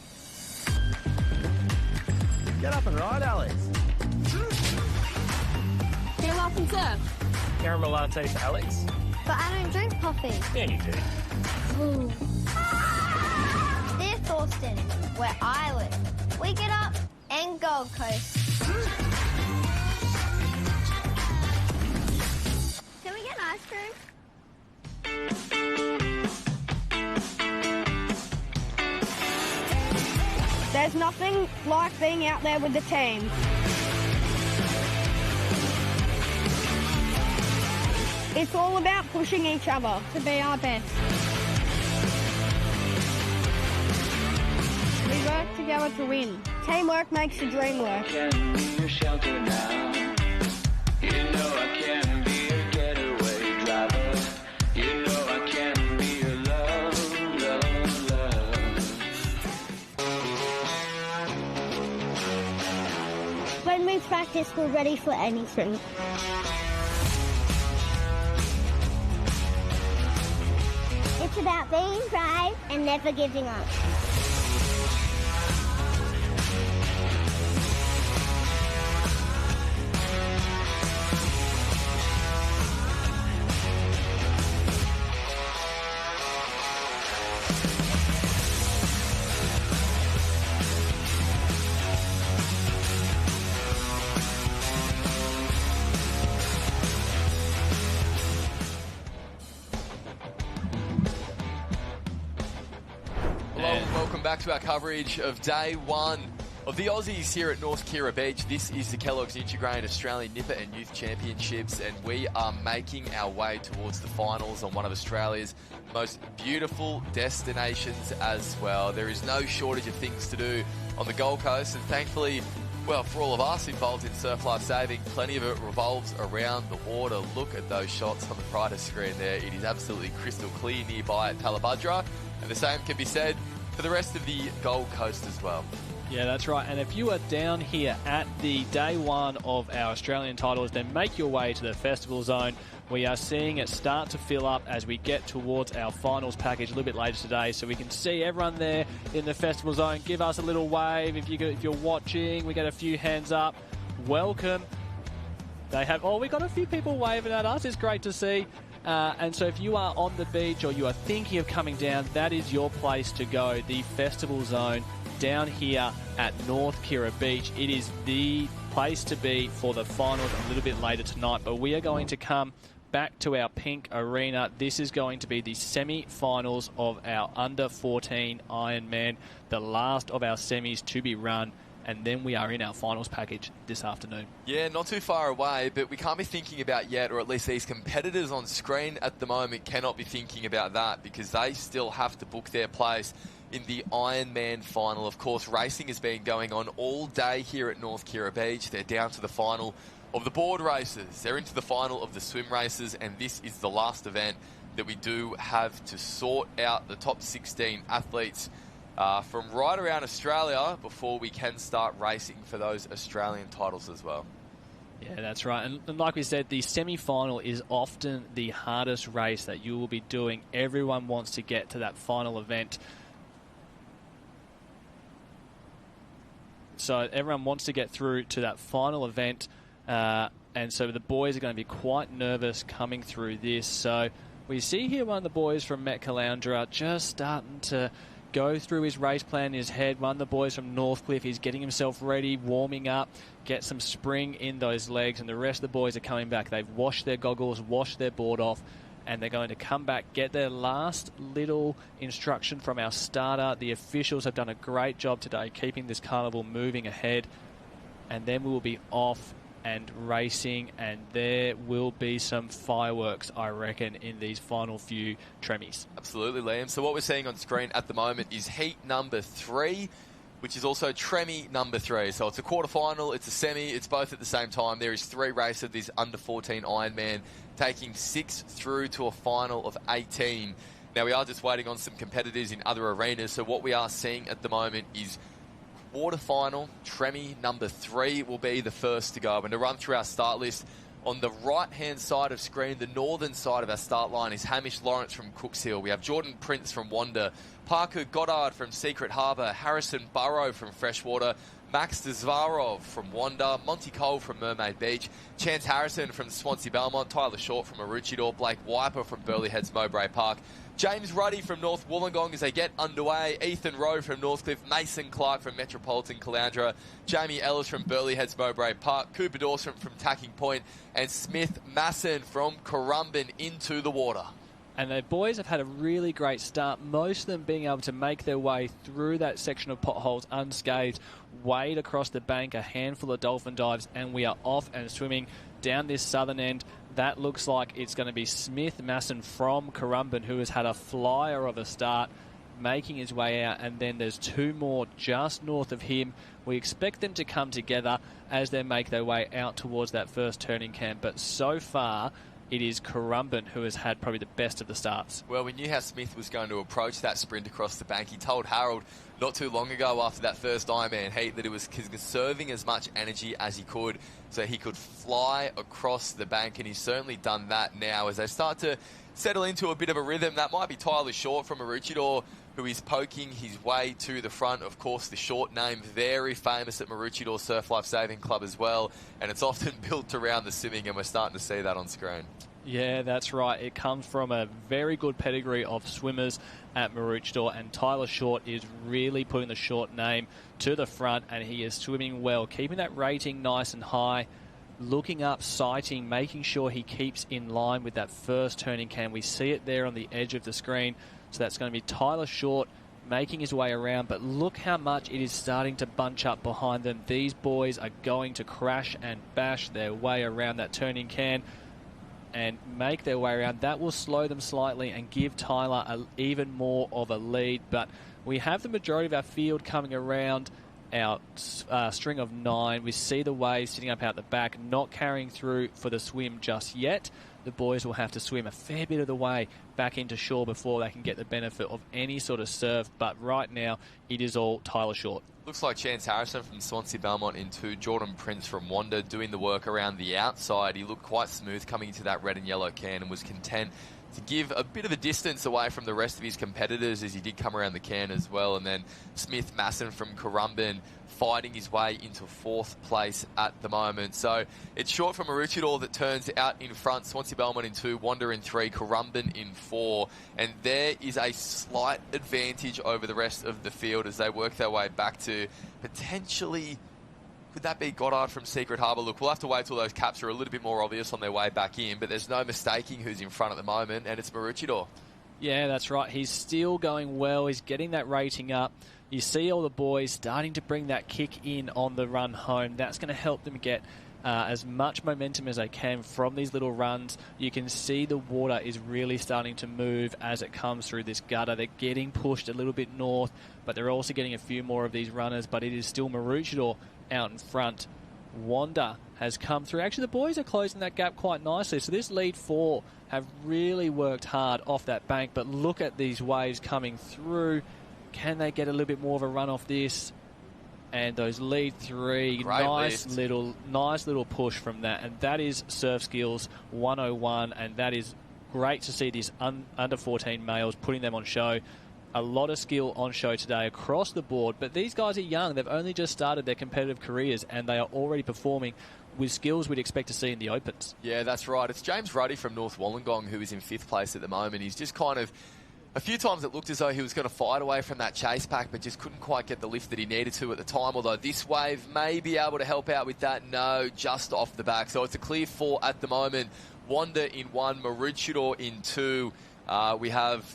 [SPEAKER 7] Get up and ride, Alex.
[SPEAKER 11] Get up and surf.
[SPEAKER 7] Caramel latte for Alex.
[SPEAKER 11] But I don't drink coffee.
[SPEAKER 7] Yeah, you do.
[SPEAKER 11] Ooh. Dear Thorsten, where I live, we get up and Gold Coast. Can we get ice cream?
[SPEAKER 17] There's nothing like being out there with the team. It's all about pushing each other to be our best. We work together to win. Teamwork makes the dream work. When we practice, we're ready for anything. It's about being brave and never giving up.
[SPEAKER 22] welcome back to our coverage of day one of the Aussies here at North Kirra Beach. This is the Kelloggs Nutri-Grain Australian Nipper and Youth Championships, and we are making our way towards the finals on one of Australia's most beautiful destinations as well. There is no shortage of things to do on the Gold Coast, and thankfully, well, for all of us involved in surf life saving, plenty of it revolves around the water. Look at those shots on the brighter screen there. It is absolutely crystal clear nearby at Talabudra, and the same can be said for the rest of the Gold Coast as well.
[SPEAKER 8] Yeah, that's right. And if you are down here at the day one of our Australian titles, then make your way to the festival zone. We are seeing it start to fill up as we get towards our finals package a little bit later today, so we can see everyone there in the festival zone. Give us a little wave if you're watching. We get a few hands up. Welcome. They have. Oh, we got a few people waving at us. It's great to see. And so if you are on the beach or you are thinking of coming down, that is your place to go. The festival zone down here at North Kirra Beach. It is the place to be for the finals a little bit later tonight, but we are going to come back to our pink arena. This is going to be the semi-finals of our under-14 Ironman, the last of our semis to be run, and then we are in our finals package this afternoon.
[SPEAKER 22] Yeah, not too far away, but we can't be thinking about yet, or at least these competitors on screen at the moment cannot be thinking about that, because they still have to book their place in the Ironman final. Of course, racing has been going on all day here at North Kirra Beach. They're down to the final of the board races. They're into the final of the swim races, and this is the last event that we do have to sort out the top 16 athletes from right around Australia before we can start racing for those Australian titles as well.
[SPEAKER 8] Yeah, that's right. And like we said, the semi-final is often the hardest race that you will be doing. Everyone wants to get to that final event. So everyone wants to get through to that final event. And so the boys are going to be quite nervous coming through this. So we see here one of the boys from Met Caloundra just starting to go through his race plan in his head. One of the boys from Northcliffe is getting himself ready, warming up, get some spring in those legs, and the rest of the boys are coming back. They've washed their goggles, washed their board off, and they're going to come back, get their last little instruction from our starter. The officials have done a great job today keeping this carnival moving ahead, and then we will be off and racing, and there will be some fireworks, I reckon, in these final few tremis.
[SPEAKER 22] Absolutely, Liam. So what we're seeing on screen at the moment is heat number 3, which is also tremi number 3. So it's a quarterfinal, it's a semi, it's both at the same time. There is 3 races of this under-14 Ironman, taking 6 through to a final of 18. Now, we are just waiting on some competitors in other arenas, so what we are seeing at the moment is quarterfinal, tremi number 3 will be the first to go. And to run through our start list, on the right-hand side of screen, the northern side of our start line is Hamish Lawrence from Cooks Hill. We have Jordan Prince from Wanda, Parker Goddard from Secret Harbour, Harrison Burrow from Freshwater, Max Dzvarov from Wanda, Monty Cole from Mermaid Beach, Chance Harrison from Swansea Belmont, Tyler Short from Maroochydore, Blake Wiper from Burleigh Heads Mowbray Park, James Ruddy from North Wollongong as they get underway, Ethan Rowe from Northcliffe, Mason Clark from Metropolitan Caloundra, Jamie Ellis from Burleigh Heads Mowbray Park, Cooper Dawson from Tacking Point, and Smith Masson from Currumbin into the water.
[SPEAKER 8] And the boys have had a really great start, most of them being able to make their way through that section of potholes unscathed, wade across the bank, a handful of dolphin dives, and we are off and swimming down this southern end. That looks like it's going to be Smith Masson from Currumbin, who has had a flyer of a start, making his way out, and then there's 2 more just north of him. We expect them to come together as they make their way out towards that first turning camp, but so far it is Currumbin who has had probably the best of the starts.
[SPEAKER 22] Well, we knew how Smith was going to approach that sprint across the bank. He told Harold not too long ago after that first Ironman heat that it was conserving as much energy as he could so he could fly across the bank, and he's certainly done that now as they start to settle into a bit of a rhythm. That might be Tyler Short from Maroochydore, who is poking his way to the front. Of course, the Short name, very famous at Maroochydore Surf Life Saving Club as well, and it's often built around the swimming, and we're starting to see that on screen.
[SPEAKER 8] Yeah, that's right. It comes from a very good pedigree of swimmers at Maroochydore, and Tyler Short is really putting the Short name to the front, and he is swimming well, keeping that rating nice and high, looking up, sighting, making sure he keeps in line with that first turning cam. We see it there on the edge of the screen. So that's going to be Tyler Short making his way around, but look how much it is starting to bunch up behind them. These boys are going to crash and bash their way around that turning can and make their way around. That will slow them slightly and give Tyler even more of a lead, but we have the majority of our field coming around our string of 9. We see the waves sitting up out the back, not carrying through for the swim just yet. The boys will have to swim a fair bit of the way back into shore before they can get the benefit of any sort of surf. But right now, it is all Tyler Short.
[SPEAKER 22] Looks like Chance Harrison from Swansea Belmont in 2, Jordan Prince from Wanda doing the work around the outside. He looked quite smooth coming into that red and yellow can and was content to give a bit of a distance away from the rest of his competitors as he did come around the can as well. And then Smith Masson from Currumbin fighting his way into 4th place at the moment. So it's Short from Maroochydore that turns out in front. Swansea Belmont in 2, Wanda in 3, Currumbin in 4. And there is a slight advantage over the rest of the field as they work their way back to potentially... Could that be Goddard from Secret Harbour? Look, we'll have to wait till those caps are a little bit more obvious on their way back in, but there's no mistaking who's in front at the moment, and it's Maroochydore.
[SPEAKER 8] Yeah, that's right. He's still going well. He's getting that rating up. You see all the boys starting to bring that kick in on the run home. That's going to help them get as much momentum as they can from these little runs. You can see the water is really starting to move as it comes through this gutter. They're getting pushed a little bit north, but they're also getting a few more of these runners, but it is still Maroochydore out in front. Wanda has come through. Actually, the boys are closing that gap quite nicely. So this lead 4 have really worked hard off that bank, but look at these waves coming through. Can they get a little bit more of a run off this? And those lead 3, nice little push from that. And that is Surf Skills 101, and that is great to see these under 14 males putting them on show. A lot of skill on show today across the board, but these guys are young. They've only just started their competitive careers, and they are already performing with skills we'd expect to see in the Opens.
[SPEAKER 22] Yeah, that's right. It's James Ruddy from North Wollongong who is in 5th place at the moment. He's just kind of... A few times it looked as though he was going to fight away from that chase pack, but just couldn't quite get the lift that he needed to at the time, although this wave may be able to help out with that. No, just off the back. So it's a clear 4 at the moment. Wanda in 1, Maroochydore in 2. We have,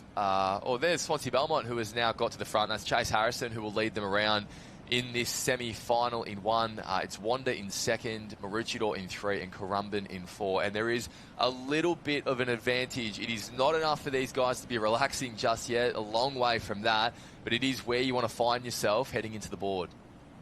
[SPEAKER 22] there's Swansea Belmont who has now got to the front. That's Chase Harrison who will lead them around in this semi-final in 1. It's Wanda in 2nd, Maroochydore in 3, and Currumbin in 4. And there is a little bit of an advantage. It is not enough for these guys to be relaxing just yet, a long way from that, but it is where you want to find yourself heading into the board.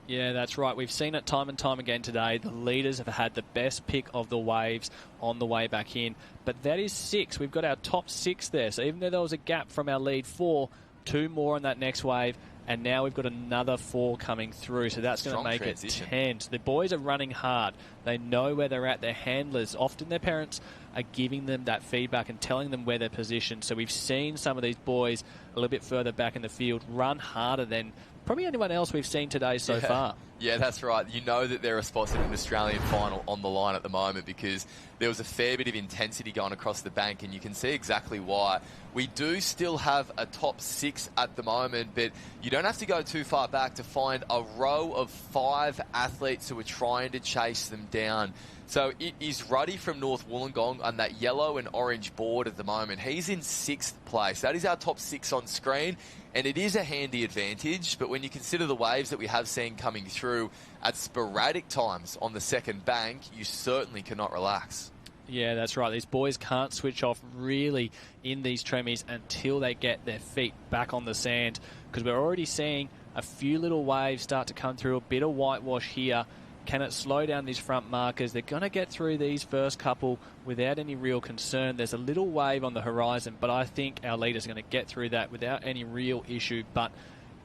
[SPEAKER 8] Yeah, that's right. We've seen it time and time again today. The leaders have had the best pick of the waves on the way back in. But that is 6. We've got our top 6 there. So even though there was a gap from our lead 4, 2 more on that next wave, and now we've got another 4 coming through. So that's going to make it 10. So the boys are running hard. They know where they're at. Their handlers, often their parents, are giving them that feedback and telling them where they're positioned. So we've seen some of these boys a little bit further back in the field run harder than probably anyone else we've seen today so far.
[SPEAKER 22] Yeah, that's right. You know that there are spots in an Australian final on the line at the moment because there was a fair bit of intensity going across the bank, and you can see exactly why. We do still have a top 6 at the moment, but you don't have to go too far back to find a row of 5 athletes who are trying to chase them down. So it is Ruddy from North Wollongong on that yellow and orange board at the moment. He's in 6th place. That is our top 6 on screen, and it is a handy advantage, but when you consider the waves that we have seen coming through at sporadic times on the second bank, you certainly cannot relax.
[SPEAKER 8] Yeah, that's right. These boys can't switch off really in these tremies until they get their feet back on the sand, because we're already seeing a few little waves start to come through, a bit of whitewash here. Can it slow down these front markers? They're going to get through these first couple without any real concern. There's a little wave on the horizon, but I think our leaders are going to get through that without any real issue. But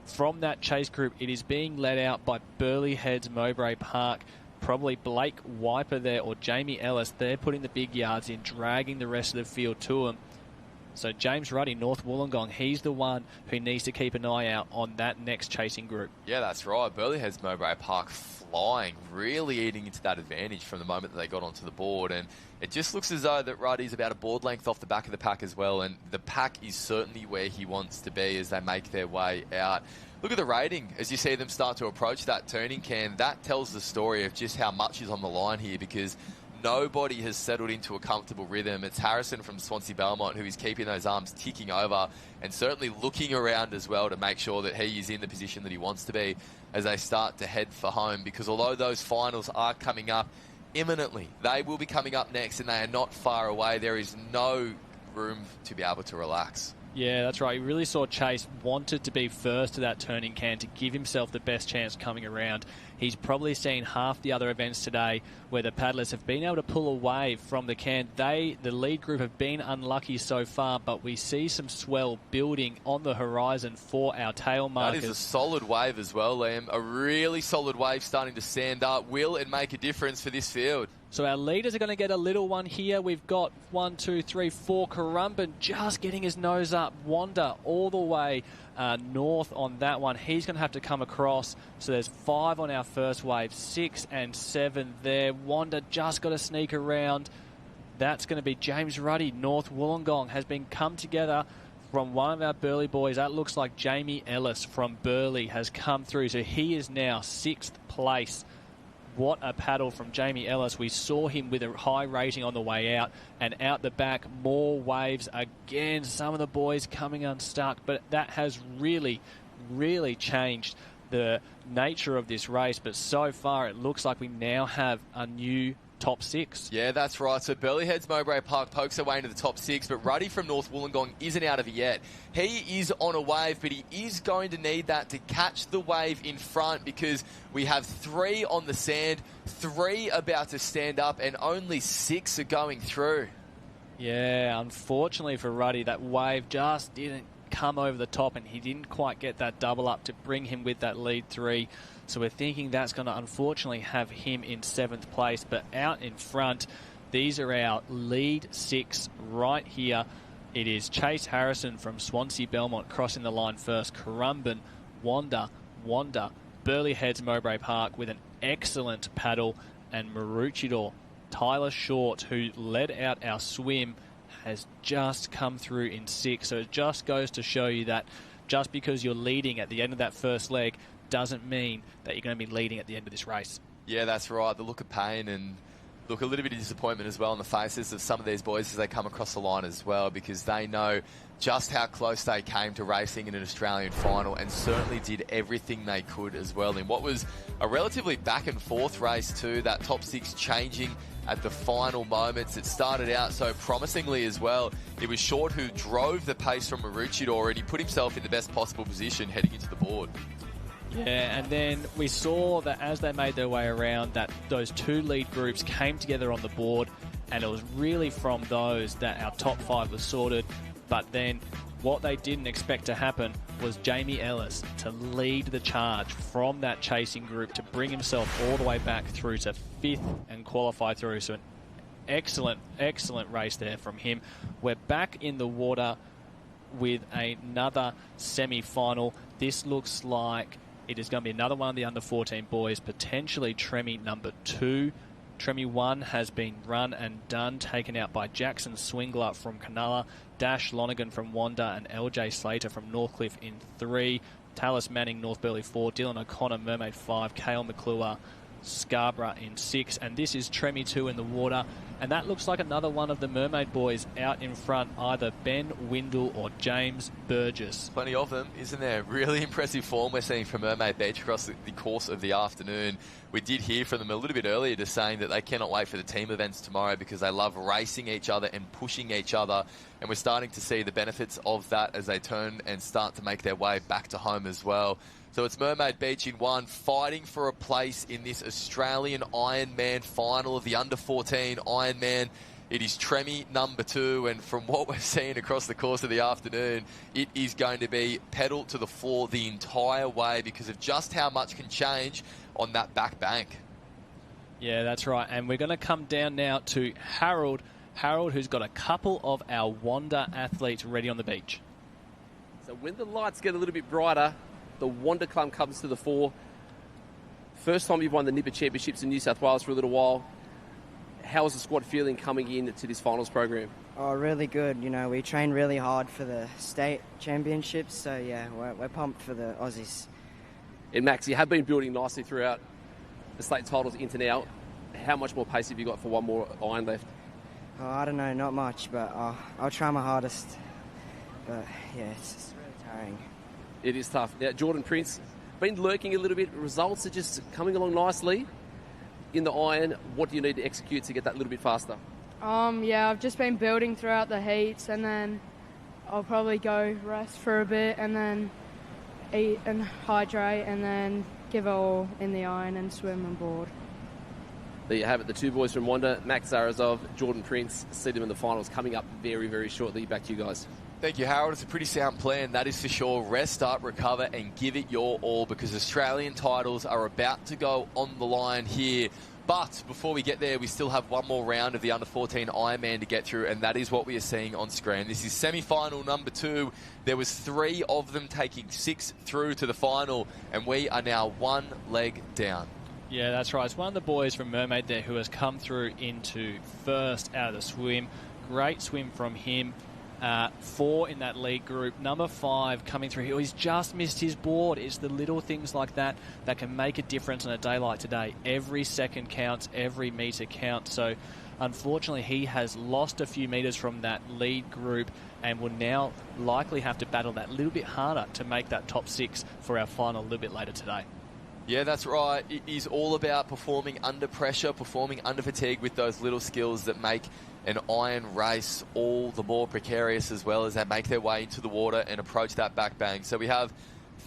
[SPEAKER 8] from that chase group, it is being led out by Burleigh Heads Mowbray Park. Probably Blake Wiper there or Jamie Ellis. They're putting the big yards in, dragging the rest of the field to them. So James Ruddy, North Wollongong, he's the one who needs to keep an eye out on that next chasing group.
[SPEAKER 22] Yeah, that's right. Burleigh Heads Mowbray Park flying, really eating into that advantage from the moment that they got onto the board. And it just looks as though that Ruddy's about a board length off the back of the pack as well. And the pack is certainly where he wants to be as they make their way out. Look at the rating as you see them start to approach that turning can. That tells the story of just how much is on the line here, because nobody has settled into a comfortable rhythm. It's Harrison from Swansea Belmont who is keeping those arms ticking over and certainly looking around as well to make sure that he is in the position that he wants to be as they start to head for home, because although those finals are coming up imminently, they will be coming up next and they are not far away. There is no room to be able to relax.
[SPEAKER 8] Yeah, that's right. You really saw Chase wanted to be first to that turning can to give himself the best chance coming around. He's probably seen half the other events today where the paddlers have been able to pull away from the can. The lead group, have been unlucky so far, but we see some swell building on the horizon for our tail markers.
[SPEAKER 22] That is a solid wave as well, Liam. A really solid wave starting to stand up. Will it make a difference for this field?
[SPEAKER 8] So our leaders are going to get a little one here. We've got 1, 2, 3, 4. Currumbin just getting his nose up. Wanda all the way north on that one. He's going to have to come across. So there's 5 on our first wave, 6 and 7 there. Wanda just got to sneak around. That's going to be James Ruddy. North Wollongong has been come together from one of our Burleigh boys. That looks like Jamie Ellis from Burleigh has come through. So he is now 6th place. What a paddle from Jamie Ellis. We saw him with a high rating on the way out, and out the back, more waves again. Some of the boys coming unstuck, but that has really, really changed the nature of this race. But so far, it looks like we now have a new top 6.
[SPEAKER 22] Yeah, that's right. So Burleigh Heads Mowbray Park pokes their way into the top 6, but Ruddy from North Wollongong isn't out of it yet. He is on a wave, but he is going to need that to catch the wave in front, because we have 3 on the sand, 3 about to stand up, and only 6 are going through.
[SPEAKER 8] Yeah, unfortunately for Ruddy, that wave just didn't come over the top, and he didn't quite get that double up to bring him with that lead 3. So we're thinking that's going to unfortunately have him in 7th place. But out in front, these are our lead 6 right here. It is Chase Harrison from Swansea Belmont crossing the line first. Currumbin, Wanda, Burleigh Heads Mowbray Park with an excellent paddle. And Maroochydore, Tyler Short, who led out our swim, has just come through in 6th. So it just goes to show you that just because you're leading at the end of that first leg doesn't mean that you're going to be leading at the end of this race.
[SPEAKER 22] Yeah, that's right. The look of pain and look, a little bit of disappointment as well on the faces of some of these boys as they come across the line as well, because they know just how close they came to racing in an Australian final and certainly did everything they could as well in what was a relatively back and forth race too. That top 6 changing at the final moments. It started out so promisingly as well. It was Short who drove the pace from Maroochydore, and he put himself in the best possible position heading into the board.
[SPEAKER 8] Yeah, and then we saw that as they made their way around, that those 2 lead groups came together on the board, and it was really from those that our top 5 was sorted. But then what they didn't expect to happen was Jamie Ellis to lead the charge from that chasing group to bring himself all the way back through to 5th and qualify through. So an excellent, excellent race there from him. We're back in the water with another semi-final. This looks like it is going to be another one of the under-14 boys, potentially Tremi number 2. Tremi 1 has been run and done, taken out by Jackson Swingler from Canalla, Dash Lonergan from Wanda, and LJ Slater from Northcliffe in 3. Tallis Manning, North Burleigh 4. Dylan O'Connor, Mermaid 5. Kale McClure, Scarborough in 6. And this is Tremi 2 in the water. And that looks like another one of the Mermaid boys out in front, either Ben Windle or James Burgess.
[SPEAKER 22] Plenty of them, isn't there? Really impressive form we're seeing from Mermaid Beach across the course of the afternoon. We did hear from them a little bit earlier just saying that they cannot wait for the team events tomorrow because they love racing each other and pushing each other. And we're starting to see the benefits of that as they turn and start to make their way back to home as well. So it's Mermaid Beach in 1, fighting for a place in this Australian Ironman final of the under-14 Ironman. It is Tremi number 2, and from what we're seeing across the course of the afternoon, it is going to be pedal to the floor the entire way because of just how much can change on that back bank.
[SPEAKER 8] Yeah, that's right. And we're going to come down now to Harold. Harold, who's got a couple of our Wanda athletes ready on the beach.
[SPEAKER 14] So when the lights get a little bit brighter, the Wanda Club comes to the fore. First time you've won the Nipper Championships in New South Wales for a little while. How is the squad feeling coming in to this finals program?
[SPEAKER 9] Oh, really good. You know, we train really hard for the state championships, so yeah, we're pumped for the Aussies.
[SPEAKER 14] And Max, you have been building nicely throughout the state titles into now. how much more pace have you got for one more iron left?
[SPEAKER 9] Oh, I don't know, not much, but I'll try my hardest. But yeah, it's just really tiring.
[SPEAKER 14] It is tough. Now, Jordan Prince, been lurking a little bit. Results are just coming along nicely in the iron. What do you need to execute to get that a little bit faster?
[SPEAKER 4] Yeah, I've just been building throughout the heats, and then I'll probably go rest for a bit, and then eat and hydrate, and then give it all in the iron and swim and board.
[SPEAKER 14] There you have it, the two boys from Wanda, Max Zarazov, Jordan Prince. See them in the finals coming up very, very shortly. Back to you guys.
[SPEAKER 22] Thank you, Harold. It's a pretty sound plan, that is for sure. Rest up, recover, and give it your all, because Australian titles are about to go on the line here. But before we get there, we still have one more round of the under-14 Ironman to get through, and that is what we are seeing on screen. This is semi-final number 2. There was 3 of them taking 6 through to the final, and we are now 1 leg down.
[SPEAKER 8] Yeah, that's right. It's one of the boys from Mermaid there who has come through into first out of the swim. Great swim from him. 4 in that lead group. Number 5 coming through. He's just missed his board. It's the little things like that that can make a difference on a day like today. Every second counts. Every metre counts. So, unfortunately, he has lost a few metres from that lead group and will now likely have to battle that little bit harder to make that top 6 for our final a little bit later today.
[SPEAKER 22] Yeah, that's right. It is all about performing under pressure, performing under fatigue with those little skills that make an iron race all the more precarious, as well as they make their way into the water and approach that back bang. So we have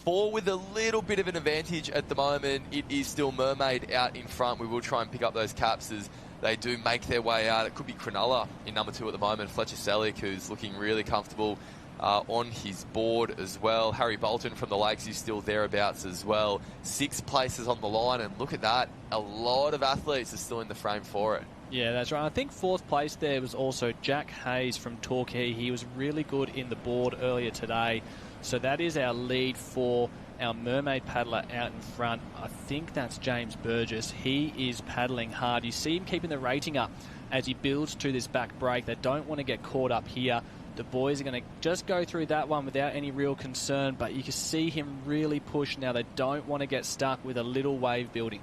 [SPEAKER 22] 4 with a little bit of an advantage at the moment. It is still Mermaid out in front. We will try and pick up those caps as they do make their way out. It could be Cronulla in number 2 at the moment. Fletcher Selick, who's looking really comfortable on his board as well. Harry Bolton from the Lakes is still thereabouts as well. 6 places on the line, and look at that. A lot of athletes are still in the frame for it.
[SPEAKER 8] Yeah, that's right. I think 4th place there was also Jack Hayes from Torquay. He was really good in the board earlier today. So that is our lead for our Mermaid paddler out in front. I think that's James Burgess. He is paddling hard. You see him keeping the rating up as he builds to this back break. They don't want to get caught up here. The boys are going to just go through that one without any real concern, but you can see him really push now. They don't want to get stuck with a little wave building.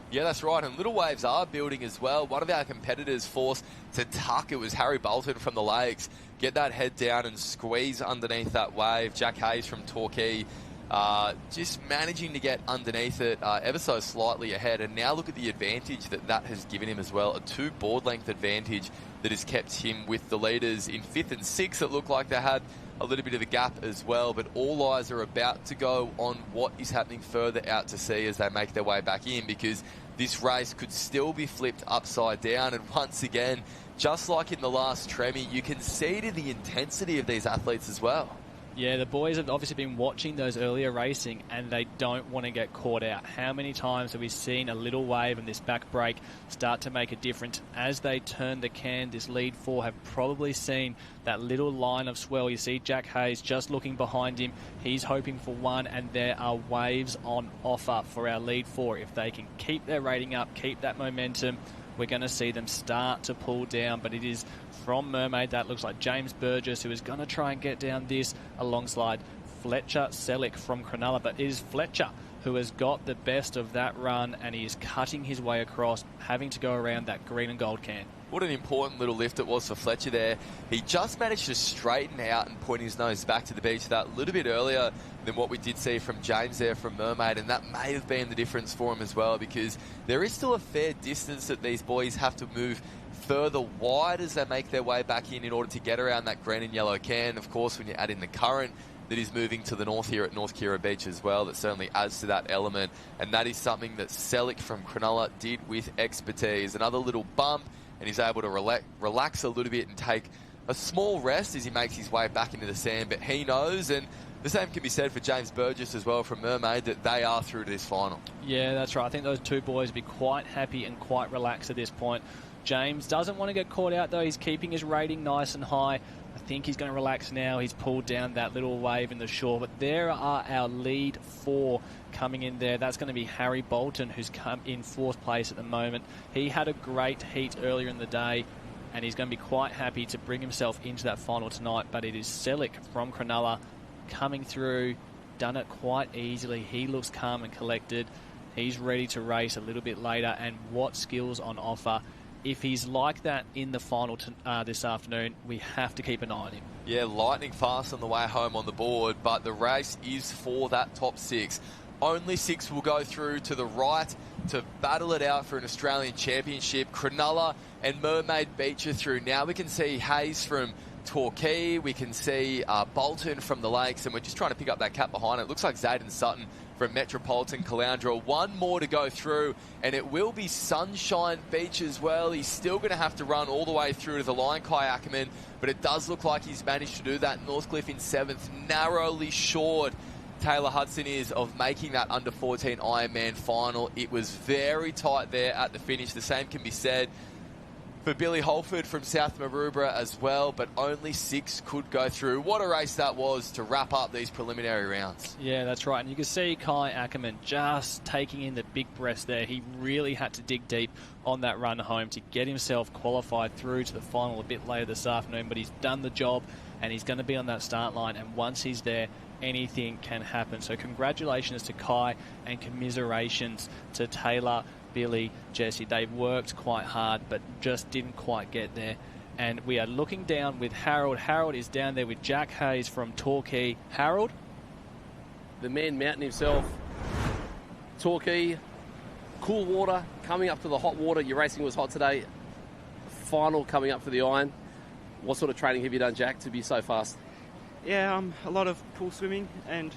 [SPEAKER 22] Yeah, that's right, and little waves are building as well. One of our competitors forced to tuck. It was Harry Bolton from the Lakes. Get that head down and squeeze underneath that wave. Jack Hayes from Torquay just managing to get underneath it ever so slightly ahead. And now look at the advantage that has given him as well. A 2 board length advantage that has kept him with the leaders in 5th and 6th. It looked like they had a little bit of a gap as well, but all eyes are about to go on what is happening further out to sea as they make their way back in, because this race could still be flipped upside down. And once again, just like in the last Tremi, you can see to the intensity of these athletes as well.
[SPEAKER 8] Yeah, the boys have obviously been watching those earlier racing and they don't want to get caught out. How many times have we seen a little wave and this back break start to make a difference? As they turn the can, this lead 4 have probably seen that little line of swell. You see Jack Hayes just looking behind him. He's hoping for one, and there are waves on offer for our lead 4. If they can keep their rating up, keep that momentum, we're going to see them start to pull down. But it is from Mermaid, that looks like James Burgess, who is going to try and get down this alongside Fletcher Selick from Cronulla. But it is Fletcher who has got the best of that run, and he is cutting his way across, having to go around that green and gold can.
[SPEAKER 22] What an important little lift it was for Fletcher there. He just managed to straighten out and point his nose back to the beach that little bit earlier than what we did see from James there from Mermaid, and that may have been the difference for him as well, because there is still a fair distance that these boys have to move further wide as they make their way back in order to get around that green and yellow can. Of course, when you add in the current that is moving to the north here at North Kirra Beach as well, that certainly adds to that element, and that is something that Selick from Cronulla did with expertise. Another little bump, and he's able to relax a little bit and take a small rest as he makes his way back into the sand. But he knows, and the same can be said for James Burgess as well from Mermaid, that they are through to this final.
[SPEAKER 8] Yeah, that's right. I think those two boys will be quite happy and quite relaxed at this point. James doesn't want to get caught out, though. He's keeping his rating nice and high. I think he's going to relax now. He's pulled down that little wave in the shore. But there are our lead 4 coming in there. That's going to be Harry Bolton, who's come in 4th place at the moment. He had a great heat earlier in the day, and he's going to be quite happy to bring himself into that final tonight. But it is Selick from Cronulla coming through, done it quite easily. He looks calm and collected. He's ready to race a little bit later, and what skills on offer. If he's like that in the final this afternoon, we have to keep an eye on him.
[SPEAKER 22] Yeah, lightning fast on the way home on the board, but the race is for that top 6. Only 6 will go through to the right to battle it out for an Australian Championship. Cronulla and Mermaid Beach are through. Now we can see Hayes from Torquay, we can see Bolton from the Lakes, and we're just trying to pick up that cap behind it. Looks like Zayden Sutton from Metropolitan Caloundra. One more to go through, and it will be Sunshine Beach as well. He's still going to have to run all the way through to the Lion Kayakerman, but it does look like he's managed to do that. Northcliffe in 7th, narrowly short. Taylor Hudson is of making that under 14 Ironman final. It was very tight there at the finish. The same can be said for Billy Holford from South Maroubra as well, but only 6 could go through. What a race that was to wrap up these preliminary rounds.
[SPEAKER 8] Yeah, that's right. And you can see Kai Ackerman just taking in the big breaths there. He really had to dig deep on that run home to get himself qualified through to the final a bit later this afternoon, but he's done the job and he's going to be on that start line, and once he's there, anything can happen. So congratulations to Kai and commiserations to Taylor, Billy, Jesse. They've worked quite hard but just didn't quite get there. And we are looking down with Harold. Harold is down there with Jack Hayes from Torquay. Harold?
[SPEAKER 14] The man mountain himself. Torquay, cool water, coming up to the hot water. Your racing was hot today. Final coming up for the Iron. What sort of training have you done, Jack, to be so fast?
[SPEAKER 18] Yeah, a lot of pool swimming and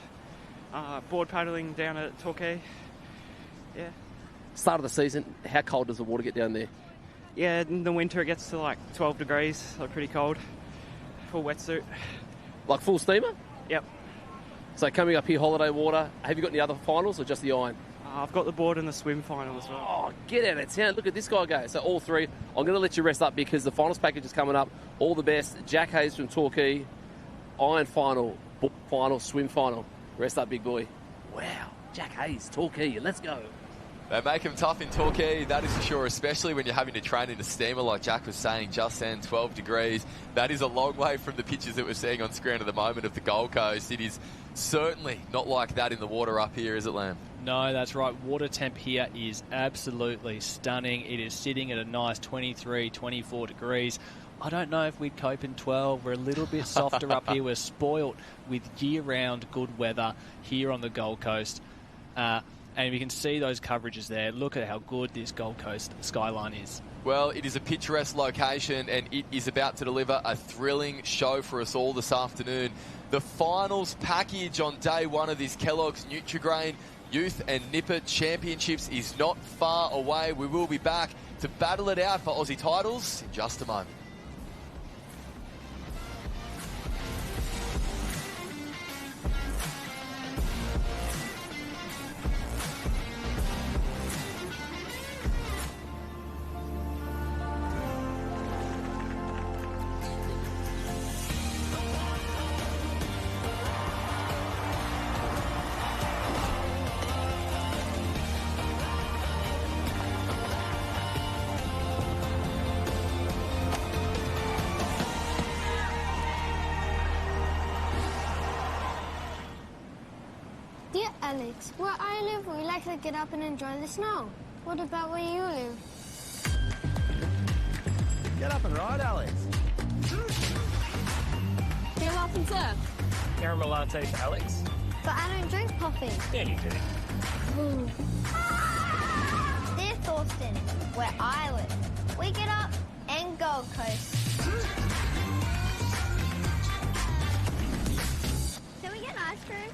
[SPEAKER 18] board paddling down at Torquay. Yeah.
[SPEAKER 14] Start of the season, how cold does the water get down there?
[SPEAKER 18] Yeah, in the winter it gets to like 12 degrees, so pretty cold. Full wetsuit.
[SPEAKER 14] Like full steamer?
[SPEAKER 18] Yep.
[SPEAKER 14] So coming up here, holiday water, have you got any other finals or just the Iron?
[SPEAKER 18] I've got the board and the swim final as well.
[SPEAKER 14] Oh, get out of town. Look at this guy go. So all 3. I'm going to let you rest up because the finals package is coming up. All the best. Jack Hayes from Torquay. Iron final, book final, swim final. Rest up, big boy. Wow. Jack Hayes, Torquay. Let's go.
[SPEAKER 22] They make them tough in Torquay, that is for sure, especially when you're having to train in a steamer like Jack was saying just then, 12 degrees. That is a long way from the pictures that we're seeing on screen at the moment of the Gold Coast. It is certainly not like that in the water up here, is it, Lamb?
[SPEAKER 8] No, that's right. Water temp here is absolutely stunning. It is sitting at a nice 23, 24 degrees. I don't know if we'd cope in 12. We're a little bit softer up here. We're spoilt with year-round good weather here on the Gold Coast. And we can see those coverages there. Look at how good this Gold Coast skyline is.
[SPEAKER 22] Well, it is a picturesque location and it is about to deliver a thrilling show for us all this afternoon. The finals package on day 1 of this Kelloggs Nutri-Grain Youth and Nipper Championships is not far away. We will be back to battle it out for Aussie titles in just a moment.
[SPEAKER 11] Dear Alex, where I live, we like to get up and enjoy the snow. What about where you live?
[SPEAKER 7] Get up and ride, Alex.
[SPEAKER 17] Get up and surf.
[SPEAKER 7] Caramel latte for Alex.
[SPEAKER 11] But I don't drink coffee.
[SPEAKER 7] Yeah, you do.
[SPEAKER 11] Ooh. Dear Thorsten, where I live, we get up and Gold Coast. Can we get ice cream?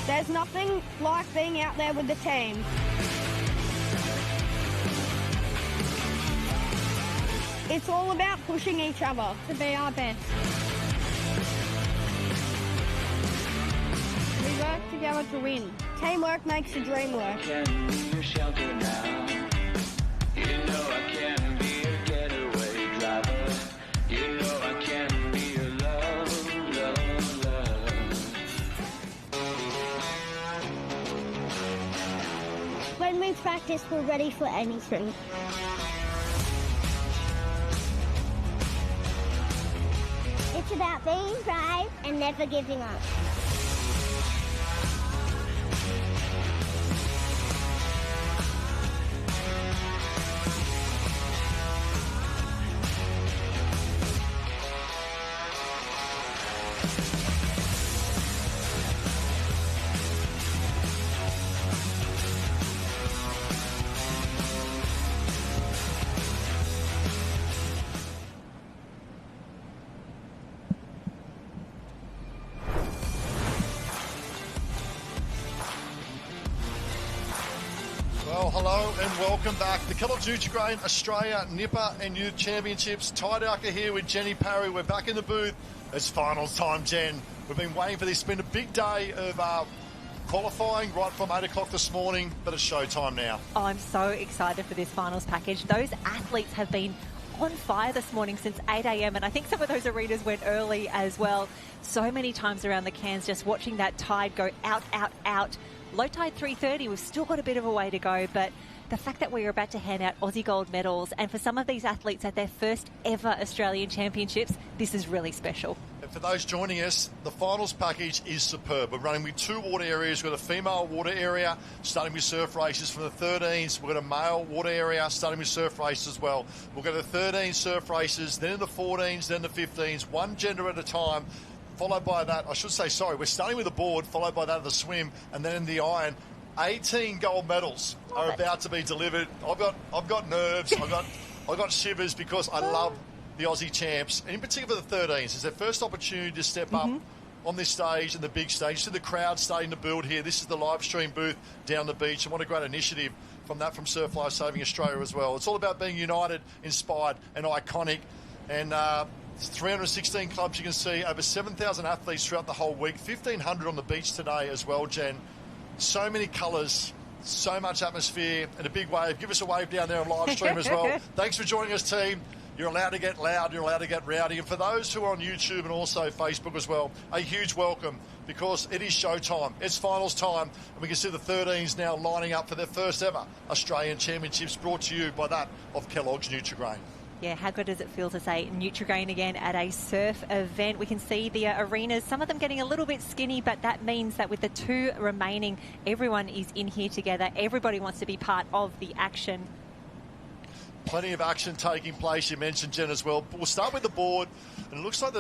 [SPEAKER 17] There's nothing like being out there with the team. It's all about pushing each other to be our best. We work together to win. Teamwork makes the dream work.
[SPEAKER 11] When we practice, we're ready for anything. It's about being brave and never giving up.
[SPEAKER 3] Well, hello and welcome back. The Kelloggs Nutri-Grain Australia Nipper and Youth Championships. Ty Ducker here with Jenny Parry. We're back in the booth. It's finals time, Jen. We've been waiting for this. It's been a big day of qualifying right from 8 o'clock this morning, but it's showtime now.
[SPEAKER 19] Oh, I'm so excited for this finals package. Those athletes have been on fire this morning since 8 a.m. and I think some of those arenas went early as well. So many times around the Cairns, just watching that tide go out, out, out. Low tide 3:30, we've still got a bit of a way to go, but the fact that we are about to hand out Aussie gold medals, and for some of these athletes at their first ever Australian Championships, this is really special.
[SPEAKER 3] And for those joining us, the finals package is superb. We're running with 2 water areas. We've got a female water area starting with surf races from the 13s. We've got a male water area starting with surf races as well. We'll go to the 13 surf races, then in the 14s, then the 15s, one gender at a time. Followed by that, we're starting with the board, followed by that of the swim, and then in the iron. 18 gold medals are about to be delivered. I've got nerves, I've got shivers because I love the Aussie champs, and in particular the 13s. It's their first opportunity to step up on this stage and the big stage. So the crowd starting to build here. This is the live stream booth down the beach, and what a great initiative from Surf Life Saving Australia as well. It's all about being united, inspired, and iconic, and 316 clubs you can see, over 7,000 athletes throughout the whole week, 1,500 on the beach today as well, Jen. So many colours, so much atmosphere, and a big wave. Give us a wave down there on live stream as well. Thanks for joining us, team. You're allowed to get loud, you're allowed to get rowdy. And for those who are on YouTube and also Facebook as well, a huge welcome, because it is showtime. It's finals time, and we can see the 13s now lining up for their first ever Australian Championships, brought to you by that of Kelloggs Nutri-Grain.
[SPEAKER 19] Yeah, how good does it feel to say Nutri-Grain again at a surf event? We can see the arenas, some of them getting a little bit skinny, but that means that with the 2 remaining, everyone is in here together. Everybody wants to be part of the action.
[SPEAKER 3] Plenty of action taking place. You mentioned, Jen, as well. But we'll start with the board, and it looks like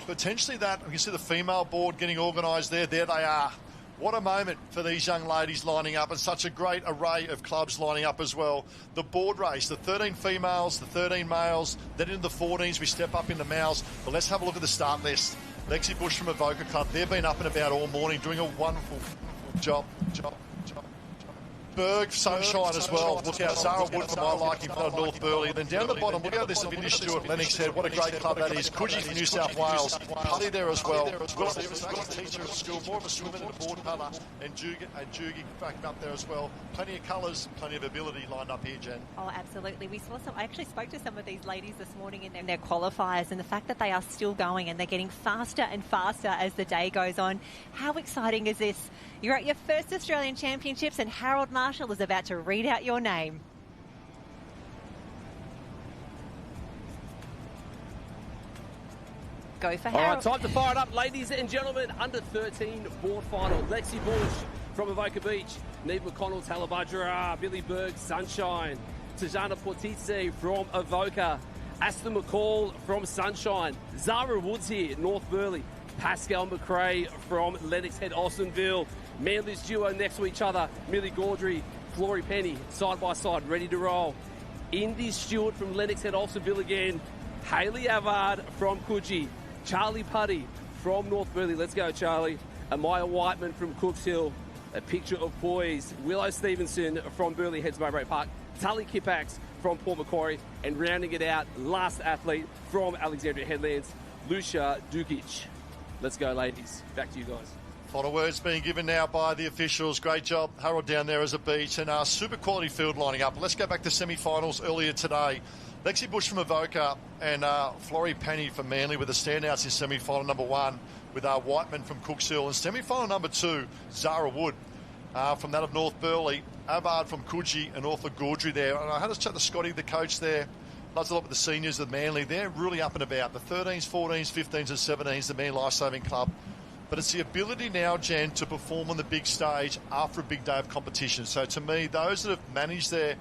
[SPEAKER 3] potentially that, we can see the female board getting organised there. There they are. What a moment for these young ladies lining up, and such a great array of clubs lining up as well. The board race, the 13 females, the 13 males, then into the 14s, we step up into males. But let's have a look at the start list. Lexi Bush from Avoca Club, they've been up and about all morning doing a wonderful job. Berg, Sunshine as well. Look out, Zara Wood from My Liking from North Burleigh. Then down the bottom, look out, there's some Vinny Stewart, Lennox Head. What a great club that is. Coogee from New South Wales. Putty there as well. Will Stevens, a teacher at school, more of a swimmer than a board putter. And Jugi backing up there as well. Plenty of colours, plenty of ability lined up here, Jen.
[SPEAKER 19] Oh, absolutely. I actually spoke to some of these ladies this morning in their qualifiers, and the fact that they are still going and they're getting faster and faster as the day goes on. How exciting is this? You're at your first Australian Championships, and Harold Marshall is about to read out your name. Go for Harold.
[SPEAKER 14] All right, time to fire it up, ladies and gentlemen. Under 13 board final. Lexi Bush from Avoca Beach. Neve McConnell, Talabudra, Billy Berg, Sunshine. Tajana Portizzi from Avoca. Aston McCall from Sunshine. Zara Woods here, North Burleigh. Pascal McRae from Lennox Head, Austinville. Manly's duo next to each other. Millie Gaudry, Flory Penny, side by side, ready to roll. Indy Stewart from Lennox Head, Austinville again. Hayley Avard from Coogee. Charlie Putty from North Burleigh. Let's go, Charlie. Amaya Whiteman from Cooks Hill. A picture of poise. Willow Stevenson from Burleigh Heads, Mowbray Park. Tully Kipax from Port Macquarie. And rounding it out, last athlete from Alexandria Headlands, Lucia Dukic. Let's go, ladies. Back to you guys.
[SPEAKER 3] Final words being given now by the officials. Great job, Harold, down there as a beach. And super quality field lining up. Let's go back to semi-finals earlier today. Lexi Bush from Avoca and Flory Penny from Manly with the standouts in semi-final number 1 with Whiteman from Cooks Hill. And semi-final number 2, Zara Wood from that of North Burleigh. Avard from Coogee and Arthur Gaudry there. And I had to chat to Scotty, the coach there, Loves a lot with the seniors, the Manly. They're really up and about. The 13s, 14s, 15s and 17s, the Manly Lifesaving Club. But it's the ability now, Jen, to perform on the big stage after a big day of competition. So to me, those that have managed their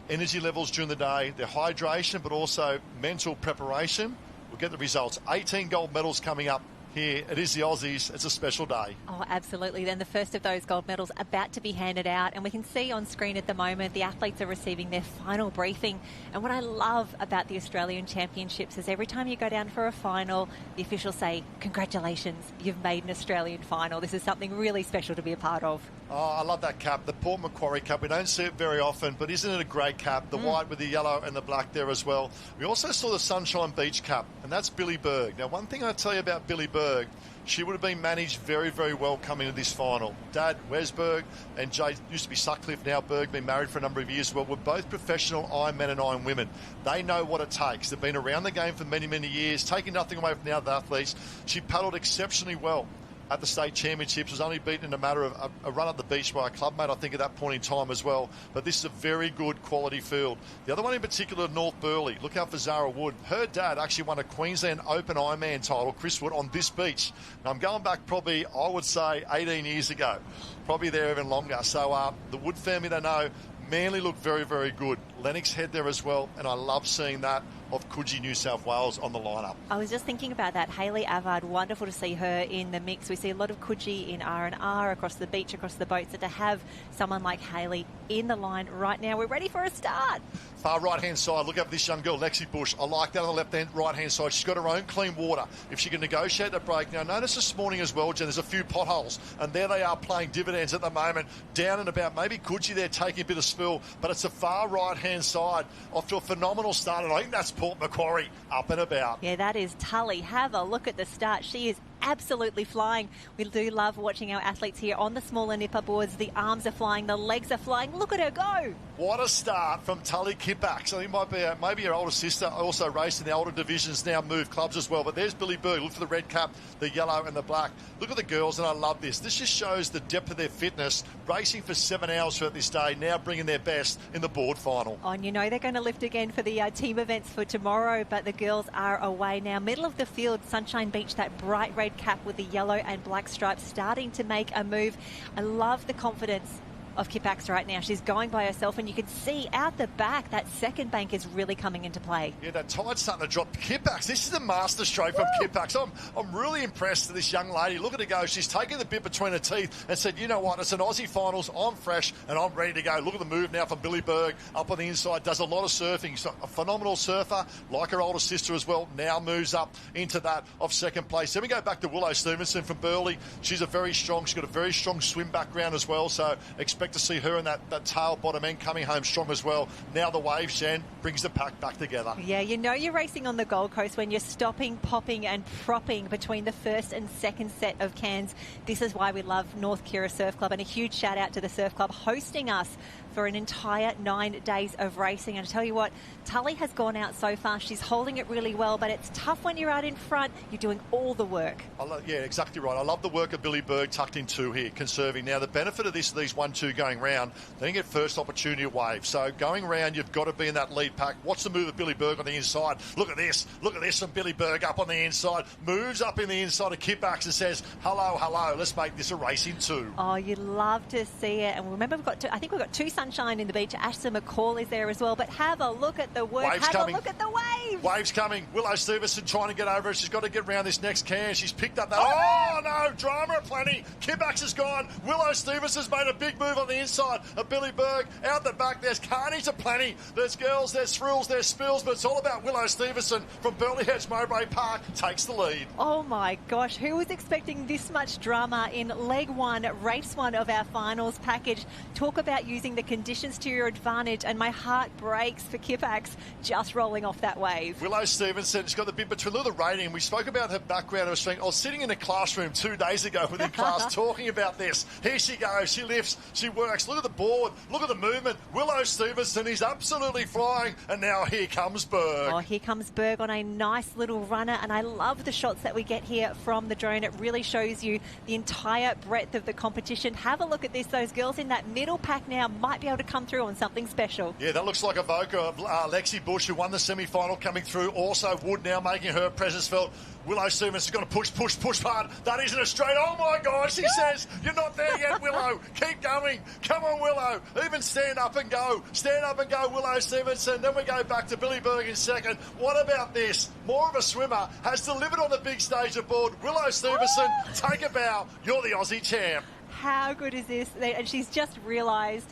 [SPEAKER 3] energy levels during the day, their hydration, but also mental preparation, will get the results. 18 gold medals coming up here. It is the Aussies. It's a special day.
[SPEAKER 19] Oh, absolutely. Then the first of those gold medals about to be handed out. And we can see on screen at the moment the athletes are receiving their final briefing. And what I love about the Australian Championships is every time you go down for a final, the officials say, congratulations, you've made an Australian final. This is something really special to be a part of.
[SPEAKER 3] Oh, I love that cap, the Port Macquarie cap. We don't see it very often, but isn't it a great cap? The white with the yellow and the black there as well. We also saw the Sunshine Beach cap, and that's Billy Berg. Now, one thing I tell you about Billy Berg, she would have been managed very, very well coming to this final. Dad, Wes Berg, and Jay, used to be Sutcliffe, now Berg, been married for a number of years as well. We're both professional Ironmen and Ironwomen. They know what it takes. They've been around the game for many, many years, taking nothing away from the other athletes. She paddled exceptionally well at the state championships, was only beaten in a matter of a run up the beach by a clubmate, I think, at that point in time as well. But this is a very good quality field. The other one in particular, North Burleigh. Look out for Zara Wood. Her dad actually won a Queensland Open Ironman title, Chris Wood, on this beach. Now, I'm going back probably, I would say, 18 years ago. Probably there even longer. So the Wood family, they know, Manly looked very, very good. Lennox Head there as well, and I love seeing that of Coogee, New South Wales on the lineup.
[SPEAKER 19] I was just thinking about that. Hayley Avard, wonderful to see her in the mix. We see a lot of Coogee in R&R across the beach, across the boat. So to have someone like Hayley in the line right now, we're ready for a start.
[SPEAKER 3] Far right-hand side, look up this young girl, Lexi Bush. I like that on the left-hand, right-hand side. She's got her own clean water. If she can negotiate the break. Now, notice this morning as well, Jen, there's a few potholes, and there they are playing dividends at the moment, down and about. Maybe Coogee there taking a bit of spill, but it's a far right-hand side off to a phenomenal start, and I think that's Port Macquarie up and about.
[SPEAKER 19] Yeah, that is Tully. Have a look at the start. She is absolutely flying. We do love watching our athletes here on the smaller nipper boards. The arms are flying, the legs are flying. Look at her go.
[SPEAKER 3] What a start from Tully Kippax. I think it might be her older sister, also raced in the older divisions, now moved clubs as well. But there's Billy Berg. Look for the red cap, the yellow and the black. Look at the girls, and I love this. This just shows the depth of their fitness, racing for 7 hours throughout this day, now bringing their best in the board final.
[SPEAKER 19] Oh, and you know they're going to lift again for the team events for tomorrow, but the girls are away now. Middle of the field, Sunshine Beach, that bright red cap with the yellow and black stripes starting to make a move. I love the confidence of Kippax right now. She's going by herself, and you can see out the back that second bank is really coming into play.
[SPEAKER 3] Yeah, that tide's starting to drop. Kippax, this is a master stroke from Kippax. I'm really impressed with this young lady. Look at her go. She's taken the bit between her teeth and said, you know what, it's an Aussie finals. I'm fresh and I'm ready to go. Look at the move now from Billy Berg up on the inside. Does a lot of surfing. She's a phenomenal surfer, like her older sister as well. Now moves up into that of second place. Then we go back to Willow Stevenson from Burleigh. She's she's got a very strong swim background as well, so expect to see her in that tail bottom end coming home strong as well. Now the wave, Shan, brings the pack back together.
[SPEAKER 19] Yeah, you know you're racing on the Gold Coast when you're stopping, popping and propping between the first and second set of cans. This is why we love North Kirra Surf Club, and a huge shout out to the Surf Club hosting us for an entire 9 days of racing. And I tell you what, Tully has gone out so far. She's holding it really well, but it's tough when you're out in front. You're doing all the work.
[SPEAKER 3] Yeah, exactly right. I love the work of Billy Berg tucked in two here, conserving. Now, the benefit of these 1-2 going round, they can get first opportunity of wave. So going round, you've got to be in that lead pack. What's the move of Billy Berg on the inside? Look at this. Look at this from Billy Berg up on the inside. Moves up in the inside of Kippax and says, hello, hello, let's make this a race in two.
[SPEAKER 19] Oh, you'd love to see it. And remember, I think we've got two Sunshine in the beach. Ashton McCall is there as well. But have a look at the work.
[SPEAKER 3] Waves
[SPEAKER 19] have
[SPEAKER 3] coming.
[SPEAKER 19] a look at the waves.
[SPEAKER 3] Waves coming. Willow Stevenson trying to get over it. She's got to get around this next can. She's picked up that. Oh, no. Drama aplenty. Kippax is gone. Willow Stevenson's made a big move on the inside of Billy Berg. Out the back, there's carnage aplenty. There's girls, there's thrills, there's spills, but it's all about Willow Stevenson from Burleigh Heads Mowbray Park takes the lead.
[SPEAKER 19] Oh, my gosh. Who was expecting this much drama in leg one, race one of our finals package? Talk about using the conditions to your advantage, and my heart breaks for Kippax just rolling off that wave. believe.
[SPEAKER 3] Willow Stevenson has got the bit between. Look at the rating. We spoke about her background. I was sitting in a classroom 2 days ago within class talking about this. Here she goes. She lifts. She works. Look at the board. Look at the movement. Willow Stevenson is absolutely flying. And now here comes Berg.
[SPEAKER 19] Oh, here comes Berg on a nice little runner. And I love the shots that we get here from the drone. It really shows you the entire breadth of the competition. Have a look at this. Those girls in that middle pack now might be able to come through on something special.
[SPEAKER 3] Yeah, that looks like a Voca of Lexi Bush, who won the semi-final, coming through. Also Wood now making her presence felt. Willow Stevenson's going to push hard. That isn't a straight. Oh, my God, she says, you're not there yet, Willow. Keep going. Come on, Willow. Even stand up and go. Stand up and go, Willow Stevenson. Then we go back to Billy Berg in second. What about this? More of a swimmer has delivered on the big stage aboard. Willow Stevenson, take a bow. You're the Aussie champ.
[SPEAKER 19] How good is this? And she's just realised,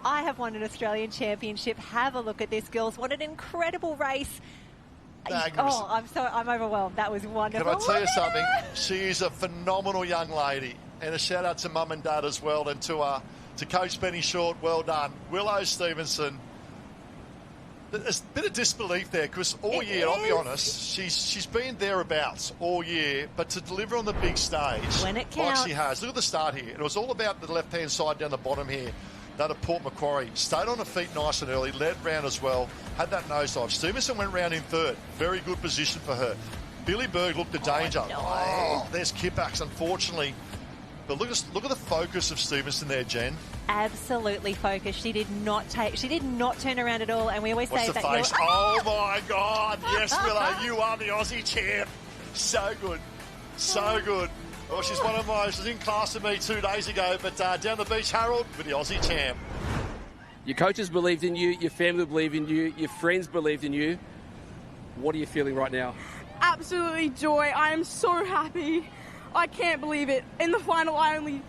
[SPEAKER 19] I have won an Australian championship. Have a look at this, girls. What an incredible race. Oh, I'm overwhelmed. That was wonderful.
[SPEAKER 3] Can I tell you something? She is a phenomenal young lady. And a shout out to Mum and Dad as well, and to Coach Benny Short. Well done. Willow Stevenson. There's a bit of disbelief there, because all year, I'll be honest, she's been thereabouts all year, but to deliver on the big stage,
[SPEAKER 19] when it counts,
[SPEAKER 3] like she has. Look at the start here. It was all about the left-hand side down the bottom here. That of Port Macquarie. Stayed on her feet nice and early, led round as well, had that nosedive. Stevenson went round in third. Very good position for her. Billy Berg looked at danger. Oh, there's Kippax, unfortunately. But look at the focus of Stevenson there, Jen.
[SPEAKER 19] Absolutely focused. She did not turn around at all. And we always say that.
[SPEAKER 3] Face? Oh my God! Yes, Willow, you are the Aussie champ. So good, so good. Well, she's one of mine. She was in class with me 2 days ago, but down the beach, Harold, with the Aussie champ.
[SPEAKER 14] Your coaches believed in you, your family believed in you, your friends believed in you. What are you feeling right now?
[SPEAKER 2] Absolutely joy. I am so happy. I can't believe it. In the final, in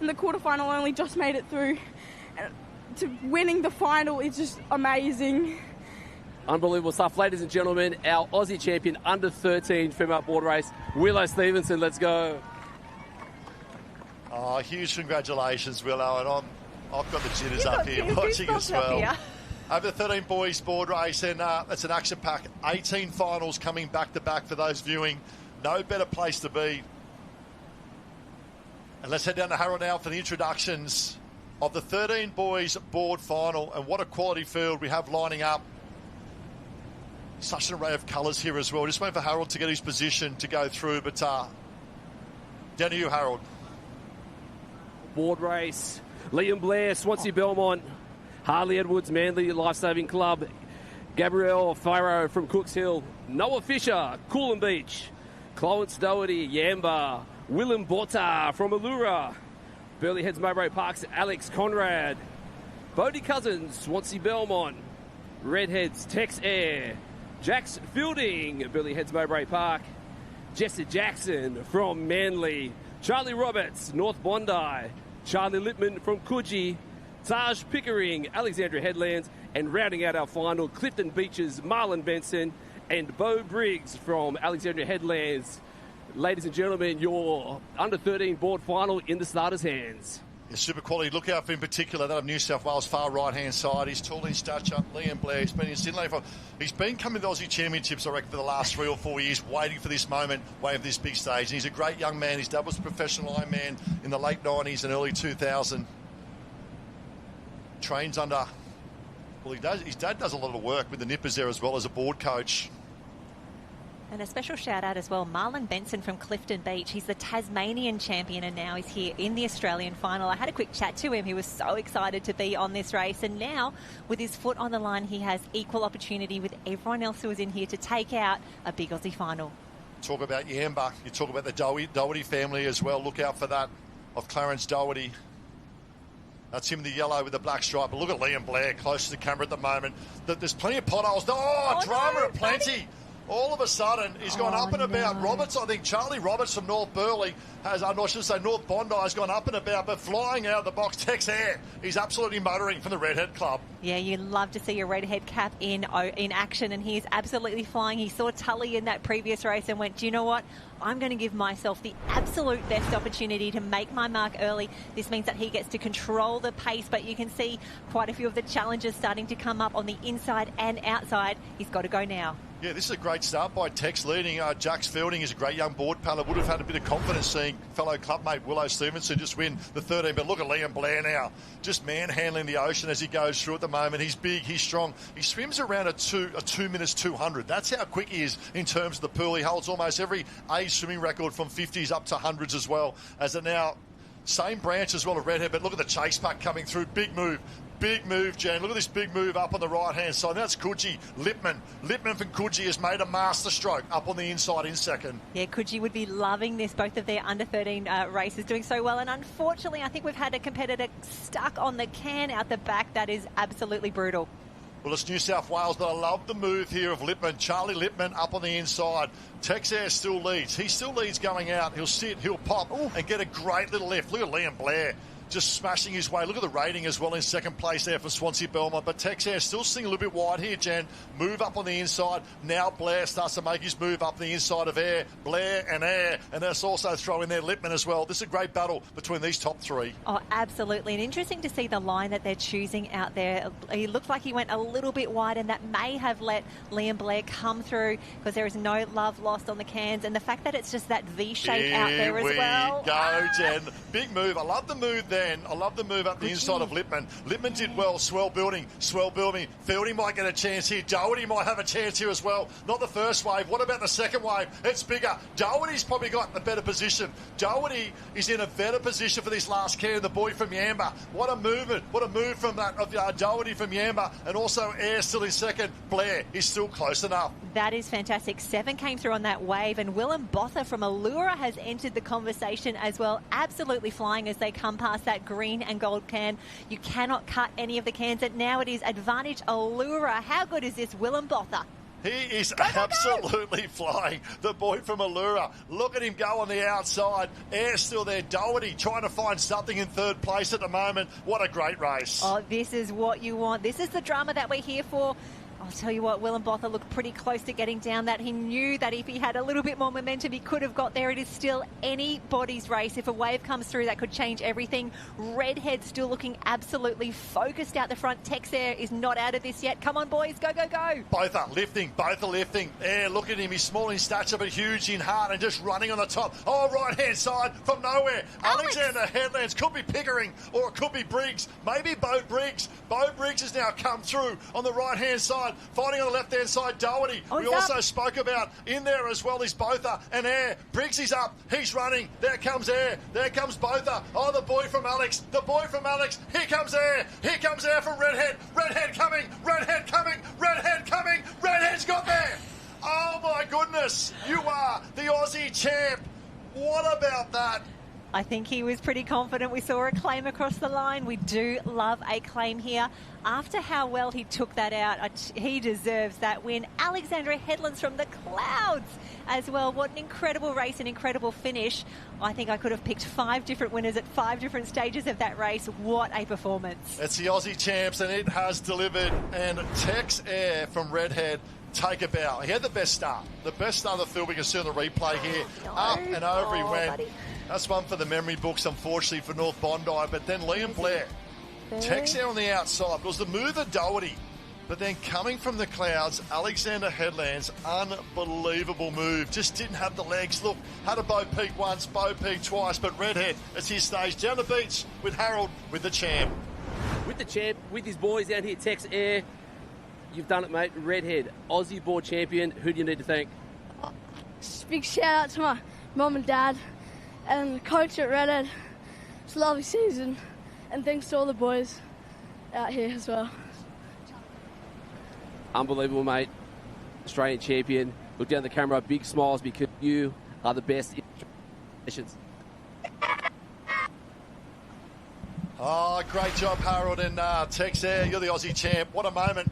[SPEAKER 2] the quarterfinal, I only just made it through. To winning the final is just amazing.
[SPEAKER 14] Unbelievable stuff. Ladies and gentlemen, our Aussie champion under 13 female board race, Willow Stevenson. Let's go.
[SPEAKER 3] Oh, huge congratulations, Willow. And I've got the jitters up here watching as well. Over the 13 boys board race, and that's an action pack. 18 finals coming back to back for those viewing. No better place to be. And let's head down to Harold now for the introductions of the 13 boys board final. And what a quality field we have lining up. Such an array of colours here as well. Just waiting for Harold to get his position to go through. But down to you, Harold.
[SPEAKER 14] Board race. Liam Blair, Swansea Belmont. Harley Edwards, Manly Lifesaving Club. Gabrielle Firo from Cooks Hill. Noah Fisher, Coolum Beach. Clarence Doherty, Yamba. Willem Botta from Allura. Burleigh Heads Mowbray Park's Alex Conrad. Bodie Cousins, Swansea Belmont. Redheads, Tex Air. Jax Fielding, Burleigh Heads Mowbray Park. Jessa Jackson from Manly. Charlie Roberts, North Bondi. Charlie Lippman from Coogee. Taj Pickering, Alexandria Headlands. And rounding out our final, Clifton Beaches, Marlon Benson. And Bo Briggs from Alexandria Headlands. Ladies and gentlemen, your under-13 board final in the starters' hands.
[SPEAKER 3] Yeah, super quality. Look out for, in particular, that of New South Wales far right-hand side. He's tall in stature. Liam Blair. He's been in Sydney for... He's been coming to the Aussie Championships, I reckon, for the last 3 or 4 years, waiting for this moment, waiting for this big stage. And he's a great young man. His dad was a professional Ironman in the late 90s and early 2000. Trains under... Well, his dad does a lot of work with the Nippers there as well as a board coach.
[SPEAKER 19] And a special shout out as well, Marlon Benson from Clifton Beach. He's the Tasmanian champion and now he's here in the Australian final. I had a quick chat to him. He was so excited to be on this race. And now, with his foot on the line, he has equal opportunity with everyone else who is in here to take out a big Aussie final.
[SPEAKER 3] Talk about Yamba. You talk about the Doherty family as well. Look out for that of Clarence Doherty. That's him in the yellow with the black stripe. But look at Liam Blair close to the camera at the moment. There's plenty of potholes. Oh, drama aplenty. All of a sudden, he's gone up and about. Roberts, I think Charlie Roberts from North Burleigh North Bondi has gone up and about, but flying out of the box, Tex Air. He's absolutely motoring from the Redhead Club.
[SPEAKER 19] Yeah, you love to see your Redhead cap in action, and he's absolutely flying. He saw Tully in that previous race and went, do you know what? I'm going to give myself the absolute best opportunity to make my mark early. This means that he gets to control the pace, but you can see quite a few of the challenges starting to come up on the inside and outside. He's got to go now.
[SPEAKER 3] Yeah, this is a great start by Tex leading. Jax Fielding is a great young board paddler. Would have had a bit of confidence seeing fellow clubmate Willow Stevenson just win the 13. But look at Liam Blair now, just manhandling the ocean as he goes through at the moment. He's big, he's strong. He swims around a 2 minutes 200. That's how quick he is in terms of the pool. He holds almost every age swimming record from 50s up to 100s as well. As it now, same branch as well of Redhead, but look at the chase pack coming through. Big move. Big move, Jan. Look at this big move up on the right-hand side. That's Coogee. Lippman from Coogee has made a master stroke up on the inside in second.
[SPEAKER 19] Yeah, Coogee would be loving this. Both of their under-13 races doing so well. And unfortunately, I think we've had a competitor stuck on the can out the back. That is absolutely brutal.
[SPEAKER 3] Well, it's New South Wales, but I love the move here of Lippman. Charlie Lippman up on the inside. Tex Air still leads. He still leads going out. He'll sit, he'll pop, and get a great little lift. Look at Liam Blair just smashing his way. Look at the rating as well in second place there for Swansea Belmont. But Tex Air still sitting a little bit wide here, Jan. Move up on the inside. Now Blair starts to make his move up the inside of Air. Blair and Air. And let's also throw in there Lippman as well. This is a great battle between these top three.
[SPEAKER 19] Oh, absolutely. And interesting to see the line that they're choosing out there. He looked like he went a little bit wide, and that may have let Liam Blair come through because there is no love lost on the cans. And the fact that it's just that V shape out there as well.
[SPEAKER 3] Here we go, Jen. Big move. I love the move then. I love the move up the inside of Lippman. Lippman did well. Swell building. Fielding might get a chance here. Doherty might have a chance here as well. Not the first wave. What about the second wave? It's bigger. Doherty's probably got a better position. Doherty is in a better position for this last can. The boy from Yamba. What a movement. What a move from that of Doherty from Yamba. And also Air still in second. Blair is still close enough.
[SPEAKER 19] That is fantastic. 7 came through on that wave, and Willem Botha from Allura has entered the conversation as well. Absolutely flying as they come past that green and gold can. You cannot cut any of the cans, and now it is advantage Allura. How good is this Willem Botha?
[SPEAKER 3] He is absolutely flying, the boy from Allura. Look at him go on the outside. Air still there. Doherty trying to find something in third place at the moment. What a great race.
[SPEAKER 19] Oh, this is what you want. This is the drama that we're here for. I'll tell you what, Willem Botha looked pretty close to getting down that. He knew that if he had a little bit more momentum, he could have got there. It is still anybody's race. If a wave comes through, that could change everything. Redhead still looking absolutely focused out the front. Tex Air is not out of this yet. Come on, boys. Go, go, go.
[SPEAKER 3] Both are lifting. Air, look at him. He's small in stature, but huge in heart and just running on the top. Oh, right-hand side from nowhere. Alexander Headlands. Could be Pickering or it could be Briggs. Maybe Bo Briggs. Bo Briggs has now come through on the right-hand side. Fighting on the left-hand side, Doherty. We also spoke about in there as well is Botha and Air. Briggs is up. He's running. There comes Air. There comes Botha. Oh, the boy from Alex. Here comes Air. Here comes Air from Redhead. Redhead coming. Redhead's got there. Oh, my goodness. You are the Aussie champ. What about that?
[SPEAKER 19] I think he was pretty confident. We saw a claim across the line. We do love a claim here. After how well he took that out, he deserves that win. Alexandra Headlands from the clouds as well. What an incredible race, an incredible finish. I think I could have picked 5 different winners at 5 different stages of that race. What a performance.
[SPEAKER 3] It's the Aussie champs, and it has delivered. And Tex Air from Redhead, take a bow. He had the best start. The best start of the field we can see on the replay here. Up and over he went. Buddy. That's one for the memory books, unfortunately, for North Bondi. But then Liam Blair, Tex Air on the outside. It was the move of Doherty. But then coming from the clouds, Alexander Headlands, unbelievable move. Just didn't have the legs. Look, had a Bo Peak once, Bo Peak twice. But Redhead, it's his stage. Down the beach with Harold, with the champ.
[SPEAKER 14] With the champ, with his boys down here, Tex Air. You've done it, mate. Redhead, Aussie board champion. Who do you need to thank?
[SPEAKER 5] Big shout out to my mum and dad and the coach at Redhead. It's a lovely season, and thanks to all the boys out here as well.
[SPEAKER 14] Unbelievable, mate. Australian champion. Look down the camera, big smiles because you are the best in nations.
[SPEAKER 3] Oh, great job, Harold and Tex Air. You're the Aussie champ. What a moment.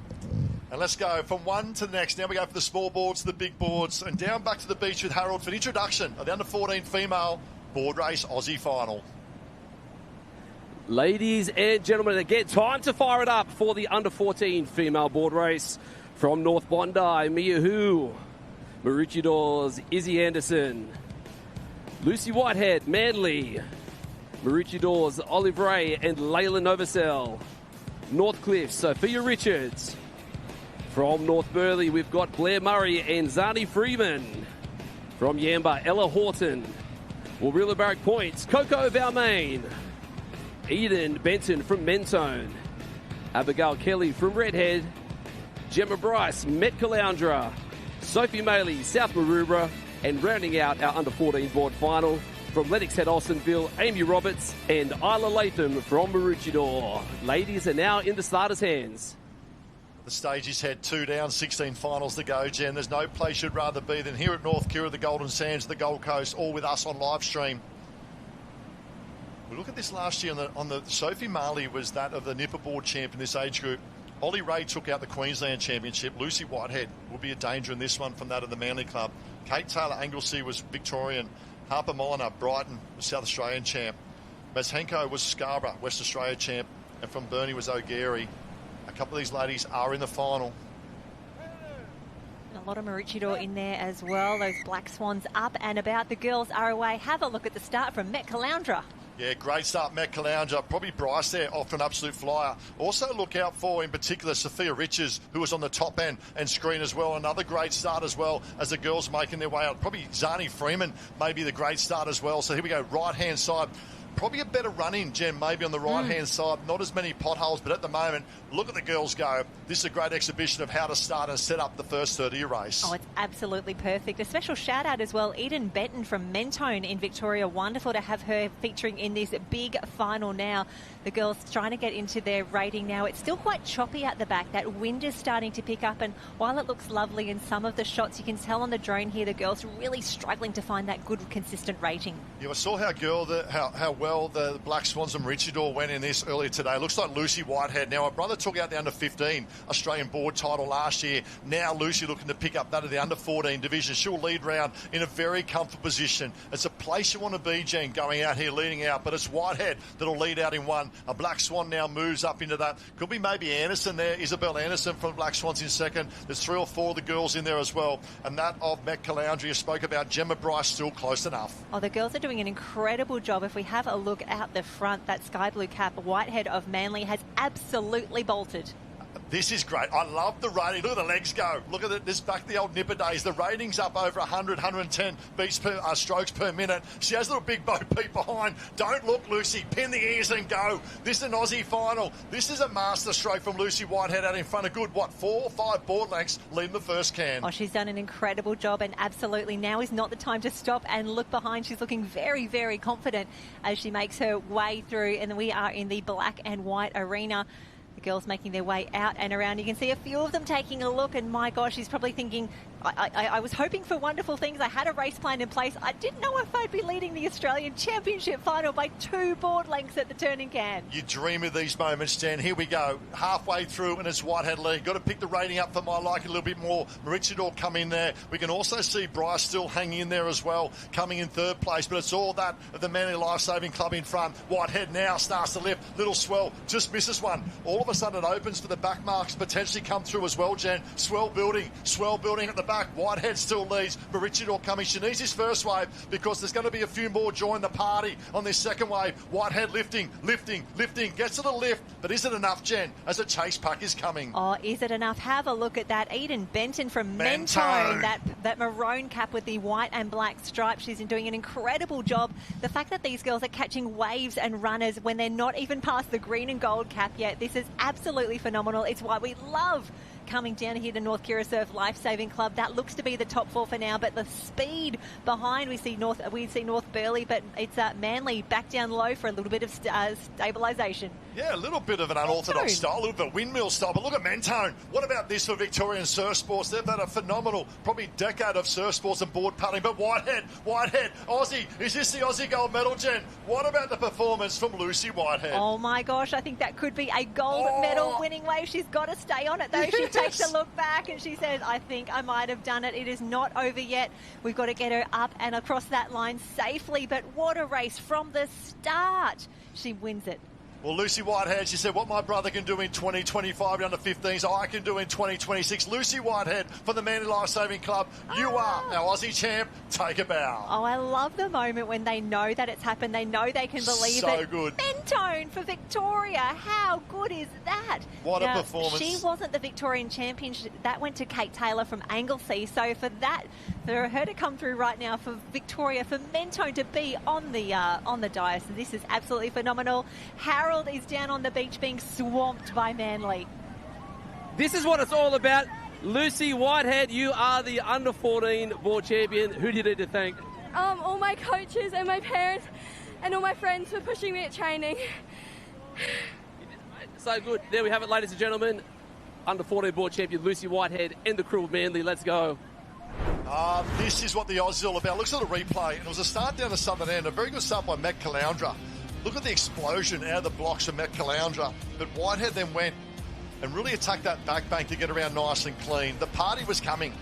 [SPEAKER 3] And let's go from one to the next. Now we go from the small boards to the big boards and down back to the beach with Harold for an introduction of the under-14 female board race Aussie final.
[SPEAKER 20] Ladies and gentlemen, again, time to fire it up for the under-14 female board race. From North Bondi, Mia Hu, Maroochydores, Izzy Anderson, Lucy Whitehead, Manly, Maroochydores, Olive Ray and Layla Novosel, Northcliffe, Sophia Richards. From North Burleigh, we've got Blair Murray and Zani Freeman. From Yamba, Ella Horton. Warilla Barrack Points, Coco Valmain. Eden Benton from Mentone. Abigail Kelly from Redhead. Gemma Bryce, Met Caloundra. Sophie Maley, South Maroubra. And rounding out our under-14 board final from Lennox Head Austinville, Amy Roberts and Isla Latham from Maroochydore. Ladies are now in the starters' hands.
[SPEAKER 3] The stage is head 2 down, 16 finals to go, Jen. There's no place you'd rather be than here at North Kirra, the Golden Sands, the Gold Coast, all with us on live stream. We look at this last year on the Sophie Marley was that of the Nipper Board champ in this age group. Ollie Ray took out the Queensland Championship. Lucy Whitehead will be a danger in this one from that of the Manly Club. Kate Taylor Anglesey was Victorian. Harper Molyneux, Brighton, was South Australian champ. Mazhenko was Scarborough, West Australia champ. And from Burnie was O'Gary. A couple of these ladies are in the final.
[SPEAKER 19] A lot of Maroochydore in there as well. Those Black Swans up and about. The girls are away. Have a look at the start from Met Caloundra.
[SPEAKER 3] Yeah, great start, Met Caloundra. Probably Bryce there, off to an absolute flyer. Also look out for, in particular, Sophia Richards, who was on the top end and screen as well. Another great start as well as the girls making their way out. Probably Zani Freeman may be the great start as well. So here we go, right-hand side. Probably a better run-in, Jen, maybe on the right-hand side. Not as many potholes, but at the moment, look at the girls go. This is a great exhibition of how to start and set up the first third of your race.
[SPEAKER 19] Oh, it's absolutely perfect. A special shout-out as well, Eden Benton from Mentone in Victoria. Wonderful to have her featuring in this big final now. The girls trying to get into their rating now. It's still quite choppy at the back. That wind is starting to pick up, and while it looks lovely in some of the shots, you can tell on the drone here the girls really struggling to find that good, consistent rating.
[SPEAKER 3] Yeah, I saw how well the Black Swans and Maroochydore went in this earlier today. Looks like Lucy Whitehead. Now, her brother took out the under-15 Australian board title last year. Now Lucy looking to pick up that of the under-14 division. She'll lead round in a very comfortable position. It's a place you want to be, Jen, going out here, leading out, but it's Whitehead that'll lead out in one. A Black Swan now moves up into that. Could be maybe Anderson there. Isabel Anderson from Black Swans in second. There's 3 or 4 of the girls in there as well. And that of Met Caloundra you spoke about. Gemma Bryce still close enough.
[SPEAKER 19] Oh, the girls are doing an incredible job. If we have a look out the front, that sky blue cap, Whitehead of Manly has absolutely bolted.
[SPEAKER 3] This is great. I love the rating. Look at the legs go. Look at this back to the old Nipper days. The rating's up over 100, 110 beats per strokes per minute. She has a little big Bo Peep behind. Don't look, Lucy. Pin the ears and go. This is an Aussie final. This is a master stroke from Lucy Whitehead out in front of good, 4 or 5 board lengths leading the first can.
[SPEAKER 19] Oh, she's done an incredible job, and absolutely now is not the time to stop and look behind. She's looking very, very confident as she makes her way through, and we are in the black and white arena. The girls making their way out and around. You can see a few of them taking a look, and my gosh, she's probably thinking, I was hoping for wonderful things. I had a race plan in place. I didn't know if I'd be leading the Australian Championship final by 2 board lengths at the turning can.
[SPEAKER 3] You dream of these moments, Jen. Here we go. Halfway through, and it's Whitehead lead. Got to pick the rating up for my liking a little bit more. Maroochydore come in there. We can also see Bryce still hanging in there as well, coming in 3rd place, but it's all that of the Manly Lifesaving Club in front. Whitehead now starts to lift. Little Swell just misses one. All of a sudden it opens for the back marks, potentially come through as well, Jen. Swell building at the back. Whitehead still leads. Maroochydore coming. She needs his first wave because there's going to be a few more join the party on this second wave. Whitehead lifting. Gets to the lift, but is it enough, Jen, as a chase pack is coming?
[SPEAKER 19] Oh, is it enough? Have a look at that. Eden Benton from Mentone. That maroon cap with the white and black stripes. She's doing an incredible job. The fact that these girls are catching waves and runners when they're not even past the green and gold cap yet, this is absolutely phenomenal. It's why we love coming down here to North Kirra Surf Lifesaving Club. That looks to be the top 4 for now, but the speed behind, we see North Burleigh, but it's Manly back down low for a little bit of stabilisation.
[SPEAKER 3] Yeah, a little bit of an unorthodox style, a little bit of windmill style. But look at Mentone. What about this for Victorian surf sports? They've had a phenomenal, probably decade of surf sports and board paddling. But Whitehead, Aussie. Is this the Aussie gold medal, Jen? What about the performance from Lucy Whitehead?
[SPEAKER 19] Oh my gosh, I think that could be a gold medal winning wave. She's got to stay on it though. She takes a look back and she says, I think I might have done it. It is not over yet. We've got to get her up and across that line safely. But what a race from the start. She wins it.
[SPEAKER 3] Well, Lucy Whitehead, she said, what my brother can do in 2025 under 15s, I can do in 2026. Lucy Whitehead from the Manly Lifesaving Club, you are our Aussie champ. Take a bow.
[SPEAKER 19] Oh, I love the moment when they know that it's happened. They know they can believe it.
[SPEAKER 3] So good.
[SPEAKER 19] Mentone for Victoria. How good is that?
[SPEAKER 3] What a performance.
[SPEAKER 19] She wasn't the Victorian champion. That went to Kate Taylor from Anglesea. So for her to come through right now, for Victoria, for Mentone to be on the dais, this is absolutely phenomenal. Harold is down on the beach being swamped by Manly.
[SPEAKER 20] This is what it's all about. Lucy Whitehead, you are the under-14 board champion. Who do you need to thank?
[SPEAKER 10] All my coaches and my parents and all my friends for pushing me at training.
[SPEAKER 20] So good. There we have it, ladies and gentlemen. Under-14 board champion Lucy Whitehead and the crew of Manly. Let's go.
[SPEAKER 3] This is what the Aussies is all about. Looks at the replay. It was a start down the southern end. A very good start by Matt Caloundra. Look at the explosion out of the blocks from Matt Caloundra. But Whitehead then went and really attacked that back bank to get around nice and clean. The party was coming,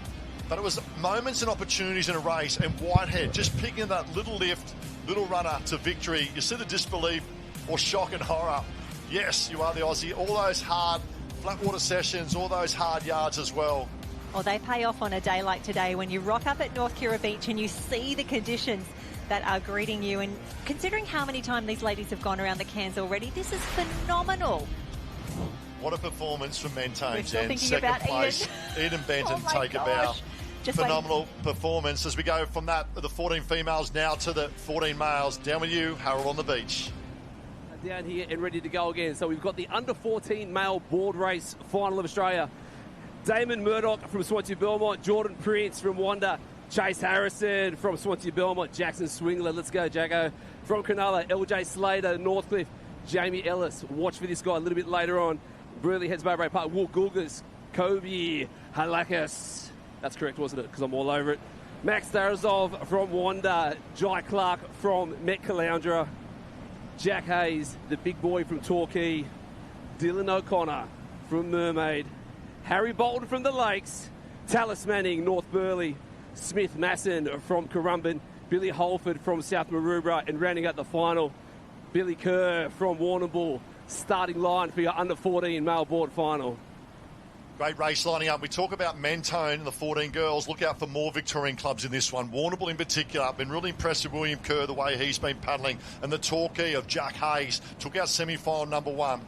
[SPEAKER 3] but it was moments and opportunities in a race, and Whitehead just picking that little lift, little runner to victory. You see the disbelief or shock and horror. Yes, you are the Aussie. All those hard flat water sessions, all those hard yards as well.
[SPEAKER 19] Well, they pay off on a day like today when you rock up at North Kirra Beach and you see the conditions that are greeting you. And considering how many times these ladies have gone around the Cairns already, this is phenomenal.
[SPEAKER 3] What a performance from Mentone,
[SPEAKER 19] Jen.
[SPEAKER 3] Second place, Eden Benton, take a bow. Phenomenal performance as we go from that, the 14 females now to the 14 males. Down with you, Harold, on the beach.
[SPEAKER 20] Down here and ready to go again. So we've got the under-14 male board race final of Australia. Damon Murdoch from Swansea Belmont, Jordan Prince from Wanda, Chase Harrison from Swansea Belmont, Jackson Swingler, let's go Jacko, from Cronulla, LJ Slater, Northcliffe, Jamie Ellis, watch for this guy a little bit later on, Burley Heads Barbary Park, Will Gulgas, Kobe Halakis, that's correct wasn't it, because I'm all over it, Max Darazov from Wanda, Jai Clark from Met Caloundra, Jack Hayes, the big boy from Torquay, Dylan O'Connor from Mermaid, Harry Bolton from the Lakes, Tallis Manning, North Burleigh, Smith Masson from Currumbin, Billy Holford from South Maroubra, and rounding out the final, Billy Kerr from Warrnambool, starting line for your under-14 male board final.
[SPEAKER 3] Great race lining up. We talk about Mentone and the 14 girls. Look out for more Victorian clubs in this one. Warrnambool in particular. I've been really impressed with William Kerr, the way he's been paddling, and the Torquay of Jack Hayes. Took out semi-final number 1.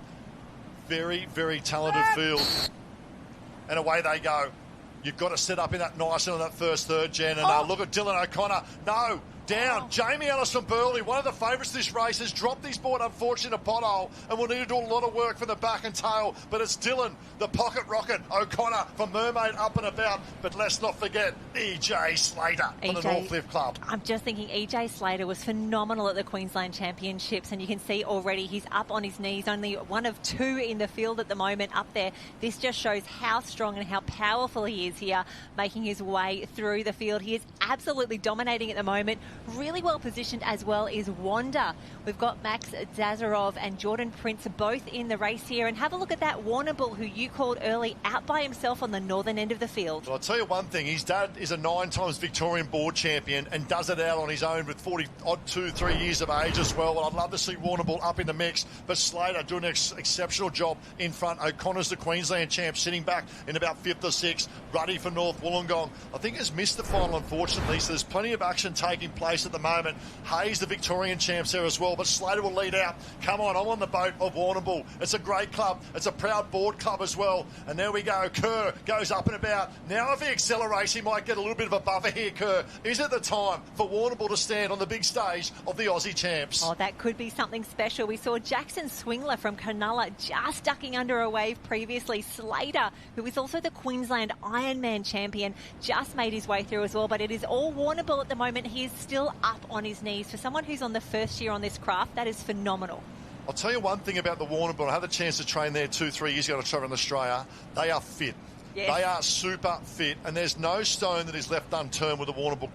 [SPEAKER 3] Very, very talented field. And away they go. You've got to set up in that nice on that first third, Jen. And look at Dylan O'Connor. No, down. Jamie Ellis from Burleigh, one of the favourites of this race, has dropped his board, unfortunately, in a pothole, and will need to do a lot of work from the back and tail. But it's Dylan, the pocket rocket, O'Connor from Mermaid up and about. But let's not forget EJ Slater from the Northcliffe Club.
[SPEAKER 19] I'm just thinking EJ Slater was phenomenal at the Queensland Championships, and you can see already he's up on his knees, only one of 2 in the field at the moment up there. This just shows how strong and how powerful he is here, making his way through the field. He is absolutely dominating at the moment. Really well positioned as well is Wanda. We've got Max Dazarov and Jordan Prince both in the race here. And have a look at that Warrnambool, who you called early, out by himself on the northern end of the field.
[SPEAKER 3] Well, I'll tell you one thing. His dad is a 9-times Victorian board champion and does it out on his own with 3 years of age as well. And I'd love to see Warrnambool up in the mix. But Slater doing an exceptional job in front. O'Connor's the Queensland champ, sitting back in about 5th or 6th. Ruddy for North Wollongong. I think has missed the final, unfortunately. So there's plenty of action taking place at the moment. Hayes, the Victorian champs there as well, but Slater will lead out. Come on, I'm on the boat of Warrnambool. It's a great club. It's a proud board club as well. And there we go. Kerr goes up and about. Now if he accelerates, he might get a little bit of a buffer here, Kerr. Is it the time for Warrnambool to stand on the big stage of the Aussie champs?
[SPEAKER 19] Oh, that could be something special. We saw Jackson Swingler from Cronulla just ducking under a wave previously. Slater, who is also the Queensland Ironman champion, just made his way through as well, but it is all Warrnambool at the moment. He is still up on his knees. For someone who's on the first year on this craft, that is phenomenal.
[SPEAKER 3] I'll tell you one thing about the Warrnambool. I had the chance to train there 2-3 years ago to travel in Australia. They are fit.
[SPEAKER 19] Yes.
[SPEAKER 3] They are super fit, and there's no stone that is left unturned with the Warrnambool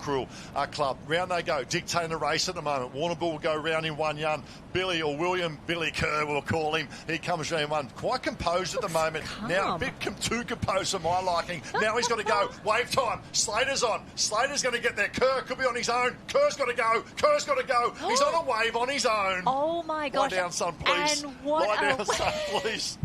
[SPEAKER 3] club. Round they go, dictating the race at the moment. Warrnambool will go round in one young. Billy or William, Billy Kirra, we'll call him. He comes round one. Quite composed at the moment.
[SPEAKER 19] Calm.
[SPEAKER 3] Now a bit too composed for my liking. Now he's got to go. Wave time. Slater's on. Slater's going to get there. Kerr could be on his own. Kerr's got to go. Kerr's got to go. He's on a wave on his own.
[SPEAKER 19] Oh, my gosh.
[SPEAKER 3] Lie down, son, please.
[SPEAKER 19] And what
[SPEAKER 3] Lie down, son, please.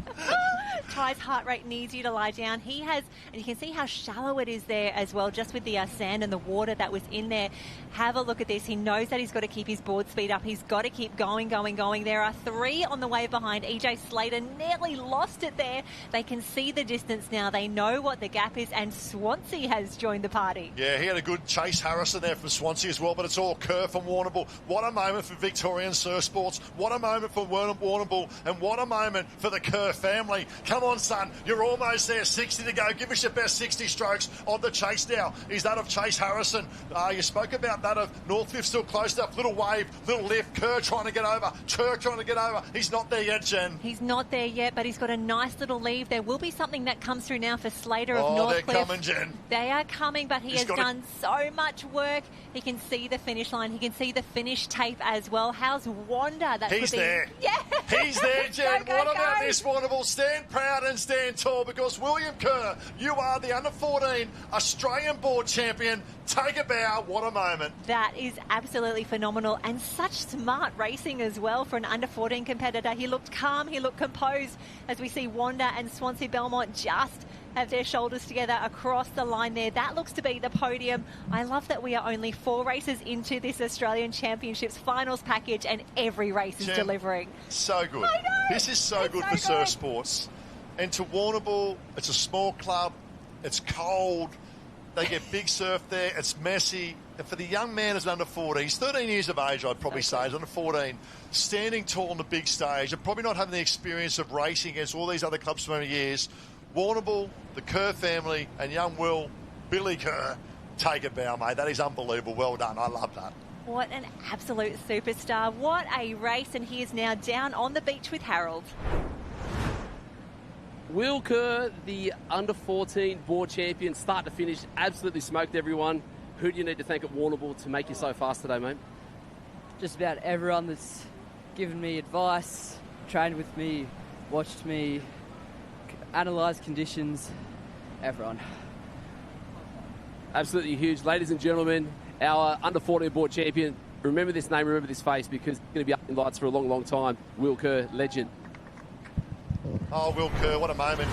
[SPEAKER 19] Ty's heart rate needs you to lie down. He has, and you can see how shallow it is there as well, just with the sand and the water that was in there. Have a look at this. He knows that he's got to keep his board speed up. He's got to keep going. There are 3 on the wave behind. EJ Slater nearly lost it there. They can see the distance now. They know what the gap is, and Swansea has joined the party.
[SPEAKER 3] Yeah, he had a good Chase Harrison there from Swansea as well, but it's all Kerr from Warrnambool. What a moment for Victorian surf sports. What a moment for Warrnambool, and what a moment for the Kerr family. Come on, son, you're almost there. 60 to go. Give us your best 60 strokes on the chase now. Is that of Chase Harrison? You spoke about that of Northcliffe still close up. Little wave, little lift. Kerr trying to get over. Turk trying to get over. He's not there yet, Jen.
[SPEAKER 19] He's not there yet, but he's got a nice little leave. There will be something that comes through now for Slater of Northcliffe.
[SPEAKER 3] They're coming, Jen.
[SPEAKER 19] They are coming, but he has done so much work. He can see the finish line. He can see the finish tape as well. How's Wanda?
[SPEAKER 3] He's there.
[SPEAKER 19] Yeah.
[SPEAKER 3] He's there, Jen.
[SPEAKER 19] Go,
[SPEAKER 3] what about
[SPEAKER 19] go.
[SPEAKER 3] this, Warrnambool? Stand proud and stand tall, because William Kerr, you are the under-14 Australian board champion. Take a bow. What a moment.
[SPEAKER 19] That is absolutely phenomenal, and such smart racing as well for an under-14 competitor. He looked calm. He looked composed as we see Wanda and Swansea Belmont just have their shoulders together across the line there. That looks to be the podium. I love that we are only 4 races into this Australian Championships finals package, and every race is delivering.
[SPEAKER 3] So good.
[SPEAKER 19] I know.
[SPEAKER 3] This is so good for surf sports. And to Warrnambool, it's a small club. It's cold. They get big surf there. It's messy. And for the young man who's under 14, he's 13 years of age, I'd probably say, he's under 14, standing tall on the big stage and probably not having the experience of racing against all these other clubs for many years. Warrnambool, the Kerr family, and young Will, Billy Kerr, take a bow, mate. That is unbelievable. Well done. I love that.
[SPEAKER 19] What an absolute superstar. What a race. And he is now down on the beach with Harold.
[SPEAKER 20] Will Kerr, the under-14 board champion, start to finish, absolutely smoked everyone. Who do you need to thank at Warrnambool to make you so fast today, mate?
[SPEAKER 12] Just about everyone that's given me advice, trained with me, watched me, analysed conditions, everyone.
[SPEAKER 20] Absolutely huge. Ladies and gentlemen, our under-14 board champion, remember this name, remember this face, because it's going to be up in lights for a long, long time. Will Kerr, legend.
[SPEAKER 3] Oh, Will Kerr, what a moment.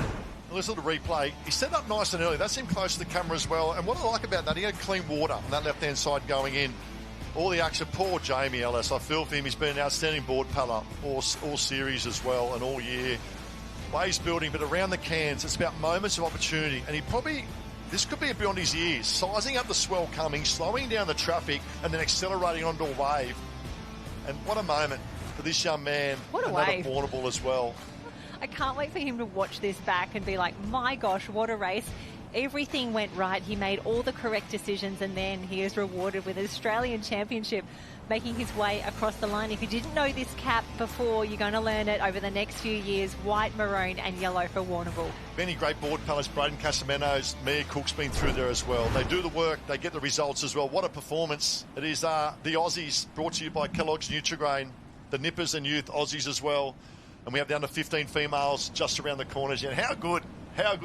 [SPEAKER 3] Listen to the replay. He set up nice and early. That seemed close to the camera as well. And what I like about that, he had clean water on that left-hand side going in. All the action. Poor Jamie Ellis. I feel for him. He's been an outstanding board paddler all series as well and all year. Waves building, but around the cans, it's about moments of opportunity. And he probably, this could be beyond his years, sizing up the swell coming, slowing down the traffic, and then accelerating onto a wave. And what a moment for this young man.
[SPEAKER 19] What a
[SPEAKER 3] and
[SPEAKER 19] wave.
[SPEAKER 3] Warrnambool as well.
[SPEAKER 19] I can't wait for him to watch this back and be like, my gosh, what a race. Everything went right. He made all the correct decisions, and then he is rewarded with an Australian Championship, making his way across the line. If you didn't know this cap before, you're going to learn it over the next few years. White, maroon and yellow for Warrnambool.
[SPEAKER 3] Many great board paddlers. Braden Casamenos, Mia Cook's been through there as well. They do the work, they get the results as well. What a performance. It is the Aussies, brought to you by Kelloggs Nutri-Grain, the Nippers and Youth Aussies as well. And we have the under-15 females just around the corners. And how good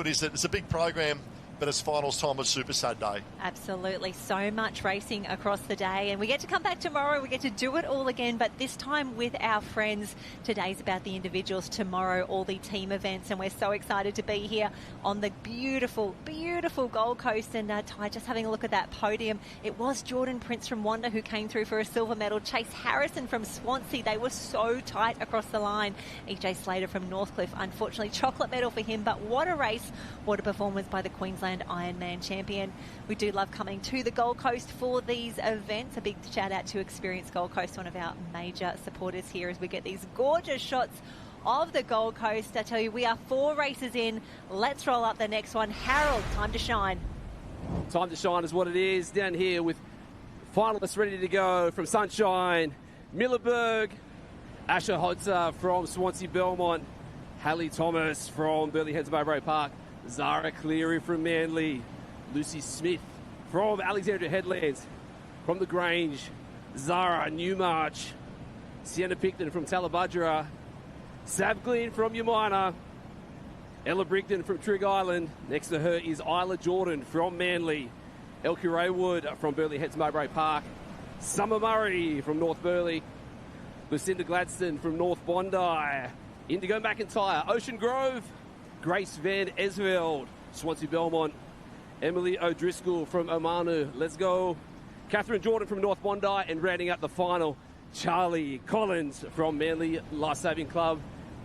[SPEAKER 3] is it? It's a big program, but it's finals time of Super Saturday.
[SPEAKER 19] Absolutely. So much racing across the day. And we get to come back tomorrow. We get to do it all again, but this time with our friends. Today's about the individuals. Tomorrow, all the team events. And we're so excited to be here on the beautiful, beautiful Gold Coast. And Ty, just having a look at that podium. It was Jordan Prince from Wanda who came through for a silver medal. Chase Harrison from Swansea. They were so tight across the line. EJ Slater from Northcliffe. Unfortunately, chocolate medal for him. But what a race. What a performance by the Queensland Ironman champion. We do love coming to the Gold Coast for these events. A big shout out to Experience Gold Coast, one of our major supporters here, as we get these gorgeous shots of the Gold Coast. I tell you, we are 4 races in. Let's roll up the next one. Harold, time to shine.
[SPEAKER 20] Time to shine is what it is down here with finalists ready to go from Sunshine, Millerberg, Asher Hodser from Swansea Belmont. Hallie Thomas from Burleigh Heads Mowbray Park. Zara Cleary from Manly. Lucy Smith from Alexandria Headlands. From the Grange, Zara Newmarch. Sienna Picton from Talabudgera. Sav Glynn from Umina. Ella Brigden from Trig Island. Next to her is Isla Jordan from Manly. Elkie Raywood from Burleigh Heads Mowbray Park. Summer Murray from North Burleigh. Lucinda Gladstone from North Bondi. Indigo McIntyre, Ocean Grove. Grace Van Esveld, Swansea Belmont. Emily O'Driscoll from Omanu. Let's go. Catherine Jordan from North Bondi. And rounding out the final, Charlie Collins from Manly Lifesaving Club.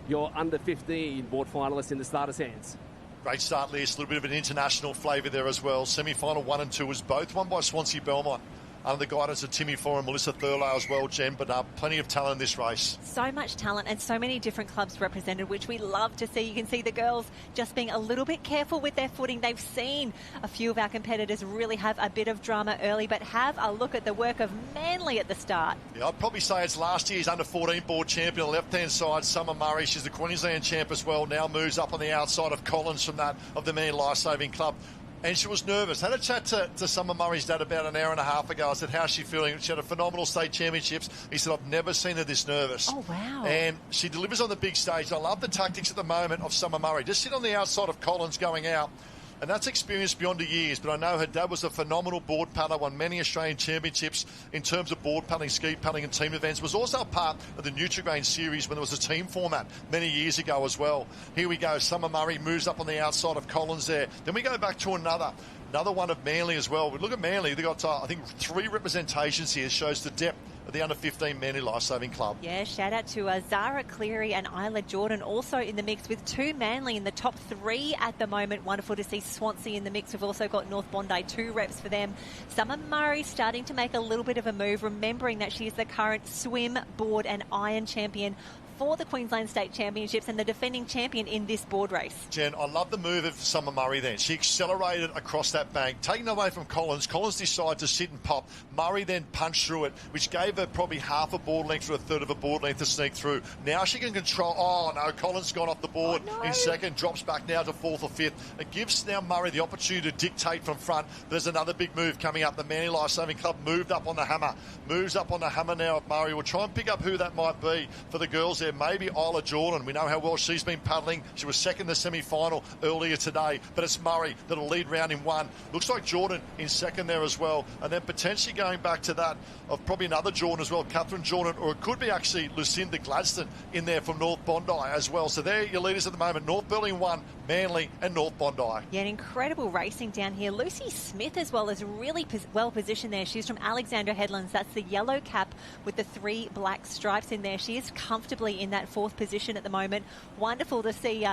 [SPEAKER 20] Your under 15 board finalists in the starters' hands.
[SPEAKER 3] Great start list, a little bit of an international flavour there as well. Semi-final 1 and 2 was both won by Swansea Belmont, under the guidance of Timmy Ford and Melissa Thurlow as well, Jen, but plenty of talent in this race.
[SPEAKER 19] So much talent and so many different clubs represented, which we love to see. You can see the girls just being a little bit careful with their footing. They've seen a few of our competitors really have a bit of drama early, but have a look at the work of Manly at the start.
[SPEAKER 3] Yeah, I'd probably say it's last year's under-14 board champion on the left-hand side, Summer Murray. She's the Queensland champ as well, now moves up on the outside of Collins from that of the Manly Lifesaving Club. And she was nervous. Had a chat to Summer Murray's dad about an hour and a half ago. I said, how's she feeling? She had a phenomenal state championships. He said, I've never seen her this nervous.
[SPEAKER 19] Oh, wow.
[SPEAKER 3] And she delivers on the big stage. I love the tactics at the moment of Summer Murray. Just sit on the outside of Collins going out. And that's experience beyond her years. But I know her dad was a phenomenal board paddler, won many Australian championships in terms of board paddling, ski paddling and team events. Was also a part of the Nutri-Grain series when there was a team format many years ago as well. Here we go. Summer Murray moves up on the outside of Collins there. Then we go back to another one of Manly as well. We look at Manly. They've got, I think, 3 representations here. Shows the depth of the under-15 Manly Lifesaving Club.
[SPEAKER 19] Yeah, shout out to Zara Cleary and Isla Jordan also in the mix, with 2 Manly in the top 3 at the moment. Wonderful to see Swansea in the mix. We've also got North Bondi, 2 reps for them. Summer Murray starting to make a little bit of a move, remembering that she is the current swim, board and iron champion for the Queensland State Championships and the defending champion in this board race.
[SPEAKER 3] Jen, I love the move of Summer Murray then. She accelerated across that bank, taking away from Collins. Collins decided to sit and pop. Murray then punched through it, which gave her probably half a board length to a third of a board length to sneak through. Now she can control. Oh, no, Collins gone off the board in second, drops back now to 4th or 5th. It gives now Murray the opportunity to dictate from front. There's another big move coming up. The Manly Lifesaving Club moved up on the hammer. Moves up on the hammer now of Murray. We'll try and pick up who that might be for the girls there. Maybe Isla Jordan. We know how well she's been paddling. She was second in the semi-final earlier today, but it's Murray that'll lead round in 1. Looks like Jordan in second there as well, and then potentially going back to that of probably another Jordan as well, Catherine Jordan, or it could be actually Lucinda Gladstone in there from North Bondi as well. So there are your leaders at the moment. North Burleigh 1, Manly and North Bondi.
[SPEAKER 19] Yeah, an incredible racing down here. Lucy Smith as well is really well positioned there. She's from Alexandria Headlands. That's the yellow cap with the 3 black stripes in there. She is comfortably in that 4th position at the moment. Wonderful to see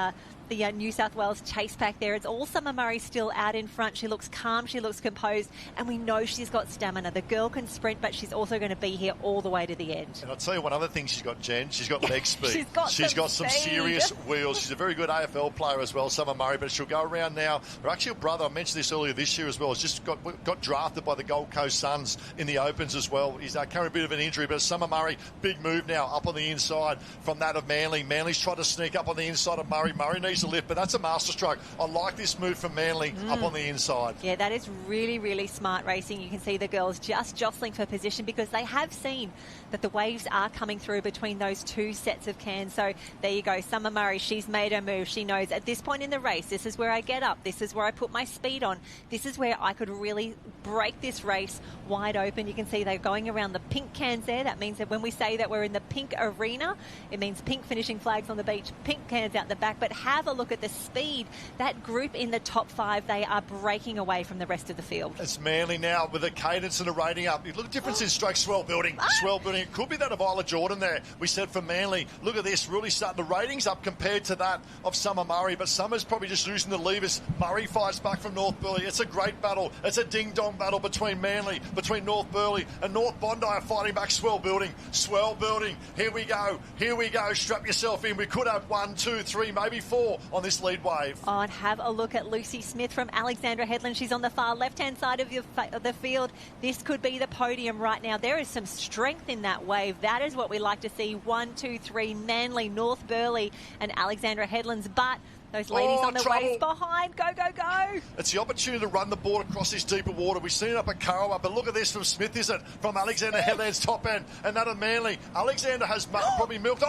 [SPEAKER 19] the New South Wales chase back there. It's all Summer Murray still out in front. She looks calm, she looks composed, and we know she's got stamina. The girl can sprint, but she's also going to be here all the way to the end.
[SPEAKER 3] And I'll tell you one other thing she's got, Jen. She's got leg speed.
[SPEAKER 19] she's got
[SPEAKER 3] some serious wheels. She's a very good AFL player as well, Summer Murray, but she'll go around now. Her actual brother, I mentioned this earlier this year as well, has just got drafted by the Gold Coast Suns in the Opens as well. He's carrying a bit of an injury, but Summer Murray, big move now up on the inside from that of Manly. Manly's tried to sneak up on the inside of Murray. Murray needs a lift, but that's a masterstroke. I like this move from Manly up on the inside.
[SPEAKER 19] Yeah, that is really, really smart racing. You can see the girls just jostling for position because they have seen that the waves are coming through between those 2 sets of cans. So there you go. Summer Murray, she's made her move. She knows at this point in the race, this is where I get up. This is where I put my speed on. This is where I could really break this race wide open. You can see they're going around the pink cans there. That means that when we say that we're in the pink arena, it means pink finishing flags on the beach, pink cans out the back. But have a look at the speed. That group in the top 5, they are breaking away from the rest of the field.
[SPEAKER 3] It's Manly now with a cadence and a rating up. Look at the difference in stroke swell building. Swell building. It could be that of Isla Jordan there. We said for Manly, look at this, really starting the ratings up compared to that of Summer Murray, but Summer's probably just losing the levers. Murray fights back from North Burleigh. It's a great battle. It's a ding-dong battle between Manly, between North Burleigh and North Bondi are fighting back. Swell building. Swell building. Here we go. Here we go. Strap yourself in. We could have 1, 2, 3, maybe 4 for on this lead wave.
[SPEAKER 19] Oh, and have a look at Lucy Smith from Alexandra Headland. She's on the far left-hand side of the field. This could be the podium right now. There is some strength in that wave. That is what we like to see. 1, 2, 3, Manly, North Burleigh and Alexandra Headland's. But those ladies on the waves behind. Go, go, go.
[SPEAKER 3] It's the opportunity to run the board across this deeper water. We've seen it up at Kirra, but look at this from Smith, is it? From Alexander Headland's top end. And that of Manly. Alexander has probably milked.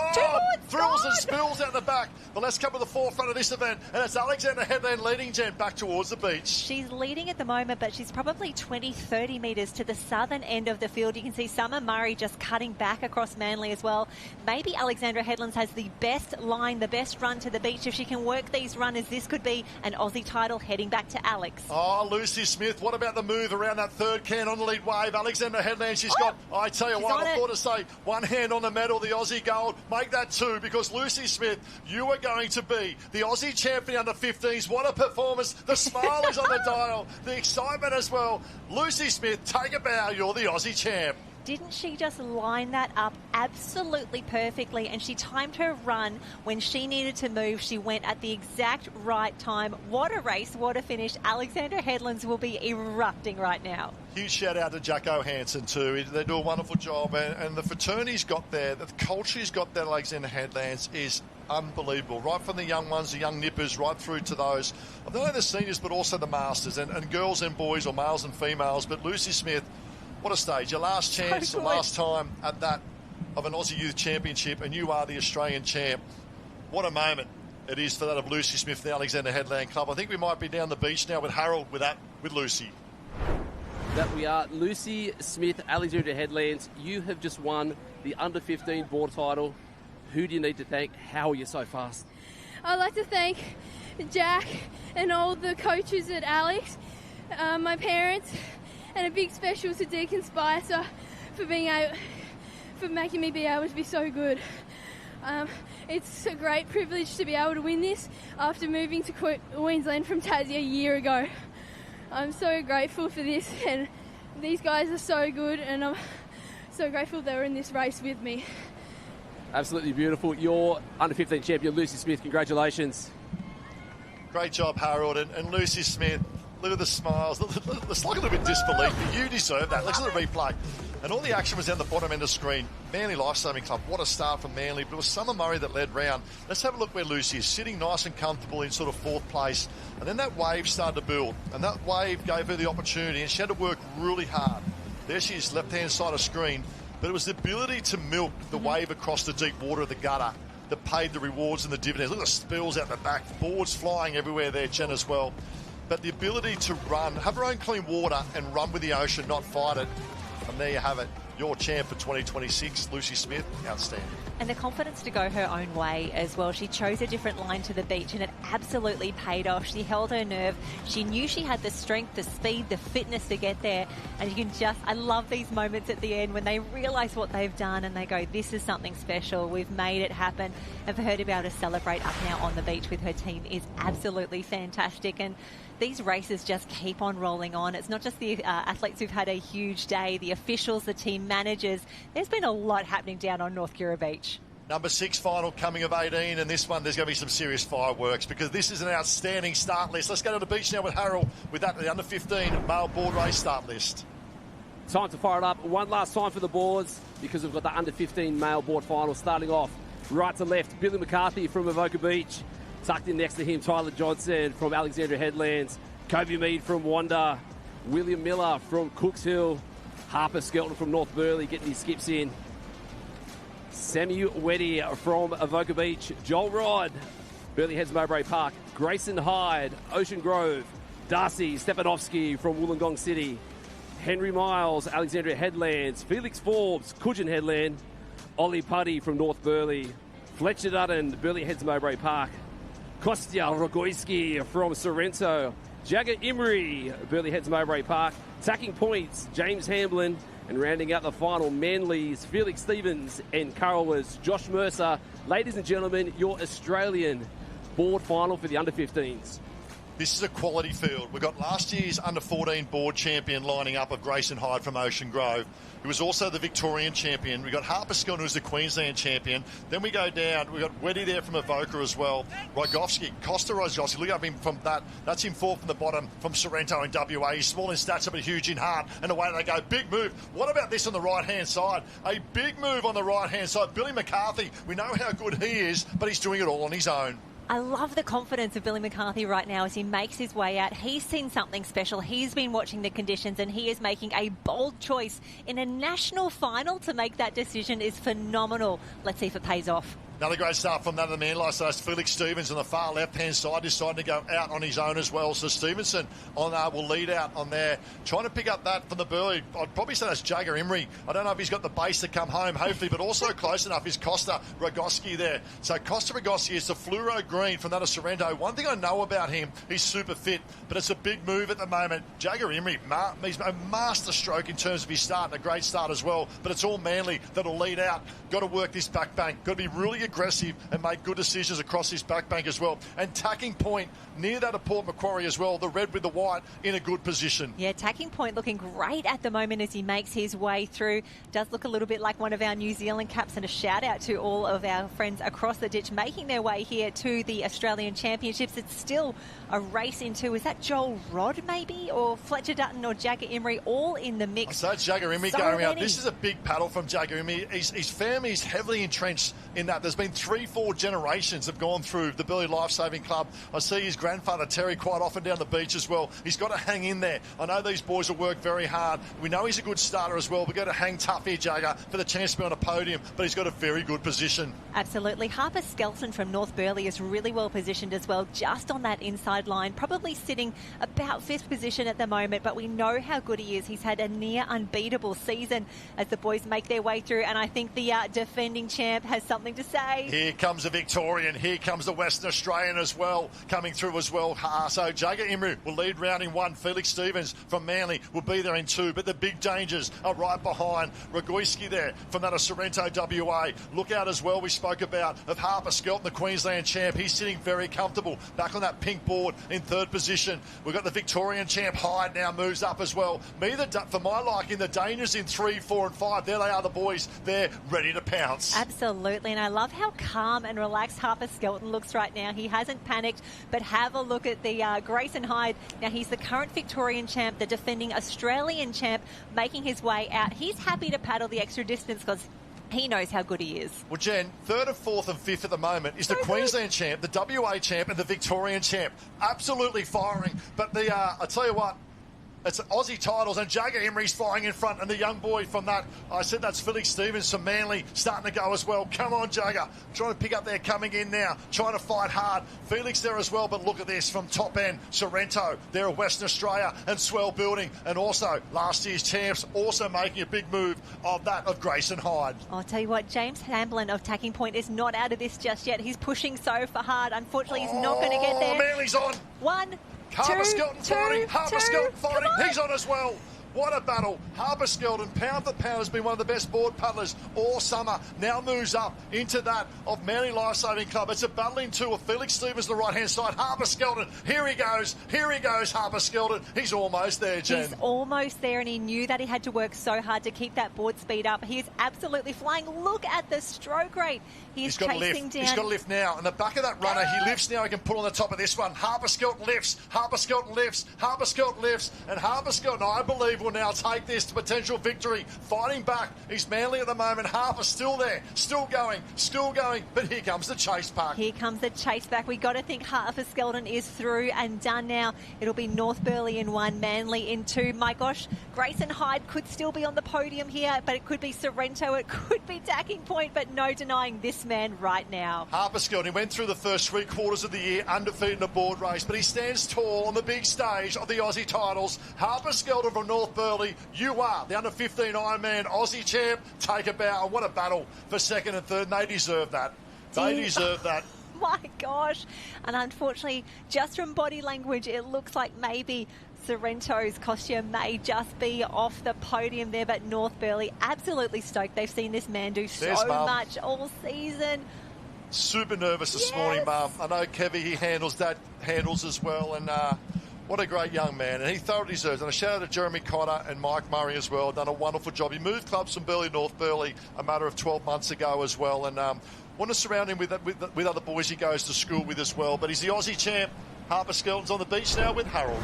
[SPEAKER 3] Thrills and spills out the back. But let's come to the forefront of this event. And it's Alexander Headland leading, Jen, back towards the beach.
[SPEAKER 19] She's leading at the moment, but she's probably 20, 30 metres to the southern end of the field. You can see Summer Murray just cutting back across Manly as well. Maybe Alexandra Headlands has the best line, the best run to the beach. If she can work these runners, this could be an Aussie title heading back to Alex.
[SPEAKER 3] Oh, Lucy Smith, what about the move around that third can on the lead wave? Alexander Headland, she's got, I tell you what, I thought to say, one hand on the medal, the Aussie gold. Make that two, because Lucy Smith, you are going to be the Aussie champion under 15s. What a performance. The smile is on the dial, the excitement as well. Lucy Smith, take a bow, you're the Aussie champ.
[SPEAKER 19] Didn't she just line that up absolutely perfectly? And she timed her run when she needed to move. She went at the exact right time. What a race, what a finish. Alexandra Headlands will be erupting right now.
[SPEAKER 3] Huge shout out to Jacko Hansen too. They do a wonderful job, and the fraternity's got there, the culture's got there. Alexander Headlands is unbelievable, right from the young ones, the young nippers, right through to those, not only the seniors but also the masters, and girls and boys, or males and females. But Lucy Smith, what a stage. Your last chance, the last time at that of an Aussie Youth Championship, and you are the Australian champ. What a moment it is for that of Lucy Smith, the Alexander Headland Club. I think we might be down the beach now with Harold with Lucy.
[SPEAKER 20] That we are. Lucy Smith, Alexandra Headlands, you have just won the under-15 board title. Who do you need to thank? How are you so fast?
[SPEAKER 17] I'd like to thank Jack and all the coaches at Alex, my parents, and a big special to Deacon Spicer for making me be able to be so good. It's a great privilege to be able to win this after moving to Queensland from Tassie a year ago. I'm so grateful for this, and these guys are so good, and I'm so grateful they were in this race with me.
[SPEAKER 20] Absolutely beautiful. You're under-15 champion, Lucy Smith. Congratulations.
[SPEAKER 3] Great job, Harold. And Lucy Smith, look at the smiles. It's like a little bit disbelief. You deserve that. Look at the replay. And all the action was down the bottom end of the screen. Manly Lifesaving Club, what a start from Manly. But it was Summer Murray that led round. Let's have a look where Lucy is, sitting nice and comfortable in sort of fourth place. And then that wave started to build. And that wave gave her the opportunity, and she had to work really hard. There she is, left-hand side of screen. But it was the ability to milk the wave across the deep water of the gutter that paid the rewards and the dividends. Look at the spills out the back, boards flying everywhere there, Jen, as well. But the ability to run, have her own clean water and run with the ocean, not fight it. And there you have it. Your champ for 2026, Lucy Smith, outstanding.
[SPEAKER 19] And the confidence to go her own way as well. She chose a different line to the beach, and it absolutely paid off. She held her nerve. She knew she had the strength, the speed, the fitness to get there. And you can just, I love these moments at the end when they realise what they've done and they go, this is something special. We've made it happen. And for her to be able to celebrate up now on the beach with her team is absolutely fantastic. And these races just keep on rolling on. It's not just the athletes who've had a huge day, the officials, the team managers. There's been a lot happening down on North Kirra Beach.
[SPEAKER 3] Number 6 final coming of 18, and this one there's going to be some serious fireworks because this is an outstanding start list. Let's go to the beach now with Harold with that, the under-15 male board race start list.
[SPEAKER 20] Time to fire it up. One last time for the boards because we've got the under-15 male board final starting off right to left. Billy McCarthy from Avoca Beach. Tucked in next to him, Tyler Johnson from Alexandra Headlands. Kobe Mead from Wanda. William Miller from Cooks Hill. Harper Skelton from North Burleigh getting his skips in. Sammy Weddy from Avoca Beach. Joel Rod, Burleigh Heads Mowbray Park. Grayson Hyde, Ocean Grove. Darcy Stepanovsky from Wollongong City. Henry Miles, Alexandria Headlands. Felix Forbes, Coogin Headland. Ollie Putty from North Burleigh. Fletcher Dutton, Burleigh Heads Mowbray Park. Kostya Rogoyski from Sorrento. Jagger Imrie, Burleigh Heads Mowbray Park. Tacking points, James Hamblin. And rounding out the final, Manly's Felix Stevens and Carol's Josh Mercer. Ladies and gentlemen, your Australian board final for the under-15s.
[SPEAKER 3] This is a quality field. We've got last year's under-14 board champion lining up of Grayson Hyde from Ocean Grove. He was also the Victorian champion. We've got Harper Skilton, who's the Queensland champion. Then we go down. We've got Weddy there from Avoca as well. Costa Rogovski, look at him from that. That's him fourth from the bottom from Sorrento in WA. He's small in stature but huge in heart. And away they go. Big move. What about this on the right-hand side? A big move on the right-hand side. Billy McCarthy, we know how good he is, but he's doing it all on his own.
[SPEAKER 19] I love the confidence of Billy McCarthy right now as he makes his way out. He's seen something special. He's been watching the conditions and he is making a bold choice in a national final to make that decision is phenomenal. Let's see if it pays off.
[SPEAKER 3] Another great start from another man like us, Felix Stevens on the far left-hand side, deciding to go out on his own as well. So Stevenson will lead out on there, trying to pick up that from the Burley. I'd probably say that's Jagger Emery. I don't know if he's got the base to come home, hopefully, but also close enough is Costa Rogovski there. So Costa Rogovski is the fluoro green from that of Sorrento. One thing I know about him, he's super fit, but it's a big move at the moment. Jagger Emery, he's a master stroke in terms of his start, and a great start as well, but it's all Manly that'll lead out. Got to work this back bank. Got to be really aggressive and make good decisions across his back bank as well. And tacking point near that of Port Macquarie as well, the red with the white in a good position.
[SPEAKER 19] Yeah, tacking point looking great at the moment as he makes his way through. Does look a little bit like one of our New Zealand caps, and a shout out to all of our friends across the ditch making their way here to the Australian Championships. It's still a race into, is that Joel Rodd maybe, or Fletcher Dutton or Jagger Emery, all in the mix.
[SPEAKER 3] So it's Jagger Emery going out. This is a big paddle from Jagger Emery. His family is heavily entrenched in that. There's been 3-4 generations have gone through the Burley Lifesaving Club. I see his grandfather Terry quite often down the beach as well. He's got to hang in there. I know these boys will work very hard. We know he's a good starter as well. We've got to hang tough here, Jagger, for the chance to be on a podium, but he's got a very good position.
[SPEAKER 19] Absolutely. Harper Skelton from North Burley is really well positioned as well, just on that inside line, probably sitting about 5th position at the moment, but we know how good he is. He's had a near unbeatable season as the boys make their way through, and I think the defending champ has something to say.
[SPEAKER 3] Here comes the Victorian. Here comes the Western Australian as well, coming through as well. So Jagger Emery will lead round in 1. Felix Stevens from Manly will be there in 2, but the big dangers are right behind. Rogoyski there from that of Sorrento WA. Look out as well, we spoke about, of Harper Skelton, the Queensland champ. He's sitting very comfortable back on that pink board in 3rd position. We've got the Victorian champ Hyde now moves up as well. For my liking, the dangers in 3, 4 and 5. There they are, the boys. They're ready to pounce.
[SPEAKER 19] Absolutely, and I love how calm and relaxed Harper Skelton looks right now. He hasn't panicked, but have a look at the Grayson Hyde. Now, he's the current Victorian champ, the defending Australian champ, making his way out. He's happy to paddle the extra distance because he knows how good he is.
[SPEAKER 3] Well, Jen, 3rd and 4th and 5th at the moment is the Queensland champ, the WA champ and the Victorian champ. Absolutely firing. But I tell you what, it's Aussie titles, and Jagger Emery's flying in front, and the young boy from that, I said that's Felix Stevens from Manly, starting to go as well. Come on, Jagger. Trying to pick up there, coming in now, trying to fight hard. Felix there as well, but look at this from top end. Sorrento, there at Western Australia, and Swell building, and also last year's champs also making a big move of that of Grayson Hyde.
[SPEAKER 19] I'll tell you what, James Hamblin of Tacking Point is not out of this just yet. He's pushing so far hard. Unfortunately, he's not going to get there.
[SPEAKER 3] Manly's on.
[SPEAKER 19] 1,
[SPEAKER 3] Harper
[SPEAKER 19] 2,
[SPEAKER 3] Skelton fighting. Harper Skelton fighting.
[SPEAKER 19] On.
[SPEAKER 3] He's on as well. What a battle. Harper Skelton, pound for pound, has been one of the best board paddlers all summer. Now moves up into that of Manly Lifesaving Club. It's a battle in 2 of Felix Stevens on the right-hand side. Harper Skelton, here he goes, Harper Skelton. He's almost there, Jen.
[SPEAKER 19] He's almost there, and he knew that he had to work so hard to keep that board speed up. He is absolutely flying. Look at the stroke rate. He's chasing down.
[SPEAKER 3] He's got to lift now. On the back of that runner, he lifts now. He can pull on the top of this one. Harper Skelton lifts. Harper Skelton lifts. Harper Skelton lifts. And Harper Skelton, I believe, will now take this to potential victory. Fighting back. He's Manly at the moment. Harper still there. Still going. But here comes the chase pack.
[SPEAKER 19] Here comes the chase back. We got to think Harper Skelton is through and done now. It'll be North Burley in 1, Manly in 2. My gosh, Grayson Hyde could still be on the podium here, but it could be Sorrento. It could be Tacking Point, but no denying this man right now.
[SPEAKER 3] Harper Skelton, he went through the first 3 quarters of the year undefeated in a board race, but he stands tall on the big stage of the Aussie titles. Harper Skelton from North Burley, you are the under-15 Ironman Aussie champ. Take a bow. What a battle for 2nd and 3rd. They deserve that. They deserve that.
[SPEAKER 19] My gosh. And unfortunately, just from body language, it looks like maybe Sorrento's costume may just be off the podium there, but North Burley absolutely stoked. They've seen this man do so much all season.
[SPEAKER 3] super nervous this morning, Mum. I know Kevy, he handles as well, and what a great young man, and he thoroughly deserves it. And a shout out to Jeremy Cotter and Mike Murray as well, done a wonderful job. He moved clubs from Burleigh North Burleigh a matter of 12 months ago as well, and want to surround him with other boys he goes to school with as well. But he's the Aussie champ. Harper Skelton's on the beach now with Harold.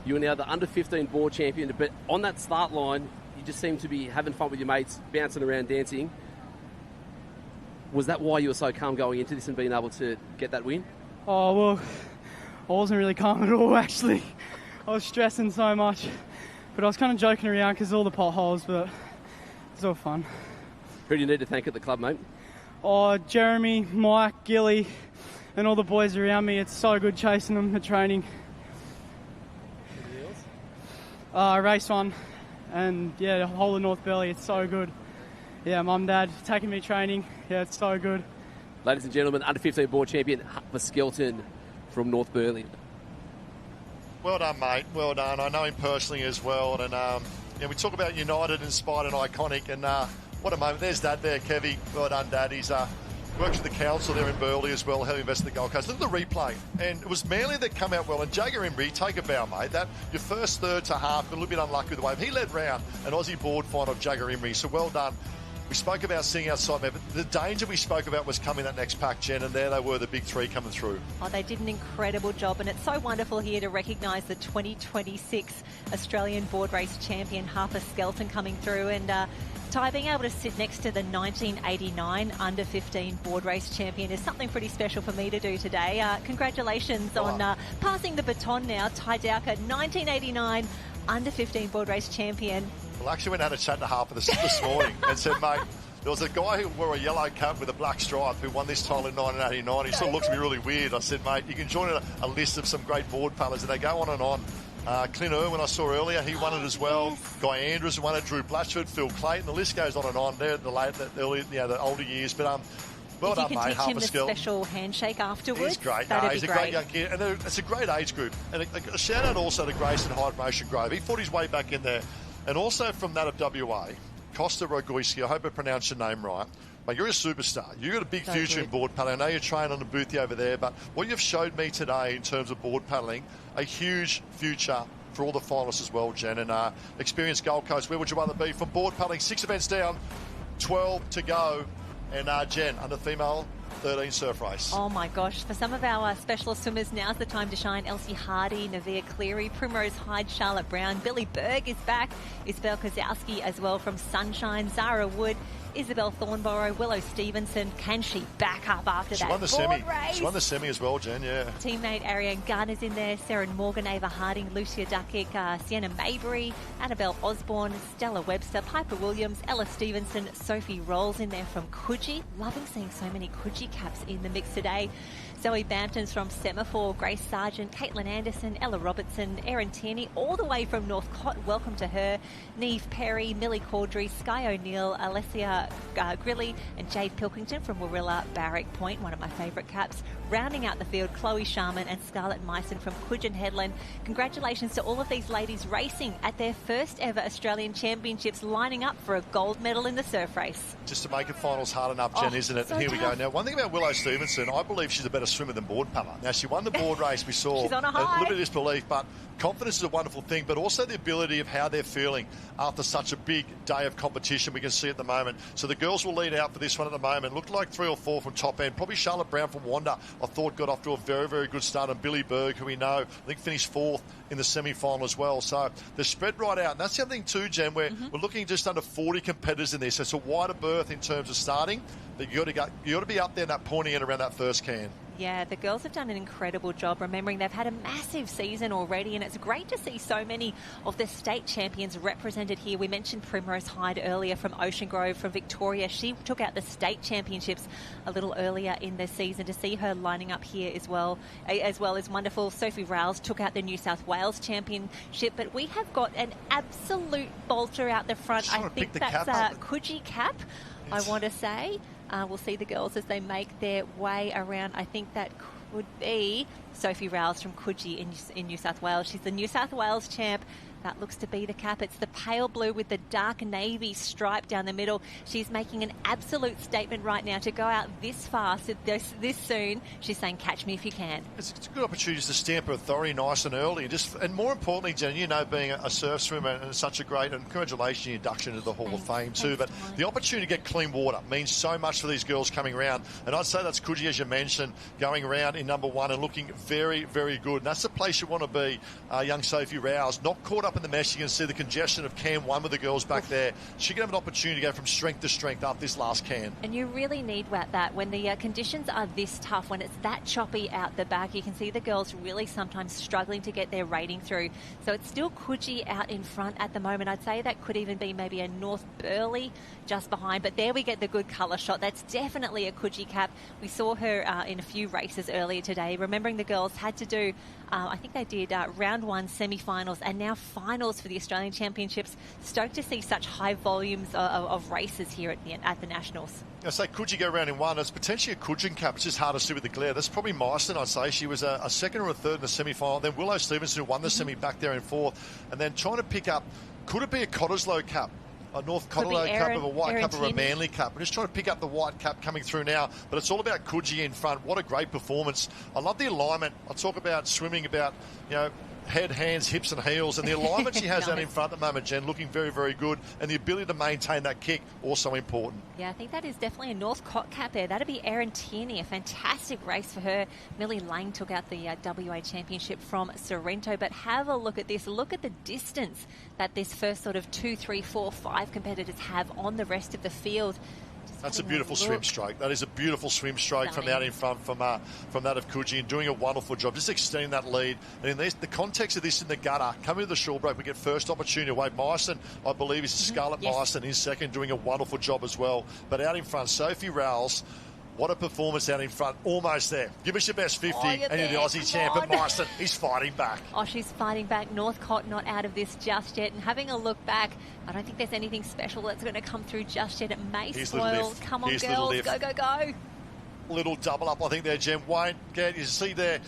[SPEAKER 20] You are now the under-15 board champion, but on that start line, you just seem to be having fun with your mates, bouncing around, dancing. Was that why you were so calm going into this and being able to get that win?
[SPEAKER 13] Oh, well, I wasn't really calm at all, actually. I was stressing so much. But I was kind of joking around because of all the potholes, but it's all fun.
[SPEAKER 20] Who do you need to thank at the club, mate?
[SPEAKER 13] Oh, Jeremy, Mike, Gilly, and all the boys around me. It's so good chasing them at training. Race 1, and yeah, the whole of North Burleigh, it's so good. Yeah, Mum, Dad, taking me training. Yeah, it's so good.
[SPEAKER 20] Ladies and gentlemen, under-15 board champion Harper Skelton from North Burleigh.
[SPEAKER 3] Well done, mate. Well done. I know him personally as well. And we talk about United, inspired and iconic. And what a moment. There's Dad there, Kevy. Well done, Dad. He's works with the council there in Burleigh as well, how he invested in the Gold Coast. Look at the replay. And it was Manly that come out well. And Jagger Emery, take a bow, mate. That your first third to half, a little bit unlucky with the wave. He led round an Aussie board fight of Jagger Emery. So well done. We spoke about seeing outside there, but the danger we spoke about was coming that next pack, Jen, and there they were, the big three coming through.
[SPEAKER 19] Oh, they did an incredible job, and it's so wonderful here to recognise the 2026 Australian board race champion, Harper Skelton, coming through. And Ty, being able to sit next to the 1989 under-15 board race champion is something pretty special for me to do today. Congratulations on passing the baton now. Ty Dowker, 1989 under-15 board race champion.
[SPEAKER 3] Well, actually went and had a chat to Harper this morning and said, mate, there was a guy who wore a yellow cap with a black stripe who won this title in 1989. He sort of looked at me really weird. I said, mate, you can join a list of some great board paddlers, and they go on and on. Clint Irwin, I saw earlier, he won it as well. Yes. Guy Andrews won it, Drew Blatchford, Phil Clayton. The list goes on and on. They're the older years. But well done, mate, Harper Skelton.
[SPEAKER 19] Special handshake afterwards.
[SPEAKER 3] He's great. He's a great young kid. And it's a great age group. And a shout out also to Grayson Hyde Motion Grove. He fought his way back in there. And also from that of WA, Costa Rogoyski, I hope I pronounced your name right. Mate, you're a superstar. You've got a big future in board paddling. I know you're training on the boothie over there, but what you've showed me today in terms of board paddling, a huge future for all the finalists as well, Jen. And experienced Gold Coast, where would you rather be? From board paddling, 6 events down, 12 to go. And Jen, under female 13 surf race.
[SPEAKER 19] Oh my gosh, for some of our specialist swimmers, now's the time to shine. Elsie Hardy, Nevaeh Cleary, Primrose Hyde, Charlotte Brown, Billy Berg is back, Isabel Kozowski as well from Sunshine, Zara Wood, Isabel Thornborough, Willow Stevenson. Can she back up after that
[SPEAKER 3] won the
[SPEAKER 19] board
[SPEAKER 3] semi.
[SPEAKER 19] race?
[SPEAKER 3] She won the semi as well, Jen, yeah.
[SPEAKER 19] Teammate Ariane Gardner's in there, Sarah Morgan, Ava Harding, Lucia Duckick, Sienna Mabry, Annabelle Osborne, Stella Webster, Piper Williams, Ella Stevenson, Sophie Rolls in there from Coogee. Loving seeing so many Coogee caps in the mix today. Zoe Bampton's from Semaphore, Grace Sargent, Caitlin Anderson, Ella Robertson, Erin Tierney, all the way from Northcott. Welcome to her. Neve Perry, Millie Caudry, Sky O'Neill, Alessia Grilly, and Jade Pilkington from Warilla Barrack Point, one of my favourite caps. Rounding out the field, Chloe Sharman and Scarlett Myson from Coogee Headland. Congratulations to all of these ladies racing at their first ever Australian Championships, lining up for a gold medal in the surf race.
[SPEAKER 3] Just to make it finals hard enough, Jen, isn't it?
[SPEAKER 19] So
[SPEAKER 3] Here
[SPEAKER 19] tough.
[SPEAKER 3] we go. Now, one thing about Willow Stevenson, I believe she's a better swimmer than board paddler. Now, she won the board race. We saw
[SPEAKER 19] She's on a high.
[SPEAKER 3] little bit of disbelief, but confidence is a wonderful thing, but also the ability of how they're feeling after such a big day of competition we can see at the moment. So the girls will lead out for this one at the moment. Looked like 3 or 4 from top end. Probably Charlotte Brown from Wanda, I thought, got off to a very, very good start. And Billy Berg, who we know, I think finished 4th in the semi-final as well. So they're spread right out. And that's something too, Jen, where we're looking just under 40 competitors in this. So it's a wider berth in terms of starting, but you got to be up there in that pointy end around that first can.
[SPEAKER 19] Yeah, the girls have done an incredible job, remembering they've had a massive season already, and it's great to see so many of the state champions represented here. We mentioned Primrose Hyde earlier from Ocean Grove, from Victoria. She took out the state championships a little earlier in the season. To see her lining up here as well is wonderful. Sophie Rouse took out the New South Wales championship, but we have got an absolute bolter out the front. I think that's a Coogee cap, I want to say. We'll see the girls as they make their way around. I think that could be Sophie Rouse from Coogee in New South Wales. She's the New South Wales champ. That looks to be the cap. It's the pale blue with the dark navy stripe down the middle. She's making an absolute statement right now to go out this fast, this soon. She's saying, catch me if you can.
[SPEAKER 3] It's a good opportunity to stamp her authority nice and early. And more importantly, Jen, you know, being a surf swimmer and such a great, and congratulations on your induction into the Hall of Fame too. But the opportunity to get clean water means so much for these girls coming around. And I'd say that's Coogee, as you mentioned, going around in number 1 and looking very, very good. And that's the place you want to be, young Sophie Rouse. Not caught up in the mess. You can see the congestion of Cam 1 with the girls back there. She can have an opportunity to go from strength to strength up this last can.
[SPEAKER 19] And you really need that when the conditions are this tough, when it's that choppy out the back. You can see the girls really sometimes struggling to get their rating through. So it's still Coogee out in front at the moment. I'd say that could even be maybe a North Burleigh just behind. But there we get the good colour shot. That's definitely a Coogee cap. We saw her in a few races earlier today. Remembering the girls had to do, I think they did round 1 semi-finals and now finals for the Australian Championships. Stoked to see such high volumes of races here at the Nationals.
[SPEAKER 3] I say Coogee go round in 1. It's potentially a Coogee cap. It's just hard to see with the glare. That's probably Meissen, I'd say. She was a second or a third in the semi-final. Then Willow Stevenson, who won the semi, back there in 4th. And then trying to pick up, could it be a Cottesloe cap? A North Cottesloe cap of a white cap or a Manly cap. We're just trying to pick up the white cap coming through now, but it's all about Coogee in front. What a great performance. I love the alignment. I'll talk about swimming, about, you know, head, hands, hips and heels, and the alignment she has nice. Out in front at the moment, Jen, looking very, very good, and the ability to maintain that kick, also important.
[SPEAKER 19] Yeah, I think that is definitely a North Cott cap there. That'd be Erin Tierney, a fantastic race for her. Millie Lang took out the WA Championship from Sorrento, but have a look at this. Look at the distance that this first sort of 2, 3, 4, 5 competitors have on the rest of the field.
[SPEAKER 3] That's a beautiful swim stroke. That is a beautiful swim stroke from out in front from that of Coogee, and doing a wonderful job, just extending that lead. And in the context of this in the gutter, coming to the shore break, we get first opportunity away. Meissen, I believe, is Scarlett Meissen in second, doing a wonderful job as well. But out in front, Sophie Rouse. What a performance out in front. Almost there. Give us your best 50 and you're the Aussie champ. But Meissen, he's fighting back.
[SPEAKER 19] Oh, she's fighting back. Northcott not out of this just yet. And having a look back, I don't think there's anything special that's going to come through just yet. It may spoil. Come on, girls. Go, go, go.
[SPEAKER 3] Little double up, I think, there, Jen. Won't get, you see there,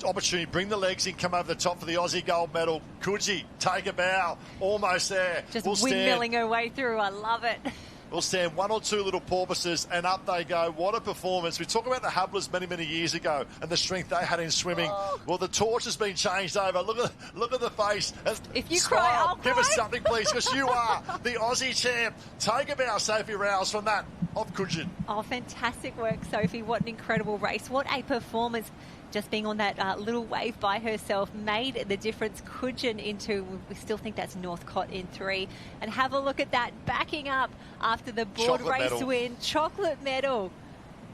[SPEAKER 3] opportunity, bring the legs in, come over the top for the Aussie gold medal. Coogee, take a bow. Almost there.
[SPEAKER 19] Just windmilling her way through. I love it.
[SPEAKER 3] We'll stand 1 or 2 little porpoises and up they go. What a performance. We talk about the Hablers many, many years ago and the strength they had in swimming. Oh. Well, the torch has been changed over. Look at the face.
[SPEAKER 19] If you
[SPEAKER 3] smile.
[SPEAKER 19] cry, I'll
[SPEAKER 3] Give
[SPEAKER 19] cry.
[SPEAKER 3] us something, please, because you are the Aussie champ. Take a bow, Sophie Rouse, from that of Coogee.
[SPEAKER 19] Oh, fantastic work, Sophie. What an incredible race. What a performance. Just being on that little wave by herself made the difference. Coogee into, we still think that's Northcott in 3. And have a look at that, backing up after the board race win. Chocolate medal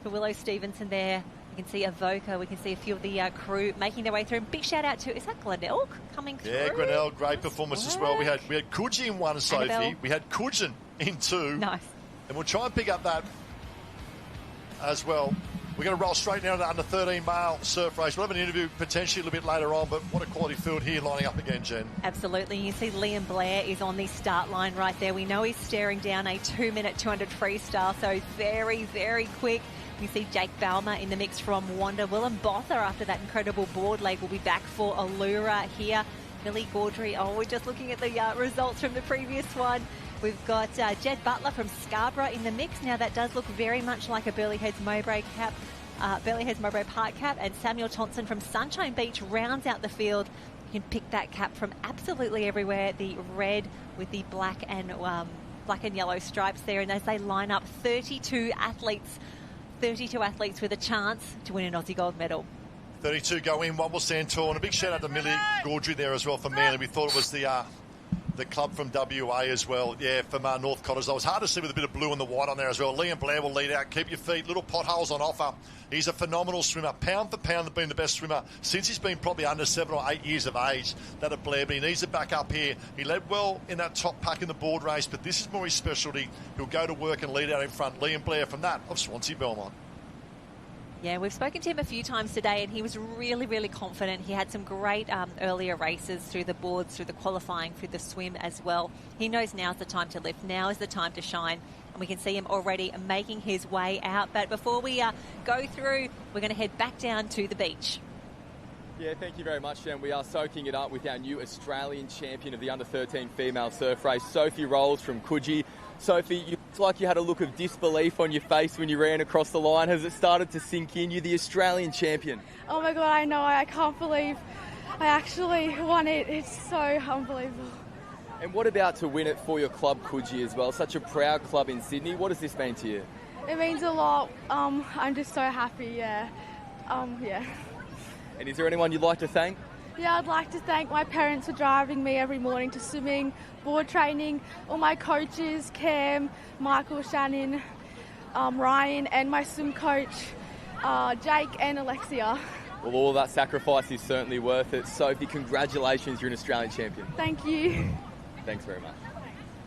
[SPEAKER 19] for Willow Stevenson there. You can see Avoca, we can see a few of the crew making their way through. And big shout out to, is that Glenelg coming through?
[SPEAKER 3] Yeah, Glenelg, great performance as well. We had Coogee in 1, Sophie.
[SPEAKER 19] Annabelle.
[SPEAKER 3] We had Coogee in 2.
[SPEAKER 19] Nice.
[SPEAKER 3] And we'll try and pick up that as well. We're going to roll straight now to under 13 male surf race. We'll have an interview potentially a little bit later on, but what a quality field here lining up again, Jen.
[SPEAKER 19] Absolutely. You see Liam Blair is on the start line right there. We know he's staring down a 2-minute 200 freestyle, so very, very quick. You see Jake Balmer in the mix from Wanda. Willem Botha, after that incredible board leg, will be back for Allura here. Millie Gaudry, we're just looking at the results from the previous one. We've got Jed Butler from Scarborough in the mix. Now that does look very much like a Burleigh Heads Mowbray cap, Burleigh Heads Mowbray Park cap, and Samuel Thompson from Sunshine Beach rounds out the field. You can pick that cap from absolutely everywhere. The red with the black and yellow stripes there, and as they line up, 32 athletes with a chance to win an Aussie gold medal.
[SPEAKER 3] 32 go in, 1 will stand tall, and a big shout out to Millie Gaudry there as well for Manly. We thought it was the club from WA as well, from North Cottesloe. It was hard to see with a bit of blue and the white on there as well. Liam Blair will lead out. Keep your feet, little potholes on offer. He's a phenomenal swimmer. Pound for pound, been the best swimmer since he's been probably under 7 or 8 years of age, that of Blair, but he needs it back up here. He led well in that top pack in the board race, but this is more his specialty. He'll go to work and lead out in front. Liam Blair from that of Swansea Belmont.
[SPEAKER 19] Yeah, we've spoken to him a few times today, and he was really, really confident. He had some great earlier races through the boards, through the qualifying, through the swim as well. He knows now's the time to lift. Now is the time to shine. And we can see him already making his way out. But before we go through, we're going to head back down to the beach.
[SPEAKER 1] Yeah, thank you very much, Jen. We are soaking it up with our new Australian champion of the under-13 female surf race, Sophie Rolls from Coogee. Sophie, you looked like you had a look of disbelief on your face when you ran across the line. Has it started to sink in? You're the Australian champion.
[SPEAKER 21] Oh my God, I know. I can't believe I actually won it. It's so unbelievable.
[SPEAKER 1] And what about to win it for your club, Coogee, as well? Such a proud club in Sydney. What does this mean to you?
[SPEAKER 21] It means a lot. I'm just so happy, yeah. Yeah.
[SPEAKER 1] And is there anyone you'd like to thank?
[SPEAKER 21] Yeah, I'd like to thank my parents for driving me every morning to swimming, board training, all my coaches, Cam, Michael, Shannon, Ryan, and my swim coach, Jake and Alexia.
[SPEAKER 1] Well, all that sacrifice is certainly worth it. Sophie, congratulations, you're an Australian champion.
[SPEAKER 21] Thank you.
[SPEAKER 1] Thanks very much.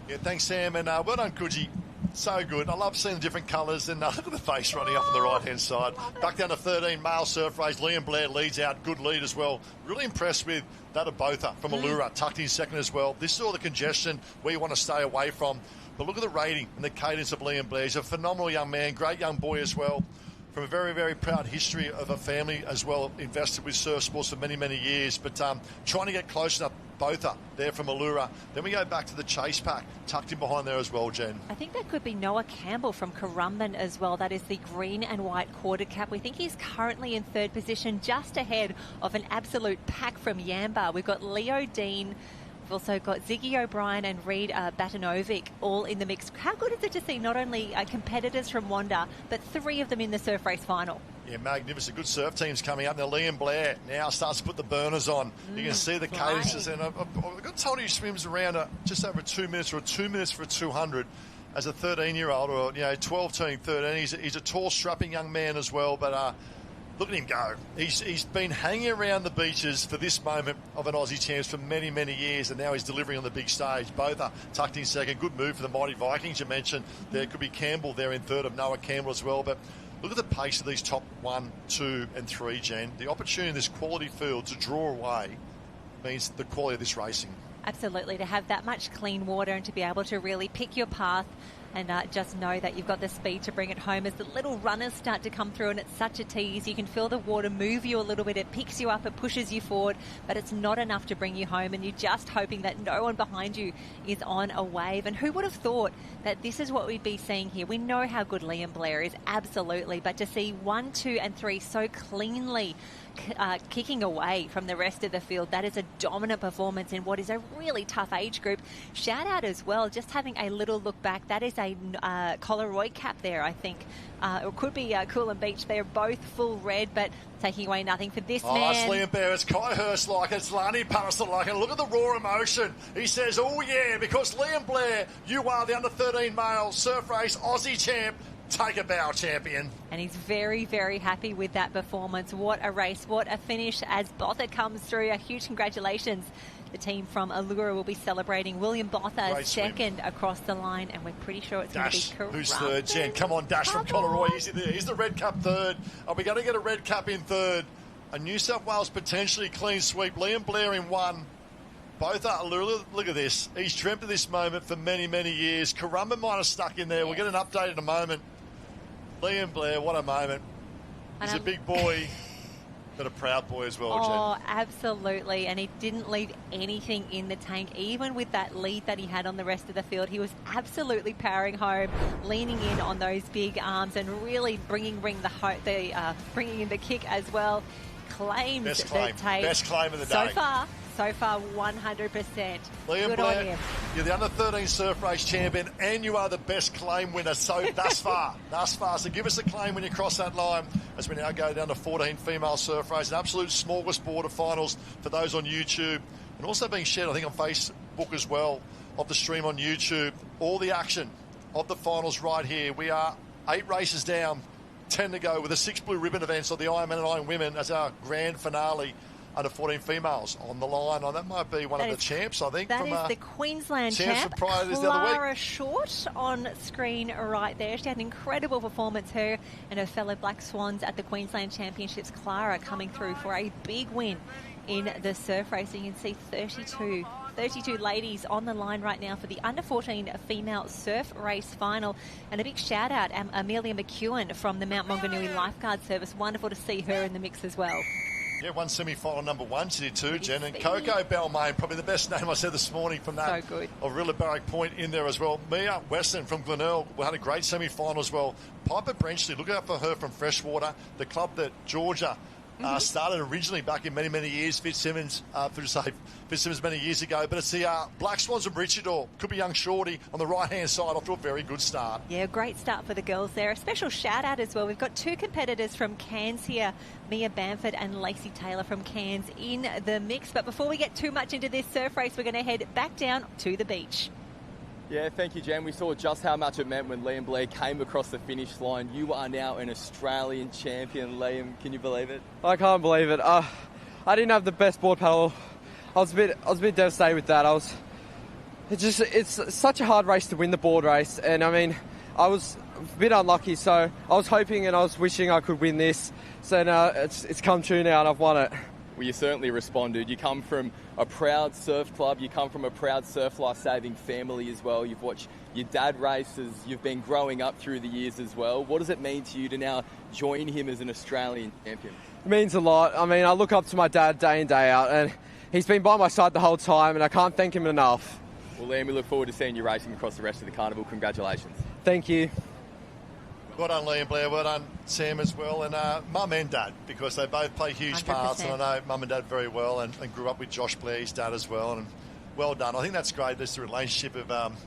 [SPEAKER 3] Yeah, thanks, Sam, and well done, Coogee. So good. I love seeing the different colours, and look at the face running up on the right-hand side. Back down to 13, male surf race. Liam Blair leads out. Good lead as well. Really impressed with that of Botha from Allura, tucked in second as well. This is all the congestion where you want to stay away from. But look at the rating and the cadence of Liam Blair. He's a phenomenal young man, great young boy as well. From a very, very proud history of a family as well, invested with surf sports for many, many years. But trying to get close enough, Botha there from Allura. Then we go back to the chase pack, tucked in behind there as well, Jen.
[SPEAKER 19] I think that could be Noah Campbell from Currumbin as well. That is the green and white quarter cap. We think he's currently in third position, just ahead of an absolute pack from Yamba. We've got Leo Dean. We've also got Ziggy O'Brien and Reid Batanovic all in the mix. How good is it to see not only competitors from Wanda, but three of them in the surf race final?
[SPEAKER 3] Yeah, magnificent. Good surf teams coming up. Now, Liam Blair now starts to put the burners on. You can see the cadences. And I've got told he swims around just over 2 minutes, or 2 minutes for a 200 as a 13-year-old, or 12, 13. He's a tall, strapping young man as well, but look at him go. He's been hanging around the beaches for this moment of an Aussie champs for many, many years, and now he's delivering on the big stage. Both are tucked in second. Good move for the Mighty Vikings you mentioned. There could be Campbell there in third, of Noah Campbell as well. But look at the pace of these top 1, 2 and 3, Jen. The opportunity in this quality field to draw away means the quality of this racing.
[SPEAKER 19] Absolutely, to have that much clean water and to be able to really pick your path and just know that you've got the speed to bring it home. As the little runners start to come through, and it's such a tease, you can feel the water move you a little bit. It picks you up, it pushes you forward, but it's not enough to bring you home, and you're just hoping that no one behind you is on a wave. And who would have thought that this is what we'd be seeing here? We know how good Liam Blair is, absolutely, but to see 1, 2 and 3 so cleanly kicking away from the rest of the field, that is a dominant performance in what is a really tough age group. Shout out as well, just having a little look back, that is a Collaroy cap there, I think. It could be Coolum Beach. They're both full red, but taking away nothing for this man.
[SPEAKER 3] It's Liam Blair. It's Kai Hurst-like. It's Lani Patterson-like. And look at the raw emotion. He says, oh yeah, because Liam Blair, you are the under-13 male surf race Aussie champ. Take a bow, champion.
[SPEAKER 19] And he's very, very happy with that performance. What a race, what a finish as Botha comes through. A huge congratulations. The team from Allura will be celebrating William Botha second across the line, and we're pretty sure it's going to be correct.
[SPEAKER 3] Who's third, Jen? Come on, Dash from Collaroy. Is he there? He's the red cap third. Are we going to get a red cap in third? A New South Wales potentially clean sweep. Liam Blair in 1. Both are Allura. Look at this. He's dreamt of this moment for many, many years. Currumbin might have stuck in there. Yes. We'll get an update in a moment. Liam Blair, what a moment. He's a big boy, but a proud boy as well, Jen.
[SPEAKER 19] Oh, absolutely. And he didn't leave anything in the tank. Even with that lead that he had on the rest of the field, he was absolutely powering home, leaning in on those big arms and really bringing in the kick as well. Claims
[SPEAKER 3] Best claim of the day.
[SPEAKER 19] So far, 100%.
[SPEAKER 3] Liam
[SPEAKER 19] Good
[SPEAKER 3] Blair,
[SPEAKER 19] on him.
[SPEAKER 3] You're the under-13 surf race champion, and you are the best claim winner thus far. So give us a claim when you cross that line, as we now go down to 14 female surf race, an absolute smorgasbord of finals for those on YouTube, and also being shared, I think, on Facebook as well, of the stream on YouTube. All the action of the finals right here. We are 8 races down, 10 to go, with the 6 blue ribbon events of the Ironman and Ironwomen as our grand finale. Under 14 females on the line. Oh, that might be one of the champs, I think.
[SPEAKER 19] That is the Queensland champ, Clara Short, on screen right there. She had an incredible performance, her and her fellow Black Swans at the Queensland Championships. Clara coming through for a big win in the surf race. You can see 32 ladies on the line right now for the under-14 female surf race final. And a big shout out, Amelia McEwen from the Mount Maunganui Lifeguard Service. Wonderful to see her in the mix as well.
[SPEAKER 3] Yeah, won semi-final number 1. She did too, Jen. And Coco Balmain, probably the best name I said this morning from that.
[SPEAKER 19] So good.
[SPEAKER 3] Of Barrack Point in there as well. Mia Weston from Glenelg had a great semi-final as well. Piper Brenchley, look out for her from Freshwater, the club that Georgia started originally back in many years. Fitzsimmons many years ago. But it's the Black Swans of Maroochydore. Could be young Shorty on the right-hand side off to a very good start.
[SPEAKER 19] Yeah, great start for the girls there. A special shout-out as well. We've got 2 competitors from Cairns here, Mia Bamford and Lacey Taylor from Cairns in the mix. But before we get too much into this surf race, we're going to head back down to the beach.
[SPEAKER 1] Yeah, thank you, Jen. We saw just how much it meant when Liam Blair came across the finish line. You are now an Australian champion, Liam. Can you believe it?
[SPEAKER 6] I can't believe it. I didn't have the best board paddle. I was a bit devastated with that. It's such a hard race to win the board race, and I mean, I was a bit unlucky. So I was hoping and I was wishing I could win this. So now it's come true now, and I've won it.
[SPEAKER 1] Well, you certainly responded. You come from a proud surf club. You come from a proud surf life-saving family as well. You've watched your dad race as you've been growing up through the years as well. What does it mean to you to now join him as an Australian champion?
[SPEAKER 6] It means a lot. I mean, I look up to my dad day in, day out, and he's been by my side the whole time, and I can't thank him enough.
[SPEAKER 1] Well, Liam, we look forward to seeing you racing across the rest of the carnival. Congratulations.
[SPEAKER 6] Thank you.
[SPEAKER 3] Well done, Liam Blair. Well done, Sam, as well. And Mum and Dad, because they both play huge
[SPEAKER 19] 100%.
[SPEAKER 3] parts. And I know Mum and Dad very well and grew up with Josh Blair's dad as well. And well done. I think that's great. There's the relationship of,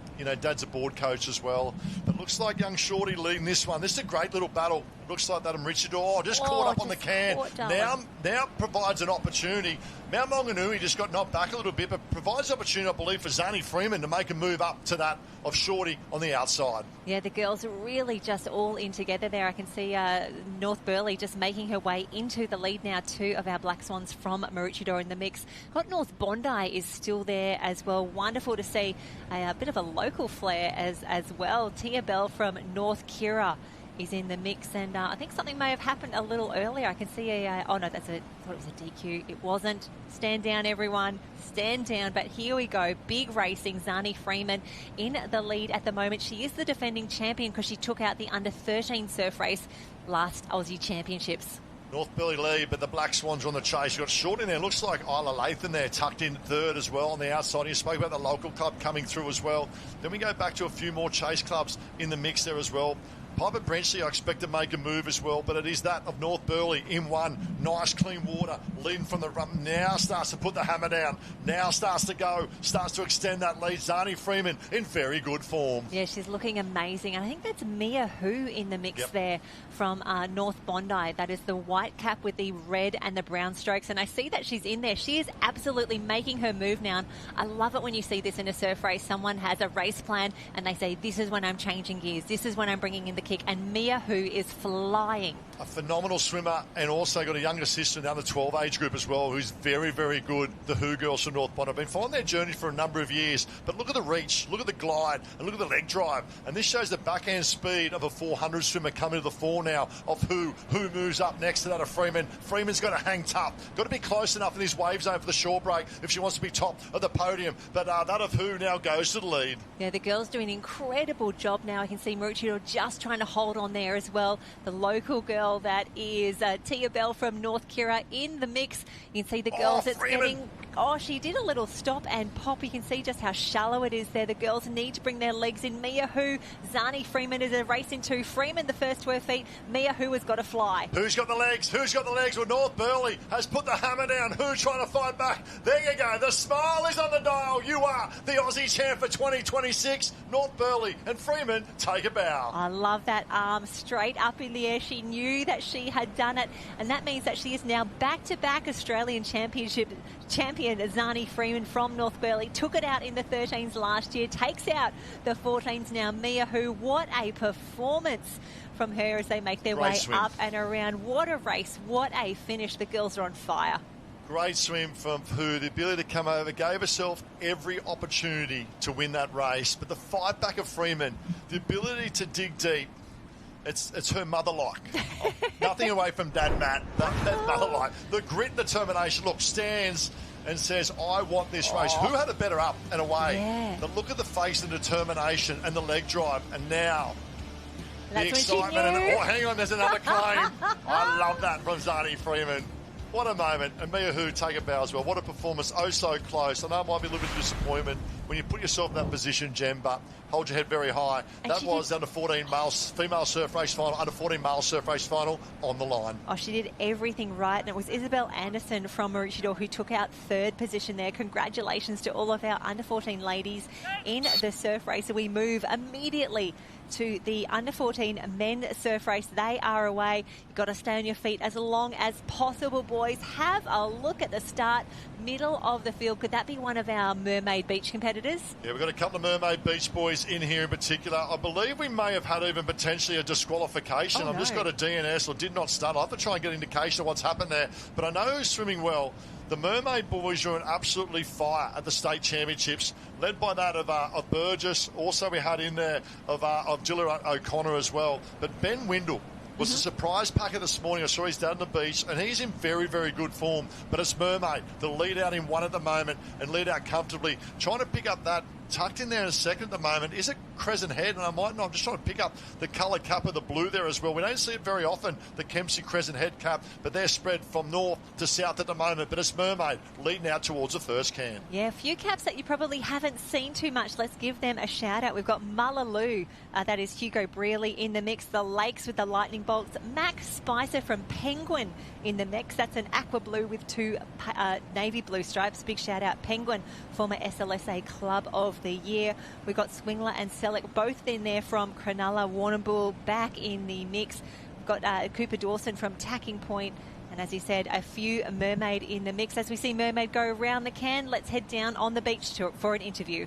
[SPEAKER 3] Dad's a board coach as well. But looks like young Shorty leading this one. This is a great little battle. Looks like that in Maroochydore. Just caught up on the can. Now provides an opportunity. Mount Maunganui just got knocked back a little bit, but provides an opportunity, I believe, for Zani Freeman to make a move up to that of Shorty on the outside.
[SPEAKER 19] Yeah, the girls are really just all in together there. I can see North Burleigh just making her way into the lead now. 2 of our Black Swans from Maroochydore in the mix. Got North Bondi is still there as well. Wonderful to see a bit of a local flair as well. Tia Bell from North Kirra is in the mix, and I think something may have happened a little earlier. I can see thought it was a DQ. It wasn't. Stand down, everyone. Stand down. But here we go. Big racing. Zani Freeman in the lead at the moment. She is the defending champion because she took out the under-13 surf race last Aussie Championships.
[SPEAKER 3] North Burleigh lead, but the Black Swans are on the chase. You've got Short in there. Looks like Isla Lathan there, tucked in third as well on the outside. You spoke about the local club coming through as well. Then we go back to a few more chase clubs in the mix there as well. Piper Brenchley, I expect to make a move as well, but it is that of North Burleigh in one. Nice clean water, leading from the run. Now starts to put the hammer down. Now starts to go, starts to extend that lead. Zani Freeman in very good form.
[SPEAKER 19] Yeah, she's looking amazing. And I think that's Mia Hu in the mix there from North Bondi. That is the white cap with the red and the brown strokes. And I see that she's in there. She is absolutely making her move now. And I love it when you see this in a surf race. Someone has a race plan and they say, this is when I'm changing gears. This is when I'm bringing in the kick. And Mia Hu is flying.
[SPEAKER 3] A phenomenal swimmer, and also got a younger sister in the under 12 age group as well, who's very, very good. The Hu girls from North Bondi have been following their journey for a number of years. But look at the reach, look at the glide, and look at the leg drive. And this shows the backhand speed of a 400 swimmer coming to the fore now of Hu. Hu moves up next to that of Freeman. Freeman's got to hang tough. Got to be close enough in his wave zone for the short break if she wants to be top of the podium. But that of Hu now goes to the lead.
[SPEAKER 19] Yeah, the girls doing an incredible job now. I can see Maroochydore just trying to hold on there as well. The local girl that is Tia Bell from North Kirra in the mix. You can see the girls she did a little stop and pop. You can see just how shallow it is there. The girls need to bring their legs in. Mia Hu, Zani Freeman is a race into Freeman, the first to her feet. Mia Hu has got to fly.
[SPEAKER 3] Who's got the legs? Who's got the legs? Well, North Burleigh has put the hammer down. Who trying to fight back? There you go. The smile is on the dial. You are the Aussie champ for 2026. North Burleigh and Freeman take a bow.
[SPEAKER 19] I love that arm straight up in the air. She knew that she had done it, and that means that she is now back-to-back Australian Championship champion. Zani Freeman from North Burleigh took it out in the 13s last year, takes out the 14s now. Mia Hu, what a performance from her as they make their way up and around. What a race, what a finish. The girls are on fire.
[SPEAKER 3] Great swim from Hu. The ability to come over, gave herself every opportunity to win that race. But the fight back of Freeman, the ability to dig deep, it's her mother-like. Nothing away from Dad Matt. That's mother-like. The grit and determination. Look, stands and says, I want this race. Who had it better up and away?
[SPEAKER 19] Yeah.
[SPEAKER 3] The look at the face and determination and the leg drive. And now,
[SPEAKER 19] that's
[SPEAKER 3] the excitement. And hang on, there's another claim. I love that from Zani Freeman. What a moment. And Mia Hu, take a bow as well. What a performance. Oh, so close. I know it might be a little bit of disappointment when you put yourself in that position, Jem, but hold your head very high. That was the under-14 female surf race final, under-14 male surf race final on the line.
[SPEAKER 19] Oh, she did everything right, and it was Isabel Anderson from Maroochydore who took out third position there. Congratulations to all of our under-14 ladies in the surf race. So we move immediately to the under-14 men's surf race. They are away. You've got to stay on your feet as long as possible, boys. Have a look at the start, middle of the field. Could that be one of our Mermaid Beach competitors?
[SPEAKER 3] Yeah, we've got a couple of Mermaid Beach boys in here in particular. I believe we may have had even potentially a disqualification. I've just got a DNS or did not start. I'll have to try and get an indication of what's happened there. But I know who's swimming well. The Mermaid boys are on absolutely fire at the state championships, led by that of Burgess. Also, we had in there of Gillian O'Connor as well. But Ben Windle was a surprise packer this morning. I saw he's down the beach, and he's in very, very good form. But it's Mermaid, the lead out in one at the moment, and lead out comfortably. Trying to pick up that, tucked in there in a second at the moment, is it Crescent Head? And I might not. I'm just trying to pick up the colour cap of the blue there as well. We don't see it very often, the Kempsey Crescent Head cap, but they're spread from north to south at the moment. But it's Mermaid leading out towards the first can.
[SPEAKER 19] Yeah, a few caps that you probably haven't seen too much. Let's give them a shout out. We've got Mullaloo, that is Hugo Brearley in the mix. The Lakes with the Lightning Bolts. Max Spicer from Penguin in the mix. That's an aqua blue with two navy blue stripes. Big shout out Penguin, former SLSA Club of the Year. We've got Swingler and Selleck both in there from Cronulla. Warrnambool back in the mix. We've got Cooper Dawson from Tacking Point. And as he said, a few Mermaid in the mix. As we see Mermaid go around the can, let's head down on the beach for an interview.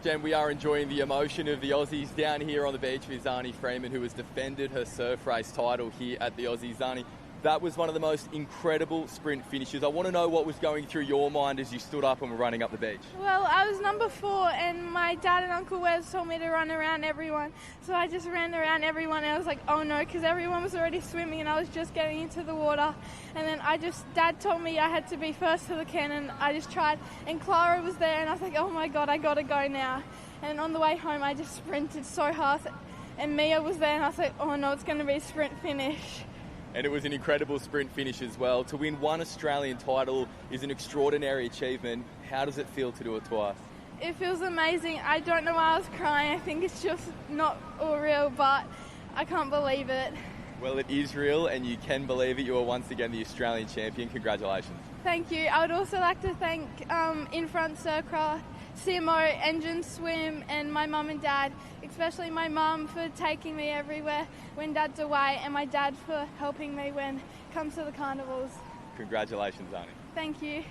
[SPEAKER 1] Jen, we are enjoying the emotion of the Aussies down here on the beach with Zani Freeman, who has defended her surf race title here at the Aussies. Zani, that was one of the most incredible sprint finishes. I want to know what was going through your mind as you stood up and were running up the beach.
[SPEAKER 2] Well, I was number 4 and my dad and Uncle Wes told me to run around everyone. So I just ran around everyone and I was like, oh no, because everyone was already swimming and I was just getting into the water. And then Dad told me I had to be first to the can and I just tried. And Clara was there and I was like, oh my God, I got to go now. And on the way home, I just sprinted so hard. And Mia was there and I was like, oh no, it's going to be a sprint finish.
[SPEAKER 1] And it was an incredible sprint finish as well. To win one Australian title is an extraordinary achievement. How does it feel to do it twice?
[SPEAKER 2] It feels amazing. I don't know why I was crying. I think it's just not all real, but I can't believe it.
[SPEAKER 1] Well, it is real, and you can believe it. You are once again the Australian champion. Congratulations.
[SPEAKER 2] Thank you. I would also like to thank In Front Surfcraft, CMO, Engine Swim, and my mum and dad, especially my mum for taking me everywhere when Dad's away, and my dad for helping me when it comes to the carnivals.
[SPEAKER 1] Congratulations, Zani.
[SPEAKER 2] Thank you.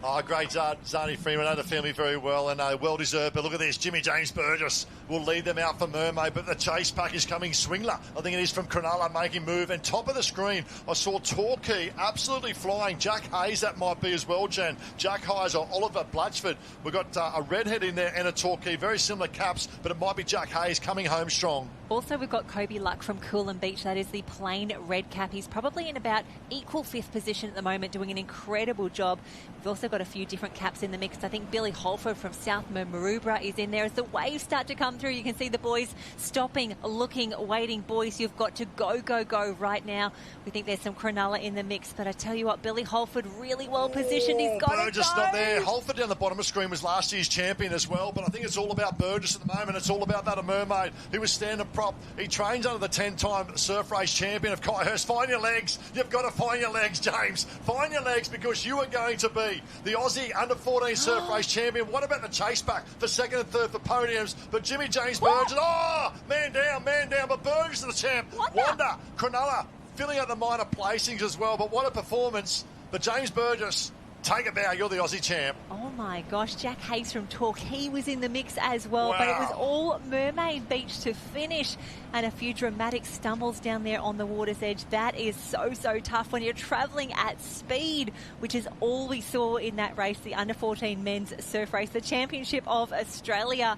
[SPEAKER 3] Oh, great, Zani Freeman. I know the family very well and well-deserved. But look at this. Jimmy James Burgess will lead them out for Mermaid, but the chase pack is coming. Swingler, I think it is from Cronulla, making move. And top of the screen, I saw Torquay absolutely flying. Jack Hayes, that might be as well, Jen. Jack Hayes or Oliver Blatchford. We've got a redhead in there and a Torquay. Very similar caps, but it might be Jack Hayes coming home strong.
[SPEAKER 19] Also, we've got Kobe Luck from Coolum Beach. That is the plain red cap. He's probably in about equal 5th position at the moment, doing an incredible job. We've also got a few different caps in the mix. I think Billy Holford from South Maroubra is in there. As the waves start to come through, you can see the boys stopping, looking, waiting. Boys, you've got to go right now. We think there's some Cronulla in the mix, but I tell you what, Billy Holford really well positioned. He's got
[SPEAKER 3] Burgess not there. Holford down the bottom of the screen was last year's champion as well, but I think it's all about Burgess at the moment. It's all about that of Mermaid. He was standing prop. He trains under the 10-time surf race champion of Kyhurst. Find your legs. You've got to find your legs, James. Find your legs, because you are going to be the Aussie under-14 surf race champion. What about the chase back for second and third for podiums? But Jimmy James Burgess, man down, but Burgess is the champ. Wanda, Cronulla, filling out the minor placings as well. But what a performance. But James Burgess, take a bow, you're the Aussie champ.
[SPEAKER 19] Oh my gosh, Jack Hayes from Torquay was in the mix as well, but it was all Mermaid Beach to finish, and a few dramatic stumbles down there on the water's edge. That is so tough when you're travelling at speed, which is all we saw in that race, the under-14 men's surf race, the Championship of Australia.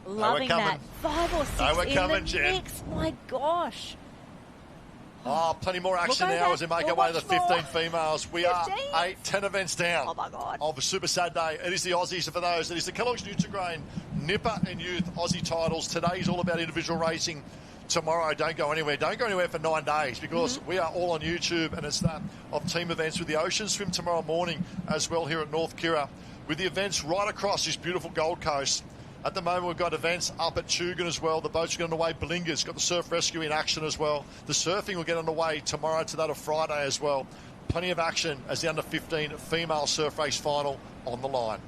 [SPEAKER 19] Loving that. 5 or 6 in the mix, my gosh.
[SPEAKER 3] Oh, plenty more action now as we make our way to the 15 females. We are 10 events down.
[SPEAKER 19] Oh, my God.
[SPEAKER 3] Of a super sad day. It is the Aussies. For those, it is the Kelloggs Nutri-Grain Nipper and Youth Aussie titles. Today is all about individual racing. tomorrow. Don't go anywhere. Don't go anywhere for 9 days, because we are all on YouTube, and it's that of team events with the ocean swim tomorrow morning as well here at North Kirra, with the events right across this beautiful Gold Coast. At the moment, we've got events up at Tugun as well. The boats are getting underway. Belinga's got the surf rescue in action as well. The surfing will get underway tomorrow to that of Friday as well. Plenty of action as the under-15 female surf race final on the line.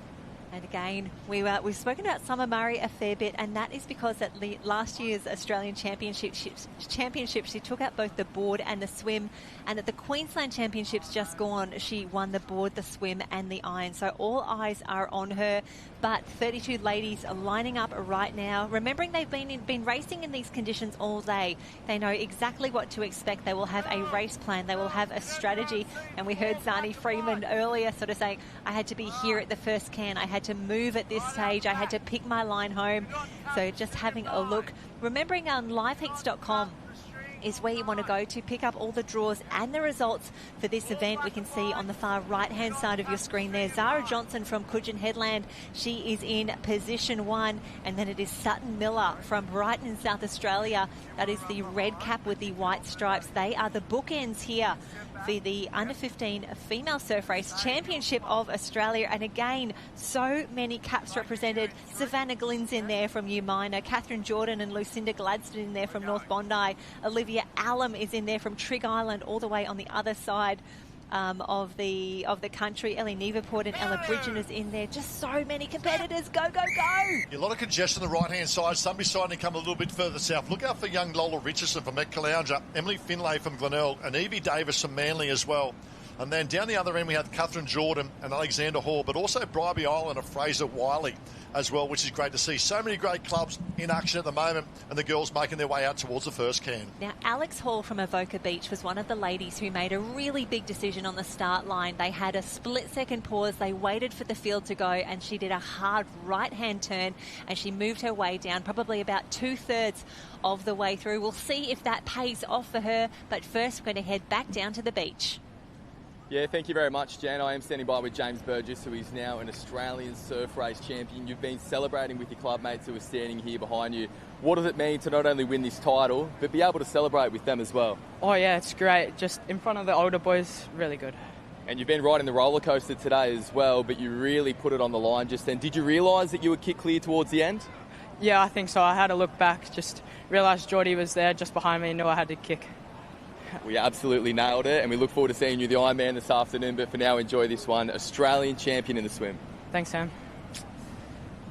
[SPEAKER 19] And again, we've spoken about Summer Murray a fair bit, and that is because at last year's Australian Championships, she took out both the board and the swim, and at the Queensland Championships just gone, she won the board, the swim and the iron. So all eyes are on her, but 32 ladies are lining up right now. Remembering they've been racing in these conditions all day. They know exactly what to expect. They will have a race plan. They will have a strategy. And we heard Zani Freeman earlier sort of saying, I had to be here at the first can. I had to move at this stage. I had to pick my line home. So just having a look. Remembering on liveheats.com is where you want to go to pick up all the draws and the results for this event. We can see on the far right-hand side of your screen there, Zara Johnson from Coogin Headland. She is in position 1, and then it is Sutton Miller from Brighton in South Australia. That is the red cap with the white stripes. They are the bookends here for the Under-15 Female Surf Race Championship of Australia. And again, so many caps represented. Savannah Glynn's in there from U Minor, Catherine Jordan and Lucinda Gladstone in there from North Bondi, Olivia Allam is in there from Trigg Island, all the way on the other side of the country. Ellie Neverport and Ella Bridgen is in there. Just so many competitors. Go, go, go!
[SPEAKER 3] A lot of congestion on the right-hand side. Some deciding to come a little bit further south. Look out for young Lola Richardson from Caloundra, Emily Finlay from Glenelg, and Evie Davis from Manly as well. And then down the other end, we had Catherine Jordan and Alexander Hall, but also Bribie Island and Fraser Wiley as well, which is great to see. So many great clubs in action at the moment, and the girls making their way out towards the first can.
[SPEAKER 19] Now, Alex Hall from Avoca Beach was one of the ladies who made a really big decision on the start line. They had a split-second pause. They waited for the field to go, and she did a hard right-hand turn, and she moved her way down, probably about 2/3 of the way through. We'll see if that pays off for her, but first we're going to head back down to the beach.
[SPEAKER 1] Yeah, thank you very much, Jan. I am standing by with James Burgess, who is now an Australian surf race champion. You've been celebrating with your club mates who are standing here behind you. What does it mean to not only win this title, but be able to celebrate with them as well?
[SPEAKER 13] Oh yeah, it's great. Just in front of the older boys, really good.
[SPEAKER 1] And you've been riding the roller coaster today as well, but you really put it on the line just then. Did you realise that you would kick clear towards the end?
[SPEAKER 13] Yeah, I think so. I had to look back, just realised Geordie was there just behind me and knew I had to kick.
[SPEAKER 1] We absolutely nailed it, and we look forward to seeing you the Ironman this afternoon. But for now, enjoy this one. Australian champion in the swim.
[SPEAKER 13] Thanks, Sam.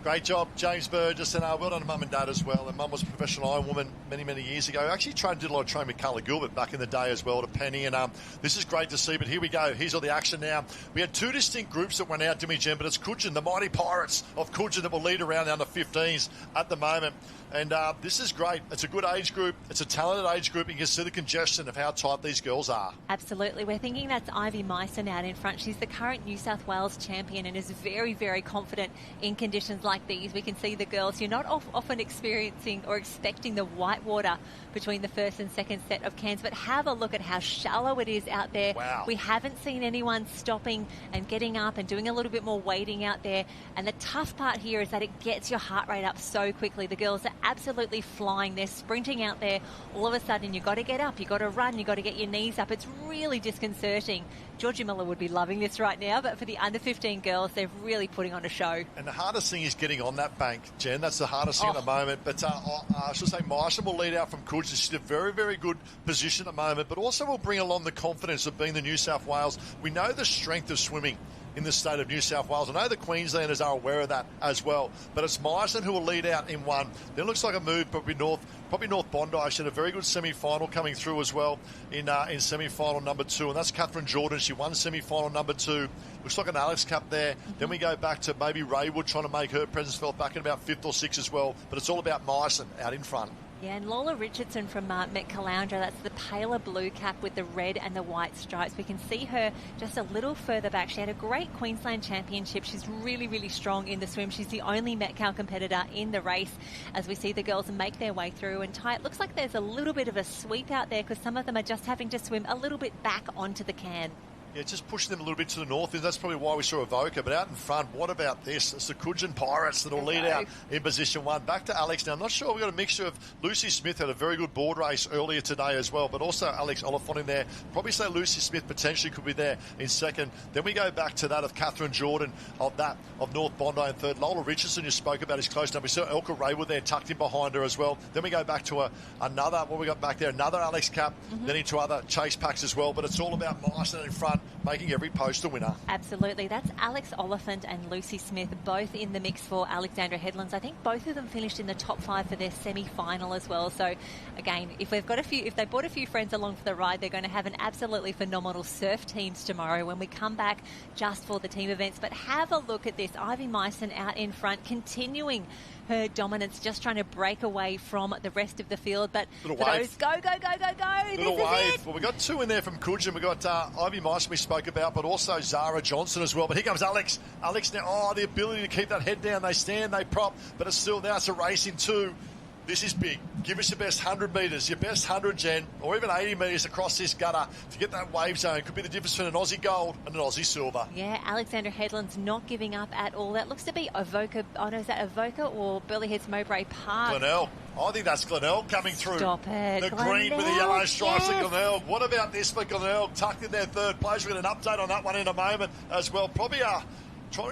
[SPEAKER 3] Great job, James Burgess, and well done to Mum and Dad as well. And Mum was a professional Ironwoman many, many years ago. Actually did a lot of training with Carla Gilbert back in the day as well, to Penny. And this is great to see, but here we go. Here's all the action now. We had two distinct groups that went out, Dimmy Jen, but it's Coogin, the mighty Pirates of Coogin, that will lead around the under-15s at the moment. And this is great. It's a good age group. It's a talented age group. You can see the congestion of how tight these girls are.
[SPEAKER 19] Absolutely. We're thinking that's Ivy Meissen out in front. She's the current New South Wales champion and is very, very confident in conditions like these. We can see the girls. You're not often experiencing or expecting the white water between the first and second set of cans, but have a look at how shallow it is out there.
[SPEAKER 3] Wow.
[SPEAKER 19] We haven't seen anyone stopping and getting up and doing a little bit more wading out there. And the tough part here is that it gets your heart rate up so quickly. The girls are absolutely flying. They're sprinting out there. All of a sudden, you've got to get up, you've got to run, you've got to get your knees up. It's really disconcerting. Georgia Miller would be loving this right now, but for the under-15 girls, they're really putting on a show.
[SPEAKER 3] And the hardest thing is getting on that bank, Jen. That's the hardest thing at the moment. But I should say Meissen will lead out from Coogin. She's in a very, very good position at the moment, but also will bring along the confidence of being the New South Wales. We know the strength of swimming in the state of New South Wales. I know the Queenslanders are aware of that as well, but it's Meissen who will lead out in one. Then it looks like a move, probably North Bondi. She had a very good semi-final coming through as well in semi-final number 2, and that's Catherine Jordan. She won semi-final number 2. Looks like an Alex Cup there. Then we go back to maybe Raywood trying to make her presence felt back in about 5th or 6th as well, but it's all about Meissen out in front.
[SPEAKER 19] Yeah, and Lola Richardson from Caloundra, that's the paler blue cap with the red and the white stripes. We can see her just a little further back. She had a great Queensland championship. She's really, really strong in the swim. She's the only Metcalfe competitor in the race as we see the girls make their way through. And Ty, it looks like there's a little bit of a sweep out there because some of them are just having to swim a little bit back onto the can.
[SPEAKER 3] Yeah, just pushing them a little bit to the north, and that's probably why we saw Avoca. But out in front, what about this? It's the Coogin Pirates that will lead out in position 1. Back to Alex now. I'm not sure. We've got a mixture of Lucy Smith had a very good board race earlier today as well, but also Alex Oliphant in there. Probably say Lucy Smith potentially could be there in second. Then we go back to that of Catherine Jordan of North Bondi in third. Lola Richardson, you spoke about, is close now. We saw Elka Raywood there tucked in behind her as well. Then we go back to another, what we got back there, another Alex Cap, then into other chase packs as well. But it's all about Myson in front, making every post a winner.
[SPEAKER 19] Absolutely. That's Alex Oliphant and Lucy Smith, both in the mix for Alexandra Headlands. I think both of them finished in the top 5 for their semi-final as well. So again, if they brought a few friends along for the ride, they're going to have an absolutely phenomenal surf teams tomorrow when we come back just for the team events. But have a look at this. Ivy Myson out in front, continuing her dominance, just trying to break away from the rest of the field. But
[SPEAKER 3] little
[SPEAKER 19] for
[SPEAKER 3] wave.
[SPEAKER 19] those, go,
[SPEAKER 3] Little
[SPEAKER 19] this
[SPEAKER 3] wave.
[SPEAKER 19] is it.
[SPEAKER 3] Well, we got 2 in there from Coogin. We got Ivy Myson we spoke about, but also Zara Johnson as well. But here comes Alex. Alex now, the ability to keep that head down. They stand, they prop, but it's still now it's a race in 2. This is big. Give us your best 100 metres, your best 100, Jen, or even 80 metres across this gutter to get that wave zone. Could be the difference between an Aussie gold and an Aussie silver.
[SPEAKER 19] Yeah, Alexandra Headlands not giving up at all. That looks to be Avoca. Oh no, is that Avoca or Burleigh Heads Mowbray Park?
[SPEAKER 3] Glenelg. I think that's Glenelg coming through.
[SPEAKER 19] Stop it.
[SPEAKER 3] The
[SPEAKER 19] Glenelg,
[SPEAKER 3] green with the yellow stripes
[SPEAKER 19] yes.
[SPEAKER 3] at Glenelg. What about this for Glenelg? Tucked in their third place. We'll get an update on that one in a moment as well. Probably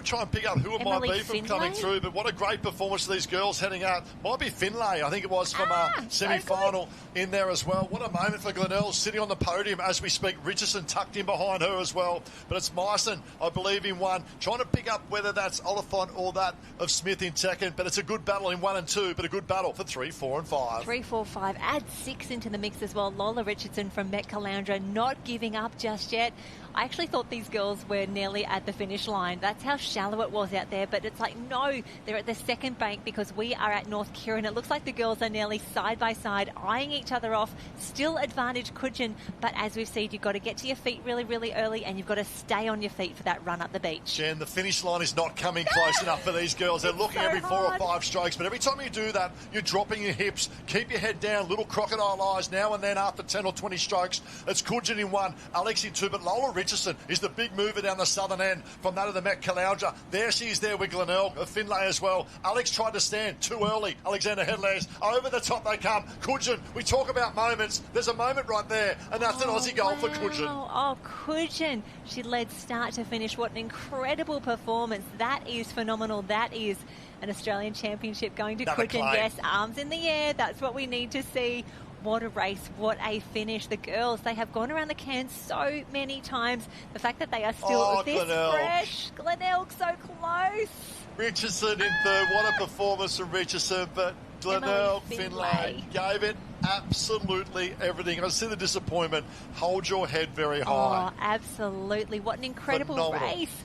[SPEAKER 3] try and pick up who it might be from coming through, but what a great performance of these girls heading out. Might be Finlay, I think it was, from semi-final in there as well. What a moment for Glenelg, sitting on the podium as we speak. Richardson tucked in behind her as well, but it's Myson, I believe, in 1, trying to pick up whether that's Oliphant or that of Smith in second, but it's a good battle in 1 and 2, but a good battle for 3, 4 and 5.
[SPEAKER 19] 3, 4, 5. Add 6 into the mix as well. Lola Richardson from Met Caloundra not giving up just yet. I actually thought these girls were nearly at the finish line. That's how shallow it was out there. But it's like, no, they're at the second bank because we are at North Kirra. And it looks like the girls are nearly side by side, eyeing each other off. Still advantage Coogin. But as we've seen, you've got to get to your feet really, really early, and you've got to stay on your feet for that run up the beach.
[SPEAKER 3] Jen, the finish line is not coming close enough for these girls. They're looking every 4 or 5 strokes. But every time you do that, you're dropping your hips. Keep your head down. Little crocodile eyes now and then after 10 or 20 strokes. It's Coogin in 1, Alex in 2. But Lola Richardson is the big mover down the southern end from that of the Met Caloundra. There she is there with Glenelg, of Finlay as well. Alex tried to stand too early. Alexander Headlands, over the top they come. Coogin, we talk about moments. There's a moment right there, and that's an Aussie goal for Coogin.
[SPEAKER 19] Oh, Coogin. She led start to finish. What an incredible performance. That is phenomenal. That is an Australian Championship going to Coogin. Yes, arms in the air. That's what we need to see. What a race, what a finish. The girls, they have gone around the can so many times. The fact that they are still this fresh. Glenelg so close.
[SPEAKER 3] Richardson in third. What a performance from Richardson. But Glenelg, Finlay gave it absolutely everything. I see the disappointment. Hold your head very high.
[SPEAKER 19] Oh, absolutely. What an incredible race.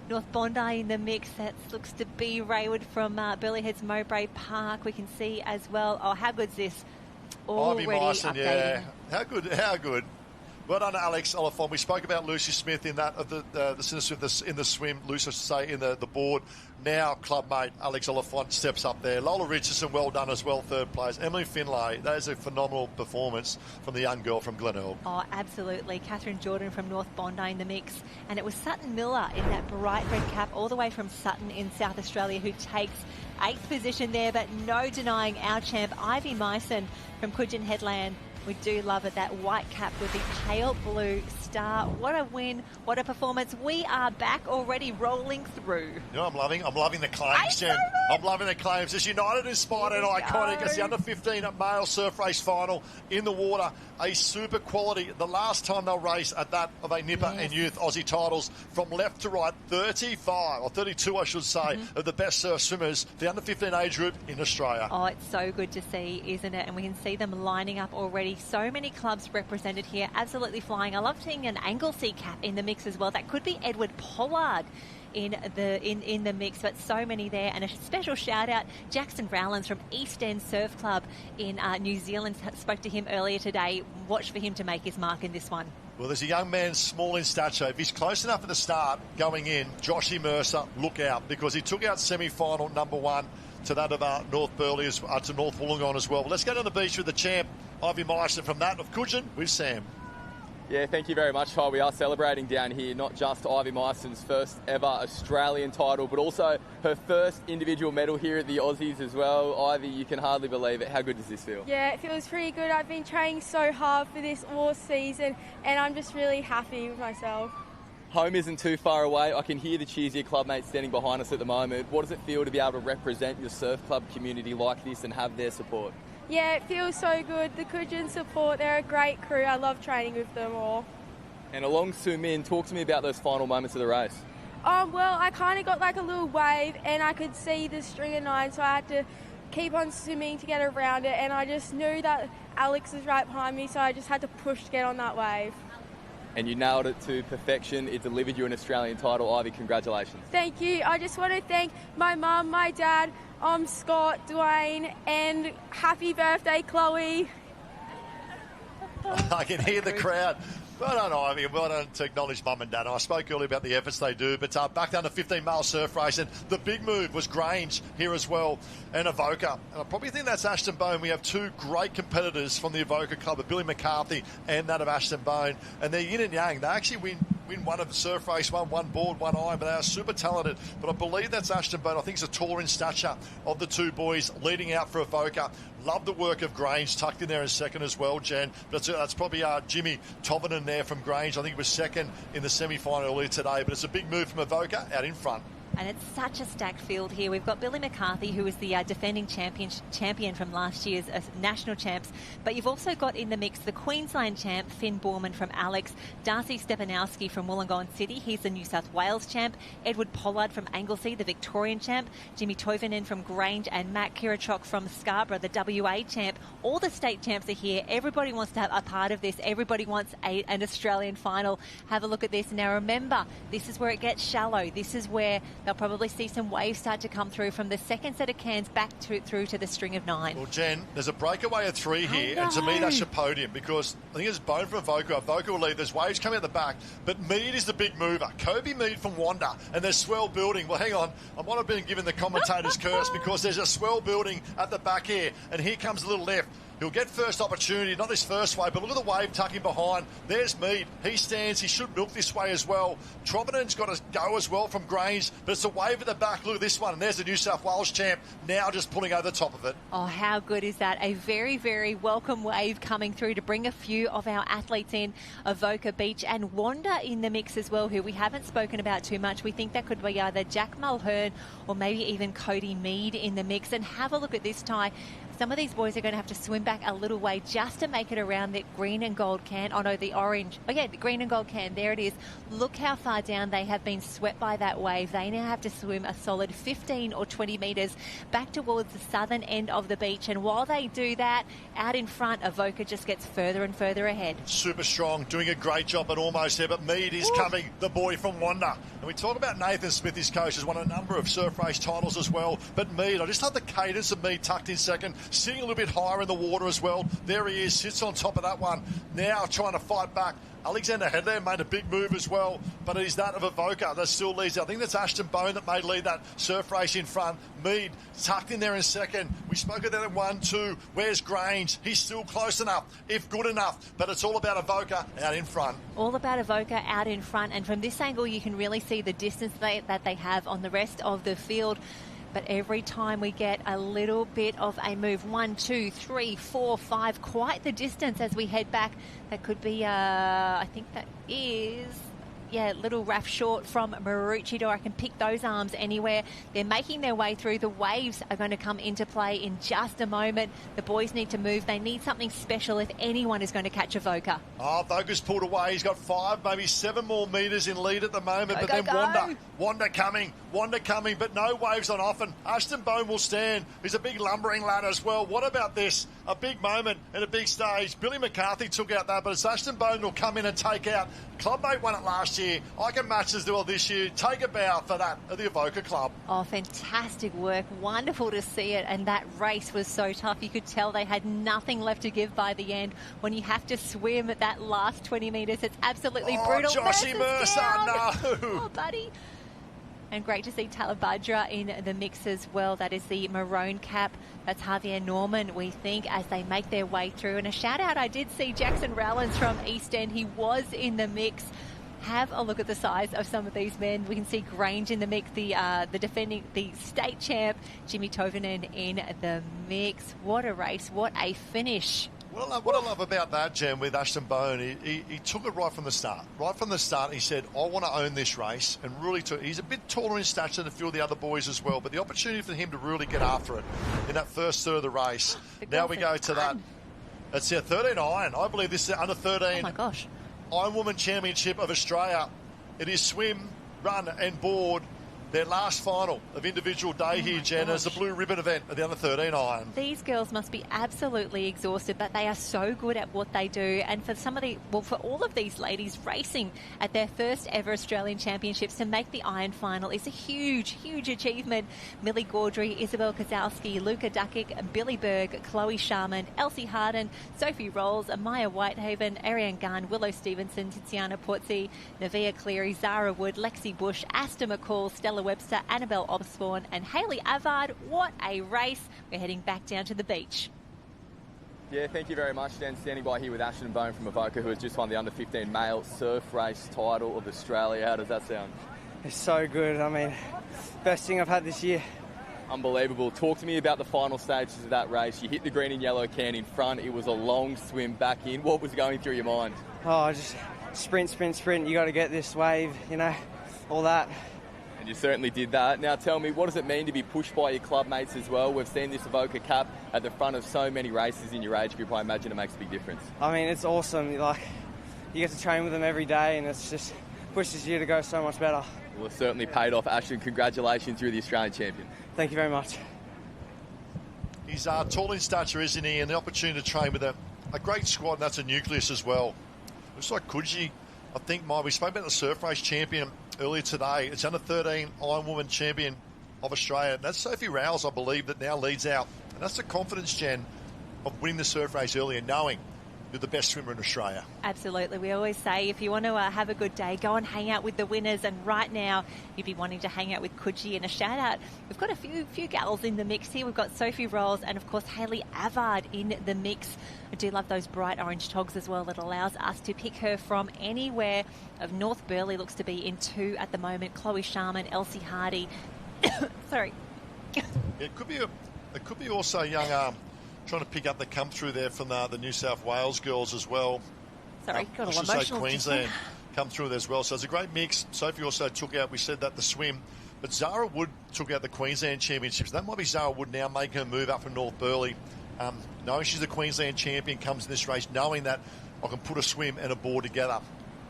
[SPEAKER 19] North Bondi in the mix. That looks to be Raywood from Burleigh Heads Mowbray Park. We can see as well. Oh, how good's this? Already
[SPEAKER 3] Myson,
[SPEAKER 19] updating.
[SPEAKER 3] yeah. How good. Well done, Alex Oliphant. We spoke about Lucy Smith in that, in the swim, Lucy, say, in the board. Now, clubmate Alex Oliphant steps up there. Lola Richardson, well done as well, third place. Emily Finlay, that is a phenomenal performance from the young girl from Glenelg.
[SPEAKER 19] Oh, absolutely. Catherine Jordan from North Bondi in the mix. And it was Sutton Miller in that bright red cap, all the way from Sutton in South Australia, who takes 8th position there, but no denying our champ, Ivy Myson from Coogin Headland. We do love it, that white cap with the pale blue star. What a win, what a performance. We are back already rolling through.
[SPEAKER 3] You know, I'm loving the claims, Jen. I'm loving the claims. It's United Inspired and Iconic. It's the under-15 male surf race final in the water. A super quality. The last time they'll race at that of a Nipper and Youth Aussie titles, from left to right, 35, or 32 I should say, of the best surf swimmers, the under-15 age group in Australia.
[SPEAKER 19] Oh, it's so good to see, isn't it? And we can see them lining up already. So many clubs represented here, absolutely flying. I love seeing an Anglesey cap in the mix as well. That could be Edward Pollard in the mix, but so many there. And a special shout out, Jackson Rowlands from East End Surf Club in New Zealand. Spoke to him earlier today. Watch for him to make his mark in this one.
[SPEAKER 3] Well, there's a young man small in stature. If he's close enough at the start going in, Joshy Mercer, look out, because he took out semi-final number 1 to that of North Burleigh, to North Wollongong as well. Let's go to the beach with the champ, Ivy Myson, from that of Coogin with Sam.
[SPEAKER 1] Yeah, thank you very much, Ty. We are celebrating down here not just Ivy Meisson's first ever Australian title, but also her first individual medal here at the Aussies as well. Ivy, you can hardly believe it. How good does this feel?
[SPEAKER 21] Yeah, it feels pretty good. I've been training so hard for this all season, and I'm just really happy with myself.
[SPEAKER 1] Home isn't too far away. I can hear the cheers of your club mates standing behind us at the moment. What does it feel to be able to represent your surf club community like this and have their support?
[SPEAKER 21] Yeah, it feels so good. The Coogin support, they're a great crew. I love training with them all.
[SPEAKER 1] And along Su Min, talk to me about those final moments of the race.
[SPEAKER 21] Well, I kind of got like a little wave and I could see the string of 9, so I had to keep on swimming to get around it, and I just knew that Alex was right behind me, so I just had to push to get on that wave.
[SPEAKER 1] And you nailed it to perfection. It delivered you an Australian title. Ivy, congratulations.
[SPEAKER 21] Thank you. I just want to thank my mum, my dad, Scott, Dwayne, and happy birthday, Chloe.
[SPEAKER 3] I can hear the crowd. Well done, Ivy. Well done to acknowledge Mum and Dad. I spoke earlier about the efforts they do, but back down to 15 male surf race, and the big move was Grange here as well, and Avoca. And I probably think that's Ashton Bone. We have two great competitors from the Avoca Club, Billy McCarthy and that of Ashton Bone, and they're yin and yang. They actually win one of the surf race, one board, one iron, but they are super talented. But I believe that's Ashton Bone. I think he's a taller in stature of the two boys leading out for Avoca. Love the work of Grange, tucked in there in second as well, Jen. But that's probably Jimmy Tovinen there from Grange. I think he was second in the semi-final earlier today. But it's a big move from Avoca out in front.
[SPEAKER 19] And it's such a stacked field here. We've got Billy McCarthy, who is the defending champion from last year's national champs. But you've also got in the mix the Queensland champ, Finn Borman from Alex, Darcy Stepanowski from Wollongong City. He's the New South Wales champ. Edward Pollard from Anglesey, the Victorian champ. Jimmy Tovinen from Grange, and Matt Kirachok from Scarborough, the WA champ. All the state champs are here. Everybody wants to have a part of this. Everybody wants an Australian final. Have a look at this. Now remember, this is where it gets shallow. This is where they'll probably see some waves start to come through from the second set of cans back through to the string of 9.
[SPEAKER 3] Well, Jen, there's a breakaway of 3 here, and to me that's your podium, because I think it's Bone from Avoca. Avoca will lead. There's waves coming out the back, but Mead is the big mover. Kobe Mead from Wanda, and there's swell building. Well, hang on. I might have been given the commentator's curse, because there's a swell building at the back here, and here comes a little left. He'll get first opportunity, not this first wave, but look at the wave tucking behind. There's Mead. He stands. He should milk this way as well. Trovinen's got to go as well from Grange, but it's a wave at the back. Look at this one. And there's the New South Wales champ now just pulling over the top of it.
[SPEAKER 19] Oh, how good is that? A very, very welcome wave coming through to bring a few of our athletes in. Avoca Beach and Wanda in the mix as well, who we haven't spoken about too much. We think that could be either Jack Mulhern or maybe even Cody Mead in the mix. And have a look at this, Ty. Some of these boys are going to have to swim back a little way just to make it around the green and gold can. Oh, no, the orange. Oh, yeah, the green and gold can. There it is. Look how far down they have been swept by that wave. They now have to swim a solid 15 or 20 metres back towards the southern end of the beach. And while they do that, out in front, Avoca just gets further and further ahead.
[SPEAKER 3] Super strong, doing a great job at almost there. But Mead is coming, the boy from Wanda. And we talk about Nathan Smith, his coach, has won a number of surf race titles as well. But Mead, I just love the cadence of Mead tucked in second, sitting a little bit higher in the water as well. There he is, sits on top of that one. Now trying to fight back. Alexander Headler made a big move as well, but it is that of Avoca that still leads. I think that's Ashton Bone that may lead that surf race in front. Mead tucked in there in second. We spoke of that at 1-2. Where's Grange? He's still close enough, if good enough, but it's all about Avoca out in front.
[SPEAKER 19] All about Avoca out in front, and from this angle you can really see the distance that they have on the rest of the field. But every time we get a little bit of a move, 1, 2, 3, 4, 5, quite the distance as we head back. That could be, I think that is, little Raf Short from Maroochydore. I can pick those arms anywhere. They're making their way through. The waves are going to come into play in just a moment. The boys need to move. They need something special if anyone is going to catch Avoca.
[SPEAKER 3] Oh, Avoca's pulled away. He's got 5, maybe 7 more metres in lead at the moment. Wanda coming, but no waves on often. Ashton Bone will stand. He's a big lumbering lad as well. What about this? A big moment and a big stage. Billy McCarthy took out that, but it's Ashton Bone who'll come in and take out. Clubmate won it last year. I can match as well this year. Take a bow for that of the Avoca Club.
[SPEAKER 19] Oh, fantastic work. Wonderful to see it. And that race was so tough. You could tell they had nothing left to give by the end. When you have to swim at that last 20 metres, it's absolutely brutal.
[SPEAKER 3] Joshy Mercer, no.
[SPEAKER 19] Oh, buddy. And great to see Talabadra in the mix as well. That is the maroon cap. That's Javier Norman, we think, as they make their way through. And a shout out, I did see Jackson Rowlands from East End. He was in the mix. Have a look at the size of some of these men. We can see Grange in the mix, the state champ, Jimmy Tovinen in the mix. What a race, what a finish.
[SPEAKER 3] What I love about that, Jen, with Ashton Bone, he took it right from the start. Right from the start, he said, I want to own this race, and really took. He's a bit taller in stature than a few of the other boys as well, but the opportunity for him to really get after it in that first third of the race. Now we go to that. It's their 13 iron. I believe this is under 13.
[SPEAKER 19] Oh my gosh.
[SPEAKER 3] Ironwoman Championship of Australia. It is swim, run and board. Their last final of individual day here, Jen, as the blue ribbon event at the under 13 iron.
[SPEAKER 19] These girls must be absolutely exhausted, but they are so good at what they do. And for for all of these ladies racing at their first ever Australian Championships to make the iron final is a huge, huge achievement. Millie Gaudry, Isabel Kozlowski, Luca Dukic, Billy Berg, Chloe Sharman, Elsie Harden, Sophie Rolls, Maya Whitehaven, Ariane Gunn, Willow Stevenson, Tiziana Porzi, Navia Cleary, Zara Wood, Lexi Bush, Asta McCall, Stella Webster, Annabelle Osborne and Hayley Avard. What a race. We're heading back down to the beach.
[SPEAKER 1] Yeah, thank you very much, Dan. Standing by here with Ashton Bone from Avoca, who has just won the under-15 male surf race title of Australia. How does that sound?
[SPEAKER 9] It's so good. I mean, best thing I've had this year.
[SPEAKER 1] Unbelievable. Talk to me about the final stages of that race. You hit the green and yellow can in front. It was a long swim back in. What was going through your mind?
[SPEAKER 9] Oh, just sprint, sprint, sprint. You got to get this wave, you know, all that.
[SPEAKER 1] And you certainly did that. Now tell me, what does it mean to be pushed by your club mates as well? We've seen this Avoca Cup at the front of so many races in your age group. I imagine it makes a big difference.
[SPEAKER 9] I mean, it's awesome. Like, you get to train with them every day, and it's just pushes you to go so much better.
[SPEAKER 1] Well, it certainly paid off. Ashton, congratulations, you're the Australian champion.
[SPEAKER 9] Thank you very much.
[SPEAKER 3] He's tall in stature, isn't he? And the opportunity to train with a great squad, and that's a nucleus as well. Looks like Coogee, I think, we spoke about the surf race champion earlier today. It's under 13 Ironwoman champion of Australia. That's Sophie Rouse, I believe, that now leads out. And that's the confidence, Jen, of winning the surf race earlier, knowing you're the best swimmer in Australia.
[SPEAKER 19] Absolutely. We always say if you want to have a good day, go and hang out with the winners. And right now, you'd be wanting to hang out with Coogee. And a shout out, we've got a few gals in the mix here. We've got Sophie Rolls and, of course, Hayley Avard in the mix. I do love those bright orange togs as well. That allows us to pick her from anywhere. Of North Burleigh looks to be in 2 at the moment. Chloe Sharman, Elsie Hardy. Sorry.
[SPEAKER 3] It could be also young. Trying to pick up the come through there from the New South Wales girls as well.
[SPEAKER 19] Sorry, got a
[SPEAKER 3] little
[SPEAKER 19] emotional.
[SPEAKER 3] say Queensland come through there as well. So it's a great mix. Sophie also took out, we said that, the swim. But Zara Wood took out the Queensland Championships. That might be Zara Wood now making her move up from North Burleigh. Knowing she's the Queensland champion, comes in this race knowing that I can put a swim and a board together.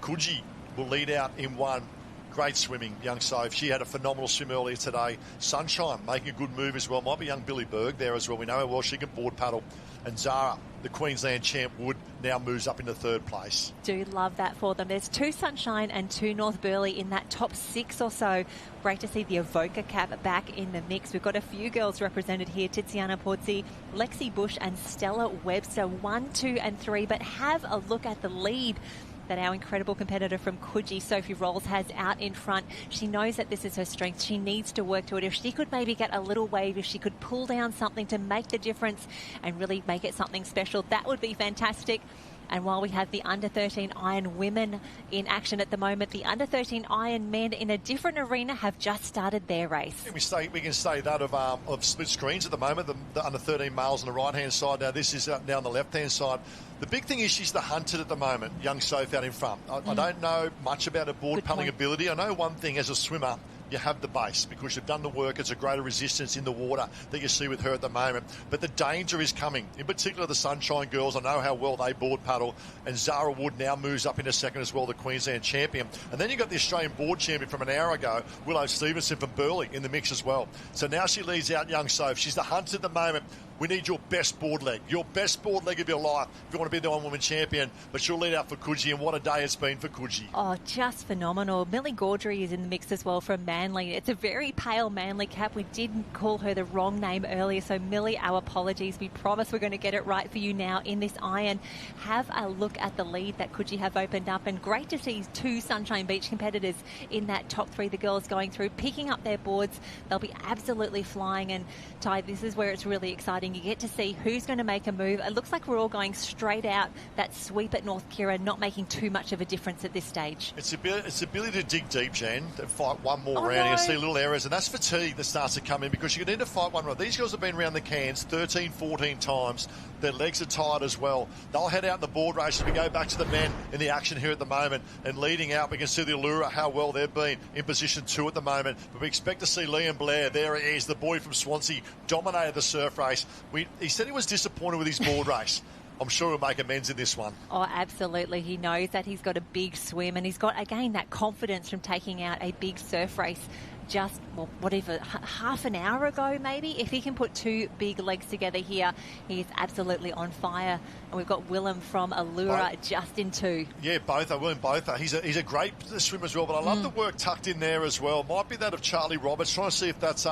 [SPEAKER 3] Coogee will lead out in 1. Great swimming, young Soph. She had a phenomenal swim earlier today. Sunshine making a good move as well. Might be young Billy Berg there as well. We know how well she can board paddle. And Zara, the Queensland champ, Wood now moves up into 3rd place.
[SPEAKER 19] Do love that for them. There's 2 Sunshine and 2 North Burleigh in that top 6 or so. Great to see the Avoca cap back in the mix. We've got a few girls represented here. Tiziana Porzi, Lexi Bush and Stella Webster, 1, 2 and 3. But have a look at the lead that our incredible competitor from Coogee, Sophie Rolls, has out in front. She knows that this is her strength. She needs to work to it. If she could maybe get a little wave, if she could pull down something to make the difference and really make it something special, that would be fantastic. And while we have the under-13 Iron women in action at the moment, the under-13 Iron men in a different arena have just started their race.
[SPEAKER 3] We can say that of split screens at the moment, the under-13 males on the right-hand side. Now this is now on the left-hand side. The big thing is she's the hunted at the moment, young Soph out in front. I don't know much about her board paddling ability. I know one thing as a swimmer, you have the base because you've done the work. It's a greater resistance in the water that you see with her at the moment. But the danger is coming. In particular, the Sunshine girls, I know how well they board paddle. And Zara Wood now moves up into 2nd as well, the Queensland champion. And then you've got the Australian board champion from an hour ago, Willow Stevenson from Burleigh, in the mix as well. So now she leads out young Soph. She's the hunter at the moment. We need your best board leg of your life if you want to be the Ironwoman champion. But she'll lead out for Coogee, and what a day it's been for Coogee.
[SPEAKER 19] Oh, just phenomenal. Millie Gaudry is in the mix as well from Manly. It's a very pale Manly cap. We didn't call her the wrong name earlier, so Millie, our apologies. We promise we're going to get it right for you now in this iron. Have a look at the lead that Coogee have opened up, and great to see two Sunshine Beach competitors in that top three. The girls going through, picking up their boards. They'll be absolutely flying, and Ty, this is where it's really exciting. You get to see who's going to make a move. It looks like we're all going straight out that sweep at North Kirra, not making too much of a difference at this stage.
[SPEAKER 3] It's the ability to dig deep, Jan, and fight one more round. You can see little errors, and that's fatigue that starts to come in, because you need to fight one round. These girls have been around the cans 13, 14 times. Their legs are tired as well. They'll head out in the board races. We go back to the men in the action here at the moment, and leading out, we can see the Allura, how well they've been in position 2 at the moment. But we expect to see Liam Blair. There he is, the boy from Swansea, dominated the surf race. He said he was disappointed with his board race. I'm sure he'll make amends in this one.
[SPEAKER 19] Oh, absolutely. He knows that he's got a big swim, and he's got, again, that confidence from taking out a big surf race just, well, whatever, half an hour ago maybe. If he can put two big legs together here, he's absolutely on fire. And we've got Willem from Allura just in 2.
[SPEAKER 3] Yeah, William Botha. He's a great swimmer as well, but I love the work tucked in there as well. Might be that of Charlie Roberts, trying to see if that's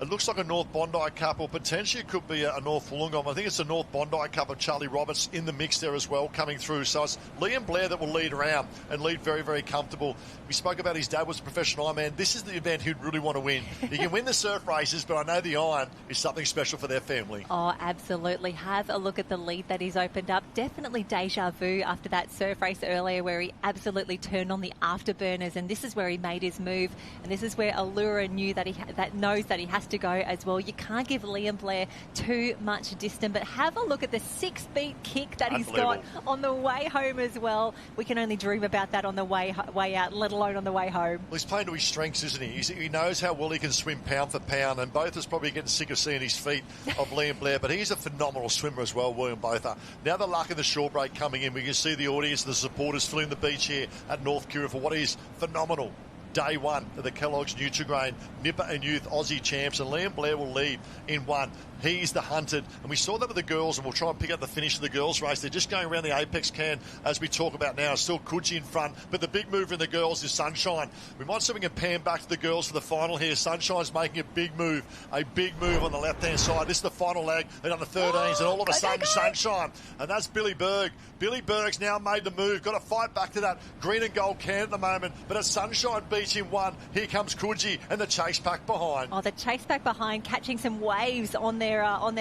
[SPEAKER 3] it looks like a North Bondi Cup, or potentially it could be a North Wollongong. I think it's a North Bondi Cup of Charlie Roberts in the mix there as well, coming through. So it's Liam Blair that will lead around and lead very, very comfortable. We spoke about his dad was a professional Ironman. This is the event he'd really want to win. He can win the surf races, but I know the iron is something special for their family.
[SPEAKER 19] Oh, absolutely. Have a look at the lead that he's opened up. Definitely deja vu after that surf race earlier, where he absolutely turned on the afterburners, and this is where he made his move. And this is where Allura knew that knows that he has to go as well. You can't give Liam Blair too much distance, but have a look at the 6-beat kick that he's got on the way home as well. We can only dream about that on the way out, let alone on the way home.
[SPEAKER 3] Well, he's playing to his strengths, isn't he? He knows how well he can swim pound for pound, and Botha's probably getting sick of seeing his feet of Liam Blair, but he's a phenomenal swimmer as well, William Botha. Now the luck of the short break coming in, we can see the audience, the supporters filling the beach here at North Kirra for what is phenomenal day 1 of the Kelloggs Nutri-Grain Nipper and Youth Aussie Champs, and Liam Blair will lead in 1. He's the hunted, and we saw that with the girls, and we'll try and pick up the finish of the girls' race. They're just going around the apex can as we talk about now. Still Coogee in front, but the big mover in the girls is Sunshine. We might see if we can pan back to the girls for the final here. Sunshine's making a big move on the left-hand side. This is the final leg. They're on the 13s, and all of a sudden, Sunshine, and that's Billy Berg. Billy Berg's now made the move. Got to fight back to that green and gold can at the moment, but it's Sunshine beats in 1. Here comes Coogee and the chase pack behind.
[SPEAKER 19] Oh, the chase pack behind, catching some waves on their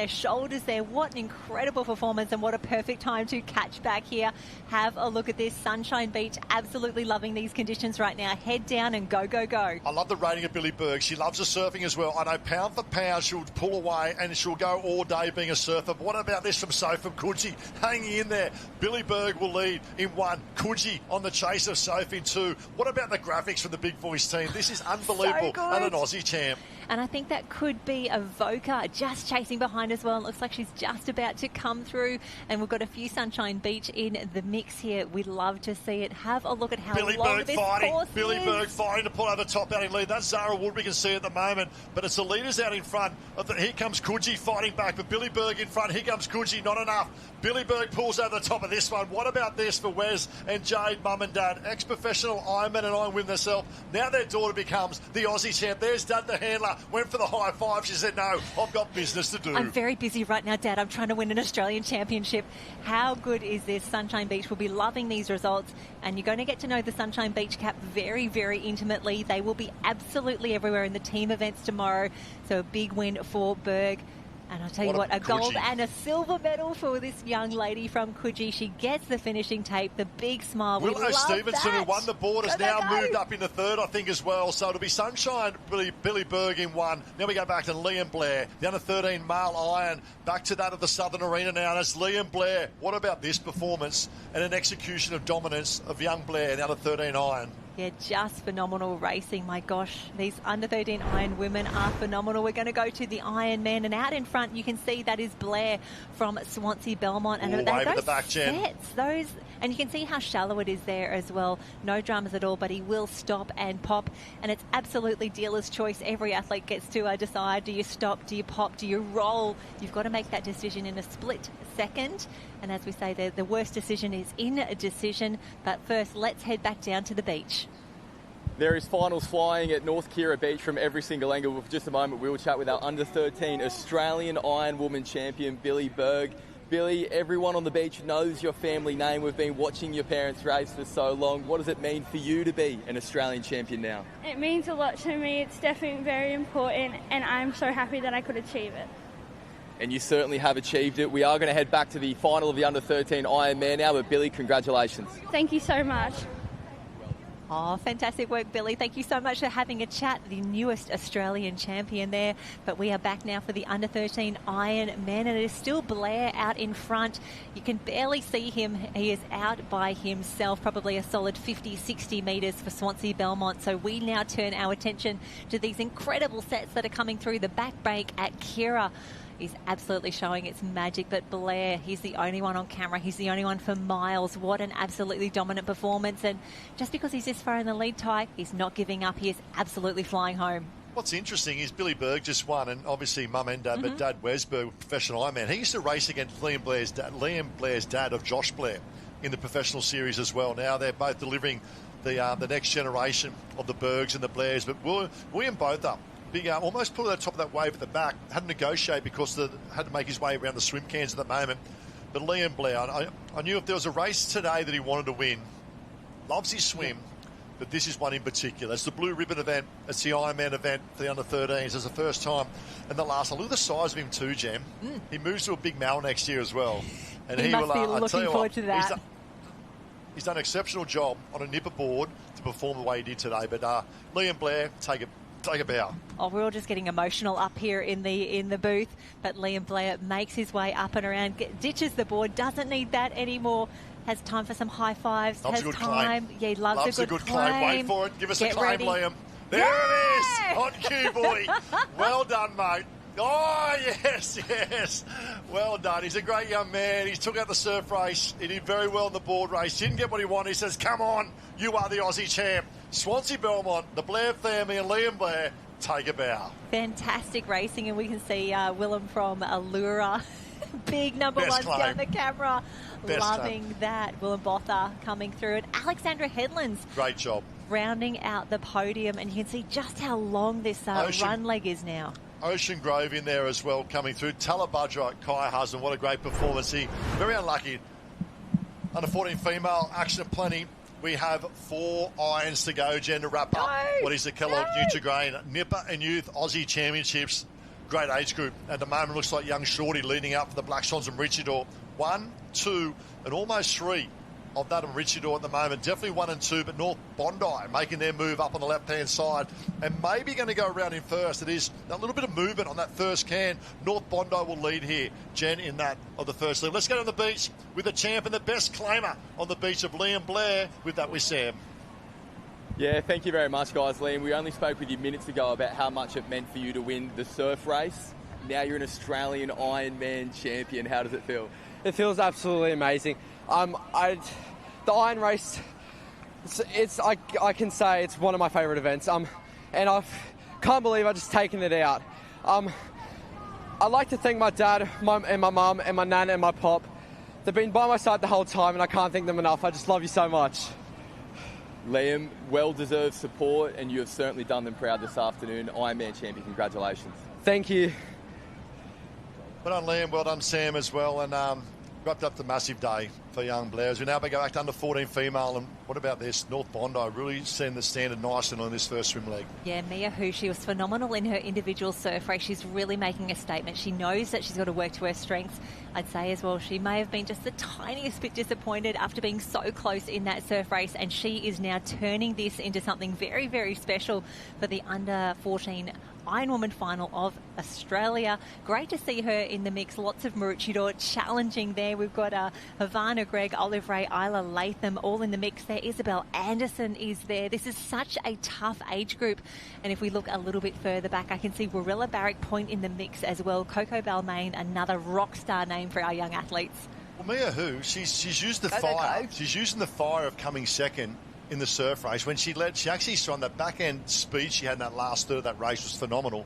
[SPEAKER 19] shoulders there. What an incredible performance, and what a perfect time to catch back here. Have a look at this. Sunshine Beach, absolutely loving these conditions right now. Head down and go, go, go.
[SPEAKER 3] I love the rating of Billy Berg. She loves the surfing as well. I know pound for pound she'll pull away and she'll go all day being a surfer. But what about this from Coogee hanging in there? Billy Berg will lead in 1. Coogee on the chase of Sophie in 2. What about the graphics from the Big Boys team? This is unbelievable.
[SPEAKER 19] So
[SPEAKER 3] and an Aussie champ.
[SPEAKER 19] And I think that could be a Voca just chasing behind as well. It looks like she's just about to come through. And we've got a few Sunshine Beach in the mix here. We'd love to see it. Have a look at how
[SPEAKER 3] Billy
[SPEAKER 19] long
[SPEAKER 3] Berg
[SPEAKER 19] this
[SPEAKER 3] fighting.
[SPEAKER 19] course
[SPEAKER 3] Billy
[SPEAKER 19] is.
[SPEAKER 3] Berg fighting to pull over the top outing lead. That's Zara Wood we can see at the moment. But it's the leaders out in front. Here comes Coogee fighting back. But Billy Berg in front. Here comes Coogee. Not enough. Billy Berg pulls over the top of this one. What about this for Wes and Jade, mum and dad? Ex-professional Ironman and Ironwoman herself. Now their daughter becomes the Aussie champ. There's Dad the handler. Went for the high five. She said, no, I've got business to do.
[SPEAKER 19] I'm very busy right now, Dad. I'm trying to win an Australian championship. How good is this? Sunshine Beach will be loving these results, and you're going to get to know the Sunshine Beach Cap very, very intimately. They will be absolutely everywhere in the team events tomorrow. So a big win for Berg. And I'll tell you what, a gold and a silver medal for this young lady from Coogee. She gets the finishing tape, the big smile.
[SPEAKER 3] Willow Stevenson, who won the board, has now moved up into 3rd, I think, as well. So it'll be Sunshine, Billy Berg in 1. Then we go back to Liam Blair, the under 13 male iron. Back to that of the Southern Arena now, and it's Liam Blair. What about this performance and an execution of dominance of young Blair, the under 13 iron?
[SPEAKER 19] Yeah, just phenomenal racing. My gosh, these under-13 Iron women are phenomenal. We're going to go to the Ironman, and out in front you can see that is Blair from Swansea Belmont. And
[SPEAKER 3] wave at the back, Jen.
[SPEAKER 19] Sets, and you can see how shallow it is there as well. No dramas at all, but he will stop and pop. And it's absolutely dealer's choice. Every athlete gets to decide, do you stop, do you pop, do you roll? You've got to make that decision in a split second. And as we say, the worst decision is in a decision. But first, let's head back down to the beach.
[SPEAKER 1] There is finals flying at North Kirra Beach from every single angle. For just a moment, we'll chat with our under-13 Australian Ironwoman champion, Billy Berg. Billy, everyone on the beach knows your family name. We've been watching your parents race for so long. What does it mean for you to be an Australian champion now?
[SPEAKER 15] It means a lot to me. It's definitely very important, and I'm so happy that I could achieve it.
[SPEAKER 1] And you certainly have achieved it. We are going to head back to the final of the under-13 Ironman now, but Billy, congratulations.
[SPEAKER 15] Thank you so much.
[SPEAKER 19] Oh, fantastic work, Billy. Thank you so much for having a chat. The newest Australian champion there. But we are back now for the under-13 Ironman, and it is still Blair out in front. You can barely see him. He is out by himself, probably a solid 50, 60 metres for Swansea Belmont. So we now turn our attention to these incredible sets that are coming through the back break at Kirra. Is absolutely showing its magic, but Blair, he's the only one on camera. He's the only one for miles. What an absolutely dominant performance. And just because he's this far in the lead, Ty, he's not giving up. He is absolutely flying home.
[SPEAKER 3] What's interesting is Billy Berg just won, and obviously mum and dad, but Dad Wes Berg, professional Ironman. He used to race against Liam Blair's dad of Josh Blair in the professional series as well. Now they're both delivering the next generation of the Bergs and the Blairs, but William both up. Big, almost put at the top of that wave at the back. Had to negotiate because had to make his way around the swim cans at the moment. But Liam Blair, I knew if there was a race today that he wanted to win, loves his swim, but this is one in particular. It's the Blue Ribbon event. It's the Ironman event for the under-13s. It's the first time. And the last one, look at the size of him too, Jem. He moves to a big Mal next year as well. And
[SPEAKER 19] he must be looking forward to that.
[SPEAKER 3] He's done an exceptional job on a nipper board to perform the way he did today. But Liam Blair, take a bow.
[SPEAKER 19] Oh, we're all just getting emotional up here in the booth. But Liam Blair makes his way up and around, ditches the board, doesn't need that anymore. Has time for some high fives.
[SPEAKER 3] Loves
[SPEAKER 19] has
[SPEAKER 3] a good
[SPEAKER 19] time.
[SPEAKER 3] Claim.
[SPEAKER 19] Yeah, he loves a good claim.
[SPEAKER 3] Wait for it. Give us
[SPEAKER 19] Get
[SPEAKER 3] a claim,
[SPEAKER 19] ready.
[SPEAKER 3] Liam. There it is. On cue, boy. Well done, mate. Oh, yes. Well done. He's a great young man. He took out the surf race. He did very well in the board race. Didn't get what he wanted. He says, come on, you are the Aussie champ. Swansea Belmont, the Blair family and Liam Blair, take a bow.
[SPEAKER 19] Fantastic racing, and we can see Willem from Allura. Big number one down the camera. Loving that. Willem Botha coming through. And Alexandra Headlands.
[SPEAKER 3] Great job.
[SPEAKER 19] Rounding out the podium, and you can see just how long this run leg is now.
[SPEAKER 3] Ocean Grove in there as well coming through. Talabudra, Kai Husband, what a great performance. He very unlucky. Under 14 female, action plenty. We have 4 irons to go, Jen, to wrap up what is the Kelloggs Nutri-Grain Nipper and Youth Aussie Championships. Great age group. At the moment, looks like young Shorty leading out for the Black Swans and Maroochydore. 1, 2, and almost 3 of that and Maroochydore at the moment. Definitely 1 and 2, but North Bondi making their move up on the left-hand side and maybe going to go around in first. It is a little bit of movement on that first can. North Bondi will lead here, Jen, in that of the first lead. Let's go to the beach with the champ and the best claimer on the beach of Liam Blair. With that, with Sam.
[SPEAKER 1] Yeah, thank you very much, guys. Liam, we only spoke with you minutes ago about how much it meant for you to win the surf race. Now you're an Australian Ironman champion. How does it feel?
[SPEAKER 6] It feels absolutely amazing. The Iron Race, I can say it's one of my favourite events. And I can't believe I've just taken it out. I'd like to thank my dad, and my mum, and my nan, and my pop. They've been by my side the whole time, and I can't thank them enough. I just love you so much.
[SPEAKER 1] Liam, well-deserved support, and you have certainly done them proud this afternoon. Ironman champion, congratulations.
[SPEAKER 6] Thank you.
[SPEAKER 3] Well done, Liam. Well done, Sam, as well. And wrapped up the massive day for young Blair. As we now go back to under 14 female. And what about this? North Bondi really setting the standard nicely on this first swim leg.
[SPEAKER 19] Yeah, Mia Hu, she was phenomenal in her individual surf race. She's really making a statement. She knows that she's got to work to her strengths. I'd say as well, she may have been just the tiniest bit disappointed after being so close in that surf race, and she is now turning this into something very, very special for the under 14 Ironwoman final of Australia. Great to see her in the mix. Lots of Maroochydore challenging there. We've got Havana, Greg, Olive Ray, Isla Latham all in the mix there. Isabel Anderson is there. This is such a tough age group. And if we look a little bit further back, I can see Warilla Barrick Point in the mix as well. Coco Balmain, another rock star name for our young athletes.
[SPEAKER 3] Well, Mia Hu, she's used the fire. She's using the fire of coming second in the surf race. When she led, she actually saw on that back end speed she had in that last third of that race was phenomenal.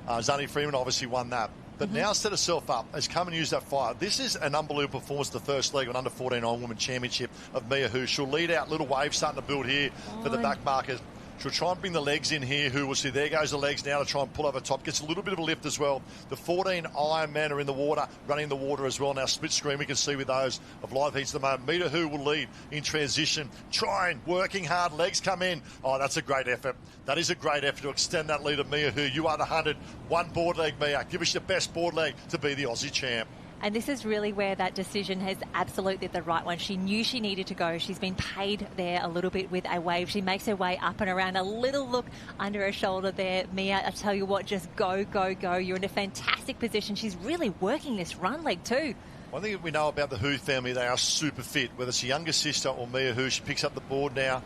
[SPEAKER 3] Zani Freeman obviously won that. But now set herself up, has come and used that fire. This is an unbelievable performance, the first leg of an under-14 Ironwoman championship of Mia Hu. She'll lead out, little wave starting to build here for the back markers. She'll try and bring the legs in here, who will see there goes the legs now to try and pull over top. Gets a little bit of a lift as well. The 14 Ironman are in the water, running the water as well. Now split screen we can see with those of live heats at the moment. Mia Hu will lead in transition. Trying, working hard, legs come in. Oh, that's a great effort. That is a great effort to extend that lead of Mia Hu. You are the 100. One board leg, Mia. Give us your best board leg to be the Aussie champ.
[SPEAKER 19] And this is really where that decision has absolutely the right one. She knew she needed to go. She's been paid there a little bit with a wave. She makes her way up and around. A little look under her shoulder there. Mia, I tell you what, just go, go, go. You're in a fantastic position. She's really working this run leg too.
[SPEAKER 3] One thing we know about the Hu family, they are super fit. Whether it's a younger sister or Mia Hu, she picks up the board now.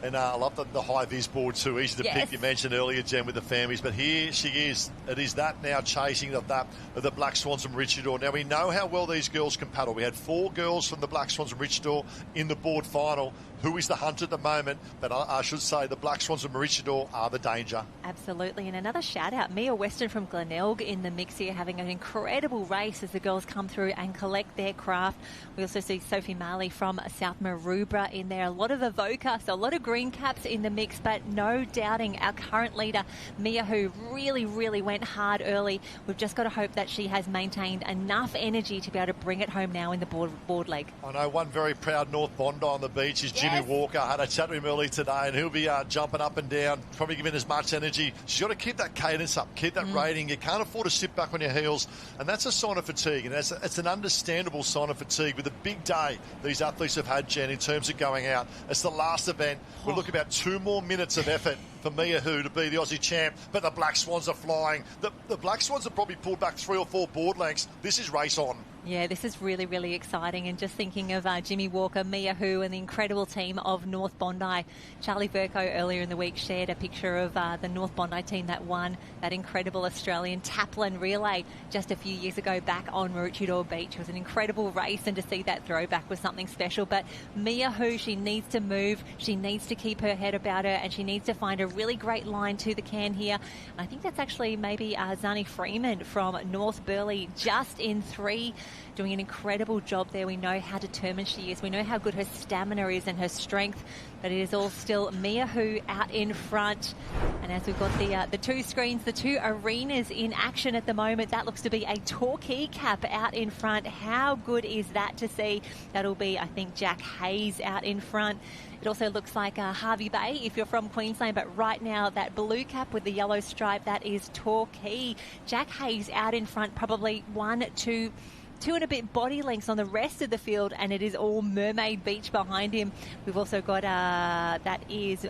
[SPEAKER 3] And I love the high-vis board too. Easy to pick. You mentioned earlier, Jen, with the families. But here she is. It is that now chasing of the Black Swans and Maroochydore. Now, we know how well these girls can paddle. We had 4 girls from the Black Swans and Maroochydore in the board final. Who is the hunt at the moment? But I should say the Black Swans and Maroochydore are the danger.
[SPEAKER 19] Absolutely. And another shout-out, Mia Weston from Glenelg in the mix here, having an incredible race as the girls come through and collect their craft. We also see Sophie Marley from South Maroubra in there. A lot of Avoca, so a lot of green caps in the mix, but no doubting our current leader, Mia Hu, really, really went hard early. We've just got to hope that she has maintained enough energy to be able to bring it home now in the board leg.
[SPEAKER 3] I know one very proud North Bondi on the beach is Jimmy Walker. I had a chat with him early today, and he'll be jumping up and down, probably giving as much energy. She's got to keep that cadence up, keep that rating. You can't afford to sit back on your heels, and that's a sign of fatigue, and it's an understandable sign of fatigue with a big day these athletes have had, Jen, in terms of going out. It's the last event. We're looking about 2 more minutes of effort for Mia Hu to be the Aussie champ, but the Black Swans are flying. The Black Swans have probably pulled back 3 or 4 board lengths. This is race on.
[SPEAKER 19] Yeah, this is really, really exciting. And just thinking of Jimmy Walker, Mia Hu, and the incredible team of North Bondi. Charlie Verco earlier in the week shared a picture of the North Bondi team that won that incredible Australian Taplin relay just a few years ago back on Maroochydore Beach. It was an incredible race, and to see that throwback was something special. But Mia Hu, she needs to move. She needs to keep her head about her, and she needs to find a really great line to the can here. And I think that's actually maybe Zani Freeman from North Burleigh, just in 3. Doing an incredible job there. We know how determined she is. We know how good her stamina is and her strength. But it is all still Mia Hu out in front. And as we've got the 2 screens, the 2 arenas in action at the moment, that looks to be a Torquay cap out in front. How good is that to see? That'll be, I think, Jack Hayes out in front. It also looks like Harvey Bay if you're from Queensland, but right now that blue cap with the yellow stripe, that is Torquay. Jack Hayes out in front, probably 1, 2 and a bit body lengths on the rest of the field, and it is all Mermaid Beach behind him. We've also got that is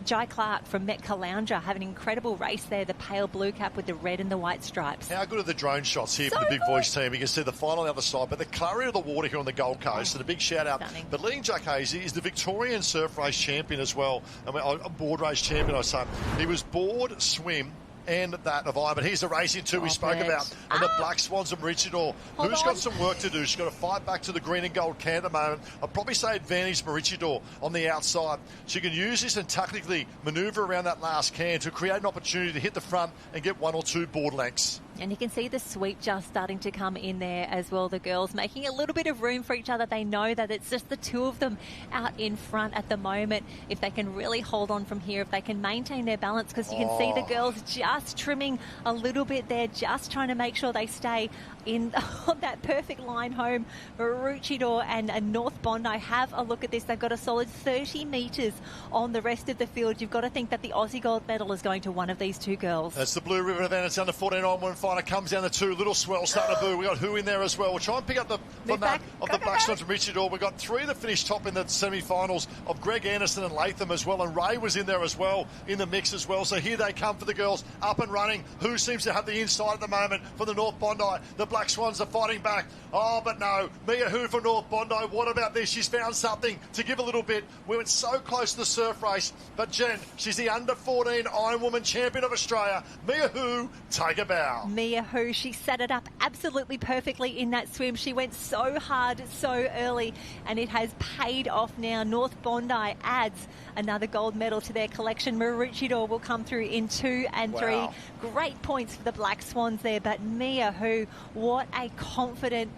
[SPEAKER 19] Jai Clark from Met Caloundra, having an incredible race there, the pale blue cap with the red and the white stripes.
[SPEAKER 3] How good are the drone shots here for the Big Voice team? You can see the final on the other side, but the clarity of the water here on the Gold Coast, and a big shout out.
[SPEAKER 19] Stunning.
[SPEAKER 3] But leading Jack Hayes is the Victorian surf race champion as well. I mean, a board race champion, I say. He was board, swim, and that of Ironman. Here's the racing too we spoke about. And the Black Swans and Maroochydore. Who's got some work to do? She's got to fight back to the green and gold can at the moment. I'd probably say advantage Maroochydore on the outside. She can use this and tactically manoeuvre around that last can to create an opportunity to hit the front and get 1 or 2 board lengths.
[SPEAKER 19] And you can see the sweep just starting to come in there as well. The girls making a little bit of room for each other. They know that it's just the 2 of them out in front at the moment. If they can really hold on from here, if they can maintain their balance, because you can see the girls just trimming a little bit there, just trying to make sure they stay in on that perfect line home. Maroochydore and North Bondi, have a look at this. They've got a solid 30 metres on the rest of the field. You've got to think that the Aussie gold medal is going to one of these two girls.
[SPEAKER 3] That's the Blue Ribbon event. It's under 14 Ironwoman fighter. Comes down the two. Little swell starting to boo. We got Who in there as well. We'll try and pick up the map of the Black Swans from Maroochydore. We've got three that finished top in the semi-finals of Greg Anderson and Latham as well. And Ray was in there as well, in the mix as well. So here they come for the girls, up and running. Who seems to have the inside at the moment for the North Bondi? The Black Swans are fighting back. Oh, but no. Mia Hu for North Bondi. What about this? She's found something to give a little bit. We went so close to the surf race. But Jen, she's the under 14 Ironwoman champion of Australia. Mia Hu, take a bow.
[SPEAKER 19] Mia Hu, she set it up absolutely perfectly in that swim. She went so hard so early, and it has paid off now. North Bondi adds another gold medal to their collection. Maroochydore will come through in 2 and 3.
[SPEAKER 3] Wow.
[SPEAKER 19] Great points for the Black Swans there, but Mia Hu, what a confident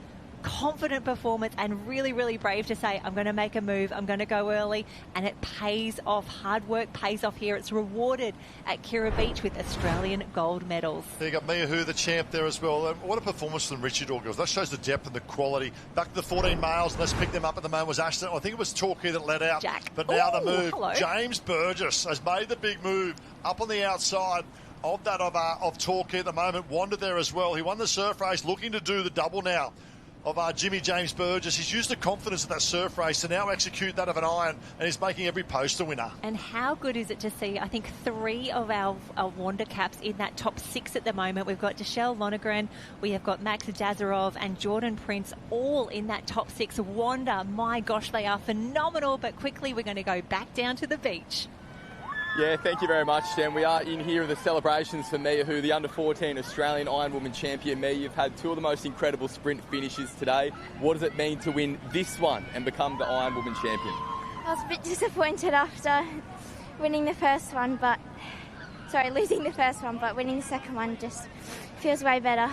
[SPEAKER 19] performance, and really brave to say, I'm going to make a move, I'm going to go early, and it pays off. Hard work pays off here. It's rewarded at Kirra Beach with Australian gold medals.
[SPEAKER 3] There you got Mia Hu, the champ there as well. What a performance from the Maroochydore girls. That shows the depth and the quality. Back to the 14 males. Let's pick them up at the moment. Was Ashton, I think it was Torquay that led out.
[SPEAKER 19] Jack.
[SPEAKER 3] But now
[SPEAKER 19] Ooh,
[SPEAKER 3] the move.
[SPEAKER 19] hello.
[SPEAKER 3] James Burgess has made the big move up on the outside of that of Torquay at the moment. Wandered there as well. He won the surf race, looking to do the double now of Jimmy James Burgess. He's used the confidence of that surf race to now execute that of an iron, and he's making every post a winner.
[SPEAKER 19] And how good is it to see, I think, 3 of our Wanda caps in that top 6 at the moment. We've got Deshelle Lonergan, we have got Max Jazarov and Jordan Prince, all in that top 6. Wanda, my gosh, they are phenomenal. But quickly, we're going to go back down to the beach.
[SPEAKER 1] Yeah, thank you very much, Jen. We are in here with the celebrations for Mia Hu, the under-14 Australian Ironwoman champion. Mia, you've had 2 of the most incredible sprint finishes today. What does it mean to win this one and become the Ironwoman champion?
[SPEAKER 4] I was a bit disappointed after winning the first one, losing the first one, but winning the second one just feels way better.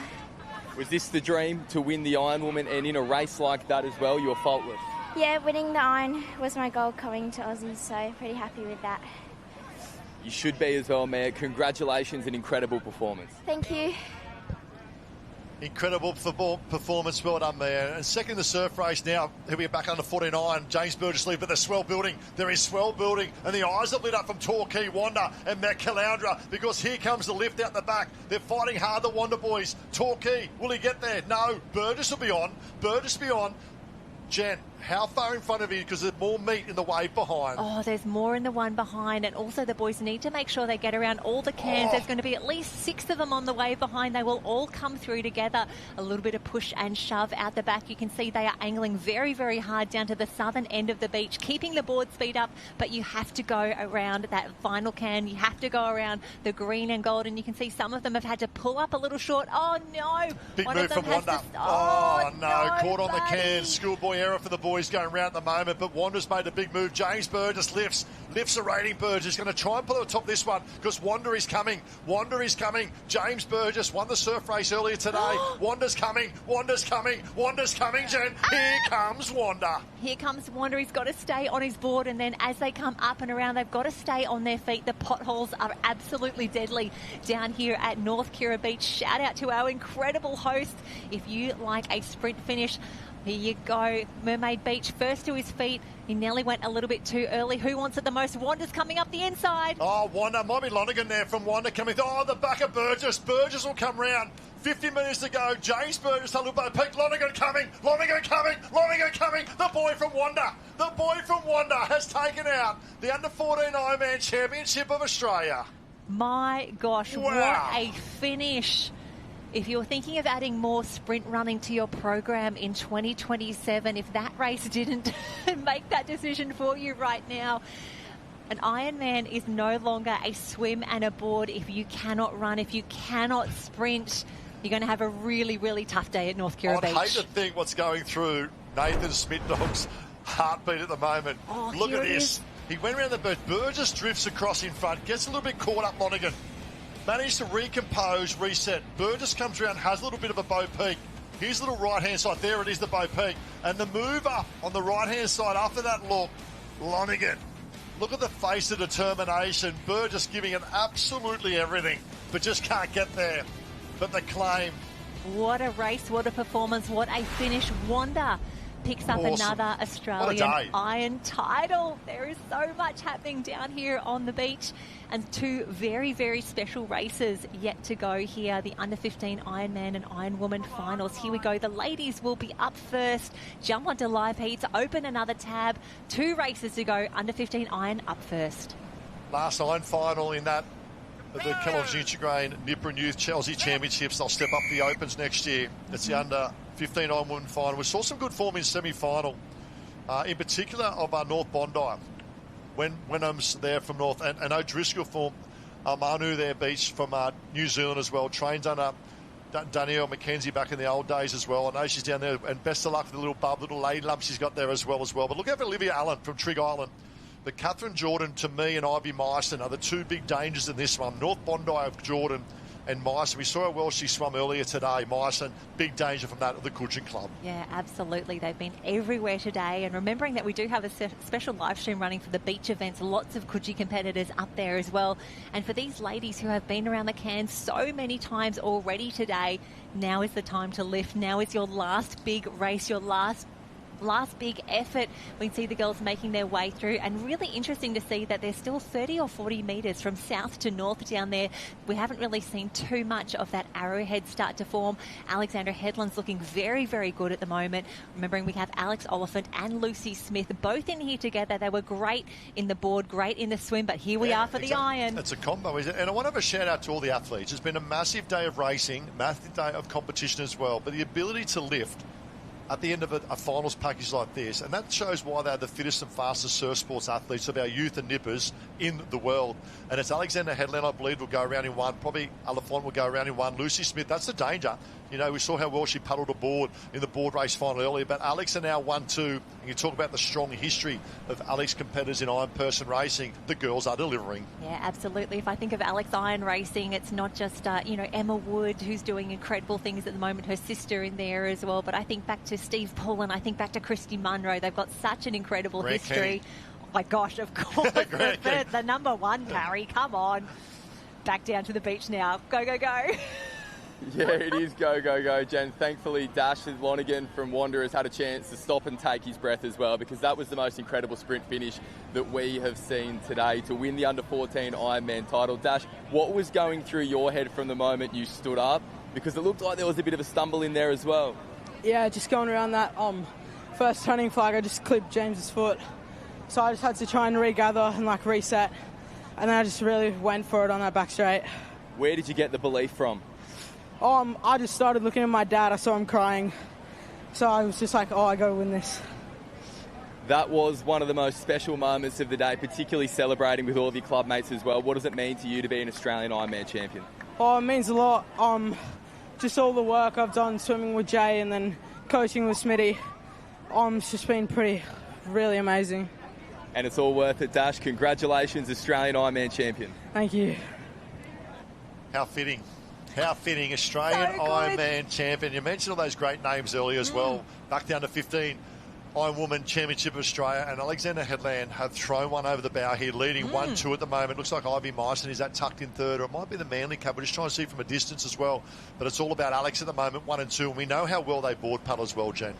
[SPEAKER 1] Was this the dream, to win the Ironwoman, and in a race like that as well, you're faultless?
[SPEAKER 4] Yeah, winning the Iron was my goal coming to Aussies, so pretty happy with that.
[SPEAKER 1] You should be as well, Mia. Congratulations, an incredible performance.
[SPEAKER 4] Thank you.
[SPEAKER 3] Incredible performance, well done there. And second in the surf race now, he'll be back under 49. James Burgess lead, but there's swell building. There is swell building, and the eyes have lit up from Torquay, Wanda and Matt Caloundra, because here comes the lift out the back. They're fighting hard, the Wanda boys. Torquay, will he get there? No, Burgess will be on. Burgess will be on. Jen, how far in front of you? Because there's more meat in the wave behind.
[SPEAKER 19] Oh, there's more in the one behind, and also the boys need to make sure they get around all the cans. There's going to be at least 6 of them on the wave behind. They will all come through together. A little bit of push and shove out the back. You can see they are angling very hard down to the southern end of the beach, keeping the board speed up, but you have to go around that final can. You have to go around the green and gold, and you can see some of them have had to pull up a little short. Oh, no.
[SPEAKER 3] Big move from Wanda. Oh, no. Caught on the can. Schoolboy error for the boys going round at the moment, but Wanda's made a big move. James Burgess lifts a rating. Burgess going to try and pull it atop this one, because Wanda is coming. James Burgess won the surf race earlier today. Wanda's coming, Jen. Here comes Wanda.
[SPEAKER 19] Here comes Wanda. He's got to stay on his board, and then as they come up and around, they've got to stay on their feet. The potholes are absolutely deadly down here at North Kirra Beach. Shout out to our incredible host. If you like a sprint finish, here you go. Mermaid Beach first to his feet. He nearly went a little bit too early. Who wants it the most? Wanda's coming up the inside.
[SPEAKER 3] Oh, Wanda. Might be Lonergan there from Wanda coming. Oh, the back of Burgess. Burgess will come round. 50 minutes to go. James Burgess, a little bit of peak. Lonergan coming. The boy from Wanda has taken out the under-14 Ironman Championship of Australia.
[SPEAKER 19] My gosh,
[SPEAKER 3] wow.
[SPEAKER 19] What a finish. If you're thinking of adding more sprint running to your program in 2027, if that race didn't make that decision for you right now, an Ironman is no longer a swim and a board. If you cannot run, if you cannot sprint, you're going to have a really tough day at North Kirra Beach.
[SPEAKER 3] I'd hate to think what's going through Nathan Smith-Dog's heartbeat at the moment.
[SPEAKER 19] Oh,
[SPEAKER 3] look at this. He went around the bird. Burgess drifts across in front, gets a little bit caught up, Lonergan. Managed to recompose, reset. Burgess comes around, has a little bit of a bow peak. Here's a little right-hand side. There it is, the bow peak. And the move up on the right-hand side after that look, Lonergan. Look at the face of determination. Burgess giving it absolutely everything, but just can't get there. But the claim,
[SPEAKER 19] What a race, what a performance, what a finish. Wanda picks up another Australian Iron title. There is so much happening down here on the beach, and two very, very special races yet to go here. The under-15 Ironman and Ironwoman finals. Here we go. The ladies will be up first. Jump onto live heats, open another tab. 2 races to go. Under-15 Iron up first.
[SPEAKER 3] Last Iron final in that the Kelloggs Nutri-Grain Nipper and Youth Chelsea Championships. They'll step up the Opens next year. It's the under-15 Ironwoman final. We saw some good form in semi-final, in particular of North Bondi. When Wenham's there from North, and O'Driscoll from Manu there beach from New Zealand as well. Trains under Danielle McKenzie back in the old days as well. I know she's down there, and best of luck with the little lady lump she's got there as well. But look at Olivia Allen from Trigg Island. But Catherine Jordan, to me, and Ivy Meissen are the two big dangers in this one. North Bondi of Jordan and Meissen. We saw how well she swum earlier today. Meissen, big danger from that of the Coogin Club.
[SPEAKER 19] Yeah, absolutely. They've been everywhere today. And remembering that we do have a special live stream running for the beach events, lots of Coogee competitors up there as well. And for these ladies who have been around the can so many times already today, now is the time to lift. Now is your last big race, your last big effort. We can see the girls making their way through, and really interesting to see that there's still 30 or 40 metres from south to north down there. We haven't really seen too much of that arrowhead start to form. Alexandra Headland's looking very, very good at the moment. Remembering we have Alex Oliphant and Lucy Smith both in here together. They were great in the board, great in the swim, but here we are for the iron.
[SPEAKER 3] It's a combo, isn't it? And I want to have a shout out to all the athletes. It's been a massive day of racing, massive day of competition as well, but the ability to lift at the end of a finals package like this, and that shows why they're the fittest and fastest surf sports athletes of our youth and nippers in the world. And it's Alexander Headland, I believe, will go around in 1. Probably Alafont will go around in 1. Lucy Smith, that's the danger. You know, we saw how well she paddled aboard in the board race final earlier, but Alex are now 1-2. And you talk about the strong history of Alex competitors in iron person racing. The girls are delivering.
[SPEAKER 19] Yeah, absolutely. If I think of Alex Iron Racing, it's not just, Emma Wood, who's doing incredible things at the moment, her sister in there as well. But I think back to Steve Pullen, I think back to Christy Munro. They've got such an incredible history.
[SPEAKER 3] Kenny.
[SPEAKER 19] Oh my gosh, of course. the number one, Parry. Come on. Back down to the beach now. Go, go, go.
[SPEAKER 1] Yeah, it is go, go, go, Jen. Thankfully, Dash Lonergan from Wanderers had a chance to stop and take his breath as well, because that was the most incredible sprint finish that we have seen today to win the under-14 Ironman title. Dash, what was going through your head from the moment you stood up? Because it looked like there was a bit of a stumble in there as well.
[SPEAKER 13] Yeah, just going around that first turning flag, I just clipped James's foot. So I just had to try and regather and reset. And then I just really went for it on that back straight.
[SPEAKER 1] Where did you get the belief from?
[SPEAKER 13] I just started looking at my dad. I saw him crying. So I was just like, I got to win this.
[SPEAKER 1] That was one of the most special moments of the day, particularly celebrating with all of your club mates as well. What does it mean to you to be an Australian Ironman champion?
[SPEAKER 13] It means a lot. Just all the work I've done swimming with Jay and then coaching with Smitty. It's just been really amazing.
[SPEAKER 1] And it's all worth it, Dash. Congratulations, Australian Ironman champion.
[SPEAKER 13] Thank you.
[SPEAKER 3] How fitting. How fitting, Australian Ironman champion. You mentioned all those great names earlier as well. Back down to 15, Ironwoman Championship of Australia, and Alexander Headland have thrown one over the bow here, leading 1-2 at the moment. Looks like Ivy Meissen is that tucked in third, or it might be the Manly Cup. We're just trying to see from a distance as well. But it's all about Alex at the moment, 1 and 2, and we know how well they board paddle as well, Jen.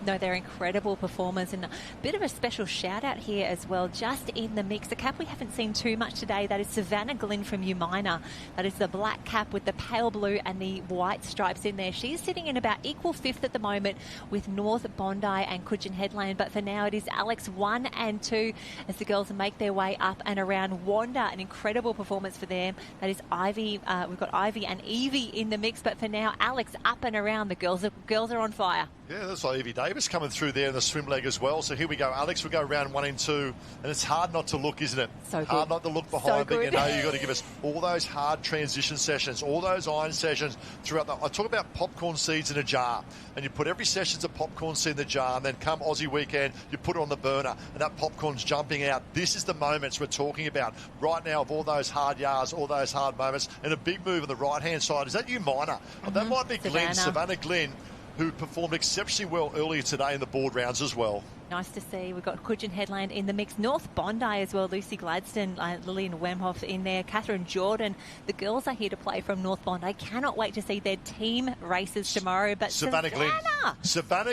[SPEAKER 19] No, they're incredible performers, and a bit of a special shout out here as well, just in the mix. The cap we haven't seen too much today, that is Savannah Glynn from Umina. That is the black cap with the pale blue and the white stripes in there. She's sitting in about equal 5th at the moment with North Bondi and Coogin Headland, but for now it is Alex 1 and 2 as the girls make their way up and around. Wanda, an incredible performance for them. That is Ivy. We've got Ivy and Evie in the mix, but for now Alex up and around. The girls are on fire.
[SPEAKER 3] Yeah, that's like Evie Davis coming through there in the swim leg as well. So here we go. Alex will go round 1 and 2, and it's hard not to look, isn't it?
[SPEAKER 19] So good.
[SPEAKER 3] Hard not to look behind, but you know you've got to give us all those hard transition sessions, all those iron sessions throughout I talk about popcorn seeds in a jar, and you put every session's a popcorn seed in the jar, and then come Aussie weekend, you put it on the burner, and that popcorn's jumping out. This is the moments we're talking about right now of all those hard yards, all those hard moments, and a big move on the right-hand side. Is that you, Minor? That might be Savannah Glynn, who performed exceptionally well earlier today in the board rounds as well.
[SPEAKER 19] Nice to see. We've got Coogin Headland in the mix. North Bondi as well. Lucy Gladstone, Lillian Wemhoff in there. Catherine Jordan. The girls are here to play from North Bondi. Cannot wait to see their team races tomorrow. But
[SPEAKER 3] Savannah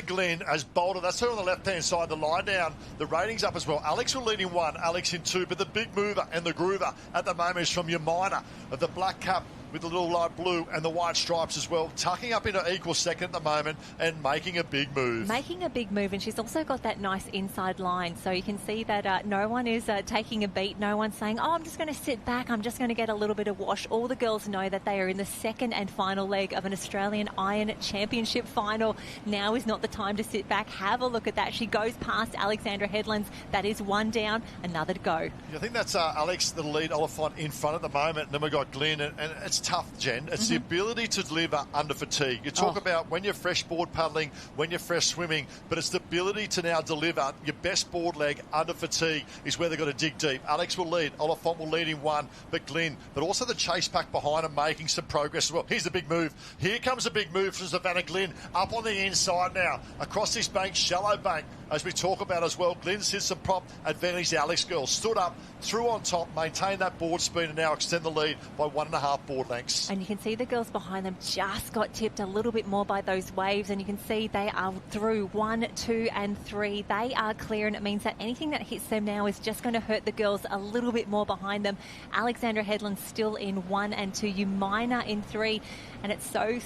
[SPEAKER 3] Glenn has bolted. That's her on the left-hand side. The line down. The ratings up as well. Alex will lead in 1. Alex in 2. But the big mover and the groover at the moment is from Yamina of the black cap with the little light blue and the white stripes as well, tucking up into equal second at the moment and making a big move.
[SPEAKER 19] Making a big move, and she's also got that nice inside line, so you can see that no one is taking a beat. No one's saying, oh, I'm just going to sit back, I'm just going to get a little bit of wash. All the girls know that they are in the second and final leg of an Australian Iron Championship final. Now is not the time to sit back. Have a look at that. She goes past Alexandra Headlands. That is 1 down, another to go.
[SPEAKER 3] I think that's Alex, the lead Oliphant, in front at the moment. And then we've got Glenn, and it's tough, Jen. It's the ability to deliver under fatigue. You talk about when you're fresh board paddling, when you're fresh swimming, but it's the ability to now deliver your best board leg under fatigue is where they've got to dig deep. Alex will lead. Oliphant will lead in 1, but Glenn, but also the chase pack behind him making some progress as well. Here's the big move. Here comes a big move from Savannah Glenn up on the inside now. Across this bank, shallow bank, as we talk about as well. Glenn sits some prop advantage. The Alex girls stood up, threw on top, maintained that board speed, and now extend the lead by 1.5 board lengths.
[SPEAKER 19] And you can see the girls behind them just got tipped a little bit more by those waves, and you can see they are through 1, 2 and 3. They are clear, and it means that anything that hits them now is just going to hurt the girls a little bit more behind them. Alexandra Headland still in 1 and 2, Yamina in 3, and it's so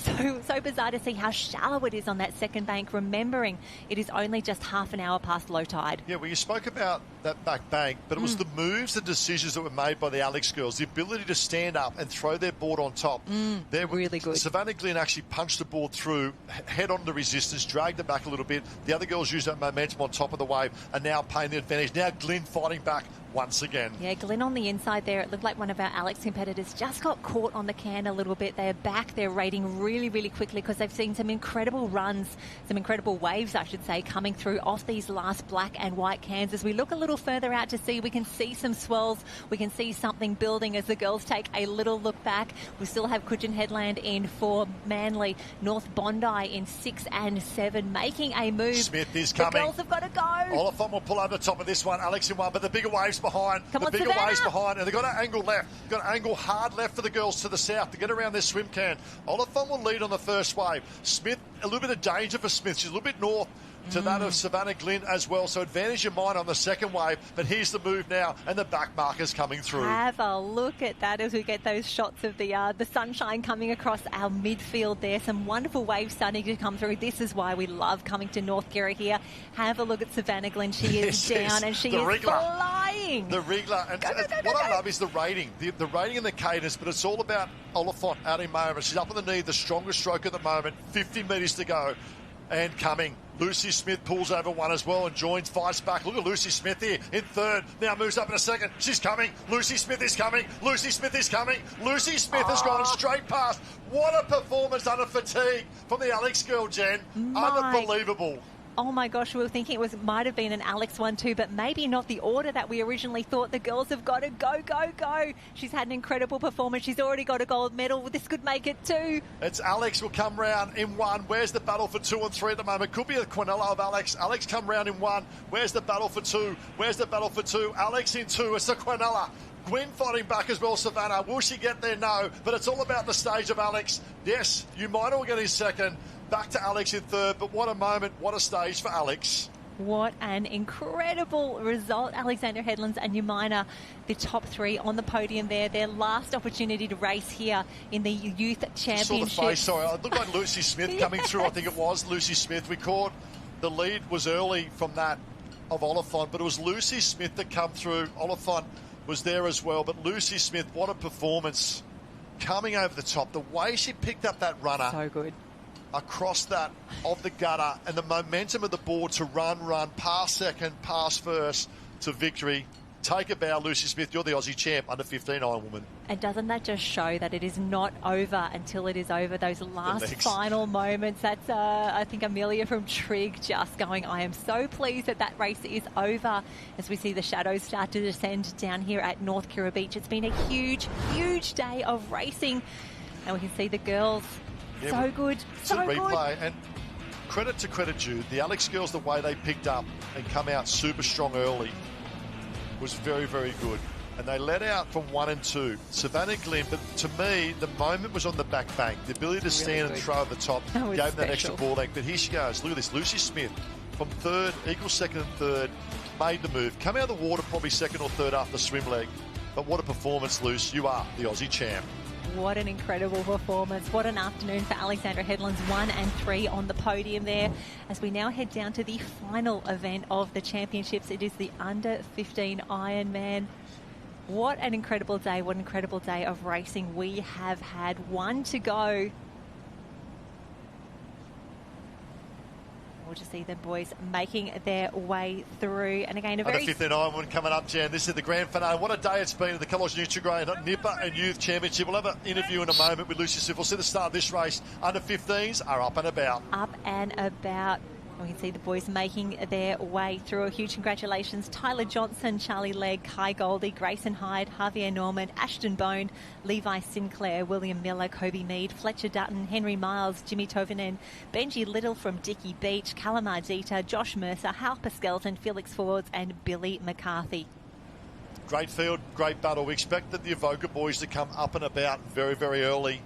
[SPEAKER 19] bizarre to see how shallow it is on that second bank, remembering it is only just half an hour past low tide.
[SPEAKER 3] Yeah, well, you spoke about that back bank, but it was the moves and decisions that were made by the Alex girls, the ability to stand up and throw their board on top. They're really good. Savannah Glenn actually punched the board through, head on the resistance, dragged it back a little bit. The other girls used that momentum on top of the wave and now paying the advantage. Now Glenn fighting back once again. Yeah,
[SPEAKER 19] Glenn on the inside there. It looked like one of our Alex competitors just got caught on the can a little bit. They're back. They're rating really, really quickly because they've seen some incredible runs, some incredible waves, I should say, coming through off these last black and white cans. As we look a little further out to sea, we can see some swells. We can see something building as the girls take a little look back. We still have Coogin Headland in 4, Manly, North Bondi in 6 and 7, making a move.
[SPEAKER 3] Smith is coming.
[SPEAKER 19] The girls have got to go.
[SPEAKER 3] Oliphant will pull over the top of this one. Alex in 1, but the bigger waves behind.
[SPEAKER 19] Come on,
[SPEAKER 3] bigger
[SPEAKER 19] Savannah.
[SPEAKER 3] waves behind, and they've got to angle left. They've got to angle hard left for the girls to the south to get around their swim can. Oliphant will lead on the first wave. Smith, a little bit of danger for Smith. She's a little bit north to that of Savannah Glenn as well. So advantage in mine on the second wave, but here's the move now, and the back markers coming through.
[SPEAKER 19] Have a look at that as we get those shots of the sunshine coming across our midfield there. Some wonderful waves starting to come through. This is why we love coming to North Kirra here. Have a look at Savannah Glenn. She is down and she is flying.
[SPEAKER 3] The wriggler. And what I love is the rating. The rating and the cadence, but it's all about Oliphant out in moment. She's up on the knee, the strongest stroke at the moment. 50 metres to go. And coming. Lucy Smith pulls over 1 as well and joins, fights back. Look at Lucy Smith here in 3rd. Now moves up in a second. She's coming. Lucy Smith is coming. Lucy Smith is coming. Lucy Smith has gone straight past. What a performance under fatigue from the Alex girl, Jen. Unbelievable.
[SPEAKER 19] Oh my gosh, we were thinking might have been an Alex one too, but maybe not the order that we originally thought. The girls have got to go. She's had an incredible performance. She's already got a gold medal. This could make it 2.
[SPEAKER 3] It's Alex will come round in 1. Where's the battle for 2 and 3 at the moment? Could be a Quinella of Alex. Alex come round in 1. Where's the battle for 2? Where's the battle for 2? Alex in 2. It's the Quinella. Gwen fighting back as well, Savannah. Will she get there? No. But it's all about the stage of Alex. Yes, Yamina will get in 2nd. Back to Alex in 3rd. But what a moment. What a stage for Alex.
[SPEAKER 19] What an incredible result. Alexandra Headlands and Yamina, the top 3 on the podium there. Their last opportunity to race here in the Youth Championship.
[SPEAKER 3] Saw the face, sorry. It looked like Lucy Smith coming through. I think it was Lucy Smith. We caught the lead was early from that of Oliphant, but it was Lucy Smith that come through. Oliphant was there as well, but Lucy Smith, what a performance. Coming over the top. The way she picked up that runner.
[SPEAKER 19] So good.
[SPEAKER 3] Across that of the gutter and the momentum of the board to run, pass second, pass first to victory. Take a bow, Lucy Smith. You're the Aussie champ, under 15 Ironwoman.
[SPEAKER 19] And doesn't that just show that it is not over until it is over? Those last final moments. That's, I think, Amelia from Trig just going, I am so pleased that race is over as we see the shadows start to descend down here at North Kirra Beach. It's been a huge, huge day of racing. And we can see the girls. So good.
[SPEAKER 3] So replay. And credit to credit due. The Alex girls, the way they picked up and come out super strong early was very, very good. And they let out from 1 and 2. Savannah Glynn, but to me, the moment was on the back bank. The ability to stand and throw over the top gave them that extra ball length. But here she goes. Look at this. Lucy Smith from third, equal second and third, made the move. Come out of the water probably second or third after the swim leg. But what a performance, Luce. You are the Aussie champ.
[SPEAKER 19] What an incredible performance. What an afternoon for Alexandra Headland's 1 and 3 on the podium there. As we now head down to the final event of the championships, it is the under 15 Ironman. What an incredible day. What an incredible day of racing we have had. 1 to go. We'll just see the boys making their way through. And again, a very...
[SPEAKER 3] Under 15 Ironwoman coming up, Jan. This is the grand finale. What a day it's been at the Kelloggs Nutri-Grain Nipper and Youth Championship. We'll have an interview in a moment with Lucy Smith. We'll see the start of this race. Under 15s are up and about.
[SPEAKER 19] Up and about. We can see the boys making their way through. A huge congratulations. Tyler Johnson, Charlie Legg, Kai Goldie, Grayson Hyde, Javier Norman, Ashton Bone, Levi Sinclair, William Miller, Kobe Mead, Fletcher Dutton, Henry Miles, Jimmy Tovinen, Benji Little from Dickey Beach, Calamar Dieter, Josh Mercer, Harper Skelton, Felix Fords and Billy McCarthy.
[SPEAKER 3] Great field, great battle. We expected the Avoca boys to come up and about very, very early.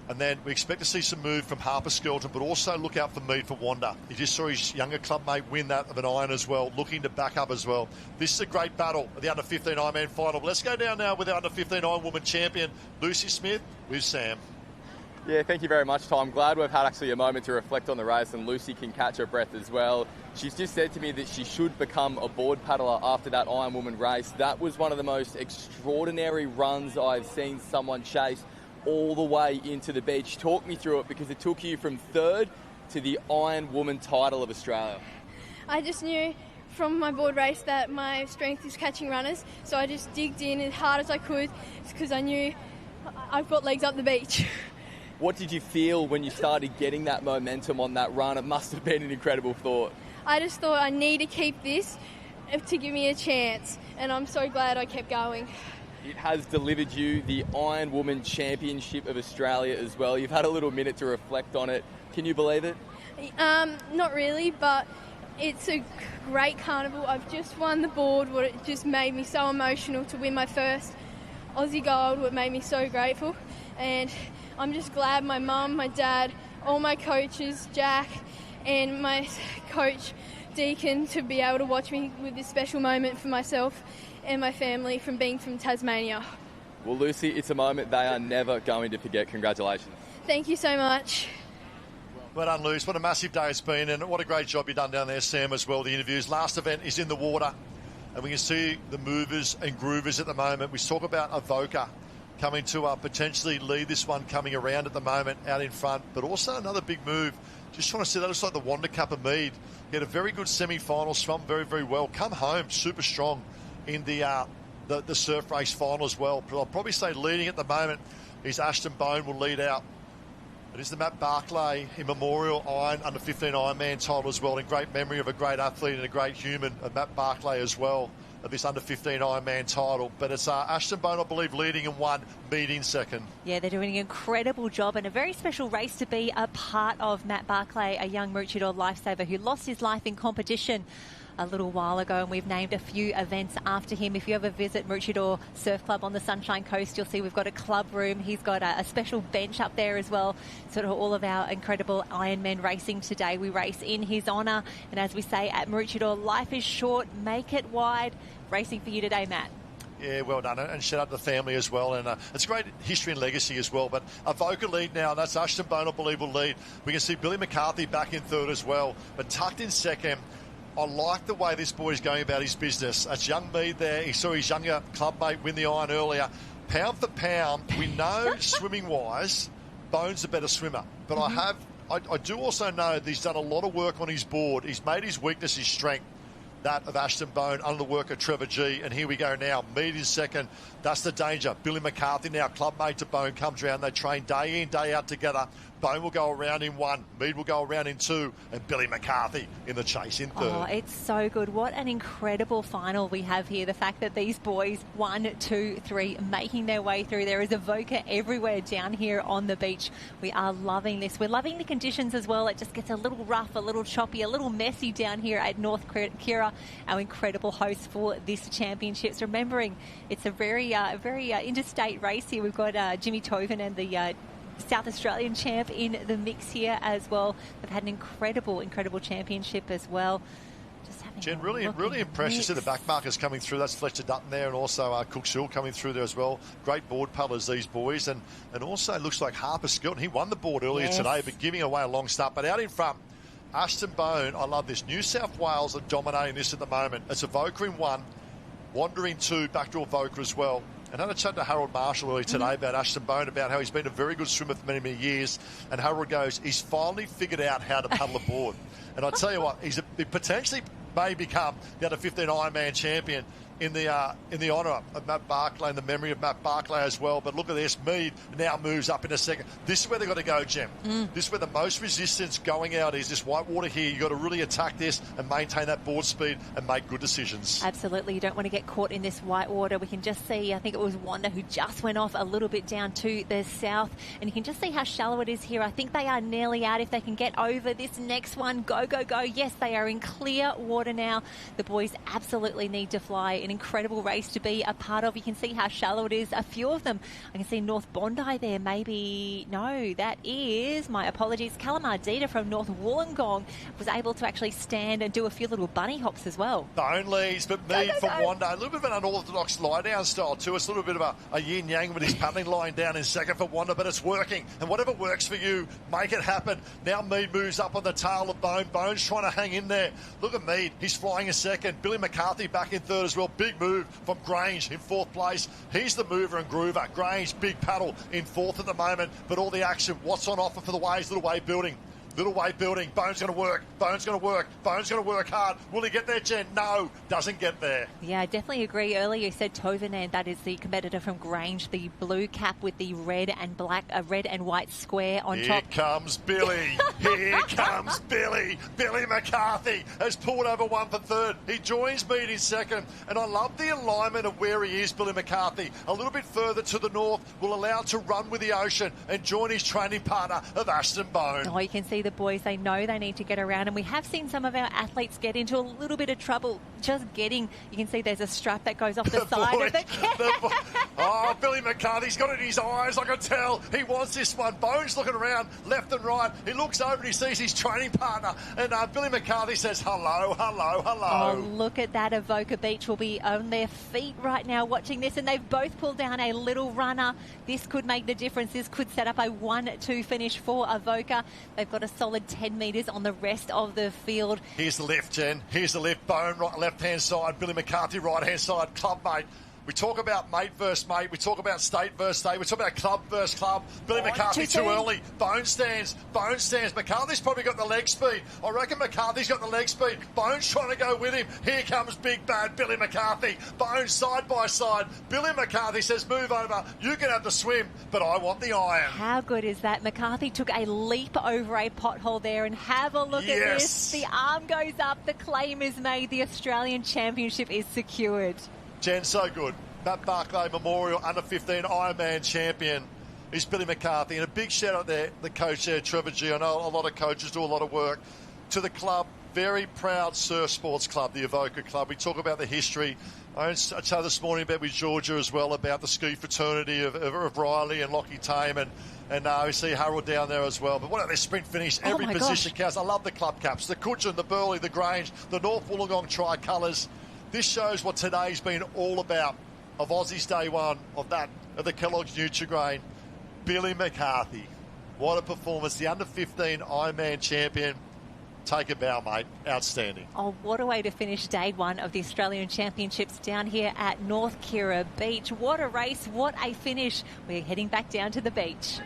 [SPEAKER 3] And then we expect to see some move from Harper Skelton, but also look out for Mead for Wanda. He just saw his younger clubmate win that of an iron as well, looking to back up as well. This is a great battle at the under-15 Ironman final. But let's go down now with our under-15 Ironwoman champion, Lucy Smith, with Sam.
[SPEAKER 1] Yeah, thank you very much, Tom. Glad we've had actually a moment to reflect on the race and Lucy can catch her breath as well. She's just said to me that she should become a board paddler after that Ironwoman race. That was one of the most extraordinary runs I've seen someone chase all the way into the beach. Talk me through it, because it took you from third to the Ironwoman title of Australia.
[SPEAKER 17] I just knew from my board race that my strength is catching runners, so I just digged in as hard as I could because I knew I've got legs up the beach.
[SPEAKER 1] What did you feel when you started getting that momentum on that run? It must have been an incredible thought.
[SPEAKER 17] I just thought I need to keep this to give me a chance, and I'm so glad I kept going.
[SPEAKER 1] It has delivered you the Ironwoman Championship of Australia as well. You've had a little minute to reflect on it. Can you believe it?
[SPEAKER 17] Not really, but it's a great carnival. I've just won the board. It just made me so emotional to win my first Aussie gold. What made me so grateful. And I'm just glad my mum, my dad, all my coaches, Jack, and my coach, Deacon, to be able to watch me with this special moment for myself and my family from being from Tasmania.
[SPEAKER 1] Well, Lucy, it's a moment they are never going to forget. Congratulations.
[SPEAKER 17] Thank you so much.
[SPEAKER 3] Well done, Luce. What a massive day it's been, and what a great job you've done down there, Sam, as well. The interviews. Last event is in the water, and we can see the movers and groovers at the moment. We talk about Avoca coming to potentially lead this one, coming around at the moment out in front, but also another big move. Just trying to see, that looks like the Wanda Cup of Mead. He had a very good semi-final, swum very, very well. Come home super strong in the surf race final as well. But I'll probably say leading at the moment is Ashton Bone will lead out. It is the Matt Barclay in Memorial Iron under 15 Ironman title as well, in great memory of a great athlete and a great human, of Matt Barclay as well, of this under 15 Ironman title. But it's Ashton Bone, I believe, leading in one, Mead in second.
[SPEAKER 19] Yeah, they're doing an incredible job, and a very special race to be a part of. Matt Barclay, a young Maroochydore lifesaver who lost his life in competition a little while ago, and we've named a few events after him. If you ever visit Maroochydore Surf Club on the Sunshine Coast, you'll see we've got a club room. He's got a special bench up there as well. Sort of all of our incredible Ironman racing today, we race in his honour. And as we say at Maroochydore, life is short, make it wide. Racing for you today, Matt.
[SPEAKER 3] Yeah, well done, and shout out to the family as well. And it's a great history and legacy as well. But Avoca lead now, and that's Ashton Bone, I believe, will lead. We can see Billy McCarthy back in third as well, but tucked in second. I like the way this boy's going about his business. That's young Mead there. He saw his younger clubmate win the iron earlier. Pound for pound, we know swimming-wise, Bone's a better swimmer. But I do also know that he's done a lot of work on his board. He's made his weakness his strength, that of Ashton Bone, under the work of Trevor G. And here we go now. Mead is second. That's the danger. Billy McCarthy now, clubmate to Bone, comes around. They train day in, day out together. Bone will go around in 1, Mead will go around in 2, and Billy McCarthy in the chase in 3rd.
[SPEAKER 19] Oh, it's so good. What an incredible final we have here. The fact that these boys, 1, 2, 3, making their way through. There is a Avoca everywhere down here on the beach. We are loving this. We're loving the conditions as well. It just gets a little rough, a little choppy, a little messy down here at North Kirra, our incredible host for this championships. Remembering, it's a very interstate race here. We've got Jimmy Toven and the South Australian champ in the mix here as well. They've had an incredible championship as well. Just having
[SPEAKER 3] Jen, really impressed. You see the back markers coming through. That's Fletcher Dutton there, and also Cook Hill coming through there as well. Great board paddlers, these boys. And also looks like Harper Skelton. He won the board earlier today, but giving away a long start. But out in front, Ashton Bone, I love this. New South Wales are dominating this at the moment. It's Avoca in 1, Wander in 2, back to Avoca as well. And I had a chat to Harold Marshall earlier today about Ashton Bone, about how he's been a very good swimmer for many, many years. And Harold goes, he's finally figured out how to paddle a board. And I tell you what, he potentially may become the under 15 Ironman champion in the honour of Matt Barclay and the memory of Matt Barclay as well. But look at this, Mead now moves up in a second. This is where they've got to go, Jem. This is where the most resistance going out is, this white water here. You've got to really attack this and maintain that board speed and make good decisions.
[SPEAKER 19] Absolutely. You don't want to get caught in this white water. We can just see, I think it was Wanda who just went off a little bit down to the south. And you can just see how shallow it is here. I think they are nearly out. If they can get over this next one, go, go, go. Yes, they are in clear water now. The boys absolutely need to fly. An incredible race to be a part of. You can see how shallow it is. A few of them. I can see North Bondi there. Maybe, no, that is, my apologies, Kalamardita from North Wollongong was able to actually stand and do a few little bunny hops as well.
[SPEAKER 3] Bone leads, but Mead from Wanda. A little bit of an unorthodox lie-down style too. It's a little bit of a yin-yang with his paddling lying down in second for Wanda, but it's working. And whatever works for you, make it happen. Now Mead moves up on the tail of Bone. Bone's trying to hang in there. Look at Mead. He's flying in second. Billy McCarthy back in 3rd as well. Big move from Grange in 4th place. He's the mover and groover. Grange, big paddle in 4th at the moment. But all the action, what's on offer for the Waves Little Wave building? Little wave building. Bone's going to work. Bone's going to work. Bone's going to work hard. Will he get there, Jen? No, doesn't get there.
[SPEAKER 19] Yeah, I definitely agree. Earlier you said Tovenand, that is the competitor from Grange, the blue cap with the red and black, red and white square on top.
[SPEAKER 3] Here comes Billy. Here comes Billy. Billy McCarthy has pulled over 1 for 3rd. He joins Mead in 2nd. And I love the alignment of where he is, Billy McCarthy. A little bit further to the north, will allow to run with the ocean and join his training partner of Ashton Bone.
[SPEAKER 19] Oh, you can see the boys, they know they need to get around, and we have seen some of our athletes get into a little bit of trouble just getting, you can see there's a strap that goes off the side of the
[SPEAKER 3] Oh, Billy McCarthy's got it in his eyes, I can tell. He wants this one. Bone's looking around left and right. He looks over and he sees his training partner, and Billy McCarthy says, hello, hello, hello.
[SPEAKER 19] Oh, look at that. Avoca Beach will be on their feet right now watching this, and they've both pulled down a little runner. This could make the difference. This could set up a 1-2 finish for Avoca. They've got a solid 10 metres on the rest of the field.
[SPEAKER 3] Here's the lift, Jen. Here's the lift. Bone, right, left-hand side. Billy McCarthy, right-hand side. Club mate. We talk about mate versus mate. We talk about state versus state. We talk about club versus club. Billy McCarthy too early. Bone stands. Bone stands. McCarthy's probably got the leg speed. I reckon McCarthy's got the leg speed. Bone's trying to go with him. Here comes big bad Billy McCarthy. Bone side by side. Billy McCarthy says, move over. You can have the swim, but I want the iron.
[SPEAKER 19] How good is that? McCarthy took a leap over a pothole there, and have a look at this. The arm goes up. The claim is made. The Australian Championship is secured.
[SPEAKER 3] Jen, so good. Matt Barclay Memorial Under 15 Ironman champion is Billy McCarthy. And a big shout out there, the coach there, Trevor G. I know a lot of coaches do a lot of work. To the club, very proud surf sports club, the Avoca Club. We talk about the history. I chatted this morning about with Georgia as well about the ski fraternity of Riley and Lockie Tame, and we see Harold down there as well. But what about this sprint finish? Every position counts. I love the club caps, the Cudgeon, the Burleigh, the Grange, the North Wollongong tricolours. This shows what today's been all about. Of Aussie's day one, of the Kelloggs Nutri-Grain, Billy McCarthy. What a performance. The under 15 Ironman champion. Take a bow, mate. Outstanding.
[SPEAKER 19] Oh, what a way to finish day one of the Australian Championships down here at North Kirra Beach. What a race. What a finish. We're heading back down to the beach.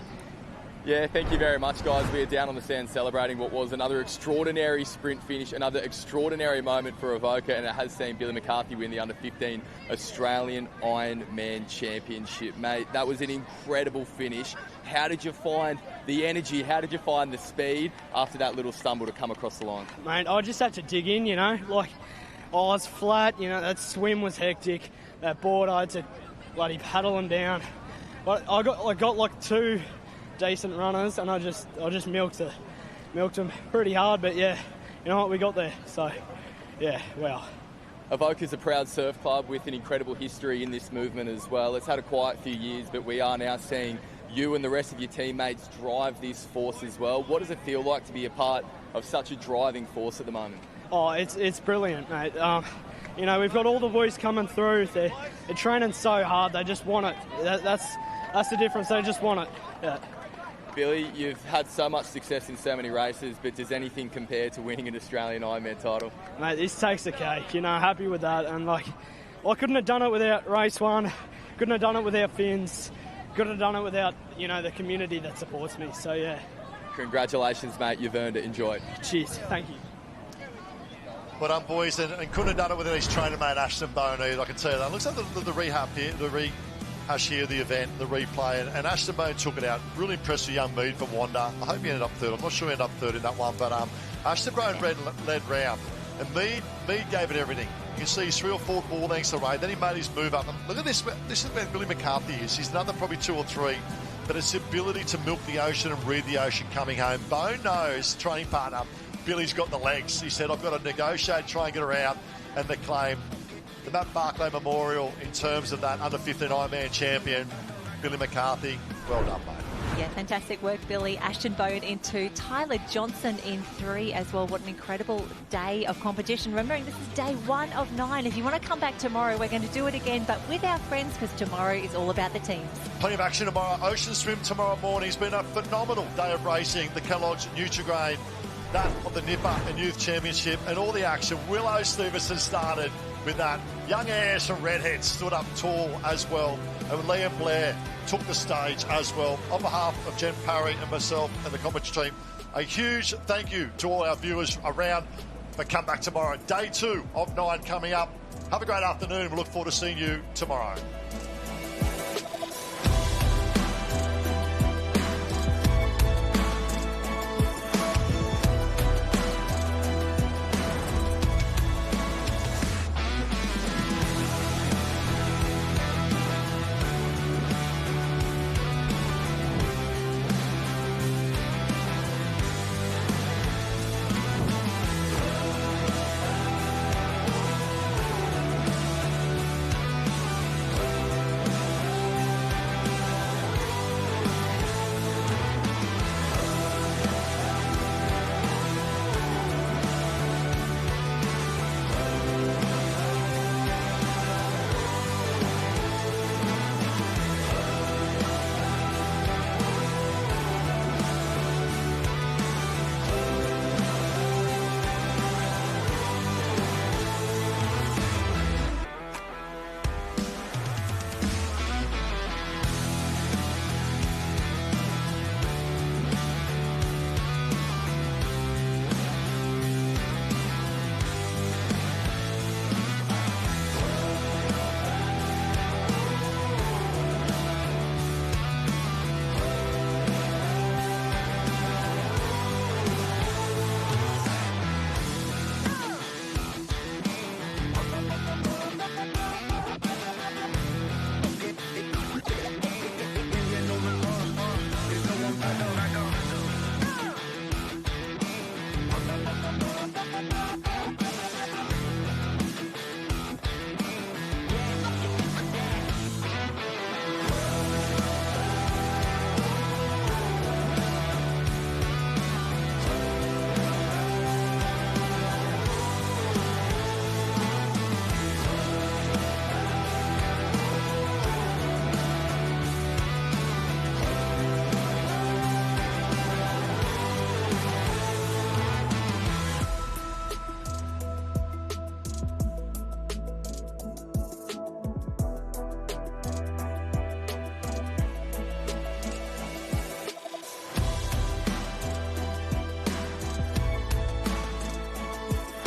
[SPEAKER 1] Yeah, thank you very much, guys. We are down on the sand celebrating what was another extraordinary sprint finish, another extraordinary moment for Avoca, and it has seen Billy McCarthy win the Under-15 Australian Ironman Championship. Mate, that was an incredible finish. How did you find the energy? How did you find the speed after that little stumble to come across the line?
[SPEAKER 16] Mate, I just had to dig in, you know. Like, I was flat, you know, that swim was hectic. That board, I had to bloody paddle them down. But I got like 2 decent runners, and I just milked them pretty hard. But yeah, you know what, we got there. So yeah, wow.
[SPEAKER 1] Avoca's a proud surf club with an incredible history in this movement as well. It's had a quiet few years, but we are now seeing you and the rest of your teammates drive this force as well. What does it feel like to be a part of such a driving force at the moment?
[SPEAKER 16] Oh, it's brilliant, mate. You know, we've got all the boys coming through. They're training so hard. They just want it. That's the difference. They just want it. Yeah.
[SPEAKER 1] Billy, you've had so much success in so many races, but does anything compare to winning an Australian Ironman title?
[SPEAKER 16] Mate, this takes the cake. You know, happy with that. And like, I couldn't have done it without race 1. Couldn't have done it without Finns. Couldn't have done it without, you know, the community that supports me. So yeah.
[SPEAKER 1] Congratulations, mate. You've earned it. Enjoy it.
[SPEAKER 16] Cheers. Thank you.
[SPEAKER 3] Well done, boys, and couldn't have done it without his trainer mate Ashton Bone either, I can tell you that. Looks like the rehab here, the rehash here, the event, the replay, and Ashton Bone took it out. Really impressed with young Mead from Wanda. I hope he ended up third. I'm not sure he ended up third in that one, but Ashton Bone led round, and Mead gave it everything. You can see he's 3 or 4 ball lengths away. Then he made his move up. And look at this. This is where Billy McCarthy is. He's another probably 2 or 3. But it's the ability to milk the ocean and read the ocean coming home. Bone knows, training partner, Billy's got the legs. He said, I've got to negotiate, try and get around. And the claim, the Matt Barclay Memorial in terms of that under-15 Ironman champion, Billy McCarthy, well done, mate.
[SPEAKER 19] Yeah, fantastic work, Billy. Ashton Bone in 2, Tyler Johnson in 3 as well. What an incredible day of competition. Remembering this is day 1 of 9. If you want to come back tomorrow, we're going to do it again, but with our friends, because tomorrow is all about the teams.
[SPEAKER 3] Plenty of action tomorrow. Ocean swim tomorrow morning. It's been a phenomenal day of racing. The Kelloggs Nutri-Grain, that of the Nipper and Youth Championship, and all the action. Willow Stevenson started with that. Young heirs from Redhead stood up tall as well. And Liam Blair took the stage as well. On behalf of Jen Parry and myself and the commentary team, a huge thank you to all our viewers around. But come back tomorrow. Day 2 of 9 coming up. Have a great afternoon. We look forward to seeing you tomorrow.